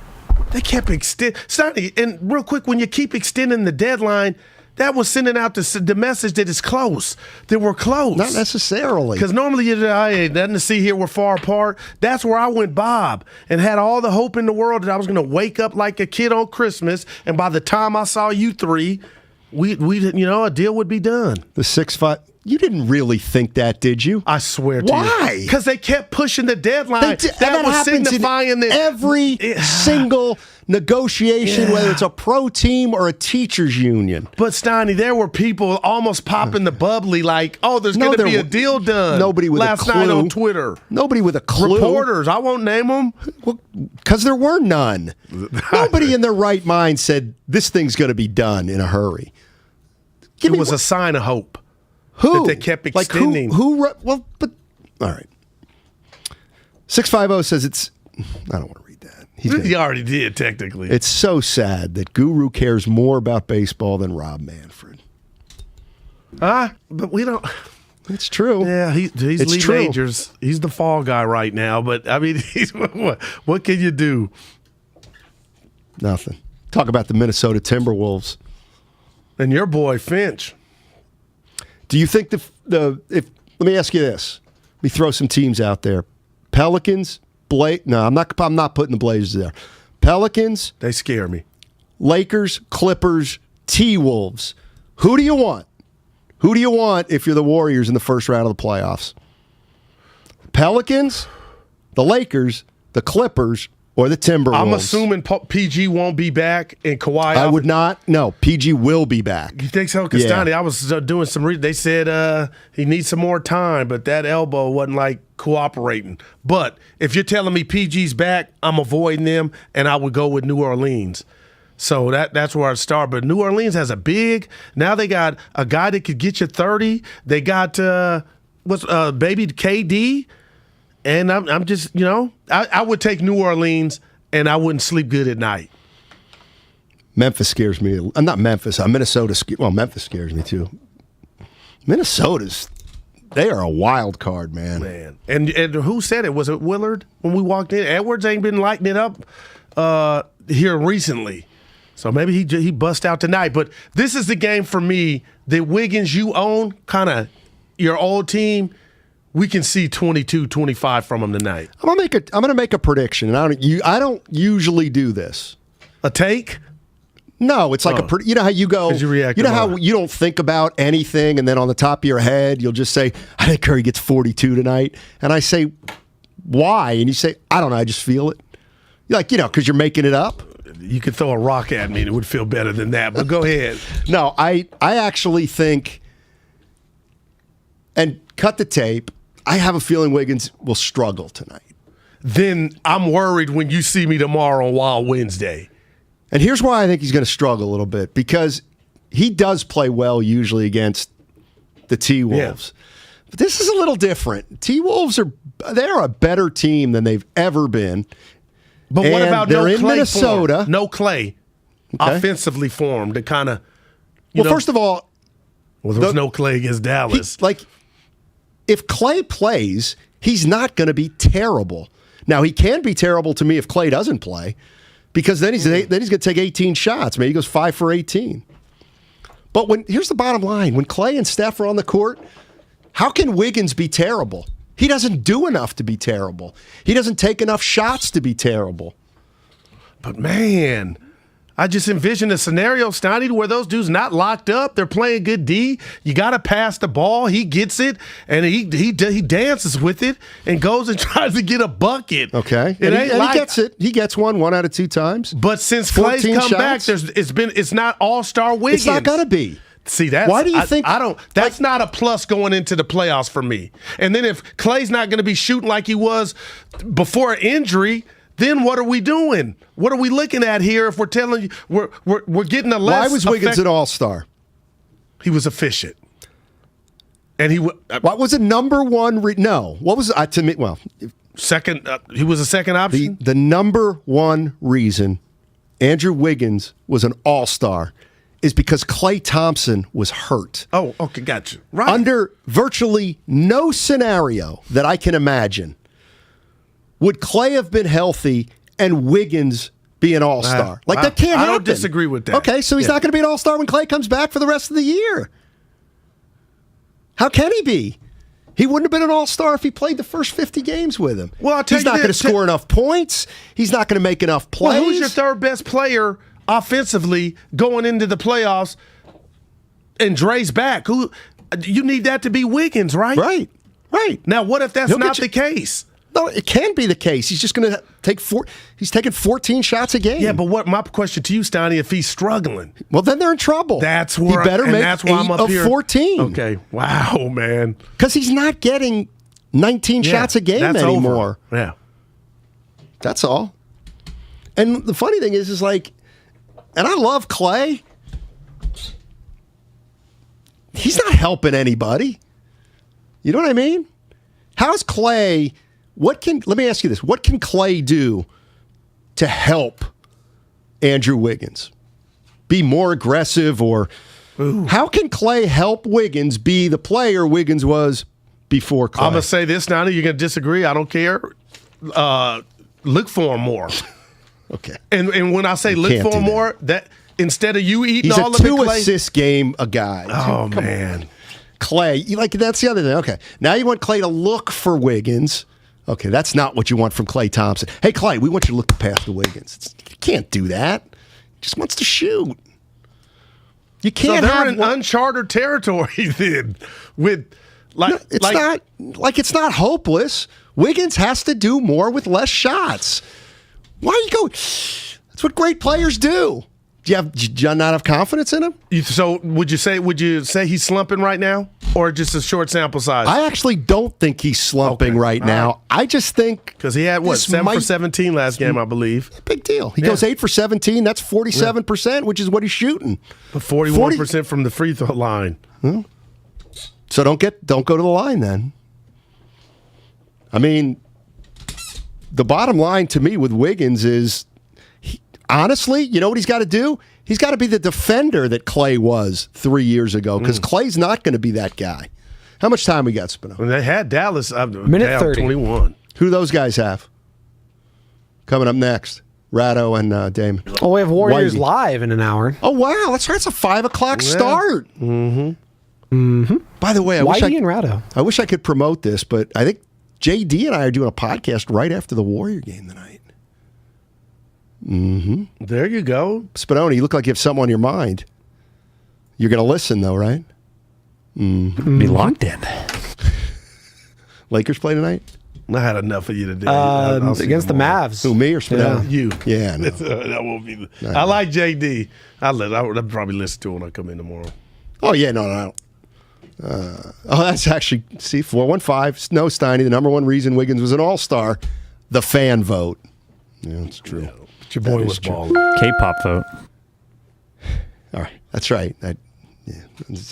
They kept extending. And real quick, when you keep extending the deadline, that was sending out the message that it's close, that we're close. Not necessarily. Because normally hey, nothing to see here, we're far apart. That's where I went Bob and had all the hope in the world that I was going to wake up like a kid on Christmas, and by the time I saw you three, we a deal would be done. The 6-5. You didn't really think that, did you? I swear to you. Why? Because they kept pushing the deadline. That was happens signifying in that every single negotiation, whether it's a pro team or a teachers union. But Steiny, there were people almost popping the bubbly like, oh, there's going to be a deal done. Nobody with last a clue. night on Twitter. Nobody with a clue. Reporters, I won't name them. Because there were none. Nobody in their right mind said this thing's going to be done in a hurry. It was a sign of hope. Who? That they kept extending. But All right. 650 says it's. I don't want to read that. He already did, technically. It's so sad that Guru cares more about baseball than Rob Manfred. But we don't. It's true. Yeah, he's leading majors. He's the fall guy right now. But I mean, what can you do? Nothing. Talk about the Minnesota Timberwolves and your boy Finch. Do you think if let me ask you this? Let me throw some teams out there. Pelicans, No, I'm not putting the Blazers there. Pelicans, they scare me. Lakers, Clippers, T-Wolves. Who do you want? Who do you want if you're the Warriors in the first round of the playoffs? Pelicans, the Lakers, the Clippers, or the Timberwolves? I'm assuming PG won't be back and Kawhi. I would not. No, PG will be back. You think so? Because Steiny, I was doing some reading. They said he needs some more time, but that elbow wasn't like cooperating. But if you're telling me PG's back, I'm avoiding them, and I would go with New Orleans. So that's where I start. But New Orleans has now they got a guy that could get you 30. They got baby KD. And I'm just, I would take New Orleans and I wouldn't sleep good at night. Memphis scares me. I'm not Memphis. Minnesota. Well, Memphis scares me too. They are a wild card, man. And who said it? Was it Willard when we walked in? Edwards ain't been lighting it up here recently. So maybe he bust out tonight. But this is the game for me that Wiggins, you own, kind of your old team. We can see 22-25 from them tonight. I'm gonna make a prediction, and I don't usually do this. A take? No, it's like you know how you go. You know how you don't think about anything, and then on the top of your head, you'll just say, "I think Curry gets 42 tonight," and I say, "Why?" And you say, "I don't know. I just feel it." You're like, because you're making it up. You could throw a rock at me, and it would feel better than that. But go ahead. No, I actually think, and cut the tape. I have a feeling Wiggins will struggle tonight. Then I'm worried when you see me tomorrow on Wild Wednesday. And here's why I think he's going to struggle a little bit, because he does play well usually against the T-Wolves. Yeah. But this is a little different. T-Wolves they're a better team than they've ever been. But what about they're no in Clay Minnesota? Form? No Clay offensively formed to kind of. First of all, there was no Clay against Dallas. If Clay plays, he's not going to be terrible. Now, he can be terrible to me if Clay doesn't play, because then he's going to take 18 shots. Maybe he goes 5 for 18. But here's the bottom line. When Clay and Steph are on the court, how can Wiggins be terrible? He doesn't do enough to be terrible. He doesn't take enough shots to be terrible. But, man, I just envision a scenario, Steiny, where those dudes not locked up. They're playing good D. You got to pass the ball. He gets it, and he dances with it and goes and tries to get a bucket. Okay, and he gets it. He gets one out of 2 times. But since Clay's come back, it's not all-star Wiggins. It's not going to be. See, that's why do you think? That's not a plus going into the playoffs for me. And then if Clay's not going to be shooting like he was before injury, then what are we doing? What are we looking at here? If we're telling you we're getting a less. Why was Wiggins an all-star? He was efficient, and what was a number one? No, what was to me? Well, second. He was a second option. The number one reason Andrew Wiggins was an all-star is because Klay Thompson was hurt. Oh, okay, gotcha. Right. Under virtually no scenario that I can imagine would Klay have been healthy and Wiggins be an all-star. That can't happen. I don't disagree with that. Okay, so he's not going to be an all-star when Klay comes back for the rest of the year. How can he be? He wouldn't have been an all-star if he played the first 50 games with him. Well, I'll tell he's not going to score enough points. He's not going to make enough plays. Well, who's your third best player offensively going into the playoffs? And Dre's back. Who you need that to be Wiggins, right? Right. Now, what if that's not the case? No, it can be the case. He's just going to take he's taking 14 shots a game. Yeah, but my question to you, Steiny, if he's struggling, well, then they're in trouble. That's where he better make that's why 8 I'm up of here. 14. Okay, wow, man, because he's not getting 19 shots a game anymore. Over. Yeah, that's all. And the funny thing is like, and I love Klay. He's not helping anybody. You know what I mean? How's Clay? Let me ask you this: what can Clay do to help Andrew Wiggins be more aggressive, or how can Clay help Wiggins be the player Wiggins was before Clay? I'm gonna say this now. You're gonna disagree. I don't care. Look for him more. Okay. And when I say look for him more, that instead of you eating all of it, He's a Clay, 2-assist game a guy. Oh, Come man. on. Clay, that's the other thing. Okay. Now you want Clay to look for Wiggins. Okay, that's not what you want from Klay Thompson. Hey, Clay, we want you to look past the Wiggins. You can't do that. He just wants to shoot. You can't so they're in uncharted territory then. It's not hopeless. Wiggins has to do more with less shots. Why are you going? That's what great players do. Do you not have confidence in him? So would you say he's slumping right now, or just a short sample size? I actually don't think he's slumping right now. I just think because he had 7 for 17 last game, I believe. Big deal. He goes 8 for 17. That's 47%, which is what he's shooting. But 41% from the free throw line. So don't go to the line then. I mean, the bottom line to me with Wiggins is, honestly, you know what he's got to do? He's got to be the defender that Clay was 3 years ago, because Clay's not going to be that guy. How much time we got, Spino? When they had Dallas, minute 30. 21. Who do those guys have? Coming up next, Ratto and Damon. Oh, we have Warriors live in an hour. Oh, wow. That's right. It's a 5 o'clock start. Mm-hmm. By the way, and Ratto. I wish I could promote this, but I think JD and I are doing a podcast right after the Warrior game tonight. Mm-hmm. There you go. Spinoni, you look like you have something on your mind. You're going to listen, though, right? Be locked in. Lakers play tonight? I had enough of you today. Against the Mavs. Who, me or Spinoni? You. Yeah, no. That won't be. I like JD. I'll probably listen to it when I come in tomorrow. Oh, yeah, no. That's actually, 415. No, Steiny, the number one reason Wiggins was an all-star, the fan vote. Yeah, that's true. Yeah, but your boy was balling. K-pop vote. All right, that's right.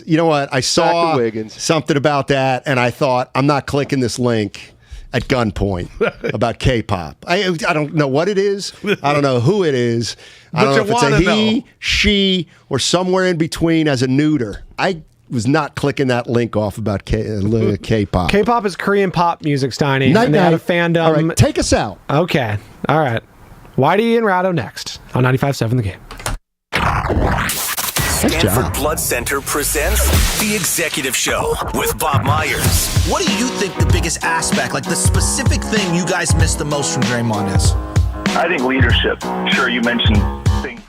You know what? I saw something about that, and I thought, I'm not clicking this link at gunpoint about K-pop. I don't know what it is. I don't know who it is. I don't know if it's a he, she, or somewhere in between as a neuter. I was not clicking that link off about K-pop. K-pop is Korean pop music, Steiny. And they had a fandom. All right, take us out. Okay. All right. Whitey and Ratto next on 95.7 The Game. Stanford Blood Center presents The Executive Show with Bob Myers. What do you think the biggest aspect, like the specific thing you guys missed the most from Draymond is? I think leadership. Sure, you mentioned things.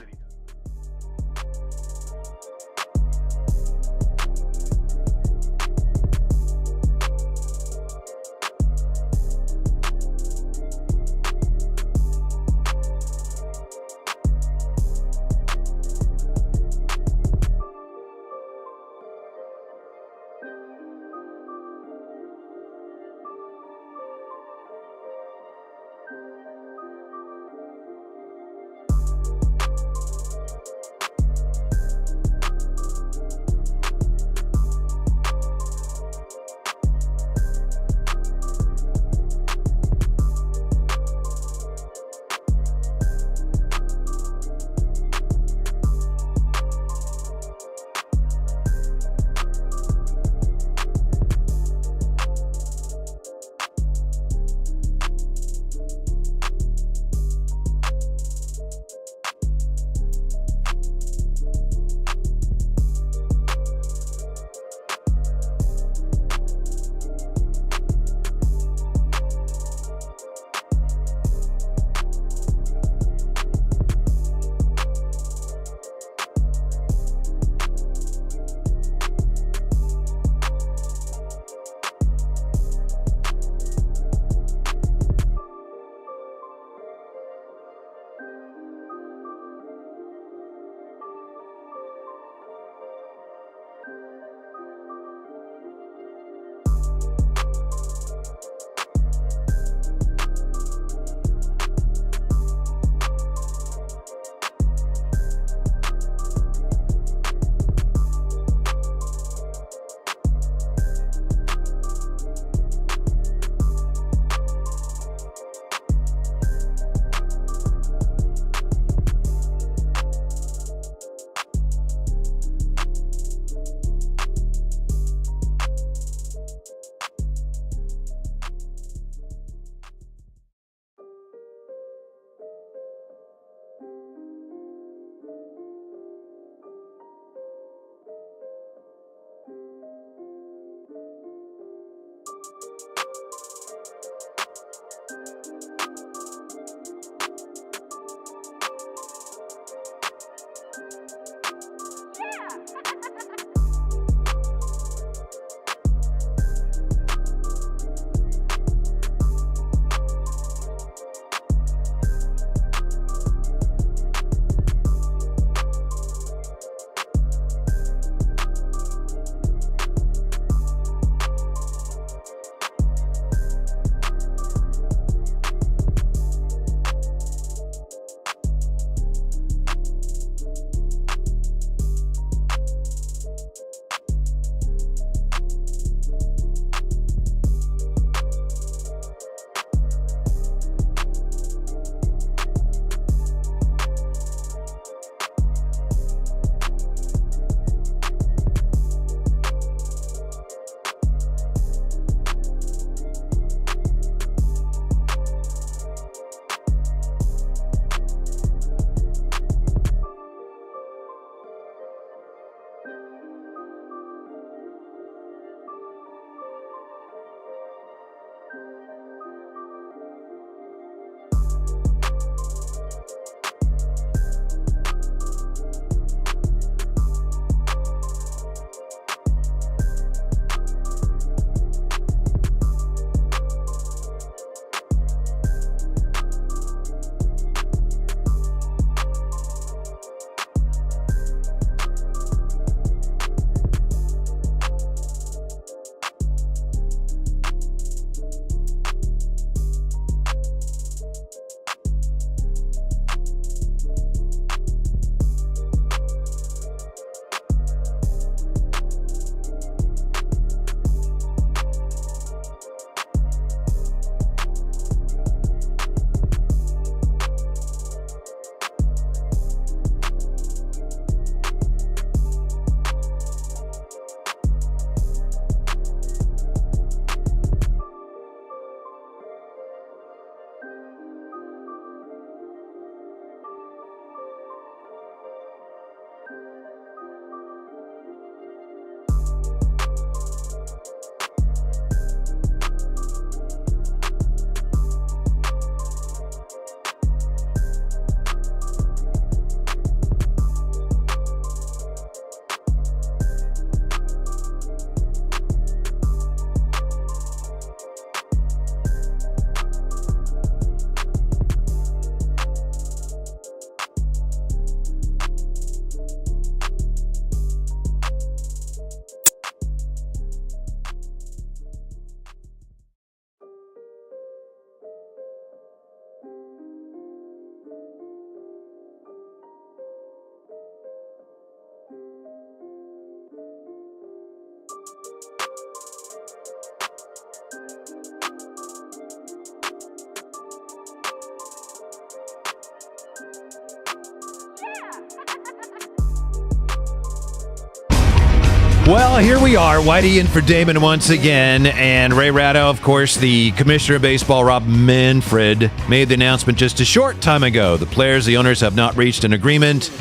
Well, here we are, Whitey in for Damon once again, and Ray Ratto, of course, the commissioner of baseball, Rob Manfred, made the announcement just a short time ago. The players, the owners have not reached an agreement,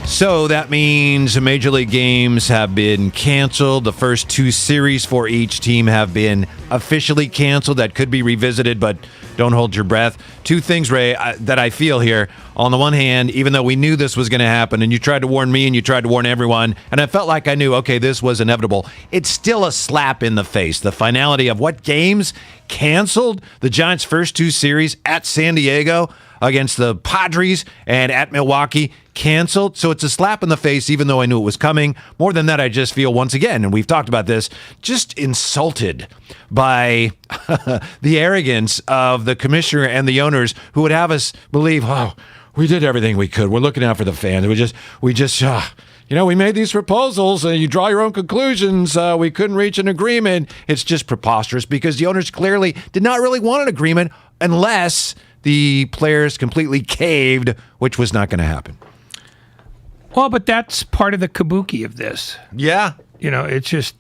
so that means Major League games have been canceled. The first two series for each team have been officially canceled. That could be revisited, but don't hold your breath. Two things, Ray, that I feel here. On the one hand, even though we knew this was going to happen, and you tried to warn me and you tried to warn everyone, and I felt like I knew, okay, this was inevitable, it's still a slap in the face. The finality of what games canceled? The Giants' first two series at San Diego against the Padres and at Milwaukee canceled. So it's a slap in the face, even though I knew it was coming. More than that, I just feel, once again, and we've talked about this, just insulted by the arrogance of the commissioner and the owners who would have us believe, oh, we did everything we could. We're looking out for the fans. We made these proposals. You draw your own conclusions. We couldn't reach an agreement. It's just preposterous because the owners clearly did not really want an agreement unless the players completely caved, which was not going to happen. Well, but that's part of the kabuki of this. Yeah. It's just,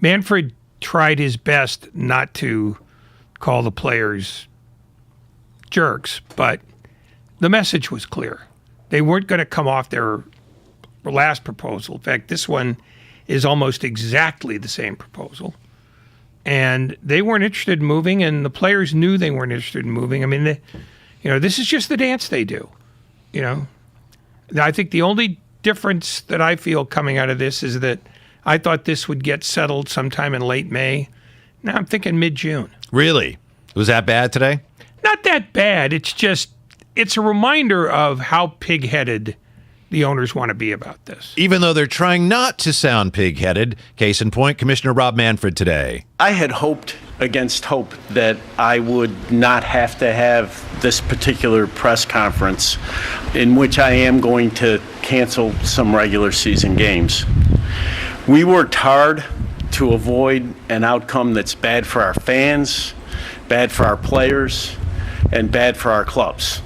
Manfred tried his best not to call the players jerks, but the message was clear. They weren't going to come off their last proposal. In fact, this one is almost exactly the same proposal. And they weren't interested in moving, and the players knew they weren't interested in moving. I mean, this is just the dance they do. I think the only difference that I feel coming out of this is that I thought this would get settled sometime in late May. Now I'm thinking mid-June. Really? Was that bad today? Not that bad. It's a reminder of how pig-headed the owners want to be about this. Even though they're trying not to sound pig-headed. Case in point, Commissioner Rob Manfred today. I had hoped against hope that I would not have to have this particular press conference in which I am going to cancel some regular season games. We worked hard to avoid an outcome that's bad for our fans, bad for our players, and bad for our clubs.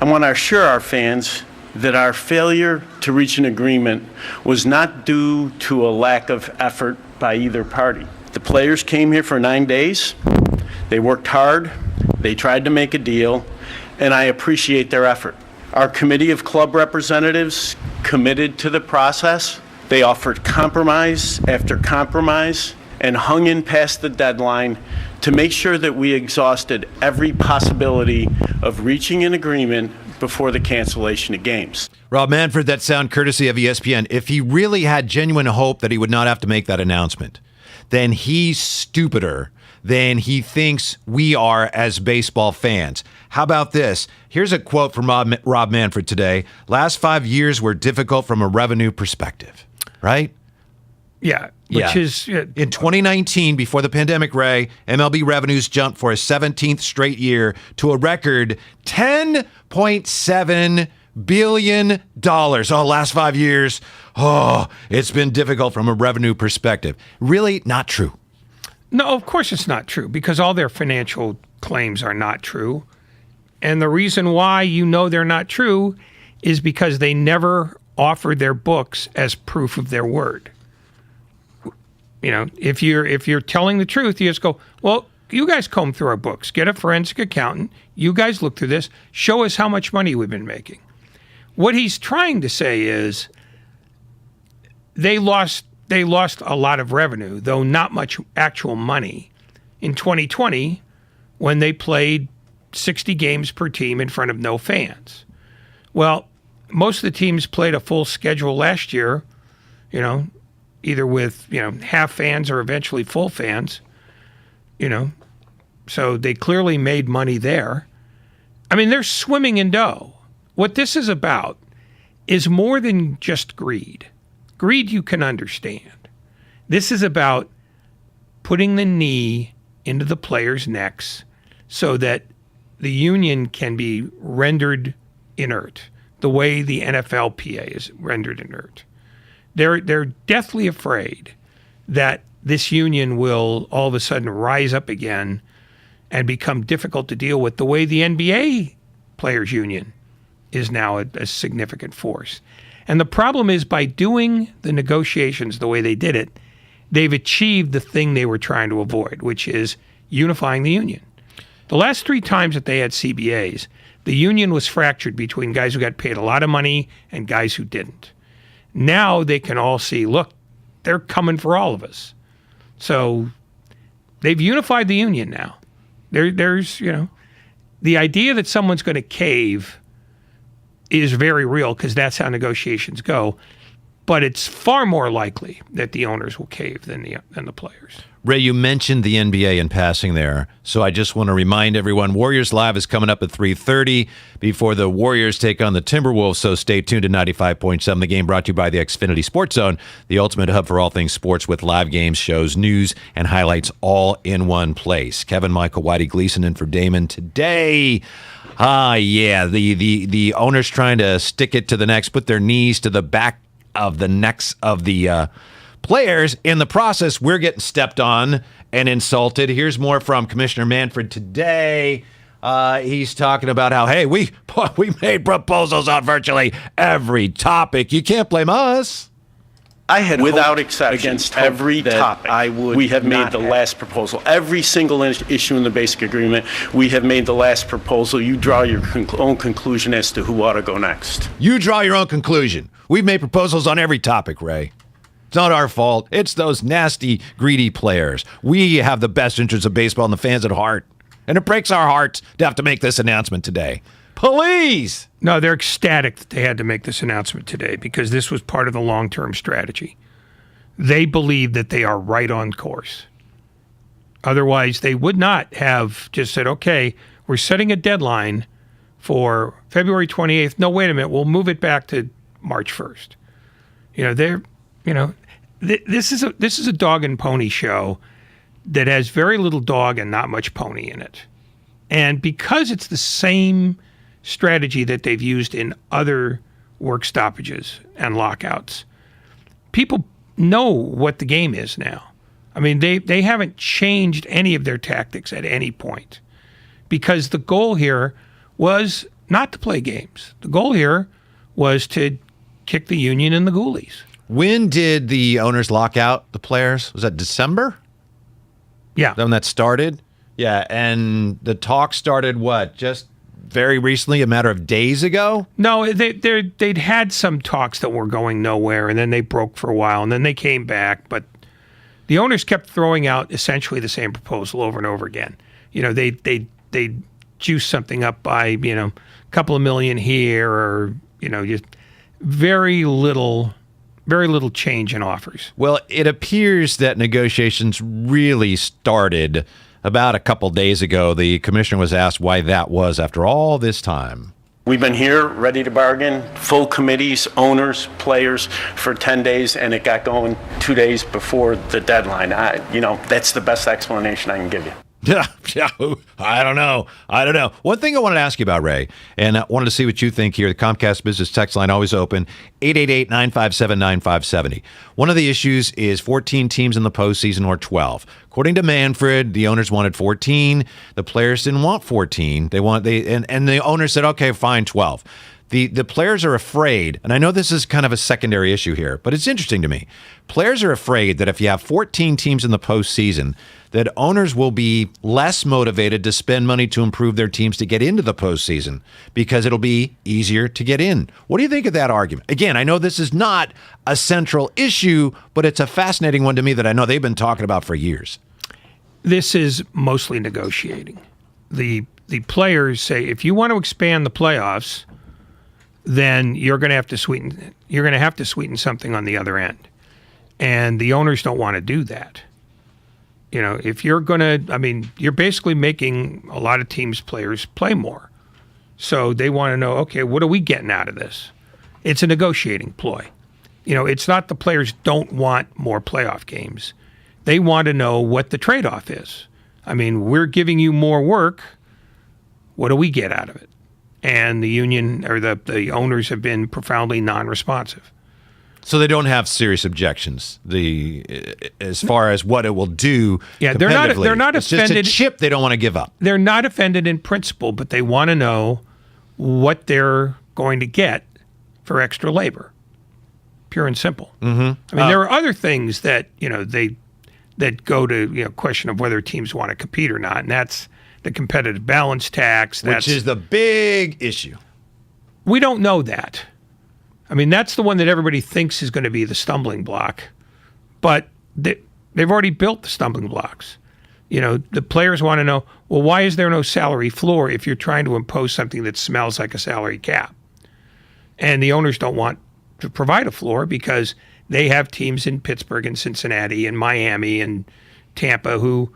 I want to assure our fans that our failure to reach an agreement was not due to a lack of effort by either party. The players came here for 9 days. They worked hard. They tried to make a deal, and I appreciate their effort. Our committee of club representatives committed to the process. They offered compromise after compromise, and hung in past the deadline to make sure that we exhausted every possibility of reaching an agreement before the cancellation of games. Rob Manfred, that sound courtesy of ESPN. If he really had genuine hope that he would not have to make that announcement, then he's stupider than he thinks we are as baseball fans. How about this? Here's a quote from Rob Manfred today. Last 5 years were difficult from a revenue perspective, right? Yeah. Which is in 2019, before the pandemic, Ray, MLB revenues jumped for a 17th straight year to a record $10.7 billion. Oh, last 5 years. Oh, it's been difficult from a revenue perspective. Really not true. No, of course it's not true, because all their financial claims are not true. And the reason why you know they're not true is because they never offered their books as proof of their word. You know, if you're telling the truth, you just go, well, you guys comb through our books, get a forensic accountant, you guys look through this, show us how much money we've been making. What he's trying to say is they lost a lot of revenue, though not much actual money, in 2020 when they played 60 games per team in front of no fans. Well, most of the teams played a full schedule last year, you know, either with, you know, half fans or eventually full fans, you know. So they clearly made money there. I mean, they're swimming in dough. What this is about is more than just greed. Greed you can understand. This is about putting the knee into the players' necks so that the union can be rendered inert, the way the NFLPA is rendered inert. They're deathly afraid that this union will all of a sudden rise up again and become difficult to deal with, the way the NBA players union is now a significant force. And the problem is, by doing the negotiations the way they did it, they've achieved the thing they were trying to avoid, which is unifying the union. The last 3 times that they had CBAs, the union was fractured between guys who got paid a lot of money and guys who didn't. Now they can all see, look, they're coming for all of us. So they've unified the union now. There's, you know, the idea that someone's going to cave is very real, because that's how negotiations go. But it's far more likely that the owners will cave than the players. Ray, you mentioned the NBA in passing there, so I just want to remind everyone, Warriors Live is coming up at 3:30 before the Warriors take on the Timberwolves, so stay tuned to 95.7. The game brought to you by the Xfinity Sports Zone, the ultimate hub for all things sports, with live games, shows, news, and highlights all in one place. Kevin, Michael, Whitey, Gleason in for Damon today. The owners trying to stick it to the necks, put their knees to the back of the necks of the players. In the process, we're getting stepped on and insulted. Here's more from Commissioner Manfred today. He's talking about how, hey, we made proposals on virtually every topic. You can't blame us. I had without exception against every topic. We have made the last proposal. Every single issue in the basic agreement, we have made the last proposal. You draw your own conclusion as to who ought to go next. You draw your own conclusion. We've made proposals on every topic, Ray. It's not our fault. It's those nasty, greedy players. We have the best interests of baseball and the fans at heart. And it breaks our hearts to have to make this announcement today. Please! No, they're ecstatic that they had to make this announcement today, because this was part of the long-term strategy. They believe that they are right on course. Otherwise, they would not have just said, okay, we're setting a deadline for February 28th. No, wait a minute, we'll move it back to March 1st. This is a dog and pony show that has very little dog and not much pony in it. And because it's the same strategy that they've used in other work stoppages and lockouts, people know what the game is now. I mean, they haven't changed any of their tactics at any point, because the goal here was not to play games. The goal here was to kick the union in the ghoulies. When did the owners lock out the players? Was that December? Yeah. When that started? Yeah, and the talk started what? Just very recently, a matter of days ago? No, they'd had some talks that were going nowhere, and then they broke for a while, and then they came back. But the owners kept throwing out essentially the same proposal over and over again. They juice something up by, a couple of million here, or, just very little change in offers. Well, it appears that negotiations really started about a couple days ago. The commissioner was asked why that was after all this time. We've been here, ready to bargain, full committees, owners, players for 10 days, and it got going 2 days before the deadline. That's the best explanation I can give you. Yeah, I don't know. One thing I wanted to ask you about, Ray, and I wanted to see what you think here. The Comcast Business Text line always open, 888-957-9570. One of the issues is 14 teams in the postseason or 12. According to Manfred, the owners wanted 14. The players didn't want 14. And the owners said, okay, fine, 12. The players are afraid, and I know this is kind of a secondary issue here, but it's interesting to me. Players are afraid that if you have 14 teams in the postseason, that owners will be less motivated to spend money to improve their teams to get into the postseason because it'll be easier to get in. What do you think of that argument? Again, I know this is not a central issue, but it's a fascinating one to me that I know they've been talking about for years. This is mostly negotiating. The players say, if you want to expand the playoffs, then you're going to have to sweeten something on the other end. And the owners don't want to do that. If you're going to, you're basically making a lot of teams' players play more. So they want to know, okay, what are we getting out of this? It's a negotiating ploy. It's not the players don't want more playoff games. They want to know what the trade-off is. We're giving you more work. What do we get out of it? And the union or the owners have been profoundly non-responsive. So they don't have serious objections. As far as what it will do. Yeah, they're not it's offended. Just a chip they don't want to give up. They're not offended in principle, but they want to know what they're going to get for extra labor. Pure and simple. Mm-hmm. There are other things that that go to question of whether teams want to compete or not, and that's the competitive balance tax, which is the big issue. We don't know that. That's the one that everybody thinks is going to be the stumbling block, but they've already built the stumbling blocks. The players want to know, well, why is there no salary floor if you're trying to impose something that smells like a salary cap? And the owners don't want to provide a floor because they have teams in Pittsburgh and Cincinnati and Miami and Tampa who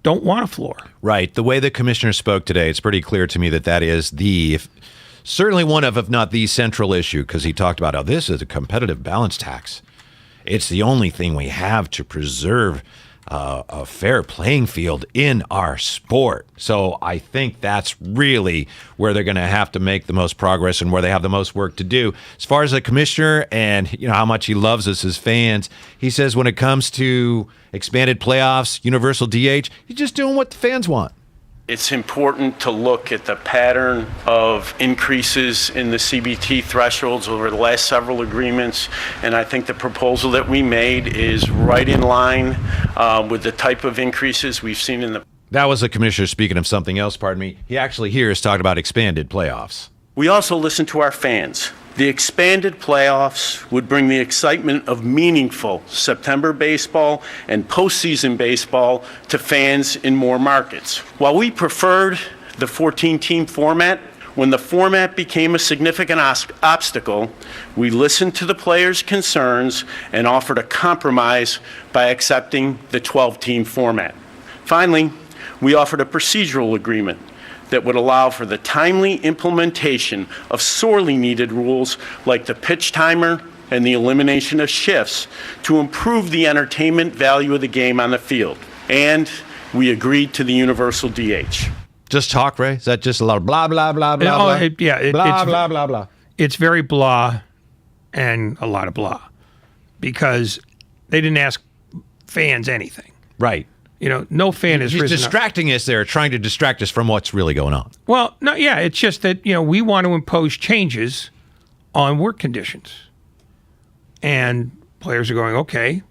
don't want a floor. Right. The way the commissioner spoke today, it's pretty clear to me that is certainly one of, if not the central issue, because he talked about how this is a competitive balance tax. It's the only thing we have to preserve a fair playing field in our sport. So I think that's really where they're going to have to make the most progress and where they have the most work to do. As far as the commissioner and how much he loves us as fans, he says when it comes to expanded playoffs, universal DH, he's just doing what the fans want. It's important to look at the pattern of increases in the CBT thresholds over the last several agreements, and I think the proposal that we made is right in line with the type of increases we've seen in the... That was the commissioner speaking of something else, pardon me. He actually here is talking about expanded playoffs. We also listen to our fans. The expanded playoffs would bring the excitement of meaningful September baseball and postseason baseball to fans in more markets. While we preferred the 14-team format, when the format became a significant obstacle, we listened to the players' concerns and offered a compromise by accepting the 12-team format. Finally, we offered a procedural agreement that would allow for the timely implementation of sorely needed rules like the pitch timer and the elimination of shifts to improve the entertainment value of the game on the field. And we agreed to the universal DH. Just talk, Ray? Is that just a lot of blah, blah, blah, blah, blah? Blah, blah, blah. It's very blah and a lot of blah because they didn't ask fans anything. Right. No fan is He's distracting us there, trying to distract us from what's really going on. Well, no, yeah, it's just that, we want to impose changes on work conditions. And players are going, okay,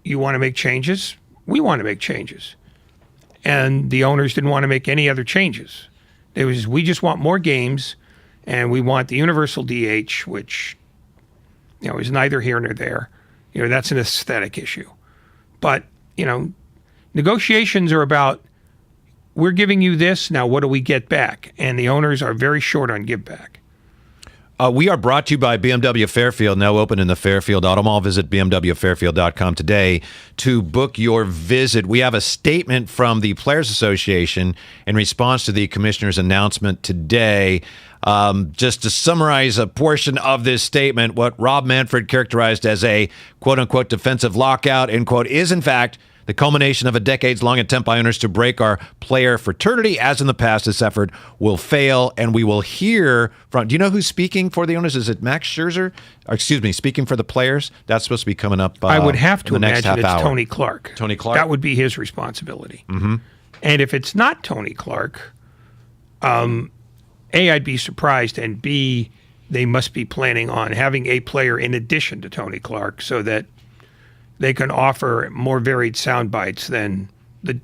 you want to make changes? We want to make changes. And the owners didn't want to make any other changes. We just want more games, and we want the universal DH, which, is neither here nor there. that's an aesthetic issue. But, negotiations are about, we're giving you this, now what do we get back? And the owners are very short on give back. We are brought to you by BMW Fairfield, now open in the Fairfield Auto Mall. Visit bmwfairfield.com today to book your visit. We have a statement from the Players Association in response to the commissioner's announcement today. Just to summarize a portion of this statement, what Rob Manfred characterized as a quote-unquote defensive lockout, end quote, is in fact the culmination of a decades-long attempt by owners to break our player fraternity. As in the past, this effort will fail, and we will hear from... Do you know who's speaking for the owners? Is it Max Scherzer? Or, excuse me, speaking for the players? That's supposed to be coming up I would have to in the next imagine half it's hour. Tony Clark. Tony Clark? That would be his responsibility. Mm-hmm. And if it's not Tony Clark, A, I'd be surprised, and B, they must be planning on having a player in addition to Tony Clark so that they can offer more varied sound bites than the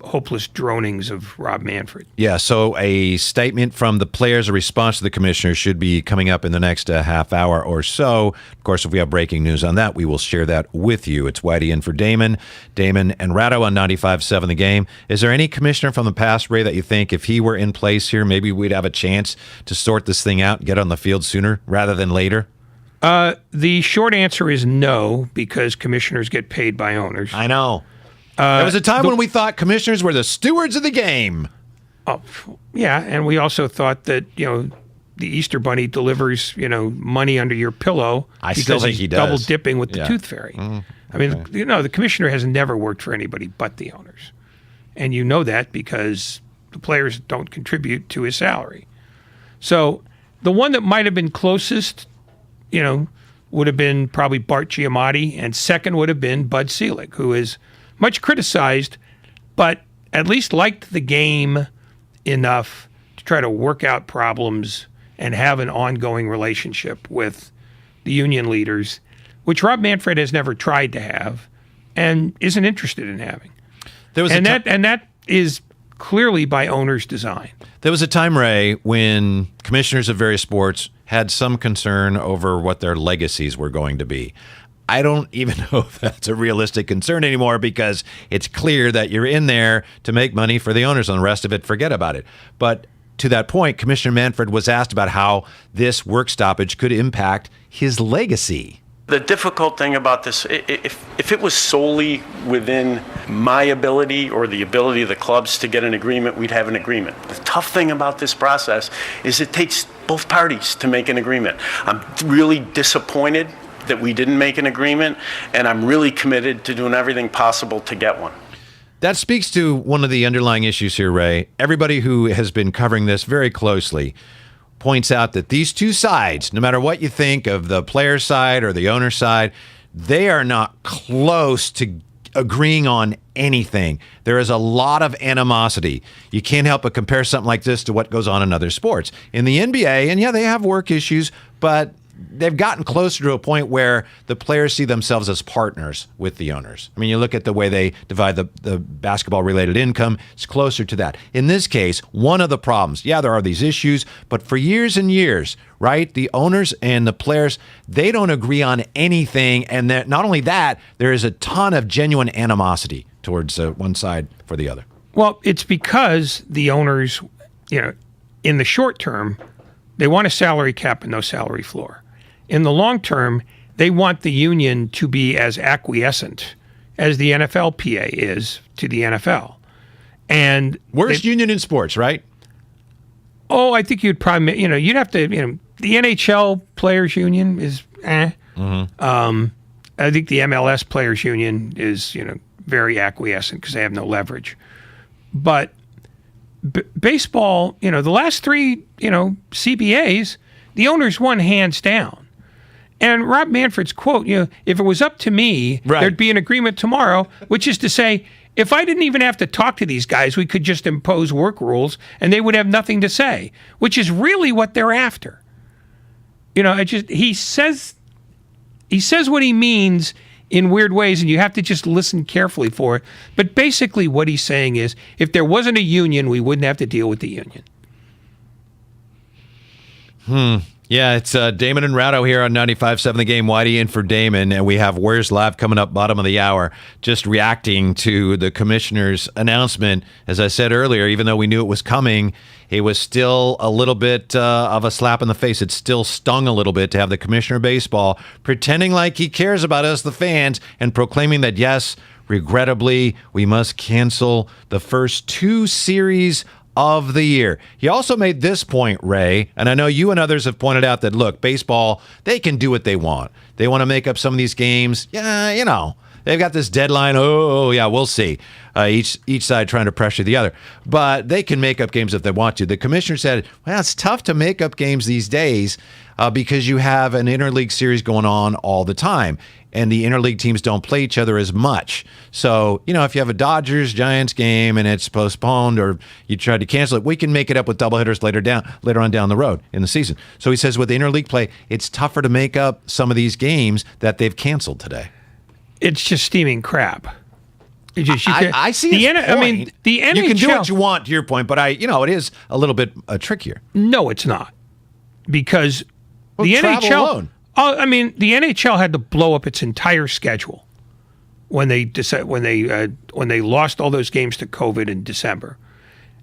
hopeless dronings of Rob Manfred. Yeah, so a statement from the players, a response to the commissioner, should be coming up in the next half hour or so. Of course, if we have breaking news on that, we will share that with you. It's Whitey in for Damon and Ratto on 95.7 The Game. Is there any commissioner from the past, Ray, that you think if he were in place here, maybe we'd have a chance to sort this thing out and get on the field sooner rather than later? The short answer is no, because commissioners get paid by owners. I know. There was a time when we thought commissioners were the stewards of the game. Oh, yeah, and we also thought that, the Easter Bunny delivers, money under your pillow I because still think he's he does. double dipping with the Yeah. Tooth Fairy. Mm-hmm. I mean, Okay. the commissioner has never worked for anybody but the owners. And you know that because the players don't contribute to his salary. So the one that might have been closest, would have been probably Bart Giamatti, and second would have been Bud Selig, who is much criticized, but at least liked the game enough to try to work out problems and have an ongoing relationship with the union leaders, which Rob Manfred has never tried to have and isn't interested in having. That is clearly by owners' design. There was a time, Ray, when commissioners of various sports had some concern over what their legacies were going to be. I don't even know if that's a realistic concern anymore because it's clear that you're in there to make money for the owners, and the rest of it, forget about it. But to that point, Commissioner Manfred was asked about how this work stoppage could impact his legacy. The difficult thing about this, if it was solely within my ability or the ability of the clubs to get an agreement, we'd have an agreement. The tough thing about this process is it takes both parties to make an agreement. I'm really disappointed that we didn't make an agreement, and I'm really committed to doing everything possible to get one. That speaks to one of the underlying issues here, Ray. Everybody who has been covering this very closely points out that these two sides, no matter what you think of the player side or the owner side, they are not close to agreeing on anything. There is a lot of animosity. You can't help but compare something like this to what goes on in other sports. In the NBA, and yeah, they have work issues, but they've gotten closer to a point where the players see themselves as partners with the owners. I mean, you look at the way they divide the basketball-related income, it's closer to that. In this case, one of the problems, yeah, there are these issues, but for years and years, right, the owners and the players, they don't agree on anything, and not only that, there is a ton of genuine animosity towards one side for the other. Well, it's because the owners, in the short term, they want a salary cap and no salary floor. In the long term, they want the union to be as acquiescent as the NFLPA is to the NFL. And worst union in sports, right? Oh, I think you'd probably, you'd have to, the NHL Players Union is Mm-hmm. I think the MLS Players Union is, very acquiescent because they have no leverage. But baseball, the last three, CBAs, the owners won hands down. And Rob Manfred's quote, if it was up to me, there'd be an agreement tomorrow, which is to say, if I didn't even have to talk to these guys, we could just impose work rules and they would have nothing to say, which is really what they're after. He says what he means in weird ways, and you have to just listen carefully for it. But basically what he's saying is, if there wasn't a union, we wouldn't have to deal with the union. Yeah, it's Damon and Ratto here on 95.7 The Game. Whitey in for Damon, and we have Warriors Live coming up bottom of the hour, just reacting to the commissioner's announcement. As I said earlier, even though we knew it was coming, it was still a little bit of a slap in the face. It still stung a little bit to have the commissioner of baseball pretending like he cares about us, the fans, and proclaiming that, yes, regrettably, we must cancel the first 2 series of the year. He also made this point, Ray, and I know you and others have pointed out that, look, baseball, they can do what they want. They want to make up some of these games. Yeah, you know, they've got this deadline. Oh, yeah, we'll see. Each side trying to pressure the other. But they can make up games if they want to. The commissioner said, well, it's tough to make up games these days because you have an interleague series going on all the time. And the interleague teams don't play each other as much. So, you know, if you have a Dodgers-Giants game and it's postponed or you try to cancel it, we can make it up with doubleheaders later on down the road in the season. So he says with interleague play, it's tougher to make up some of these games that they've canceled today. It's just steaming crap. I see his point. I mean, the NHL... You can do what you want, to your point, but it is a little bit trickier. No, it's not. Because the NHL... Alone. I mean, the NHL had to blow up its entire schedule when they lost all those games to COVID in December,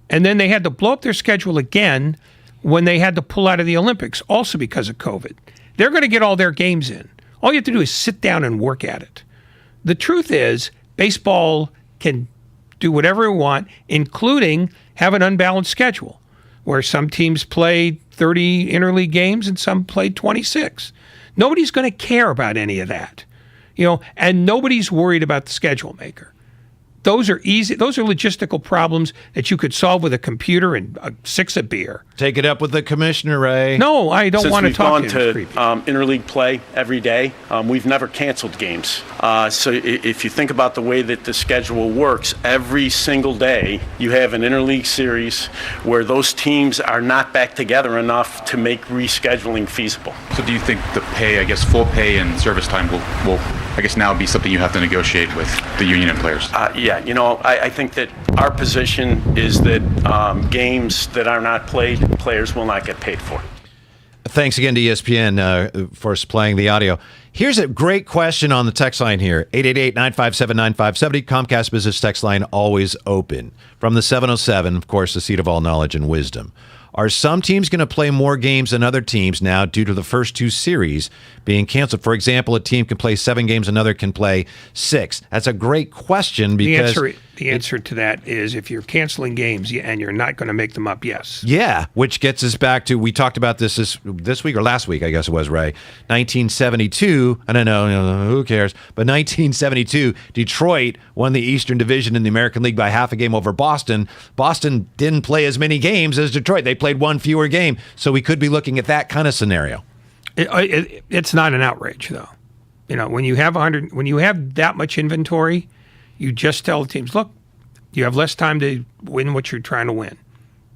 and then they had to blow up their schedule again when they had to pull out of the Olympics, also because of COVID. They're going to get all their games in. All you have to do is sit down and work at it. The truth is, baseball can do whatever it wants, including have an unbalanced schedule, where some teams play 30 interleague games and some play 26. Nobody's going to care about any of that, and nobody's worried about the schedule maker. Those are easy. Those are logistical problems that you could solve with a computer and 6 of beer. Take it up with the commissioner, Ray. No, I don't want to talk to him. Since we've gone to interleague play every day, we've never canceled games. So if you think about the way that the schedule works, every single day you have an interleague series where those teams are not back together enough to make rescheduling feasible. So do you think the pay, full pay and service time will now be something you have to negotiate with the union and players? Yeah, I think that our position is that games that are not played, players will not get paid for. Thanks again to ESPN for supplying the audio. Here's a great question on the text line here. 888-957-9570. Comcast Business text line always open. From the 707, of course, the seat of all knowledge and wisdom. Are some teams going to play more games than other teams now due to the first 2 series being canceled? For example, a team can play 7 games, another can play 6. That's a great question because... The answer to that is if you're canceling games and you're not going to make them up, yes. Yeah, which gets us back to, we talked about this week or last week, I guess it was, Ray. 1972, I don't know, who cares, but 1972, Detroit won the Eastern Division in the American League by half a game over Boston. Boston didn't play as many games as Detroit. They played 1 fewer game, so we could be looking at that kind of scenario. It's not an outrage, though. When you have that much inventory, you just tell the teams, look, you have less time to win what you're trying to win.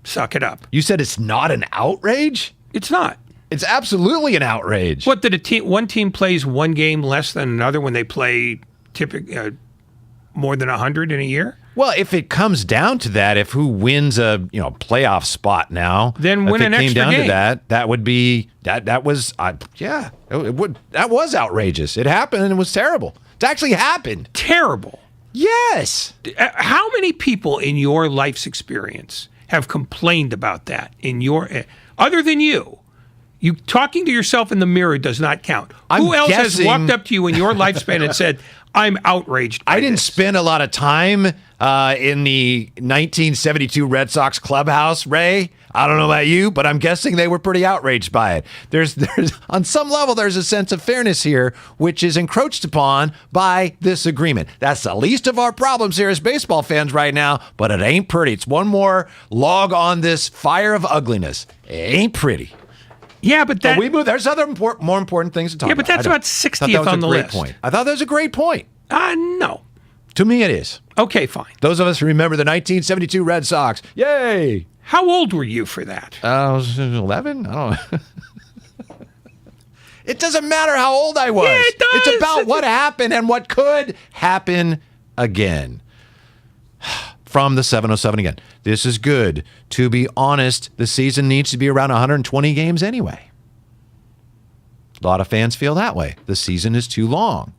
Suck it up. You said it's not an outrage? It's not. It's absolutely an outrage. What, that one team plays 1 game less than another when they play more than 100 in a year? Well, if it comes down to that, if who wins a playoff spot now, then win an extra game. If it came down to that would be that was that was outrageous. It happened and it was terrible. It actually happened. Terrible. Yes. How many people in your life's experience have complained about that other than you? You talking to yourself in the mirror does not count. Who else has walked up to you in your lifespan and said, I'm outraged by I didn't this. spend a lot of time in the 1972 Red Sox clubhouse, Ray. I don't know about you, but I'm guessing they were pretty outraged by it. There's on some level, there's a sense of fairness here, which is encroached upon by this agreement. That's the least of our problems here as baseball fans right now, but it ain't pretty. It's one more log on this fire of ugliness. It ain't pretty. Yeah, but we move. There's other more important things to talk about. Yeah, but that's about 60th on the list. Point. I thought that was a great point. No. To me, it is. Okay, fine. Those of us who remember the 1972 Red Sox. Yay! How old were you for that? I was 11. I don't know. It doesn't matter how old I was. Yeah, it does. It's about what happened and what could happen again. From the 707 again. This is good. To be honest, the season needs to be around 120 games anyway. A lot of fans feel that way. The season is too long.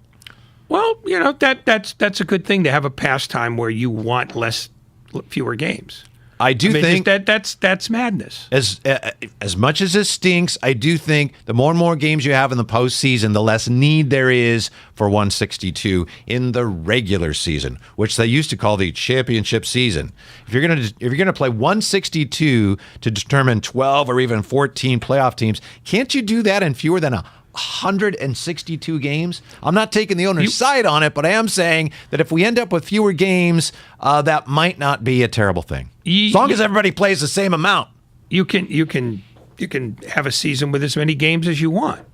Well, that's a good thing to have a pastime where you want fewer games. I think that's madness. As much as it stinks, I do think the more and more games you have in the postseason, the less need there is for 162 in the regular season, which they used to call the championship season. If you're gonna play 162 to determine 12 or even 14 playoff teams, can't you do that in fewer than 162 games? I'm not taking the owner's side on it, but I am saying that if we end up with fewer games, that might not be a terrible thing. As long as everybody plays the same amount. You can have a season with as many games as you want.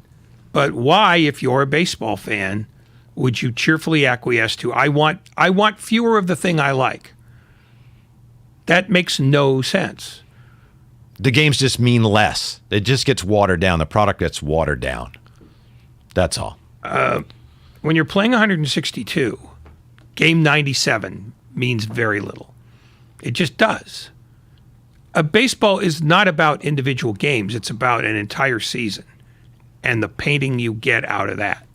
But why, if you're a baseball fan, would you cheerfully acquiesce to I want fewer of the thing I like? That makes no sense. The games just mean less. It just gets watered down. The product gets watered down. That's all. When you're playing 162, game 97 means very little. It just does. Baseball is not about individual games. It's about an entire season and the painting you get out of that.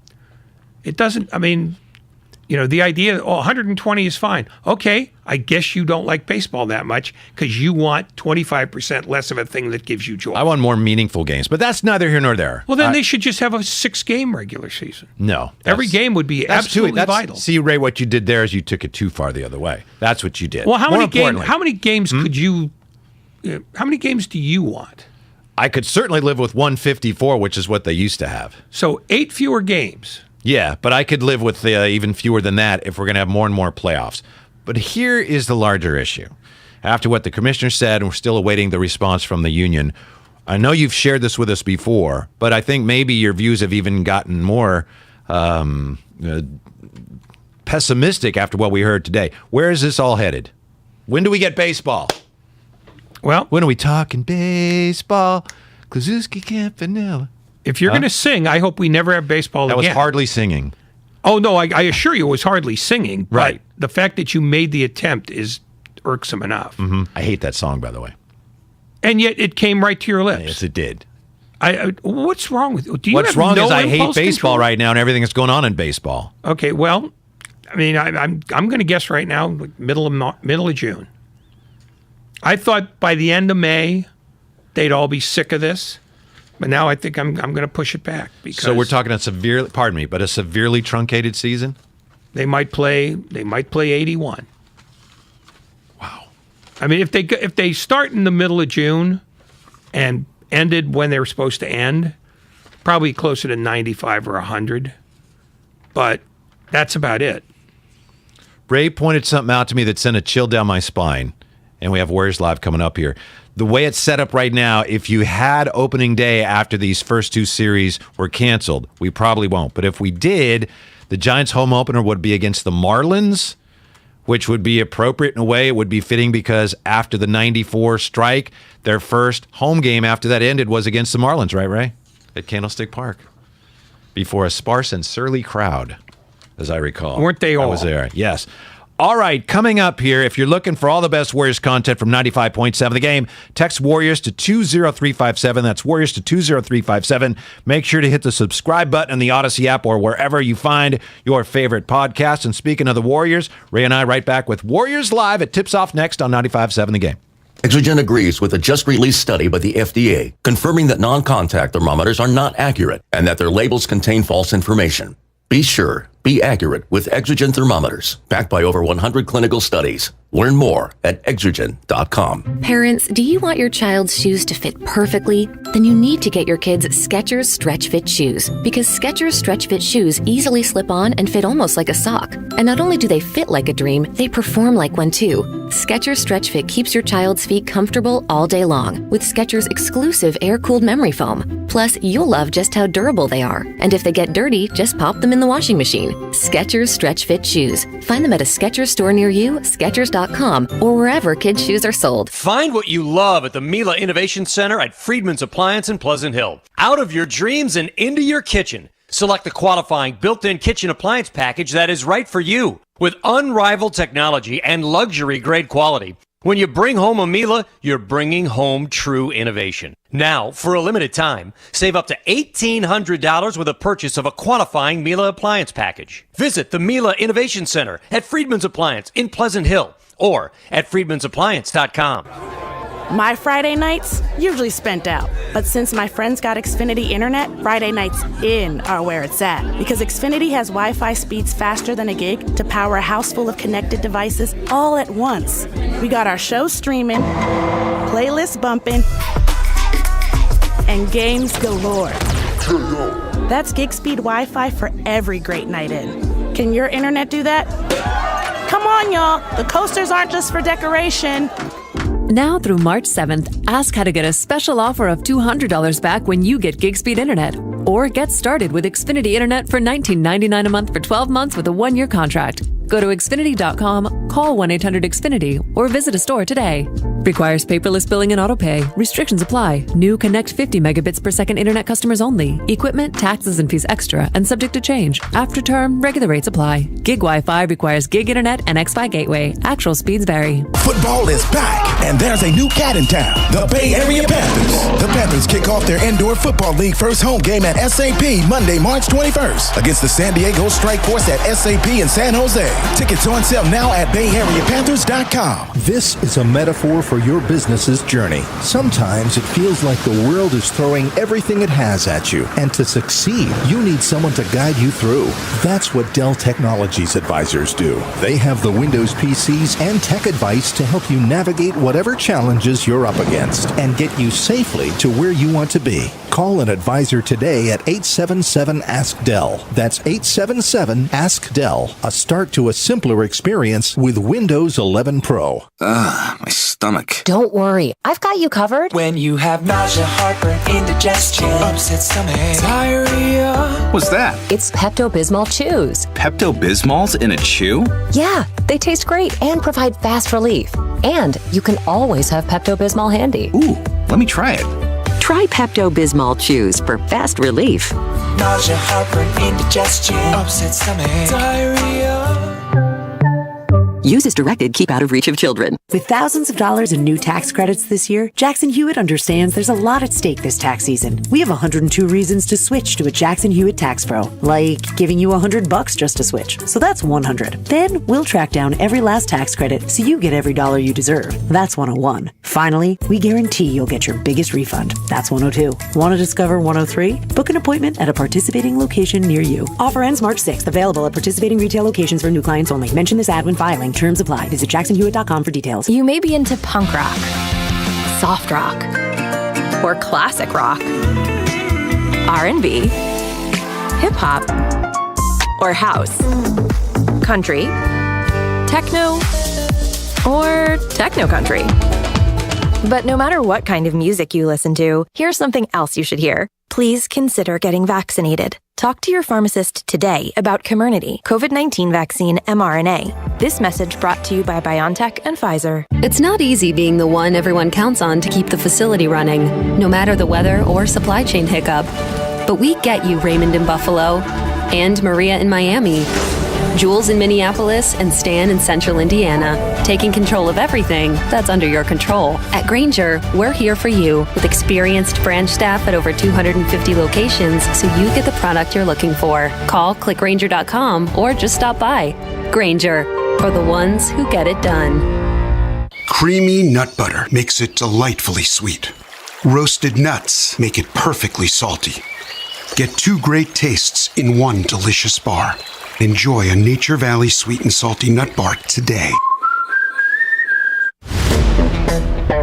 It doesn't, the idea, 120 is fine. Okay, I guess you don't like baseball that much because you want 25% less of a thing that gives you joy. I want more meaningful games, but that's neither here nor there. Well, then they should just have a 6-game regular season. No. Every game would be absolutely vital. See, Ray, what you did there is you took it too far the other way. That's what you did. Well, how many games could you, how many games do you want? I could certainly live with 154, which is what they used to have. So 8 fewer games. Yeah, but I could live with even fewer than that if we're going to have more and more playoffs. But here is the larger issue. After what the commissioner said, and we're still awaiting the response from the union, I know you've shared this with us before, but I think maybe your views have even gotten more pessimistic after what we heard today. Where is this all headed? When do we get baseball? Well, when are we talking baseball? Klazuski Campanella. If you're going to sing, I hope we never have baseball again. That was hardly singing. Oh, no, I assure you it was hardly singing. Right. But the fact that you made the attempt is irksome enough. Mm-hmm. I hate that song, by the way. And yet it came right to your lips. Yes, it did. What's wrong with you? What's wrong is I hate baseball right now and everything that's going on in baseball. Okay, well, I'm going to guess right now, middle of June. I thought by the end of May, they'd all be sick of this. But now I think I'm going to push it back. So we're talking a severely truncated season? They might play 81. Wow. If they start in the middle of June and ended when they were supposed to end, probably closer to 95 or 100. But that's about it. Ray pointed something out to me that sent a chill down my spine. And we have Warriors Live coming up here. The way it's set up right now, if you had opening day after these first 2 series were canceled, we probably won't. But if we did, the Giants' home opener would be against the Marlins, which would be appropriate in a way. It would be fitting because after the 94 strike, their first home game after that ended was against the Marlins, right, Ray? At Candlestick Park. Before a sparse and surly crowd, as I recall. Weren't they all? I was there, yes. All right, coming up here, if you're looking for all the best Warriors content from 95.7 The Game, text Warriors to 20357. That's Warriors to 20357. Make sure to hit the subscribe button in the Odyssey app or wherever you find your favorite podcast. And speaking of the Warriors, Ray and I right back with Warriors Live. It tips off next on 95.7 The Game. Exogen agrees with a just-released study by the FDA confirming that non-contact thermometers are not accurate and that their labels contain false information. Be sure, be accurate with Exogen thermometers, backed by over 100 clinical studies. Learn more at Exogen.com. Parents, do you want your child's shoes to fit perfectly? Then you need to get your kids Skechers Stretch Fit shoes, because Skechers Stretch Fit shoes easily slip on and fit almost like a sock. And not only do they fit like a dream, they perform like one too. Skechers Stretch Fit keeps your child's feet comfortable all day long with Skechers exclusive air-cooled memory foam. Plus, you'll love just how durable they are. And if they get dirty, just pop them in the washing machine. Skechers Stretch Fit shoes. Find them at a Skechers store near you, Skechers.com, or wherever kids' shoes are sold. Find what you love at the Mila Innovation Center at Friedman's Appliance in Pleasant Hill. Out of your dreams and into your kitchen. Select the qualifying built-in kitchen appliance package that is right for you. With unrivaled technology and luxury-grade quality, When you bring home a Miele, you're bringing home true innovation. Now, for a limited time, save up to $1,800 with a purchase of a qualifying Miele appliance package. Visit the Miele Innovation Center at Friedman's Appliance in Pleasant Hill or at friedmansappliance.com. My Friday nights usually spent out, but since my friends got Xfinity Internet, Friday nights in are where it's at. Because Xfinity has Wi-Fi speeds faster than a gig to power a house full of connected devices all at once. We got our show streaming, playlists bumping, and games galore. That's gig speed Wi-Fi for every great night in. Can your internet do that? Come on, y'all. The coasters aren't just for decoration. Now through March 7th, ask how to get a special offer of $200 back when you get gig speed internet. Or get started with Xfinity Internet for $19.99 a month for 12 months with a 1-year contract. Go to Xfinity.com, call 1-800-XFINITY, or visit a store today. Requires paperless billing and autopay. Restrictions apply. New Connect 50 megabits per second internet customers only. Equipment, taxes, and fees extra and subject to change. After term, regular rates apply. Gig Wi-Fi requires gig internet and Xfi gateway. Actual speeds vary. Football is back, and there's a new cat in town. The Bay Area Panthers. The Panthers kick off their Indoor Football League first home game at SAP Monday, March 21st against the San Diego Strike Force at SAP in San Jose. Tickets on sale now at BayAreaPanthers.com. This is a metaphor for your business's journey. Sometimes it feels like the world is throwing everything it has at you, and to succeed, you need someone to guide you through. That's what Dell Technologies advisors do. They have the Windows PCs and tech advice to help you navigate whatever challenges you're up against and get you safely to where you want to be. Call an advisor today at 877-ASK-DELL. That's 877-ASK-DELL. A start to a simpler experience with Windows 11 Pro. My stomach. Don't worry, I've got you covered. When you have nausea, heartburn, indigestion, upset stomach, diarrhea. What's that? It's Pepto-Bismol Chews. Pepto-Bismol's in a chew? Yeah, they taste great and provide fast relief. And you can always have Pepto-Bismol handy. Ooh, let me try it. Try Pepto-Bismol Chews for fast relief. Nausea, heartburn, indigestion, upset stomach, diarrhea. Use as directed. Keep out of reach of children. With thousands of dollars in new tax credits this year, Jackson Hewitt understands there's a lot at stake this tax season. We have 102 reasons to switch to a Jackson Hewitt Tax Pro, like giving you $100 just to switch. So that's 100. Then we'll track down every last tax credit so you get every dollar you deserve. That's 101. Finally, we guarantee you'll get your biggest refund. That's 102. Want to discover 103? Book an appointment at a participating location near you. Offer ends March 6th. Available at participating retail locations for new clients only. Mention this ad when filing. Terms apply. Visit jacksonhewitt.com for details. You may be into punk rock, soft rock, or classic rock, R&B, hip-hop, or house, country, techno, or techno-country. But no matter what kind of music you listen to, here's something else you should hear. Please consider getting vaccinated. Talk to your pharmacist today about Comirnaty, COVID-19 vaccine mRNA. This message brought to you by BioNTech and Pfizer. It's not easy being the one everyone counts on to keep the facility running, no matter the weather or supply chain hiccup. But we get you, Raymond in Buffalo, and Maria in Miami, Jules in Minneapolis, and Stan in Central Indiana, taking control of everything that's under your control. At Grainger, we're here for you with experienced branch staff at over 250 locations so you get the product you're looking for. Call, click Grainger.com, or just stop by. Grainger, for the ones who get it done. Creamy nut butter makes it delightfully sweet. Roasted nuts make it perfectly salty. Get two great tastes in one delicious bar. Enjoy a Nature Valley sweet and salty nut bar today.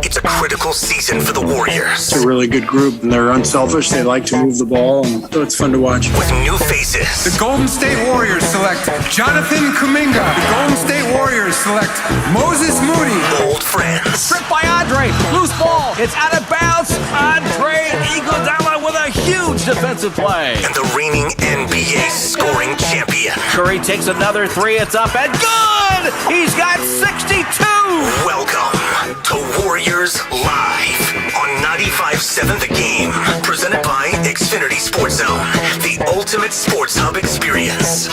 It's a critical season for the Warriors. It's a really good group, and they're unselfish. They like to move the ball, and so it's fun to watch. With new faces. The Golden State Warriors select Jonathan Kuminga. The Golden State Warriors select Moses Moody. Old friends. Tripped by Andre. Loose ball. It's out of bounds. Andre Iguodala with a huge defensive play. And the reigning NBA scoring champion. Curry takes another three. It's up and good. He's got 62. Welcome to Warriors Live on 95.7 The Game. Presented by Xfinity Sports Zone, the ultimate sports hub experience.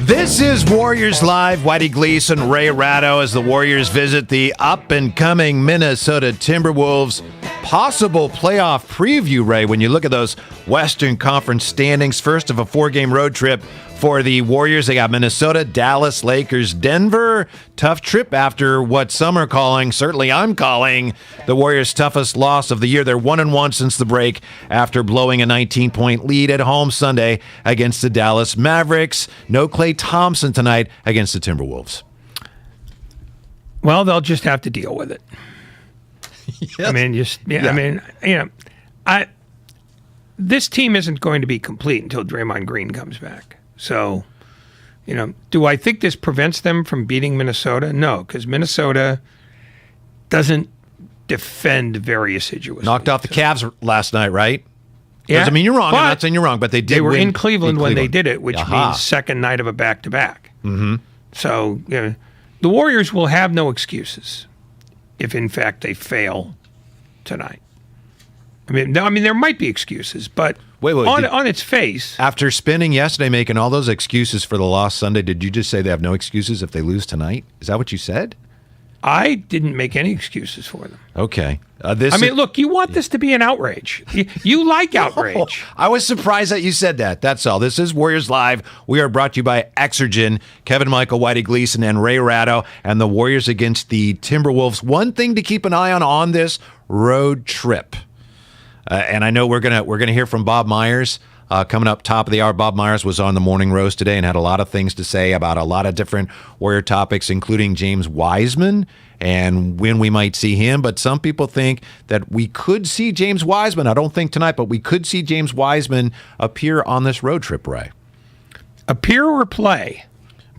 This is Warriors Live. Whitey Gleason, Ray Ratto, as the Warriors visit the up-and-coming Minnesota Timberwolves. Possible playoff preview, Ray, when you look at those Western Conference standings. First of a 4-game road trip for the Warriors. They got Minnesota, Dallas, Lakers, Denver. Tough trip after what some are calling, certainly I'm calling, the Warriors' toughest loss of the year. They're 1-1 since the break after blowing a 19-point lead at home Sunday against the Dallas Mavericks. No Klay Thompson tonight against the Timberwolves. Well, they'll just have to deal with it. Yes. I mean, this team isn't going to be complete until Draymond Green comes back. So, do I think this prevents them from beating Minnesota? No, because Minnesota doesn't defend very assiduously. Knocked off the Cavs last night, right? Yeah. Doesn't mean you're wrong. I'm not saying you're wrong, but they did. They were win in Cleveland when they did it, which means second night of a back-to-back. Mm-hmm. So, the Warriors will have no excuses if, in fact, they fail tonight. I mean, there might be excuses, but on its face. After spending yesterday making all those excuses for the loss Sunday, did you just say they have no excuses if they lose tonight? Is that what you said? I didn't make any excuses for them. Okay. Look, you want this to be an outrage. You like outrage. I was surprised that you said that. That's all. This is Warriors Live. We are brought to you by Exergen, Kevin Michael, Whitey Gleason, and Ray Ratto, and the Warriors against the Timberwolves. One thing to keep an eye on this road trip. And I know we're gonna hear from Bob Myers coming up top of the hour. Bob Myers was on the Morning Roast today and had a lot of things to say about a lot of different Warrior topics, including James Wiseman and when we might see him. But some people think that we could see James Wiseman. I don't think tonight, but we could see James Wiseman appear on this road trip, Ray. Appear or play?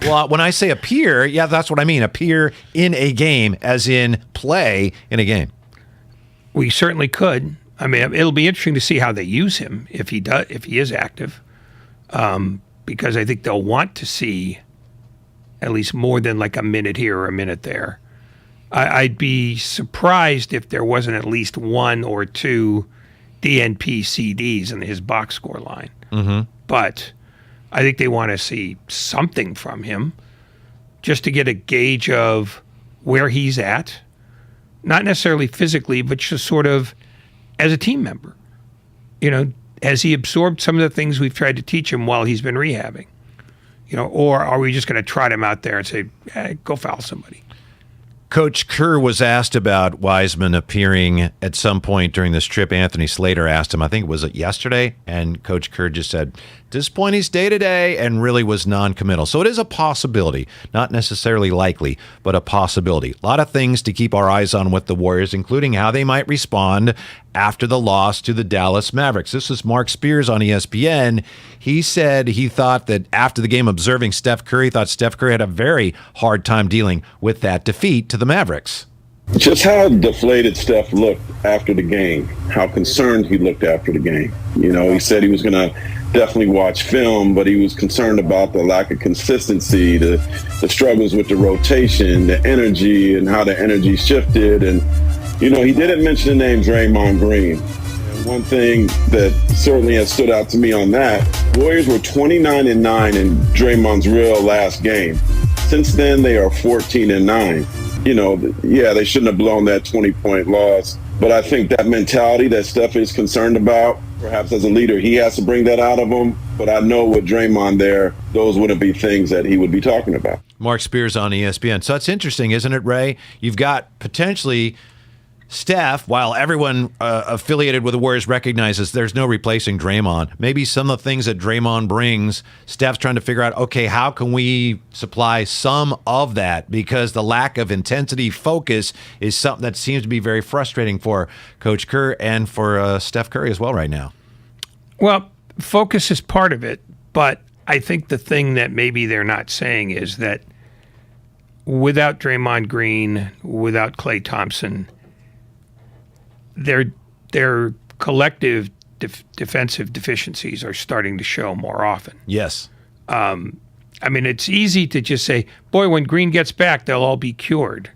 Well, when I say appear, yeah, that's what I mean. Appear in a game, as in play in a game. We certainly could. I mean, it'll be interesting to see how they use him if he is active, because I think they'll want to see at least more than like a minute here or a minute there. I'd be surprised if there wasn't at least one or two DNP CDs in his box score line. Mm-hmm. But I think they want to see something from him just to get a gauge of where he's at, not necessarily physically, but just sort of as a team member. Has he absorbed some of the things we've tried to teach him while he's been rehabbing? Or are we just going to trot him out there and say, hey, go foul somebody? Coach Kerr was asked about Wiseman appearing at some point during this trip. Anthony Slater asked him, I think it was yesterday, and Coach Kerr just said, at this point he's day-to-day, and really was non-committal. So it is a possibility, not necessarily likely, but a possibility. A lot of things to keep our eyes on with the Warriors, including how they might respond after the loss to the Dallas Mavericks. This is Mark Spears on ESPN. He said he thought that after the game observing Steph Curry, thought Steph Curry had a very hard time dealing with that defeat to the Mavericks. Just how deflated Steph looked after the game, how concerned he looked after the game. He said he was going to definitely watch film, but he was concerned about the lack of consistency, the struggles with the rotation, the energy, and how the energy shifted. And, he didn't mention the name Draymond Green. One thing that certainly has stood out to me on that, Warriors were 29-9 in Draymond's real last game. Since then, they are 14-9. They shouldn't have blown that 20-point loss. But I think that mentality that Steph is concerned about, perhaps as a leader, he has to bring that out of him. But I know with Draymond there, those wouldn't be things that he would be talking about. Mark Spears on ESPN. So it's interesting, isn't it, Ray? You've got potentially Steph, while everyone affiliated with the Warriors recognizes there's no replacing Draymond, maybe some of the things that Draymond brings, Steph's trying to figure out, okay, how can we supply some of that? Because the lack of intensity, focus is something that seems to be very frustrating for Coach Kerr and for Steph Curry as well right now. Well, focus is part of it, but I think the thing that maybe they're not saying is that without Draymond Green, without Klay Thompson, their collective defensive deficiencies are starting to show more often. Yes. It's easy to just say, boy, when Green gets back, they'll all be cured.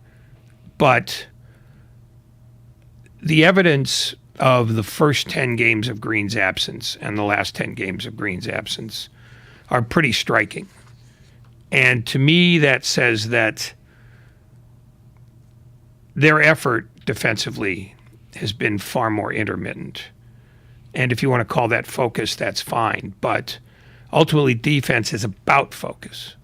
But the evidence of the first 10 games of Green's absence and the last 10 games of Green's absence are pretty striking. And to me, that says that their effort defensively has been far more intermittent. And if you want to call that focus, that's fine. But ultimately, defense is about focus.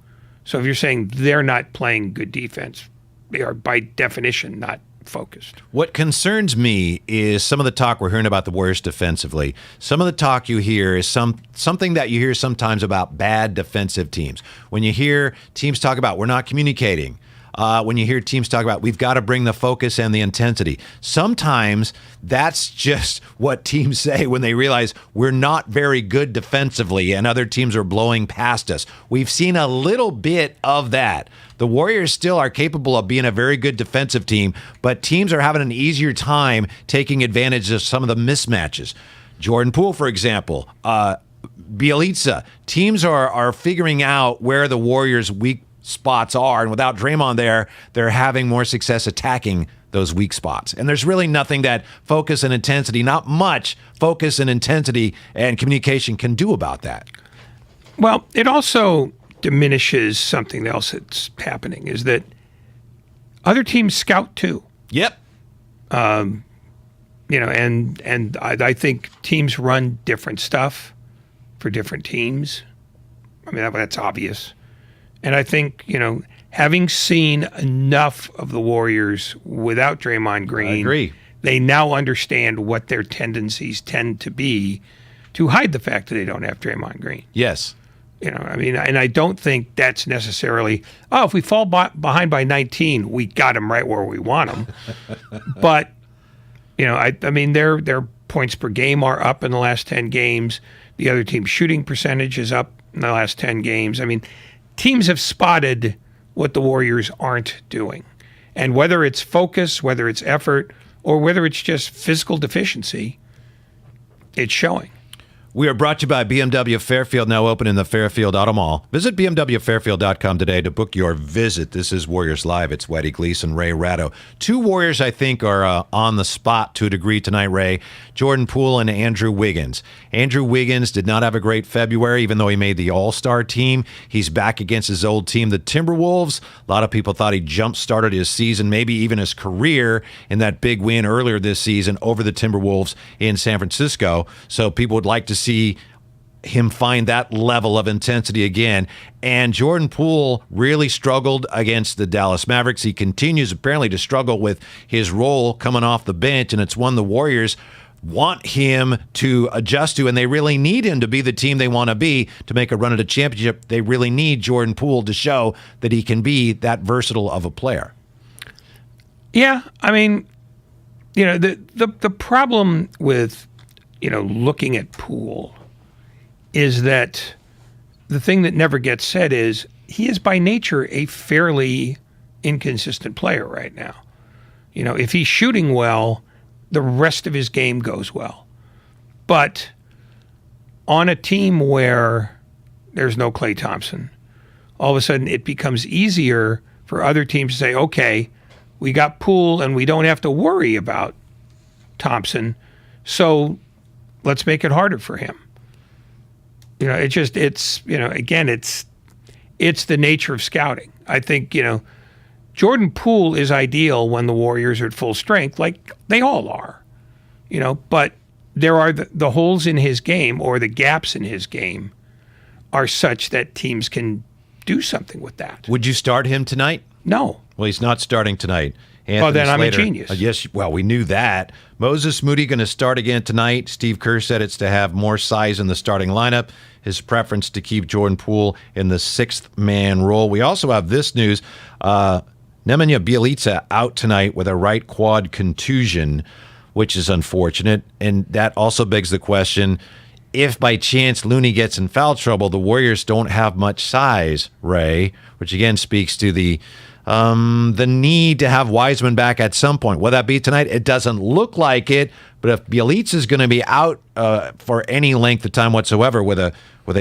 So if you're saying they're not playing good defense, they are by definition not focused. What concerns me is some of the talk we're hearing about the Warriors defensively. Some of the talk you hear is something that you hear sometimes about bad defensive teams. When you hear teams talk about we're not communicating, when you hear teams talk about we've got to bring the focus and the intensity, sometimes that's just what teams say when they realize we're not very good defensively and other teams are blowing past us. We've seen a little bit of that. The Warriors still are capable of being a very good defensive team, but teams are having an easier time taking advantage of some of the mismatches. Jordan Poole, for example, Bielitsa, teams are figuring out where the Warriors' weak spots are, and without Draymond there, they're having more success attacking those weak spots. And there's really nothing that focus and intensity, not much focus and intensity and communication can do about that. Well, it also diminishes something else that's happening, is that other teams scout too. Yep. And I think teams run different stuff for different teams. I mean, that's obvious. And I think, having seen enough of the Warriors without Draymond Green, I agree. They now understand what their tendencies tend to be to hide the fact that they don't have Draymond Green. Yes. And I don't think that's necessarily, if we fall behind by 19, we got them right where we want them. But, their points per game are up in the last 10 games. The other team's shooting percentage is up in the last 10 games. I mean, teams have spotted what the Warriors aren't doing. And whether it's focus, whether it's effort, or whether it's just physical deficiency, it's showing. We are brought to you by BMW Fairfield, now open in the Fairfield Auto Mall. Visit BMWFairfield.com today to book your visit. This is Warriors Live. It's Whitey Gleason, Ray Ratto. Two Warriors, I think, are on the spot to a degree tonight, Ray. Jordan Poole and Andrew Wiggins. Andrew Wiggins did not have a great February, even though he made the All-Star team. He's back against his old team, the Timberwolves. A lot of people thought he jump-started his season, maybe even his career, in that big win earlier this season over the Timberwolves in San Francisco. So people would like to see him find that level of intensity again. And Jordan Poole really struggled against the Dallas Mavericks. He continues apparently to struggle with his role coming off the bench, and it's one the Warriors want him to adjust to, and they really need him to be the team they want to be to make a run at a championship. They really need Jordan Poole to show that he can be that versatile of a player. Yeah, I mean, the problem with looking at Poole is that the thing that never gets said is he is by nature a fairly inconsistent player right now. If he's shooting well, the rest of his game goes well. But on a team where there's no Klay Thompson, all of a sudden it becomes easier for other teams to say, okay, we got Poole and we don't have to worry about Thompson, so let's make it harder for him. It's the nature of scouting. I think, Jordan Poole is ideal when the Warriors are at full strength, like they all are, but there are the holes in his game, or the gaps in his game are such that teams can do something with that. Would you start him tonight? No. Well, he's not starting tonight. Anthony then I'm Slater, a genius. Yes, well, we knew that. Moses Moody going to start again tonight. Steve Kerr said it's to have more size in the starting lineup. His preference to keep Jordan Poole in the sixth-man role. We also have this news. Nemanja Bjelica out tonight with a right quad contusion, which is unfortunate. And that also begs the question, if by chance Looney gets in foul trouble, the Warriors don't have much size, Ray, which again speaks to the need to have Wiseman back at some point. Will that be tonight? It doesn't look like it, but if Bjelica is going to be out for any length of time whatsoever with a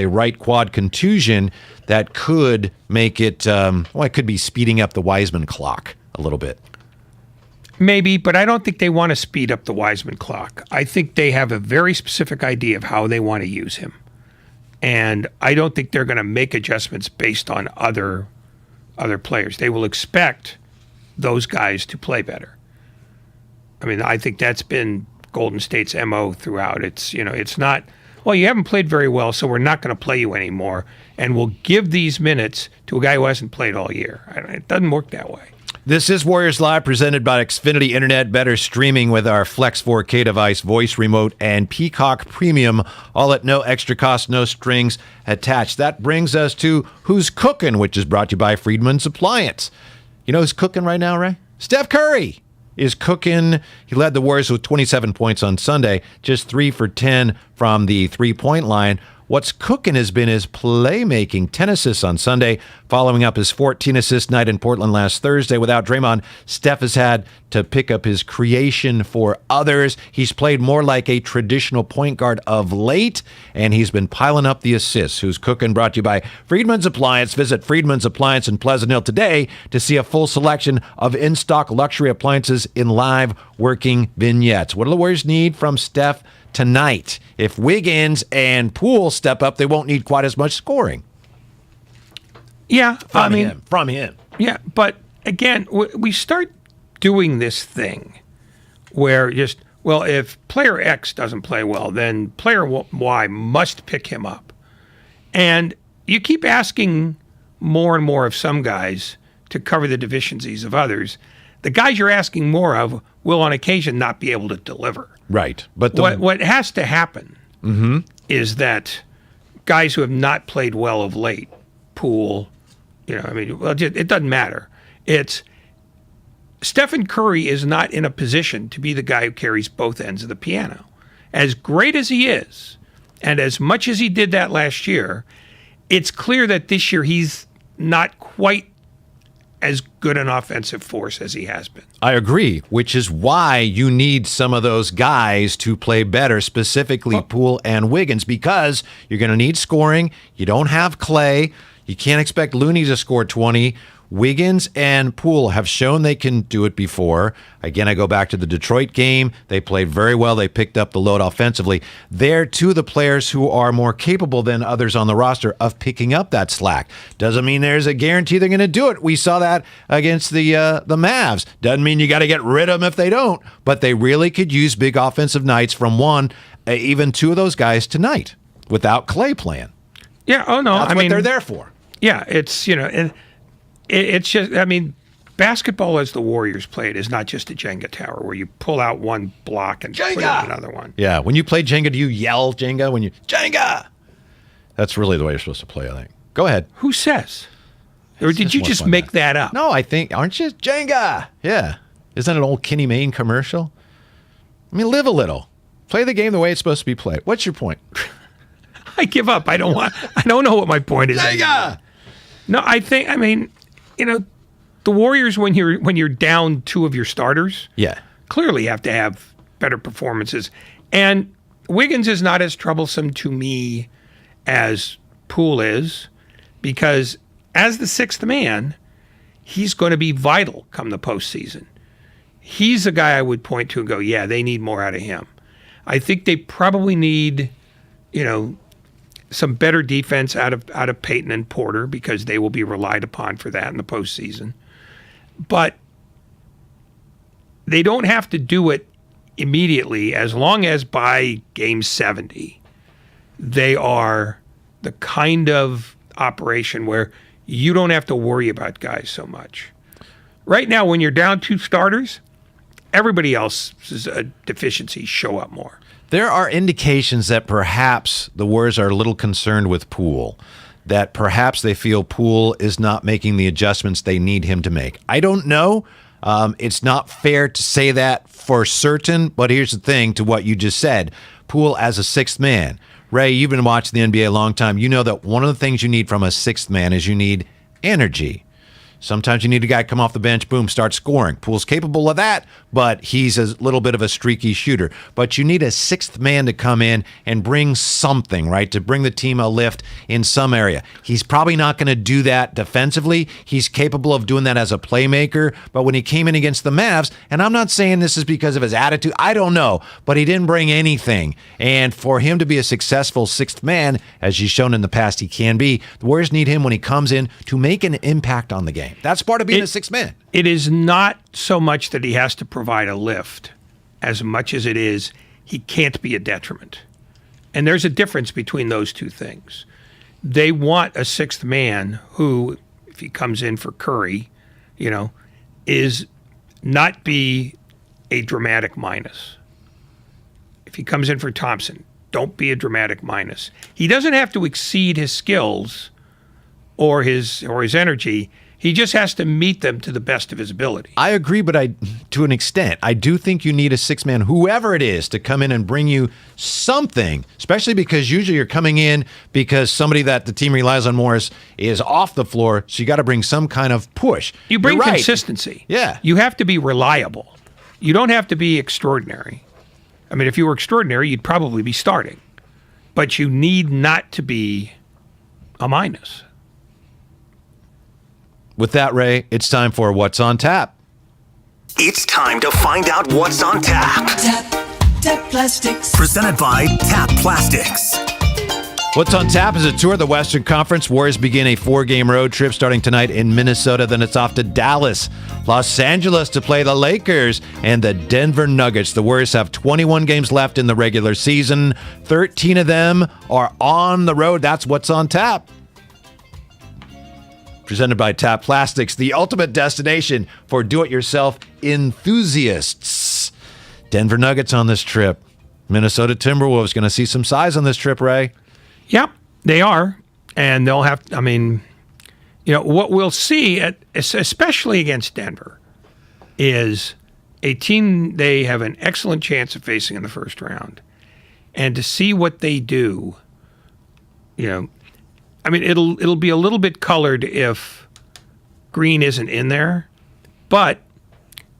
right quad contusion, that could make it, it could be speeding up the Wiseman clock a little bit. Maybe, but I don't think they want to speed up the Wiseman clock. I think they have a very specific idea of how they want to use him. And I don't think they're going to make adjustments based on other players. They will expect those guys to play better. I mean, I think that's been Golden State's MO throughout. It's not, well, you haven't played very well, so we're not going to play you anymore, and we'll give these minutes to a guy who hasn't played all year. It doesn't work that way. This is Warriors Live, presented by Xfinity Internet. Better streaming with our Flex 4K device, voice remote, and Peacock Premium, all at no extra cost, no strings attached. That brings us to Who's Cooking, which is brought to you by Friedman's Appliance. You know who's cooking right now, Ray? Steph Curry is cooking. He led the Warriors with 27 points on Sunday, just 3 for 10 from the three-point line. What's cooking has been his playmaking. 10 assists on Sunday, following up his 14-assist night in Portland last Thursday. Without Draymond, Steph has had to pick up his creation for others. He's played more like a traditional point guard of late, and he's been piling up the assists. Who's Cooking, brought to you by Friedman's Appliance. Visit Friedman's Appliance in Pleasant Hill today to see a full selection of in-stock luxury appliances in live working vignettes. What do the Warriors need from Steph tonight? If Wiggins and Poole step up, they won't need quite as much scoring. Yeah, from him. Yeah, but again, we start doing this thing where if player X doesn't play well, then player Y must pick him up. And you keep asking more and more of some guys to cover the deficiencies of others. The guys you're asking more of will on occasion not be able to deliver. Right. But what has to happen is that guys who have not played well of late, Poole, it doesn't matter. It's Stephen Curry is not in a position to be the guy who carries both ends of the piano. As great as he is, and as much as he did that last year, it's clear that this year he's not quite as good an offensive force as he has been. I agree, which is why you need some of those guys to play better, specifically Poole and Wiggins, because you're going to need scoring. You don't have Clay. You can't expect Looney to score 20. Wiggins and Poole have shown they can do it before. Again, I go back to the Detroit game. They played very well. They picked up the load offensively. They're two of the players who are more capable than others on the roster of picking up that slack. Doesn't mean there's a guarantee they're going to do it. We saw that against the Mavs. Doesn't mean you got to get rid of them if they don't. But they really could use big offensive nights from one, even two of those guys tonight without Clay playing. Yeah. Oh no. That's what they're there for. Yeah. It's it's just, basketball as the Warriors play it is not just a Jenga tower where you pull out one block and put in another one. Yeah, when you play Jenga, do you yell Jenga when you, Jenga? That's really the way you're supposed to play, I think. Go ahead. Who says? Or did you just make that up? No, I think, aren't you? Jenga! Yeah. Isn't that an old Kenny Mayne commercial? I mean, live a little. Play the game the way it's supposed to be played. What's your point? I give up. I don't know what my point is. Jenga! No, the Warriors, when you're down two of your starters, clearly have to have better performances. And Wiggins is not as troublesome to me as Poole is, because as the sixth man, he's going to be vital come the postseason. He's a guy I would point to and go, yeah, they need more out of him. I think they probably need, some better defense out of Payton and Porter, because they will be relied upon for that in the postseason. But they don't have to do it immediately, as long as by game 70 they are the kind of operation where you don't have to worry about guys so much. Right now, when you're down two starters, everybody else's deficiencies show up more. There are indications that perhaps the Warriors are a little concerned with Poole, that perhaps they feel Poole is not making the adjustments they need him to make. I don't know. It's not fair to say that for certain, but here's the thing to what you just said. Poole as a sixth man. Ray, you've been watching the NBA a long time. You know that one of the things you need from a sixth man is you need energy. Sometimes you need a guy come off the bench, boom, start scoring. Poole's capable of that, but he's a little bit of a streaky shooter. But you need a sixth man to come in and bring something, right, to bring the team a lift in some area. He's probably not going to do that defensively. He's capable of doing that as a playmaker. But when he came in against the Mavs, and I'm not saying this is because of his attitude, I don't know, but he didn't bring anything. And for him to be a successful sixth man, as he's shown in the past he can be, the Warriors need him when he comes in to make an impact on the game. That's part of being a sixth man. It is not so much that he has to provide a lift as much as it is he can't be a detriment. And there's a difference between those two things. They want a sixth man who, if he comes in for Curry, is not be a dramatic minus. If he comes in for Thompson, don't be a dramatic minus. He doesn't have to exceed his skills or his energy. He just has to meet them to the best of his ability. I agree, but to an extent, I do think you need a sixth man, whoever it is, to come in and bring you something, especially because usually you're coming in because somebody that the team relies on more is off the floor, so you got to bring some kind of push. You bring consistency. Yeah. You have to be reliable. You don't have to be extraordinary. I mean, if you were extraordinary, you'd probably be starting. But you need not to be a minus. With that, Ray, it's time for What's on Tap. It's time to find out what's on tap. Tap Plastics. Presented by Tap Plastics. What's on Tap is a tour of the Western Conference. Warriors begin a 4-game road trip starting tonight in Minnesota. Then it's off to Dallas, Los Angeles to play the Lakers and the Denver Nuggets. The Warriors have 21 games left in the regular season. 13 of them are on the road. That's What's on Tap. Presented by Tap Plastics, the ultimate destination for do-it-yourself enthusiasts. Denver Nuggets on this trip. Minnesota Timberwolves going to see some size on this trip, Ray. Yep, they are. And they'll have, what we'll see, especially against Denver, is a team they have an excellent chance of facing in the first round. And to see what they do, it'll be a little bit colored if Green isn't in there, but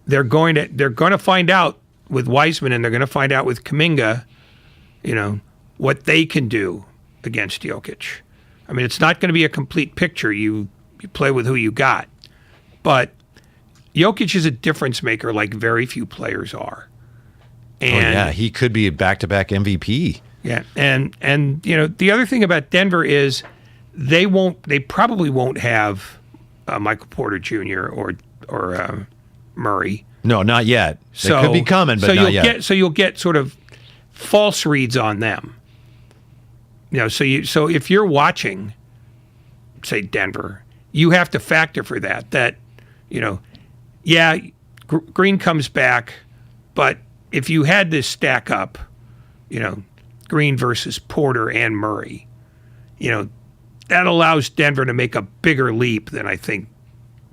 they're going to find out with Wiseman and they're going to find out with Kuminga, what they can do against Jokic. I mean, it's not going to be a complete picture. You play with who you got, but Jokic is a difference maker like very few players are. And he could be a back-to-back MVP. Yeah, and the other thing about Denver is they probably won't have Michael Porter Jr. or Murray. No, not yet. They could be coming, but not yet. So you'll get sort of false reads on them. So if you're watching, say Denver, you have to factor for that. Green comes back, but if you had to stack up, Green versus Porter and Murray, that allows Denver to make a bigger leap than I think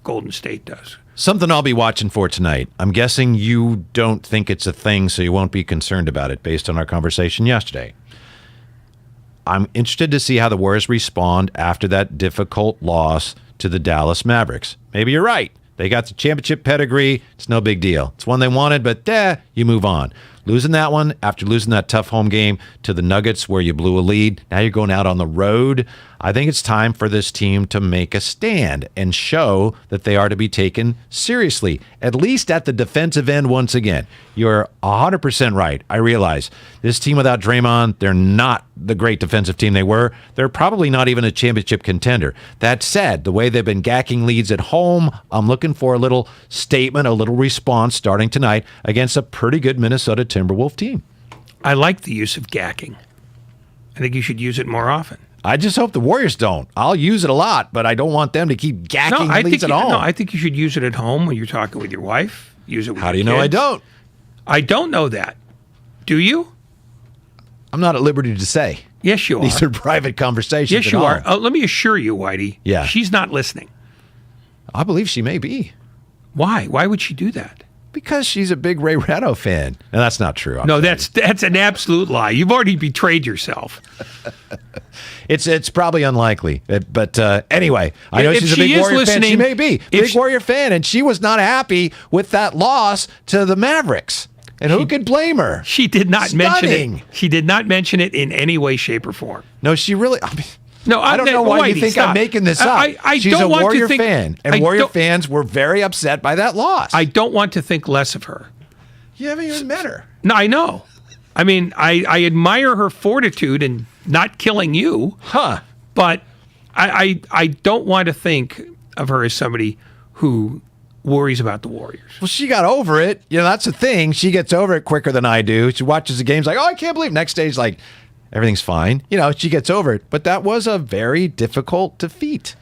Golden State does. Something I'll be watching for tonight. I'm guessing you don't think it's a thing, so you won't be concerned about it based on our conversation yesterday. I'm interested to see how the Warriors respond after that difficult loss to the Dallas Mavericks. Maybe you're right. They got the championship pedigree. It's no big deal. It's one they wanted, but you move on. Losing that one after losing that tough home game to the Nuggets where you blew a lead, now you're going out on the road. I think it's time for this team to make a stand and show that they are to be taken seriously, at least at the defensive end once again. You're 100% right. I realize this team without Draymond, they're not the great defensive team they were. They're probably not even a championship contender. That said, the way they've been gacking leads at home, I'm looking for a little statement, a little response starting tonight against a pretty good Minnesota Timberwolf team. I like the use of gacking. I think you should use it more often. I just hope the Warriors don't. I'll use it a lot, but I don't want them to keep gacking leads at home. No, I think you should use it at home when you're talking with your wife. Use it with How do you your know kids. I don't? I don't know that. Do you? I'm not at liberty to say. Yes, you are. These are private conversations. Yes, you are. Let me assure you, Whitey. Yeah. She's not listening. I believe she may be. Why? Why would she do that? Because she's a big Ray Ratto fan. And that's not true. No, that's an absolute lie. You've already betrayed yourself. It's probably unlikely. But anyway, I know If she's a she big is Warrior fan. She listening- may be. Big Warrior fan. And she was not happy with that loss to the Mavericks. And who could blame her? She did not mention Stunning. it. She did not mention it in any way, shape, or form. No, she really... No, I don't know why you Whitey, think stop. I'm making this up. She's don't a want Warrior to think, fan. And Warrior fans were very upset by that loss. I don't want to think less of her. You haven't even met her. No, I know. I mean, I admire her fortitude in not killing you. But I don't want to think of her as somebody who worries about the Warriors. Well, she got over it. You know, that's the thing. She gets over it quicker than I do. She watches the games like, oh, I can't believe. Next day, she's like, everything's fine. You know, she gets over it. But that was a very difficult defeat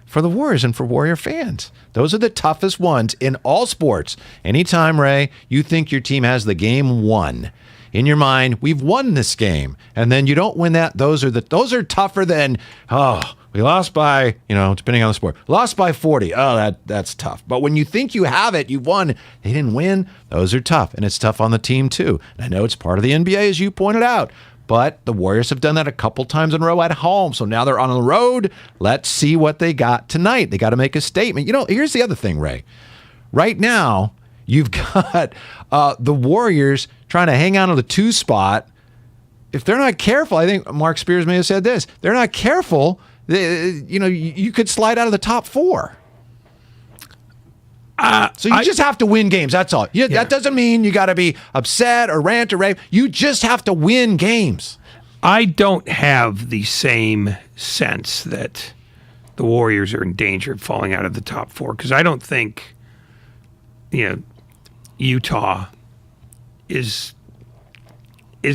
for the Warriors and for Warrior fans. Those are the toughest ones in all sports. Anytime, Ray, you think your team has the game won, in your mind, we've won this game, and then you don't win that, those are tougher than, we lost by, depending on the sport, lost by 40. Oh, that's tough. But when you think you have it, you've won, they didn't win, those are tough. And it's tough on the team too. And I know it's part of the NBA, as you pointed out. But the Warriors have done that a couple times in a row at home. So now they're on the road. Let's see what they got tonight. They got to make a statement. Here's the other thing, Ray. Right now, you've got the Warriors trying to hang on to the 2 spot. If they're not careful, I think Mark Spears may have said this. They're not careful. You could slide out of the top 4. So you just have to win games. That's all. That doesn't mean you got to be upset or rant or rave. You just have to win games. I don't have the same sense that the Warriors are in danger of falling out of the top 4 because I don't think, Utah is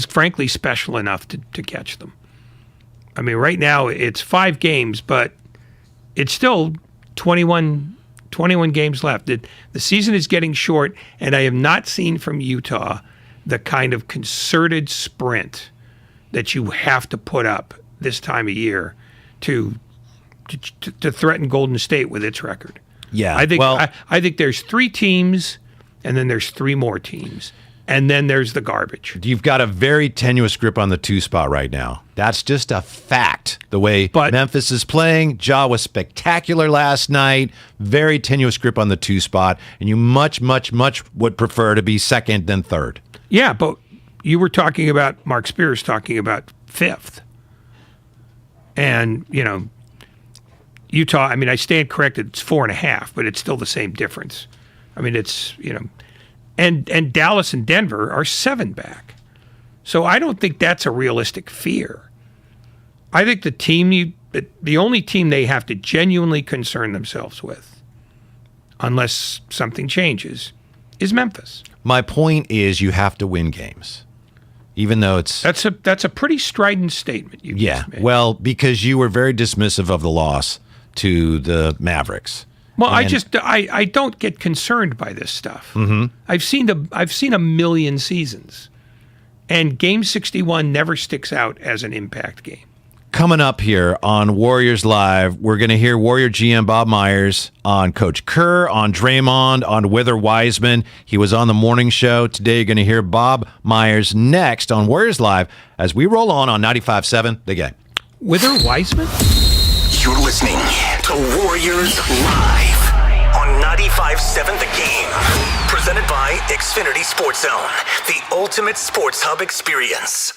frankly special enough to catch them. I mean, right now it's 5 games, but it's still 21 games left. The season is getting short, and I have not seen from Utah the kind of concerted sprint that you have to put up this time of year to threaten Golden State with its record. Yeah, I think there's 3 teams, and then there's 3 more teams, and then there's the garbage. You've got a very tenuous grip on the 2 spot right now. That's just a fact. The way Memphis is playing, Ja was spectacular last night. Very tenuous grip on the 2 spot, and you much, much, much would prefer to be second than third. Yeah, but you were talking about Mark Spears talking about 5th, and Utah. I mean, I stand corrected. It's 4.5, but it's still the same difference. I mean, it's and Dallas and Denver are 7 back. So I don't think that's a realistic fear. I think the only team they have to genuinely concern themselves with, unless something changes, is Memphis. My point is you have to win games. Even though that's a pretty strident statement you just made. Well, because you were very dismissive of the loss to the Mavericks. Well, I don't get concerned by this stuff. Mm-hmm. I've seen a million seasons, and Game 61 never sticks out as an impact game. Coming up here on Warriors Live, we're going to hear Warrior GM Bob Myers on Coach Kerr, on Draymond, on Wither Wiseman. He was on the morning show. Today you're going to hear Bob Myers next on Warriors Live as we roll on 95.7 The Game. Wither Wiseman? You're listening to Warriors Live on 95.7 The Game. Presented by Xfinity Sports Zone, the ultimate sports hub experience.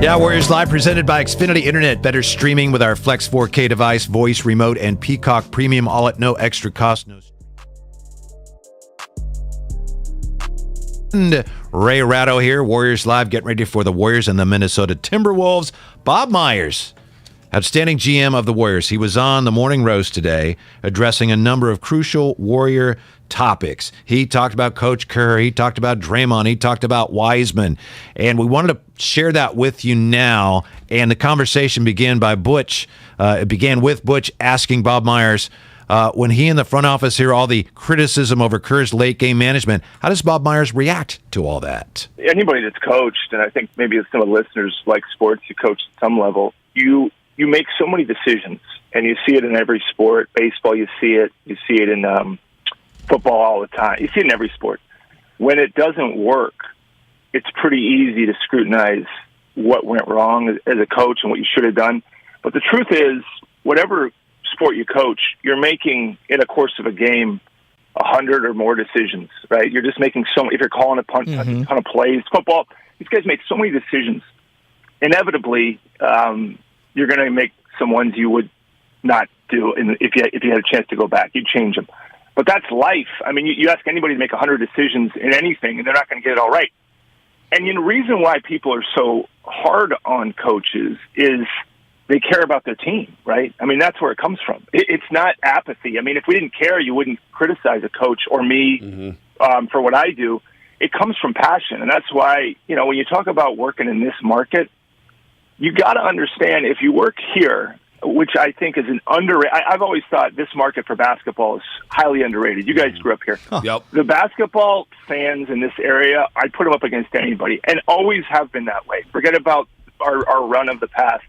Yeah, Warriors Live presented by Xfinity Internet. Better streaming with our Flex 4K device, voice, remote, and Peacock Premium, all at no extra cost. And Ray Ratto here, Warriors Live, getting ready for the Warriors and the Minnesota Timberwolves. Bob Myers, outstanding GM of the Warriors. He was on the Morning Roast today addressing a number of crucial Warrior topics. He talked about Coach Kerr. He talked about Draymond. He talked about Wiseman. And we wanted to share that with you now. And the conversation began by Butch. It began with Butch asking Bob Myers, when he and the front office hear all the criticism over Kerr's late game management, how does Bob Myers react to all that? Anybody that's coached, and I think maybe some of the listeners like sports, you coach at some level, you make so many decisions, and you see it in every sport. Baseball, you see it in football all the time. You see it in every sport. When it doesn't work, it's pretty easy to scrutinize what went wrong as a coach and what you should have done. But the truth is, whatever sport you coach, you're making, in a course of a game, 100 or more decisions, right? You're just making if you're calling a ton of plays. Football, these guys make so many decisions. Inevitably, you're going to make some ones you would not do if you had a chance to go back. You'd change them. But that's life. I mean, you ask anybody to make 100 decisions in anything, and they're not going to get it all right. And the reason why people are so hard on coaches is they care about their team, right? I mean, that's where it comes from. It's not apathy. I mean, if we didn't care, you wouldn't criticize a coach or me for what I do. It comes from passion, and that's why, when you talk about working in this market, you got to understand if you work here, which I think is an underrated. I've always thought this market for basketball is highly underrated. You guys grew up here. Yep. The basketball fans in this area, I put them up against anybody, and always have been that way. Forget about our run of the past.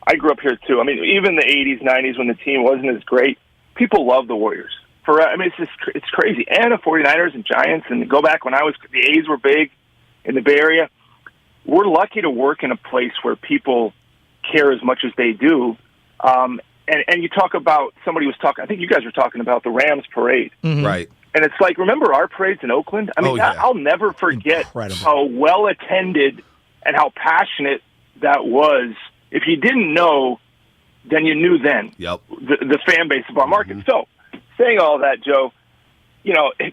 I grew up here too. I mean, even the 80s, 90s, when the team wasn't as great, people love the Warriors. It's crazy. And the 49ers and Giants, and go back when the A's were big in the Bay Area. We're lucky to work in a place where people care as much as they do. And you talk about, somebody was talking, I think you guys were talking about the Rams parade. Mm-hmm. Right. And it's like, remember our parades in Oakland? I mean, I'll never forget how well attended and how passionate that was. If you didn't know, then you knew then. Yep. The fan base of our market. So, saying all that, Joe,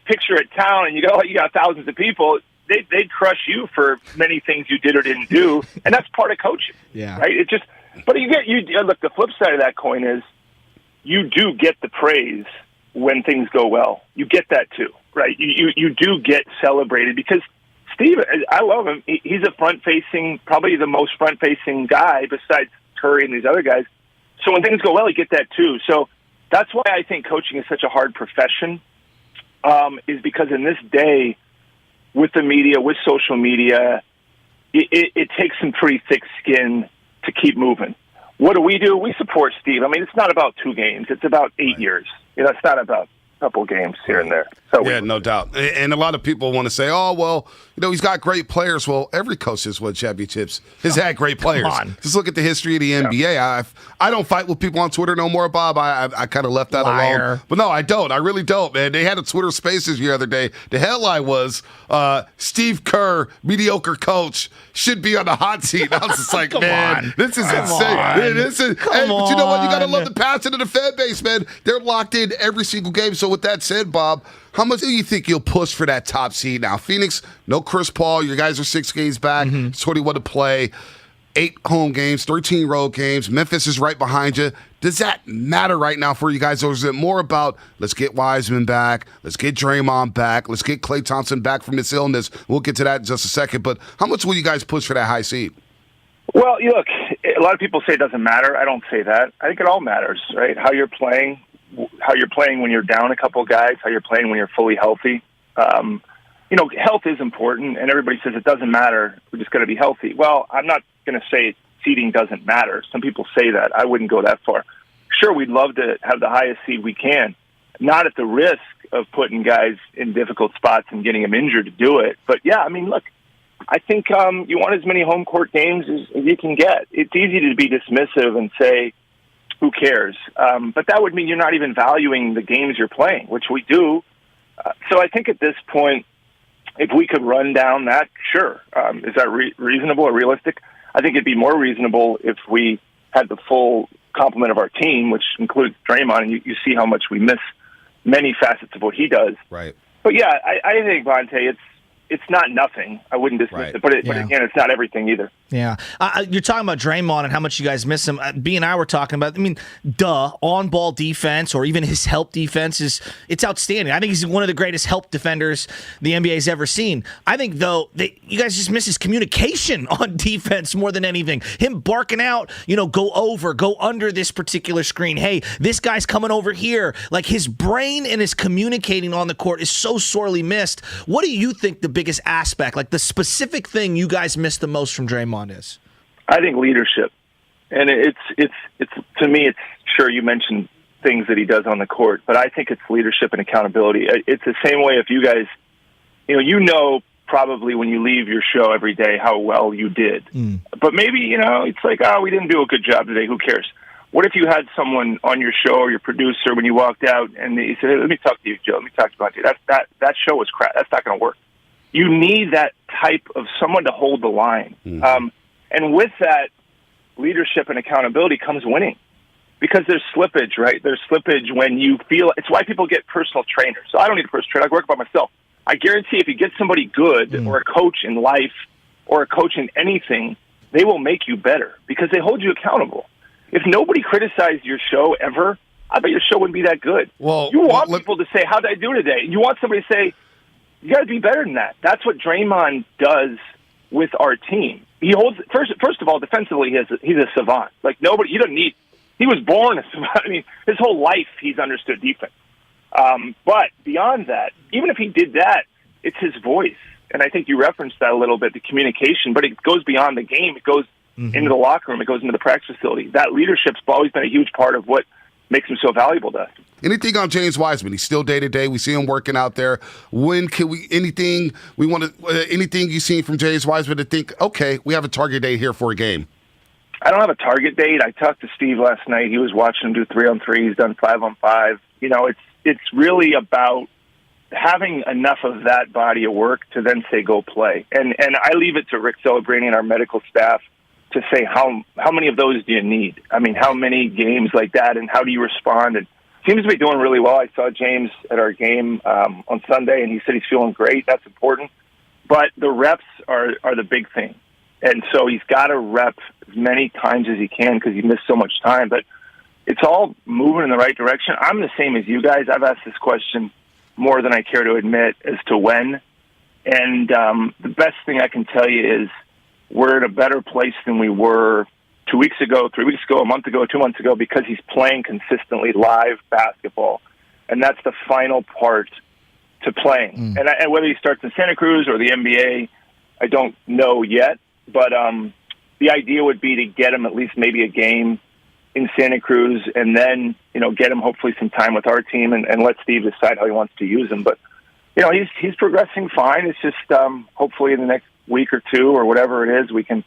picture a town and you got thousands of people. They'd crush you for many things you did or didn't do, and that's part of coaching. Yeah. Right. But look. The flip side of that coin is you do get the praise when things go well. You get that too, right? You do get celebrated because Steve, I love him. He's a probably the most front-facing guy besides Curry and these other guys. So when things go well, you get that too. So that's why I think coaching is such a hard profession, is because in this day, with the media, with social media, it takes some pretty thick skin to keep moving. What do? We support Steve. I mean, it's not about 2 games. It's about 8 years. It's not about a couple games here and there. So yeah, no doubt. And a lot of people want to say, oh, well, he's got great players. Well, every coach has won championships. Has had great players. Just look at the history of the NBA. I don't fight with people on Twitter no more, Bob. I kind of left that alone. But no, I don't. I really don't, man. They had a Twitter Spaces the other day. The headline was, Steve Kerr, mediocre coach, should be on the hot seat. I was just like, man, this is insane. But you know what? You got to love the passion of the fan base, man. They're locked in every single game. So with that said, Bob, how much do you think you'll push for that top seed now? Phoenix, no Chris Paul. You guys are 6 games back. 21 to play. 8 home games, 13 road games. Memphis is right behind you. Does that matter right now for you guys, or is it more about let's get Wiseman back, let's get Draymond back, let's get Klay Thompson back from this illness? We'll get to that in just a second. But how much will you guys push for that high seed? Well, look, a lot of people say it doesn't matter. I don't say that. I think it all matters, right? How you're playing when you're down a couple guys, how you're playing when you're fully healthy. Health is important, and everybody says it doesn't matter. We just got to be healthy. Well, I'm not going to say seeding doesn't matter. Some people say that. I wouldn't go that far. Sure, we'd love to have the highest seed we can, not at the risk of putting guys in difficult spots and getting them injured to do it. But, yeah, I mean, look, I think you want as many home court games as you can get. It's easy to be dismissive and say, who cares? But that would mean you're not even valuing the games you're playing, which we do. So I think at this point, if we could run down that, sure. Is that reasonable or realistic? I think it'd be more reasonable if we had the full complement of our team, which includes Draymond, and you see how much we miss many facets of what he does. Right. But, yeah, I think, Vontae, it's not nothing. I wouldn't dismiss it. But again, it's not everything either. Yeah. You're talking about Draymond and how much you guys miss him. B and I were talking about, on-ball defense or even his help defense it's outstanding. I think he's one of the greatest help defenders the NBA's ever seen. I think, though, you guys just miss his communication on defense more than anything. Him barking out, go under this particular screen. Hey, this guy's coming over here. Like, his brain and his communicating on the court is so sorely missed. What do you think the biggest aspect, like the specific thing you guys miss the most from Draymond is? I think leadership, and it's to me. It's sure you mentioned things that he does on the court, but I think it's leadership and accountability. It's the same way if you guys, probably when you leave your show every day how well you did, but maybe it's like, we didn't do a good job today. Who cares? What if you had someone on your show or your producer when you walked out and he said, hey, let me talk to you, Joe. Let me talk about you. That show was crap. That's not going to work. You need that type of someone to hold the line. And with that leadership and accountability comes winning, because there's slippage, right? There's slippage when you feel. It's why people get personal trainers. So I don't need a personal trainer. I work by myself. I guarantee if you get somebody good or a coach in life or a coach in anything, they will make you better because they hold you accountable. If nobody criticized your show ever, I bet your show wouldn't be that good. Well, you want people to say, how did I do today? You want somebody to say, you got to be better than that. That's what Draymond does with our team. He holds first of all, defensively, he's a savant. Like he doesn't need. He was born a savant. I mean, his whole life he's understood defense. But beyond that, even if he did that, it's his voice. And I think you referenced that a little bit, the communication. But it goes beyond the game. It goes into the locker room. It goes into the practice facility. That leadership's always been a huge part of what makes him so valuable to us. Anything on James Wiseman? He's still day to day. We see him working out there. When can we? Anything you've seen from James Wiseman to think, okay, we have a target date here for a game? I don't have a target date. I talked to Steve last night. He was watching him do 3-on-3. He's done 5-on-5. It's really about having enough of that body of work to then say go play. And I leave it to Rick Celebrini and our medical staff to say how many of those do you need? I mean, how many games like that, and how do you respond? And seems to be doing really well. I saw James at our game on Sunday, and he said he's feeling great. That's important. But the reps are the big thing. And so he's got to rep as many times as he can because he missed so much time. But it's all moving in the right direction. I'm the same as you guys. I've asked this question more than I care to admit as to when. And the best thing I can tell you is we're in a better place than we were 2 weeks ago, 3 weeks ago, a month ago, 2 months ago, because he's playing consistently live basketball. And that's the final part to playing. And whether he starts in Santa Cruz or the NBA, I don't know yet. But the idea would be to get him at least maybe a game in Santa Cruz and then, get him hopefully some time with our team and let Steve decide how he wants to use him. But, he's progressing fine. It's just hopefully in the next week or two or whatever it is, we can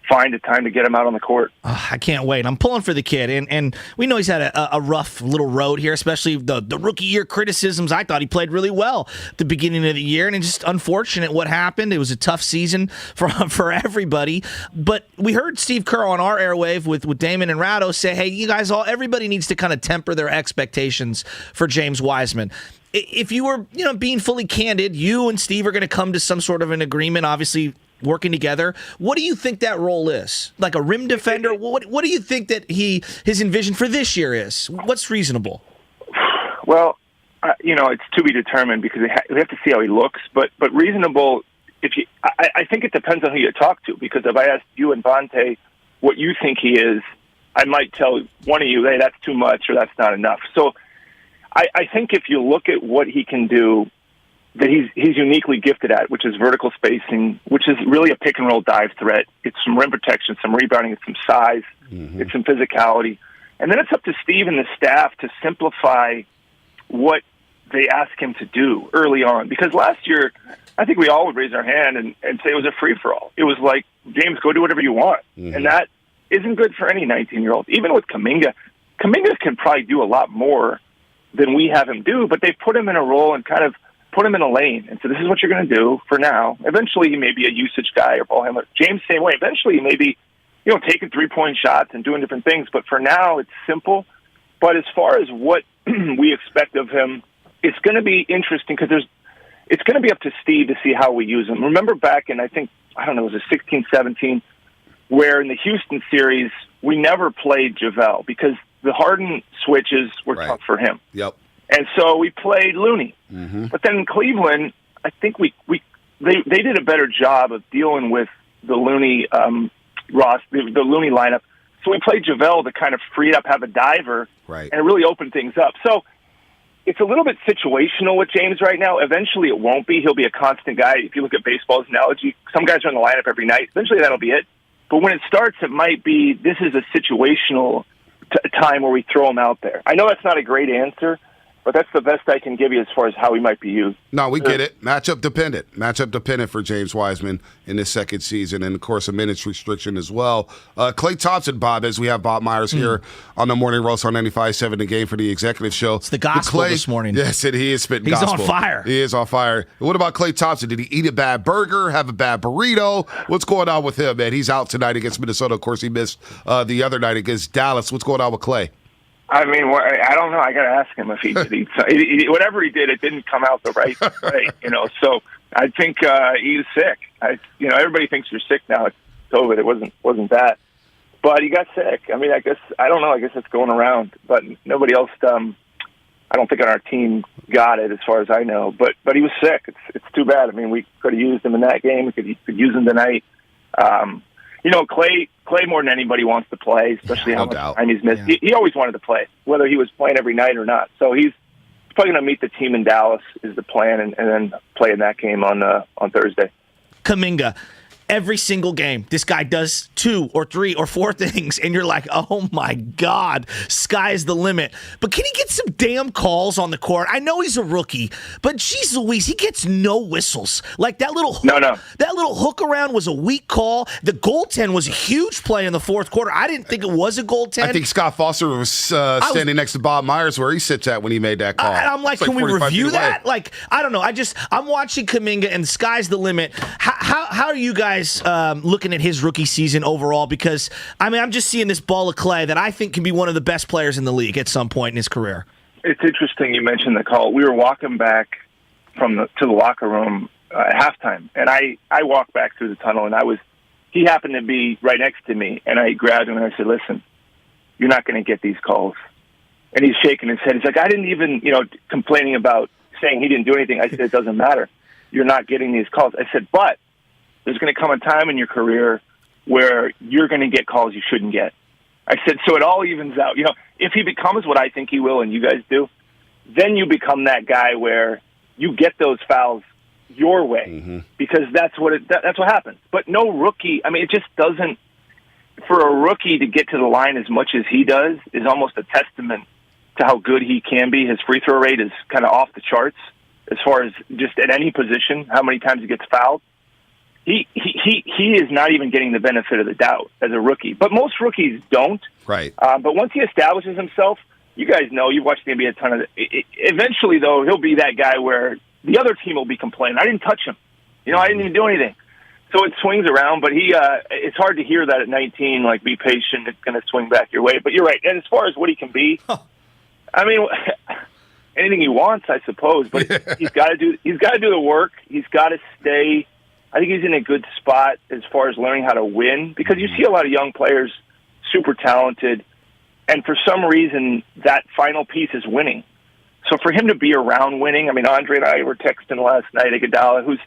find a time to get him out on the court. I can't wait. I'm pulling for the kid, and we know he's had a rough little road here, especially the rookie year criticisms. I thought he played really well at the beginning of the year, and it's just unfortunate what happened. It was a tough season for everybody. But we heard Steve Kerr on our airwave with Damon and Ratto say, hey, you guys everybody needs to kind of temper their expectations for James Wiseman. If you were, being fully candid, you and Steve are going to come to some sort of an agreement, obviously working together. What do you think that role is? Like a rim defender? What do you think that his envision for this year is? What's reasonable? Well, it's to be determined because we have to see how he looks. But reasonable, I think it depends on who you talk to. Because if I asked you and Vontae what you think he is, I might tell one of you, hey, that's too much or that's not enough. So I think if you look at what he can do, that he's uniquely gifted at, which is vertical spacing, which is really a pick-and-roll dive threat. It's some rim protection, some rebounding, it's some size, it's some physicality. And then it's up to Steve and the staff to simplify what they ask him to do early on. Because last year, I think we all would raise our hand and say it was a free-for-all. It was like, James, go do whatever you want. And that isn't good for any 19-year-old. Even with Kuminga can probably do a lot more than we have him do, but they put him in a role and kind of put him in a lane. And so this is what you're going to do for now. Eventually he may be a usage guy or ball handler. James, same way. Eventually he may be, taking three-point shots and doing different things. But for now it's simple. But as far as what we expect of him, it's going to be interesting because it's going to be up to Steve to see how we use him. Remember back in, I think, it was a 16-17, where in the Houston series, we never played JaVale because the Harden switches were tough for him. Yep. And so we played Looney. But then in Cleveland, I think they did a better job of dealing with the Looney the Looney lineup. So we played JaVale to kind of free it up, have a diver, and it really opened things up. So it's a little bit situational with James right now. Eventually it won't be. He'll be a constant guy. If you look at baseball's analogy, some guys are in the lineup every night. Eventually that'll be it. But when it starts, it might be this is a situational time where we throw him out there. I know that's not a great answer, but that's the best I can give you as far as how he might be used. No, we get it. Matchup dependent for James Wiseman in this second season, and of course a minutes restriction as well. Klay Thompson, Bob, as we have Bob Myers here on the Morning Roast on 95.7 The Game for the Executive Show. It's the gospel this morning. Yes, he is spitting gospel. He's on fire. He is on fire. What about Klay Thompson? Did he eat a bad burger, have a bad burrito? What's going on with him, man? He's out tonight against Minnesota. Of course, he missed the other night against Dallas. What's going on with Klay? I mean, I don't know. I got to ask him if he did eat. Whatever he did, it didn't come out the right way. So I think he's sick. Everybody thinks you're sick now. It's COVID. It wasn't that, but he got sick. I mean, I don't know. I guess it's going around, but nobody else. I don't think on our team got it, as far as I know. But he was sick. It's too bad. I mean, we could have used him in that game. We could use him tonight. Klay more than anybody wants to play, especially how much time he's missed. Yeah. He always wanted to play, whether he was playing every night or not. So he's probably going to meet the team in Dallas is the plan, and then play in that game on Thursday. Kuminga. Every single game, this guy does 2 or 3 or 4 things, and you're like, oh, my God, sky's the limit. But can he get some damn calls on the court? I know he's a rookie, but geez Louise, he gets no whistles. Like that little hook, that little hook around was a weak call. The goaltend was a huge play in the fourth quarter. I didn't think it was a goaltend. I think Scott Foster was standing next to Bob Myers where he sits at when he made that call. And I'm like, can we review that? Like, I don't know. I'm watching Kuminga, and the sky's the limit. How are you guys looking at his rookie season overall? Because I'm just seeing this ball of clay that I think can be one of the best players in the league at some point in his career. It's interesting you mentioned the call. We were walking back to the locker room at halftime, and I walked back through the tunnel, and he happened to be right next to me, and I grabbed him and I said, "Listen, you're not going to get these calls." And he's shaking his head. He's like, "I didn't even, complaining about saying he didn't do anything." I said, "It doesn't matter. You're not getting these calls." I said, "But there's going to come a time in your career where you're going to get calls you shouldn't get." I said, so it all evens out. If he becomes what I think he will, and you guys do, then you become that guy where you get those fouls your way, because that's what happens. But no rookie, it just doesn't, for a rookie to get to the line as much as he does is almost a testament to how good he can be. His free throw rate is kind of off the charts as far as just at any position, how many times he gets fouled. He is not even getting the benefit of the doubt as a rookie. But most rookies don't. Right. But once he establishes himself, you guys know, you've watched the NBA a ton of it. Eventually, though, he'll be that guy where the other team will be complaining, "I didn't touch him. I didn't even do anything." So it swings around, but it's hard to hear that at 19, like, be patient, it's going to swing back your way. But you're right. And as far as what he can be, anything he wants, I suppose, but he's got to do the work. He's got to stay. I think he's in a good spot as far as learning how to win, because you see a lot of young players, super talented, and for some reason that final piece is winning. So for him to be around winning, Andre and I were texting last night, Iguodala, who's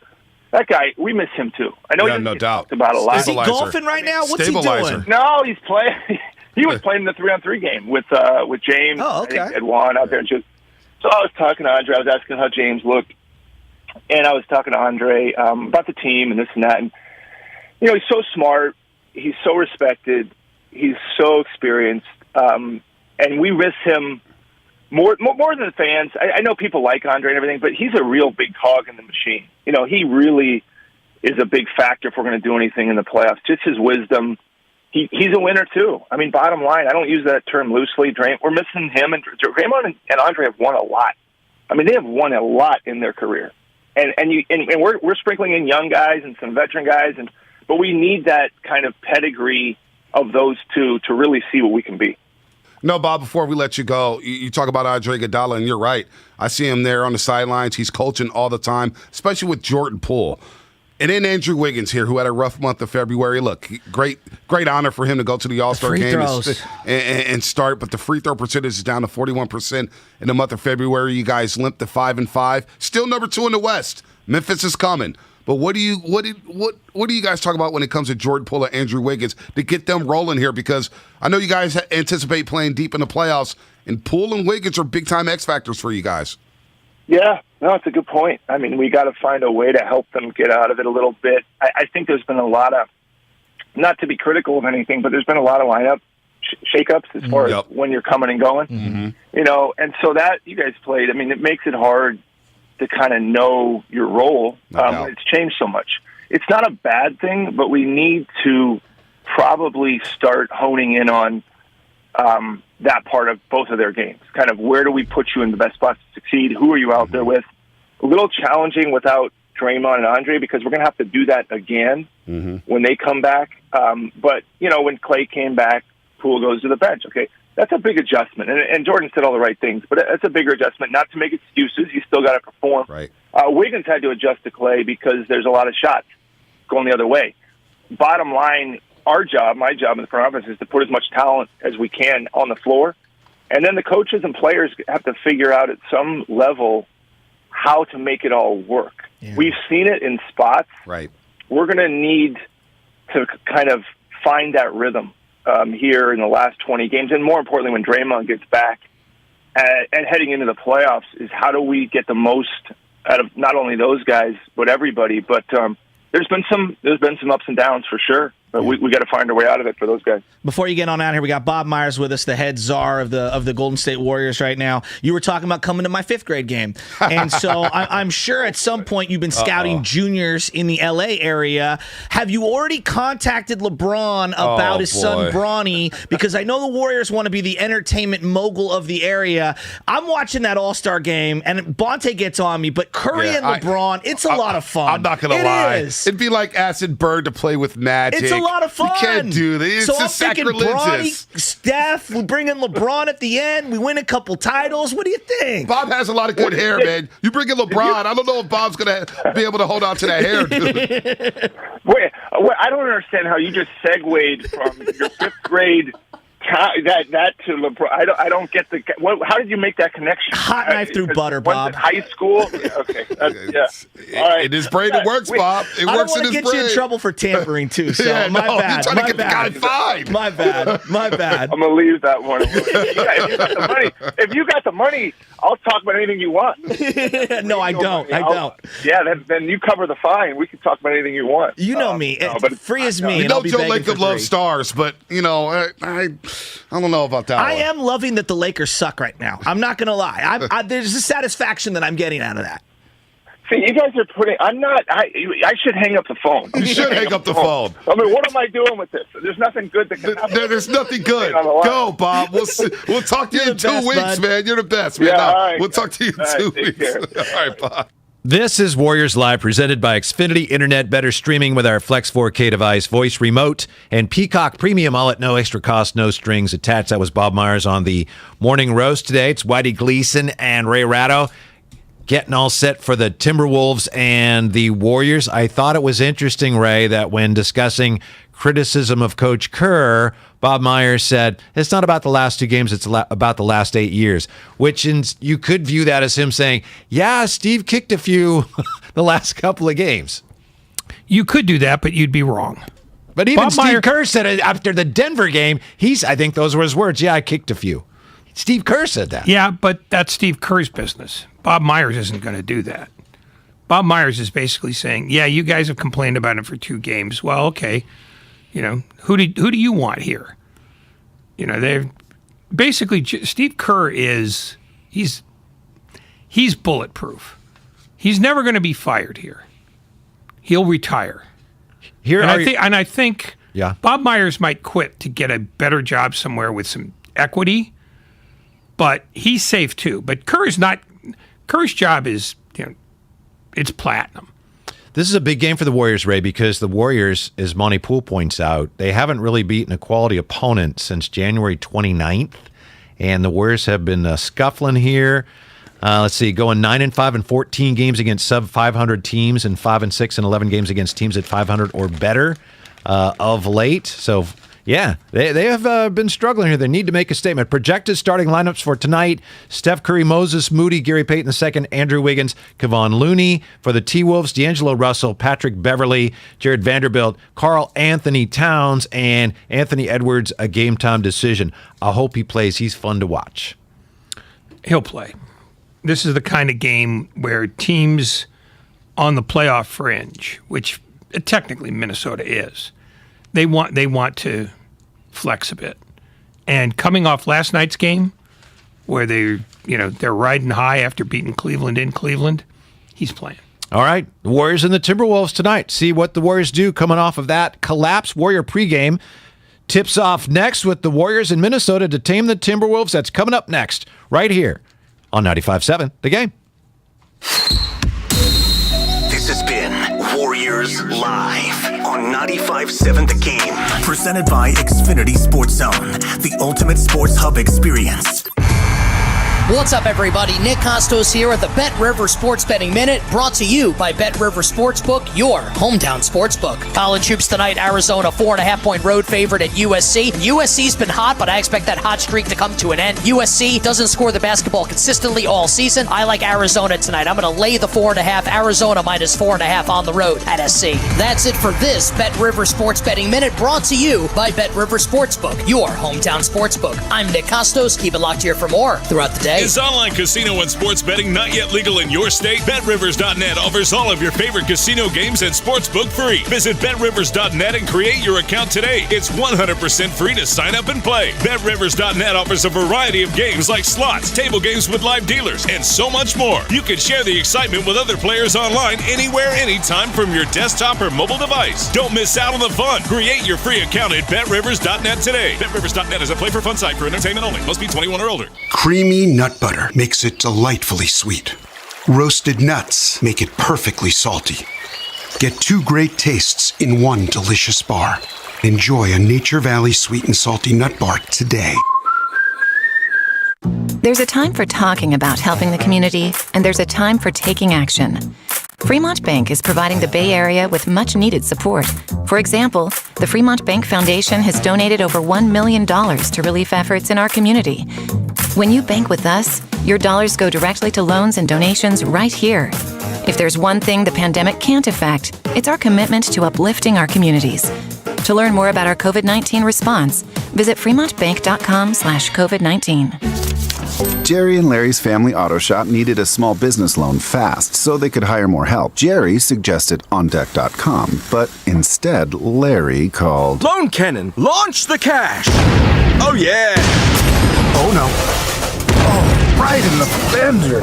that guy, we miss him too. I know he gets talked about a lot. Is he golfing right now? What's he doing? No, he's playing. He was playing the 3-on-3 game with James. Oh, okay. Had Juan out there. And so I was talking to Andre. I was asking how James looked. And I was talking to Andre about the team and this and that. And, he's so smart. He's so respected. He's so experienced. And we miss him more than the fans. I know people like Andre and everything, but he's a real big cog in the machine. He really is a big factor if we're going to do anything in the playoffs. Just his wisdom. He's a winner, too. Bottom line, I don't use that term loosely. We're missing him. And Draymond and Andre have won a lot. They have won a lot in their career. And we're sprinkling in young guys and some veteran guys, but we need that kind of pedigree of those two to really see what we can be. No, Bob, before we let you go, you talk about Andre Iguodala, and you're right. I see him there on the sidelines. He's coaching all the time, especially with Jordan Poole. And then Andrew Wiggins here, who had a rough month of February. Look, great honor for him to go to the All-Star game and start, but the free throw percentage is down to 41% in the month of February. You guys limped to 5-5. Still number 2 in the West. Memphis is coming. But what do you guys talk about when it comes to Jordan Poole and Andrew Wiggins to get them rolling here? Because I know you guys anticipate playing deep in the playoffs, and Poole and Wiggins are big-time X factors for you guys. Yeah, no, it's a good point. I mean, we got to find a way to help them get out of it a little bit. I think there's been a lot of, not to be critical of anything, but there's been a lot of lineup shakeups as far as when you're coming and going. Mm-hmm. And so that you guys played, I mean, it makes it hard to kind of know your role. It's changed so much. It's not a bad thing, but we need to probably start honing in on that part of both of their games. Kind of where do we put you in the best spots to succeed? Who are you out there with? A little challenging without Draymond and Andre because we're going to have to do that again when they come back. But, when Clay came back, Poole goes to the bench. Okay, that's a big adjustment. And Jordan said all the right things, but it's a bigger adjustment. Not to make excuses. You still got to perform. Right. Wiggins had to adjust to Clay because there's a lot of shots going the other way. Bottom line, my job in the front office is to put as much talent as we can on the floor. And then the coaches and players have to figure out at some level how to make it all work. Yeah. We've seen it in spots. Right. We're going to need to kind of find that rhythm here in the last 20 games. And more importantly, when Draymond gets back and heading into the playoffs is how do we get the most out of not only those guys, but everybody. But there's been some ups and downs for sure. But we got to find our way out of it for those guys. Before you get on out here, we got Bob Myers with us, the head czar of the Golden State Warriors right now. You were talking about coming to my 5th grade game. And so I'm sure at some point you've been scouting juniors in the L.A. area. Have you already contacted LeBron about his son Bronny? Because I know the Warriors want to be the entertainment mogul of the area. I'm watching that All-Star game, and Bonte gets on me, but Curry and LeBron, it's a lot of fun. I'm not going to lie. It'd be like asking Bird to play with Magic. It's a lot of fun. You can't do this. So I'm thinking Bronny, Steph, we bring in LeBron at the end. We win a couple titles. What do you think? Bob has a lot of good hair, man. You bring in LeBron. I don't know if Bob's going to be able to hold on to that hair, dude. Wait, I don't understand how you just segued from your 5th grade that to LeBron. I don't get the. How did you make that connection? Hot knife through butter, Bob. High school. Yeah, okay. All right. In his brain, it works, Bob. It works in his brain. I don't want to get you in trouble for tampering too. So my bad. You're trying to get the guy fined. My bad. I'm gonna leave that one. If you got the money, I'll talk about anything you want. No, I don't. Yeah, then you cover the fine. We can talk about anything you want. You know me. But free as me. You know Joe Lacob loves stars, but I don't know about that. I am loving that the Lakers suck right now. I'm not going to lie. There's a satisfaction that I'm getting out of that. See, you guys are putting. I'm not. I should hang up the phone. You should hang up the phone. I mean, what am I doing with this? There's nothing good that can happen. There's nothing good. Go, Bob. We'll talk to you in 2 weeks, man. You're the best, man. Yeah, all right. We'll talk to you in 2 weeks. All right, Bob. This is Warriors Live, presented by Xfinity Internet. Better streaming with our Flex 4K device, voice remote, and Peacock Premium, all at no extra cost, no strings attached. That was Bob Myers on the Morning Roast today. It's Whitey Gleason and Ray Ratto getting all set for the Timberwolves and the Warriors. I thought it was interesting, Ray, that when discussing criticism of Coach Kerr, Bob Myers said, it's not about the last 2 games, it's about the last 8 years, which you could view that as him saying, yeah, Steve kicked a few the last couple of games. You could do that, but you'd be wrong. But even Steve Kerr said it after the Denver game, I think those were his words, yeah, I kicked a few. Steve Kerr said that. Yeah, but that's Steve Kerr's business. Bob Myers isn't going to do that. Bob Myers is basically saying, yeah, you guys have complained about it for 2 games. Well, okay. Who do you want here? They're basically Steve Kerr is he's bulletproof. He's never going to be fired here. He'll retire. I think Bob Myers might quit to get a better job somewhere with some equity, but he's safe too. But Kerr's job is it's platinum. This is a big game for the Warriors, Ray, because the Warriors, as Monty Poole points out, they haven't really beaten a quality opponent since January 29th, and the Warriors have been scuffling here. Let's see, going 9-5 in 14 games against sub-500 teams and 5-6 in 11 games against teams at 500 or better of late. So, yeah, they have been struggling here. They need to make a statement. Projected starting lineups for tonight: Steph Curry, Moses Moody, Gary Payton II, Andrew Wiggins, Kevon Looney. For the T-Wolves, D'Angelo Russell, Patrick Beverley, Jared Vanderbilt, Karl Anthony Towns, and Anthony Edwards, a game-time decision. I hope he plays. He's fun to watch. He'll play. This is the kind of game where teams on the playoff fringe, which technically Minnesota is, they want to flex a bit. And coming off last night's game, where they're riding high after beating Cleveland in Cleveland, he's playing. All right, the Warriors and the Timberwolves tonight. See what the Warriors do coming off of that collapse. Warrior pregame tips off next with the Warriors in Minnesota to tame the Timberwolves. That's coming up next, right here on 95.7 The Game. This has been Warriors Live on 95.7 The Game. Presented by Xfinity Sports Zone, the ultimate sports hub experience. What's up, everybody? Nick Costos here with the Bet River Sports Betting Minute, brought to you by Bet River Sportsbook, your hometown sportsbook. College hoops tonight, Arizona 4.5-point road favorite at USC. USC's been hot, but I expect that hot streak to come to an end. USC doesn't score the basketball consistently all season. I like Arizona tonight. I'm going to lay the 4.5. Arizona minus 4.5 on the road at SC. That's it for this Bet River Sports Betting Minute, brought to you by Bet River Sportsbook, your hometown sportsbook. I'm Nick Costos. Keep it locked here for more throughout the day. Is online casino and sports betting not yet legal in your state? BetRivers.net offers all of your favorite casino games and sportsbook free. Visit BetRivers.net and create your account today. It's 100% free to sign up and play. BetRivers.net offers a variety of games like slots, table games with live dealers, and so much more. You can share the excitement with other players online anywhere, anytime from your desktop or mobile device. Don't miss out on the fun. Create your free account at BetRivers.net today. BetRivers.net is a play for fun site for entertainment only. Must be 21 or older. Creamy nut butter makes it delightfully sweet. Roasted nuts make it perfectly salty. Get two great tastes in one delicious bar. Enjoy a Nature Valley sweet and salty nut bar today. There's a time for talking about helping the community, and there's a time for taking action. Fremont Bank is providing the Bay Area with much-needed support. For example, the Fremont Bank Foundation has donated over $1 million to relief efforts in our community. When you bank with us, your dollars go directly to loans and donations right here. If there's one thing the pandemic can't affect, it's our commitment to uplifting our communities. To learn more about our COVID-19 response, visit fremontbank.com/COVID-19. Jerry and Larry's family auto shop needed a small business loan fast so they could hire more help. Jerry suggested OnDeck.com, but instead Larry called Loan Cannon, launch the cash! Oh yeah! Oh no. Oh, right in the fender.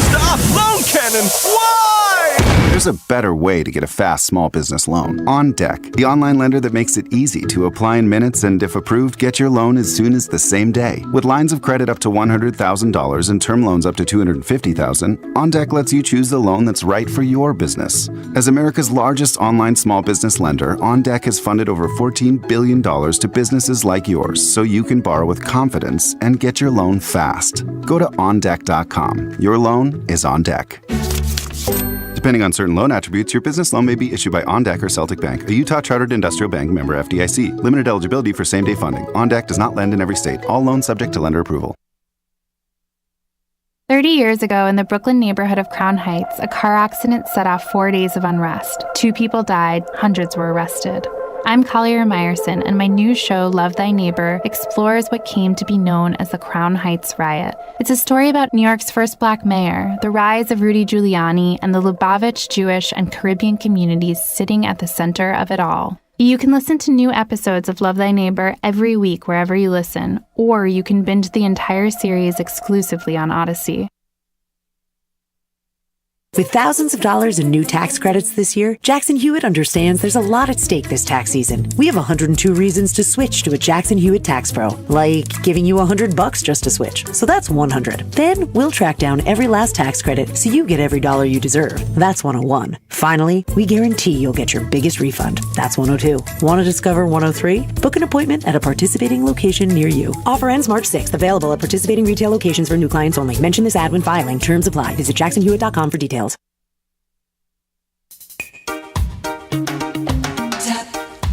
Stop! Loan Cannon! Why? There's a better way to get a fast small business loan. OnDeck, the online lender that makes it easy to apply in minutes and, if approved, get your loan as soon as the same day. With lines of credit up to $100,000 and term loans up to $250,000, OnDeck lets you choose the loan that's right for your business. As America's largest online small business lender, OnDeck has funded over $14 billion to businesses like yours, so you can borrow with confidence and get your loan fast. Go to OnDeck.com. Your loan is on deck. Depending on certain loan attributes, your business loan may be issued by OnDeck or Celtic Bank, a Utah Chartered Industrial Bank member FDIC. Limited eligibility for same-day funding. OnDeck does not lend in every state. All loans subject to lender approval. 30 years ago, in the Brooklyn neighborhood of Crown Heights, a car accident set off 4 days of unrest. 2 people died, hundreds were arrested. I'm Collier Meyerson, and my new show, Love Thy Neighbor, explores what came to be known as the Crown Heights Riot. It's a story about New York's first black mayor, the rise of Rudy Giuliani, and the Lubavitch Jewish and Caribbean communities sitting at the center of it all. You can listen to new episodes of Love Thy Neighbor every week wherever you listen, or you can binge the entire series exclusively on Odyssey. With thousands of dollars in new tax credits this year, Jackson Hewitt understands there's a lot at stake this tax season. We have 102 reasons to switch to a Jackson Hewitt Tax Pro, like giving you $100 just to switch. So that's 100. Then we'll track down every last tax credit so you get every dollar you deserve. That's 101. Finally, we guarantee you'll get your biggest refund. That's 102. Want to discover 103? Book an appointment at a participating location near you. Offer ends March 6th. Available at participating retail locations for new clients only. Mention this ad when filing. Terms apply. Visit jacksonhewitt.com for details.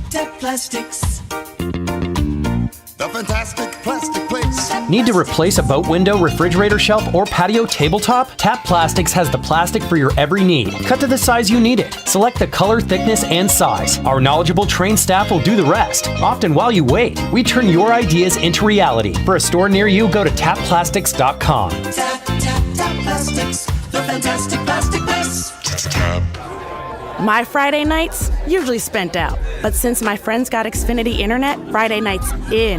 Tap Plastics. The fantastic plastic place. Need to replace a boat window, refrigerator shelf, or patio tabletop? Tap Plastics has the plastic for your every need. Cut to the size you need it. Select the color, thickness, and size. Our knowledgeable trained staff will do the rest. Often while you wait, we turn your ideas into reality. For a store near you, go to tapplastics.com. Tap Plastics. The fantastic plastic place. Just tap. My Friday nights usually spent out, but since my friends got Xfinity Internet, Friday nights in.